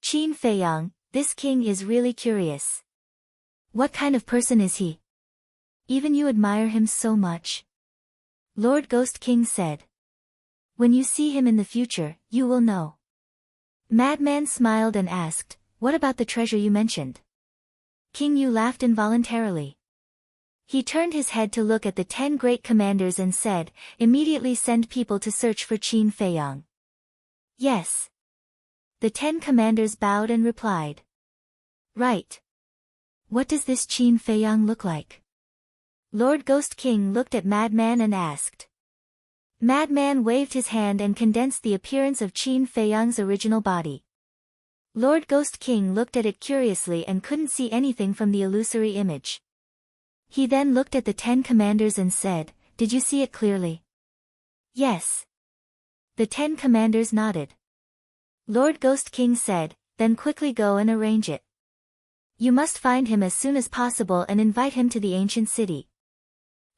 Qin Feiyang, this king is really curious. What kind of person is he? Even you admire him so much? Lord Ghost King said. When you see him in the future, you will know. Madman smiled and asked, what about the treasure you mentioned? King Yu laughed involuntarily. He turned his head to look at the 10 great commanders and said, immediately send people to search for Qin Feiyang. Yes. The 10 commanders bowed and replied. Right. What does this Qin Feiyang look like? Lord Ghost King looked at Madman and asked. Madman waved his hand and condensed the appearance of Qin Feiyang's original body. Lord Ghost King looked at it curiously and couldn't see anything from the illusory image. He then looked at the 10 commanders and said, did you see it clearly? Yes. The 10 commanders nodded. Lord Ghost King said, then quickly go and arrange it. You must find him as soon as possible and invite him to the ancient city.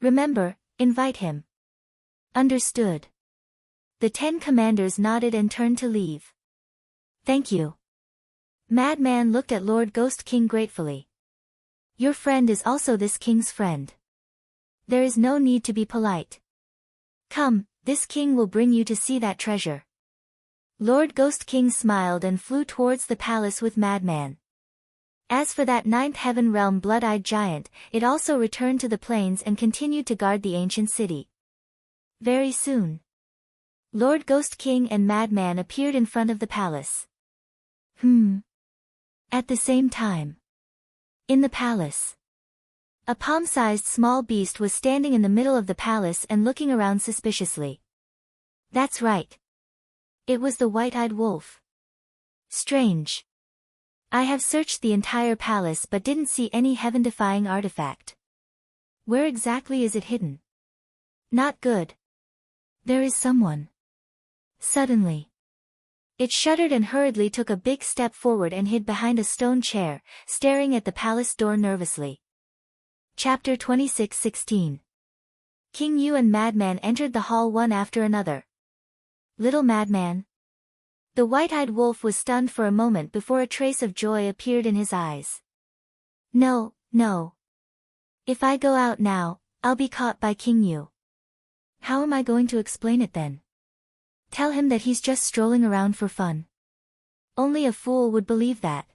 Remember, invite him. Understood. The 10 commanders nodded and turned to leave. Thank you. Madman looked at Lord Ghost King gratefully. Your friend is also this king's friend. There is no need to be polite. Come, this king will bring you to see that treasure. Lord Ghost King smiled and flew towards the palace with Madman. As for that 9th heaven realm blood-eyed giant, it also returned to the plains and continued to guard the ancient city. Very soon, Lord Ghost King and Madman appeared in front of the palace. At the same time, in the palace, a palm-sized small beast was standing in the middle of the palace and looking around suspiciously. That's right. It was the white-eyed wolf. Strange. I have searched the entire palace but didn't see any heaven-defying artifact. Where exactly is it hidden? Not good. There is someone. Suddenly. It shuddered and hurriedly took a big step forward and hid behind a stone chair, staring at the palace door nervously. Chapter 26:16. King Yu and Madman entered the hall one after another. Little Madman. The white-eyed wolf was stunned for a moment before a trace of joy appeared in his eyes. No, no. If I go out now, I'll be caught by King Yu. How am I going to explain it then? Tell him that he's just strolling around for fun. Only a fool would believe that.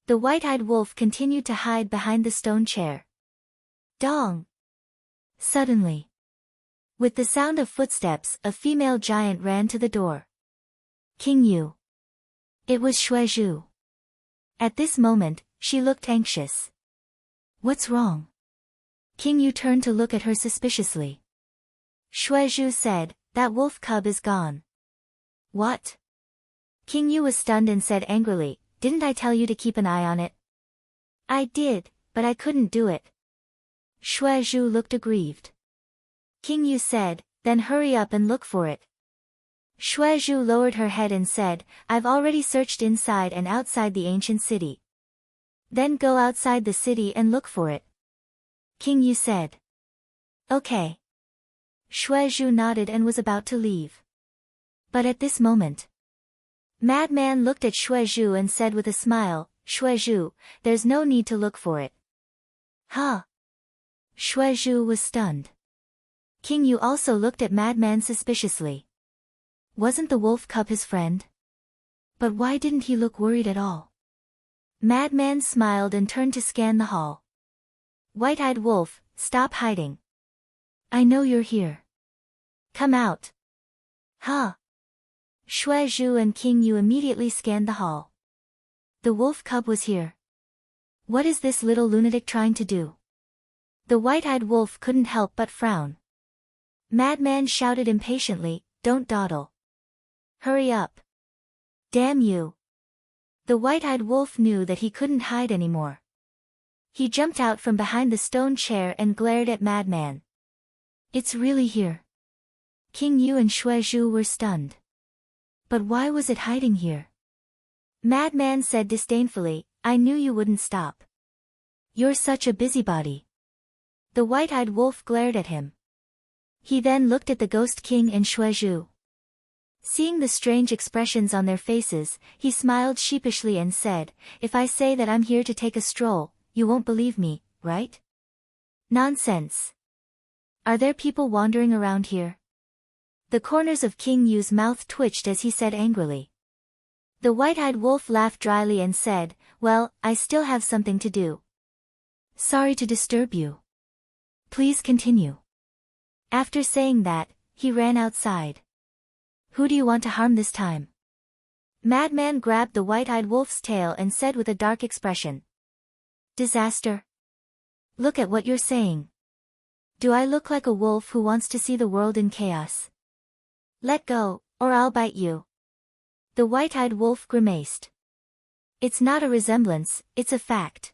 The white-eyed wolf continued to hide behind the stone chair. Dong! Suddenly. With the sound of footsteps, a female giant ran to the door. King Yu. It was Shuai. At this moment, she looked anxious. What's wrong? King Yu turned to look at her suspiciously. Shuai said, that wolf cub is gone. What? King Yu was stunned and said angrily, didn't I tell you to keep an eye on it? I did, but I couldn't do it. Shuai looked aggrieved. King Yu said, then hurry up and look for it. Shuai lowered her head and said, I've already searched inside and outside the ancient city. Then go outside the city and look for it. King Yu said. Okay. Shuai nodded and was about to leave. But at this moment, Madman looked at Shuai and said with a smile, Shuai, there's no need to look for it. Huh? Shuai was stunned. King Yu also looked at Madman suspiciously. Wasn't the wolf cub his friend? But why didn't he look worried at all? Madman smiled and turned to scan the hall. White-eyed wolf, stop hiding. I know you're here. Come out. Huh? Shuai and King Yu immediately scanned the hall. The wolf cub was here. What is this little lunatic trying to do? The white-eyed wolf couldn't help but frown. Madman shouted impatiently, don't dawdle. Hurry up. Damn you. The white-eyed wolf knew that he couldn't hide anymore. He jumped out from behind the stone chair and glared at Madman. It's really here. King Yu and Shuai were stunned. But why was it hiding here? Madman said disdainfully, I knew you wouldn't stop. You're such a busybody. The white-eyed wolf glared at him. He then looked at the Ghost King and Shuai. Seeing the strange expressions on their faces, he smiled sheepishly and said, if I say that I'm here to take a stroll, you won't believe me, right? Nonsense. Are there people wandering around here? The corners of King Yu's mouth twitched as he said angrily. The white-eyed wolf laughed dryly and said, well, I still have something to do. Sorry to disturb you. Please continue. After saying that, he ran outside. Who do you want to harm this time? Madman grabbed the white-eyed wolf's tail and said with a dark expression. Disaster. Look at what you're saying. Do I look like a wolf who wants to see the world in chaos? Let go, or I'll bite you. The white-eyed wolf grimaced. It's not a resemblance, it's a fact.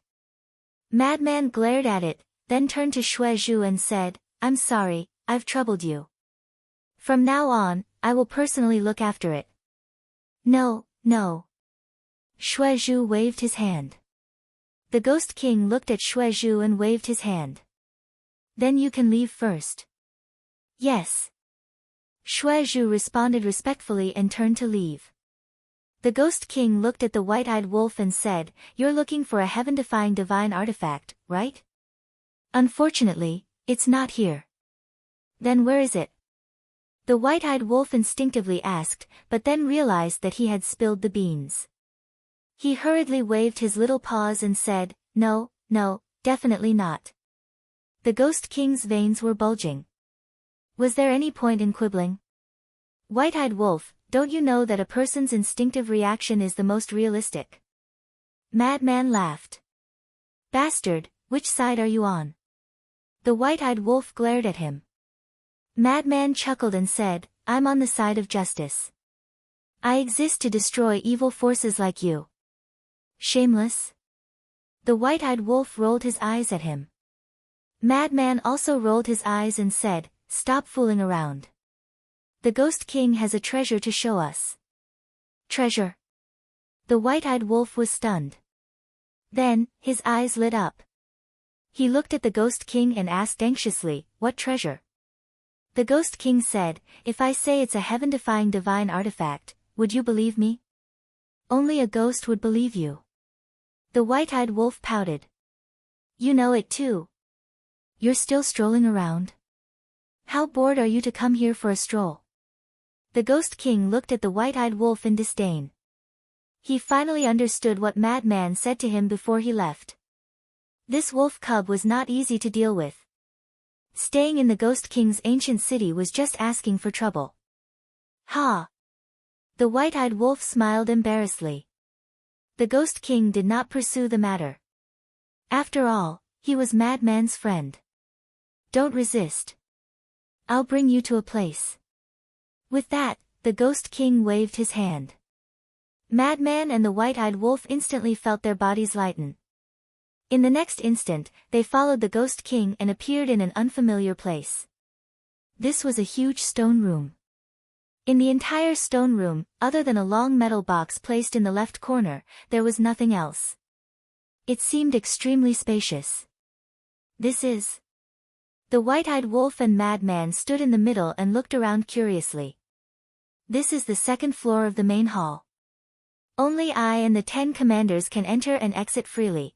Madman glared at it, then turned to Shuai and said, I'm sorry, I've troubled you. From now on, I will personally look after it. No, no. Shuai waved his hand. The Ghost King looked at Shuai and waved his hand. Then you can leave first. Yes. Shuai responded respectfully and turned to leave. The Ghost King looked at the white-eyed wolf and said, you're looking for a heaven-defying divine artifact, right? Unfortunately, it's not here. Then where is it? The white-eyed wolf instinctively asked, but then realized that he had spilled the beans. He hurriedly waved his little paws and said, no, no, definitely not. The Ghost King's veins were bulging. Was there any point in quibbling? White-eyed wolf, don't you know that a person's instinctive reaction is the most realistic? Madman laughed. Bastard, which side are you on? The white-eyed wolf glared at him. Madman chuckled and said, I'm on the side of justice. I exist to destroy evil forces like you. Shameless? The white-eyed wolf rolled his eyes at him. Madman also rolled his eyes and said, "Stop fooling around. The Ghost King has a treasure to show us." Treasure? The white-eyed wolf was stunned. Then, his eyes lit up. He looked at the Ghost King and asked anxiously, "What treasure?" The Ghost King said, "If I say it's a heaven-defying divine artifact, would you believe me?" "Only a ghost would believe you." The white-eyed wolf pouted. "You know it too. You're still strolling around? How bored are you to come here for a stroll?" The Ghost King looked at the white-eyed wolf in disdain. He finally understood what Madman said to him before he left. This wolf cub was not easy to deal with. Staying in the Ghost King's ancient city was just asking for trouble. Ha! The white-eyed wolf smiled embarrassedly. The Ghost King did not pursue the matter. After all, he was Madman's friend. "Don't resist. I'll bring you to a place." With that, the Ghost King waved his hand. Madman and the white-eyed wolf instantly felt their bodies lighten. In the next instant, they followed the Ghost King and appeared in an unfamiliar place. This was a huge stone room. In the entire stone room, other than a long metal box placed in the left corner, there was nothing else. It seemed extremely spacious. "This is..." The white-eyed wolf and Madman stood in the middle and looked around curiously. "This is the second floor of the main hall. Only I and the 10 commanders can enter and exit freely,"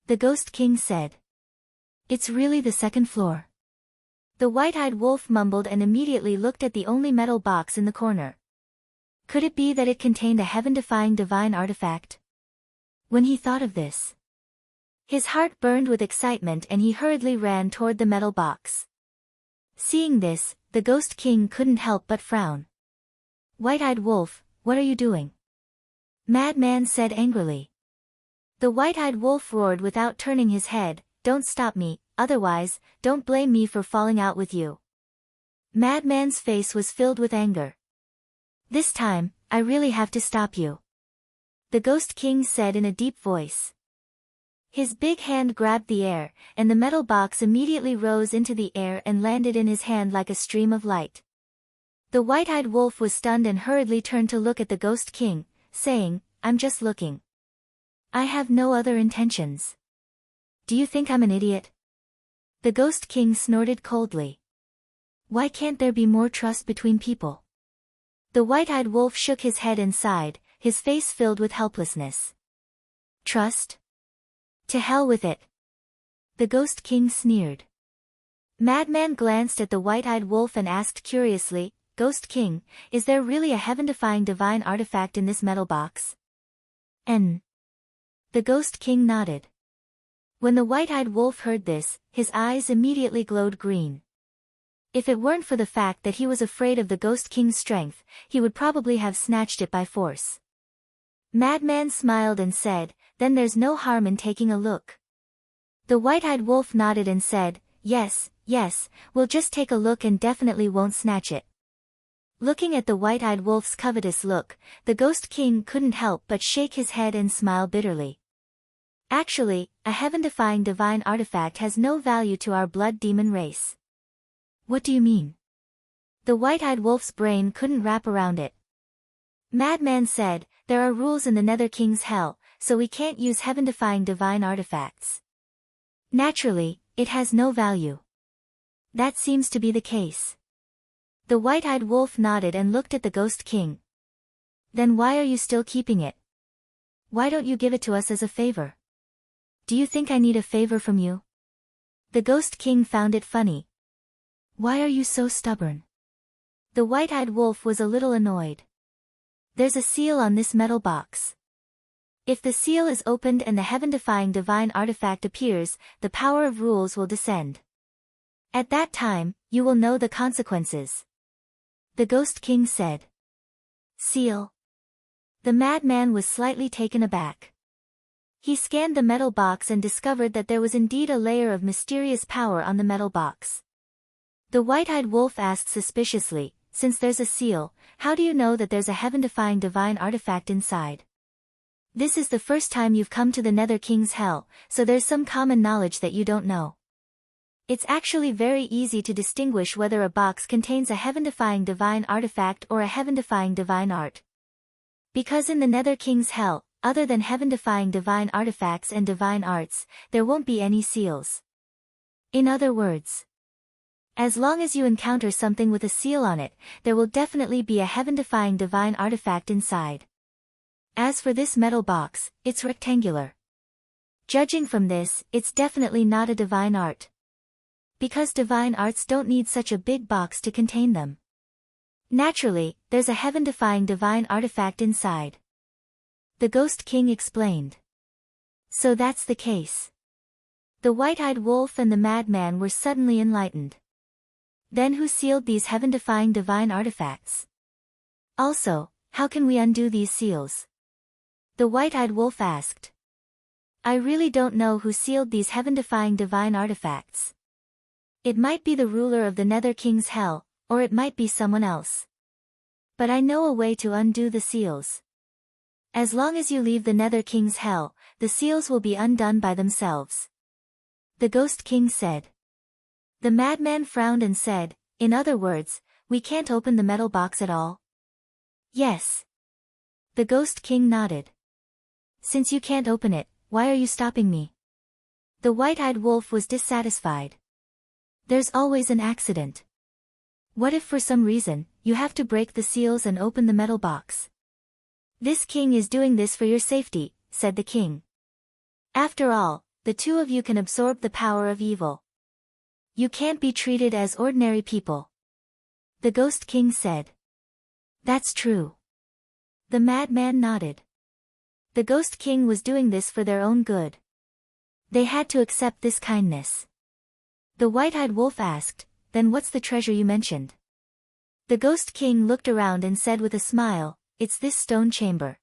the Ghost King said. "It's really the second floor?" The white-eyed wolf mumbled and immediately looked at the only metal box in the corner. Could it be that it contained a heaven-defying divine artifact? When he thought of this, his heart burned with excitement and he hurriedly ran toward the metal box. Seeing this, the Ghost King couldn't help but frown. "White-eyed wolf, what are you doing?" Madman said angrily. The white-eyed wolf roared without turning his head, "Don't stop me, otherwise, don't blame me for falling out with you." Madman's face was filled with anger. "This time, I really have to stop you," the Ghost King said in a deep voice. His big hand grabbed the air, and the metal box immediately rose into the air and landed in his hand like a stream of light. The white-eyed wolf was stunned and hurriedly turned to look at the Ghost King, saying, "I'm just looking. I have no other intentions. Do you think I'm an idiot?" The Ghost King snorted coldly. "Why can't there be more trust between people?" The white-eyed wolf shook his head and sighed, his face filled with helplessness. "Trust? To hell with it," the Ghost King sneered. Madman glanced at the white-eyed wolf and asked curiously, "Ghost King, is there really a heaven-defying divine artifact in this metal box?" "And?" The Ghost King nodded. When the white-eyed wolf heard this, his eyes immediately glowed green. If it weren't for the fact that he was afraid of the Ghost King's strength, he would probably have snatched it by force. Madman smiled and said, "Then there's no harm in taking a look." The white-eyed wolf nodded and said, Yes, we'll just take a look and definitely won't snatch it." Looking at the white-eyed wolf's covetous look, the Ghost King couldn't help but shake his head and smile bitterly. "Actually, a heaven-defying divine artifact has no value to our blood demon race." "What do you mean?" The white-eyed wolf's brain couldn't wrap around it. Madman said, "There are rules in the Nether King's hell, so we can't use heaven-defying divine artifacts. Naturally, it has no value." "That seems to be the case." The white-eyed wolf nodded and looked at the Ghost King. "Then why are you still keeping it? Why don't you give it to us as a favor?" "Do you think I need a favor from you?" The Ghost King found it funny. "Why are you so stubborn?" The white-eyed wolf was a little annoyed. "There's a seal on this metal box. If the seal is opened and the heaven-defying divine artifact appears, the power of rules will descend. At that time, you will know the consequences," the Ghost King said. "Seal?" The madman was slightly taken aback. He scanned the metal box and discovered that there was indeed a layer of mysterious power on the metal box. The white-eyed wolf asked suspiciously, since there's a seal, how do you know that there's a heaven-defying divine artifact inside? This is the first time you've come to the Nether King's Hell, so there's some common knowledge that you don't know. It's actually very easy to distinguish whether a box contains a heaven-defying divine artifact or a heaven-defying divine art. Because in the Nether King's Hell, other than heaven-defying divine artifacts and divine arts, there won't be any seals. In other words, as long as you encounter something with a seal on it, there will definitely be a heaven-defying divine artifact inside. As for this metal box, it's rectangular. Judging from this, it's definitely not a divine art. Because divine arts don't need such a big box to contain them. Naturally, there's a heaven-defying divine artifact inside. The Ghost King explained. So that's the case. The white-eyed wolf and the madman were suddenly enlightened. Then who sealed these heaven-defying divine artifacts? Also, how can we undo these seals? The white-eyed wolf asked. I really don't know who sealed these heaven-defying divine artifacts. It might be the ruler of the Nether King's Hell, or it might be someone else. But I know a way to undo the seals. As long as you leave the Nether King's Hell, the seals will be undone by themselves. The Ghost King said. The madman frowned and said, in other words, we can't open the metal box at all? Yes. The Ghost King nodded. Since you can't open it, why are you stopping me? The white-eyed wolf was dissatisfied. There's always an accident. What if for some reason, you have to break the seals and open the metal box? This king is doing this for your safety, said the king. After all, the two of you can absorb the power of evil. You can't be treated as ordinary people. The Ghost King said. That's true. The madman nodded. The Ghost King was doing this for their own good. They had to accept this kindness. The white-eyed wolf asked, then what's the treasure you mentioned? The Ghost King looked around and said with a smile, it's this stone chamber.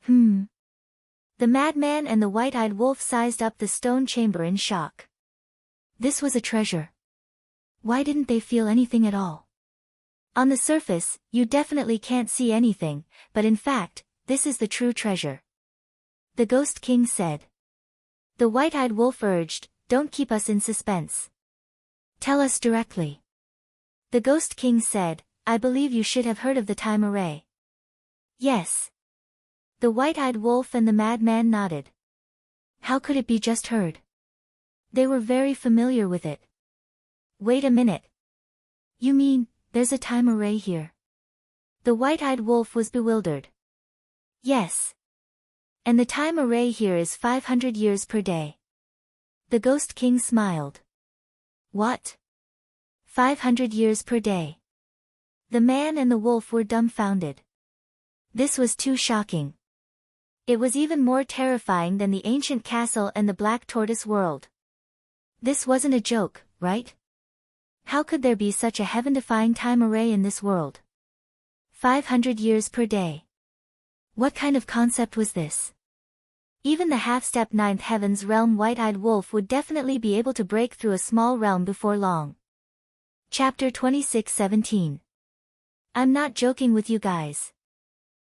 The madman and the white-eyed wolf sized up the stone chamber in shock. This was a treasure. Why didn't they feel anything at all? On the surface, you definitely can't see anything, but in fact, this is the true treasure. The Ghost King said. The white-eyed wolf urged, don't keep us in suspense. Tell us directly. The Ghost King said, I believe you should have heard of the time array. Yes. The white-eyed wolf and the madman nodded. How could it be just heard? They were very familiar with it. Wait a minute. You mean, there's a time array here? The white-eyed wolf was bewildered. Yes. And the time array here is 500 years per day. The Ghost King smiled. What? 500 years per day. The man and the wolf were dumbfounded. This was too shocking. It was even more terrifying than the ancient castle and the black tortoise world. This wasn't a joke, right? How could there be such a heaven-defying time array in this world? 500 years per day. What kind of concept was this? Even the half-step ninth heaven's realm white-eyed wolf would definitely be able to break through a small realm before long. Chapter 26:17. I'm not joking with you guys.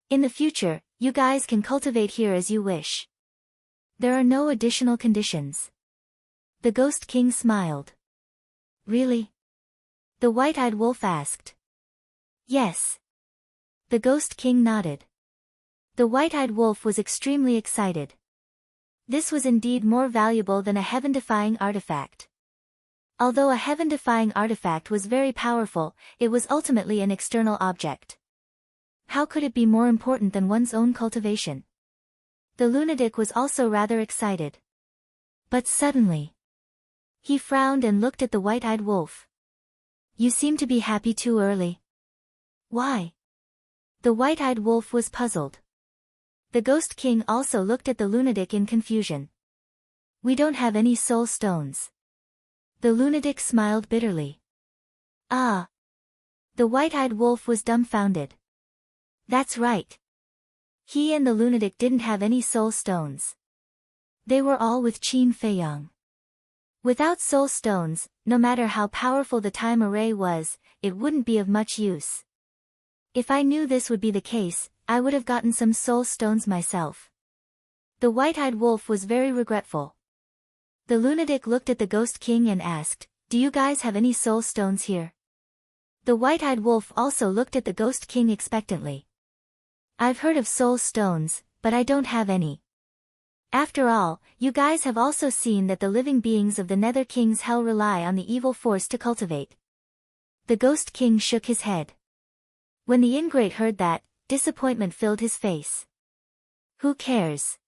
In the future, you guys can cultivate here as you wish. There are no additional conditions. The Ghost King smiled. Really? The white-eyed wolf asked. Yes. The Ghost King nodded. The white-eyed wolf was extremely excited. This was indeed more valuable than a heaven-defying artifact. Although a heaven-defying artifact was very powerful, it was ultimately an external object. How could it be more important than one's own cultivation? The lunatic was also rather excited. But suddenly, he frowned and looked at the white-eyed wolf. You seem to be happy too early. Why? The white-eyed wolf was puzzled. The Ghost King also looked at the lunatic in confusion. We don't have any soul stones. The lunatic smiled bitterly. Ah. The white-eyed wolf was dumbfounded. That's right. He and the lunatic didn't have any soul stones. They were all with Qin Feiyang. Without soul stones, no matter how powerful the time array was, it wouldn't be of much use. If I knew this would be the case, I would have gotten some soul stones myself. The white-eyed wolf was very regretful. The lunatic looked at the Ghost King and asked, "Do you guys have any soul stones here?" The white-eyed wolf also looked at the Ghost King expectantly. "I've heard of soul stones, but I don't have any. After all, you guys have also seen that the living beings of the Nether King's hell rely on the evil force to cultivate." The Ghost King shook his head. When the ingrate heard that, disappointment filled his face. "Who cares?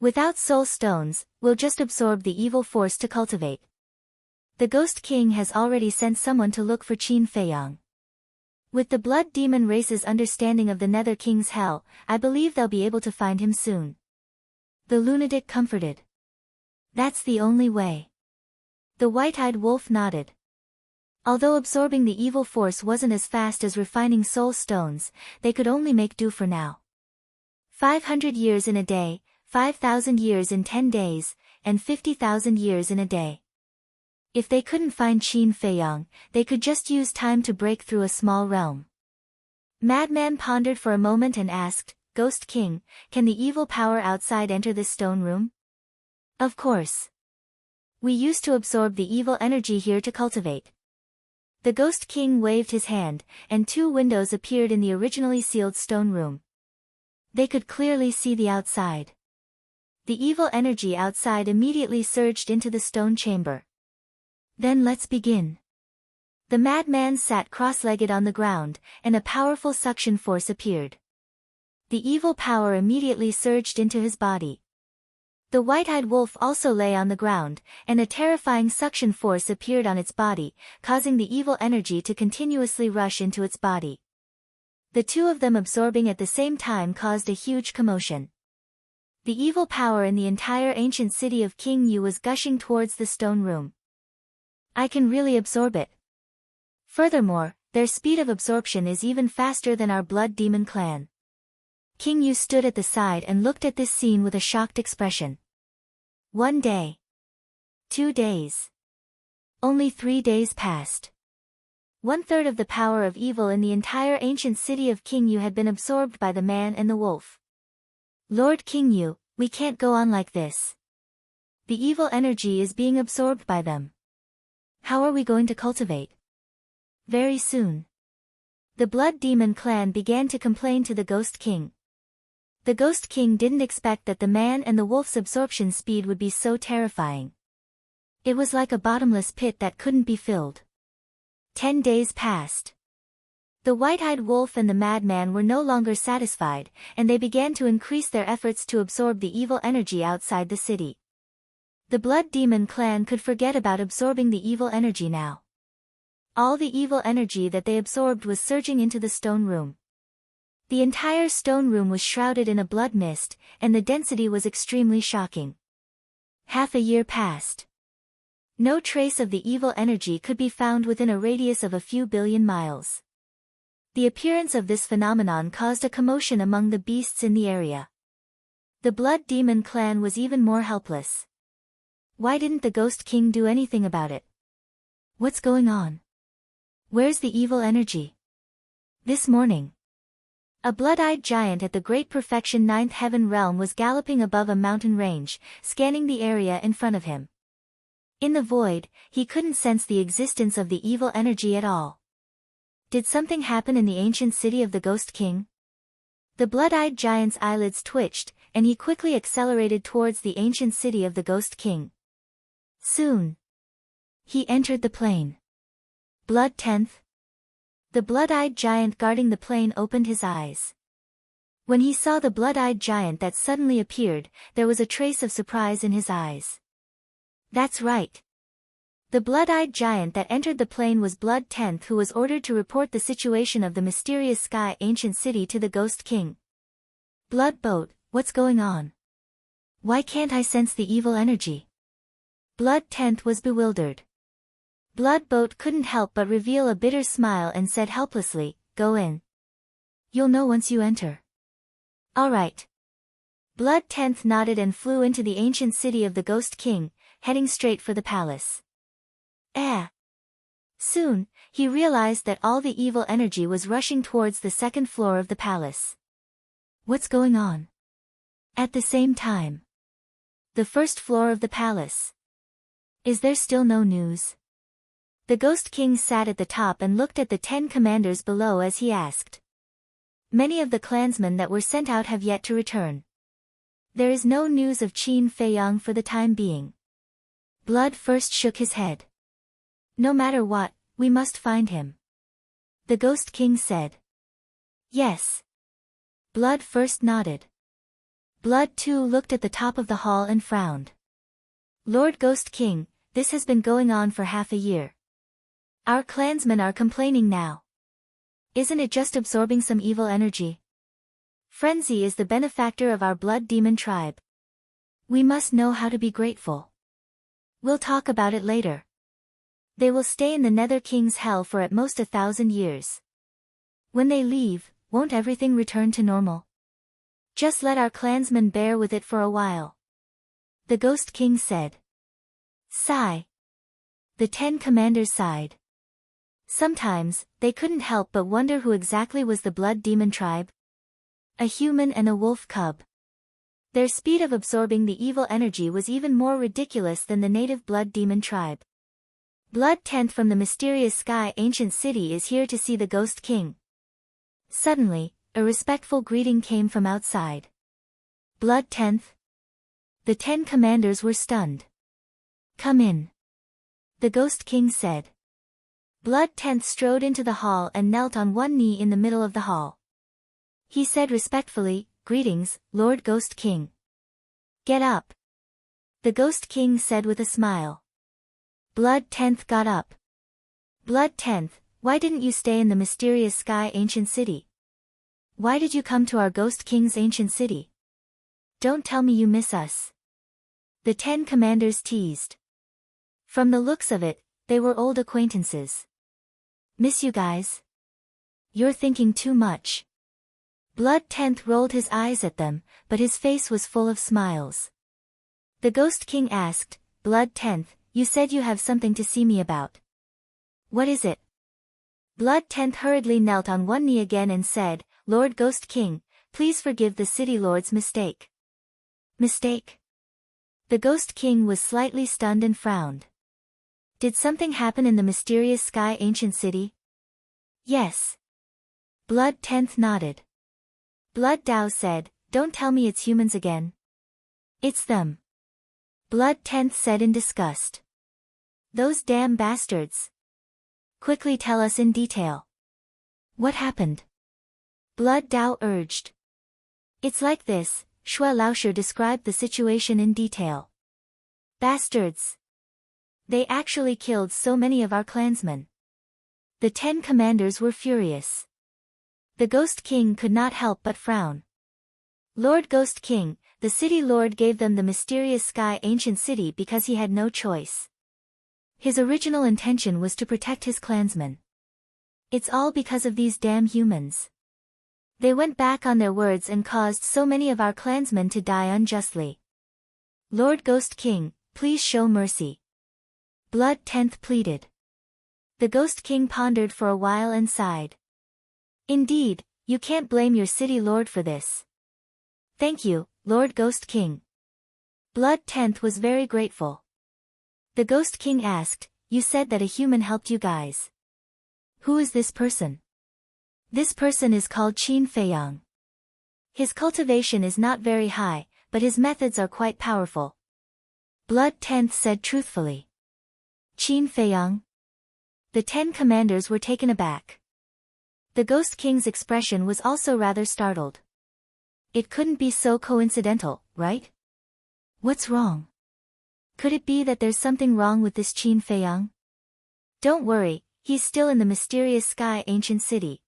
Without soul stones, we'll just absorb the evil force to cultivate. The Ghost King has already sent someone to look for Qin Feiyang. With the Blood Demon race's understanding of the Nether King's hell, I believe they'll be able to find him soon." The lunatic comforted. "That's the only way." The white-eyed wolf nodded. Although absorbing the evil force wasn't as fast as refining soul stones, they could only make do for now. 500 years in a day, 5,000 years in 10 days, and 50,000 years in a day. If they couldn't find Qin Feiyang, they could just use time to break through a small realm. Madman pondered for a moment and asked, "Ghost King, can the evil power outside enter this stone room?" "Of course. We used to absorb the evil energy here to cultivate." The Ghost King waved his hand, and 2 windows appeared in the originally sealed stone room. They could clearly see the outside. The evil energy outside immediately surged into the stone chamber. "Then let's begin." The madman sat cross-legged on the ground, and a powerful suction force appeared. The evil power immediately surged into his body. The white-eyed wolf also lay on the ground, and a terrifying suction force appeared on its body, causing the evil energy to continuously rush into its body. The 2 of them absorbing at the same time caused a huge commotion. The evil power in the entire ancient city of King Yu was gushing towards the stone room. "I can really absorb it. Furthermore, their speed of absorption is even faster than our Blood Demon clan." King Yu stood at the side and looked at this scene with a shocked expression. 1 day. 2 days. Only 3 days passed. 1/3 of the power of evil in the entire ancient city of King Yu had been absorbed by the man and the wolf. "Lord King Yu, we can't go on like this. The evil energy is being absorbed by them. How are we going to cultivate?" Very soon, the Blood Demon clan began to complain to the Ghost King. The Ghost King didn't expect that the man and the wolf's absorption speed would be so terrifying. It was like a bottomless pit that couldn't be filled. 10 days passed. The white-eyed wolf and the madman were no longer satisfied, and they began to increase their efforts to absorb the evil energy outside the city. The Blood Demon clan could forget about absorbing the evil energy now. All the evil energy that they absorbed was surging into the stone room. The entire stone room was shrouded in a blood mist, and the density was extremely shocking. Half a year passed. No trace of the evil energy could be found within a radius of a few billion miles. The appearance of this phenomenon caused a commotion among the beasts in the area. The Blood Demon clan was even more helpless. Why didn't the Ghost King do anything about it? What's going on? Where's the evil energy? This morning, a blood-eyed giant at the Great Perfection 9th Heaven realm was galloping above a mountain range, scanning the area in front of him. In the void, he couldn't sense the existence of the evil energy at all. Did something happen in the ancient city of the Ghost King? The blood-eyed giant's eyelids twitched, and he quickly accelerated towards the ancient city of the Ghost King. Soon, he entered the plain. Blood 10th. The blood-eyed giant guarding the plain opened his eyes. When he saw the blood-eyed giant that suddenly appeared, there was a trace of surprise in his eyes. That's right. The blood-eyed giant that entered the plain was Blood 10th, who was ordered to report the situation of the mysterious Sky Ancient City to the Ghost King. Blood Boat, what's going on? Why can't I sense the evil energy? Blood 10th was bewildered. Blood Boat couldn't help but reveal a bitter smile and said helplessly, "Go in. You'll know once you enter." All right. Blood 10th nodded and flew into the ancient city of the Ghost King, heading straight for the palace. Soon, he realized that all the evil energy was rushing towards the second floor of the palace. What's going on? At the same time, the first floor of the palace. Is there still no news? The Ghost King sat at the top and looked at the 10 commanders below as he asked. Many of the clansmen that were sent out have yet to return. There is no news of Qin Feiyang for the time being. Blood first shook his head. No matter what, we must find him. The Ghost King said. Yes. Blood first nodded. Blood too looked at the top of the hall and frowned. Lord Ghost King, this has been going on for half a year. Our clansmen are complaining now. Isn't it just absorbing some evil energy? Frenzy is the benefactor of our blood demon tribe. We must know how to be grateful. We'll talk about it later. They will stay in the Nether King's hell for at most 1,000 years. When they leave, won't everything return to normal? Just let our clansmen bear with it for a while. The Ghost King said. Sigh. The 10 commanders sighed. Sometimes, they couldn't help but wonder who exactly was the blood demon tribe. A human and a wolf cub. Their speed of absorbing the evil energy was even more ridiculous than the native blood demon tribe. Blood 10th from the mysterious sky ancient city is here to see the Ghost King. Suddenly, a respectful greeting came from outside. Blood 10th? The 10 commanders were stunned. Come in. The Ghost King said. Blood 10th strode into the hall and knelt on one knee in the middle of the hall. He said respectfully, Greetings, Lord Ghost King. Get up. The Ghost King said with a smile. Blood 10th got up. Blood 10th, why didn't you stay in the mysterious sky ancient city? Why did you come to our Ghost King's ancient city? Don't tell me you miss us. The 10 commanders teased. From the looks of it, they were old acquaintances. Miss you guys? You're thinking too much. Blood 10th rolled his eyes at them, but his face was full of smiles. The Ghost King asked, Blood 10th, you said you have something to see me about. What is it? Blood 10th hurriedly knelt on one knee again and said, Lord Ghost King, please forgive the city lord's mistake. Mistake? The Ghost King was slightly stunned and frowned. Did something happen in the mysterious sky ancient city? Yes. Blood 10th nodded. Blood Dao said, Don't tell me it's humans again. It's them. Blood 10th said in disgust. Those damn bastards. Quickly tell us in detail. What happened? Blood Dao urged. It's like this, Shui Laoshe described the situation in detail. Bastards. They actually killed so many of our clansmen. The 10 commanders were furious. The Ghost King could not help but frown. Lord Ghost King, the city lord gave them the mysterious sky ancient city because he had no choice. His original intention was to protect his clansmen. It's all because of these damn humans. They went back on their words and caused so many of our clansmen to die unjustly. Lord Ghost King, please show mercy. Blood 10th pleaded. The Ghost King pondered for a while and sighed. Indeed, you can't blame your city lord for this. Thank you, Lord Ghost King. Blood 10th was very grateful. The Ghost King asked, You said that a human helped you guys. Who is this person? This person is called Qin Feiyang. His cultivation is not very high, but his methods are quite powerful. Blood 10th said truthfully. Qin Feiyang? The 10 commanders were taken aback. The Ghost King's expression was also rather startled. It couldn't be so coincidental, right? What's wrong? Could it be that there's something wrong with this Qin Feiyang? Don't worry, he's still in the mysterious sky ancient city.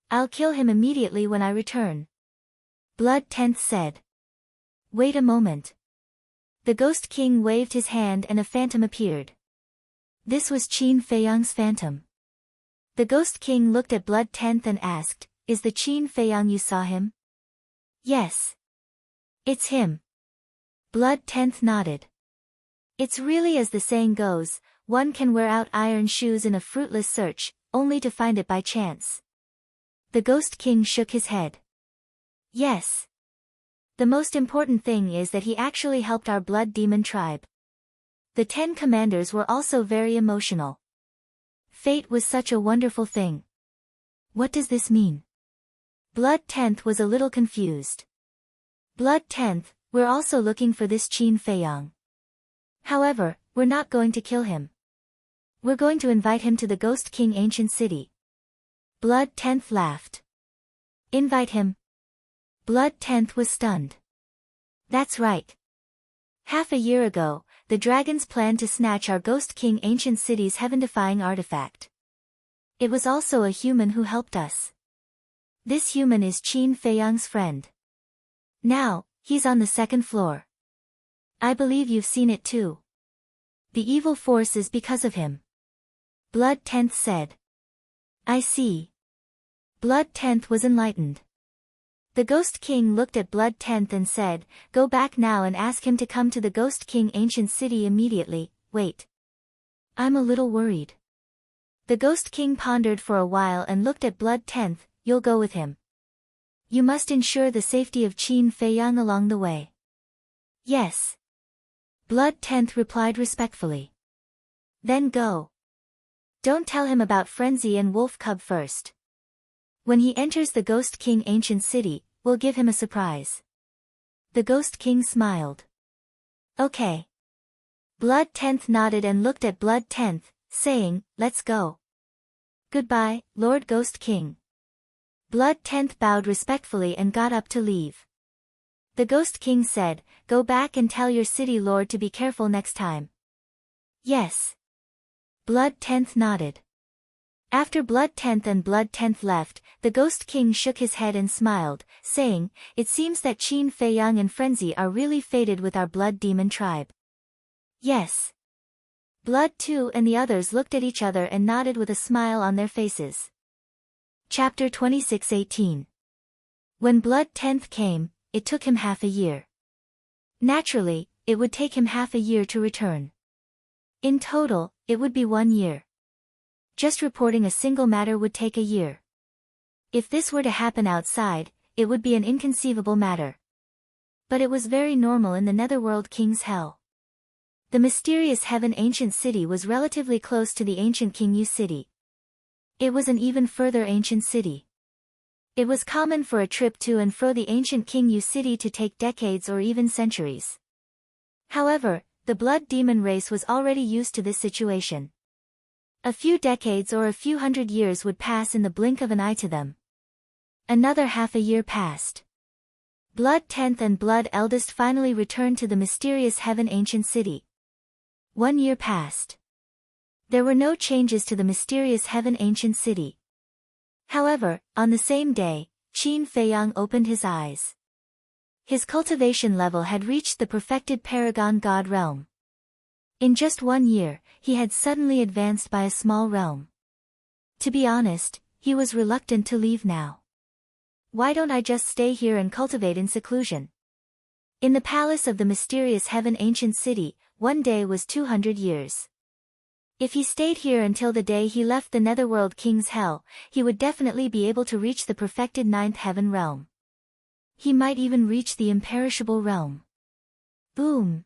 I'll kill him immediately when I return. Blood 10th said. Wait a moment. The Ghost King waved his hand and a phantom appeared. This was Qin Feiyang's phantom. The Ghost King looked at Blood 10th and asked, Is the Qin Feiyang you saw him? Yes. It's him. Blood 10th nodded. It's really as the saying goes, one can wear out iron shoes in a fruitless search, only to find it by chance. The Ghost King shook his head. Yes. The most important thing is that he actually helped our blood demon tribe. The 10 commanders were also very emotional. Fate was such a wonderful thing. What does this mean? Blood 10th was a little confused. Blood 10th, we're also looking for this Qin Feiyang. However, we're not going to kill him. We're going to invite him to the Ghost King ancient city. Blood 10th laughed. Invite him? Blood 10th was stunned. That's right. Half a year ago, the dragons planned to snatch our Ghost King ancient city's heaven-defying artifact. It was also a human who helped us. This human is Qin Feiyang's friend. Now, he's on the 2nd floor. I believe you've seen it too. The evil force is because of him. Blood 10th said. I see. Blood 10th was enlightened. The Ghost King looked at Blood 10th and said, go back now and ask him to come to the Ghost King ancient city immediately. Wait. I'm a little worried. The Ghost King pondered for a while and looked at Blood 10th, you'll go with him. You must ensure the safety of Qin Feiyang along the way. Yes. Blood 10th replied respectfully. Then go. Don't tell him about Frenzy and Wolf Cub first. When he enters the Ghost King ancient city, we'll give him a surprise. The Ghost King smiled. Okay. Blood 10th nodded and looked at Blood 10th, saying, let's go. Goodbye, Lord Ghost King. Blood 10th bowed respectfully and got up to leave. The Ghost King said, go back and tell your city lord to be careful next time. Yes. Blood 10th nodded. After Blood 10th and Blood 10th left, the Ghost King shook his head and smiled, saying, it seems that Qin Feiyang and Frenzy are really fated with our blood demon tribe. Yes. Blood 2 and the others looked at each other and nodded with a smile on their faces. Chapter 26:18. When Blood 10th came, it took him half a year. Naturally, it would take him half a year to return. In total, it would be 1 year. Just reporting a single matter would take a year. If this were to happen outside, it would be an inconceivable matter. But it was very normal in the Netherworld King's Hell. The mysterious Heaven Ancient City was relatively close to the ancient King Yu City. It was an even further ancient city. It was common for a trip to and fro the ancient King Yu City to take decades or even centuries. However, the blood demon race was already used to this situation. A few decades or a few hundred years would pass in the blink of an eye to them. Another half a year passed. Blood 10th and Blood Eldest finally returned to the mysterious Heaven Ancient City. 1 year passed. There were no changes to the mysterious Heaven Ancient City. However, on the same day, Qin Feiyang opened his eyes. His cultivation level had reached the perfected Paragon God realm. In just 1 year, he had suddenly advanced by a small realm. To be honest, he was reluctant to leave now. Why don't I just stay here and cultivate in seclusion? In the palace of the mysterious Heaven Ancient City, 1 day was 200 years. If he stayed here until the day he left the Netherworld King's Hell, he would definitely be able to reach the perfected 9th Heaven realm. He might even reach the imperishable realm. Boom!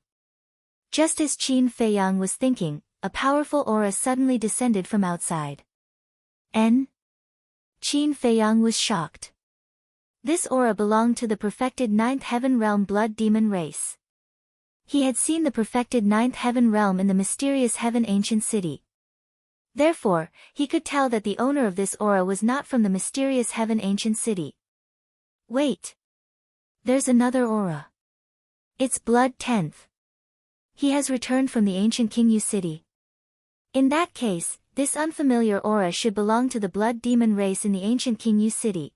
Just as Qin Feiyang was thinking, a powerful aura suddenly descended from outside. Qin Feiyang was shocked. This aura belonged to the perfected 9th Heaven realm blood demon race. He had seen the perfected 9th Heaven realm in the mysterious Heaven Ancient City. Therefore, he could tell that the owner of this aura was not from the mysterious Heaven Ancient City. Wait! There's another aura. It's Blood 10th. He has returned from the ancient King Yu City. In that case, this unfamiliar aura should belong to the blood demon race in the ancient King Yu City.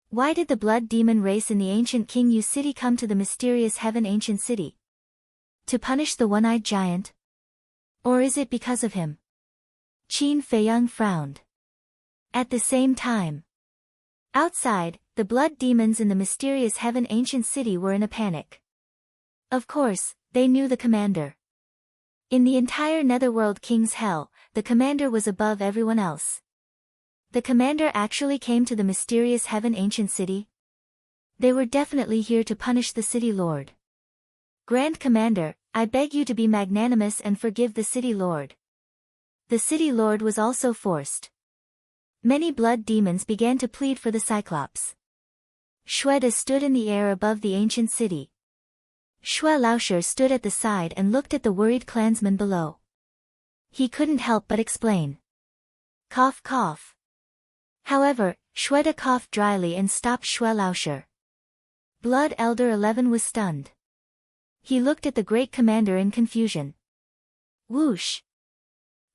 Why did the blood demon race in the ancient King Yu City come to the mysterious Heaven Ancient City? To punish the one-eyed giant? Or is it because of him? Qin Feiyang frowned. At the same time, outside, the blood demons in the mysterious Heaven Ancient City were in a panic. Of course, they knew the commander. In the entire Netherworld King's Hell, the commander was above everyone else. The commander actually came to the mysterious Heaven Ancient City? They were definitely here to punish the City Lord. Grand Commander, I beg you to be magnanimous and forgive the City Lord. The City Lord was also forced. Many blood demons began to plead for the Cyclops. Shweta stood in the air above the ancient city. Shwe Lauscher stood at the side and looked at the worried clansmen below. He couldn't help but explain. Cough cough. However, Shweta coughed dryly and stopped Shwe Lauscher. Blood Elder 11 was stunned. He looked at the great commander in confusion. Whoosh!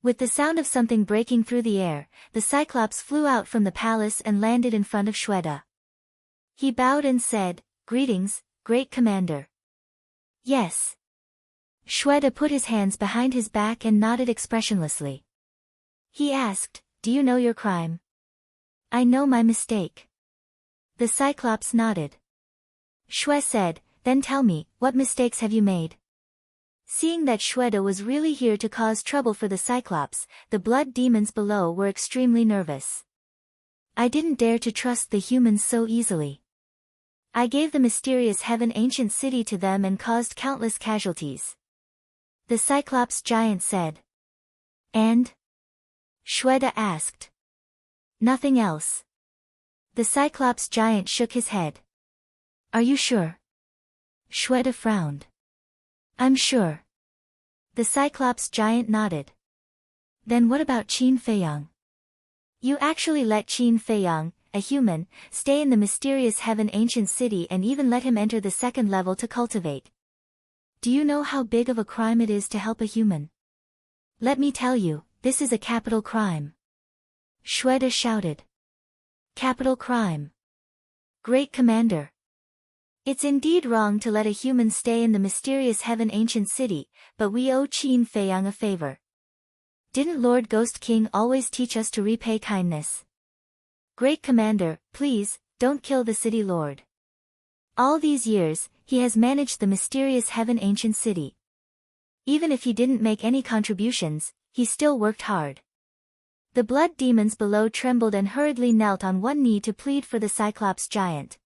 With the sound of something breaking through the air, the Cyclops flew out from the palace and landed in front of Shweta. He bowed and said, "Greetings, great commander." Yes. Shweta put his hands behind his back and nodded expressionlessly. He asked, "Do you know your crime?" "I know my mistake." The Cyclops nodded. Shwe said, "Then tell me, what mistakes have you made?" Seeing that Shweta was really here to cause trouble for the Cyclops, the blood demons below were extremely nervous. "I didn't dare to trust the humans so easily. I gave the mysterious Heaven Ancient City to them and caused countless casualties." The Cyclops giant said. "And?" Shweta asked. "Nothing else." The Cyclops giant shook his head. "Are you sure?" Shweta frowned. "I'm sure." The Cyclops giant nodded. "Then what about Qin Feiyang? You actually let Qin Feiyang, a human, stay in the mysterious Heaven Ancient City and even let him enter the second level to cultivate. Do you know how big of a crime it is to help a human? Let me tell you, this is a capital crime." Shweta shouted. "Capital crime. Great Commander. It's indeed wrong to let a human stay in the mysterious Heaven Ancient City, but we owe Qin Feiyang a favor. Didn't Lord Ghost King always teach us to repay kindness? Great Commander, please, don't kill the City Lord. All these years, he has managed the mysterious Heaven Ancient City. Even if he didn't make any contributions, he still worked hard." The blood demons below trembled and hurriedly knelt on one knee to plead for the Cyclops giant.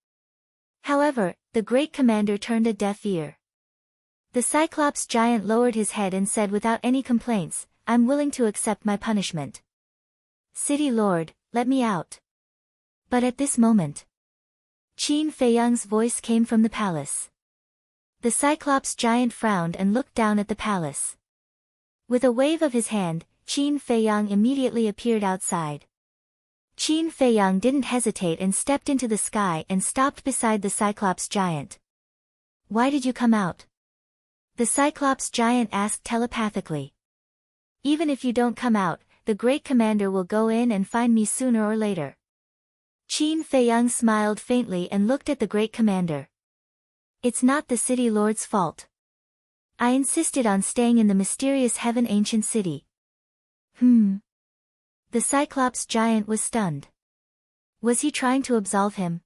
However, the great commander turned a deaf ear. The Cyclops giant lowered his head and said without any complaints, "I'm willing to accept my punishment. City Lord, let me out." But at this moment, Qin Feiyang's voice came from the palace. The Cyclops giant frowned and looked down at the palace. With a wave of his hand, Qin Feiyang immediately appeared outside. Qin Feiyang didn't hesitate and stepped into the sky and stopped beside the Cyclops giant. "Why did you come out?" The Cyclops giant asked telepathically. "Even if you don't come out, the great commander will go in and find me sooner or later." Qin Feiyang smiled faintly and looked at the great commander. "It's not the City Lord's fault. I insisted on staying in the mysterious Heaven Ancient City." The Cyclops giant was stunned. Was he trying to absolve him?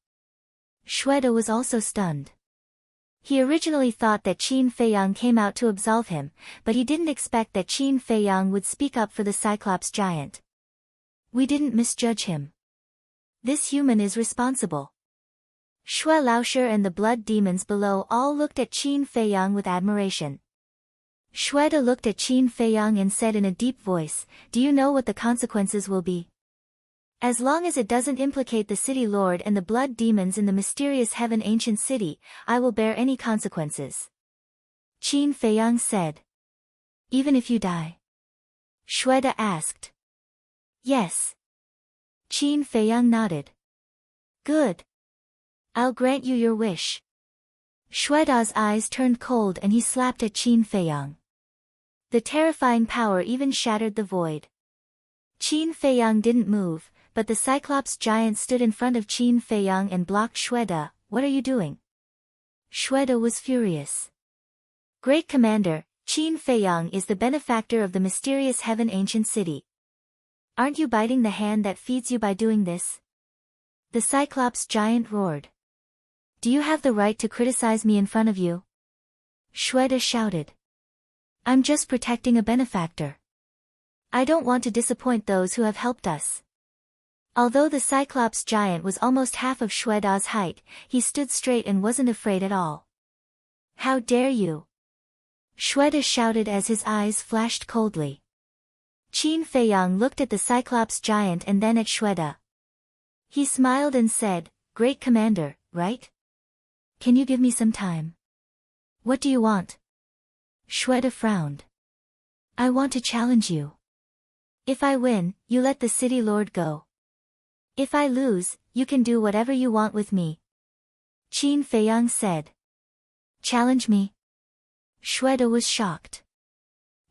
Shweta was also stunned. He originally thought that Qin Feiyang came out to absolve him, but he didn't expect that Qin Feiyang would speak up for the Cyclops giant. "We didn't misjudge him. This human is responsible." Shwe Lauscher and the blood demons below all looked at Qin Feiyang with admiration. Shweta looked at Qin Feiyang and said in a deep voice, "Do you know what the consequences will be? As long as it doesn't implicate the City Lord and the blood demons in the mysterious Heaven Ancient City, I will bear any consequences." Qin Feiyang said. "Even if you die?" Shweta asked. "Yes." Qin Feiyang nodded. "Good. I'll grant you your wish." Shweta's eyes turned cold and he slapped at Qin Feiyang. The terrifying power even shattered the void. Qin Feiyang didn't move, but the Cyclops giant stood in front of Qin Feiyang and blocked Shweta. "What are you doing?" Shweta was furious. "Great Commander, Qin Feiyang is the benefactor of the mysterious Heaven Ancient City. Aren't you biting the hand that feeds you by doing this?" The Cyclops giant roared. "Do you have the right to criticize me in front of you?" Shweta shouted. I'm just protecting a benefactor. I don't want to disappoint those who have helped us. Although the Cyclops giant was almost half of Shweda's height, he stood straight and wasn't afraid at all. How dare you? Shweda shouted as his eyes flashed coldly. Qin Feiyang looked at the Cyclops giant and then at Shweda. He smiled and said, Great Commander, right? Can you give me some time? What do you want? Shweda frowned. I want to challenge you. If I win, you let the city lord go. If I lose, you can do whatever you want with me. Qin Feiyang said. Challenge me? Shweda was shocked.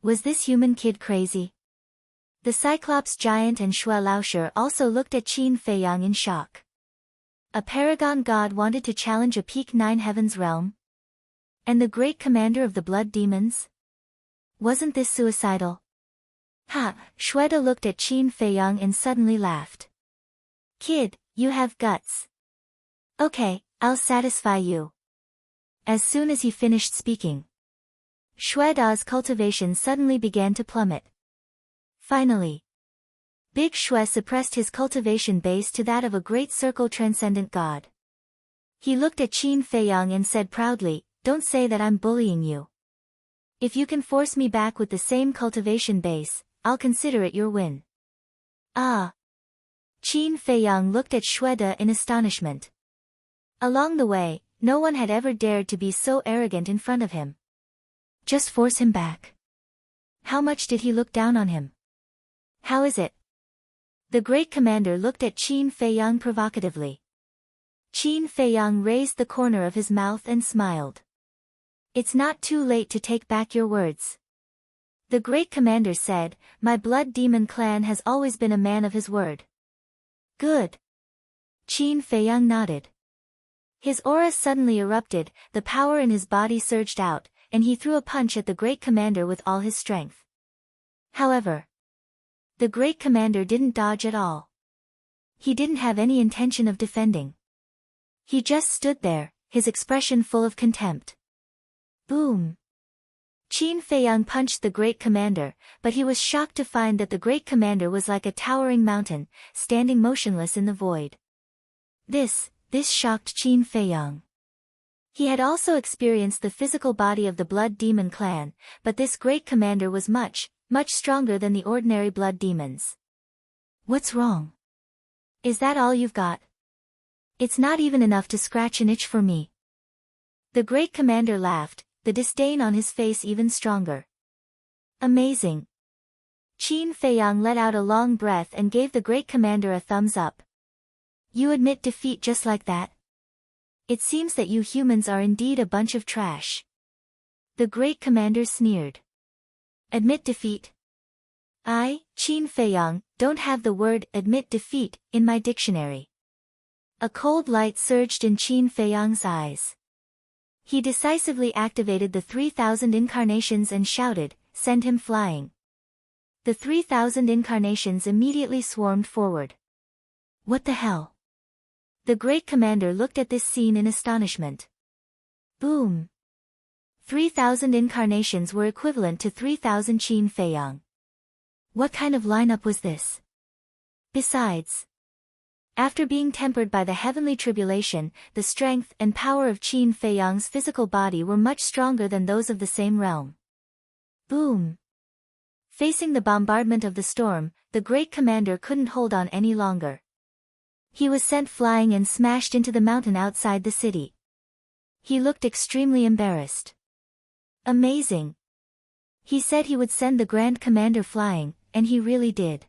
Was this human kid crazy? The Cyclops giant and Xue Laoshi also looked at Qin Feiyang in shock. A paragon god wanted to challenge a peak 9 heavens realm? And the great commander of the blood demons? Wasn't this suicidal? Ha! Shweda looked at Qin Feiyang and suddenly laughed. Kid, you have guts. Okay, I'll satisfy you. As soon as he finished speaking, Shweda's cultivation suddenly began to plummet. Finally, Big Xue suppressed his cultivation base to that of a great circle transcendent god. He looked at Qin Feiyang and said proudly, Don't say that I'm bullying you. If you can force me back with the same cultivation base, I'll consider it your win. Ah! Qin Feiyang looked at Shweda in astonishment. Along the way, no one had ever dared to be so arrogant in front of him. Just force him back. How much did he look down on him? How is it? The great commander looked at Qin Feiyang provocatively. Qin Feiyang raised the corner of his mouth and smiled. It's not too late to take back your words. The great commander said, My blood demon clan has always been a man of his word. Good. Qin Feiyang nodded. His aura suddenly erupted, the power in his body surged out, and he threw a punch at the great commander with all his strength. However, the great commander didn't dodge at all. He didn't have any intention of defending. He just stood there, his expression full of contempt. Boom! Qin Feiyang punched the great commander, but he was shocked to find that the great commander was like a towering mountain, standing motionless in the void. This shocked Qin Feiyang. He had also experienced the physical body of the blood demon clan, but this great commander was much stronger than the ordinary blood demons. What's wrong? Is that all you've got? It's not even enough to scratch an itch for me. The great commander laughed, the disdain on his face even stronger. Amazing. Qin Feiyang let out a long breath and gave the great commander a thumbs up. You admit defeat just like that? It seems that you humans are indeed a bunch of trash. The great commander sneered. Admit defeat? I, Qin Feiyang, don't have the word admit defeat in my dictionary. A cold light surged in Qin Feiyang's eyes. He decisively activated the 3,000 incarnations and shouted, Send him flying. The 3,000 incarnations immediately swarmed forward. What the hell? The great commander looked at this scene in astonishment. Boom! 3,000 incarnations were equivalent to 3,000 Qin Feiyang. What kind of lineup was this? Besides, after being tempered by the heavenly tribulation, the strength and power of Qin Feiyang's physical body were much stronger than those of the same realm. Boom! Facing the bombardment of the storm, the great commander couldn't hold on any longer. He was sent flying and smashed into the mountain outside the city. He looked extremely embarrassed. Amazing. He said he would send the Grand Commander flying, and he really did.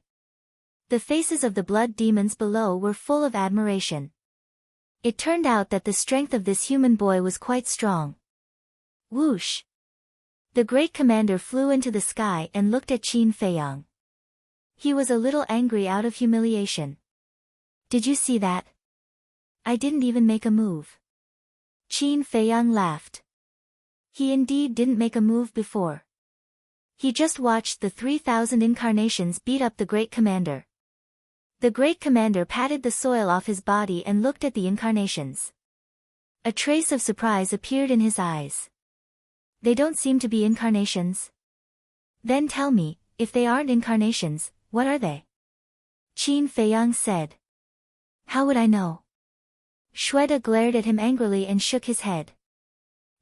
The faces of the blood demons below were full of admiration. It turned out that the strength of this human boy was quite strong. Whoosh! The great commander flew into the sky and looked at Qin Feiyang. He was a little angry out of humiliation. Did you see that? I didn't even make a move. Qin Feiyang laughed. He indeed didn't make a move before. He just watched the 3,000 incarnations beat up the great commander. The great commander patted the soil off his body and looked at the incarnations. A trace of surprise appeared in his eyes. They don't seem to be incarnations. Then tell me, if they aren't incarnations, what are they? Qin Feiyang said. How would I know? Shweta glared at him angrily and shook his head.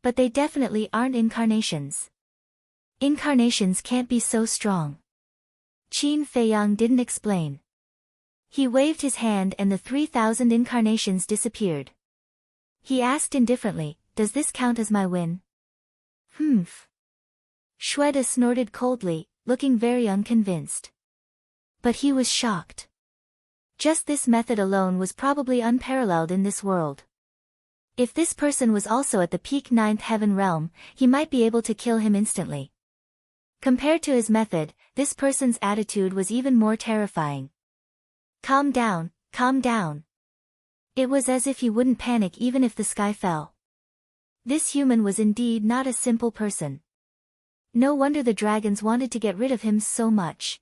But they definitely aren't incarnations. Incarnations can't be so strong. Qin Feiyang didn't explain. He waved his hand and the 3,000 incarnations disappeared. He asked indifferently, does this count as my win? Humph. Shweta snorted coldly, looking very unconvinced. But he was shocked. Just this method alone was probably unparalleled in this world. If this person was also at the peak 9th heaven realm, he might be able to kill him instantly. Compared to his method, this person's attitude was even more terrifying. Calm down, calm down. It was as if he wouldn't panic even if the sky fell. This human was indeed not a simple person. No wonder the dragons wanted to get rid of him so much.